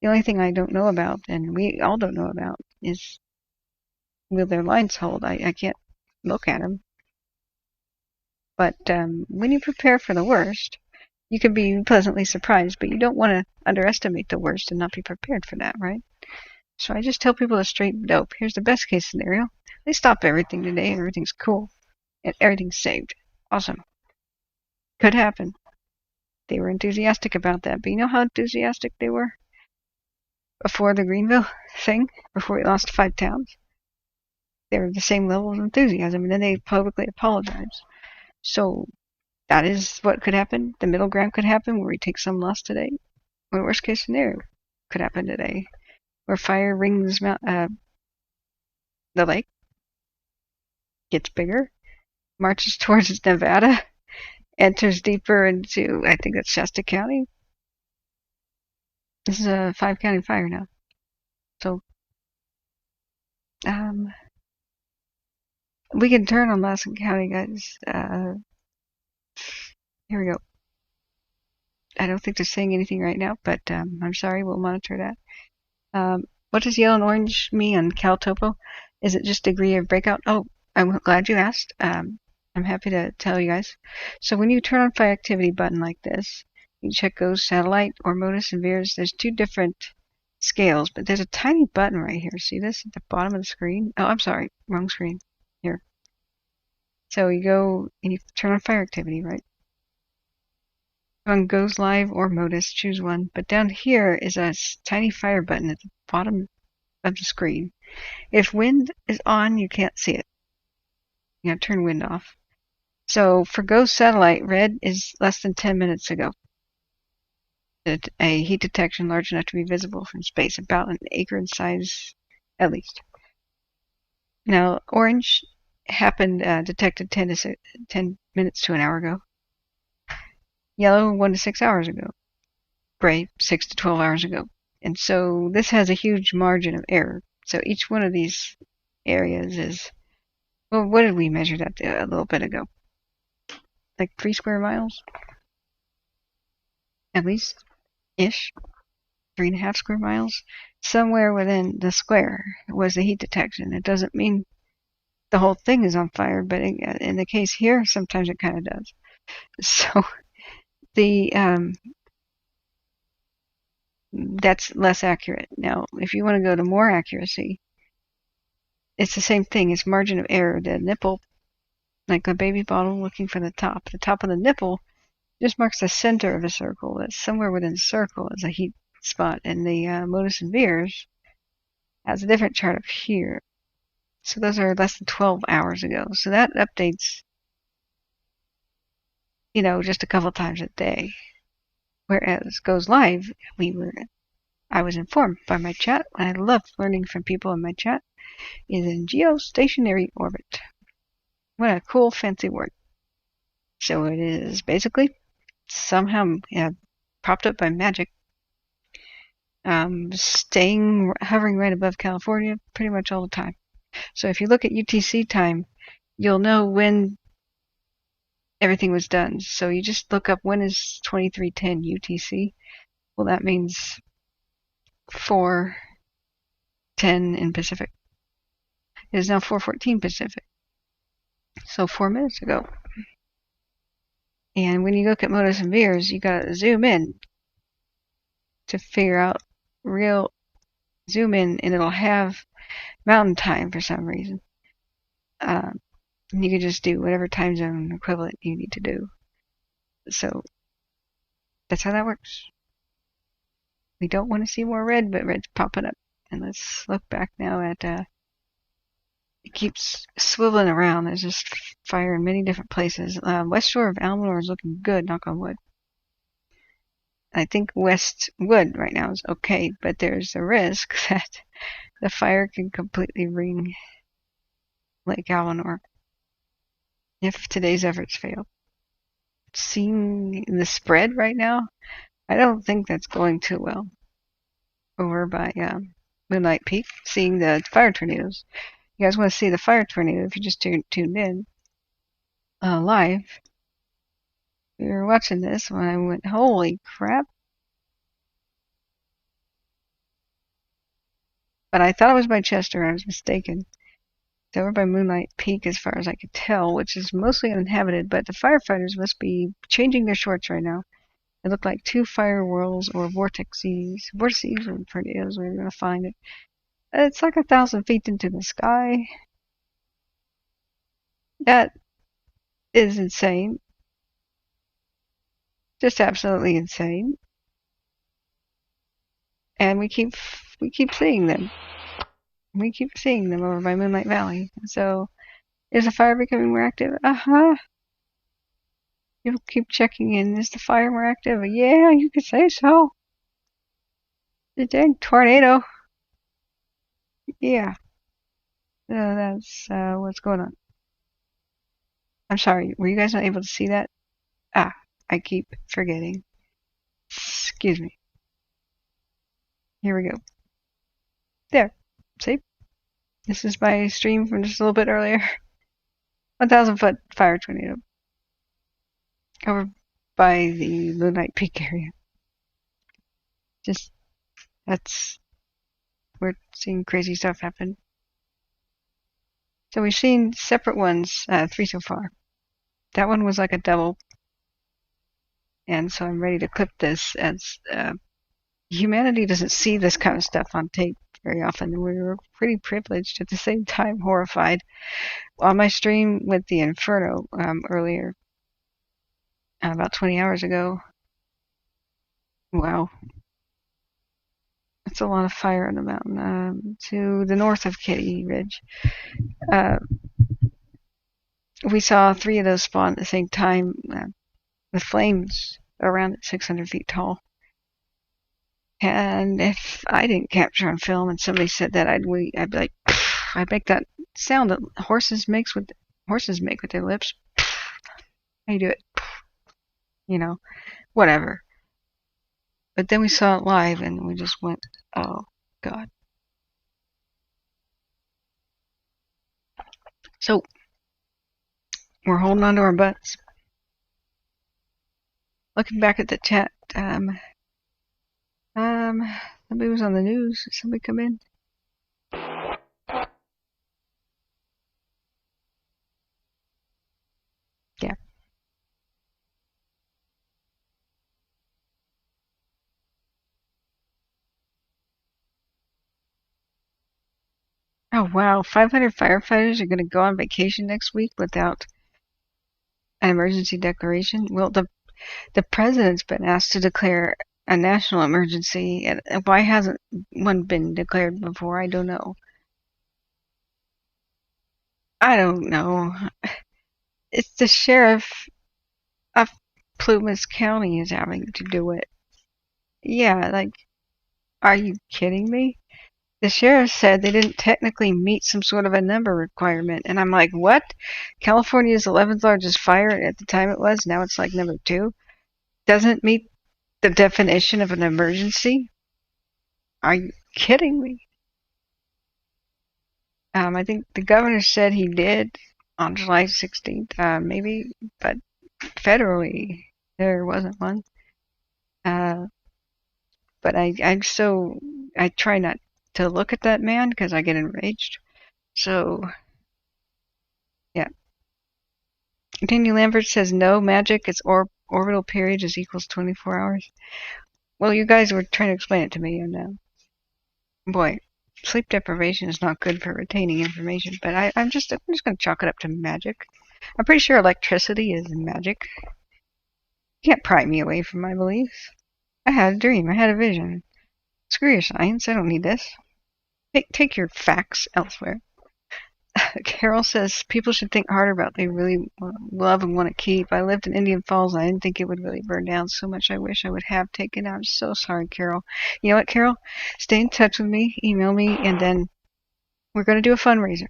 The only thing I don't know about, and we all don't know about, is will their lines hold? I can't look at them. But when you prepare for the worst, you can be pleasantly surprised, but you don't want to underestimate the worst and not be prepared for that, right? So I just tell people a straight dope. Here's the best case scenario. They stop everything today and everything's cool. And everything's saved. Awesome. Could happen. They were enthusiastic about that. But you know how enthusiastic they were? Before the Greenville thing? Before we lost 5 towns? They were the same level of enthusiasm. And then they publicly apologized. So that is what could happen. The middle ground could happen where we take some loss today. Or worst case scenario could happen today. Where fire rings the lake. Gets bigger. Marches towards Nevada. Enters deeper into, I think that's Shasta County. This is a 5-county fire now. So, we can turn on Lassen County, guys. Here we go. I don't think they're saying anything right now, but I'm sorry, we'll monitor that. What does yellow and orange mean on CalTopo? Is it just degree of breakout? Oh, I'm glad you asked. I'm happy to tell you guys. So when you turn on fire activity button like this, you check GOES satellite or MODIS and VIRS. There's 2 different scales, but there's a tiny button right here. See this at the bottom of the screen? Oh, I'm sorry, wrong screen. Here. So you go and you turn on fire activity, right? On GOES Live or MODIS, choose one. But down here is a tiny fire button at the bottom of the screen. If wind is on, you can't see it. You gotta turn wind off. So for GOES satellite, red is less than 10 minutes ago. A heat detection large enough to be visible from space, about an acre in size at least. Now, orange happened, detected 10 minutes to an hour ago. Yellow, 1 to 6 hours ago. Gray, 6 to 12 hours ago. And so this has a huge margin of error. So each one of these areas is, well, what did we measure that a little bit ago? Like 3 square miles? At least? Ish. 3.5 square miles? Somewhere within the square was the heat detection. It doesn't mean the whole thing is on fire, but in the case here, sometimes it kind of does. So that's less accurate. Now, if you want to go to more accuracy, it's the same thing. It's margin of error. The nipple, like a baby bottle looking for the top. The top of the nipple just marks the center of a circle. That's somewhere within the circle is a heat spot. And the MODIS and VIRS has a different chart up here. So those are less than 12 hours ago. So that updates, just a couple times a day. whereas goes live, I was informed by my chat, and I love learning from people in my chat, is in geostationary orbit. What a cool fancy word. So it is basically somehow propped up by magic, hovering right above California pretty much all the time. So if you look at UTC time, you'll know when everything was done. So you just look up when is 2310 UTC. Well, that means 4:10 in Pacific. It is now 4:14 Pacific. So 4 minutes ago. And when you look at Modus and Veers, you gotta zoom in to figure out zoom in, and it'll have mountain time for some reason. And you can just do whatever time zone equivalent you need to do. So that's how that works. We don't want to see more red, but red's popping up. And let's look back now at it keeps swiveling around. There's just fire in many different places. West shore of Almanor is looking good, knock on wood. I think Westwood right now is okay, but there's a risk that the fire can completely ring Lake Almanor if today's efforts fail. Seeing the spread right now, I don't think that's going too well. Over by Moonlight Peak, seeing the fire tornadoes. You guys want to see the fire tornado if you just tuned in live. We were watching this when I went, holy crap. But I thought it was by Chester. I was mistaken. It's over by Moonlight Peak as far as I could tell, which is mostly uninhabited, but the firefighters must be changing their shorts right now. They look like 2 fire whirls or vortices or tornadoes, where you're going to find it. It's like 1,000 feet into the sky. That is insane. Just absolutely insane. And we keep seeing them. We keep seeing them over by Moonlight Valley. So, is the fire becoming more active? You'll keep checking in. Is the fire more active? Yeah, you could say so. The dang tornado. Yeah. That's what's going on. I'm sorry, were you guys not able to see that? I keep forgetting. Excuse me. Here we go. There. See? This is my stream from just a little bit earlier. 1,000 foot fire tornado. Over by the Moonlight Peak area. We're seeing crazy stuff happen. So we've seen separate ones, 3 so far. That one was like a double. And so I'm ready to clip this, as humanity doesn't see this kind of stuff on tape very often. We were pretty privileged, at the same time horrified. On my stream with the Inferno earlier, about 20 hours ago. Wow. That's a lot of fire on the mountain. To the north of Kitty Ridge. We saw 3 of those spawn at the same time. The flames around at 600 feet tall. And if I didn't capture on film and somebody said that, I'd be like, I'd make that sound that horses make with their lips. How you do it? You know, whatever. But then we saw it live and we just went, oh God. So we're holding on to our butts. Looking back at the chat, somebody was on the news. Did somebody come in? Yeah. Oh wow, 500 firefighters are going to go on vacation next week without an emergency declaration. Well, the president's been asked to declare a national emergency, and why hasn't one been declared before? I don't know. It's the sheriff of Plumas County is having to do it. Yeah, like, are you kidding me? The sheriff said they didn't technically meet some sort of a number requirement. And I'm like, what? California's 11th largest fire at the time it was. Now it's like number 2. Doesn't meet the definition of an emergency? Are you kidding me? I think the governor said he did on July 16th, maybe, but federally there wasn't one. But I try not to look at that man because I get enraged. So, yeah. Daniel Lambert says no magic. Its orbital period is equals 24 hours. Well, you guys were trying to explain it to me, and boy, sleep deprivation is not good for retaining information. But I'm just going to chalk it up to magic. I'm pretty sure electricity is magic. You can't pry me away from my beliefs. I had a dream. I had a vision. Screw your science. I don't need this. Take your facts elsewhere. Carol says people should think harder about what they really love and want to keep. I lived in Indian Falls and I didn't think it would really burn down so much. I wish I would have taken out. I'm so sorry, Carol. You know what, Carol? Stay in touch with me. Email me, and then we're going to do a fundraiser.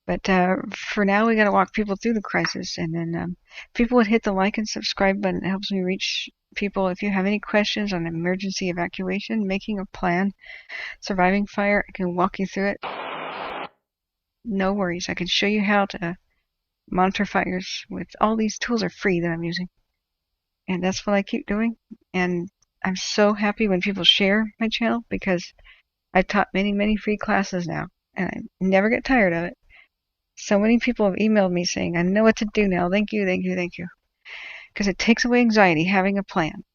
But for now, we got to walk people through the crisis, and then people would hit the like and subscribe button. It helps me reach people. If you have any questions on emergency evacuation, making a plan, surviving fire, I can walk you through it. No worries. I can show you how to monitor fires with all these tools are free that I'm using. And that's what I keep doing. And I'm so happy when people share my channel because I've taught many, many free classes now, and I never get tired of it. So many people have emailed me saying, I know what to do now. Thank you, thank you, thank you. Because it takes away anxiety, having a plan.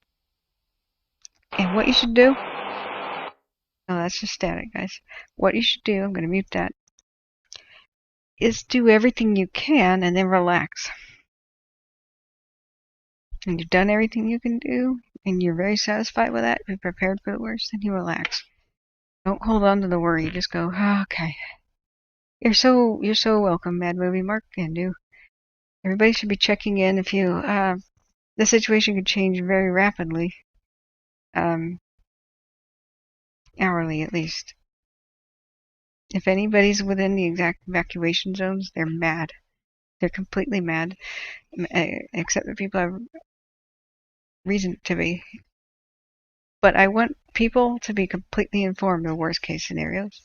And what you should do, oh, that's just static, guys. What you should do, I'm going to mute that, is do everything you can and then relax. When you've done everything you can do, and you're very satisfied with that, be prepared for the worst, then you relax. Don't hold on to the worry. Just go, oh, okay. You're so welcome, Mad Movie Mark and do. Everybody should be checking in if you the situation could change very rapidly. Hourly at least. If anybody's within the exact evacuation zones, they're mad. They're completely mad. Except that people have reason to be. But I want people to be completely informed of worst case scenarios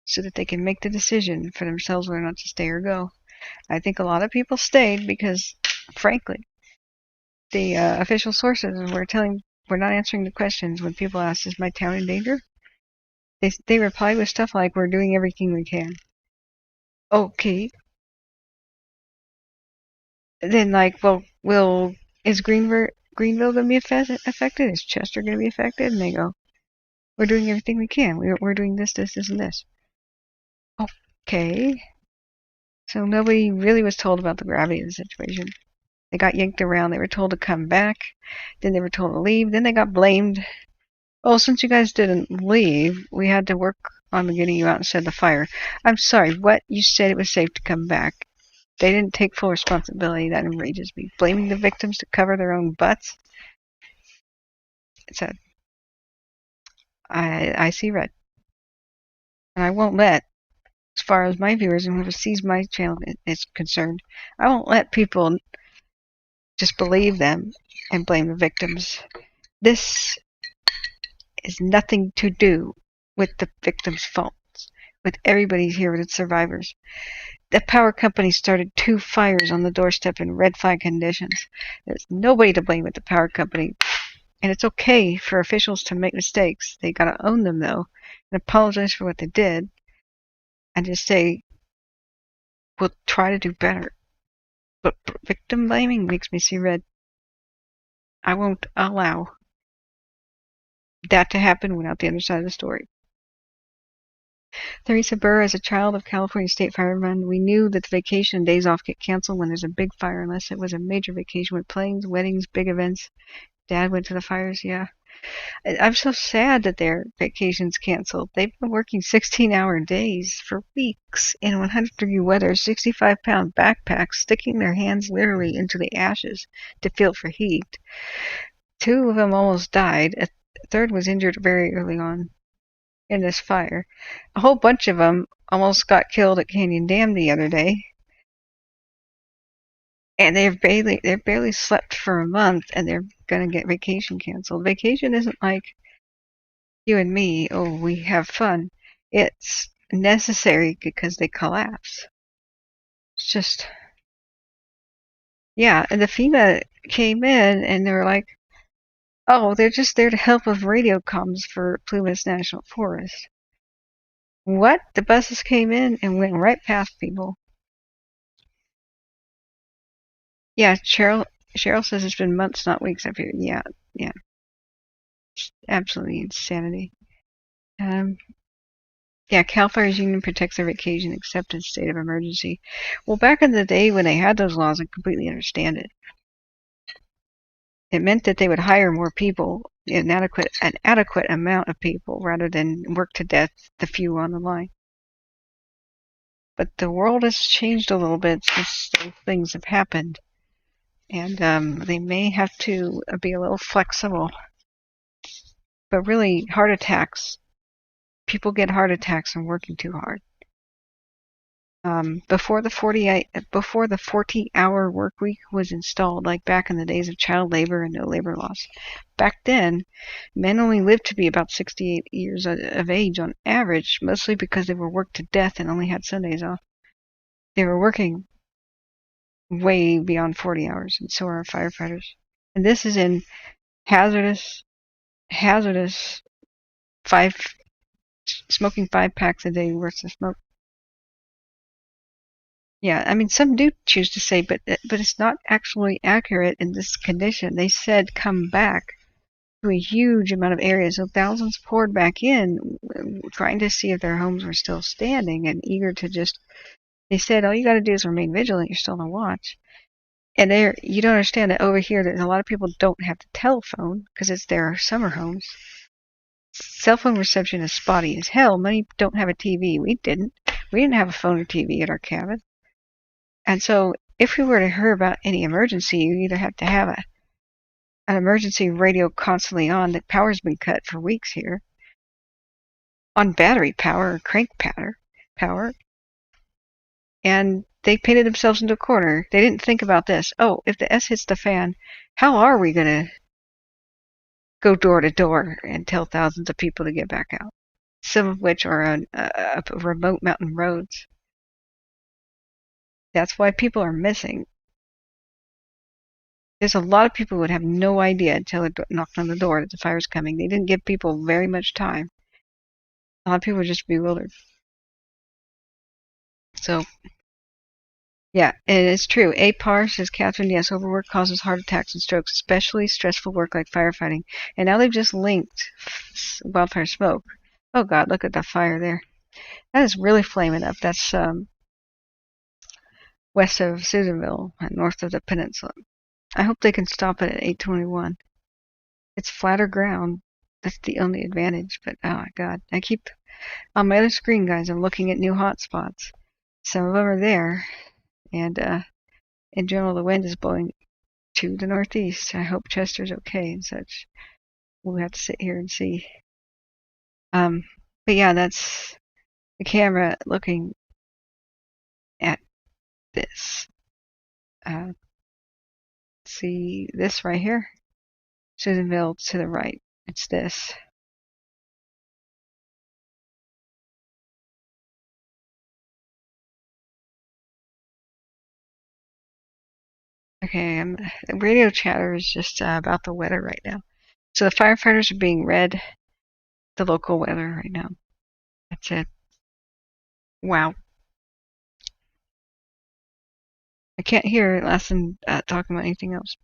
so that they can make the decision for themselves whether or not to stay or go. I think a lot of people stayed because, frankly, the official sources we're not answering the questions when people ask, is my town in danger? They reply with stuff like, we're doing everything we can. Okay. Then is Greenville going to be affected? Is Chester going to be affected? And they go, we're doing everything we can. We're doing this, and this. Okay. So nobody really was told about the gravity of the situation. They got yanked around. They were told to come back. Then they were told to leave. Then they got blamed. Oh, since you guys didn't leave, we had to work on getting you out instead of the fire. I'm sorry, what? You said it was safe to come back. They didn't take full responsibility. That enrages me. Blaming the victims to cover their own butts? It's I see red. And I won't let, as far as my viewers and whoever sees my channel is concerned, I won't let people just believe them and blame the victims. This is nothing to do with the victims' faults, with everybody's here with its survivors. The power company started 2 fires on the doorstep in red flag conditions. There's nobody to blame but the power company. And it's okay for officials to make mistakes. They gotta own them, though, and apologize for what they did, and just say, we'll try to do better. But victim blaming makes me see red. I won't allow that to happen without the other side of the story. Theresa Burr, as a child of California State Firemen, we knew that the vacation days off get canceled when there's a big fire unless it was a major vacation with planes, weddings, big events. Dad went to the fires, yeah. I'm so sad that their vacation's canceled. They've been working 16-hour days for weeks in 100-degree weather, 65-pound backpacks, sticking their hands literally into the ashes to feel for heat. 2 of them almost died. A third was injured very early on in this fire. A whole bunch of them almost got killed at Canyon Dam the other day. And they've barely slept for a month, and they're gonna get vacation canceled. Vacation isn't like you and me, oh, we have fun. It's necessary because they collapse. It's just, yeah. And the FEMA came in, and they were like, oh, they're just there to help with radio comms for Plumas National Forest. What? The buses came in and went right past people. Yeah, Cheryl says it's been months, not weeks up here. Yeah. Absolutely insanity. Yeah, CAL FIRE's union protects their vacation except in state of emergency. Well, back in the day when they had those laws, I completely understand it. It meant that they would hire more people, an adequate amount of people, rather than work to death the few on the line. But the world has changed a little bit since those things have happened. And they may have to be a little flexible. But really, heart attacks. People get heart attacks from working too hard. Before the 40-hour work week was installed, like back in the days of child labor and no labor laws, back then, men only lived to be about 68 years of age on average, mostly because they were worked to death and only had Sundays off. They were working way beyond 40 hours, and so are firefighters. And this is in hazardous smoking 5 packs a day worth of smoke. Yeah, I mean, some do choose to say, but it's not actually accurate in this condition. They said come back to a huge amount of areas, so thousands poured back in, trying to see if their homes were still standing and eager to just. They said all you got to do is remain vigilant. You're still on watch. And you don't understand that over here, that a lot of people don't have the telephone because it's their summer homes. Cell phone reception is spotty as hell. Many don't have a TV. We didn't. We didn't have a phone or TV at our cabin. And so if we were to hear about any emergency, you either have to have an emergency radio constantly on. The power's been cut for weeks here. On battery power or crank power. And they painted themselves into a corner. They didn't think about this. Oh, if the S hits the fan, how are we going to go door to door and tell thousands of people to get back out? Some of which are on remote mountain roads. That's why people are missing. There's a lot of people who would have no idea until it knocked on the door that the fire's coming. They didn't give people very much time. A lot of people were just bewildered. So, yeah, and it's true. APAR says, Catherine, yes, overwork causes heart attacks and strokes, especially stressful work like firefighting. And now they've just linked wildfire smoke. Oh, God, look at the fire there. That is really flaming up. That's west of Susanville and north of the peninsula. I hope they can stop it at 821. It's flatter ground. That's the only advantage. But, oh, my God. I keep, on my other screen, guys, I'm looking at new hot spots. Some of them are there. And in general, the wind is blowing to the northeast. I hope Chester's okay and such. We'll have to sit here and see. But yeah, that's the camera looking at this. See this right here? Susanville to the right. It's this. Okay, radio chatter is just about the weather right now. So the firefighters are being read the local weather right now. That's it. Wow. I can't hear Lassen talking about anything else.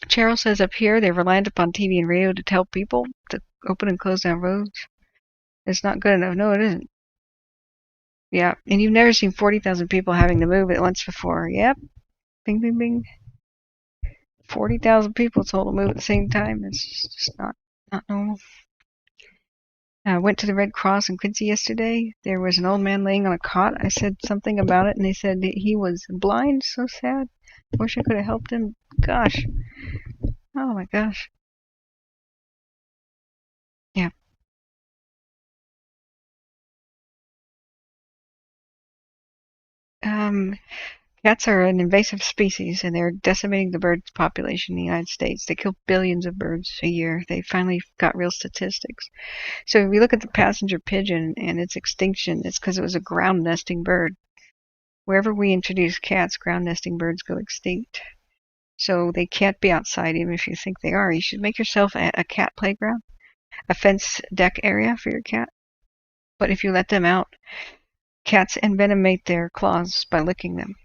Cheryl says up here they're reliant upon TV and radio to tell people to open and close down roads. It's not good enough. No, it isn't. Yeah, and you've never seen 40,000 people having to move at once before. Yep. Bing, bing, bing. 40,000 people told to move at the same time. It's just not normal. I went to the Red Cross in Quincy yesterday. There was an old man laying on a cot. I said something about it, and they said that he was blind. So sad. Wish I could have helped him. Gosh. Oh my gosh. Yeah. Cats are an invasive species, and they're decimating the bird population in the United States. They kill billions of birds a year. They finally got real statistics. So if we look at the passenger pigeon and its extinction, it's because it was a ground nesting bird. Wherever we introduce cats, ground nesting birds go extinct. So they can't be outside, even if you think they are. You should make yourself a cat playground, a fence deck area for your cat. But if you let them out, cats envenomate their claws by licking them.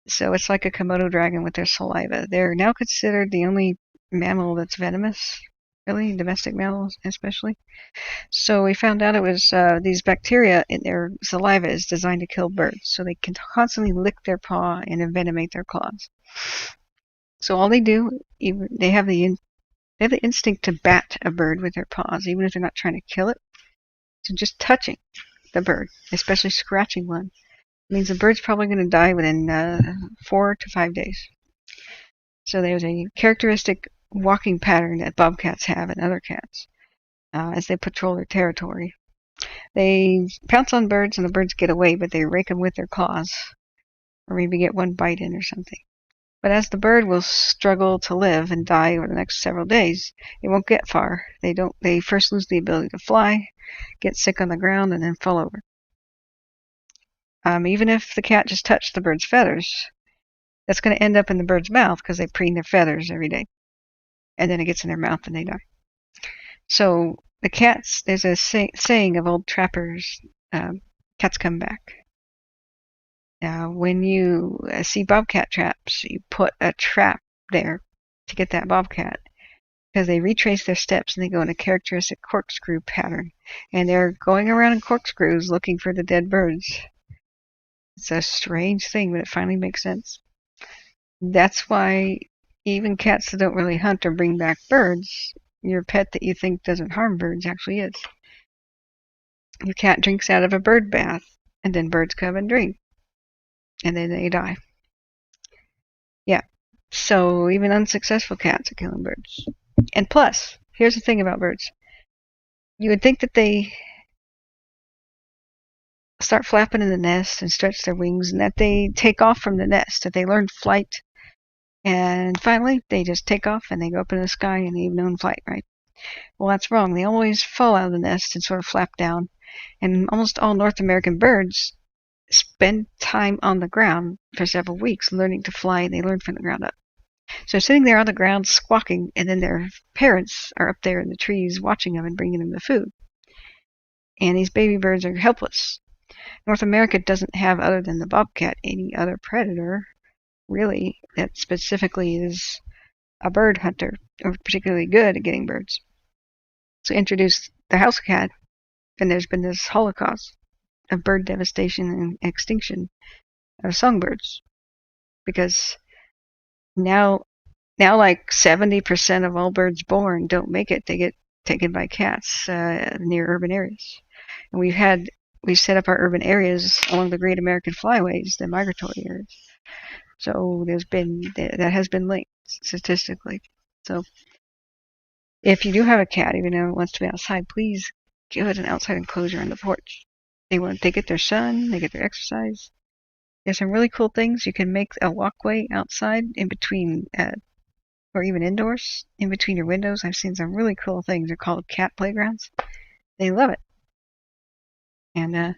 So it's like a Komodo dragon with their saliva. They're now considered the only mammal that's venomous, really, domestic mammals especially. So we found out it was these bacteria in their saliva is designed to kill birds. So they can constantly lick their paw and envenomate their claws. So all they do, even they have the instinct to bat a bird with their paws, even if they're not trying to kill it. So just touching the bird, especially scratching one, means the bird's probably going to die within 4 to 5 days. So there's a characteristic walking pattern that bobcats have and other cats as they patrol their territory. They pounce on birds and the birds get away, but they rake them with their claws, or maybe get one bite in or something. But as the bird will struggle to live and die over the next several days, it won't get far. They first lose the ability to fly, get sick on the ground, and then fall over. Even if the cat just touched the bird's feathers, that's going to end up in the bird's mouth because they preen their feathers every day. And then it gets in their mouth and they die. So the cats, there's a saying of old trappers, cats come back. When you see bobcat traps, you put a trap there to get that bobcat because they retrace their steps and they go in a characteristic corkscrew pattern. And they're going around in corkscrews looking for the dead birds. It's a strange thing, but it finally makes sense. That's why even cats that don't really hunt or bring back birds, your pet that you think doesn't harm birds actually is. Your cat drinks out of a bird bath, and then birds come and drink. And then they die. Yeah. So even unsuccessful cats are killing birds. And plus, here's the thing about birds. You would think that they start flapping in the nest and stretch their wings and that they take off from the nest, that they learn flight. And finally, they just take off and they go up in the sky and they've known flight, right? Well, that's wrong. They always fall out of the nest and sort of flap down. And almost all North American birds spend time on the ground for several weeks learning to fly, and they learn from the ground up. So sitting there on the ground squawking, and then their parents are up there in the trees watching them and bringing them the food. And these baby birds are helpless. North America doesn't have, other than the bobcat, any other predator, really, that specifically is a bird hunter or particularly good at getting birds. So introduce the house cat, and there's been this holocaust of bird devastation and extinction of songbirds, because now like 70% of all birds born don't make it. They get taken by cats near urban areas. And we've set up our urban areas along the Great American Flyways, the migratory areas. So that has been linked statistically. So if you do have a cat, even though it wants to be outside, please give it an outside enclosure on the porch. They get their sun, they get their exercise. There's some really cool things. You can make a walkway outside in between, or even indoors, in between your windows. I've seen some really cool things. They're called cat playgrounds. They love it. And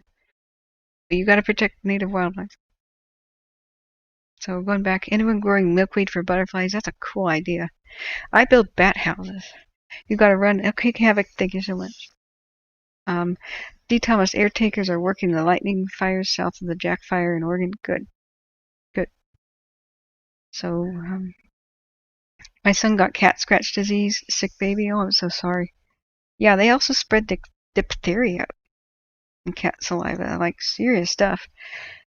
you got to protect native wildlife. So going back, anyone growing milkweed for butterflies, that's a cool idea. I build bat houses. You got to run. Okay, Havoc, thank you so much. D. Thomas air tankers are working the lightning fires south of the Jack Fire in Oregon. Good. So, my son got cat scratch disease, sick baby. Oh, I'm so sorry. Yeah, they also spread diphtheria in cat saliva, like serious stuff.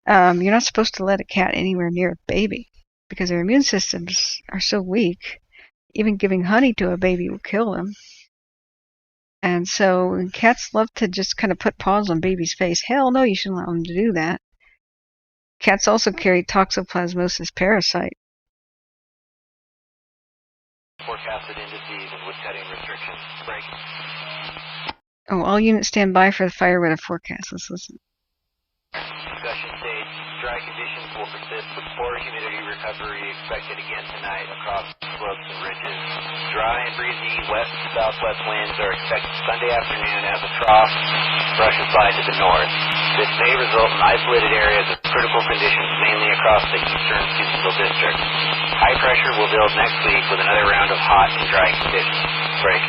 You're not supposed to let a cat anywhere near a baby. because their immune systems are so weak. Even giving honey to a baby will kill them. And so cats love to just kind of put paws on baby's face. Hell no, you shouldn't allow them to do that. Cats also carry toxoplasmosis parasite. Forecasted indices and wood cutting restrictions. Break. Oh, all units stand by for the fire weather forecast. Let's listen. Discussion stage. Dry conditions will persist with poor humidity recovery expected again tonight across slopes and ridges. Dry and breezy west to southwest winds are expected Sunday afternoon as a trough brushes by to the north. This may result in isolated areas of critical conditions mainly across the eastern Quincy district. High pressure will build next week with another round of hot and dry conditions. Break.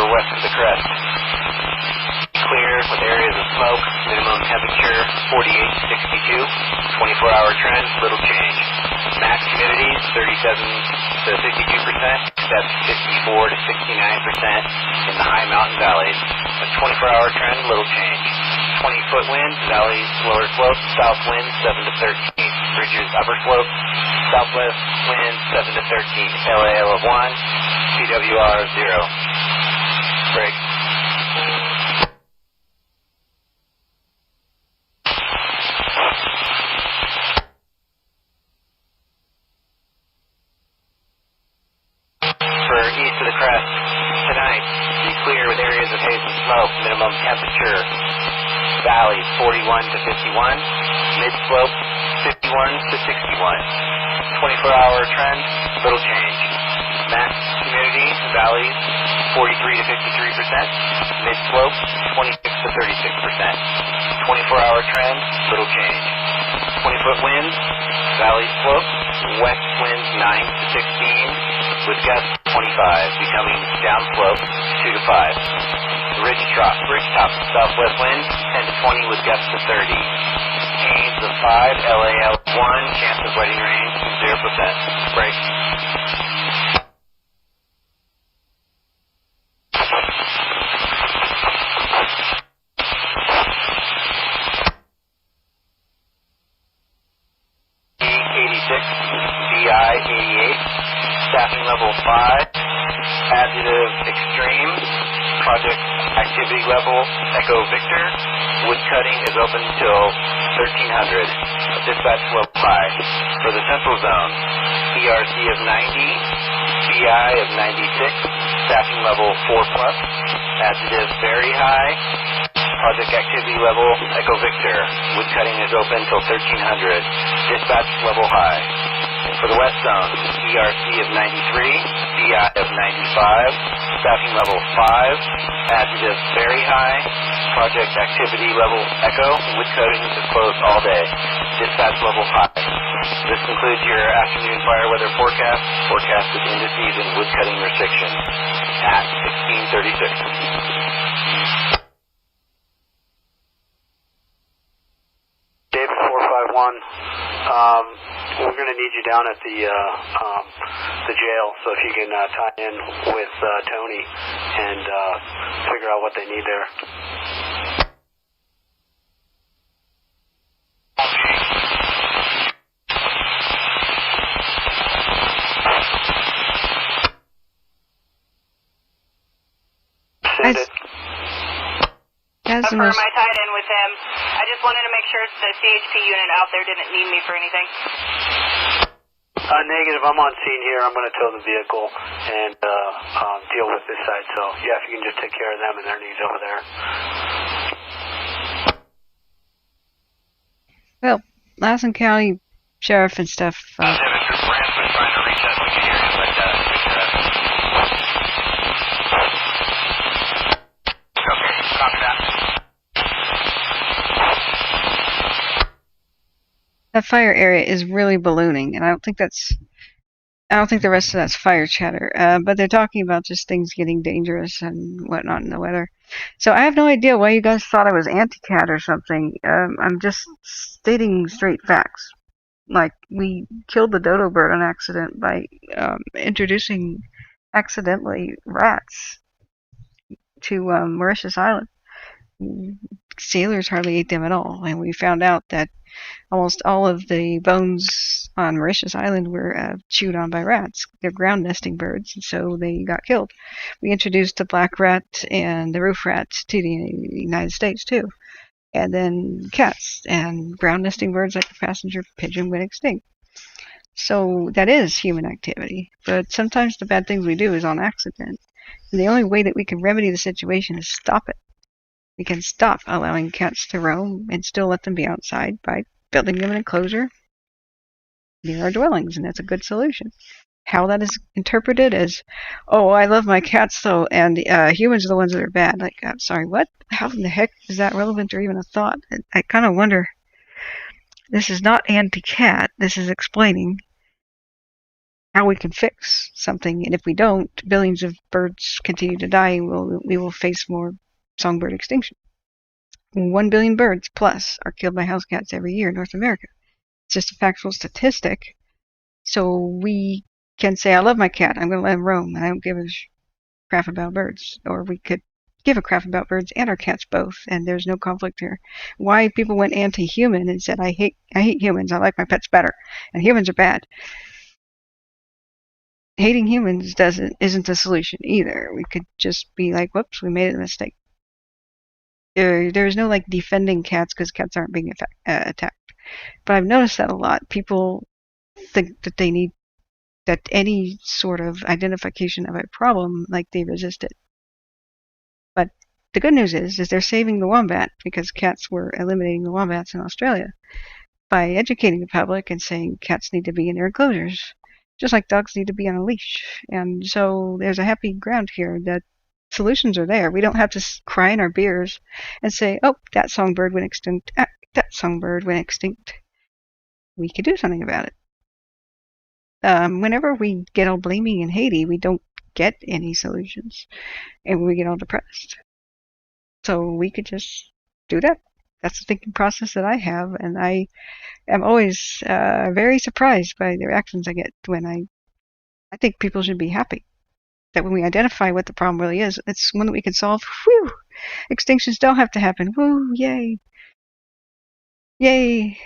West of the crest. Clear with areas of smoke, minimum temperature 48 to 62, 24-hour trend, little change. Max humidity 37 to 62%, except 54 to 69% in the high mountain valleys. A 24-hour trend, little change. 20-foot winds, valleys, lower slopes, south winds 7 to 13. Ridges, upper slopes, southwest winds 7 to 13. LAL of 1, CWR of 0. Break. For east of the crest, tonight, be clear with areas of haze and smoke, minimum temperature, valleys 41 to 51, mid-slope 51 to 61. 24-hour trend, little change. Max humidity, valleys 43 to 53%, mid-slope 26 to 36%. 24-hour trend, little change. 20-foot winds, valley slope, west winds 9 to 16, with gusts 25, becoming downslope 2 to 5. Ridge top, southwest winds 10 to 20 with gusts to 30. Haze of 5, LAL 1, chance of wetting rain 0%. Break. VI 88, staffing level 5, adjective extreme, project activity level Echo Victor, wood cutting is open till 1300, dispatch level high. For the central zone, ERC of 90, VI of 96, staffing level 4 plus, adjective very high, project activity level Echo Victor, wood cutting is open till 1300, dispatch level high. For the west zone, ERC of 93, VI of 95, staffing level 5, adjective very high, project activity level Echo, wood cutting is closed all day, dispatch level high. This concludes your afternoon fire weather forecast, forecasted indices and wood cutting restrictions at 1636. David 451, we're going to need you down at the jail, so if you can tie in with Tony and figure out what they need there. Send it. Affirm, I tied in with him. I just wanted to make sure the CHP unit out there didn't need me for anything. Negative, I'm on scene here. I'm going to tow the vehicle and deal with this side. So, yeah, if you can just take care of them and their needs over there. Well, Lassen County Sheriff and stuff. Brand's been trying to reach us. We can hear him, but okay, copy that. That fire area is really ballooning, and I don't think the rest of that's fire chatter. But they're talking about just things getting dangerous and whatnot in the weather. So I have no idea why you guys thought I was anti-cat or something. I'm just stating straight facts. Like, we killed the dodo bird on accident by introducing accidentally rats. to Mauritius Island. Sailors hardly ate them at all, and we found out that almost all of the bones on Mauritius Island were chewed on by rats. They're ground nesting birds, and so they got killed. We introduced the black rat and the roof rat to the United States too, and then cats and ground nesting birds like the passenger pigeon went extinct. So that is human activity, but sometimes the bad things we do is on accident. And the only way that we can remedy the situation is stop it. We can stop allowing cats to roam and still let them be outside by building them an enclosure near our dwellings, and that's a good solution. How that is interpreted as, oh, I love my cats though, and humans are the ones that are bad. Like, I'm sorry, what? How in the heck is that relevant or even a thought? I kind of wonder. This is not anti-cat. This is explaining how we can fix something, and if we don't, billions of birds continue to die, and we will face more songbird extinction. 1 billion birds plus are killed by house cats every year in North America. It's just a factual statistic. So we can say, I love my cat, I'm going to let him roam, and I don't give a crap about birds. Or we could give a crap about birds and our cats both, and there's no conflict here. Why people went anti-human and said, I hate humans, I like my pets better, and humans are bad. Hating humans isn't the solution either. We could just be like, whoops, we made a mistake. There's no like defending cats because cats aren't being attacked. But I've noticed that a lot. People think that they need that any sort of identification of a problem, like they resist it. But the good news is they're saving the wombat because cats were eliminating the wombats in Australia by educating the public and saying cats need to be in their enclosures, just like dogs need to be on a leash. And so there's a happy ground here that solutions are there. We don't have to cry in our beers and say, oh, that songbird went extinct. That songbird went extinct. We could do something about it. Whenever we get all blaming and hatey, we don't get any solutions, and we get all depressed. So we could just do that. That's the thinking process that I have, and I am always very surprised by the reactions I get when I think people should be happy that when we identify what the problem really is, it's one that we can solve. Whew! Extinctions don't have to happen. Woo! Yay! Yay!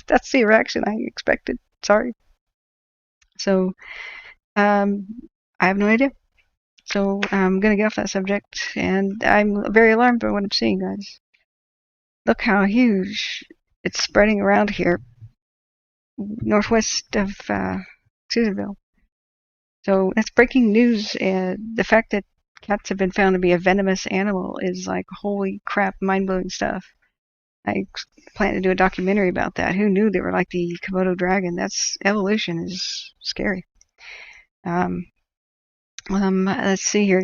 That's the reaction I expected. Sorry. So, I have no idea. So I'm gonna get off that subject, and I'm very alarmed by what I'm seeing, guys. Look how huge it's spreading around here, northwest of Susanville. So that's breaking news. The fact that cats have been found to be a venomous animal is like, holy crap, mind-blowing stuff. I plan to do a documentary about that. Who knew they were like the Komodo dragon? That's evolution is scary. Let's see here.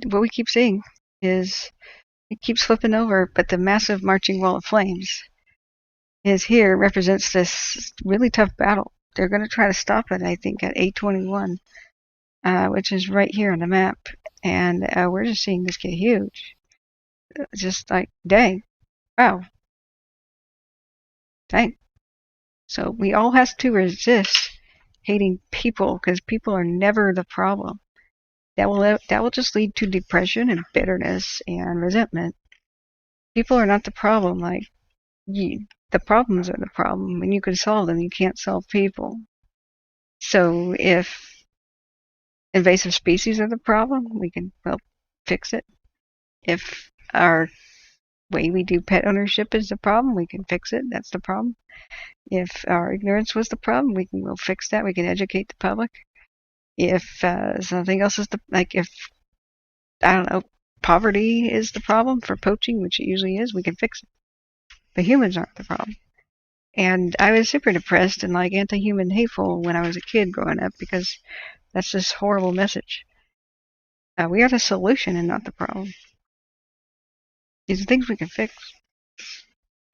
What we keep seeing is it keeps flipping over, but the massive marching wall of flames is here, represents this really tough battle. They're going to try to stop it, I think, at 821. Which is right here on the map, and we're just seeing this get huge. Just like, dang, wow, dang. So we all have to resist hating people, because people are never the problem. That will just lead to depression and bitterness and resentment. People are not the problem. Like, the problems are the problem. When you can solve them, you can't solve people. So if invasive species are the problem, we can, well, fix it. If our way we do pet ownership is the problem, we can fix it. That's the problem. If our ignorance was the problem, we'll fix that. We can educate the public. If something else is if, I don't know, poverty is the problem for poaching, which it usually is, we can fix it. But humans aren't the problem. And I was super depressed and like anti-human hateful when I was a kid growing up, because that's this horrible message. We are the solution and not the problem. These are things we can fix.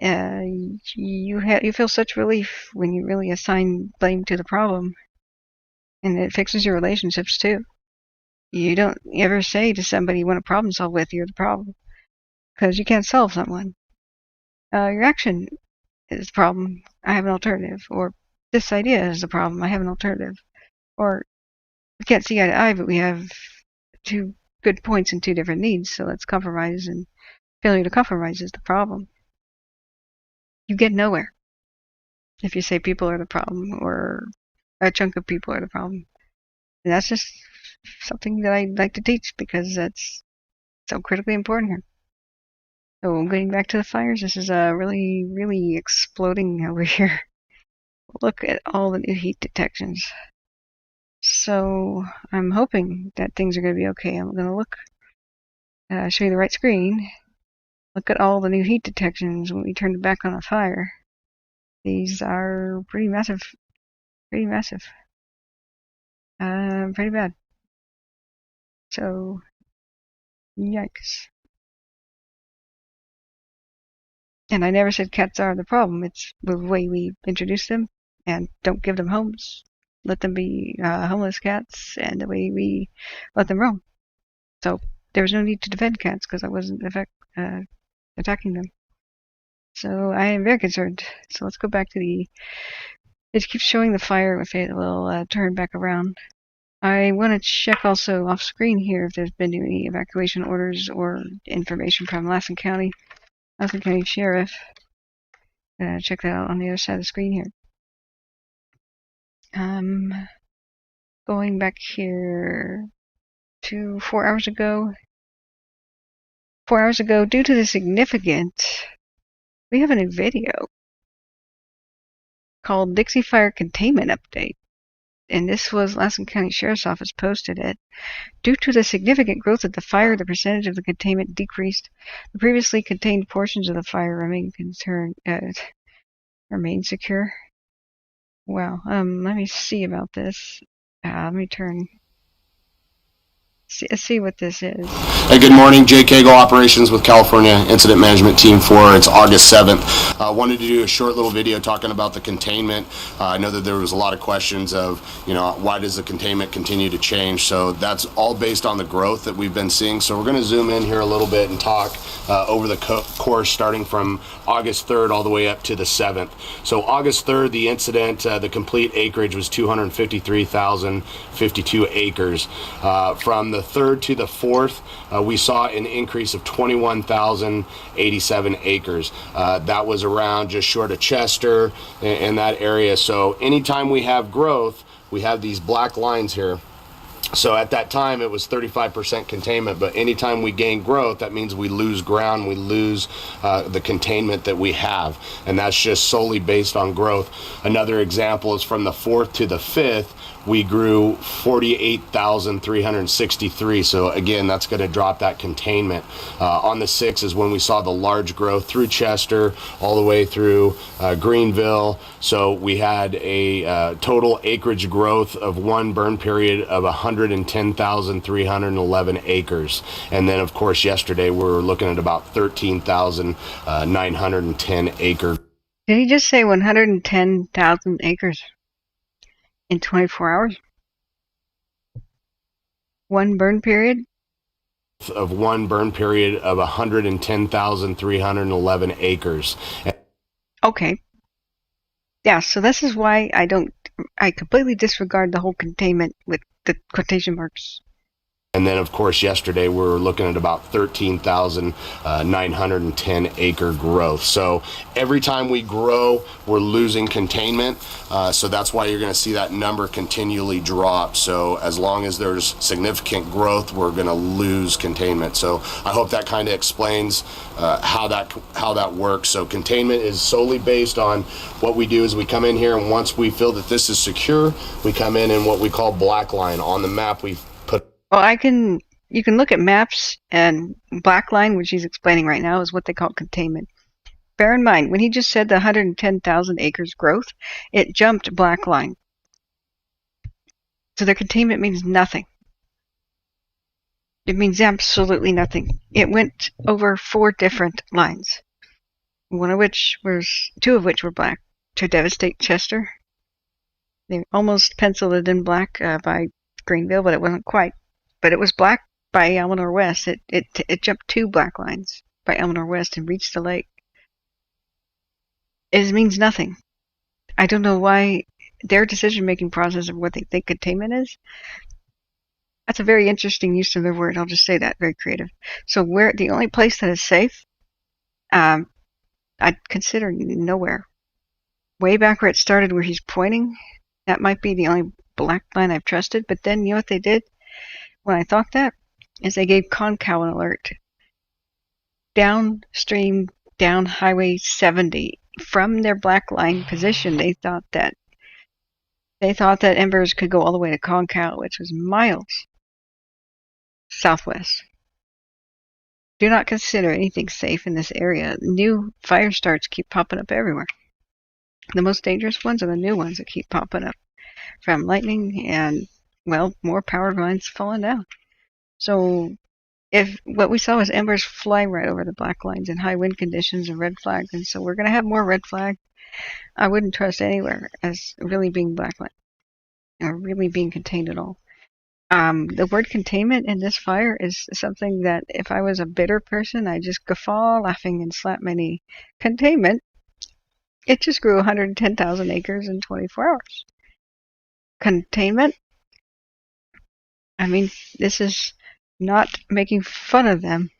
You feel such relief when you really assign blame to the problem, and it fixes your relationships too. You don't ever say to somebody you want a problem solved with, you're the problem, because you can't solve someone. Your action is the problem. I have an alternative. Or this idea is the problem. I have an alternative. Or we can't see eye to eye, but we have two good points and two different needs, so let's compromise, and failure to compromise is the problem. You get nowhere if you say people are the problem, or a chunk of people are the problem. And that's just something that I like to teach because that's so critically important here. So getting back to the fires, this is really, really exploding over here. Look at all the new heat detections. So I'm hoping that things are going to be okay. I'm going to look, show you the right screen. Look at all the new heat detections when we turn it back on the fire. These are pretty massive. Pretty massive. Pretty bad. So, yikes. And I never said cats are the problem. It's the way we introduce them and don't give them homes. Let them be homeless cats, and the way we let them roam. So there was no need to defend cats because I wasn't attacking them. So I am very concerned. So let's go back to the... It keeps showing the fire if it will turn back around. I want to check also off screen here if there's been any evacuation orders or information from Lassen County Sheriff. Check that out on the other side of the screen here. Going back here to 4 hours ago. 4 hours ago, due to the significant, we have a new video called Dixie Fire Containment Update. And this was Lassen County Sheriff's Office posted it. Due to the significant growth of the fire, the percentage of the containment decreased. The previously contained portions of the fire remain secure. Wow. Let me see about this. Let me see what this is. Hey, good morning. Jay Cagle, Operations with California Incident Management Team 4. It's August 7th. I wanted to do a short little video talking about the containment. I know that there was a lot of questions of, why does the containment continue to change? So that's all based on the growth that we've been seeing. So we're going to zoom in here a little bit and talk over the course starting from August 3rd all the way up to the 7th. So August 3rd, the incident, the complete acreage was 253,052 acres. From the 3rd to the 4th, we saw an increase of 21,087 acres. That was around just short of Chester in that area. So anytime we have growth, we have these black lines here. So at that time, it was 35% containment, but anytime we gain growth, that means we lose ground, we lose the containment that we have, and that's just solely based on growth. Another example is from the 4th to the 5th, we grew 48,363. So again, that's going to drop that containment. On the 6th is when we saw the large growth through Chester, all the way through Greenville. So we had a total acreage growth of one burn period of 110,311 acres. And then, of course, yesterday we were looking at about 13,910 acres. Did he just say 110,000 acres? In 24 hours? One burn period? Of one burn period of 110,311 acres. Okay. Yeah, so this is why I completely disregard the whole containment with the quotation marks. And then, of course, yesterday we were looking at about 13,910 acre growth. So every time we grow, we're losing containment. So that's why you're going to see that number continually drop. So as long as there's significant growth, we're going to lose containment. So I hope that kind of explains how that works. So containment is solely based on what we do is we come in here, and once we feel that this is secure, we come in what we call black line. On the map, we put... Well, you can look at maps, and black line, which he's explaining right now, is what they call containment. Bear in mind, when he just said the 110,000 acres growth, it jumped black line. So their containment means nothing. It means absolutely nothing. It went over 4 different lines. Two of which were black to devastate Chester. They almost penciled it in black by Greenville, but it wasn't quite. But it was black by Elmore West. It jumped 2 black lines by Elmore West and reached the lake. It means nothing. I don't know why their decision-making process of what they think containment is. That's a very interesting use of the word. I'll just say that, very creative. So where the only place that is safe, I'd consider nowhere. Way back where it started, where he's pointing, that might be the only black line I've trusted. But then you know what they did when I thought that is they gave Concow an alert downstream, down Highway 70 from their black line position. They thought that embers could go all the way to Concow, which was miles southwest. Do not consider anything safe in this area. New fire starts keep popping up everywhere. The most dangerous ones are the new ones that keep popping up from lightning and, well, more power lines falling down. So if what we saw was embers fly right over the black lines in high wind conditions and red flags, and so we're going to have more red flag. I wouldn't trust anywhere as really being black line or really being contained at all. The word containment in this fire is something that if I was a bitter person, I'd just guffaw laughing and slap my knee. Containment, it just grew 110,000 acres in 24 hours. Containment, I mean, this is not making fun of them.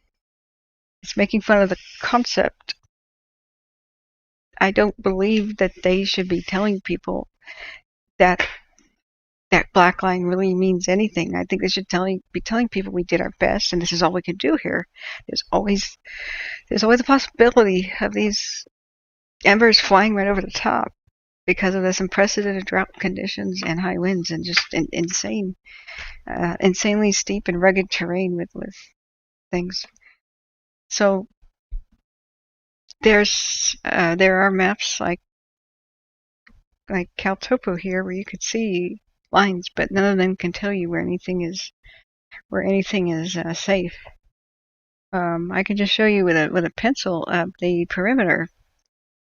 It's making fun of the concept. I don't believe that they should be telling people that black line really means anything. I think they should be telling people we did our best and this is all we can do here. There's always a possibility of these embers flying right over the top because of this unprecedented drought conditions and high winds and just insanely steep and rugged terrain with things. So there are maps like CalTopo here where you could see lines, but none of them can tell you where anything is safe. I can just show you with a pencil the perimeter.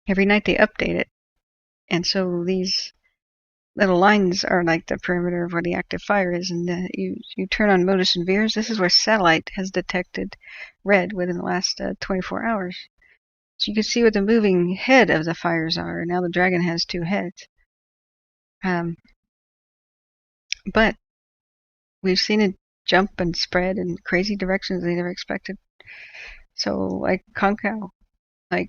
Every night they update it, and so these little lines are like the perimeter of where the active fire is. And you turn on MODIS and VIIRS. This is where satellite has detected red within the last 24 hours. So you can see what the moving head of the fires are. Now the dragon has two heads. But we've seen it jump and spread in crazy directions they never expected. So like Concow, I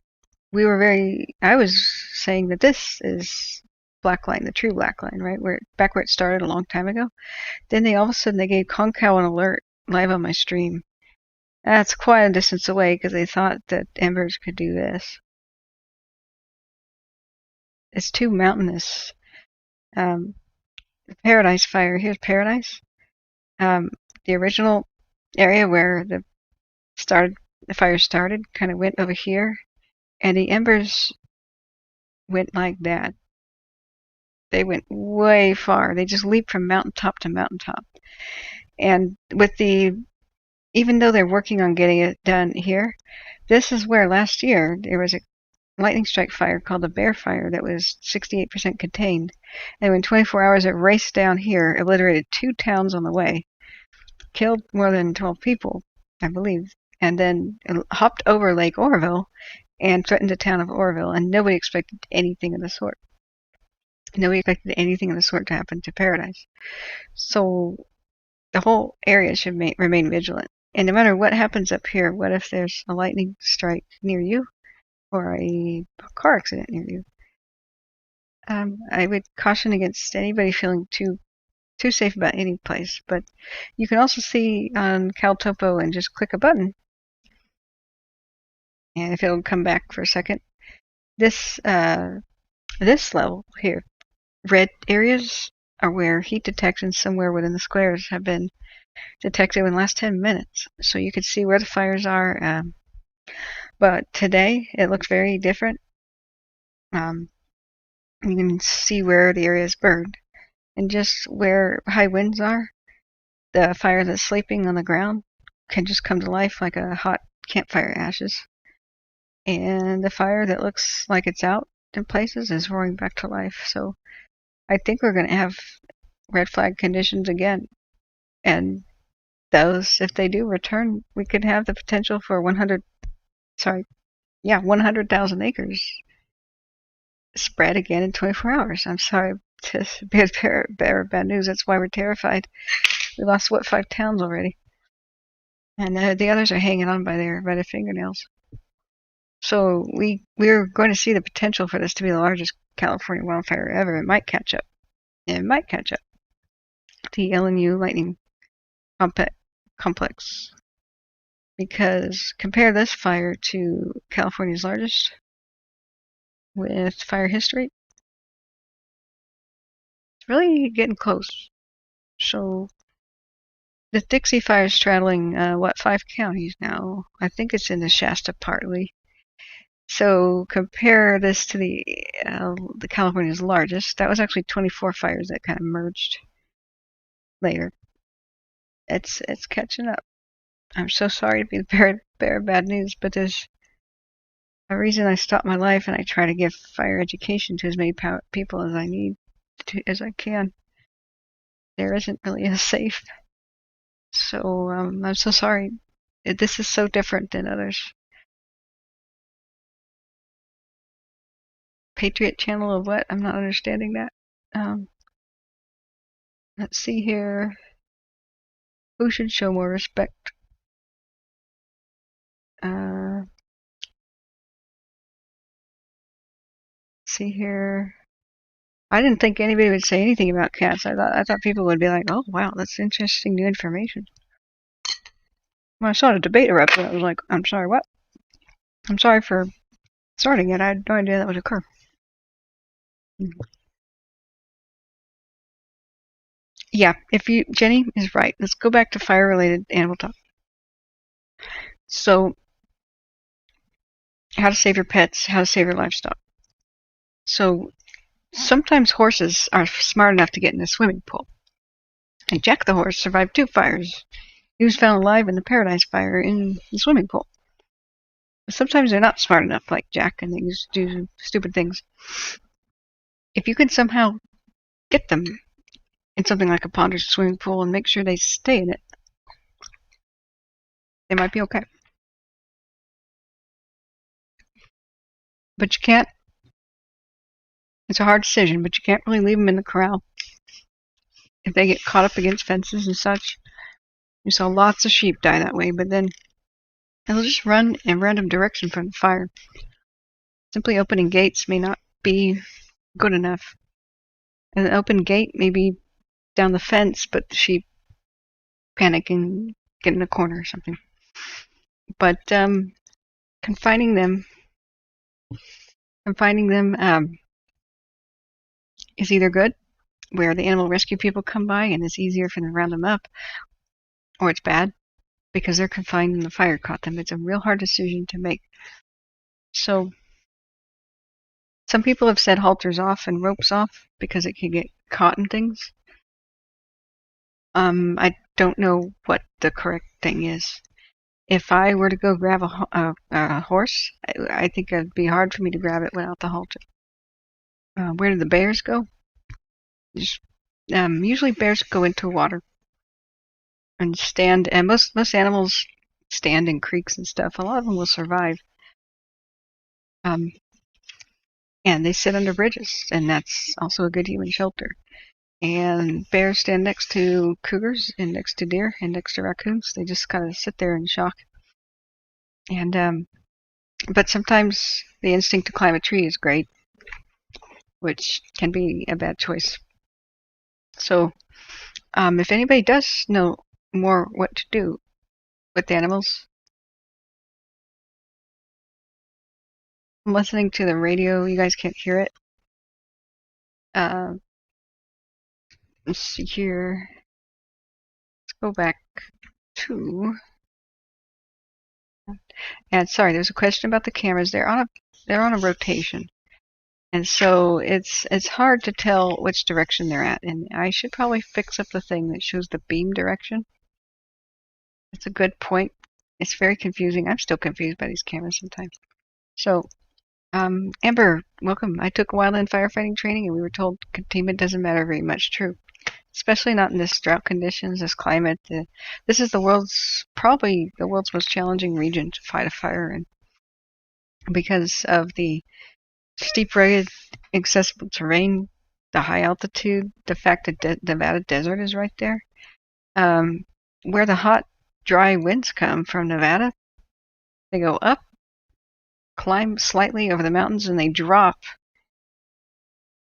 was saying that this is black line, the true black line, right? Back where it started a long time ago. Then all of a sudden they gave Concow an alert live on my stream. That's quite a distance away because they thought that embers could do this. It's too mountainous. The Paradise fire, here's Paradise. The original area where the fire started kind of went over here, and the embers went like that. They went way far. They just leaped from mountaintop to mountaintop. And even though they're working on getting it done here, this is where last year there was a lightning strike fire called the Bear Fire that was 68% contained. And in 24 hours, it raced down here, obliterated 2 towns on the way, killed more than 12 people, I believe, and then it hopped over Lake Oroville and threatened the town of Oroville, and nobody expected anything of the sort. Nobody expected anything of the sort to happen to Paradise. So the whole area should remain vigilant. And no matter what happens up here, what if there's a lightning strike near you or a car accident near you? I would caution against anybody feeling too safe about any place. But you can also see on CalTopo and just click a button, and if it'll come back for a second, this level here, red areas are where heat detections somewhere within the squares have been detected in the last 10 minutes. So you can see where the fires are. But today it looks very different. You can see where the area is burned. And just where high winds are, the fire that's sleeping on the ground can just come to life like a hot campfire ashes. And the fire that looks like it's out in places is roaring back to life. So I think we're going to have red flag conditions again. And those, if they do return, we could have the potential for 100,000 acres spread again in 24 hours. I'm sorry to bear bad news. That's why we're terrified. We lost, what, 5 towns already? And the others are hanging on by their fingernails. So we're going to see the potential for this to be the largest California wildfire ever. It might catch up. It might catch up. The LNU lightning complex. Because compare this fire to California's largest with fire history. It's really getting close. So the Dixie fire is straddling, 5 counties now. I think it's in the Shasta partly. So compare this to the California's largest. That was actually 24 fires that kind of merged later. It's catching up. I'm so sorry to be the bearer of bad news, but there's a reason I stopped my life and I try to give fire education to as many people as as I can. There isn't really a safe. So I'm so sorry. This is so different than others. Patriot channel of what? I'm not understanding that. Let's see here. Who should show more respect? See here. I didn't think anybody would say anything about cats. I thought people would be like, "Oh wow, that's interesting new information." When I saw the debate erupt, I was like, "I'm sorry, what? I'm sorry for starting it. I had no idea that would occur." Yeah, Jenny is right. Let's go back to fire-related animal talk. So, how to save your pets, how to save your livestock. So, sometimes horses are smart enough to get in a swimming pool. And Jack the horse survived 2 fires. He was found alive in the Paradise Fire in the swimming pool. But sometimes they're not smart enough, like Jack, and they just do stupid things. If you can somehow get them in something like a pond or swimming pool and make sure they stay in it, they might be okay. But you can't. It's a hard decision, but you can't really leave them in the corral. If they get caught up against fences and such, you saw lots of sheep die that way, but then they'll just run in random direction from the fire. Simply opening gates may not be good enough. An open gate may be down the fence, but the sheep panic and get in a corner or something. But confining them is either good, where the animal rescue people come by and it's easier for them to round them up, or it's bad because they're confined and the fire caught them. It's a real hard decision to make. So some people have said halters off and ropes off because it can get caught in things. I don't know what the correct thing is. If I were to go grab a horse, I think it'd be hard for me to grab it without the halter. Where do the bears go? Usually bears go into water and stand, and most animals stand in creeks and stuff. A lot of them will survive. And they sit under bridges, and that's also a good human shelter. And bears stand next to cougars and next to deer and next to raccoons. They just kind of sit there in shock. And but sometimes the instinct to climb a tree is great, which can be a bad choice. So if anybody does know more what to do with animals, I'm listening to the radio. You guys can't hear it. Let's see here. Let's go back to. And sorry, there's a question about the cameras. They're on a rotation, and so it's hard to tell which direction they're at. And I should probably fix up the thing that shows the beam direction. That's a good point. It's very confusing. I'm still confused by these cameras sometimes. So, Amber, welcome. I took wildland firefighting training, and we were told containment doesn't matter very much. True. Especially not in this drought conditions, this climate. This is probably the world's most challenging region to fight a fire in, because of the steep, rugged, accessible terrain, the high altitude, the fact that the Nevada desert is right there. where the hot, dry winds come from Nevada, they go up, climb slightly over the mountains, and they drop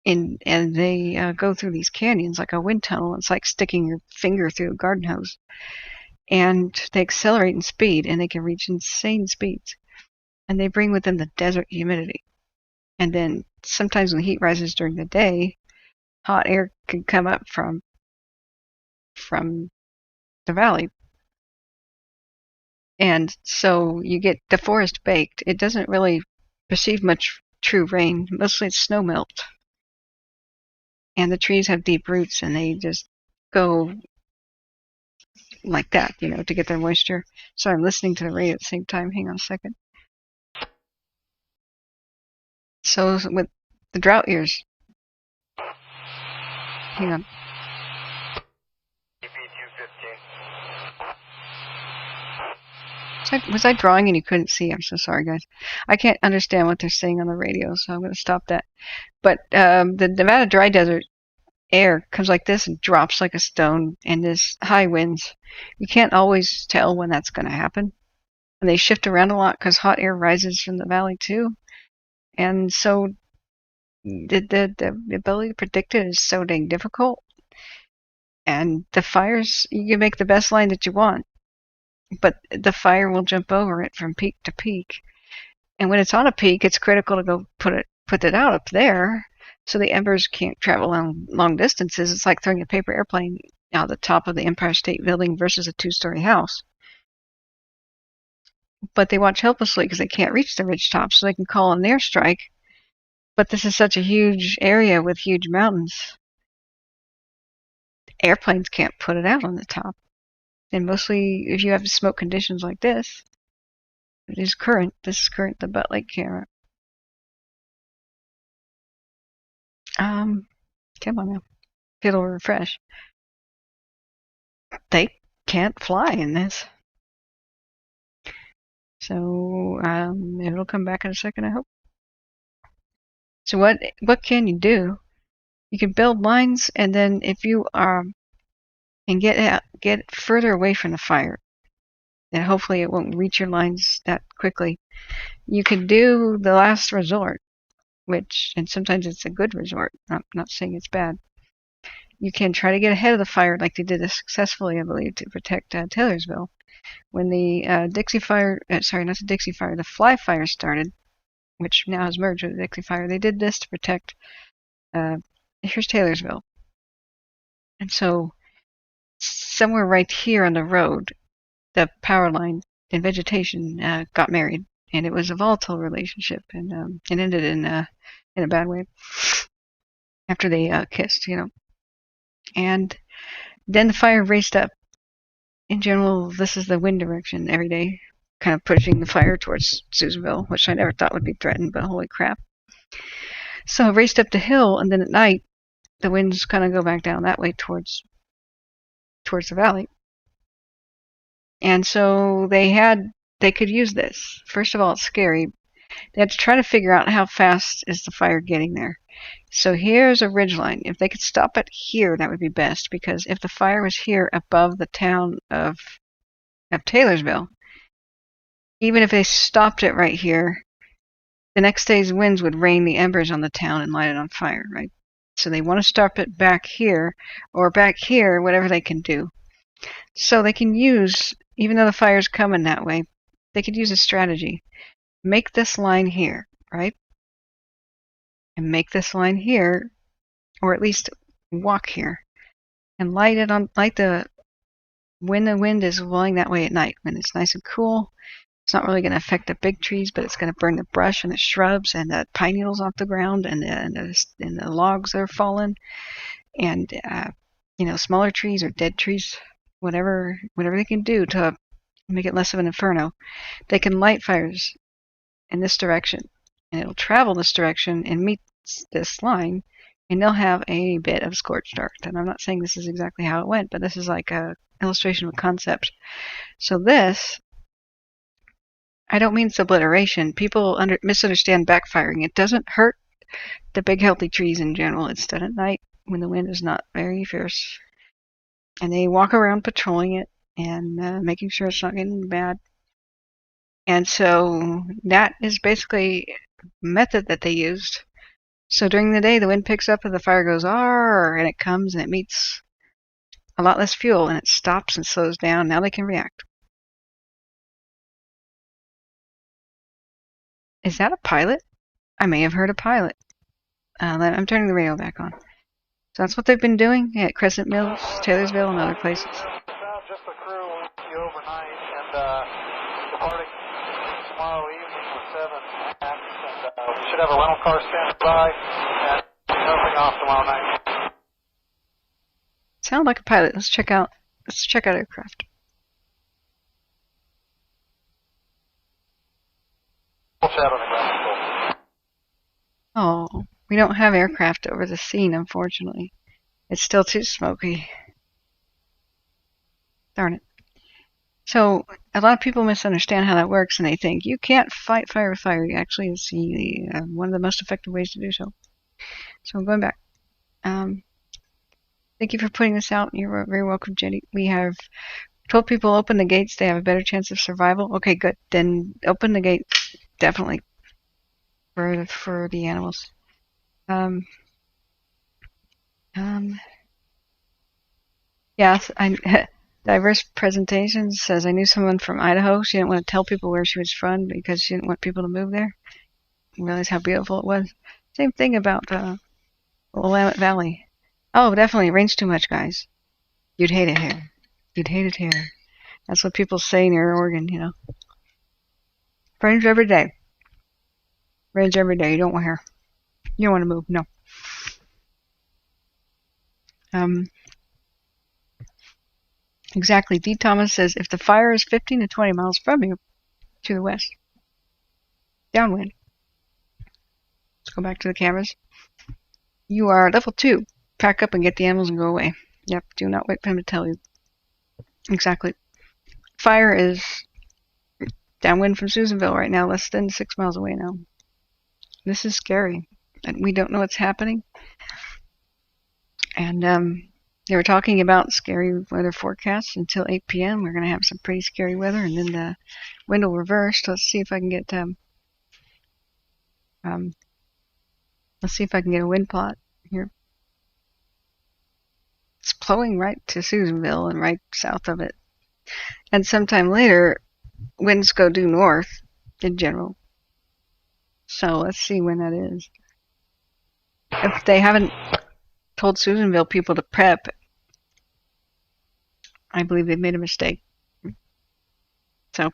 in, and they go through these canyons like a wind tunnel. It's like sticking your finger through a garden hose. And they accelerate in speed, and they can reach insane speeds. And they bring with them the desert humidity. And then sometimes when the heat rises during the day, hot air can come up from the valley. And so you get the forest baked. It doesn't really receive much true rain. Mostly it's snow melt. And the trees have deep roots, and they just go like that, to get their moisture. So I'm listening to the radio at the same time. Hang on a second. So with the drought years, hang on. Was I drawing and you couldn't see? I'm so sorry, guys. I can't understand what they're saying on the radio, so I'm going to stop that. But the Nevada dry desert air comes like this and drops like a stone, and there's high winds. You can't always tell when that's going to happen. And they shift around a lot because hot air rises from the valley too. And so the ability to predict it is so dang difficult. And the fires, you can make the best line that you want, but the fire will jump over it from peak to peak. And when it's on a peak, it's critical to go put it out up there so the embers can't travel long distances. It's like throwing a paper airplane out the top of the Empire State Building versus a 2-story house. But they watch helplessly because they can't reach the ridge top, so they can call an airstrike. But this is such a huge area with huge mountains. Airplanes can't put it out on the top. And mostly, if you have smoke conditions like this, it is current. This is current, the Butte Lake camera. Come on now. It'll refresh. They can't fly in this. So, it'll come back in a second, I hope. So what can you do? You can build lines, and then if you and get further away from the fire, then hopefully it won't reach your lines that quickly. You can do the last resort, and sometimes it's a good resort. I'm not saying it's bad. You can try to get ahead of the fire, like they did this successfully, I believe, to protect Taylorsville. When the Dixie fire, sorry, not the Dixie fire, the FLIR fire started, which now has merged with the Dixie fire, they did this to protect, here's Taylorsville. And so, somewhere right here on the road, the power line and vegetation got married, and it was a volatile relationship, and it ended in a bad way after they kissed, And then the fire raced up. In general, this is the wind direction every day, kind of pushing the fire towards Susanville, which I never thought would be threatened, but holy crap. So it raced up the hill, and then at night, the winds kind of go back down that way towards the valley. And so they could use this. First of all, it's scary. They had to try to figure out how fast is the fire getting there. So here's a ridgeline. If they could stop it here, that would be best, because if the fire was here above the town of Taylorsville, even if they stopped it right here, the next day's winds would rain the embers on the town and light it on fire, right? So they want to stop it back here, or back here, whatever they can do. So they can use, even though the fire's coming that way, they could use a strategy. Make this line here, right? And make this line here, or at least walk here, and light when the wind is blowing that way at night, when it's nice and cool. It's not really going to affect the big trees, but it's going to burn the brush and the shrubs and the pine needles off the ground and the logs that are falling, and smaller trees or dead trees, whatever they can do to make it less of an inferno. They can light fires in this direction, and it'll travel this direction and meet this line, and they'll have a bit of scorched earth. And I'm not saying this is exactly how it went, but this is like a illustration of a concept. So this, I don't mean it's obliteration. People misunderstand backfiring. It doesn't hurt the big healthy trees in general. It's done at night when the wind is not very fierce. and they walk around patrolling it and making sure it's not getting bad. And so that is basically a method that they used. So during the day, the wind picks up and the fire goes, "Arr!" and it comes and it meets a lot less fuel and it stops and slows down. Now they can react. Is that a pilot? I may have heard a pilot. I'm turning the radio back on. So that's what they've been doing at Crescent Mills, Taylorsville, and other places. Just the crew will be overnight and departing tomorrow evening for 7 and we should have a rental car standing by and jumping off tomorrow night. Sound like a pilot. Let's check out aircraft. Oh, we don't have aircraft over the scene, unfortunately. It's still too smoky. Darn it. So, a lot of people misunderstand how that works, and they think you can't fight fire with fire. Actually, it's one of the most effective ways to do so. So, I'm going back. Thank you for putting this out. You're very welcome, Jenny. We have told people open the gates. They have a better chance of survival. Okay, good. Then open the gate, definitely, for the animals. Yes, Diverse Presentations says, I knew someone from Idaho. She didn't want to tell people where she was from because she didn't want people to move there. Didn't realize how beautiful it was. Same thing about Willamette Valley. Oh, definitely. It rains too much, guys. You'd hate it here. You'd hate it here. That's what people say near Oregon, you know. Rains every day. Rains every day. You don't want here. You don't want to move. No. Exactly. D. Thomas says, if the fire is 15 to 20 miles from you, to the west, downwind. Let's go back to the cameras. You are level 2. Pack up and get the animals and go away. Yep, do not wait for him to tell you. Exactly. Fire is downwind from Susanville right now, less than 6 miles away now. This is scary. And we don't know what's happening. And they were talking about scary weather forecasts until 8 p.m. We're going to have some pretty scary weather, and then the wind will reverse. Let's see if I can get a wind plot here. It's blowing right to Susanville and right south of it. And sometime later, winds go due north in general. So let's see when that is. If they haven't told Susanville people to prep, I believe they've made a mistake. So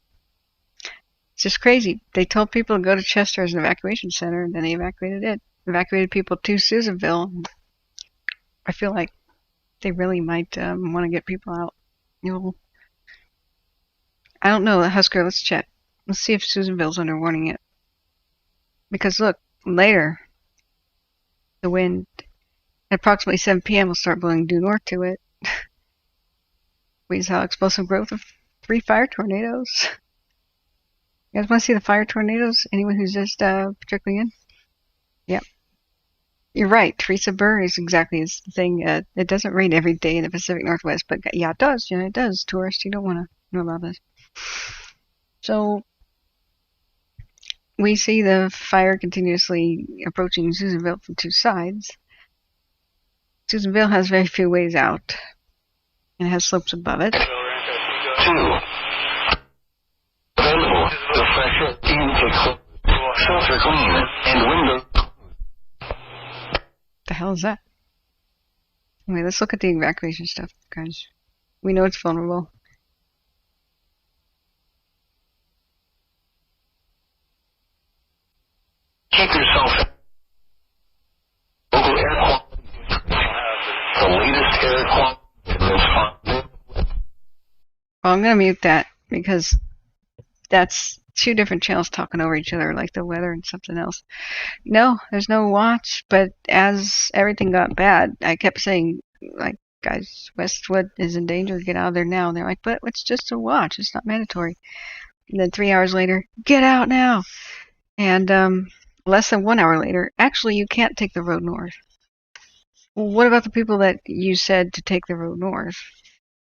it's just crazy. They told people to go to Chester as an evacuation center, and then they evacuated people to Susanville. I feel like they really might want to get people out. I don't know, Husker. Let's check. Let's see if Susanville's under warning yet. Because look, later, the wind at approximately 7 p.m. will start blowing due north to it. We saw explosive growth of 3 fire tornadoes. You guys want to see the fire tornadoes? Anyone who's just trickling in? Yep. You're right. Teresa Burr is exactly the thing. It doesn't rain every day in the Pacific Northwest, but yeah, it does. Yeah, it does. Tourists, you don't want to know about this. So we see the fire continuously approaching Susanville from 2 sides. Susanville has very few ways out, and it has slopes above it. 2. Available. The fresher intake. Filter clean and window. The hell is that? Anyway, let's look at the evacuation stuff, guys. We know it's vulnerable. Keep yourself local air quality. The latest air quality in this fund. Well, I'm going to mute that because that's 2 different channels talking over each other, like the weather and something else. No, there's no watch, but as everything got bad, I kept saying, like, guys, Westwood is in danger, get out of there now. And they're like, but it's just a watch, it's not mandatory. And then 3 hours later, get out now. And less than 1 hour later, actually, you can't take the road north. Well, what about the people that you said to take the road north?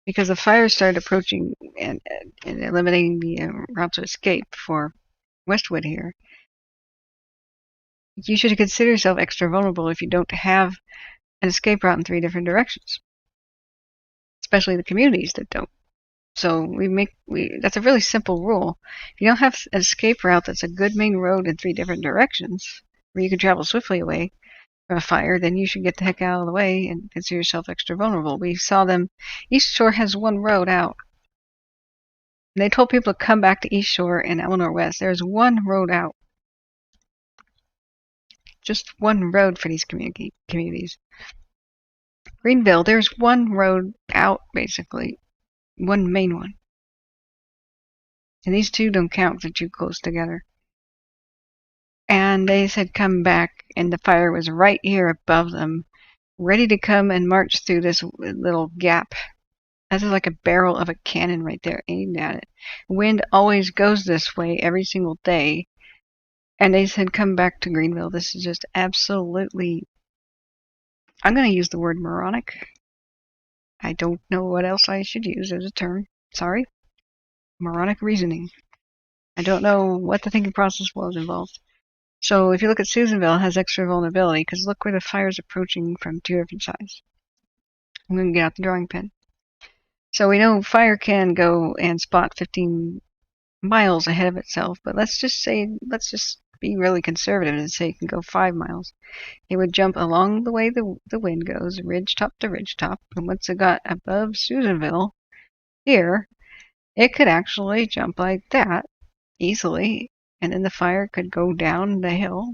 because the fire started approaching and eliminating the routes of escape for Westwood here. You should consider yourself extra vulnerable if you don't have an escape route in 3 different directions, especially the communities that don't. So that's a really simple rule. If you don't have an escape route that's a good main road in 3 different directions where you can travel swiftly away from a fire, then you should get the heck out of the way and consider yourself extra vulnerable. We saw them. East Shore has 1 road out. And they told people to come back to East Shore and Eleanor West. There's 1 road out. Just 1 road for these communities. Greenville, there's 1 road out, basically. 1 main one. And these 2 don't count, they're too close together. And they said come back, and the fire was right here above them, ready to come and march through this little gap. This is like a barrel of a cannon right there, aimed at it. Wind always goes this way every single day. And they said come back to Greenville. This is just absolutely, I'm going to use the word moronic. I don't know what else I should use as a term. Sorry. Moronic reasoning. I don't know what the thinking process was involved. So if you look at Susanville, it has extra vulnerability because look where the fire's approaching from 2 different sides. I'm going to get out the drawing pen. So we know fire can go and spot 15 miles ahead of itself, but let's just be really conservative and say it can go 5 miles. It would jump along the way the wind goes, ridge top to ridge top, and once it got above Susanville, here, it could actually jump like that easily, and then the fire could go down the hill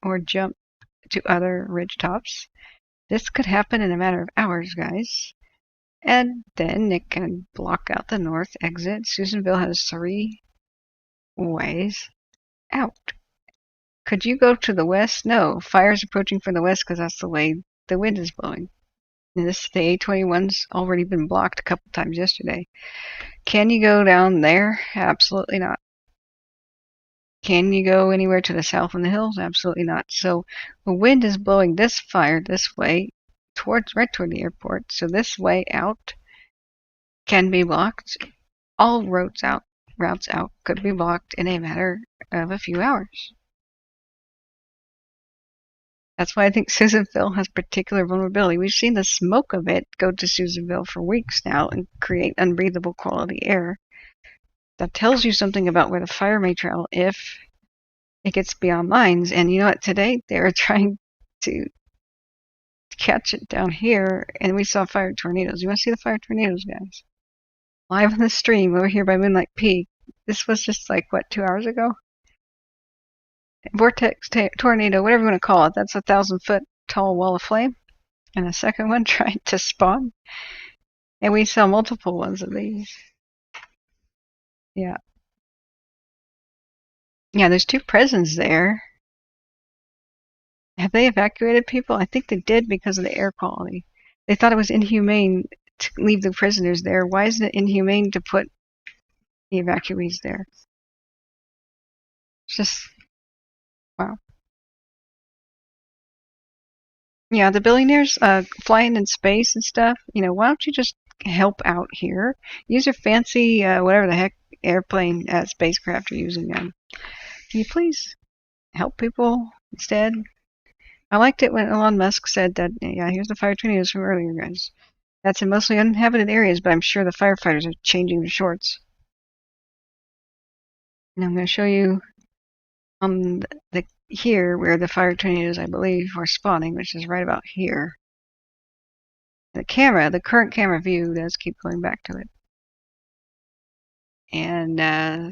or jump to other ridge tops. This could happen in a matter of hours, guys. And then it can block out the north exit. Susanville has 3 ways out. Could you go to the west? No. Fire's approaching from the west because that's the way the wind is blowing. And the A21's already been blocked a couple times yesterday. Can you go down there? Absolutely not. Can you go anywhere to the south in the hills? Absolutely not. So the wind is blowing this fire this way, right toward the airport. So this way out can be blocked. All routes out could be blocked in a matter of a few hours. That's why I think Susanville has particular vulnerability. We've seen the smoke of it go to Susanville for weeks now and create unbreathable quality air. That tells you something about where the fire may travel if it gets beyond lines. And you know what? Today they were trying to catch it down here, and we saw fire tornadoes. You want to see the fire tornadoes, guys? Live on the stream over here by Moonlight Peak. This was just like, what, 2 hours ago? Vortex tornado, whatever you want to call it. That's a 1,000-foot tall wall of flame. And a second one trying to spawn. And we saw multiple ones of these. Yeah. Yeah, there's 2 prisons there. Have they evacuated people? I think they did because of the air quality. They thought it was inhumane to leave the prisoners there. Why isn't it inhumane to put the evacuees there? It's just, wow. Yeah, the billionaires flying in space and stuff, you know, why don't you just help out here? Use your fancy, whatever the heck airplane spacecraft you're using. Can you please help people instead? I liked it when Elon Musk said that, yeah, here's the fire tornadoes from earlier, guys. That's in mostly uninhabited areas, but I'm sure the firefighters are changing their shorts. And I'm going to show you on here where the fire tornadoes, I believe, are spawning, which is right about here. The current camera view does keep going back to it. And I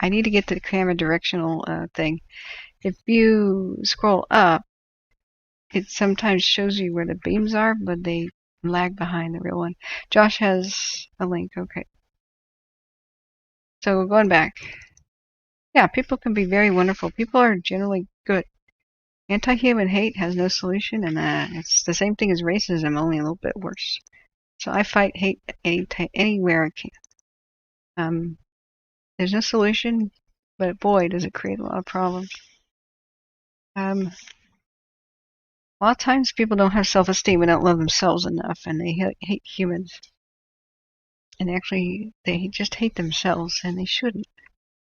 need to get to the camera directional thing. If you scroll up, it sometimes shows you where the beams are, but they lag behind the real one. Josh has a link, okay. So going back. Yeah, people can be very wonderful. People are generally good. Anti-human hate has no solution, and it's the same thing as racism, only a little bit worse. So I fight hate anywhere I can. There's no solution, but boy, does it create a lot of problems. A lot of times people don't have self-esteem and don't love themselves enough, and they hate humans. And actually, they just hate themselves, and they shouldn't.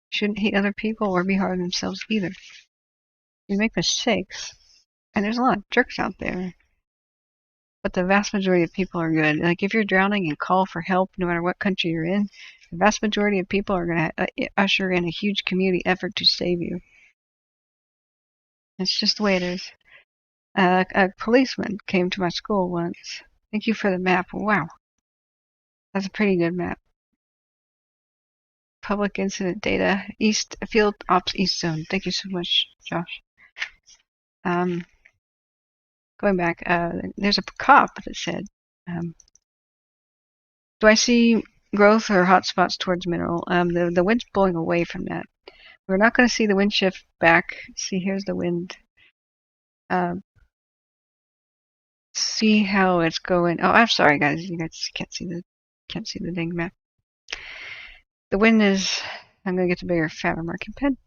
Shouldn't hate other people or be hard on themselves either. You make mistakes, and there's a lot of jerks out there. But the vast majority of people are good. Like if you're drowning and call for help, no matter what country you're in, the vast majority of people are going to usher in a huge community effort to save you. It's just the way it is. A policeman came to my school once. Thank you for the map. Wow. That's a pretty good map. Public incident data. East Field Ops East Zone. Thank you so much, Josh. Going back, there's a cop that said, do I see growth or hotspots towards mineral? The wind's blowing away from that. We're not going to see the wind shift back. See, here's the wind. See how it's going. Oh, I'm sorry, guys. You guys can't see the dang map. The wind is. I'm going to get the bigger, fatter marking pen.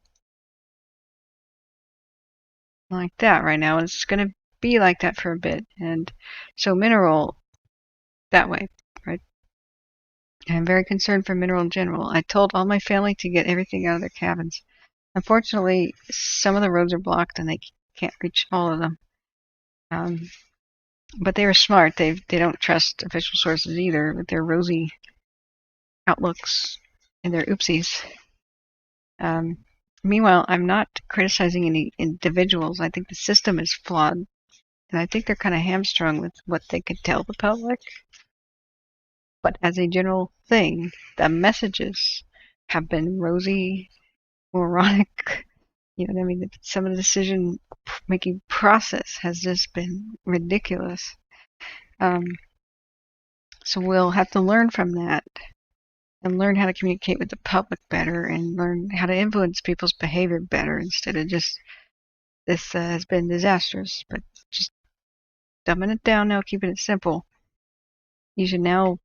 Like that right now. It's going to be like that for a bit. And so mineral that way, right? I'm very concerned for mineral in general. I told all my family to get everything out of their cabins. Unfortunately, some of the roads are blocked and they can't reach all of them. But they were smart. They don't trust official sources either with their rosy outlooks and their oopsies. Meanwhile, I'm not criticizing any individuals. I think the system is flawed. And I think they're kind of hamstrung with what they could tell the public. But as a general thing, the messages have been rosy, moronic. You know what I mean? Some of the decision-making process has just been ridiculous. So we'll have to learn from that and learn how to communicate with the public better and learn how to influence people's behavior better instead of just, this has been disastrous, but just dumbing it down now, keeping it simple. You should now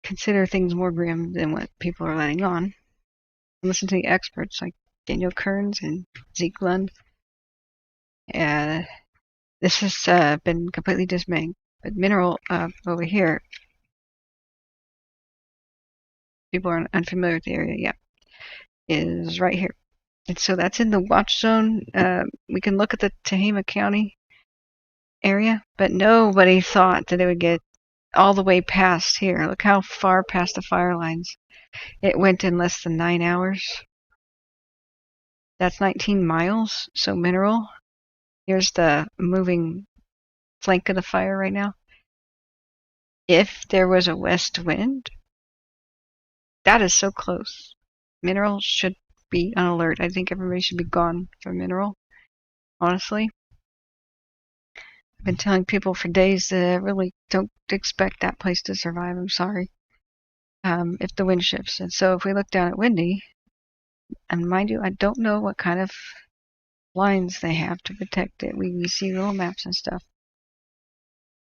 consider things more grim than what people are letting on. Listen to the experts like Daniel Kearns and Zeke Lund. This has been completely dismaying. But mineral over here, people are unfamiliar with the area, yeah, is right here. And so that's in the watch zone. We can look at the Tehama County area, but nobody thought that it would get all the way past here. Look how far past the fire lines. It went in less than 9 hours. That's 19 miles. So mineral. Here's the moving flank of the fire right now. If there was a west wind, that is so close. Mineral should be on alert. I think everybody should be gone from mineral. Honestly. I've been telling people for days that I really don't expect that place to survive. I'm sorry. If the wind shifts. And so if we look down at Windy, and mind you, I don't know what kind of lines they have to protect it. We see little maps and stuff.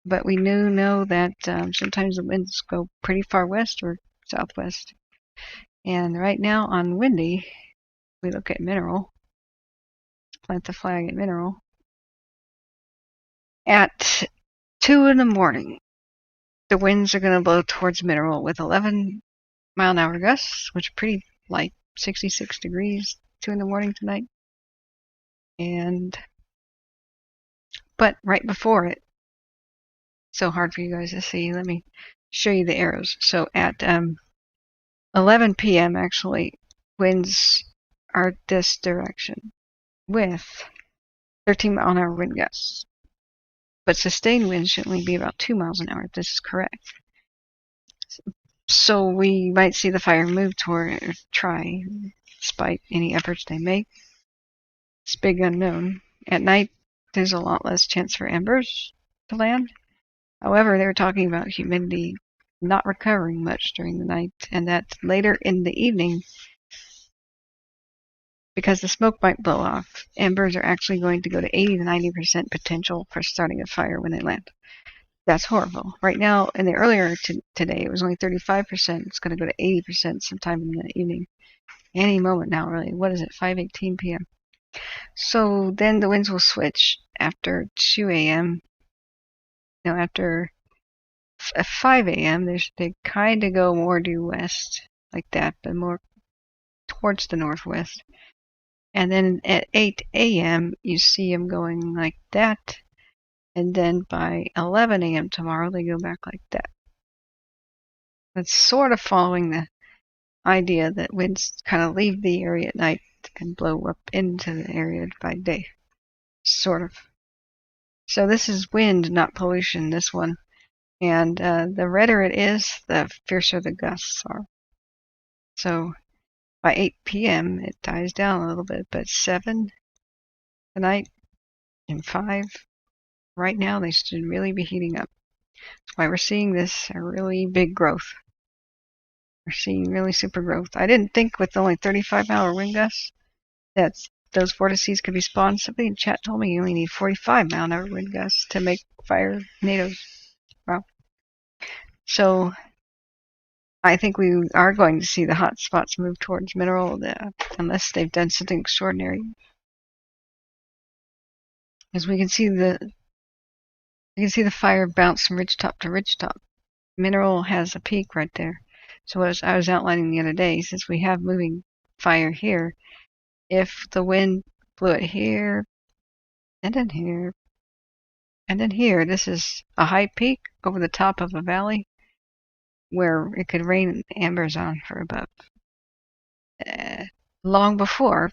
But we know that sometimes the winds go pretty far west or southwest. And right now on Windy, we look at mineral. Plant the flag at mineral. At 2 in the morning, the winds are going to blow towards mineral with 11-mile-an-hour gusts, which are pretty light, 66 degrees, 2 in the morning tonight. But right before it, so hard for you guys to see, let me show you the arrows. So at 11 p.m. actually, winds are this direction with 13-mile-an-hour wind gusts. But sustained winds should only be about 2 miles an hour if this is correct. So we might see the fire move toward, or try, despite any efforts they make. It's big unknown. At night, there's a lot less chance for embers to land. However, they were talking about humidity not recovering much during the night, and that later in the evening, because the smoke might blow off, embers are actually going to go to 80 to 90% potential for starting a fire when they land. That's horrible. Right now, in the earlier today, it was only 35%. It's going to go to 80% sometime in the evening. Any moment now, really. What is it? 5:18 p.m. So then the winds will switch after 2 a.m. No, after 5 a.m. They kind of go more due west like that, but more towards the northwest. And then at 8 a.m. you see them going like that, and then by 11 a.m. tomorrow they go back like that. It's sort of following the idea that winds kind of leave the area at night and blow up into the area by day. Sort of. So this is wind, not pollution, this one. And the redder it is, the fiercer the gusts are. So by 8 p.m. it dies down a little bit, but 7 tonight and 5 right now they should really be heating up. That's why we're seeing this a really big growth. We're seeing really super growth. I didn't think with only 35-mile wind gusts that those vortices could be spawned. Somebody in chat told me you only need 45-mile wind gusts to make fire tornadoes. Wow. So I think we are going to see the hot spots move towards mineral, unless they've done something extraordinary. As we can see the fire bounce from ridgetop to ridgetop. Mineral has a peak right there. So as I was outlining the other day, since we have moving fire here, if the wind blew it here, and then here, and then here, this is a high peak over the top of a valley where it could rain embers on for about long before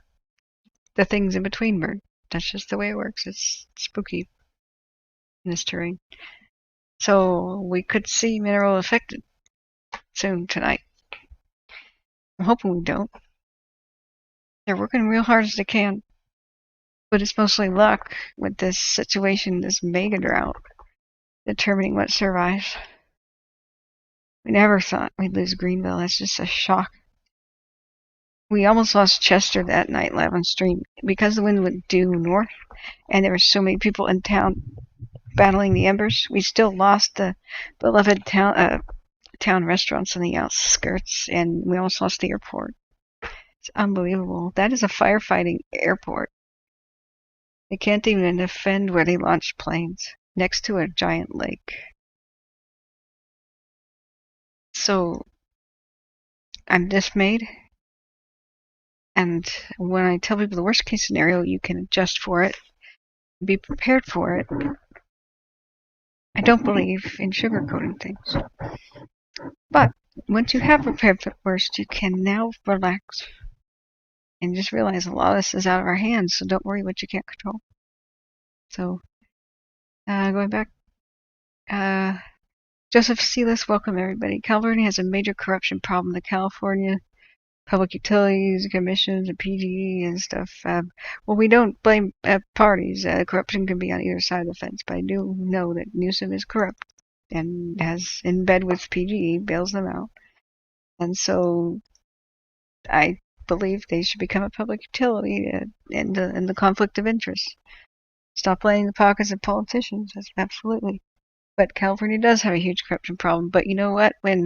the things in between burn. That's just the way it works. It's spooky in this terrain. So we could see mineral affected soon tonight. I'm hoping we don't. They're working real hard as they can, but it's mostly luck with this situation, this mega drought, determining what survives. We never thought we'd lose Greenville. That's just a shock. We almost lost Chester that night live on stream because the wind went due north, and there were so many people in town battling the embers. We still lost the beloved town restaurants on the outskirts, and we almost lost the airport. It's unbelievable. That is a firefighting airport. They can't even defend where they launch planes, next to a giant lake. So I'm dismayed. And when I tell people the worst case scenario, you can adjust for it, be prepared for it. I don't believe in sugarcoating things. But once you have prepared for the worst, you can now relax and just realize a lot of this is out of our hands, so don't worry what you can't control. So, going back, Joseph Sealis, welcome everybody. California has a major corruption problem. The California Public Utilities Commissions and PG&E and stuff. Well, we don't blame parties. Corruption can be on either side of the fence, but I do know that Newsom is corrupt and has in bed with PG&E, bails them out. And so I believe they should become a public utility in the conflict of interest. Stop playing the pockets of politicians. That's absolutely. But California does have a huge corruption problem. But you know what? When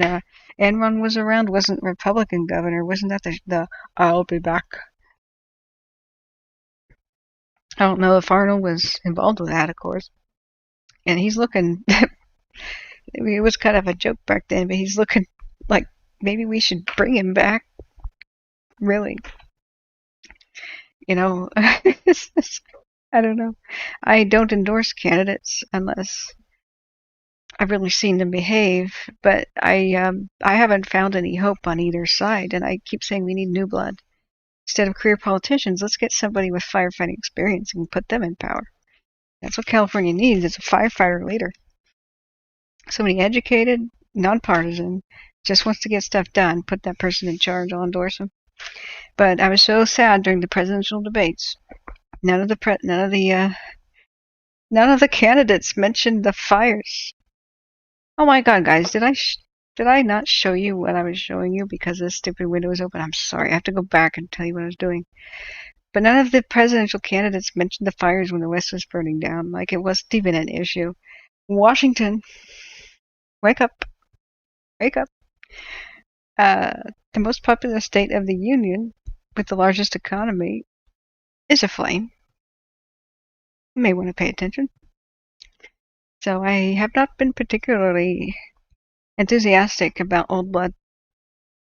Enron was around, wasn't Republican governor? Wasn't that the I'll be back? I don't know if Arnold was involved with that, of course. And he's looking. It was kind of a joke back then, but he's looking like maybe we should bring him back. Really, you know, I don't know. I don't endorse candidates unless I've really seen them behave, but I haven't found any hope on either side, and I keep saying we need new blood. Instead of career politicians, let's get somebody with firefighting experience and put them in power. That's what California needs, is a firefighter leader. Somebody educated, nonpartisan, just wants to get stuff done. Put that person in charge, I'll endorse them. But I was so sad during the presidential debates. None of the candidates mentioned the fires. Oh my God, guys! Did I not show you what I was showing you because this stupid window was open? I'm sorry. I have to go back and tell you what I was doing. But none of the presidential candidates mentioned the fires when the West was burning down. Like it wasn't even an issue. Washington, wake up! Wake up! The most populous state of the union, with the largest economy, is a flame. You may want to pay attention. So I have not been particularly enthusiastic about old blood.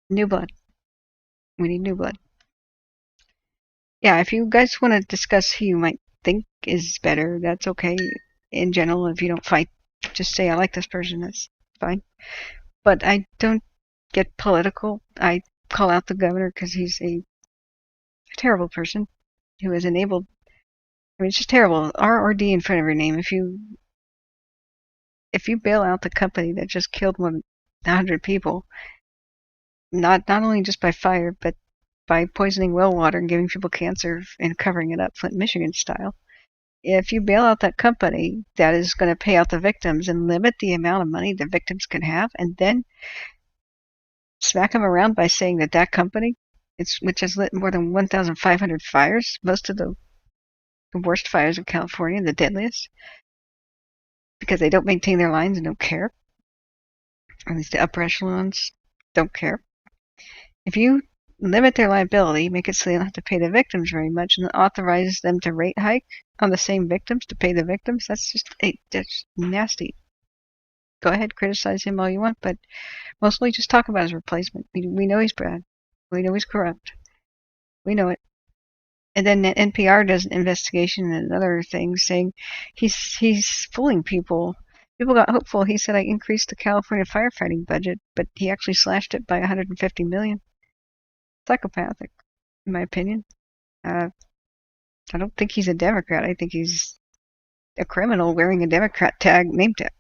New blood. We need new blood. Yeah, if you guys want to discuss who you might think is better, that's okay. In general, if you don't fight, just say I like this person, that's fine. But I don't get political. I call out the governor because he's a terrible person who has enabled. I mean, it's just terrible. RRD in front of your name. If you bail out the company that just killed 100 people, not only just by fire, but by poisoning well water and giving people cancer and covering it up, Flint, Michigan style. If you bail out that company that is going to pay out the victims and limit the amount of money the victims can have, and then smack them around by saying that that company, which has lit more than 1,500 fires, most of the worst fires in California, the deadliest, because they don't maintain their lines and don't care. At least the upper echelons don't care. If you limit their liability, make it so they don't have to pay the victims very much, and authorize them to rate hike on the same victims to pay the victims, that's nasty. Go ahead, criticize him all you want, but mostly just talk about his replacement. We know he's bad. We know he's corrupt. We know it. And then NPR does an investigation and other things saying he's fooling people. People got hopeful. He said I increased the California firefighting budget, but he actually slashed it by $150 million. Psychopathic, in my opinion. I don't think he's a Democrat. I think he's a criminal wearing a Democrat name tag.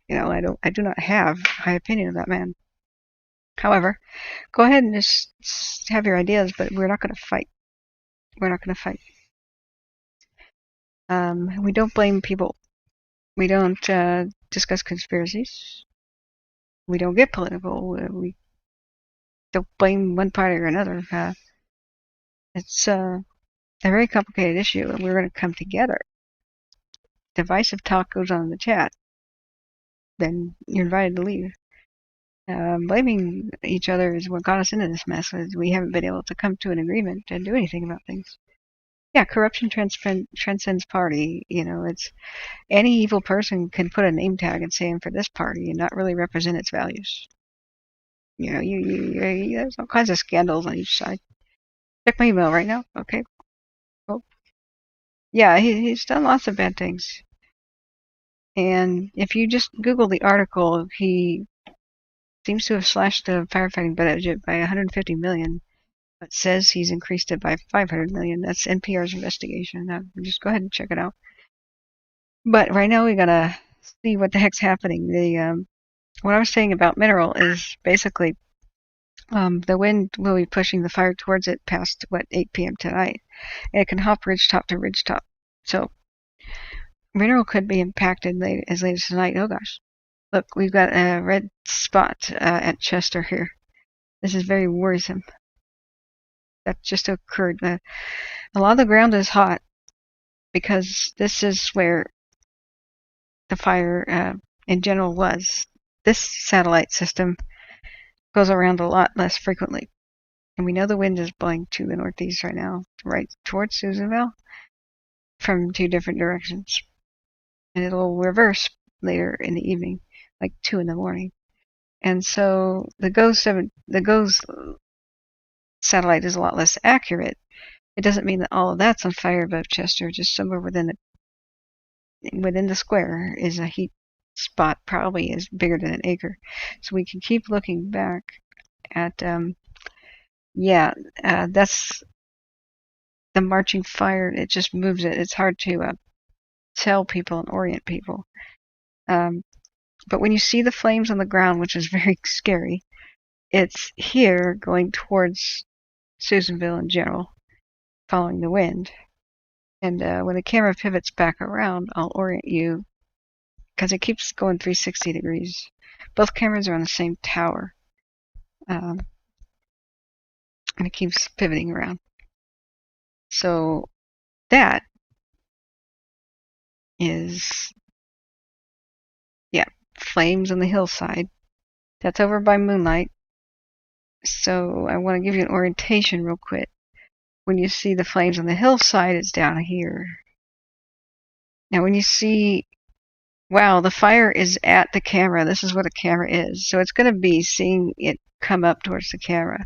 You know, I do not have a high opinion of that man. However, go ahead and just have your ideas, but we're not going to fight. We're not going to fight. We don't blame people. We don't discuss conspiracies. We don't get political. We don't blame one party or another. It's a very complicated issue, and we're going to come together. Divisive talk goes on in the chat. Then you're invited to leave. Blaming each other is what got us into this mess. We haven't been able to come to an agreement and do anything about things. Yeah, corruption transcends party. You know, it's any evil person can put a name tag and say I'm for this party and not really represent its values. You know, there's all kinds of scandals on each side. Check my email right now. Okay. Oh, yeah, he's done lots of bad things. And if you just Google the article, he seems to have slashed the firefighting budget by $150 million, but says he's increased it by $500 million. That's NPR's investigation. Now, just go ahead and check it out. But right now we gotta see what the heck's happening. What I was saying about mineral is basically the wind will be pushing the fire towards it past 8 p.m. tonight, and it can hop ridgetop to ridgetop. So mineral could be impacted as late as tonight. Oh gosh. Look, we've got a red spot at Chester here. This is very worrisome. That just occurred. A lot of the ground is hot because this is where the fire in general was. This satellite system goes around a lot less frequently. And we know the wind is blowing to the northeast right now, right towards Susanville from 2 different directions. And it'll reverse later in the evening, like 2 in the morning. And so the GOES satellite is a lot less accurate. It doesn't mean that all of that's on fire above Chester, just somewhere within the square is a heat spot, probably is bigger than an acre. So we can keep looking back at, that's the marching fire. It just moves it. It's hard to tell people and orient people. But when you see the flames on the ground, which is very scary, it's here going towards Susanville in general, following the wind. And when the camera pivots back around, I'll orient you, because it keeps going 360 degrees. Both cameras are on the same tower. And it keeps pivoting around. So that is, flames on the hillside. That's over by Moonlight. So I want to give you an orientation real quick. when you see the flames on the hillside, it's down here. Now when you see, wow, the fire is at the camera. This is where the camera is. So it's going to be seeing it come up towards the camera.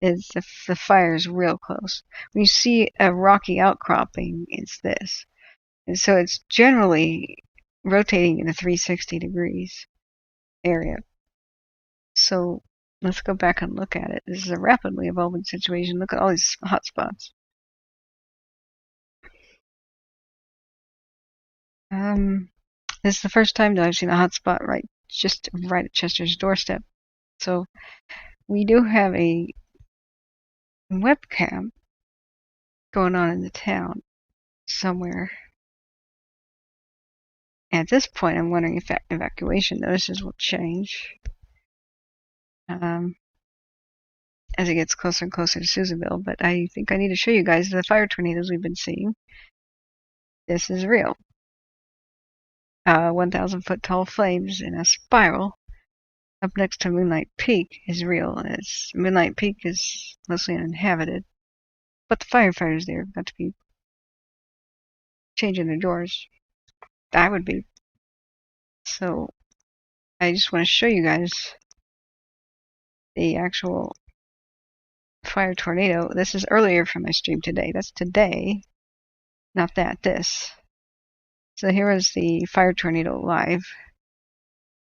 The fire is real close. When you see a rocky outcropping, it's this. And so it's generally rotating in a 360 degrees area. So let's go back and look at it. This is a rapidly evolving situation. Look at all these hot spots. This is the first time that I've seen a hot spot just right at Chester's doorstep. So we do have a webcam going on in the town somewhere. At this point, I'm wondering if evacuation notices will change as it gets closer and closer to Susanville. But I think I need to show you guys the fire tornadoes we've been seeing. This is real. 1,000-foot tall flames in a spiral up next to Moonlight Peak is real. Moonlight Peak is mostly uninhabited, but the firefighters there got to be changing their doors. I would be. So I just want to show you guys the actual fire tornado. This is earlier from my stream today. That's today, not that. This. So here is the fire tornado live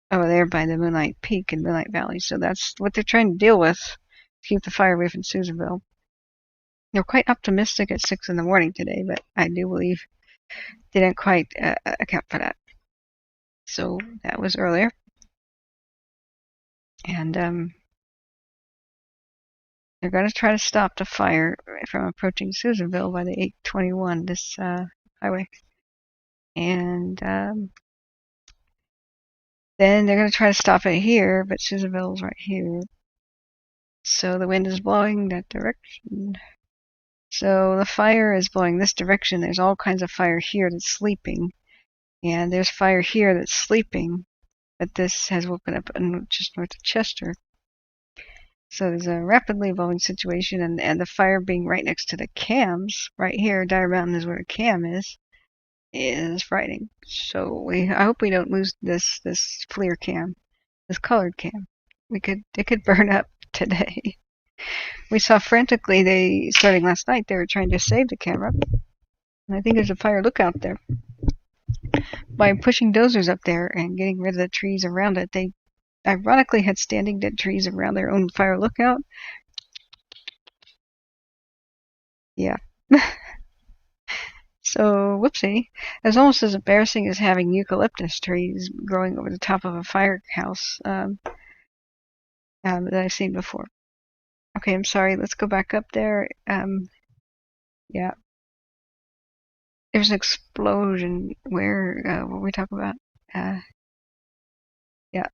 over there by the Moonlight Peak and Moonlight Valley. So that's what they're trying to deal with to keep the fire away from Susanville. They're quite optimistic at 6 in the morning today, but I do believe they didn't quite account for that. So that was earlier. And they're going to try to stop the fire from approaching Susanville by the 821, this highway. And then they're going to try to stop it here, but Susanville's right here. So the wind is blowing that direction. So the fire is blowing this direction. There's all kinds of fire here that's sleeping. And there's fire here that's sleeping. But this has woken up just north of Chester. So there's a rapidly evolving situation. And the fire being right next to the cams, right here, Dire Mountain is where the cam is frightening. So I hope we don't lose this FLIR cam, this colored cam. It could burn up today. We saw frantically starting last night, they were trying to save the camera. And I think there's a fire lookout there. By pushing dozers up there and getting rid of the trees around it, they ironically had standing dead trees around their own fire lookout. Yeah. So, whoopsie. It's almost as embarrassing as having eucalyptus trees growing over the top of a firehouse that I've seen before. Okay, I'm sorry. Let's go back up there. Yeah. There's an explosion where, what were we talking about? Yeah.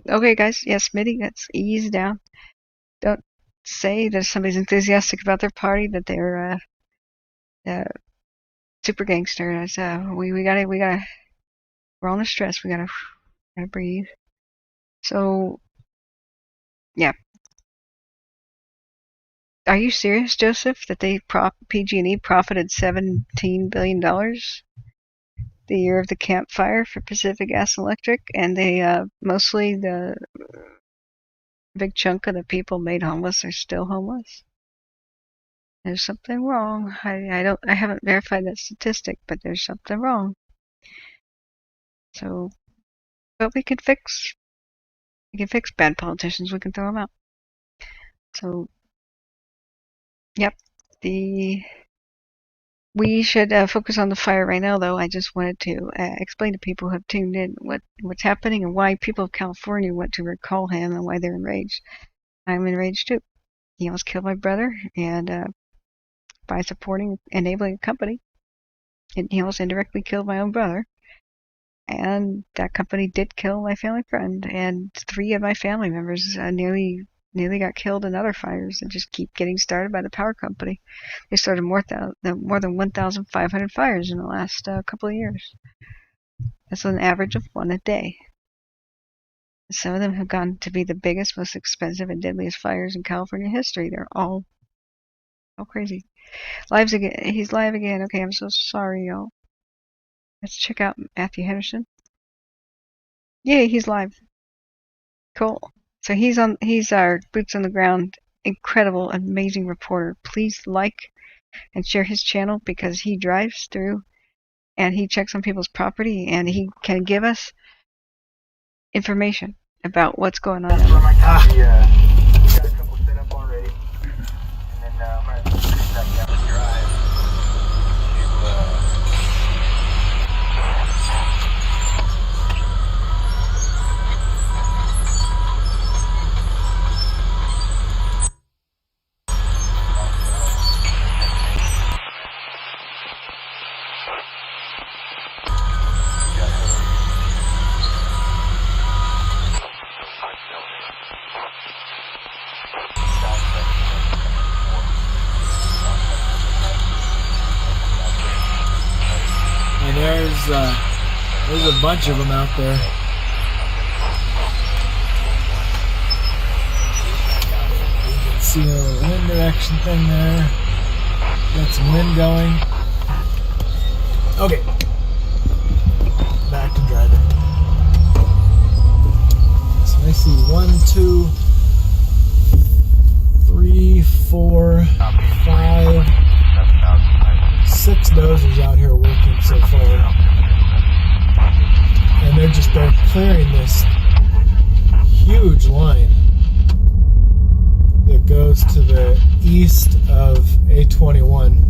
Okay, guys. Yes, Smitty, let's ease down. Don't say that somebody's enthusiastic about their party, that they're super gangster. We gotta, we're all under stress. We gotta breathe. So, yeah. Are you serious, Joseph, that PG&E profited $17 billion the year of the Camp Fire for Pacific Gas and Electric, and they mostly the big chunk of the people made homeless are still homeless? There's something wrong. I haven't verified that statistic, but there's something wrong. So, but we can fix bad politicians. We can throw them out. So, yep. We should focus on the fire right now, though. I just wanted to explain to people who have tuned in what's happening and why people of California want to recall him and why they're enraged. I'm enraged too. He almost killed my brother, and by enabling a company, he almost indirectly killed my own brother. And that company did kill my family friend, and 3 of my family members nearly got killed in other fires that just keep getting started by the power company. They started more than 1,500 fires in the last couple of years. That's an average of 1 a day. Some of them have gone to be the biggest, most expensive, and deadliest fires in California history. They're all crazy. Lives again. He's live again. Okay, I'm so sorry, y'all. Let's check out Matthew Henderson. Yay, he's live. Cool. So he's our boots on the ground, incredible, amazing reporter. Please like and share his channel because he drives through and he checks on people's property and he can give us information about what's going on. There's a bunch of them out there. You can see a little wind direction thing there. Got some wind going. Okay. Back to driving. So I see 1, 2, 3, 4, 5, 6 dozers out here working so far. And they're clearing this huge line that goes to the east of A21.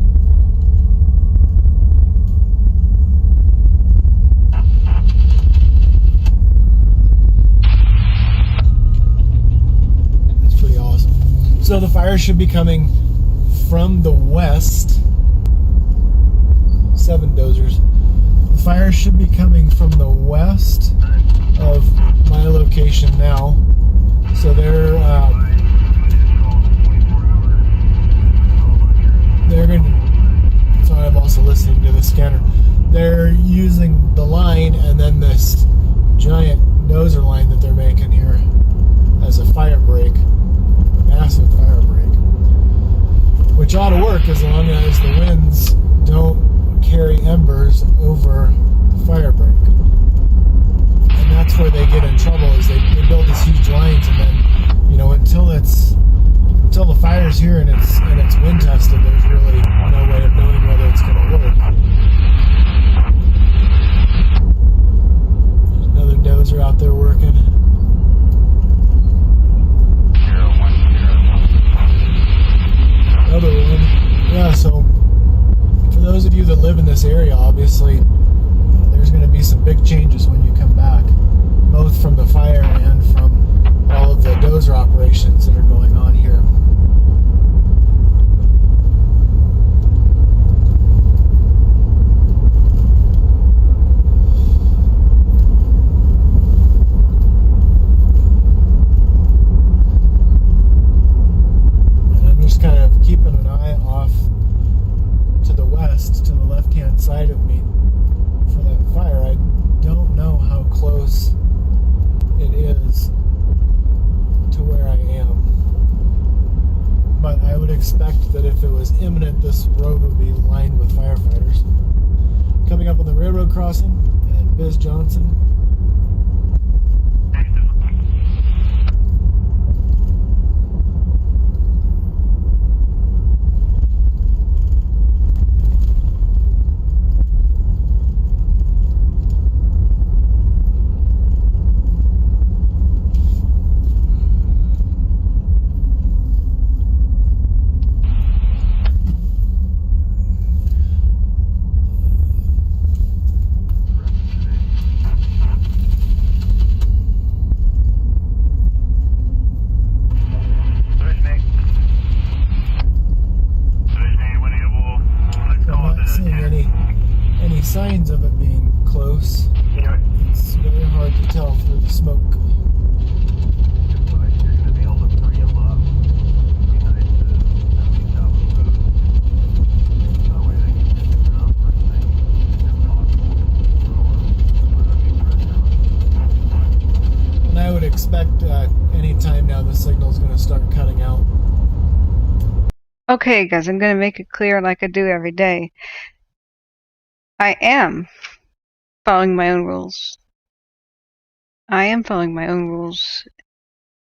That's pretty awesome. So the fire should be coming from the west. 7 dozers. The fire should be coming from the west of my location now. So they're going to. Sorry, I'm also listening to the scanner. They're using the line and then this giant dozer line that they're making here as a fire break, a massive fire break, which ought to work as long as the winds don't carry embers over the fire break. And that's where they get in trouble, is they build these huge lines and then, until the fire's here and it's wind tested, there's really no way of knowing whether it's going to work. There's another dozer out there working. Another one. Yeah, so for those of you that live in this area, obviously, there's going to be some big changes when you come back, both from the fire and from all of the dozer operations that are going on here. And I'm just kind of keeping an eye off to the west, to the left-hand side of me for that fire. I don't know how close it is to where I am, but I would expect that if it was imminent, this road would be lined with firefighters. Coming up on the railroad crossing, and Biz Johnson. Signs of it being close. It's very hard to tell through the smoke. And I would Okay, guys, I'm going to make it clear like I do every day. I am following my own rules. I am following my own rules.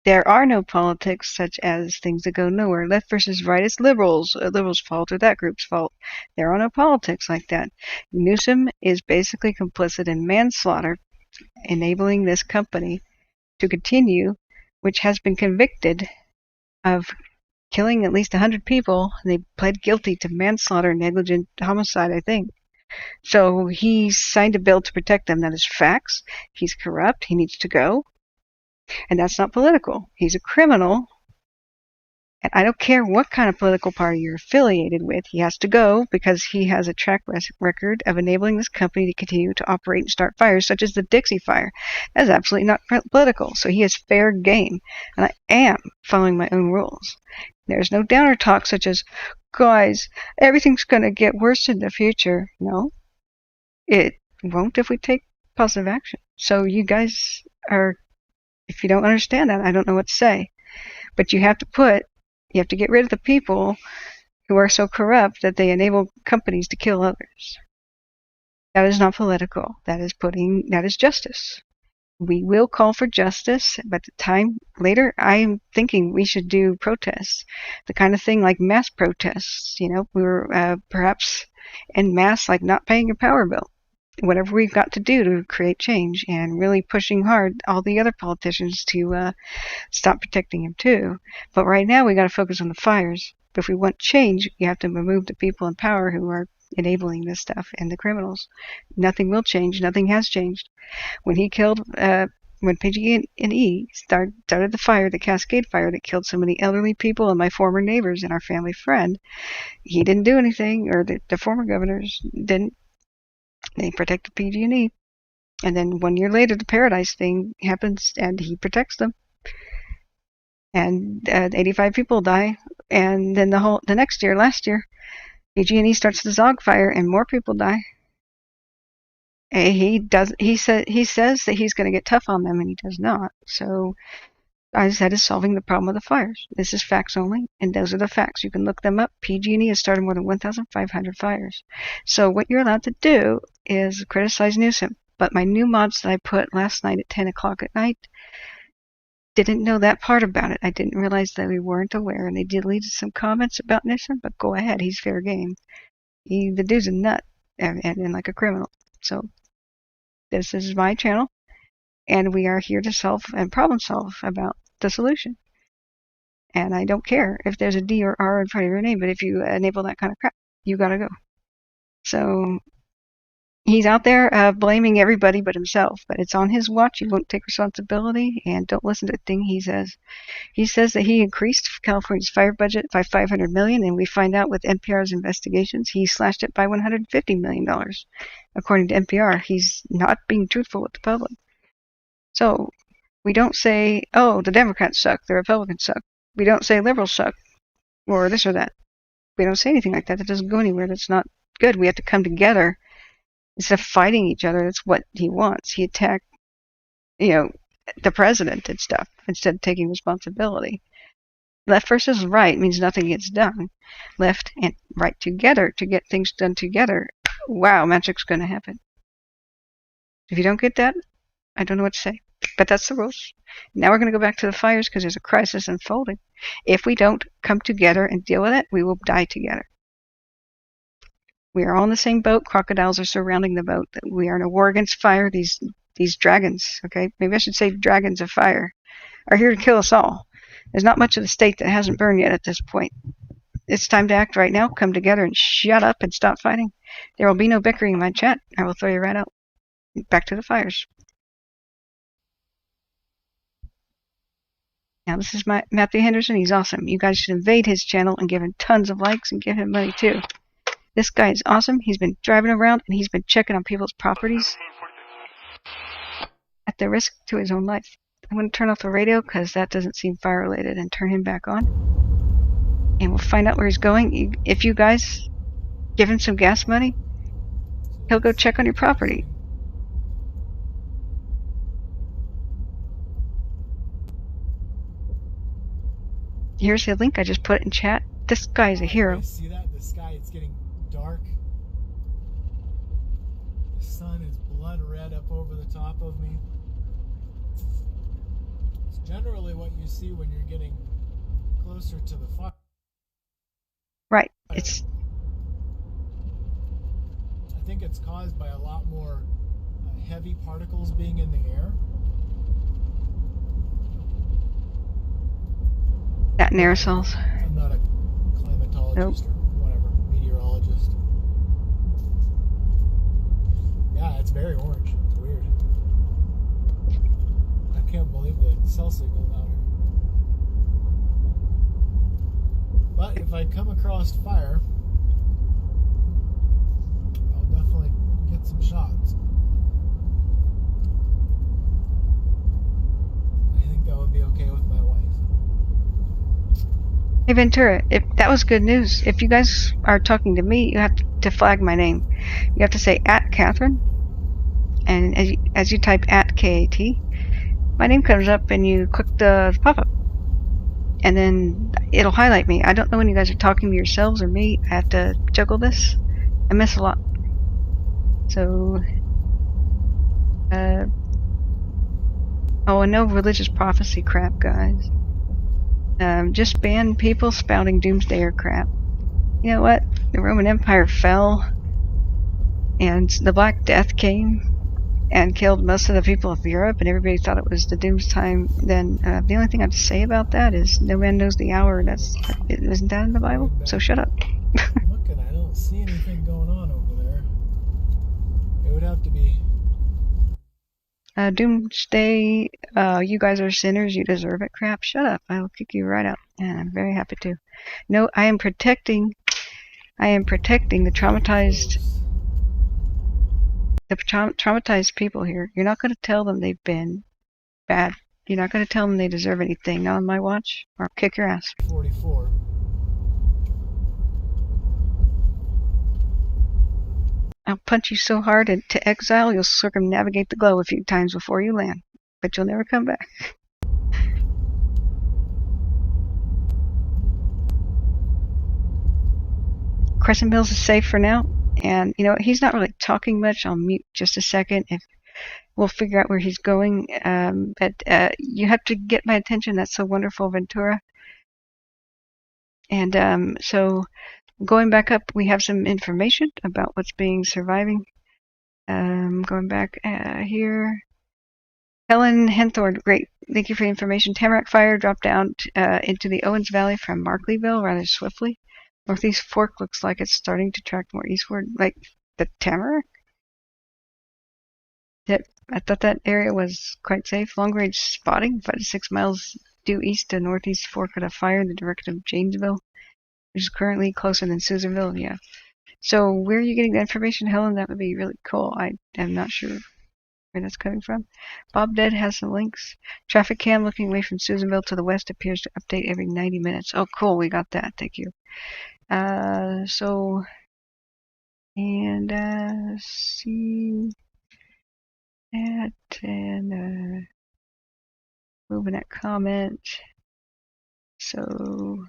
There are no politics such as things that go nowhere. Left versus right is liberals. Liberals' fault or that group's fault. There are no politics like that. Newsom is basically complicit in manslaughter, enabling this company to continue, which has been convicted of killing at least 100 people. They pled guilty to manslaughter and negligent homicide, I think. So he signed a bill to protect them. That is facts. He's corrupt. He needs to go. And that's not political. He's a criminal. And I don't care what kind of political party you're affiliated with. He has to go because he has a track record of enabling this company to continue to operate and start fires, such as the Dixie fire. That is absolutely not political. So he has fair game. And I am following my own rules. There's no downer talk such as, guys, everything's going to get worse in the future. No, it won't if we take positive action. So you guys are, if you don't understand that, I don't know what to say. But you have to get rid of the people who are so corrupt that they enable companies to kill others. That is not political. That is justice. We will call for justice, but the time later, I'm thinking we should do protests. The kind of thing like mass protests, we were perhaps en masse, like not paying your power bill. Whatever we've got to do to create change, and really pushing hard all the other politicians to stop protecting him too. But right now we got to focus on the fires. But if we want change, you have to remove the people in power who are enabling this stuff and the criminals. Nothing will change. Nothing has changed. When he killed, when pg&e started the fire, the Cascade Fire that killed so many elderly people and my former neighbors and our family friend, he didn't do anything, or the former governors didn't. They protected pg&e. And then 1 year later, the Paradise thing happens, and he protects them. And 85 people die. And then the next year, last year, pg&e starts the Zog fire, and more people die. He says that he's going to get tough on them, and he does not. So that is solving the problem of the fires. This is facts only, and those are the facts. You can look them up. PG&E has started more than 1,500 fires. So what you're allowed to do is criticize Newsom. But my new mods that I put last night at 10 o'clock at night didn't know that part about it. I didn't realize that we weren't aware, and they deleted some comments about Newsom, but go ahead. He's fair game. The dude's a nut and like a criminal. So this is my channel, and we are here to solve and problem solve about the solution. And I don't care if there's a D or R in front of your name, but if you enable that kind of crap, you gotta go. So he's out there blaming everybody but himself, but it's on his watch. He won't take responsibility, and don't listen to a thing he says. He says that he increased California's fire budget by $500 million, and we find out with NPR's investigations he slashed it by $150 million. According to NPR, he's not being truthful with the public. So we don't say, oh, the Democrats suck, the Republicans suck. We don't say liberals suck, or this or that. We don't say anything like that. That doesn't go anywhere. That's not good. We have to come together instead of fighting each other. That's what he wants. He attacked, the president and stuff instead of taking responsibility. Left versus right means nothing gets done. Left and right together to get things done together. Wow, magic's going to happen. If you don't get that, I don't know what to say. But that's the rules. Now we're going to go back to the fires because there's a crisis unfolding. If we don't come together and deal with it, we will die together. We are all in the same boat. Crocodiles are surrounding the boat. We are in a war against fire. These dragons, okay? Maybe I should say dragons of fire, are here to kill us all. There's not much of the state that hasn't burned yet at this point. It's time to act right now. Come together and shut up and stop fighting. There will be no bickering in my chat. I will throw you right out. Back to the fires. Now, this is Matthew Henderson. He's awesome. You guys should invade his channel and give him tons of likes and give him money, too. This guy is awesome. He's been driving around, and he's been checking on people's properties at the risk to his own life. I'm going to turn off the radio because that doesn't seem fire-related and turn him back on. And we'll find out where he's going. If you guys give him some gas money, he'll go check on your property. Here's the link. I just put it in chat. this guy's a hero. See that? The sky, it's getting dark. The sun is blood red up over the top of me. It's generally what you see when you're getting closer to the fire. Right. It's. I think it's caused by a lot more heavy particles being in the air. That and aerosols. I'm not a climatologist or whatever, meteorologist. Yeah, it's very orange. It's weird. I can't believe the cell signal out here. But if I come across fire, I'll definitely get some shots. I think that would be okay with my wife. Hey Ventura, if that was good news. If you guys are talking to me, you have to flag my name. You have to say @Catherine, and as you type @KAT, my name comes up, and you click the pop-up, and then it'll highlight me. I don't know when you guys are talking to yourselves or me. I have to juggle this. I miss a lot. So, oh, and no religious prophecy crap, guys. Just ban people spouting doomsday crap. You know what? The Roman Empire fell, and the Black Death came and killed most of the people of Europe, and everybody thought it was the doomstime. Then the only thing I have to say about that is no man knows the hour. Isn't that in the Bible? So shut up. Looking, I don't see anything going on over there. It would have to be. Doomsday, you guys are sinners, you deserve it crap. Shut up, I will kick you right out. And I'm very happy to. No, I am protecting the traumatized people here. You're not going to tell them they've been bad. You're not going to tell them they deserve anything. Not on my watch, or I'll kick your ass. 44. I'll punch you so hard to exile, you'll circumnavigate the globe a few times before you land. But you'll never come back. Crescent Mills is safe for now. And, you know, he's not really talking much. I'll mute just a second. If we'll figure out where he's going. But you have to get my attention. That's so wonderful, Ventura. And so... going back up, we have some information about what's being surviving. Going back here. Helen Henthorne, great. Thank you for the information. Tamarack Fire dropped down into the Owens Valley from Markleyville rather swiftly. Northeast Fork looks like it's starting to track more eastward, like the Tamarack. Yep, I thought that area was quite safe. Long range spotting, 5 to 6 miles due east to Northeast Fork of the fire in the direction of Janesville, which is currently closer than Susanville. Yeah. So where are you getting the information, Helen? That would be really cool. I am not sure where that's coming from. Bob Dead has some links. Traffic cam looking away from Susanville to the west appears to update every 90 minutes. Oh, cool. We got that. Thank you. See that and moving that comment. So.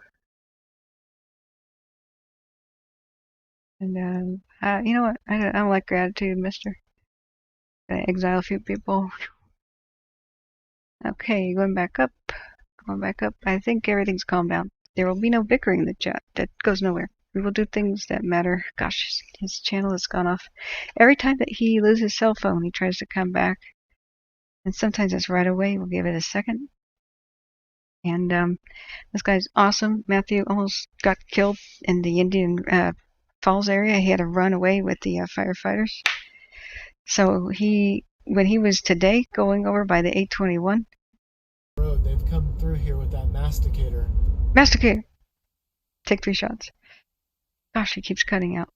And you know what? I don't like gratitude, mister. Gonna exile a few people. Okay, going back up. I think everything's calmed down. There will be no bickering in the chat. That goes nowhere. We will do things that matter. Gosh, his channel has gone off. Every time that he loses his cell phone, he tries to come back. And sometimes it's right away. We'll give it a second. And this guy's awesome. Matthew almost got killed in the Indian Falls area. He had to run away with the firefighters. So when he was today going over by the 821 road, they've come through here with that masticator. Take 3 shots. Gosh, he keeps cutting out.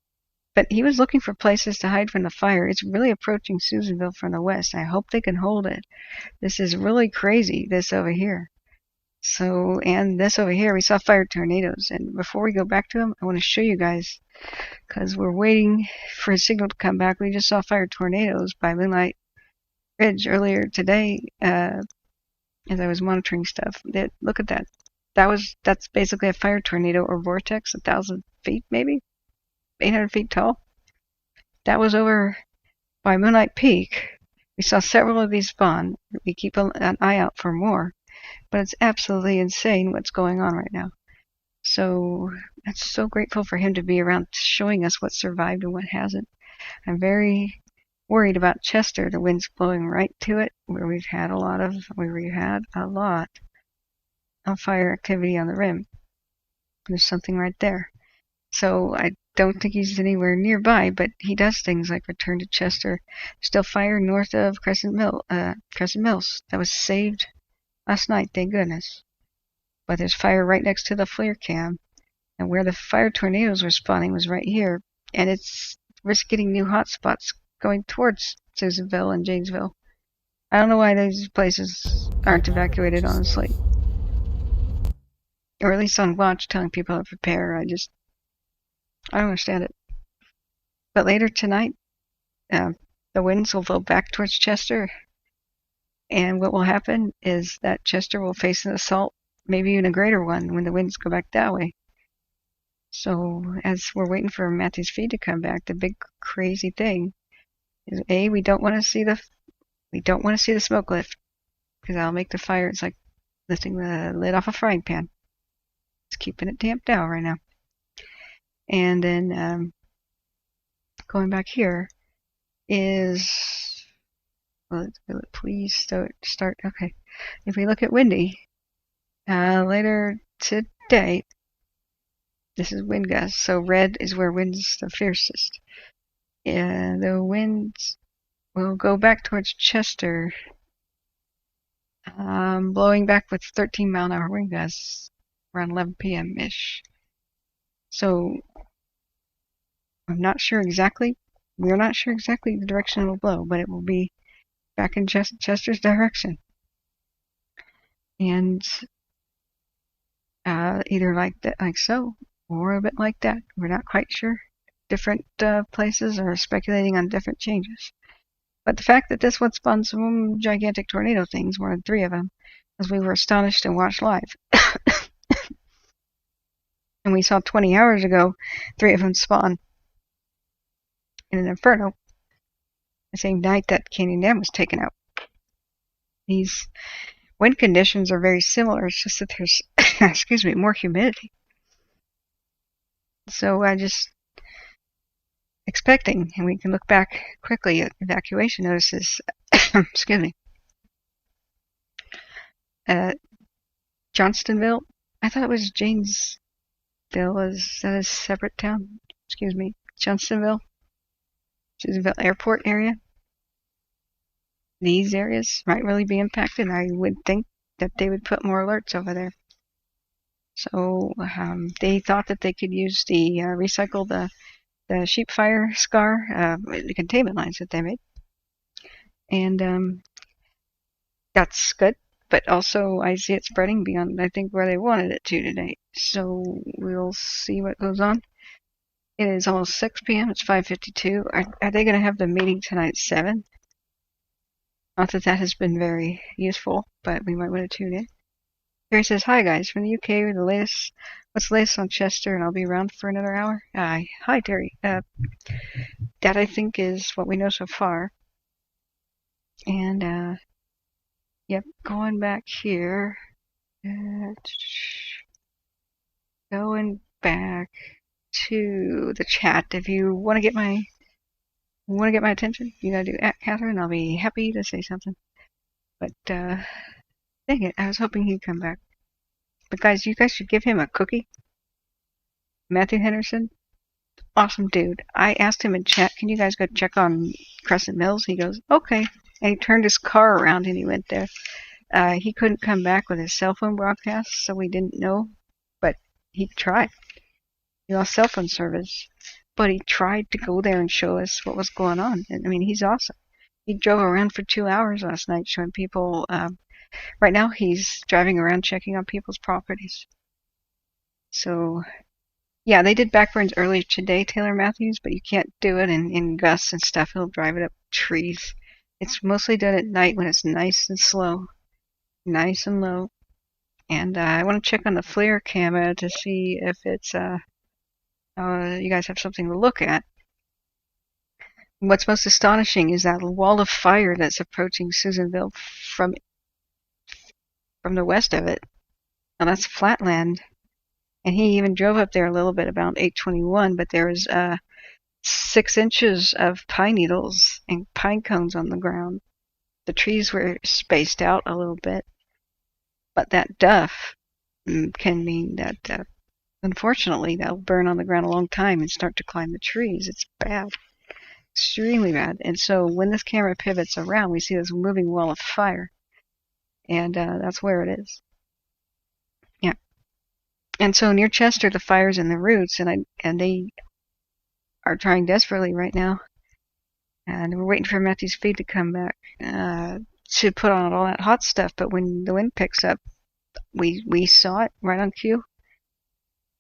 But he was looking for places to hide from the fire. It's really approaching Susanville from the west. I hope they can hold it. This is really crazy, this over here. So, and this over here, we saw fire tornadoes. And before we go back to them, I want to show you guys, because we're waiting for a signal to come back. We just saw fire tornadoes by Moonlight Ridge earlier today as I was monitoring stuff. Look at that. that's basically a fire tornado or vortex, 1,000 feet maybe, 800 feet tall. That was over by Moonlight Peak. We saw several of these spawn. We keep an eye out for more, but it's absolutely insane what's going on right now. So I'm so grateful for him to be around showing us what survived and what hasn't. I'm very worried about Chester. The wind's blowing right to it, where we've had a lot of fire activity on the rim. There's something right there. So I don't think he's anywhere nearby, but he does things like return to Chester. Still fire north of Crescent Mills. That was saved last night, thank goodness. But there's fire right next to the FLIR cam. And where the fire tornadoes were spawning was right here. And it's risking new hotspots going towards Susanville and Janesville. I don't know why those places aren't evacuated, honestly. Or at least on watch, telling people to prepare. I don't understand it. But later tonight, the winds will blow back towards Chester. And what will happen is that Chester will face an assault, maybe even a greater one, when the winds go back that way. So as we're waiting for Matthew's feed to come back, the big crazy thing is we don't want to see the smoke lift, because that'll make the fire. It's like lifting the lid off a frying pan. It's keeping it damped down right now. And then going back here is, well, please start. Okay, if we look at windy later today, this is wind gusts. So red is where wind's the fiercest. And the winds will go back towards Chester, blowing back with 13-mile-an-hour wind gusts around 11 p.m. ish. So we're not sure exactly the direction it will blow, but it will be back in Chester's direction. And either like so, or a bit like that. We're not quite sure. Different places are speculating on different changes. But the fact that this one spawned some gigantic tornado things, more than 3 of them, as we were astonished and watched live. And we saw 20 hours ago 3 of them spawn in an inferno the same night that Canyon Dam was taken out. These wind conditions are very similar. It's just that there's more humidity. So I just expecting, and we can look back quickly at evacuation notices. Excuse me. Johnstonville, I thought it was Janesville. Is that a separate town? Excuse me. Johnstonville Airport area. These areas might really be impacted. I would think that they would put more alerts over there. So they thought that they could use the recycle the sheep fire scar, the containment lines that they made. And that's good. But also I see it spreading beyond, I think, where they wanted it to today. So we'll see what goes on. It is almost 6 p.m. It's 5:52. Are they going to have the meeting tonight at 7? Not that that has been very useful, but we might want to tune in. Terry says, "Hi guys, from the UK with the latest. What's the latest on Chester? And I'll be around for another hour." Hi Terry. That I think is what we know so far. And yep, going back here. Going back to the chat. If you want to get my attention, you gotta do @Catherine. I'll be happy to say something. But dang it, I was hoping he'd come back. But guys, you guys should give him a cookie. Matthew Henderson, awesome dude. I asked him in chat, can you guys go check on Crescent Mills? He goes, okay. And he turned his car around and he went there. He couldn't come back with his cell phone broadcast, so we didn't know. But he tried. He lost cell phone service. But he tried to go there and show us what was going on. And I mean, he's awesome. He drove around for 2 hours last night showing people. Right now he's driving around checking on people's properties. So, yeah, they did backburns earlier today, Taylor Matthews, but you can't do it in gusts and stuff. It'll drive it up trees. It's mostly done at night when it's nice and slow, nice and low. And I want to check on the FLIR camera to see if it's you guys have something to look at. What's most astonishing is that wall of fire that's approaching Susanville from the west of it. Now that's flatland. And he even drove up there a little bit about 8:21, but there was 6 inches of pine needles and pine cones on the ground. The trees were spaced out a little bit, but that duff can mean that unfortunately they'll burn on the ground a long time and start to climb the trees. It's bad, extremely bad. And so when this camera pivots around, we see this moving wall of fire, and that's where it is. Yeah. And so near Chester, the fire's in the roots, and they are trying desperately right now. And we're waiting for Matthew's feed to come back to put on all that hot stuff. But when the wind picks up, we saw it right on cue.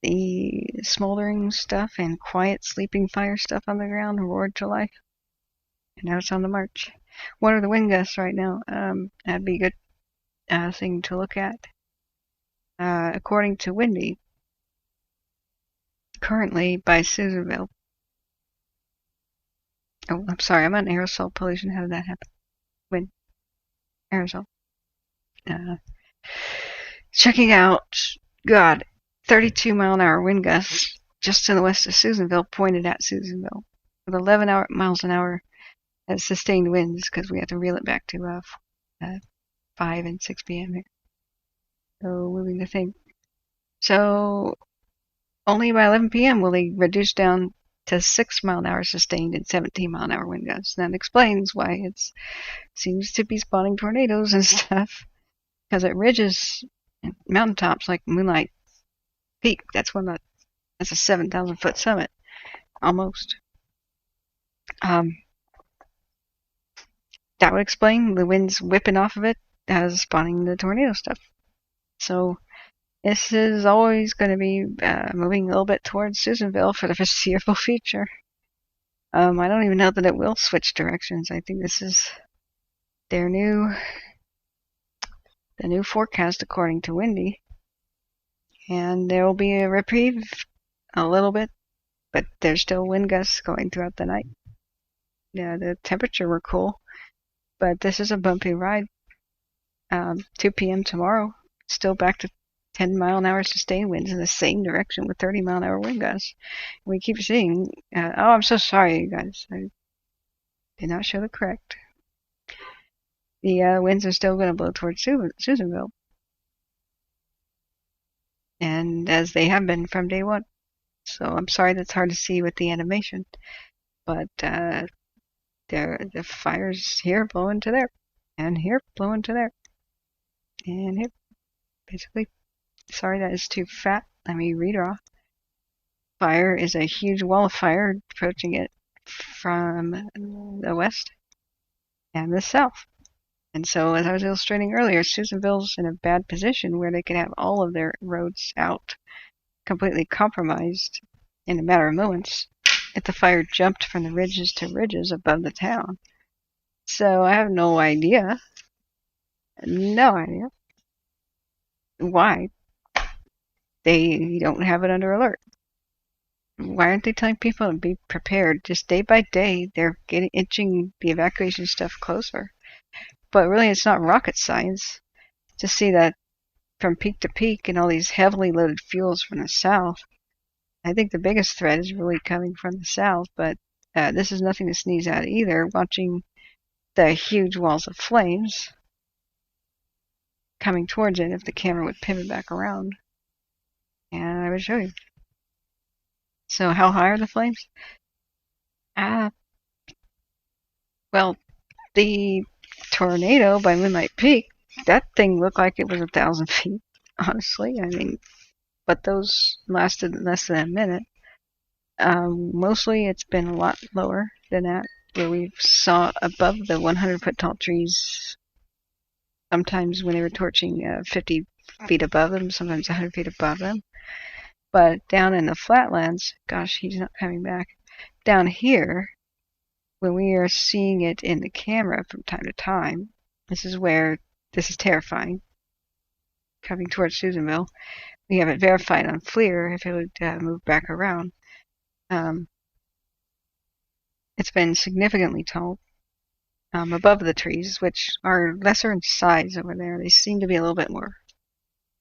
The smoldering stuff and quiet sleeping fire stuff on the ground roared to life. And now it's on the march. What are the wind gusts right now? That'd be a good thing to look at. According to Windy, currently by Susanville. Oh, I'm sorry, I'm on aerosol pollution. How did that happen? Wind. Aerosol. Checking out, God, 32-mile-an-hour wind gusts just to the west of Susanville, pointed at Susanville, with 11 miles an hour as sustained winds, because we have to reel it back to 5 and 6 p.m. here. So moving the thing. So only by 11 p.m. will they reduce down to 6-mile-an-hour sustained and 17-mile-an-hour wind gusts. That explains why it seems to be spawning tornadoes and stuff, because at ridges and mountaintops like Moonlight Peak, that's a 7,000-foot summit, almost. That would explain the winds whipping off of it as spawning the tornado stuff. So this is always going to be moving a little bit towards Susanville for the foreseeable future. I don't even know that it will switch directions. I think this is the new forecast according to Windy. And there will be a reprieve a little bit, but there's still wind gusts going throughout the night. Yeah, the temperature were cool, but this is a bumpy ride. 2 p.m. tomorrow, still back to 10-mile-an-hour sustained winds in the same direction with 30-mile-an-hour wind gusts. We keep seeing, I'm so sorry, you guys. I did not show the correct. The winds are still going to blow towards Susanville. And as they have been from day one. So I'm sorry that's hard to see with the animation. But the fire's here blowing to there. And here blowing to there. And here. Basically. Sorry, that is too fat. Let me redraw. Fire is a huge wall of fire approaching it from the west and the south. And so, as I was illustrating earlier, Susanville's in a bad position where they could have all of their roads out, completely compromised in a matter of moments, if the fire jumped from the ridges to ridges above the town. So I have no idea why they don't have it under alert. Why aren't they telling people to be prepared? Just day by day, they're inching the evacuation stuff closer. But really, it's not rocket science to see that from peak to peak and all these heavily loaded fuels from the south. I think the biggest threat is really coming from the south, but this is nothing to sneeze at either. Watching the huge walls of flames coming towards it, if the camera would pivot back around, and I would show you. So how high are the flames? Well, the tornado by Moonlight Peak, that thing looked like it was 1,000 feet, honestly. I mean, but those lasted less than a minute. Mostly it's been a lot lower than that, where we saw above the 100-foot tall trees, sometimes when they were torching 50 feet above them, sometimes 100 feet above them. But down in the flatlands, gosh, he's not coming back. Down here, when we are seeing it in the camera from time to time, this is terrifying. coming towards Susanville. We have it verified on FLIR if it would move back around. It's been significantly tall above the trees, which are lesser in size over there. They seem to be a little bit more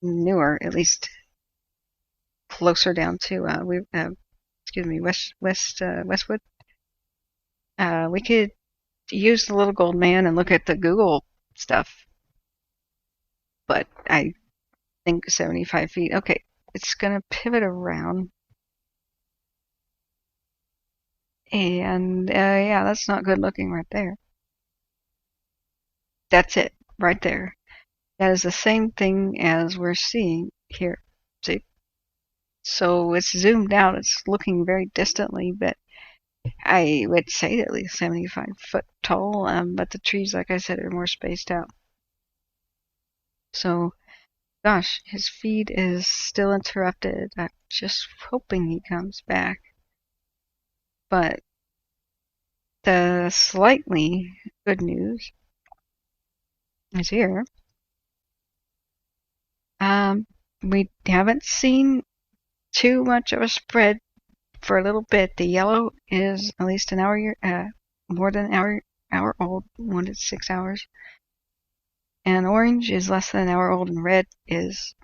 newer, at least closer down to Westwood. We could use the little gold man and look at the Google stuff, but I think 75 feet. Okay, it's gonna pivot around, and yeah, that's not good looking right there. That's it, right there. That is the same thing as we're seeing here. See? So it's zoomed out. It's looking very distantly, but I would say at least 75 foot tall. But the trees, like I said, are more spaced out. So, gosh, his feed is still interrupted. I'm just hoping he comes back. But the slightly good news is here. We haven't seen too much of a spread for a little bit. The yellow is at least an hour, more than an hour old, 1 to 6 hours. And orange is less than an hour old, and red is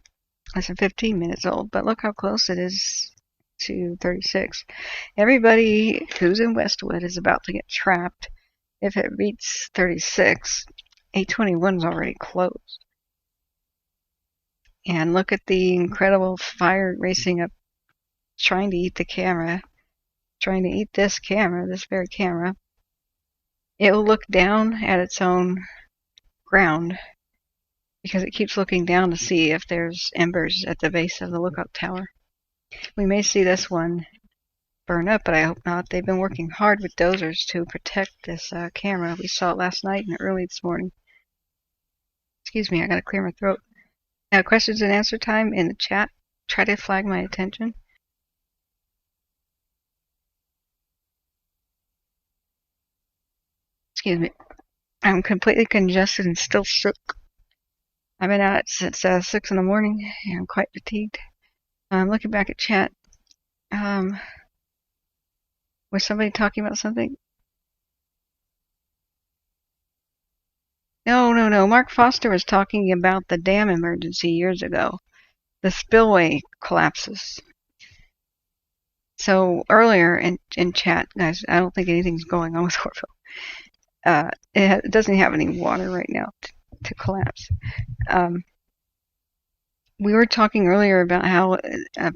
less than 15 minutes old. But look how close it is to 36. Everybody who's in Westwood is about to get trapped. If it beats 36, 821's already closed. And look at the incredible fire racing up, trying to eat the camera, trying to eat this camera, this very camera. It will look down at its own ground because it keeps looking down to see if there's embers at the base of the lookout tower. We may see this one burn up, but I hope not. They've been working hard with dozers to protect this camera. We saw it last night and early this morning. Excuse me, I gotta clear my throat. Questions and answer time in the chat. Try to flag my attention. Excuse me. I'm completely congested and still shook. I've been out since 6 in the morning and I'm quite fatigued. Looking back at chat. Was somebody talking about something? No. Mark Foster was talking about the dam emergency years ago. The spillway collapses. So earlier in chat, guys, I don't think anything's going on with Orville. It doesn't have any water right now to collapse. We were talking earlier about how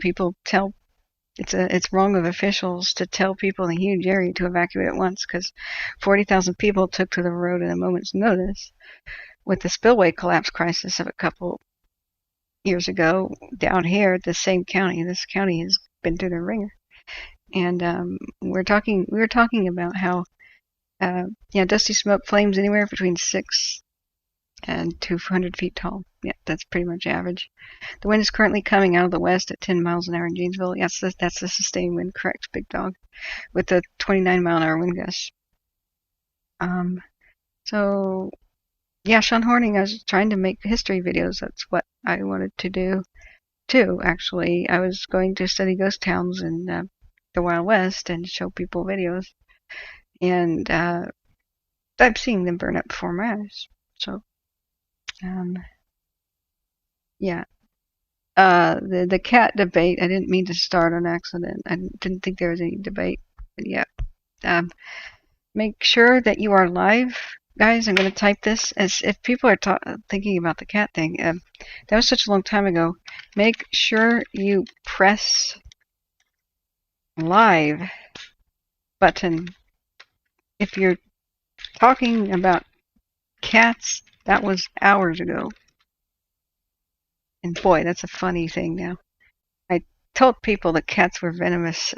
people tell it's wrong of officials to tell people in a huge area to evacuate at once because 40,000 people took to the road at a moment's notice. With the spillway collapse crisis of a couple years ago down here at the same county, this county has been through the ringer. And we were talking about how dusty smoke flames anywhere between 6 and 200 feet tall. Yeah, that's pretty much average. The wind is currently coming out of the west at 10 miles an hour in Janesville. Yes, that's the sustained wind, correct, Big Dog, with a 29 mile an hour wind gust. So, yeah, Sean Horning, I was trying to make history videos. That's what I wanted to do, too, actually. I was going to study ghost towns in the Wild West and show people videos. And I've seen them burn up before my eyes. So, yeah. The cat debate, I didn't mean to start on accident. I didn't think there was any debate. But yeah. Make sure that you are live. Guys, I'm going to type this as if people are thinking about the cat thing. That was such a long time ago. Make sure you press live button. If you're talking about cats, that was hours ago. And boy, that's a funny thing now. I told people that cats were venomous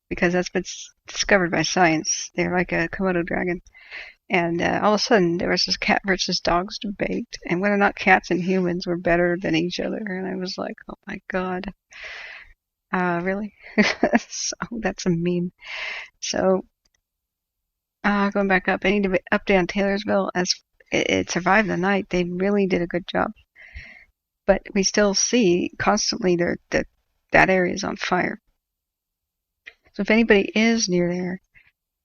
because that's been discovered by science. They're like a Komodo dragon. And all of a sudden, there was this cat versus dogs debate, and whether or not cats and humans were better than each other. And I was like, oh my god. Really? So that's a meme. So, going back up, any update on Taylorsville? As it survived the night, they really did a good job. but we still see constantly that area is on fire. So if anybody is near there,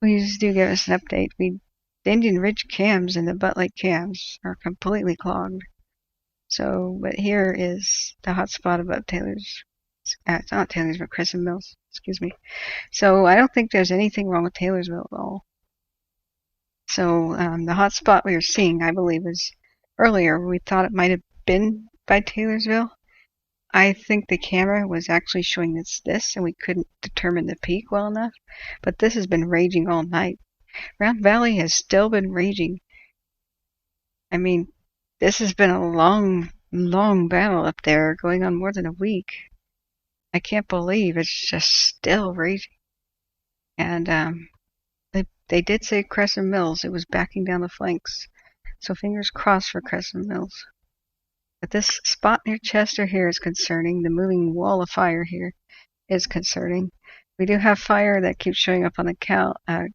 please do give us an update. The Indian Ridge cams and the Butte Lake cams are completely clogged. So, but here is the hot spot above Taylor's. It's not Taylor's, but Crescent Mills. Excuse me. So I don't think there's anything wrong with Taylorsville at all. So the hot spot we were seeing, I believe, is earlier. We thought it might have been by Taylorsville. I think the camera was actually showing this, and we couldn't determine the peak well enough. But this has been raging all night. Round Valley has still been raging. I mean, this has been a long, long battle up there, going on more than a week. I can't believe it's just still raging. And they did say Crescent Mills. It was backing down the flanks. So fingers crossed for Crescent Mills. But this spot near Chester here is concerning. The moving wall of fire here is concerning. We do have fire that keeps showing up on the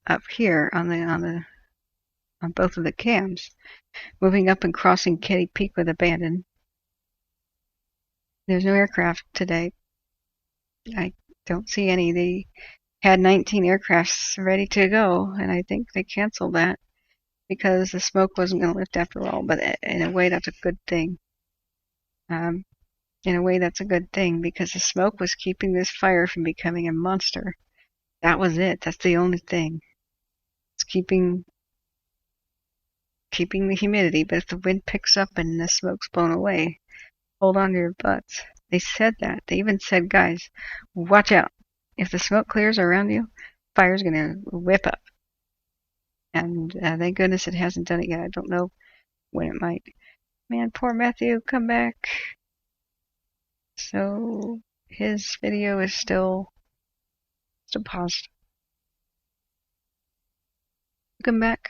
up here on both of the cams, moving up and crossing Kitty Peak with abandon. There's no aircraft today. I don't see any. They had 19 aircrafts ready to go, and I think they canceled that because the smoke wasn't going to lift after all. But in a way, that's a good thing. In a way, that's a good thing because the smoke was keeping this fire from becoming a monster. That was it. That's the only thing. It's keeping the humidity, but if the wind picks up and the smoke's blown away, hold on to your butts. They said that. They even said, guys, watch out. If the smoke clears around you, fire's going to whip up. And thank goodness it hasn't done it yet. I don't know when it might. Man, poor Matthew, come back. So his video is still paused. Come back.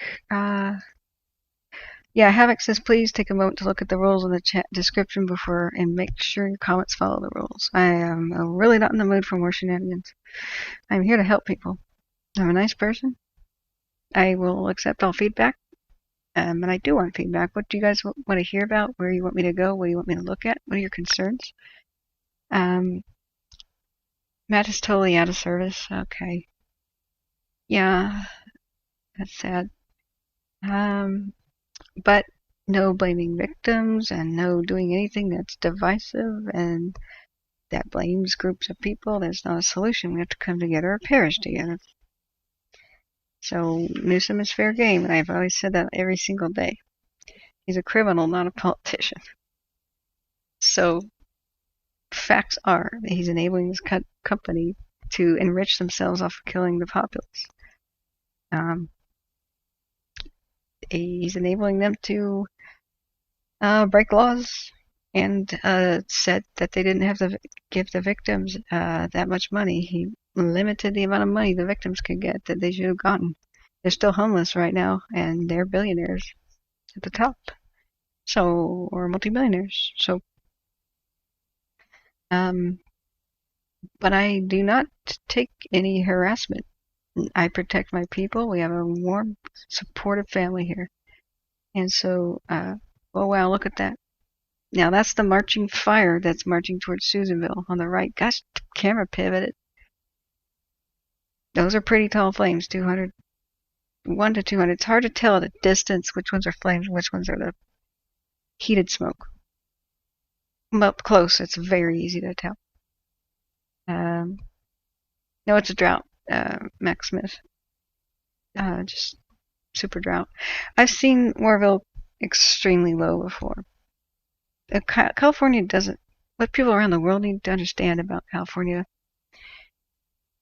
Yeah, Havoc says please take a moment to look at the rules in the chat description before and make sure your comments follow the rules. I am really not in the mood for more shenanigans. I'm here to help people. I'm a nice person. I will accept all feedback. And I do want feedback. What do you guys want to hear about? Where you want me to go? What do you want me to look at? What are your concerns? Matt is totally out of service. Okay. Yeah, that's sad. But no blaming victims and no doing anything that's divisive and that blames groups of people. There's not a solution. We have to come together or perish together. So Newsom is fair game, and I've always said that every single day. He's a criminal, not a politician. So facts are that he's enabling this company to enrich themselves off of killing the populace. He's enabling them to break laws and said that they didn't have to give the victims that much money. He limited the amount of money the victims could get that they should have gotten. They're still homeless right now, and they're billionaires at the top. So, or multimillionaires. So, but I do not take any harassment. I protect my people. We have a warm, supportive family here. And so, oh wow, look at that. Now that's the marching fire that's marching towards Susanville on the right. Gosh, camera pivoted. Those are pretty tall flames, 200, 1 to 200. It's hard to tell at a distance which ones are flames and which ones are the heated smoke. Up close, it's very easy to tell. No, it's a drought. Max Smith. Just super drought. I've seen Warville extremely low before. California doesn't. What people around the world need to understand about California,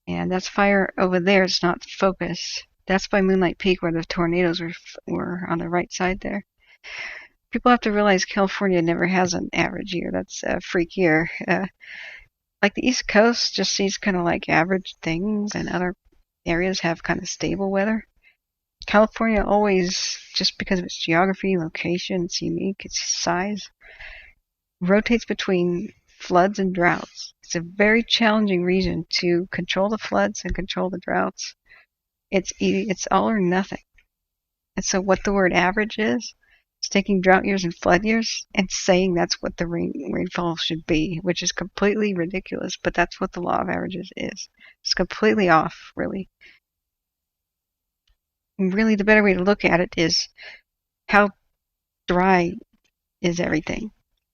and that's fire over there. It's not focus. That's by Moonlight Peak where the tornadoes were on the right side there. People have to realize California never has an average year. That's a freak year. Like the East Coast just sees kind of like average things, and other areas have kind of stable weather. California always, just because of its geography, location, it's unique, its size, rotates between floods and droughts. It's a very challenging region to control the floods and control the droughts. It's all or nothing. And so what the word average is It's taking drought years and flood years and saying that's what the rainfall should be, which is completely ridiculous, but that's what the law of averages is. It's completely off, really. And really, the better way to look at it is how dry is everything.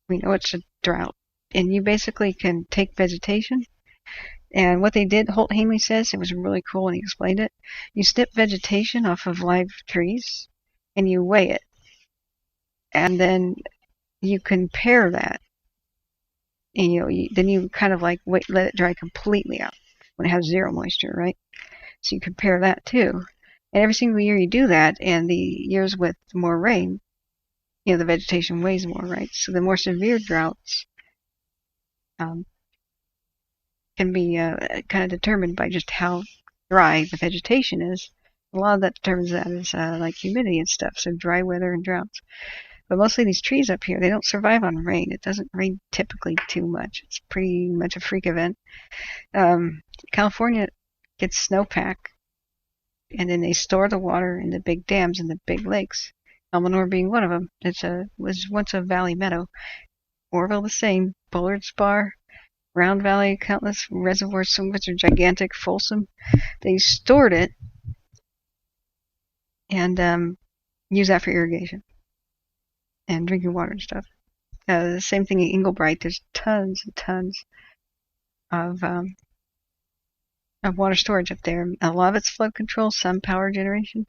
We know it's a drought. And you basically can take vegetation, and what they did, Holt Hamley says, it was really cool, and he explained it. You snip vegetation off of live trees, and you weigh it. And then you compare that. And then you kind of like let it dry completely out when it has zero moisture, right? So you compare that too. And every single year you do that, and the years with more rain, the vegetation weighs more, right? So the more severe droughts can be kind of determined by just how dry the vegetation is. A lot of that determines that is like humidity and stuff, so dry weather and droughts. But mostly these trees up here, they don't survive on rain. It doesn't rain typically too much. It's pretty much a freak event. California gets snowpack, and then they store the water in the big dams and the big lakes. Elmore being one of them. Was once a valley meadow. Orville the same. Bullard's Bar, Round Valley, countless reservoirs, some of which are gigantic, Folsom. They stored it and use that for irrigation and drinking water and stuff. The same thing in Englebright. There's tons and tons of water storage up there. A lot of it's flood control, some power generation.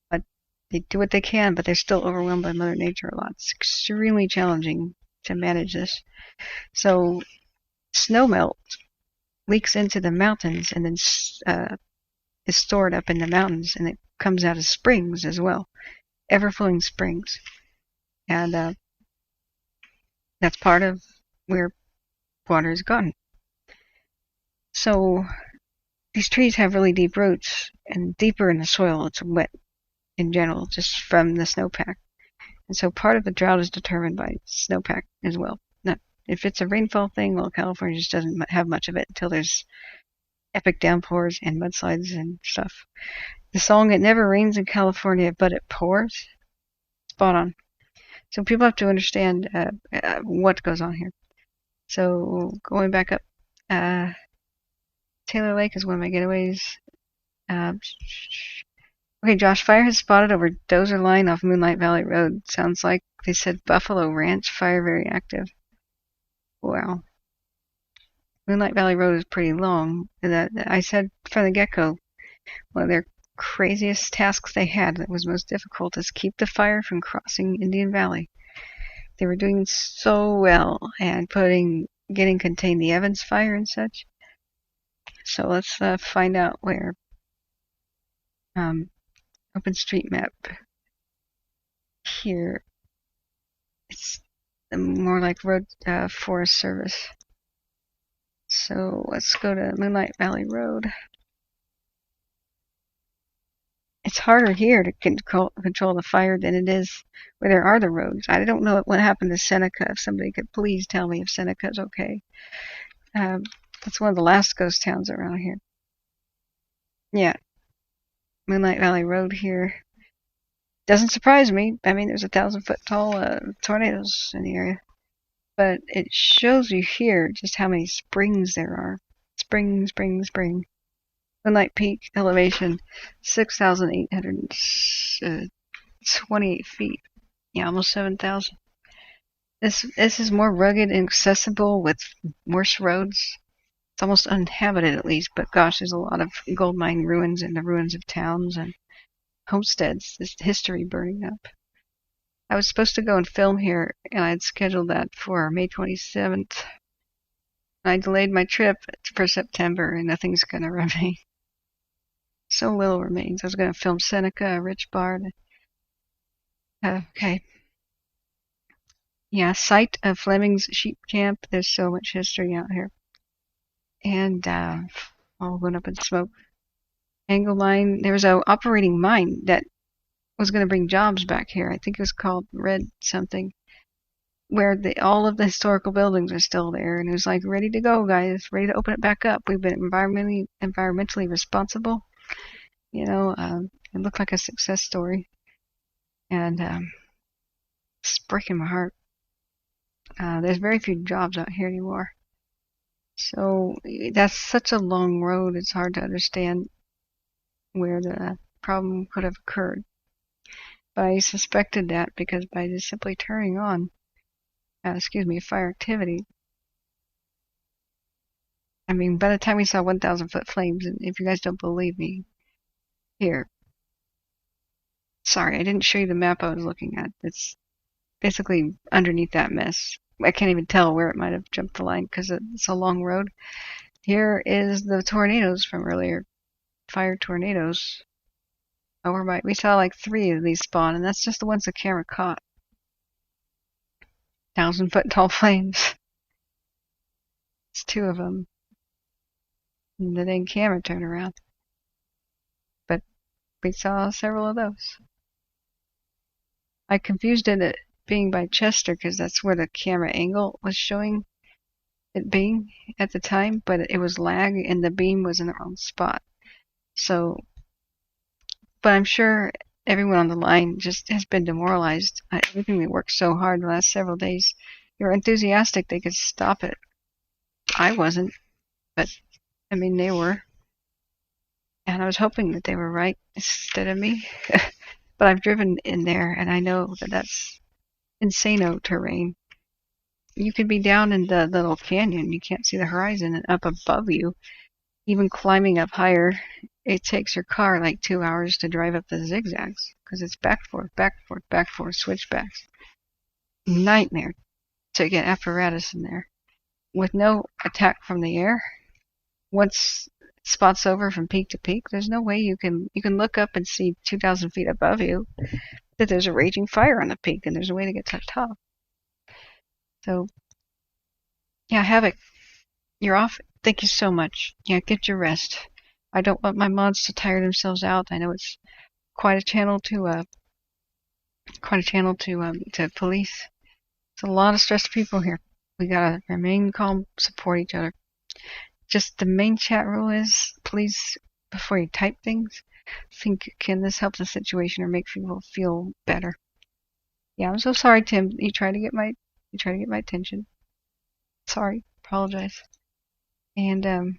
But they do what they can, but they're still overwhelmed by Mother Nature a lot. It's extremely challenging to manage this. So snow melt leaks into the mountains and then is stored up in the mountains, and it comes out of springs as well, ever-flowing springs. And that's part of where water is gone. So these trees have really deep roots, and deeper in the soil it's wet in general, just from the snowpack. And so part of the drought is determined by snowpack as well. Now, if it's a rainfall thing, well, California just doesn't have much of it until there's epic downpours and mudslides and stuff. The song, "It Never Rains in California, But It Pours," spot on. So people have to understand what goes on here. So going back up, Taylor Lake is one of my getaways. Okay, Josh, fire has spotted over Dozer Line off Moonlight Valley Road. Sounds like they said Buffalo Ranch, fire very active. Wow. Moonlight Valley Road is pretty long. I said from the get-go, one of their craziest tasks they had that was most difficult is keep the fire from crossing Indian Valley. They were doing so well and getting contained the Evans fire and such. So let's find out where. OpenStreetMap. Here, it's more like Road Forest Service. So let's go to Moonlight Valley Road. It's harder here to control the fire than it is where there are the roads. I don't know what happened to Seneca. If somebody could please tell me if Seneca's okay. That's one of the last ghost towns around here. Yeah. Moonlight Valley Road here. Doesn't surprise me. I mean, there's 1,000-foot tall tornadoes in the area. But it shows you here just how many springs there are. Spring. Moonlight Peak elevation, 6,828 feet. Yeah, almost 7,000. This is more rugged and accessible with worse roads. It's almost uninhabited at least, but gosh, there's a lot of gold mine ruins and the ruins of towns and homesteads. There's history burning up. I was supposed to go and film here, and I'd scheduled that for May 27th. I delayed my trip for September, and nothing's going to remain. So little remains. I was going to film Seneca, Rich Bard. Okay. Yeah, site of Fleming's sheep camp. There's so much history out here. And all went up in smoke. Angle mine. There was an operating mine that was going to bring jobs back here. I think it was called Red something, where all of the historical buildings are still there, and it was like ready to go, guys, ready to open it back up. We've been environmentally responsible. It looked like a success story, and It's breaking my heart. There's very few jobs out here anymore. So that's such a long road, it's hard to understand where the problem could have occurred. But I suspected that because by just simply turning on, fire activity, I mean, by the time we saw 1,000-foot flames, and if you guys don't believe me, here. Sorry, I didn't show you the map I was looking at. It's basically underneath that mess. I can't even tell where it might have jumped the line because it's a long road. Here is the tornadoes from earlier. Fire tornadoes. We saw like 3 of these spawn, and that's just the ones the camera caught. 1,000-foot tall flames. It's 2 of them. And the dang camera turned around. But we saw several of those. I confused it being by Chester because that's where the camera angle was showing it being at the time, but it was lag and the beam was in the wrong spot. So, but I'm sure everyone on the line just has been demoralized. Everything they worked so hard the last several days, they were enthusiastic they could stop it. I wasn't, but I mean they were. And I was hoping that they were right instead of me. But I've driven in there and I know that that's insano terrain. You could be down in the little canyon, you can't see the horizon, and up above you, even climbing up higher, it takes your car like 2 hours to drive up the zigzags because it's back, forth, switchbacks. Nightmare to get apparatus in there. With no attack from the air, once it spots over from peak to peak, there's no way you can look up and see 2,000 feet above you that there's a raging fire on the peak and there's a way to get to the top. So, yeah, Havoc, you're off. Thank you so much. Yeah, get your rest. I don't want my mods to tire themselves out. I know it's quite a channel to police. It's a lot of stressed people here. We gotta remain calm, support each other. Just the main chat rule is, please, before you type things, think, can this help the situation or make people feel better? Yeah, I'm so sorry, Tim. You tried to get my attention. Sorry, apologize. And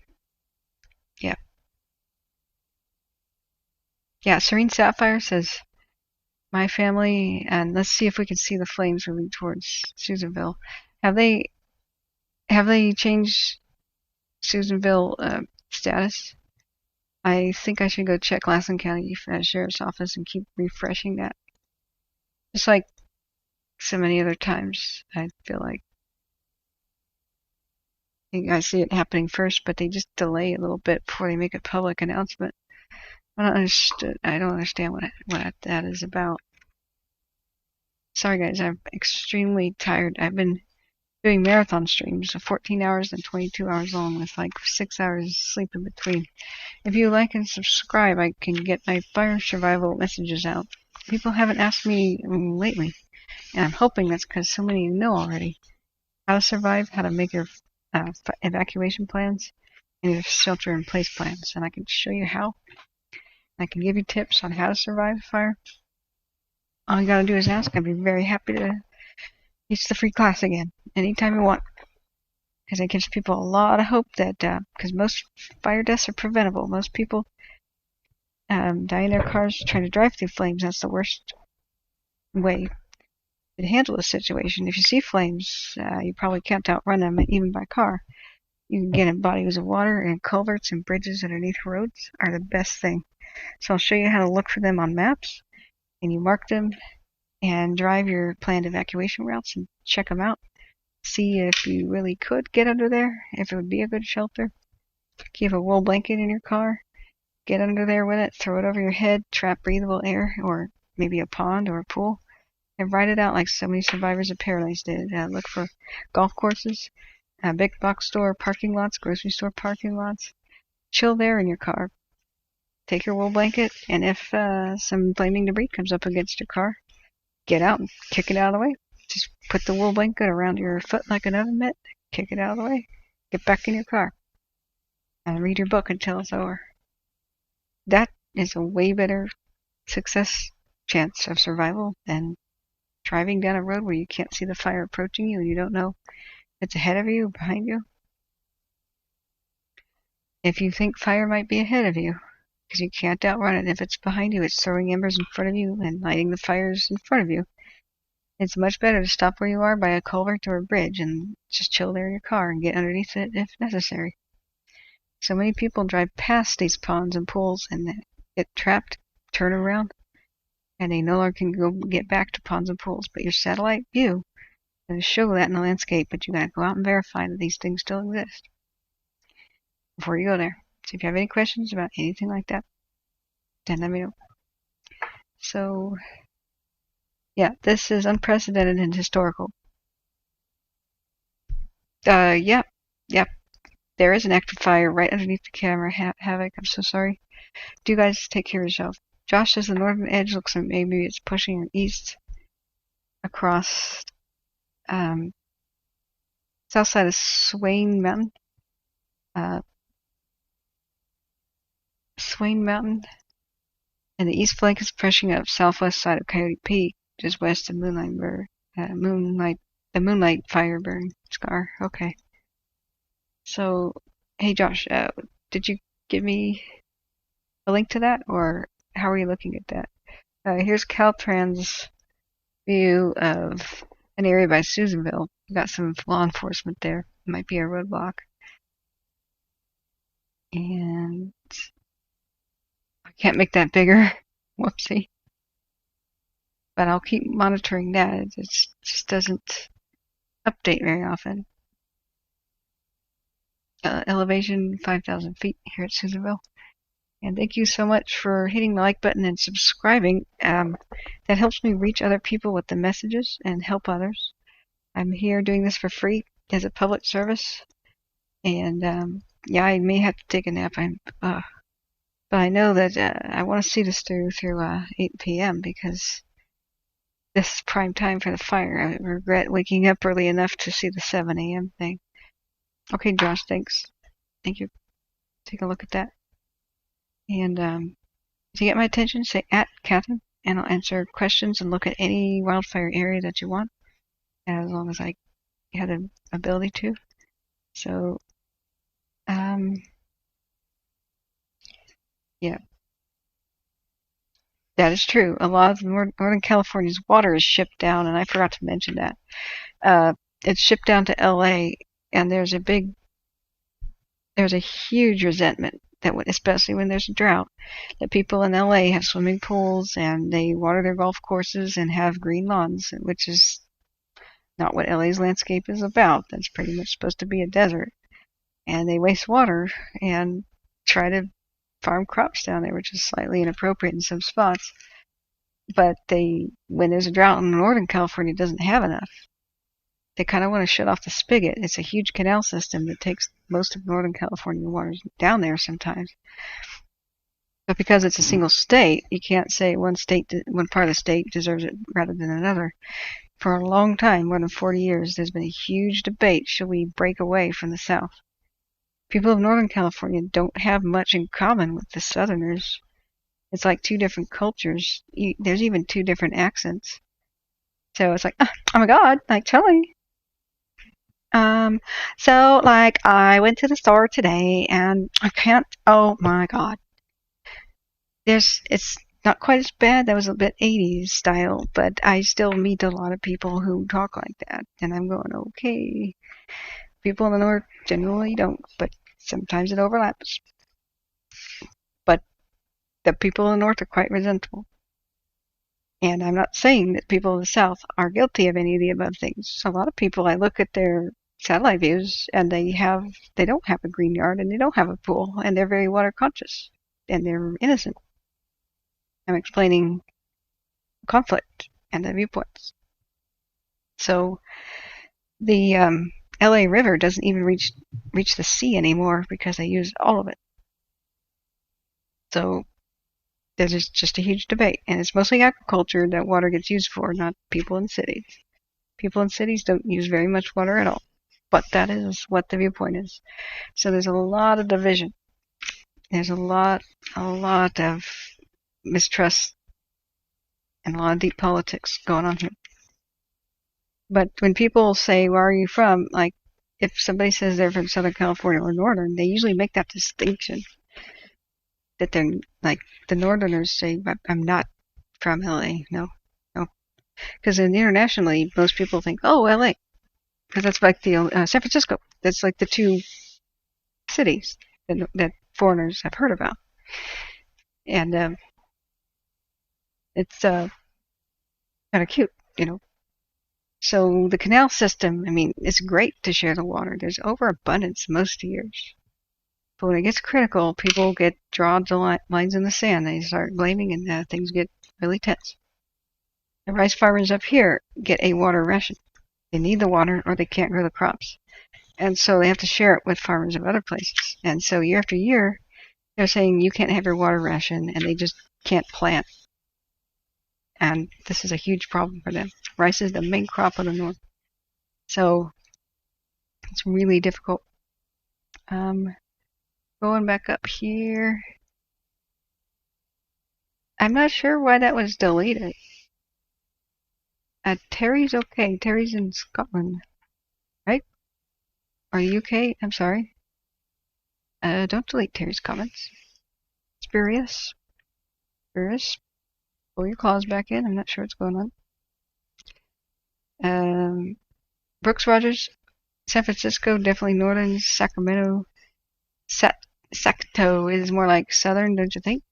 yeah. Yeah, Serene Sapphire says, my family, and let's see if we can see the flames moving towards Susanville. Have they changed Susanville status? I think I should go check Lassen County Sheriff's Office and keep refreshing that. Just like so many other times, I feel like I see it happening first, but they just delay a little bit before they make a public announcement. I don't understand what that is about. Sorry guys, I'm extremely tired. I've been doing marathon streams of 14 hours and 22 hours long with like 6 hours sleep in between. If you like and subscribe, I can get my fire survival messages out. People haven't asked me lately, and I'm hoping that's because so many know already. How to survive, how to make your evacuation plans, and your shelter-in-place plans. And I can show you how. I can give you tips on how to survive a fire. All you gotta do is ask. I'd be very happy to teach the free class again, anytime you want. Because it gives people a lot of hope that, because most fire deaths are preventable. Most people die in their cars trying to drive through flames. That's the worst way to handle a situation. If you see flames, you probably can't outrun them, even by car. You can get in bodies of water, and culverts and bridges underneath roads are the best thing. So I'll show you how to look for them on maps, and you mark them and drive your planned evacuation routes and check them out. See if you really could get under there, if it would be a good shelter. If you have a wool blanket in your car, get under there with it, throw it over your head, trap breathable air, or maybe a pond or a pool, and ride it out like so many survivors of Paradise did. Look for golf courses, big box store parking lots, grocery store parking lots. Chill there in your car. Take your wool blanket, and if some flaming debris comes up against your car, get out and kick it out of the way. Just put the wool blanket around your foot like an oven mitt, kick it out of the way, get back in your car, and read your book until it's over. That is a way better success chance of survival than driving down a road where you can't see the fire approaching you and you don't know if it's ahead of you or behind you? If you think fire might be ahead of you, because you can't outrun it, if it's behind you, it's throwing embers in front of you and lighting the fires in front of you. It's much better to stop where you are by a culvert or a bridge and just chill there in your car and get underneath it if necessary. So many people drive past these ponds and pools and get trapped, turn around, and they no longer can go get back to ponds and pools. But your satellite view doesn't show that in the landscape, but you gotta go out and verify that these things still exist before you go there. So if you have any questions about anything like that, then let me know. So, yeah, this is unprecedented and historical. Yep. There is an active fire right underneath the camera, Havoc. I'm so sorry. Do you guys take care of yourself? Josh says the northern edge looks like maybe it's pushing east across south side of Swain Mountain. Swain Mountain. And the east flank is pushing up southwest side of Coyote Peak, just west of the Moonlight Fire Burn Scar. Okay. So, hey Josh, did you give me a link to that, or how are you looking at that? Here's Caltrans' view of an area by Susanville. We've got some law enforcement there. It might be a roadblock. And I can't make that bigger. Whoopsie. But I'll keep monitoring that. It just doesn't update very often. Elevation 5,000 feet here at Susanville. And thank you so much for hitting the like button and subscribing. That helps me reach other people with the messages and help others. I'm here doing this for free as a public service. And yeah, I may have to take a nap. But I know that I want to see this through 8 p.m. because this is prime time for the fire. I regret waking up early enough to see the 7 a.m. thing. Okay, Josh, thanks. Thank you. Take a look at that. And to get my attention, say @Catherine, and I'll answer questions and look at any wildfire area that you want, as long as I have the ability to. So, yeah. That is true. A lot of Northern California's water is shipped down, and I forgot to mention that. It's shipped down to LA, and there's a huge resentment that especially when there's a drought, that people in LA have swimming pools and they water their golf courses and have green lawns, which is not what LA's landscape is about. That's pretty much supposed to be a desert. And they waste water and try to farm crops down there, which is slightly inappropriate in some spots. But when there's a drought in Northern California, doesn't have enough. They kind of want to shut off the spigot. It's a huge canal system that takes most of Northern California water down there sometimes. But because it's a single state, you can't say one part of the state deserves it rather than another. For a long time, more than 40 years, there's been a huge debate, should we break away from the South? People of Northern California don't have much in common with the Southerners. It's like two different cultures. There's even two different accents. So it's like, oh my God, like totally. So like I went to the store today and I can't, oh my God. It's not quite as bad. That was a bit 80s style, but I still meet a lot of people who talk like that. And I'm going, okay. People in the North generally don't, but sometimes it overlaps. But the people in the North are quite resentful. And I'm not saying that people in the South are guilty of any of the above things. A lot of people, I look at their satellite views and they don't have a green yard and they don't have a pool and they're very water conscious and they're innocent. I'm explaining conflict and the viewpoints. So the LA River doesn't even reach the sea anymore because they use all of it. So there's just a huge debate, and it's mostly agriculture that water gets used for, not people in cities. People in cities don't use very much water at all, but that is what the viewpoint is. So there's a lot of division. There's a lot of mistrust and a lot of deep politics going on here. But when people say, where are you from? Like, if somebody says they're from Southern California or Northern, they usually make that distinction. That they're, like, the Northerners say, I'm not from LA. No. Because internationally, most people think, oh, LA. Because that's like the San Francisco. That's like the two cities that foreigners have heard about. And it's kind of cute, you know. So the canal system, I mean, it's great to share the water. There's overabundance most years. But when it gets critical, people draw the lines in the sand. They start blaming, and things get really tense. The rice farmers up here get a water ration. They need the water or they can't grow the crops. And so they have to share it with farmers of other places. And so year after year, they're saying you can't have your water ration, and they just can't plant. And this is a huge problem for them. Rice is the main crop of the north. So it's really difficult. Going back up here. I'm not sure why that was deleted. Terry's okay. Terry's in Scotland, right? Or the UK? I'm sorry. Don't delete Terry's comments. Spurious. Pull your claws back in. I'm not sure what's going on. Brooks Rogers, San Francisco, definitely northern. Sacramento, Sacto is more like southern, don't you think?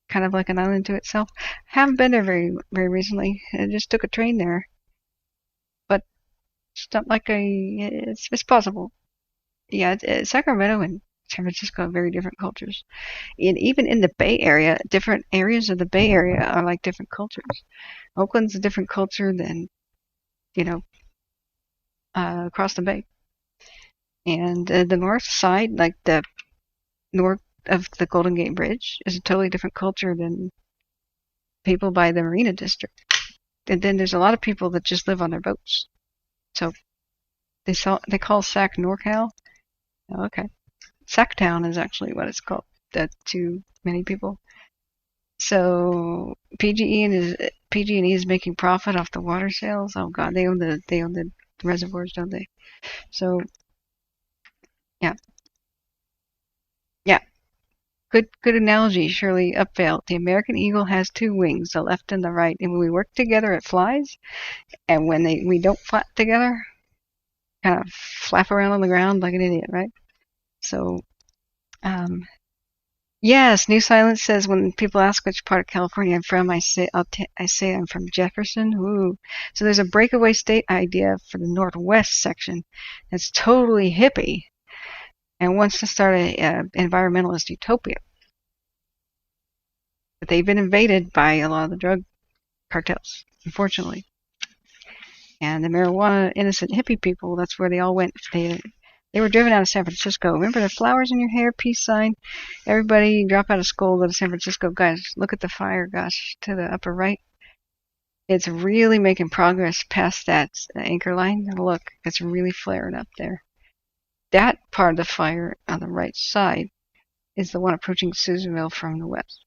Kind of like an island to itself. Haven't been there very, very recently. I just took a train there, but it's not like it's possible. Yeah, Sacramento and San Francisco have very different cultures. And even in the Bay Area, different areas of the Bay Area are like different cultures. Oakland's a different culture than, across the bay. And the north side, like the north of the Golden Gate Bridge, is a totally different culture than people by the Marina District. And then there's a lot of people that just live on their boats. So they call Sac NorCal. Oh, okay. Sacktown is actually what it's called. That to many people. So PG&E is making profit off the water sales. Oh God, they own the reservoirs, don't they? So yeah. Good analogy, Shirley Upvale. The American eagle has two wings, the left and the right, and when we work together, it flies. And when we don't flap together, kind of flap around on the ground like an idiot, right? So, yes, New Silence says when people ask which part of California I'm from, I say I'm from Jefferson. Ooh. So there's a breakaway state idea for the Northwest section that's totally hippie and wants to start an environmentalist utopia. But they've been invaded by a lot of the drug cartels, unfortunately. And the marijuana innocent hippie people, that's where they all went. They were driven out of San Francisco. Remember the flowers in your hair, peace sign? Everybody drop out of school, go to San Francisco. Guys, look at the fire, gosh, to the upper right. It's really making progress past that anchor line. Look, it's really flaring up there. That part of the fire on the right side is the one approaching Susanville from the west.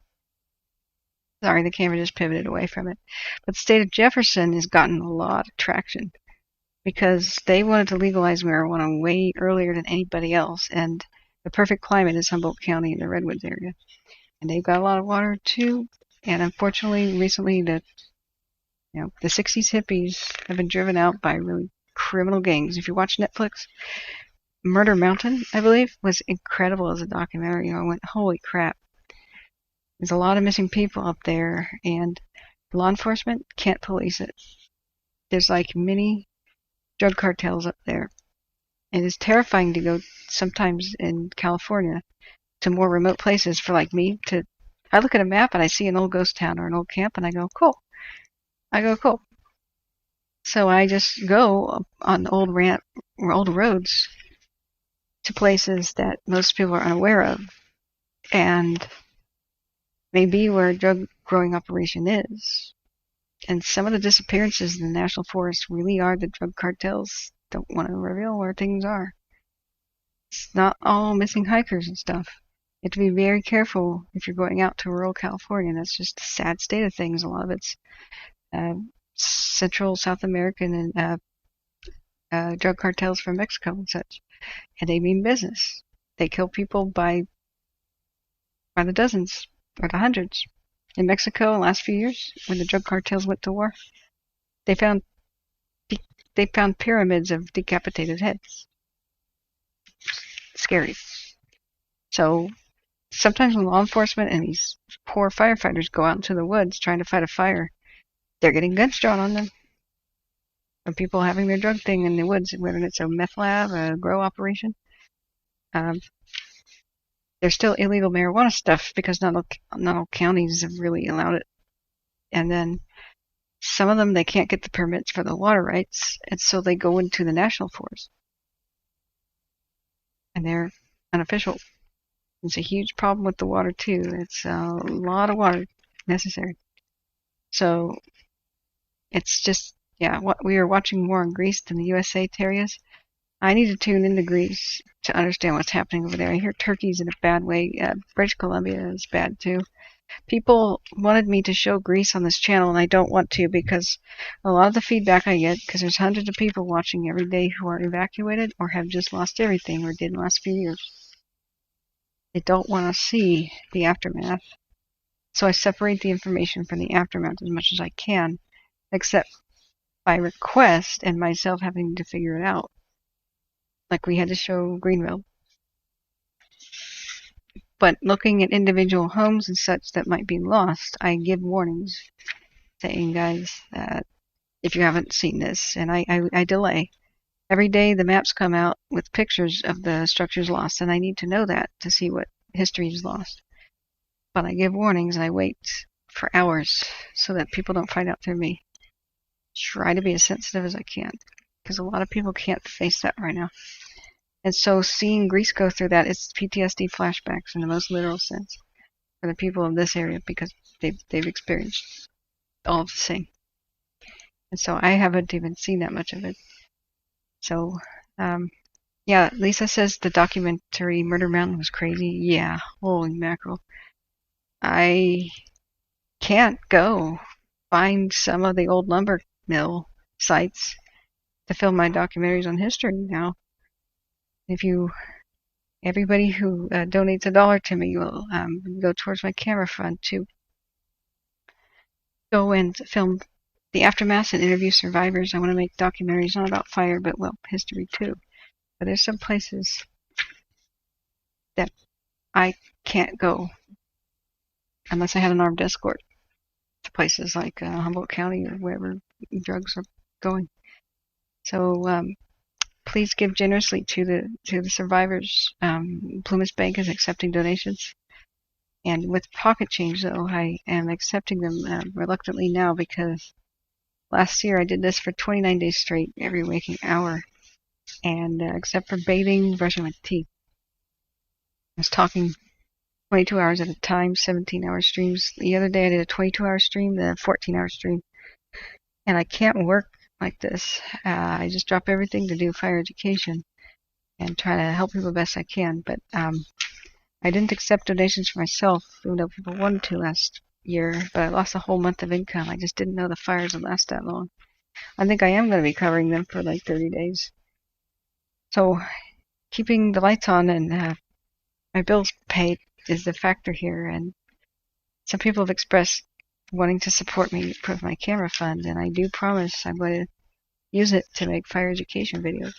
Sorry, the camera just pivoted away from it. But the state of Jefferson has gotten a lot of traction because they wanted to legalize marijuana way earlier than anybody else. And the perfect climate is Humboldt County in the Redwoods area. And they've got a lot of water too. And unfortunately, recently, the 60s hippies have been driven out by really criminal gangs. If you watch Netflix, Murder Mountain, I believe, was incredible as a documentary. I went, holy crap. There's a lot of missing people up there, and law enforcement can't police it. There's like mini drug cartels up there. It is terrifying to go sometimes in California to more remote places for like me to. I look at a map and I see an old ghost town or an old camp and I go, cool. So I just go on old roads to places that most people are unaware of, and maybe where a drug growing operation is. And some of the disappearances in the national forest really are the drug cartels don't want to reveal where things are. It's not all missing hikers and stuff. You have to be very careful if you're going out to rural California. That's just the sad state of things. A lot of it's Central, South American, and drug cartels from Mexico and such, and they mean business. They kill people by the dozens or the hundreds. In Mexico, in the last few years, when the drug cartels went to war, they found pyramids of decapitated heads. Scary. So sometimes when law enforcement and these poor firefighters go out into the woods trying to fight a fire, they're getting guns drawn on them. Or people having their drug thing in the woods, whether it's a meth lab, a grow operation. There's still illegal marijuana stuff because not all counties have really allowed it. And then some of them, they can't get the permits for the water rights, and so they go into the national forest. And they're unofficial. It's a huge problem with the water, too. It's a lot of water necessary. So it's just, yeah, we are watching more in Greece than the USA areas. I need to tune into Greece to understand what's happening over there. I hear Turkey's in a bad way. British Columbia is bad, too. People wanted me to show Greece on this channel, and I don't want to because a lot of the feedback I get, because there's hundreds of people watching every day who are evacuated or have just lost everything or did in the last few years. They don't want to see the aftermath. So I separate the information from the aftermath as much as I can, except by request and myself having to figure it out. Like we had to show Greenville. But looking at individual homes and such that might be lost, I give warnings saying, guys, that if you haven't seen this, and I delay. Every day the maps come out with pictures of the structures lost, and I need to know that to see what history is lost. But I give warnings and I wait for hours so that people don't find out through me. Try to be as sensitive as I can, because a lot of people can't face that right now. And so seeing Greece go through that, it's PTSD flashbacks in the most literal sense for the people of this area because they've experienced all of the same. And so I haven't even seen that much of it. So, yeah, Lisa says the documentary Murder Mountain was crazy. Yeah, holy mackerel. I can't go find some of the old lumber mill sites to film my documentaries on history now. Everybody who donates $1 to me will go towards my camera fund to go and film the aftermath and interview survivors. I want to make documentaries not about fire, but history too. But there's some places that I can't go unless I had an armed escort to places like Humboldt County or wherever drugs are going. So please give generously to the survivors. Plumas Bank is accepting donations. And with pocket change, though, I am accepting them reluctantly now because last year I did this for 29 days straight, every waking hour. And except for bathing, brushing my teeth. I was talking 22 hours at a time, 17-hour streams. The other day I did a 22-hour stream, then a 14-hour stream. And I can't work like this. I just drop everything to do fire education and try to help people best I can. But I didn't accept donations for myself, even though people wanted to last year. But I lost a whole month of income. I just didn't know the fires would last that long. I think I am going to be covering them for like 30 days. So keeping the lights on and my bills paid is the factor here. And some people have expressed wanting to support me with my camera fund, and I do promise I'm going to use it to make fire education videos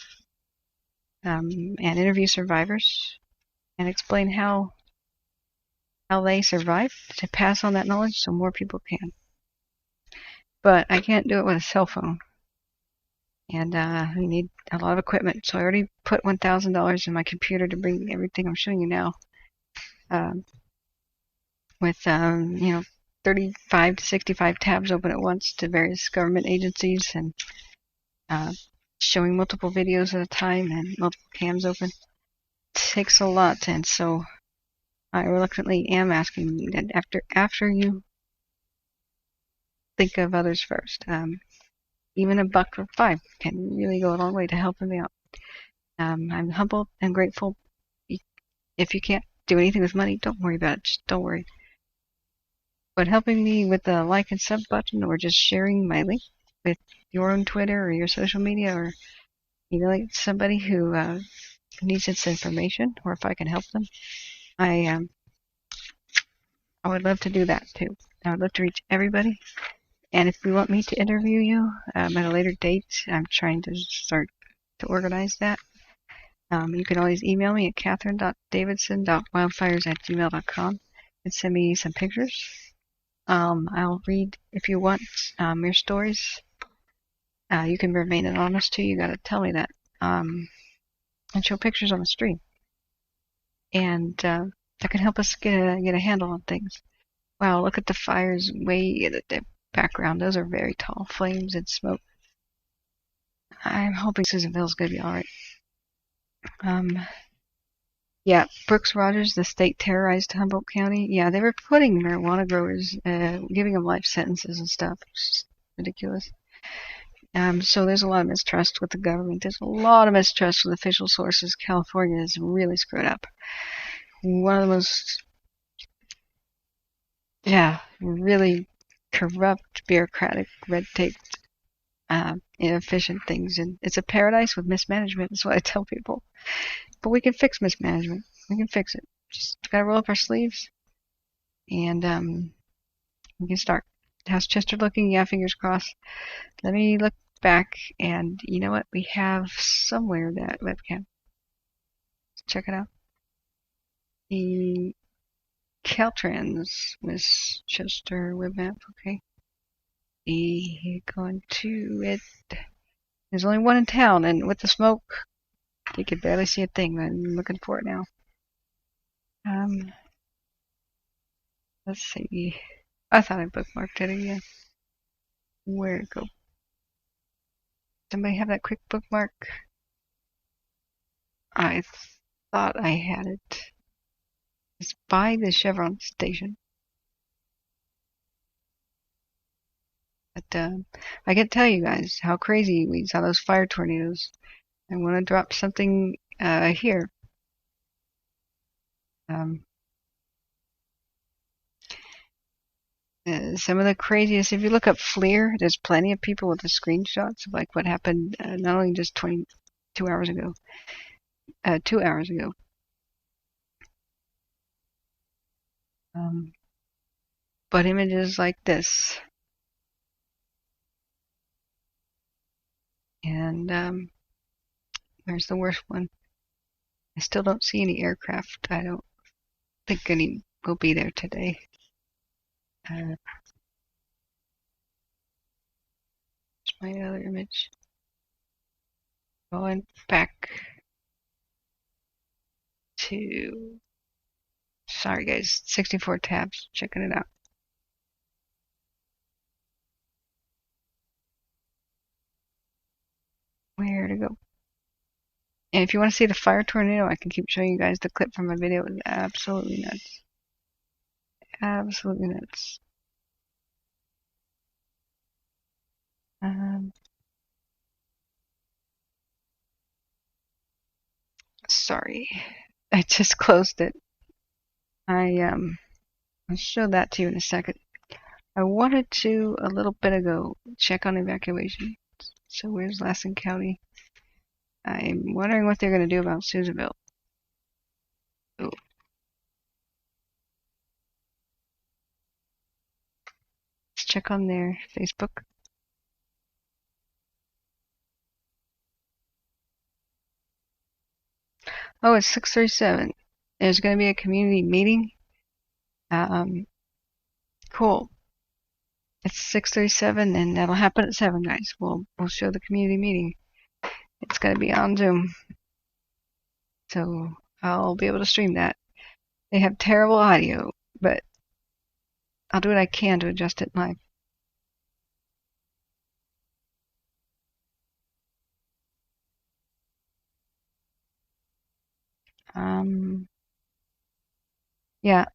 and interview survivors and explain how they survived to pass on that knowledge so more people can. But I can't do it with a cell phone, and we need a lot of equipment. So I already put $1,000 in my computer to bring everything I'm showing you now. With 35 to 65 tabs open at once to various government agencies and showing multiple videos at a time and multiple cams open. It takes a lot, and so I reluctantly am asking you that after you think of others first. Even $1 or $5 can really go a long way to helping me out. I'm humble and grateful. If you can't do anything with money, don't worry about it. Just don't worry. But helping me with the like and sub button, or just sharing my link with your own Twitter or your social media, or like somebody who needs this information, or if I can help them, I would love to do that too. I would love to reach everybody. And if you want me to interview you at a later date, I'm trying to start to organize that. You can always email me at catherine.davidson.wildfires@gmail.com and send me some pictures. I'll read if you want your stories. You can remain anonymous too. You got to tell me that. And show pictures on the stream. And that can help us get a handle on things. Wow, look at the fires way in the background. Those are very tall flames and smoke. I'm hoping Susanville's going to be alright. Yeah, Brooks Rogers, the state terrorized Humboldt County. Yeah, they were putting marijuana growers, giving them life sentences and stuff. It's just ridiculous. So there's a lot of mistrust with the government. There's a lot of mistrust with official sources. California is really screwed up. One of the most, really corrupt, bureaucratic, red taped, inefficient things. And it's a paradise with mismanagement, is what I tell people. But we can fix mismanagement. We can fix it. Just gotta roll up our sleeves, and we can start. How's Chester looking? Yeah, fingers crossed. Let me look back, and you know what? We have somewhere that webcam. Let's check it out. The Caltrans Miss Chester web map. Okay. Going to it. There's only one in town, and with the smoke, you can barely see a thing. I'm looking for it now. Let's see. I thought I bookmarked it again. Where'd it go? Somebody have that quick bookmark? I thought I had it. It's by the Chevron station. But I can tell you guys how crazy we saw those fire tornadoes. I want to drop something here. Some of the craziest, if you look up FLIR, there's plenty of people with the screenshots of like what happened not only just 22 hours ago, 2 hours ago. But images like this. And there's the worst one. I still don't see any aircraft. I don't think any will be there today. Here's my other image. Going back to, sorry guys, 64 tabs, checking it out. Where to go? And if you want to see the fire tornado, I can keep showing you guys the clip from my video. It was absolutely nuts. Absolutely nuts. Sorry, I just closed it. I'll show that to you in a second. I wanted to, a little bit ago, check on evacuation. So where's Lassen County? I'm wondering what they're going to do about Susanville. Ooh. Let's check on their Facebook. Oh, it's 6:37. There's going to be a community meeting. Cool. It's 6:37, and that'll happen at 7, guys. We'll show the community meeting. It's going to be on Zoom, so I'll be able to stream that. They have terrible audio, but I'll do what I can to adjust it live. Yeah,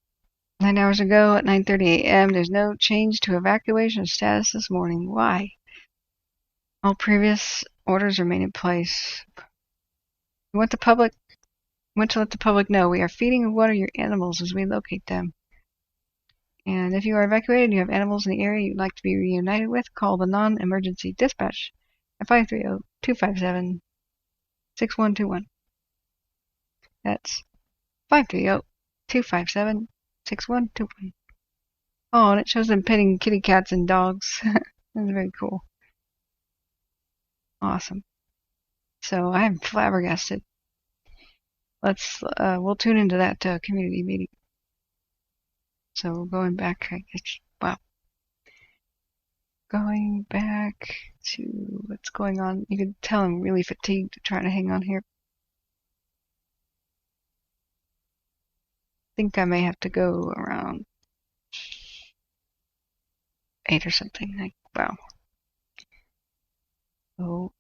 9 hours ago at 9:30 a.m. There's no change to evacuation status this morning. Why? All previous orders remain in place. We want to let the public know we are feeding and watering your animals as we locate them. And if you are evacuated and you have animals in the area you'd like to be reunited with, call the non-emergency dispatch at 530-257-0000. 6121. That's 530-257-6121. Oh, and it shows them petting kitty cats and dogs. That's very cool. Awesome. So I'm flabbergasted. We'll tune into that community meeting. So going back, wow. Going back to what's going on. You can tell I'm really fatigued trying to hang on here. I think I may have to go around 8 or something. Like, wow. So,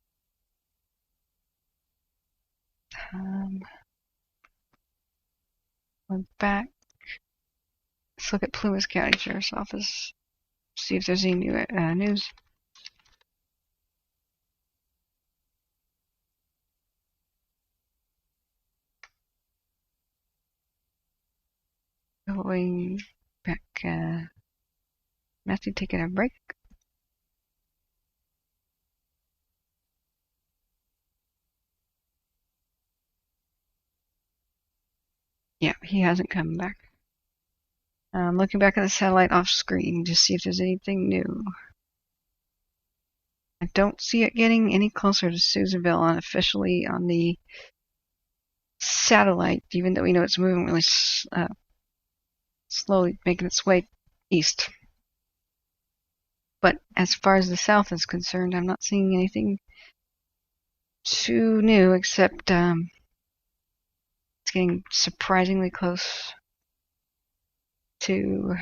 we're back. Let's look at Plumas County Sheriff's Office. See if there's any new news. Going back. Matthew taking a break. Yeah, he hasn't come back. I'm looking back at the satellite off screen to see if there's anything new. I don't see it getting any closer to Susanville unofficially on the satellite, even though we know it's moving really slowly, making its way east. But as far as the south is concerned, I'm not seeing anything too new, except it's getting surprisingly close to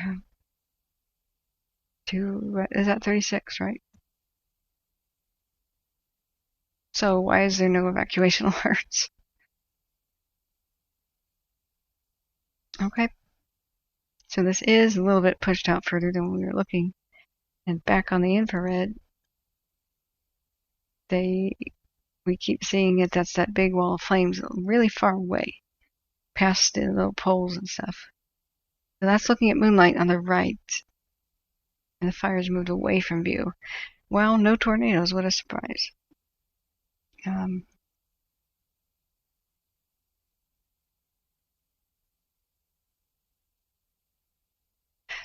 is that 36, right? So why is there no evacuation alerts? Okay. So this is a little bit pushed out further than we were looking. And back on the infrared, we keep seeing it. That's that big wall of flames really far away, past the little poles and stuff. So that's looking at moonlight on the right. And the fire's moved away from view. Well, no tornadoes. What a surprise.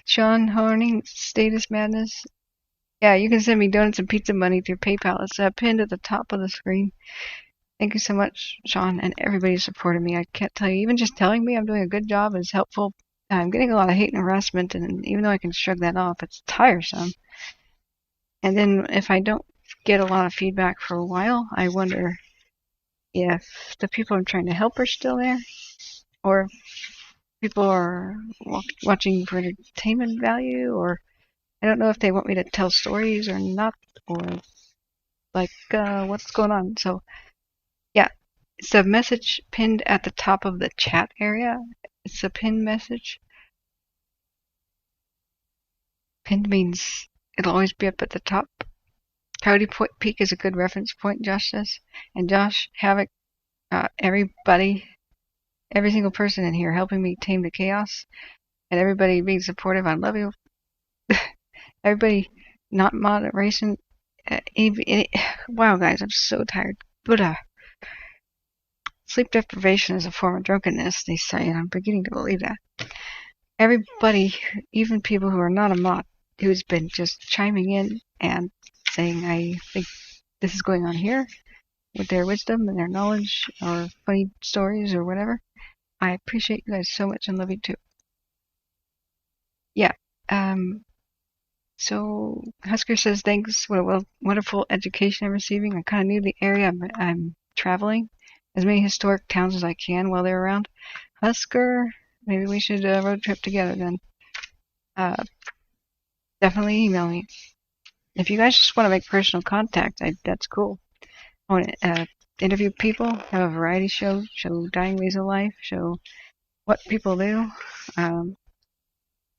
Sean Horning, Status Madness. Yeah, you can send me donuts and pizza money through PayPal. It's pinned at the top of the screen. Thank you so much, Sean, and everybody who supported me. I can't tell you, even just telling me I'm doing a good job is helpful. I'm getting a lot of hate and harassment, and even though I can shrug that off, it's tiresome. And then if I don't get a lot of feedback for a while, I wonder if the people I'm trying to help are still there, or people are watching for entertainment value, or I don't know if they want me to tell stories or not, or like what's going on. So yeah, it's a message pinned at the top of the chat area. It's a pinned message. Pinned means it'll always be up at the top. Coyote Peak is a good reference point, Josh says. And Josh, Havoc, everybody, every single person in here helping me tame the chaos, and everybody being supportive. I love you. Everybody not moderation. Wow, guys, I'm so tired. Buddha. Sleep deprivation is a form of drunkenness, they say, and I'm beginning to believe that. Everybody, even people who are not a mod, who's been just chiming in and saying, I think this is going on here, with their wisdom and their knowledge, or funny stories, or whatever. I appreciate you guys so much and love you too. Yeah. So Husker says, thanks. What a wonderful education I'm receiving. I kind of knew the area I'm traveling. As many historic towns as I can while they're around. Husker, maybe we should road trip together then. Definitely email me. If you guys just want to make personal contact, that's cool. I want to interview people, have a variety show, show dying ways of life, show what people do,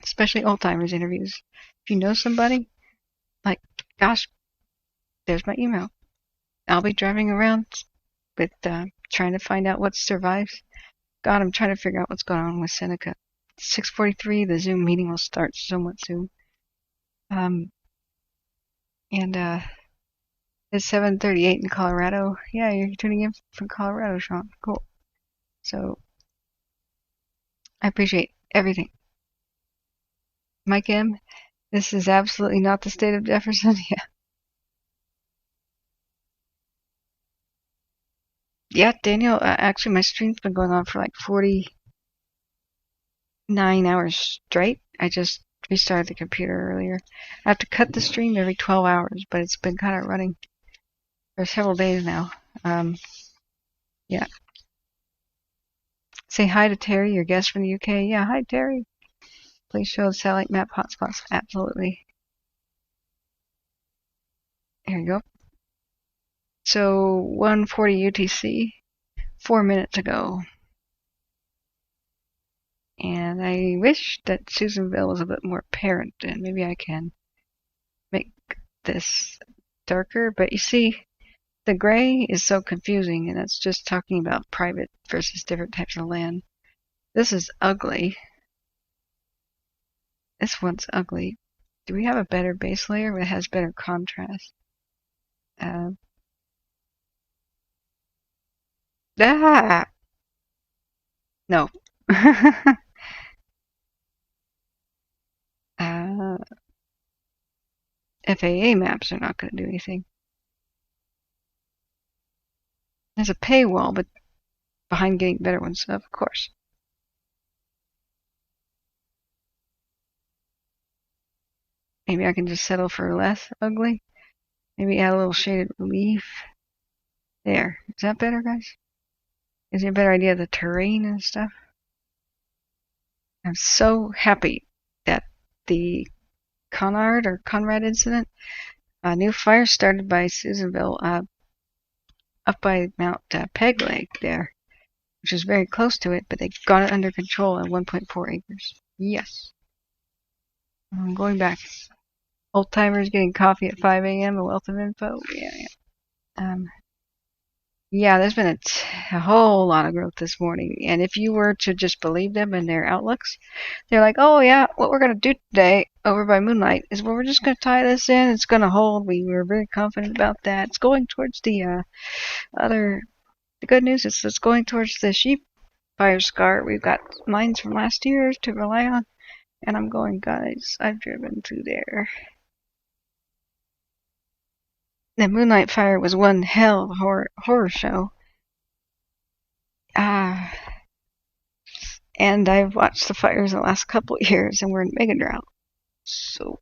especially old timers interviews. If you know somebody, like, gosh, there's my email. I'll be driving around with trying to find out what survives. God, I'm trying to figure out what's going on with Seneca. 6:43, the Zoom meeting will start somewhat soon. And It's 7:38 in Colorado. Yeah, you're tuning in from Colorado, Sean. Cool. So I appreciate everything. Mike M., this is absolutely not the state of Jefferson. Yeah. Yeah, Daniel, actually my stream's been going on for like 49 hours straight. I just restarted the computer earlier. I have to cut the stream every 12 hours, but it's been kind of running for several days now. Yeah. Say hi to Terry, your guest from the UK. Yeah, hi Terry. Please show the satellite map hotspots. Absolutely. Here you go. So 1:40 UTC, 4 minutes ago. And I wish that Susanville was a bit more apparent, and maybe I can make this darker. But you see, the gray is so confusing, and that's just talking about private versus different types of land. This is ugly. This one's ugly. Do we have a better base layer that has better contrast? No. FAA maps are not going to do anything. There's a paywall, but behind getting better ones, of course. Maybe I can just settle for less ugly. Maybe add a little shaded relief. There. Is that better, guys? Is it a better idea of the terrain and stuff? I'm so happy that the Conrad incident, a new fire started by Susanville up by Mount Peg Lake there, which is very close to it, but they got it under control at 1.4 acres. Yes. I'm going back. Old timers getting coffee at 5 a.m. A wealth of info. Yeah. Yeah, there's been a whole lot of growth this morning, and if you were to just believe them and their outlooks, they're like, oh yeah, what we're going to do today over by Moonlight is we're just going to tie this in, it's going to hold. We were very confident about that. It's going towards the good news is it's going towards the sheep fire scar. We've got mines from last year to rely on, and I'm going, guys, I've driven through there. The Moonlight Fire was one hell of a horror show. And I've watched the fires the last couple of years, and we're in mega drought. So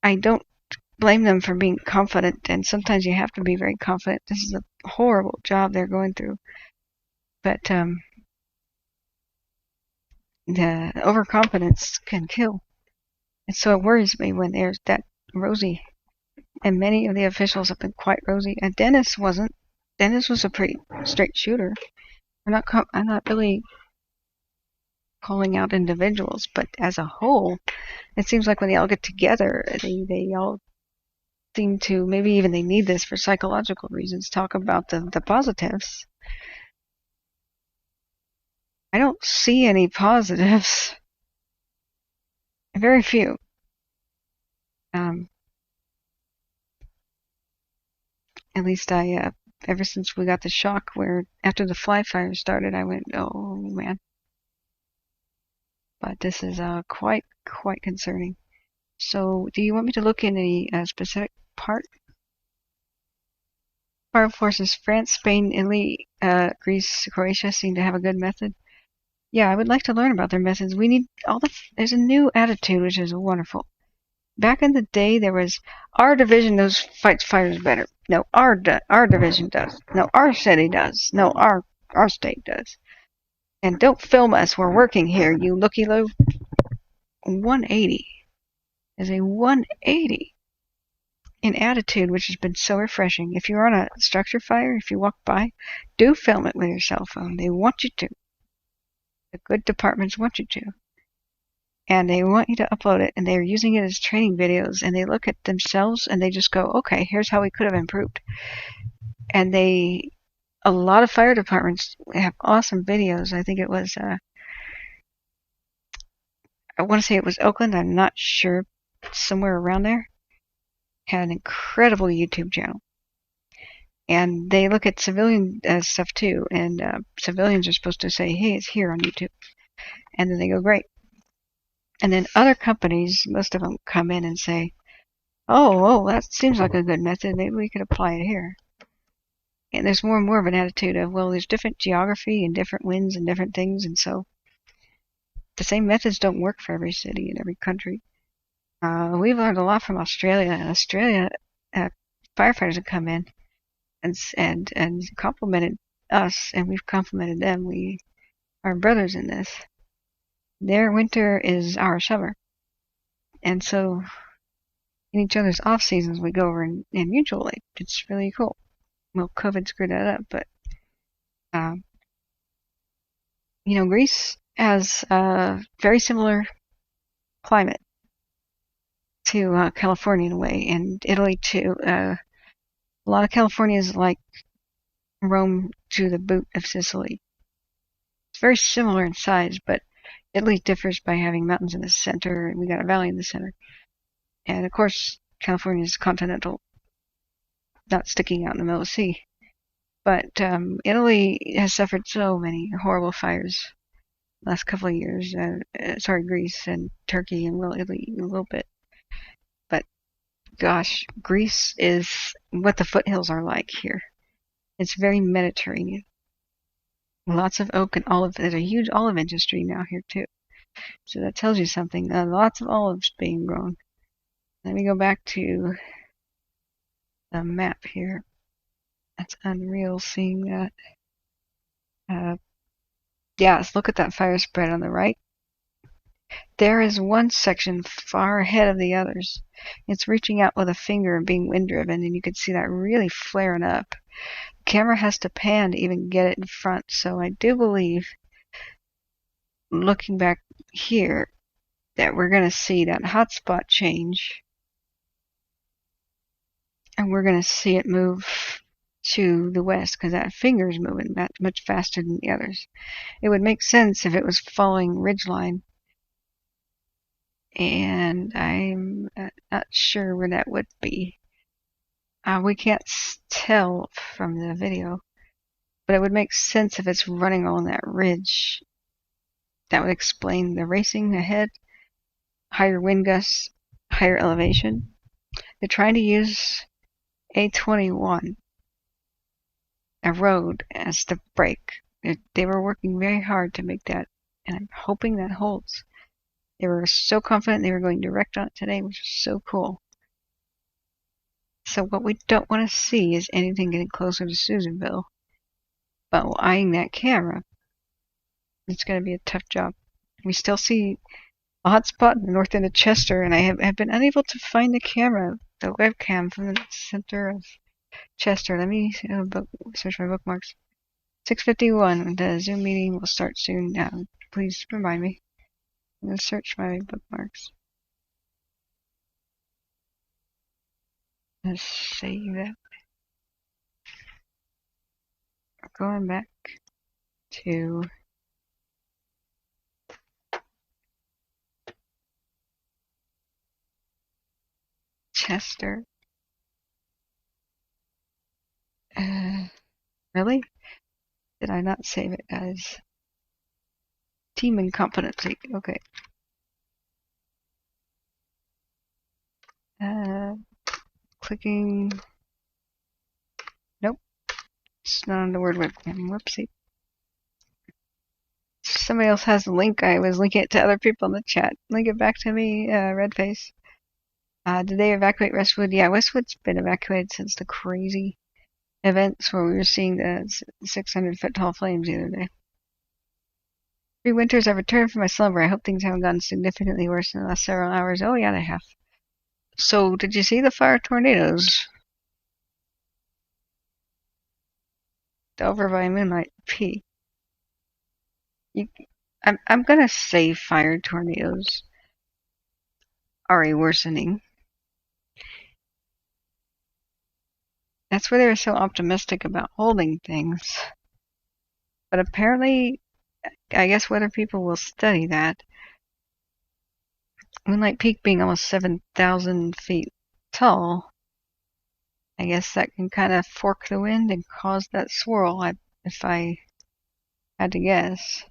I don't blame them for being confident, and sometimes you have to be very confident. This is a horrible job they're going through. But the overconfidence can kill. And so it worries me when there's that rosy. And many of the officials have been quite rosy. And Dennis wasn't. Dennis was a pretty straight shooter. I'm not really calling out individuals, but as a whole, it seems like when they all get together, they all seem to, maybe even they need this for psychological reasons, talk about the positives. I don't see any positives. Very few. At least ever since we got the shock where after the fly fire started, I went, oh man. But this is quite concerning. So, do you want me to look in a specific part? Fire forces France, Spain, Italy, Greece, Croatia seem to have a good method. Yeah, I would like to learn about their methods. We need there's a new attitude, which is wonderful. Back in the day, there was our division fights fires better. No, our division does. No, our city does. No, our state does. And don't film us. We're working here, you looky-loo. 180 is a 180 in attitude, which has been so refreshing. If you're on a structure fire, if you walk by, do film it with your cell phone. They want you to. The good departments want you to. And they want you to upload it, and they're using it as training videos, and they look at themselves and they just go, okay, here's how we could have improved. And a lot of fire departments have awesome videos. I think it was, I want to say it was Oakland, I'm not sure, somewhere around there, had an incredible YouTube channel. And they look at civilian stuff too, and civilians are supposed to say, hey, it's here on YouTube. And then they go, great. And then other companies, most of them come in and say, oh, that seems like a good method. Maybe we could apply it here. And there's more and more of an attitude of, well, there's different geography and different winds and different things, and so the same methods don't work for every city and every country. We've learned a lot from Australia. In Australia, firefighters have come in and complimented us, and we've complimented them. We are brothers in this. Their winter is our summer, and so in each other's off seasons, we go over and mutual aid. It's really cool. Well, COVID screwed that up, but Greece has a very similar climate to California in a way, and Italy too. A lot of California is like Rome to the Butte of Sicily. It's very similar in size, but Italy differs by having mountains in the center, and we got a valley in the center. And of course, California is continental, not sticking out in the middle of the sea. But Italy has suffered so many horrible fires last couple of years. Greece and Turkey and Italy a little bit. But gosh, Greece is what the foothills are like here. It's very Mediterranean. Lots of oak and olive. There's a huge olive industry now here too. So that tells you something. Lots of olives being grown. Let me go back to the map here. That's unreal seeing that. Let's look at that fire spread on the right. There is one section far ahead of the others. It's reaching out with a finger and being wind driven, and you can see that really flaring up. The camera has to pan to even get it in front, so I do believe, looking back here, that we're going to see that hotspot change, and we're going to see it move to the west, because that finger is moving that much faster than the others. It would make sense if it was following ridgeline, and I'm not sure where that would be. We can't tell from the video, but it would make sense if it's running along that ridge. That would explain the racing ahead, higher wind gusts, higher elevation. They're trying to use A21, a road, as the brake. They were working very hard to make that, and I'm hoping that holds. They were so confident they were going direct on it today, which is so cool. So what we don't want to see is anything getting closer to Susanville. But while eyeing that camera, it's going to be a tough job. We still see a hot spot in the north end of Chester, and I have been unable to find the camera, the webcam from the center of Chester. Let me search my bookmarks. 6:51. The Zoom meeting will start soon. Please remind me. I'm going to search my bookmarks. Let's save that. Going back to Chester. Really? Did I not save it as team incompetency? Okay. Clicking. Nope. It's not on the word webcam. Whoopsie. Somebody else has the link. I was linking it to other people in the chat. Link it back to me, Redface. Did they evacuate Westwood? Yeah, Westwood's been evacuated since the crazy events where we were seeing the 600-foot tall flames the other day. 3 winters I've returned from my slumber. I hope things haven't gotten significantly worse in the last several hours. Oh yeah, they have. So, did you see the fire tornadoes? Over by Moonlight P. I'm gonna say fire tornadoes are a worsening. That's where they were so optimistic about holding things. But apparently, I guess weather people will study that. Moonlight Peak being almost 7,000 feet tall, I guess that can kind of fork the wind and cause that swirl, if I had to guess.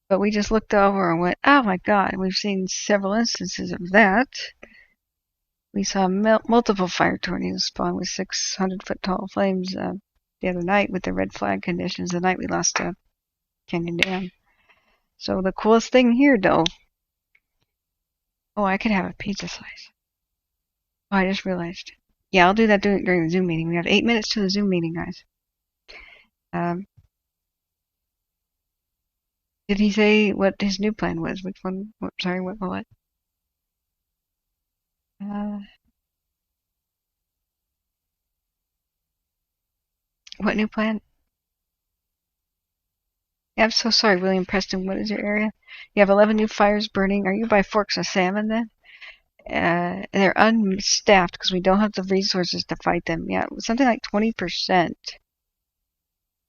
But we just looked over and went, oh my God, we've seen several instances of that. We saw multiple fire tornadoes spawn with 600-foot tall flames the other night with the red flag conditions, the night we lost Canyon Dam. So the coolest thing here, though, oh, I could have a pizza slice. Oh, I just realized. Yeah, I'll do that during the Zoom meeting. We have 8 minutes to the Zoom meeting, guys. Did he say what his new plan was? Which one? Sorry, what? What new plan? Yeah, I'm so sorry, William Preston. What is your area? You have 11 new fires burning. Are you by Forks of Salmon then? They're unstaffed because we don't have the resources to fight them. Yeah, something like 20%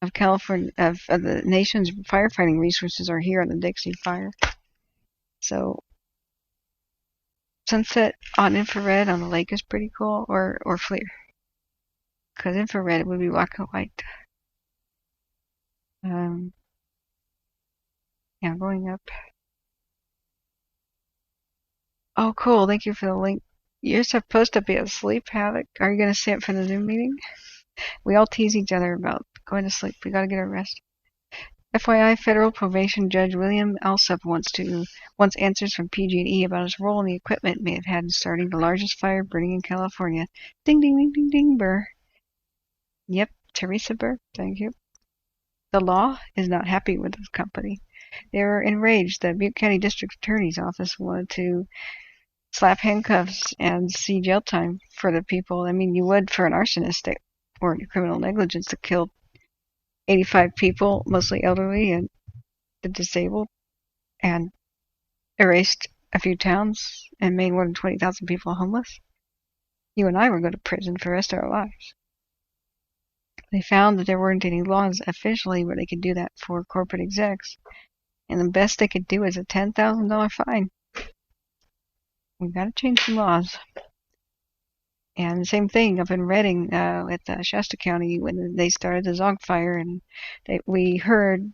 of California of the nation's firefighting resources are here on the Dixie fire. So sunset on infrared on the lake is pretty cool, or FLIR, because infrared would be black and white. Yeah, going up. Oh, cool. Thank you for the link. You're supposed to be asleep, Havoc. Are you going to stay up for the Zoom meeting? We all tease each other about going to sleep. We got to get our rest. FYI, federal probation judge William Alsup wants answers from PG&E about his role in the equipment may have had in starting the largest fire burning in California. Ding, ding, ding, ding, ding, Burr. Yep, Teresa Burr. Thank you. The law is not happy with this company. They were enraged. The Butte County District Attorney's Office wanted to slap handcuffs and see jail time for the people. I mean, you would for an arsonist or criminal negligence that killed 85 people, mostly elderly and the disabled, and erased a few towns and made more than 20,000 people homeless. You and I would go to prison for the rest of our lives. They found that there weren't any laws officially where they could do that for corporate execs, and the best they could do is a $10,000 fine. We've got to change some laws. And the same thing up in Redding with Shasta County when they started the Zog fire, and we heard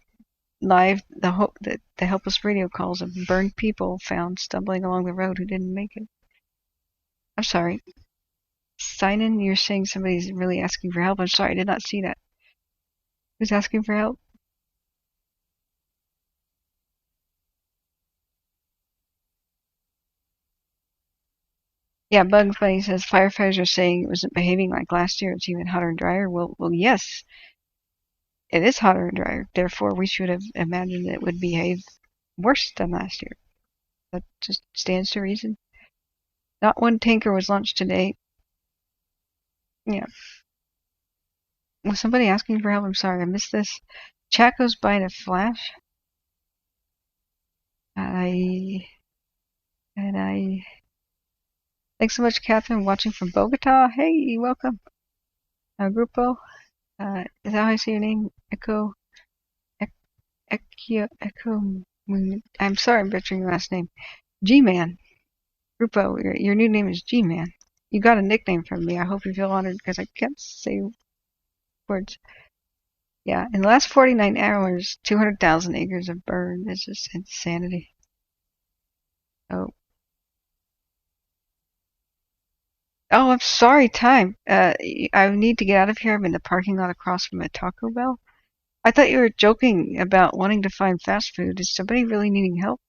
live the helpless radio calls of burned people found stumbling along the road who didn't make it. I'm sorry. Sign-in, you're saying somebody's really asking for help. I'm sorry, I did not see that. Who's asking for help? Yeah, Bugs Bunny says firefighters are saying it wasn't behaving like last year. It's even hotter and drier. Well, yes, it is hotter and drier. Therefore, we should have imagined it would behave worse than last year. That just stands to reason. Not one tanker was launched today. Yeah. Was somebody asking for help? I'm sorry, I missed this. Chat goes by in a flash. Thanks so much, Catherine, watching from Bogota. Hey, welcome. Grupo. Is that how I say your name? Echo. I'm sorry I'm butchering your last name. G-Man. Grupo, your new name is G-Man. You got a nickname from me. I hope you feel honored because I can't say words. Yeah, in the last 49 hours, 200,000 acres have burned. It's just insanity. Oh, I'm sorry, Time. I need to get out of here. I'm in the parking lot across from a Taco Bell. I thought you were joking about wanting to find fast food. Is somebody really needing help?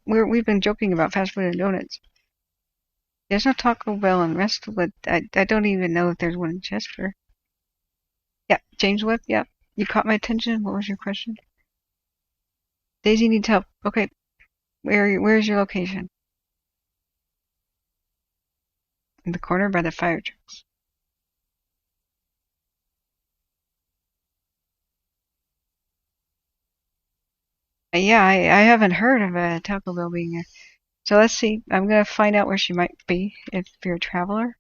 We've been joking about fast food and donuts. There's no Taco Bell in Restwood. I don't even know if there's one in Chester. Yeah, James Webb. Yeah, you caught my attention. What was your question? Daisy needs help. Okay, where's your location? In the corner by the fire trucks. Yeah, I haven't heard of a Taco Bell being there. So let's see. I'm gonna find out where she might be if you're a traveler.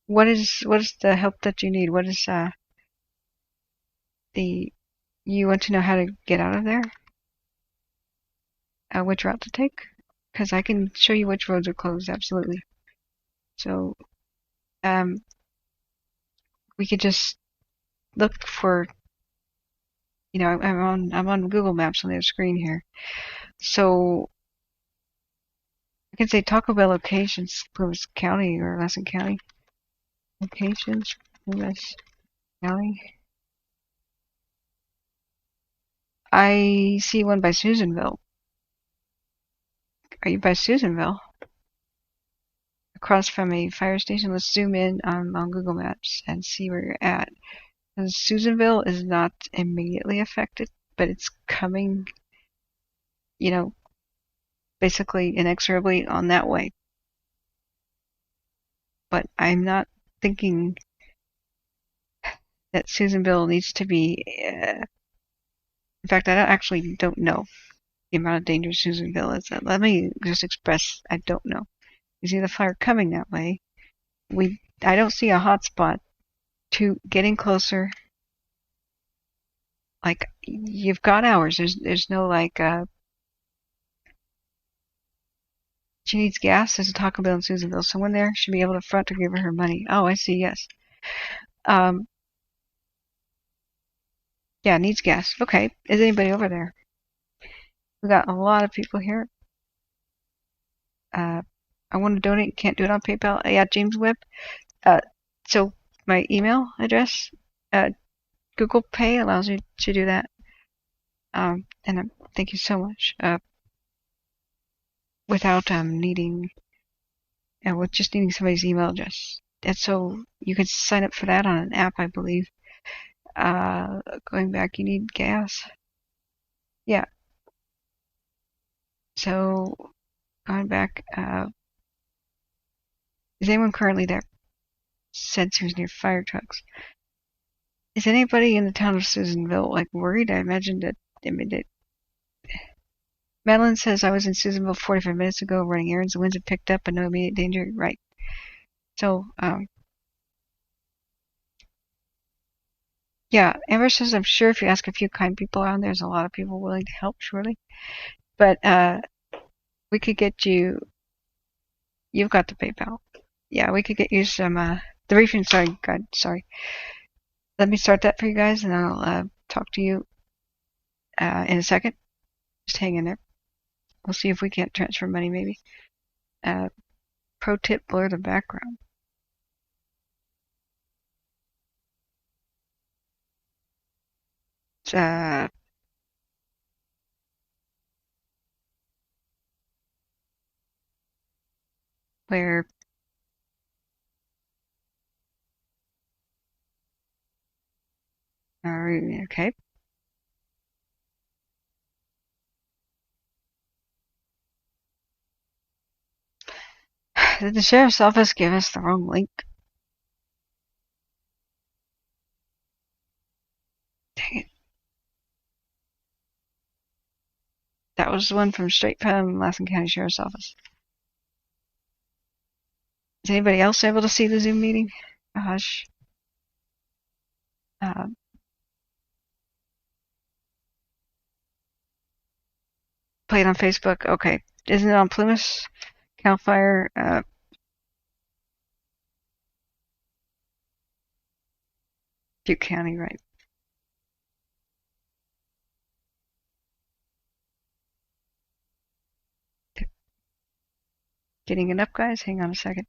What is the help that you need? What is you want to know how to get out of there? Which route to take? Because I can show you which roads are closed. Absolutely. So we could just look for, I'm on Google Maps on the other screen here. So I can say Taco Bell locations, Plumas County or Lassen County. Locations, Plumas County. I see one by Susanville. Are you by Susanville? Across from a fire station. Let's zoom in on Google Maps and see where you're at. Because Susanville is not immediately affected, but it's coming, basically inexorably on that way. But I'm not thinking that Susanville needs to be. In fact, I actually don't know the amount of danger Susanville is. Let me just express, I don't know. You see the fire coming that way. I don't see a hot spot to getting closer. Like, you've got hours. There's no she needs gas. There's a Taco Bell in Susanville. Someone there should be able to front to give her money. Oh, I see. Yes. Yeah, needs gas. Okay. Is anybody over there? We got a lot of people here. I want to donate. Can't do it on PayPal. Yeah, James Webb. So my email address, Google Pay allows you to do that. And thank you so much. Without needing, with just needing somebody's email address. And so you can sign up for that on an app, I believe. Going back, you need gas. Yeah. So going back, is anyone currently there? Sensors near fire trucks. Is anybody in the town of Susanville worried? I imagine that. Madeline says, I was in Susanville 45 minutes ago running errands. The winds have picked up and no immediate danger. Right. So, yeah, Amber says, I'm sure if you ask a few kind people around, there's a lot of people willing to help, surely. But we could get you've got the PayPal. Yeah, we could get you some, the briefing, sorry. Let me start that for you guys, and I'll talk to you in a second. Just hang in there. We'll see if we can't transfer money, maybe. Pro tip, blur the background. Where okay. Did the sheriff's office give us the wrong link? Dang it. That was the one from straight from Lassen County Sheriff's Office. Is anybody else able to see the Zoom meeting? Gosh. Play it on Facebook. Okay. Isn't it on Plumas? Cal Fire. Butte County, right. Getting it up, guys? Hang on a second.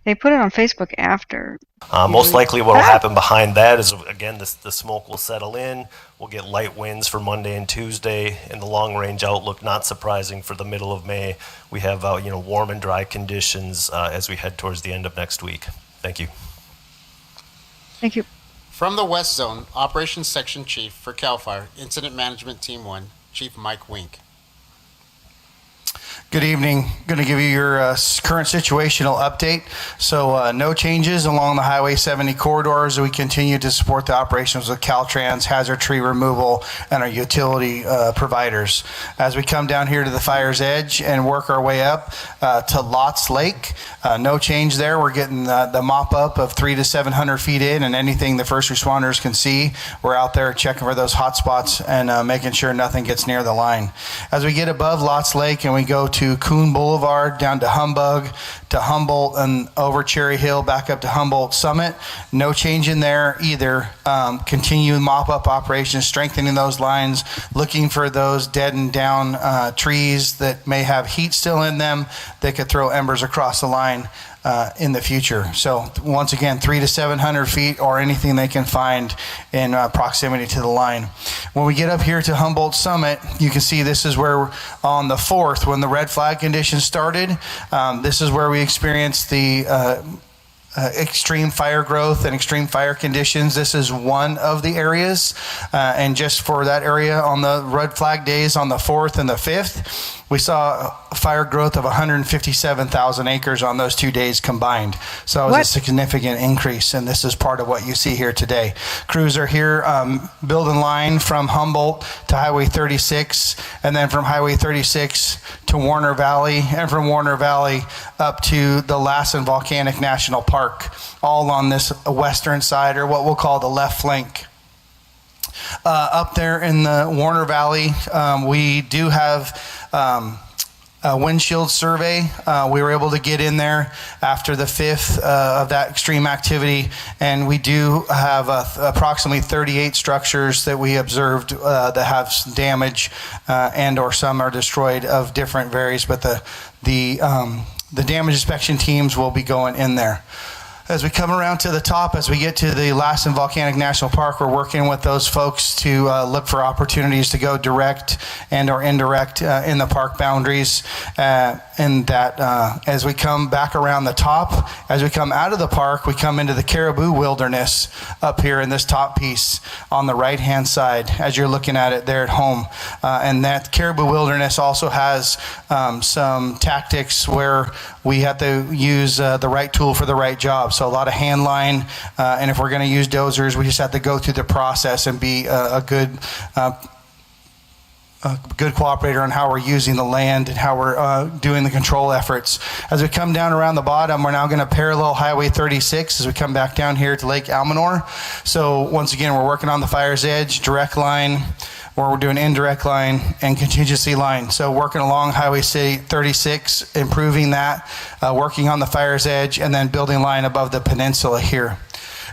They put it on Facebook after. Most likely what will happen behind that is, again, the smoke will settle in. We'll get light winds for Monday and Tuesday. In the long-range outlook, not surprising for the middle of May, we have warm and dry conditions as we head towards the end of next week. Thank you. Thank you. From the West Zone, Operations Section Chief for CAL FIRE, Incident Management Team 1, Chief Mike Wink. Good evening. Going to give you your current situational update. So no changes along the Highway 70 corridors. We continue to support the operations with Caltrans, hazard tree removal, and our utility providers. As we come down here to the fire's edge and work our way up to Lots Lake, no change there. We're getting the mop up of 300 to 700 feet in, and anything the first responders can see, we're out there checking for those hot spots and making sure nothing gets near the line. As we get above Lots Lake and we go to to Coon Boulevard, down to Humbug, to Humboldt, and over Cherry Hill, back up to Humboldt Summit. No change in there either. Continue mop-up operations, strengthening those lines, looking for those dead and down trees that may have heat still in them that could throw embers across the line in the future. So once again, 300 to 700 feet or anything they can find in proximity to the line. When we get up here to Humboldt Summit, you can see this is where on the 4th, when the red flag conditions started, this is where we experienced the extreme fire growth and extreme fire conditions. This is one of the areas, and just for that area on the red flag days on the 4th and the 5th, we saw a fire growth of 157,000 acres on those 2 days combined. So it was a significant increase, and this is part of what you see here today. Crews are here building line from Humboldt to Highway 36, and then from Highway 36 to Warner Valley, and from Warner Valley up to the Lassen Volcanic National Park, all on this western side, or what we'll call the left flank. Up there in the Warner Valley, we do have a windshield survey. We were able to get in there after the 5th of that extreme activity, and we do have approximately 38 structures that we observed that have damage and or some are destroyed of different varies, but the damage inspection teams will be going in there. As we come around to the top, as we get to the Lassen Volcanic National Park, we're working with those folks to look for opportunities to go direct and or indirect in the park boundaries. And that as we come back around the top, as we come out of the park, we come into the Caribou Wilderness up here in this top piece on the right-hand side, as you're looking at it there at home. And that Caribou Wilderness also has some tactics where we have to use the right tool for the right job. So a lot of hand line, and if we're going to use dozers, we just have to go through the process and be a good cooperator on how we're using the land and how we're doing the control efforts. As we come down around the bottom, we're now going to parallel Highway 36 as we come back down here to Lake Almanor. So once again, we're working on the fire's edge, direct line, where we're doing indirect line and contingency line. So working along Highway 36, improving that, working on the fire's edge, and then building line above the peninsula here.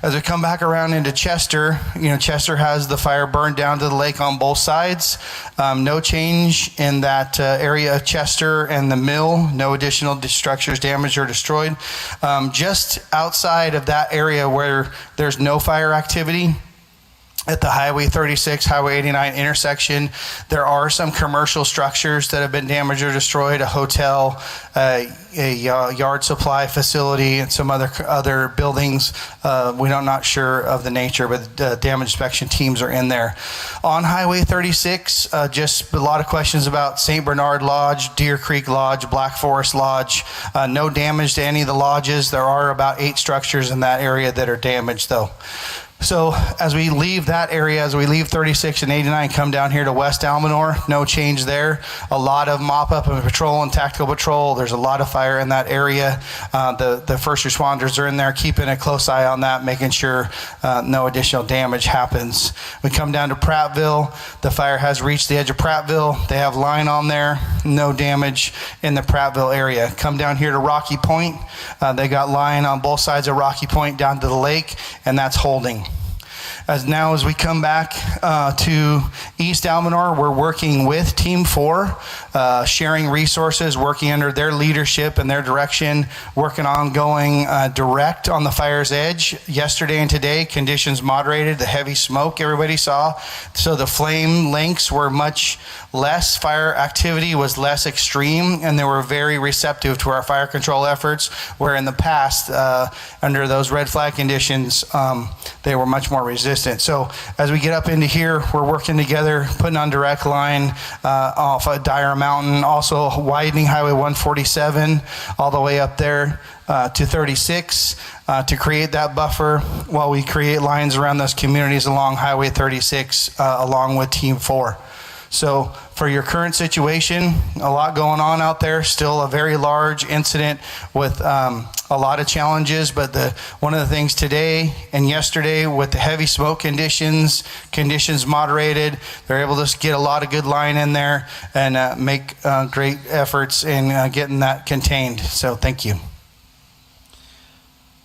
As we come back around into Chester, Chester has the fire burned down to the lake on both sides. No change in that area of Chester and the mill. No additional structures damaged or destroyed. Just outside of that area where there's no fire activity, at the Highway 36, Highway 89 intersection, there are some commercial structures that have been damaged or destroyed, a hotel, a yard supply facility, and some other buildings. We're not sure of the nature, but the damage inspection teams are in there. On Highway 36, just a lot of questions about St. Bernard Lodge, Deer Creek Lodge, Black Forest Lodge. No damage to any of the lodges. There are about 8 structures in that area that are damaged, though. So as we leave that area, as we leave 36 and 89, come down here to West Almanor, no change there. A lot of mop-up and patrol and tactical patrol. There's a lot of fire in that area. The first responders are in there keeping a close eye on that, making sure no additional damage happens. We come down to Prattville. The fire has reached the edge of Prattville. They have line on there. No damage in the Prattville area. Come down here to Rocky Point. They got line on both sides of Rocky Point down to the lake, and that's holding. As we come back to East Almanor, we're working with Team 4, sharing resources, working under their leadership and their direction, working on going direct on the fire's edge. Yesterday and today, conditions moderated, the heavy smoke everybody saw, so the flame lengths were much less, fire activity was less extreme, and they were very receptive to our fire control efforts, where in the past, under those red flag conditions, they were much more resistant. So as we get up into here, we're working together, putting on direct line off of Dyer Mountain, also widening Highway 147 all the way up there to 36 to create that buffer while we create lines around those communities along Highway 36 along with Team 4. So for your current situation, a lot going on out there, still a very large incident with a lot of challenges, but one of the things today and yesterday with the heavy smoke conditions moderated, they're able to get a lot of good line in there and make great efforts in getting that contained. So thank you.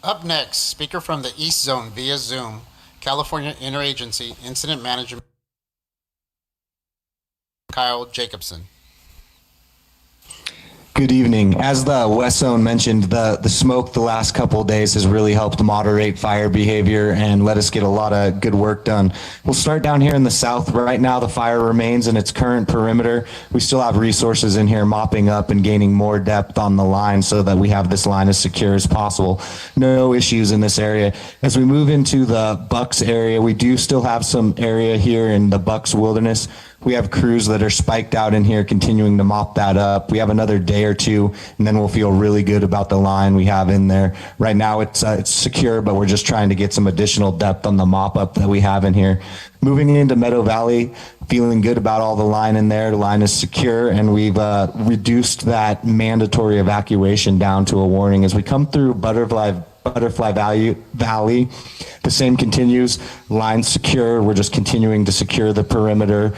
Up next, speaker from the East Zone via Zoom, California Interagency Incident Management, Kyle Jacobson. Good evening. As the West Zone mentioned, the smoke the last couple of days has really helped moderate fire behavior and let us get a lot of good work done. We'll start down here in the south. Right now the fire remains in its current perimeter. We still have resources in here mopping up and gaining more depth on the line so that we have this line as secure as possible. No issues in this area. As we move into the Bucks area, we do still have some area here in the Bucks Wilderness. We have crews that are spiked out in here continuing to mop that up. We have another day or two, and then we'll feel really good about the line we have in there. Right now it's secure, but we're just trying to get some additional depth on the mop up that we have in here. Moving into Meadow Valley, feeling good about all the line in there. The line is secure, and we've reduced that mandatory evacuation down to a warning. As we come through Butterfly Valley, the same continues. Line secure. We're just continuing to secure the perimeter.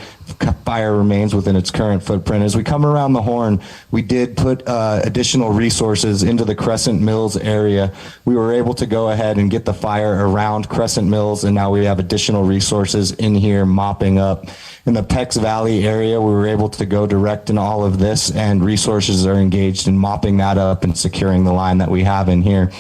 Fire remains within its current footprint. As we come around the horn, we did put additional resources into the Crescent Mills area. We were able to go ahead and get the fire around Crescent Mills, and now we have additional resources in here mopping up. In the Pex Valley area, we were able to go direct in all of this, and resources are engaged in mopping that up and securing the line that we have in here.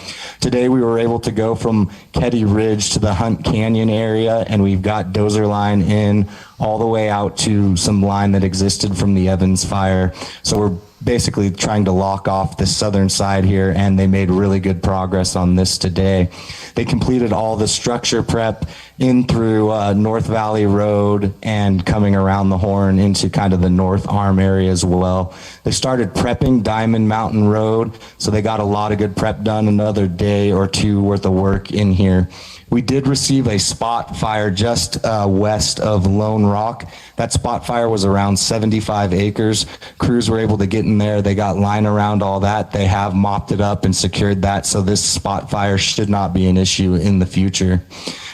Today, we were able to go from Ketty Ridge to the Hunt Canyon area, and we've got dozer line in all the way out to some line that existed from the Evans fire. So we're basically trying to lock off the southern side here, and they made really good progress on this today. They completed all the structure prep in through North Valley Road and coming around the horn into kind of the North Arm area as well. They started prepping Diamond Mountain Road, so they got a lot of good prep done, another day or two worth of work in here. We did receive a spot fire just west of Lone Rock. That spot fire was around 75 acres. Crews were able to get in there. They got line around all that. They have mopped it up and secured that, so this spot fire should not be an issue in the future.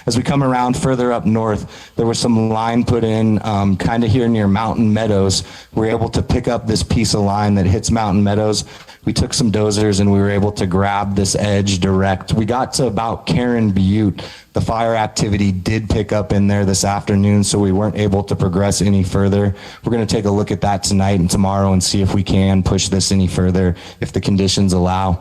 As we come around further up north, there was some line put in kind of here near Mountain Meadows. We were able to pick up this piece of line that hits Mountain Meadows. We took some dozers and we were able to grab this edge direct. We got to about Karen Butte. The fire activity did pick up in there this afternoon, so we weren't able to progress any further. We're going to take a look at that tonight and tomorrow and see if we can push this any further if the conditions allow.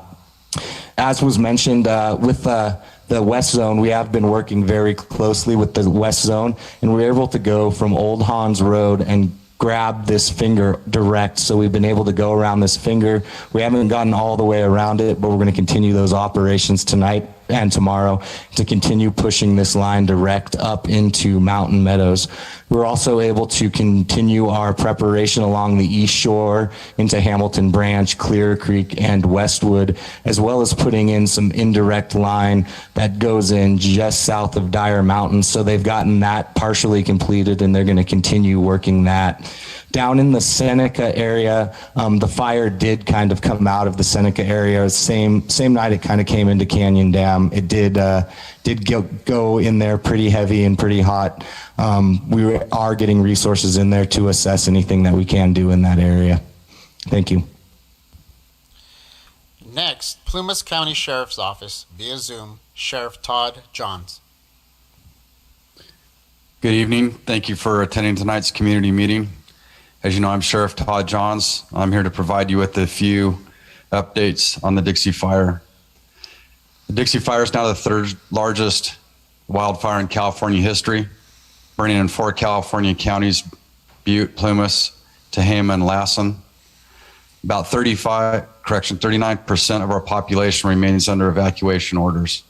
As was mentioned with the West Zone, we have been working very closely with the West Zone, and we were able to go from Old Hans Road and grab this finger direct. So we've been able to go around this finger. We haven't gotten all the way around it, but we're going to continue those operations tonight and tomorrow to continue pushing this line direct up into Mountain Meadows. We're also able to continue our preparation along the east shore into Hamilton Branch, Clear Creek, and Westwood, as well as putting in some indirect line that goes in just south of Dyer Mountain. So they've gotten that partially completed, and they're going to continue working that. Down in the Seneca area, the fire did kind of come out of the Seneca area. Same night it kind of came into Canyon Dam. It did go in there pretty heavy and pretty hot. We are getting resources in there to assess anything that we can do in that area. Thank you. Next, Plumas County Sheriff's Office via Zoom, Sheriff Todd Johns. Good evening. Thank you for attending tonight's community meeting. As you know, I'm Sheriff Todd Johns. I'm here to provide you with a few updates on the Dixie fire. The Dixie fire is now the third largest wildfire in California history, burning in 4 California counties: Butte, Plumas, Tehama, and Lassen. About 39% of our population remains under evacuation orders.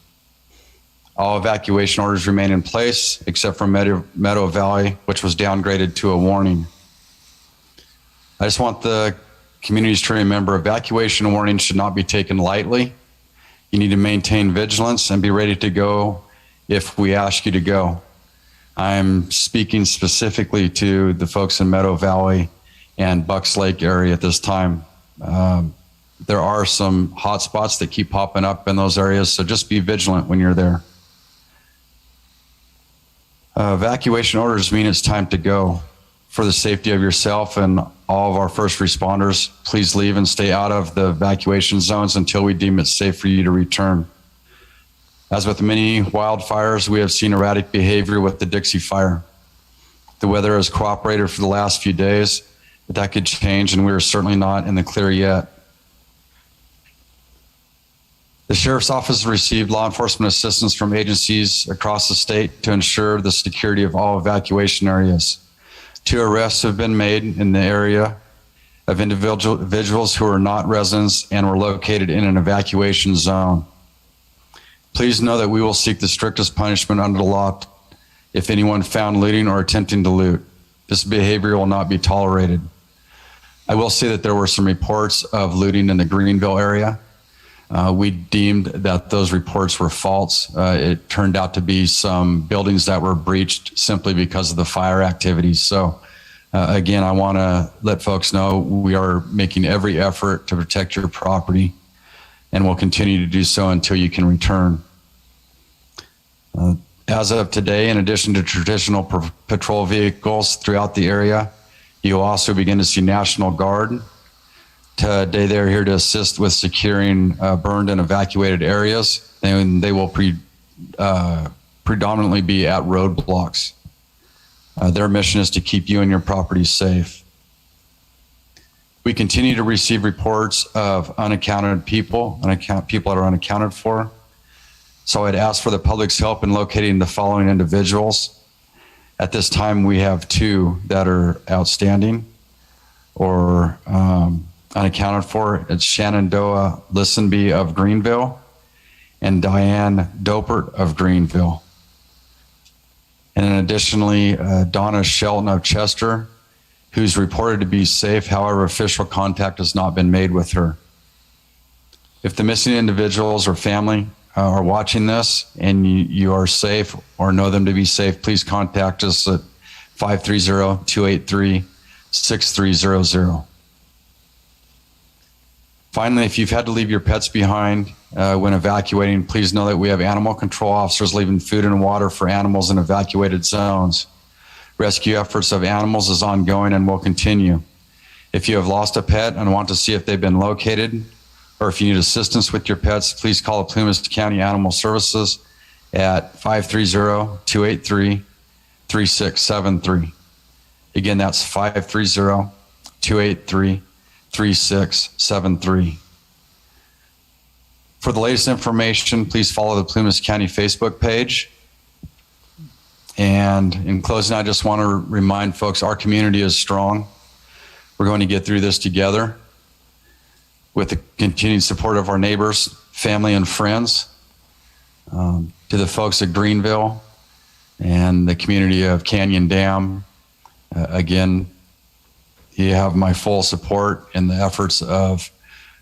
All evacuation orders remain in place except for Meadow Valley, which was downgraded to a warning. I just want the communities to remember evacuation warnings should not be taken lightly. You need to maintain vigilance and be ready to go if we ask you to go. I'm speaking specifically to the folks in Meadow Valley and Bucks Lake area at this time. There are some hot spots that keep popping up in those areas, so just be vigilant when you're there. Evacuation orders mean it's time to go. For the safety of yourself and all of our first responders, please leave and stay out of the evacuation zones until we deem it safe for you to return. As with many wildfires, we have seen erratic behavior with the Dixie fire. The weather has cooperated for the last few days, but that could change, and we are certainly not in the clear yet. The Sheriff's Office received law enforcement assistance from agencies across the state to ensure the security of all evacuation areas. 2 arrests have been made in the area of individuals who are not residents and were located in an evacuation zone. Please know that we will seek the strictest punishment under the law if anyone found looting or attempting to loot. This behavior will not be tolerated. I will say that there were some reports of looting in the Greenville area. We deemed that those reports were false. It turned out to be some buildings that were breached simply because of the fire activities. So again, I want to let folks know we are making every effort to protect your property, and we'll continue to do so until you can return. As of today, in addition to traditional patrol vehicles throughout the area, you'll also begin to see National Guard. Today, they're here to assist with securing burned and evacuated areas, and they will predominantly be at roadblocks. Their mission is to keep you and your property safe. We continue to receive reports of unaccounted people, people that are unaccounted for. So I'd ask for the public's help in locating the following individuals. At this time, we have 2 that are outstanding or unaccounted for. It's Shenandoah Listenby of Greenville and Diane Dopert of Greenville. And then additionally, Donna Shelton of Chester, who's reported to be safe. However, official contact has not been made with her. If the missing individuals or family are watching this and you are safe or know them to be safe, please contact us at 530-283-6300. Finally, if you've had to leave your pets behind when evacuating, please know that we have animal control officers leaving food and water for animals in evacuated zones. Rescue efforts of animals is ongoing and will continue. If you have lost a pet and want to see if they've been located, or if you need assistance with your pets, please call Plumas County Animal Services at 530-283-3673. Again, that's 530-283-3673. For the latest information, please follow the Plumas County Facebook page. And in closing, I just want to remind folks, our community is strong. We're going to get through this together with the continued support of our neighbors, family, and friends. To the folks at Greenville and the community of Canyon Dam, again, you have my full support in the efforts of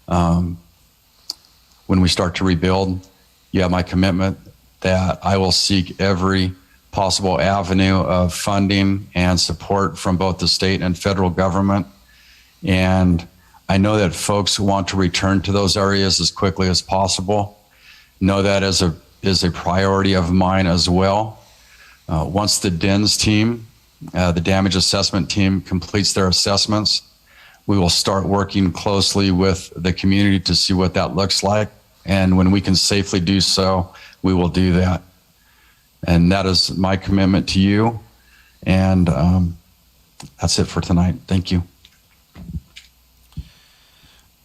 when we start to rebuild. You have my commitment that I will seek every possible avenue of funding and support from both the state and federal government. And I know that folks want to return to those areas as quickly as possible. Know that is a priority of mine as well. Once the DENS team, the damage assessment team, completes their assessments, we will start working closely with the community to see what that looks like. And when we can safely do so, we will do that. And that is my commitment to you. And that's it for tonight. Thank you.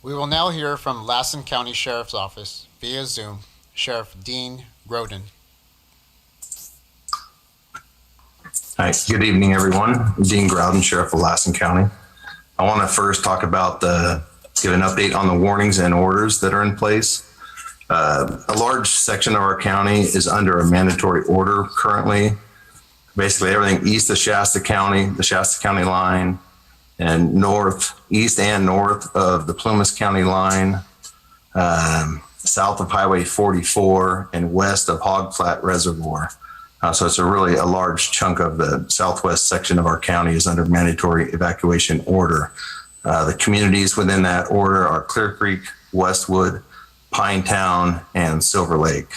We will now hear from Lassen County Sheriff's Office via Zoom, Sheriff Dean Roden. Hi, good evening, everyone. Dean Grouden, Sheriff of Lassen County. I want to first talk about give an update on the warnings and orders that are in place. A large section of our county is under a mandatory order currently. Basically everything east of Shasta County, the Shasta County line, and east and north of the Plumas County line, south of Highway 44 and west of Hog Flat Reservoir. So it's a large chunk of the southwest section of our county is under mandatory evacuation order. The communities within that order are Clear Creek, Westwood, Pinetown, and Silver Lake.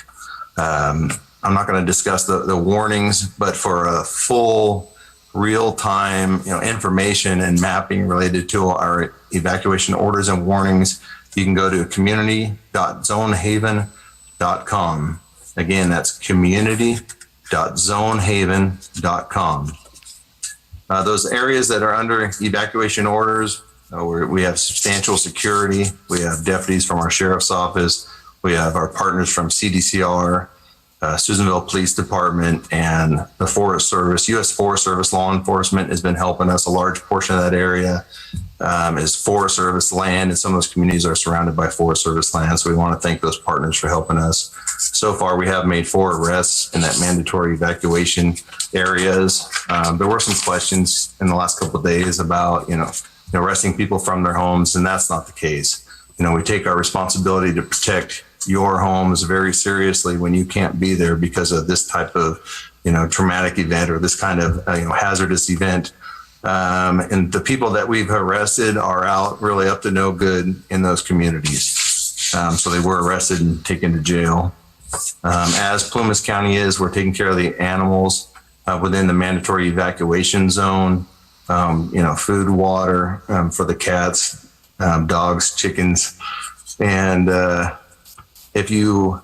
I'm not going to discuss the warnings, but for a full real-time information and mapping related to our evacuation orders and warnings, you can go to community.zonehaven.com. Again, that's community.zonehaven.com. Those areas that are under evacuation orders, we have substantial security. We have deputies from our sheriff's office. We have our partners from CDCR, Susanville Police Department, and the Forest Service. U.S. Forest Service law enforcement has been helping us. A large portion of that area is Forest Service land, and some of those communities are surrounded by Forest Service land. So we want to thank those partners for helping us. So far, we have made 4 arrests in that mandatory evacuation areas. There were some questions in the last couple of days about, arresting people from their homes, and that's not the case. We take our responsibility to protect your homes very seriously when you can't be there because of this type of, traumatic event or this kind of, hazardous event. And the people that we've arrested are out really up to no good in those communities. So they were arrested and taken to jail. As Plumas County is, we're taking care of the animals within the mandatory evacuation zone. Food, water for the cats, dogs, chickens, and if you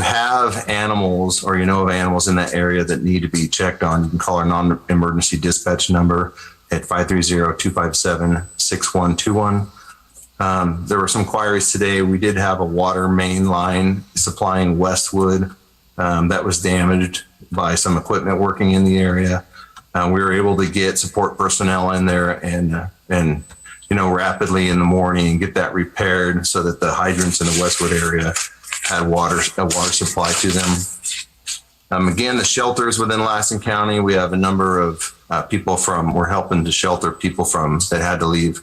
have animals or of animals in that area that need to be checked on, you can call our non-emergency dispatch number at 530-257-6121. There were some inquiries today. We did have a water main line supplying Westwood that was damaged by some equipment working in the area. We were able to get support personnel in there and rapidly in the morning and get that repaired so that the hydrants in the Westwood area had a water supply to them. Again, the shelters within Lassen County, we have a number of we're helping to shelter people that had to leave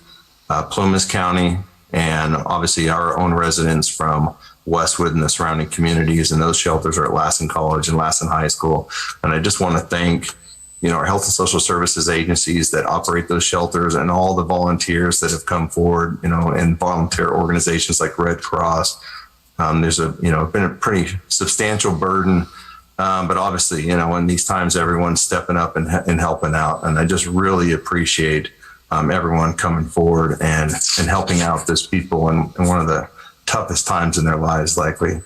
Plumas County, and obviously our own residents from Westwood and the surrounding communities, and those shelters are at Lassen College and Lassen High School. And I just want to thank our health and social services agencies that operate those shelters and all the volunteers that have come forward, and volunteer organizations like Red Cross. There's been a pretty substantial burden, but obviously, in these times, everyone's stepping up and helping out. And I just really appreciate everyone coming forward and helping out those people in one of the toughest times in their lives, likely.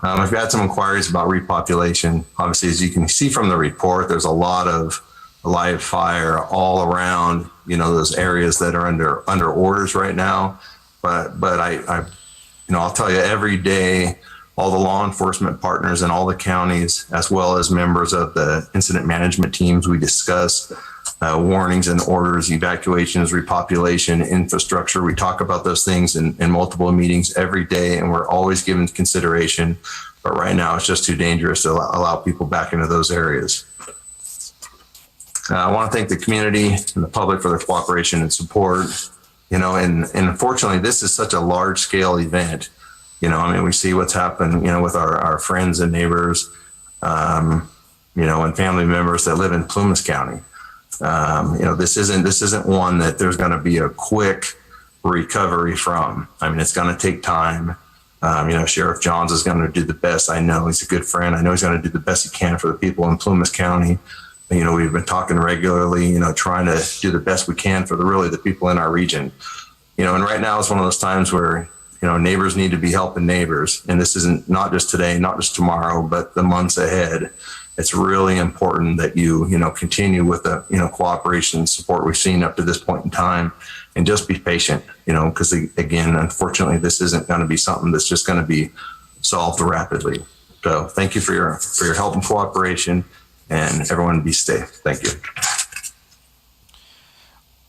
I've had some inquiries about repopulation. Obviously, as you can see from the report, there's a lot of live fire all around, those areas that are under orders right now. But I'll tell you, every day, all the law enforcement partners in all the counties, as well as members of the incident management teams, we discuss warnings and orders, evacuations, repopulation, infrastructure. We talk about those things in multiple meetings every day, and we're always giving consideration. But right now, it's just too dangerous to allow people back into those areas. I want to thank the community and the public for their cooperation and support. And unfortunately, this is such a large-scale event. We see what's happened, with our friends and neighbors, and family members that live in Plumas County. This isn't one that there's going to be a quick recovery from. It's going to take time. Sheriff Johns is going to do the best. I know he's a good friend. I know he's going to do the best he can for the people in Plumas County. We've been talking regularly, trying to do the best we can for the people in our region. And right now it's one of those times where, neighbors need to be helping neighbors. And this isn't not just today, not just tomorrow, but the months ahead. It's really important that you continue with the, cooperation and support we've seen up to this point in time, and just be patient, because again, unfortunately, this isn't going to be something that's just going to be solved rapidly. So thank you for your help and cooperation, and everyone be safe. Thank you.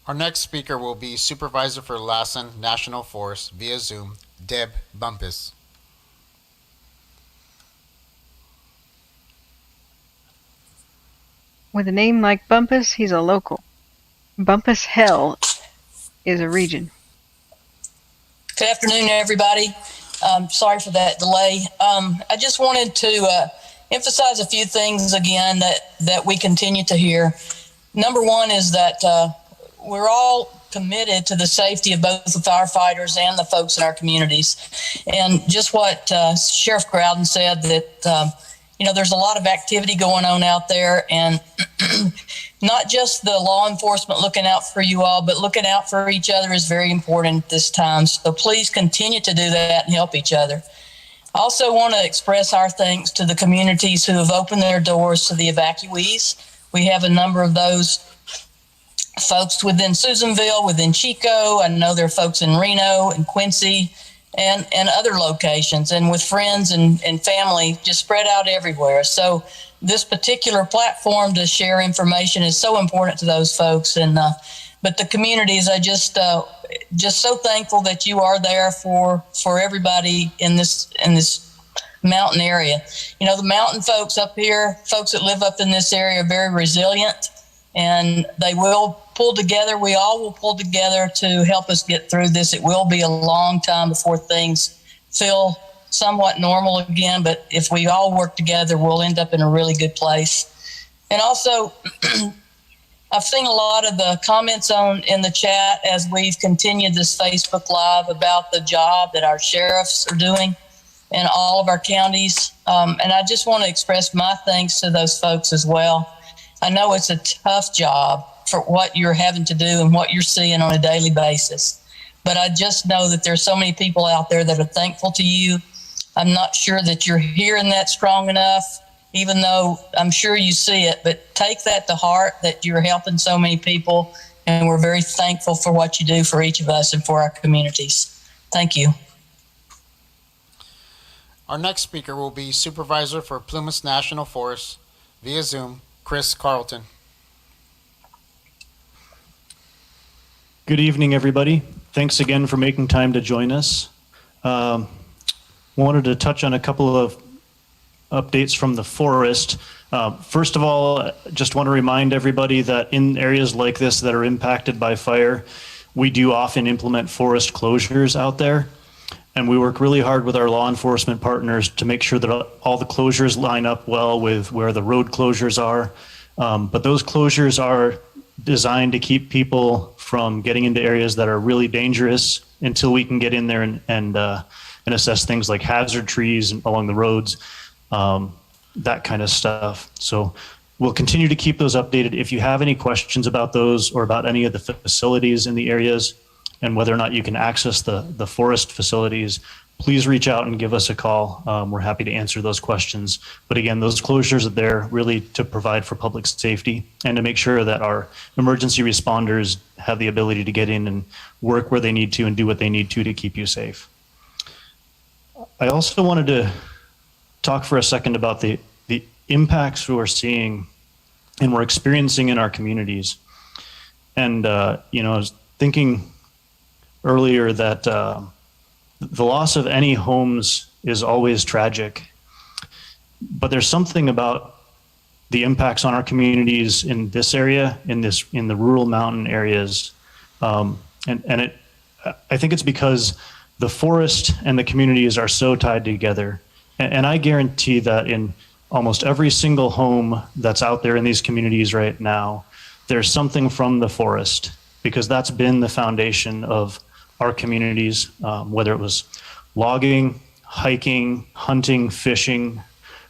Our next speaker will be Supervisor for Lassen National Forest via Zoom, Deb Bumpus. With a name like Bumpus, he's a local. Bumpus Hell is a region. Good afternoon, everybody. Sorry for that delay. I just wanted to emphasize a few things again that we continue to hear. Number one is that we're all committed to the safety of both the firefighters and the folks in our communities. And just what Sheriff Groudon said, that there's a lot of activity going on out there, and not just the law enforcement looking out for you all, but looking out for each other is very important at this time. So please continue to do that and help each other. I also want to express our thanks to the communities who have opened their doors to the evacuees. We have a number of those folks within Susanville, within Chico. I know there are folks in Reno and Quincy and other locations, and with friends and family just spread out everywhere. So this particular platform to share information is so important to those folks. And but the communities, I just so thankful that you are there for everybody in this mountain area. The mountain folks up here, folks that live up in this area, are very resilient, and they will pull together. We all will pull together to help us get through this. It will be a long time before things feel somewhat normal again, but if we all work together, we'll end up in a really good place. And also, I've seen a lot of the comments in the chat as we've continued this Facebook Live about the job that our sheriffs are doing in all of our counties. And I just want to express my thanks to those folks as well. I know it's a tough job for what you're having to do and what you're seeing on a daily basis. But I just know that there's so many people out there that are thankful to you. I'm not sure that you're hearing that strong enough, even though I'm sure you see it, but take that to heart, that you're helping so many people, and we're very thankful for what you do for each of us and for our communities. Thank you. Our next speaker will be Supervisor for Plumas National Forest via Zoom, Chris Carlton. Good evening, everybody. Thanks again for making time to join us. Wanted to touch on a couple of updates from the forest. First of all, just want to remind everybody that in areas like this that are impacted by fire, we do often implement forest closures out there. And we work really hard with our law enforcement partners to make sure that all the closures line up well with where the road closures are. But those closures are designed to keep people from getting into areas that are really dangerous until we can get in there and assess things like hazard trees along the roads, that kind of stuff. So we'll continue to keep those updated. If you have any questions about those or about any of the facilities in the areas and whether or not you can access the forest facilities, please reach out and give us a call. We're happy to answer those questions. But again, those closures are there really to provide for public safety and to make sure that our emergency responders have the ability to get in and work where they need to and do what they need to keep you safe. I also wanted to talk for a second about the impacts we're seeing and we're experiencing in our communities. And, I was thinking earlier that the loss of any homes is always tragic, but there's something about the impacts on our communities in this area, in the rural mountain areas, I think it's because the forest and the communities are so tied together, and I guarantee that in almost every single home that's out there in these communities right now, there's something from the forest, because that's been the foundation of our communities, whether it was logging, hiking, hunting, fishing,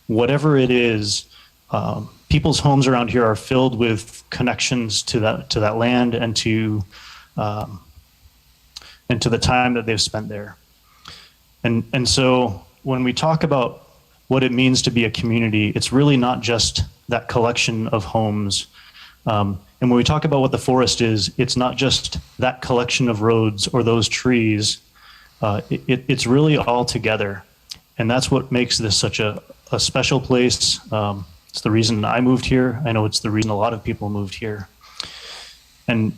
whatever it is. People's homes around here are filled with connections to that land and to the time that they've spent there. And so when we talk about what it means to be a community, it's really not just that collection of homes. And when we talk about what the forest is, it's not just that collection of roads or those trees. It's really all together. And that's what makes this such a special place. It's the reason I moved here. I know it's the reason a lot of people moved here. And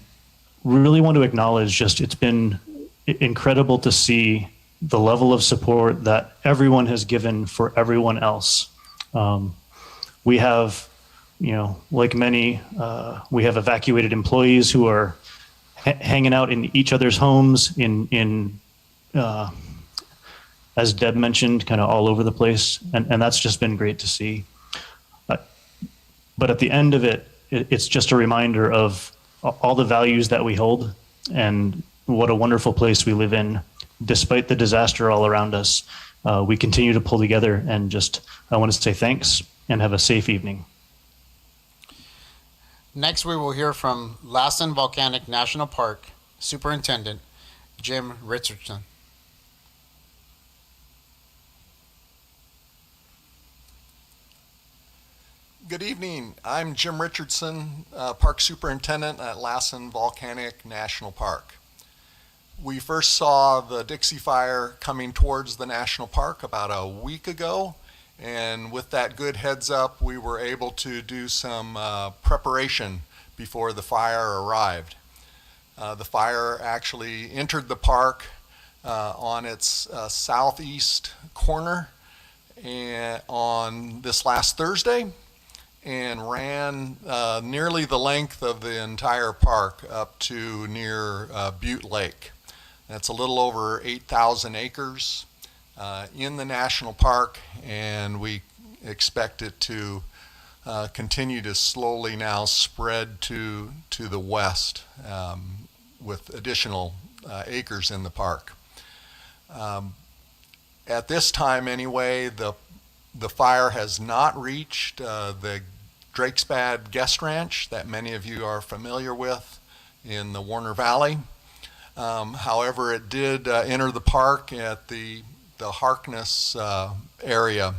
really want to acknowledge it's been incredible to see the level of support that everyone has given for everyone else. We have, like many, we have evacuated employees who are hanging out in each other's homes at as Deb mentioned, kind of all over the place. And that's just been great to see. But at the end of it, it's just a reminder of all the values that we hold and what a wonderful place we live in. Despite the disaster all around us, we continue to pull together, and I want to say thanks and have a safe evening. Next, we will hear from Lassen Volcanic National Park Superintendent Jim Richardson. Good evening. I'm Jim Richardson, Park Superintendent at Lassen Volcanic National Park. We first saw the Dixie fire coming towards the national park about a week ago, and with that good heads up, we were able to do some preparation before the fire arrived. The fire actually entered the park on its southeast corner and on this last Thursday, and ran nearly the length of the entire park up to near Butte Lake. That's a little over 8,000 acres in the national park, and we expect it to continue to slowly now spread to the west with additional acres in the park. At this time anyway, the fire has not reached the Drakesbad Guest Ranch that many of you are familiar with in the Warner Valley. However, it did enter the park at the Harkness area,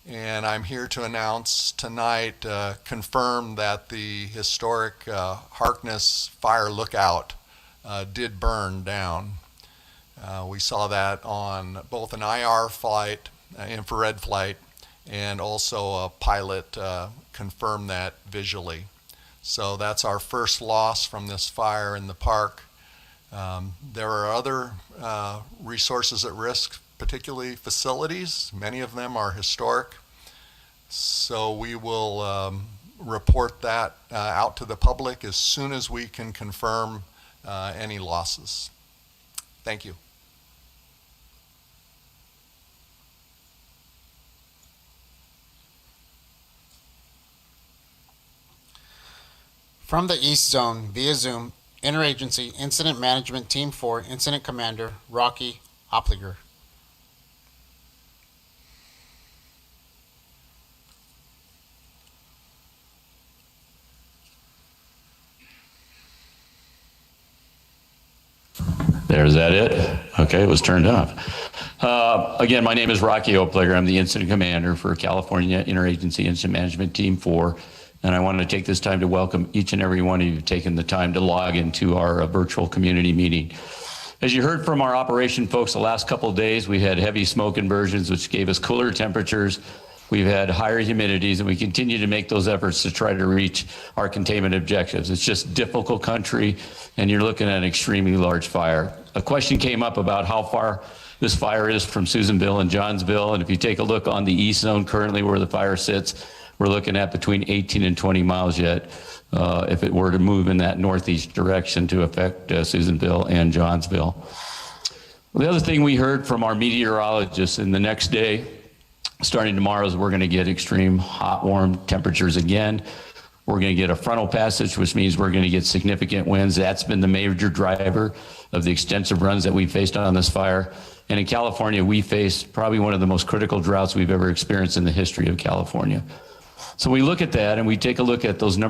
and I'm here to announce tonight, confirm that the historic Harkness Fire Lookout did burn down. We saw that on both an IR flight, infrared flight, and also a pilot confirmed that visually. So that's our first loss from this fire in the park. There are other resources at risk, particularly facilities. Many of them are historic. So we will report that out to the public as soon as we can confirm any losses. Thank you. From the East Zone via Zoom, Interagency Incident Management Team 4 Incident Commander Rocky Opliger. There's that it? Okay, it was turned off. Again, my name is Rocky Opliger. I'm the Incident Commander for California Interagency Incident Management Team 4. And I want to take this time to welcome each and every one of you who've taken the time to log into our virtual community meeting. As you heard from our operation folks the last couple of days, we had heavy smoke inversions, which gave us cooler temperatures. We've had higher humidities, and we continue to make those efforts to try to reach our containment objectives. It's just difficult country, and you're looking at an extremely large fire. A question came up about how far this fire is from Susanville and Johnsville, and if you take a look on the east zone currently where the fire sits, we're looking at between 18 and 20 miles yet if it were to move in that northeast direction to affect Susanville and Johnsville. Well, the other thing we heard from our meteorologists in the next day, starting tomorrow, is we're going to get extreme hot, warm temperatures again. We're going to get a frontal passage, which means we're going to get significant winds. That's been the major driver of the extensive runs that we faced on this fire. And in California, we faced probably one of the most critical droughts we've ever experienced in the history of California. So we look at that and we take a look at those numbers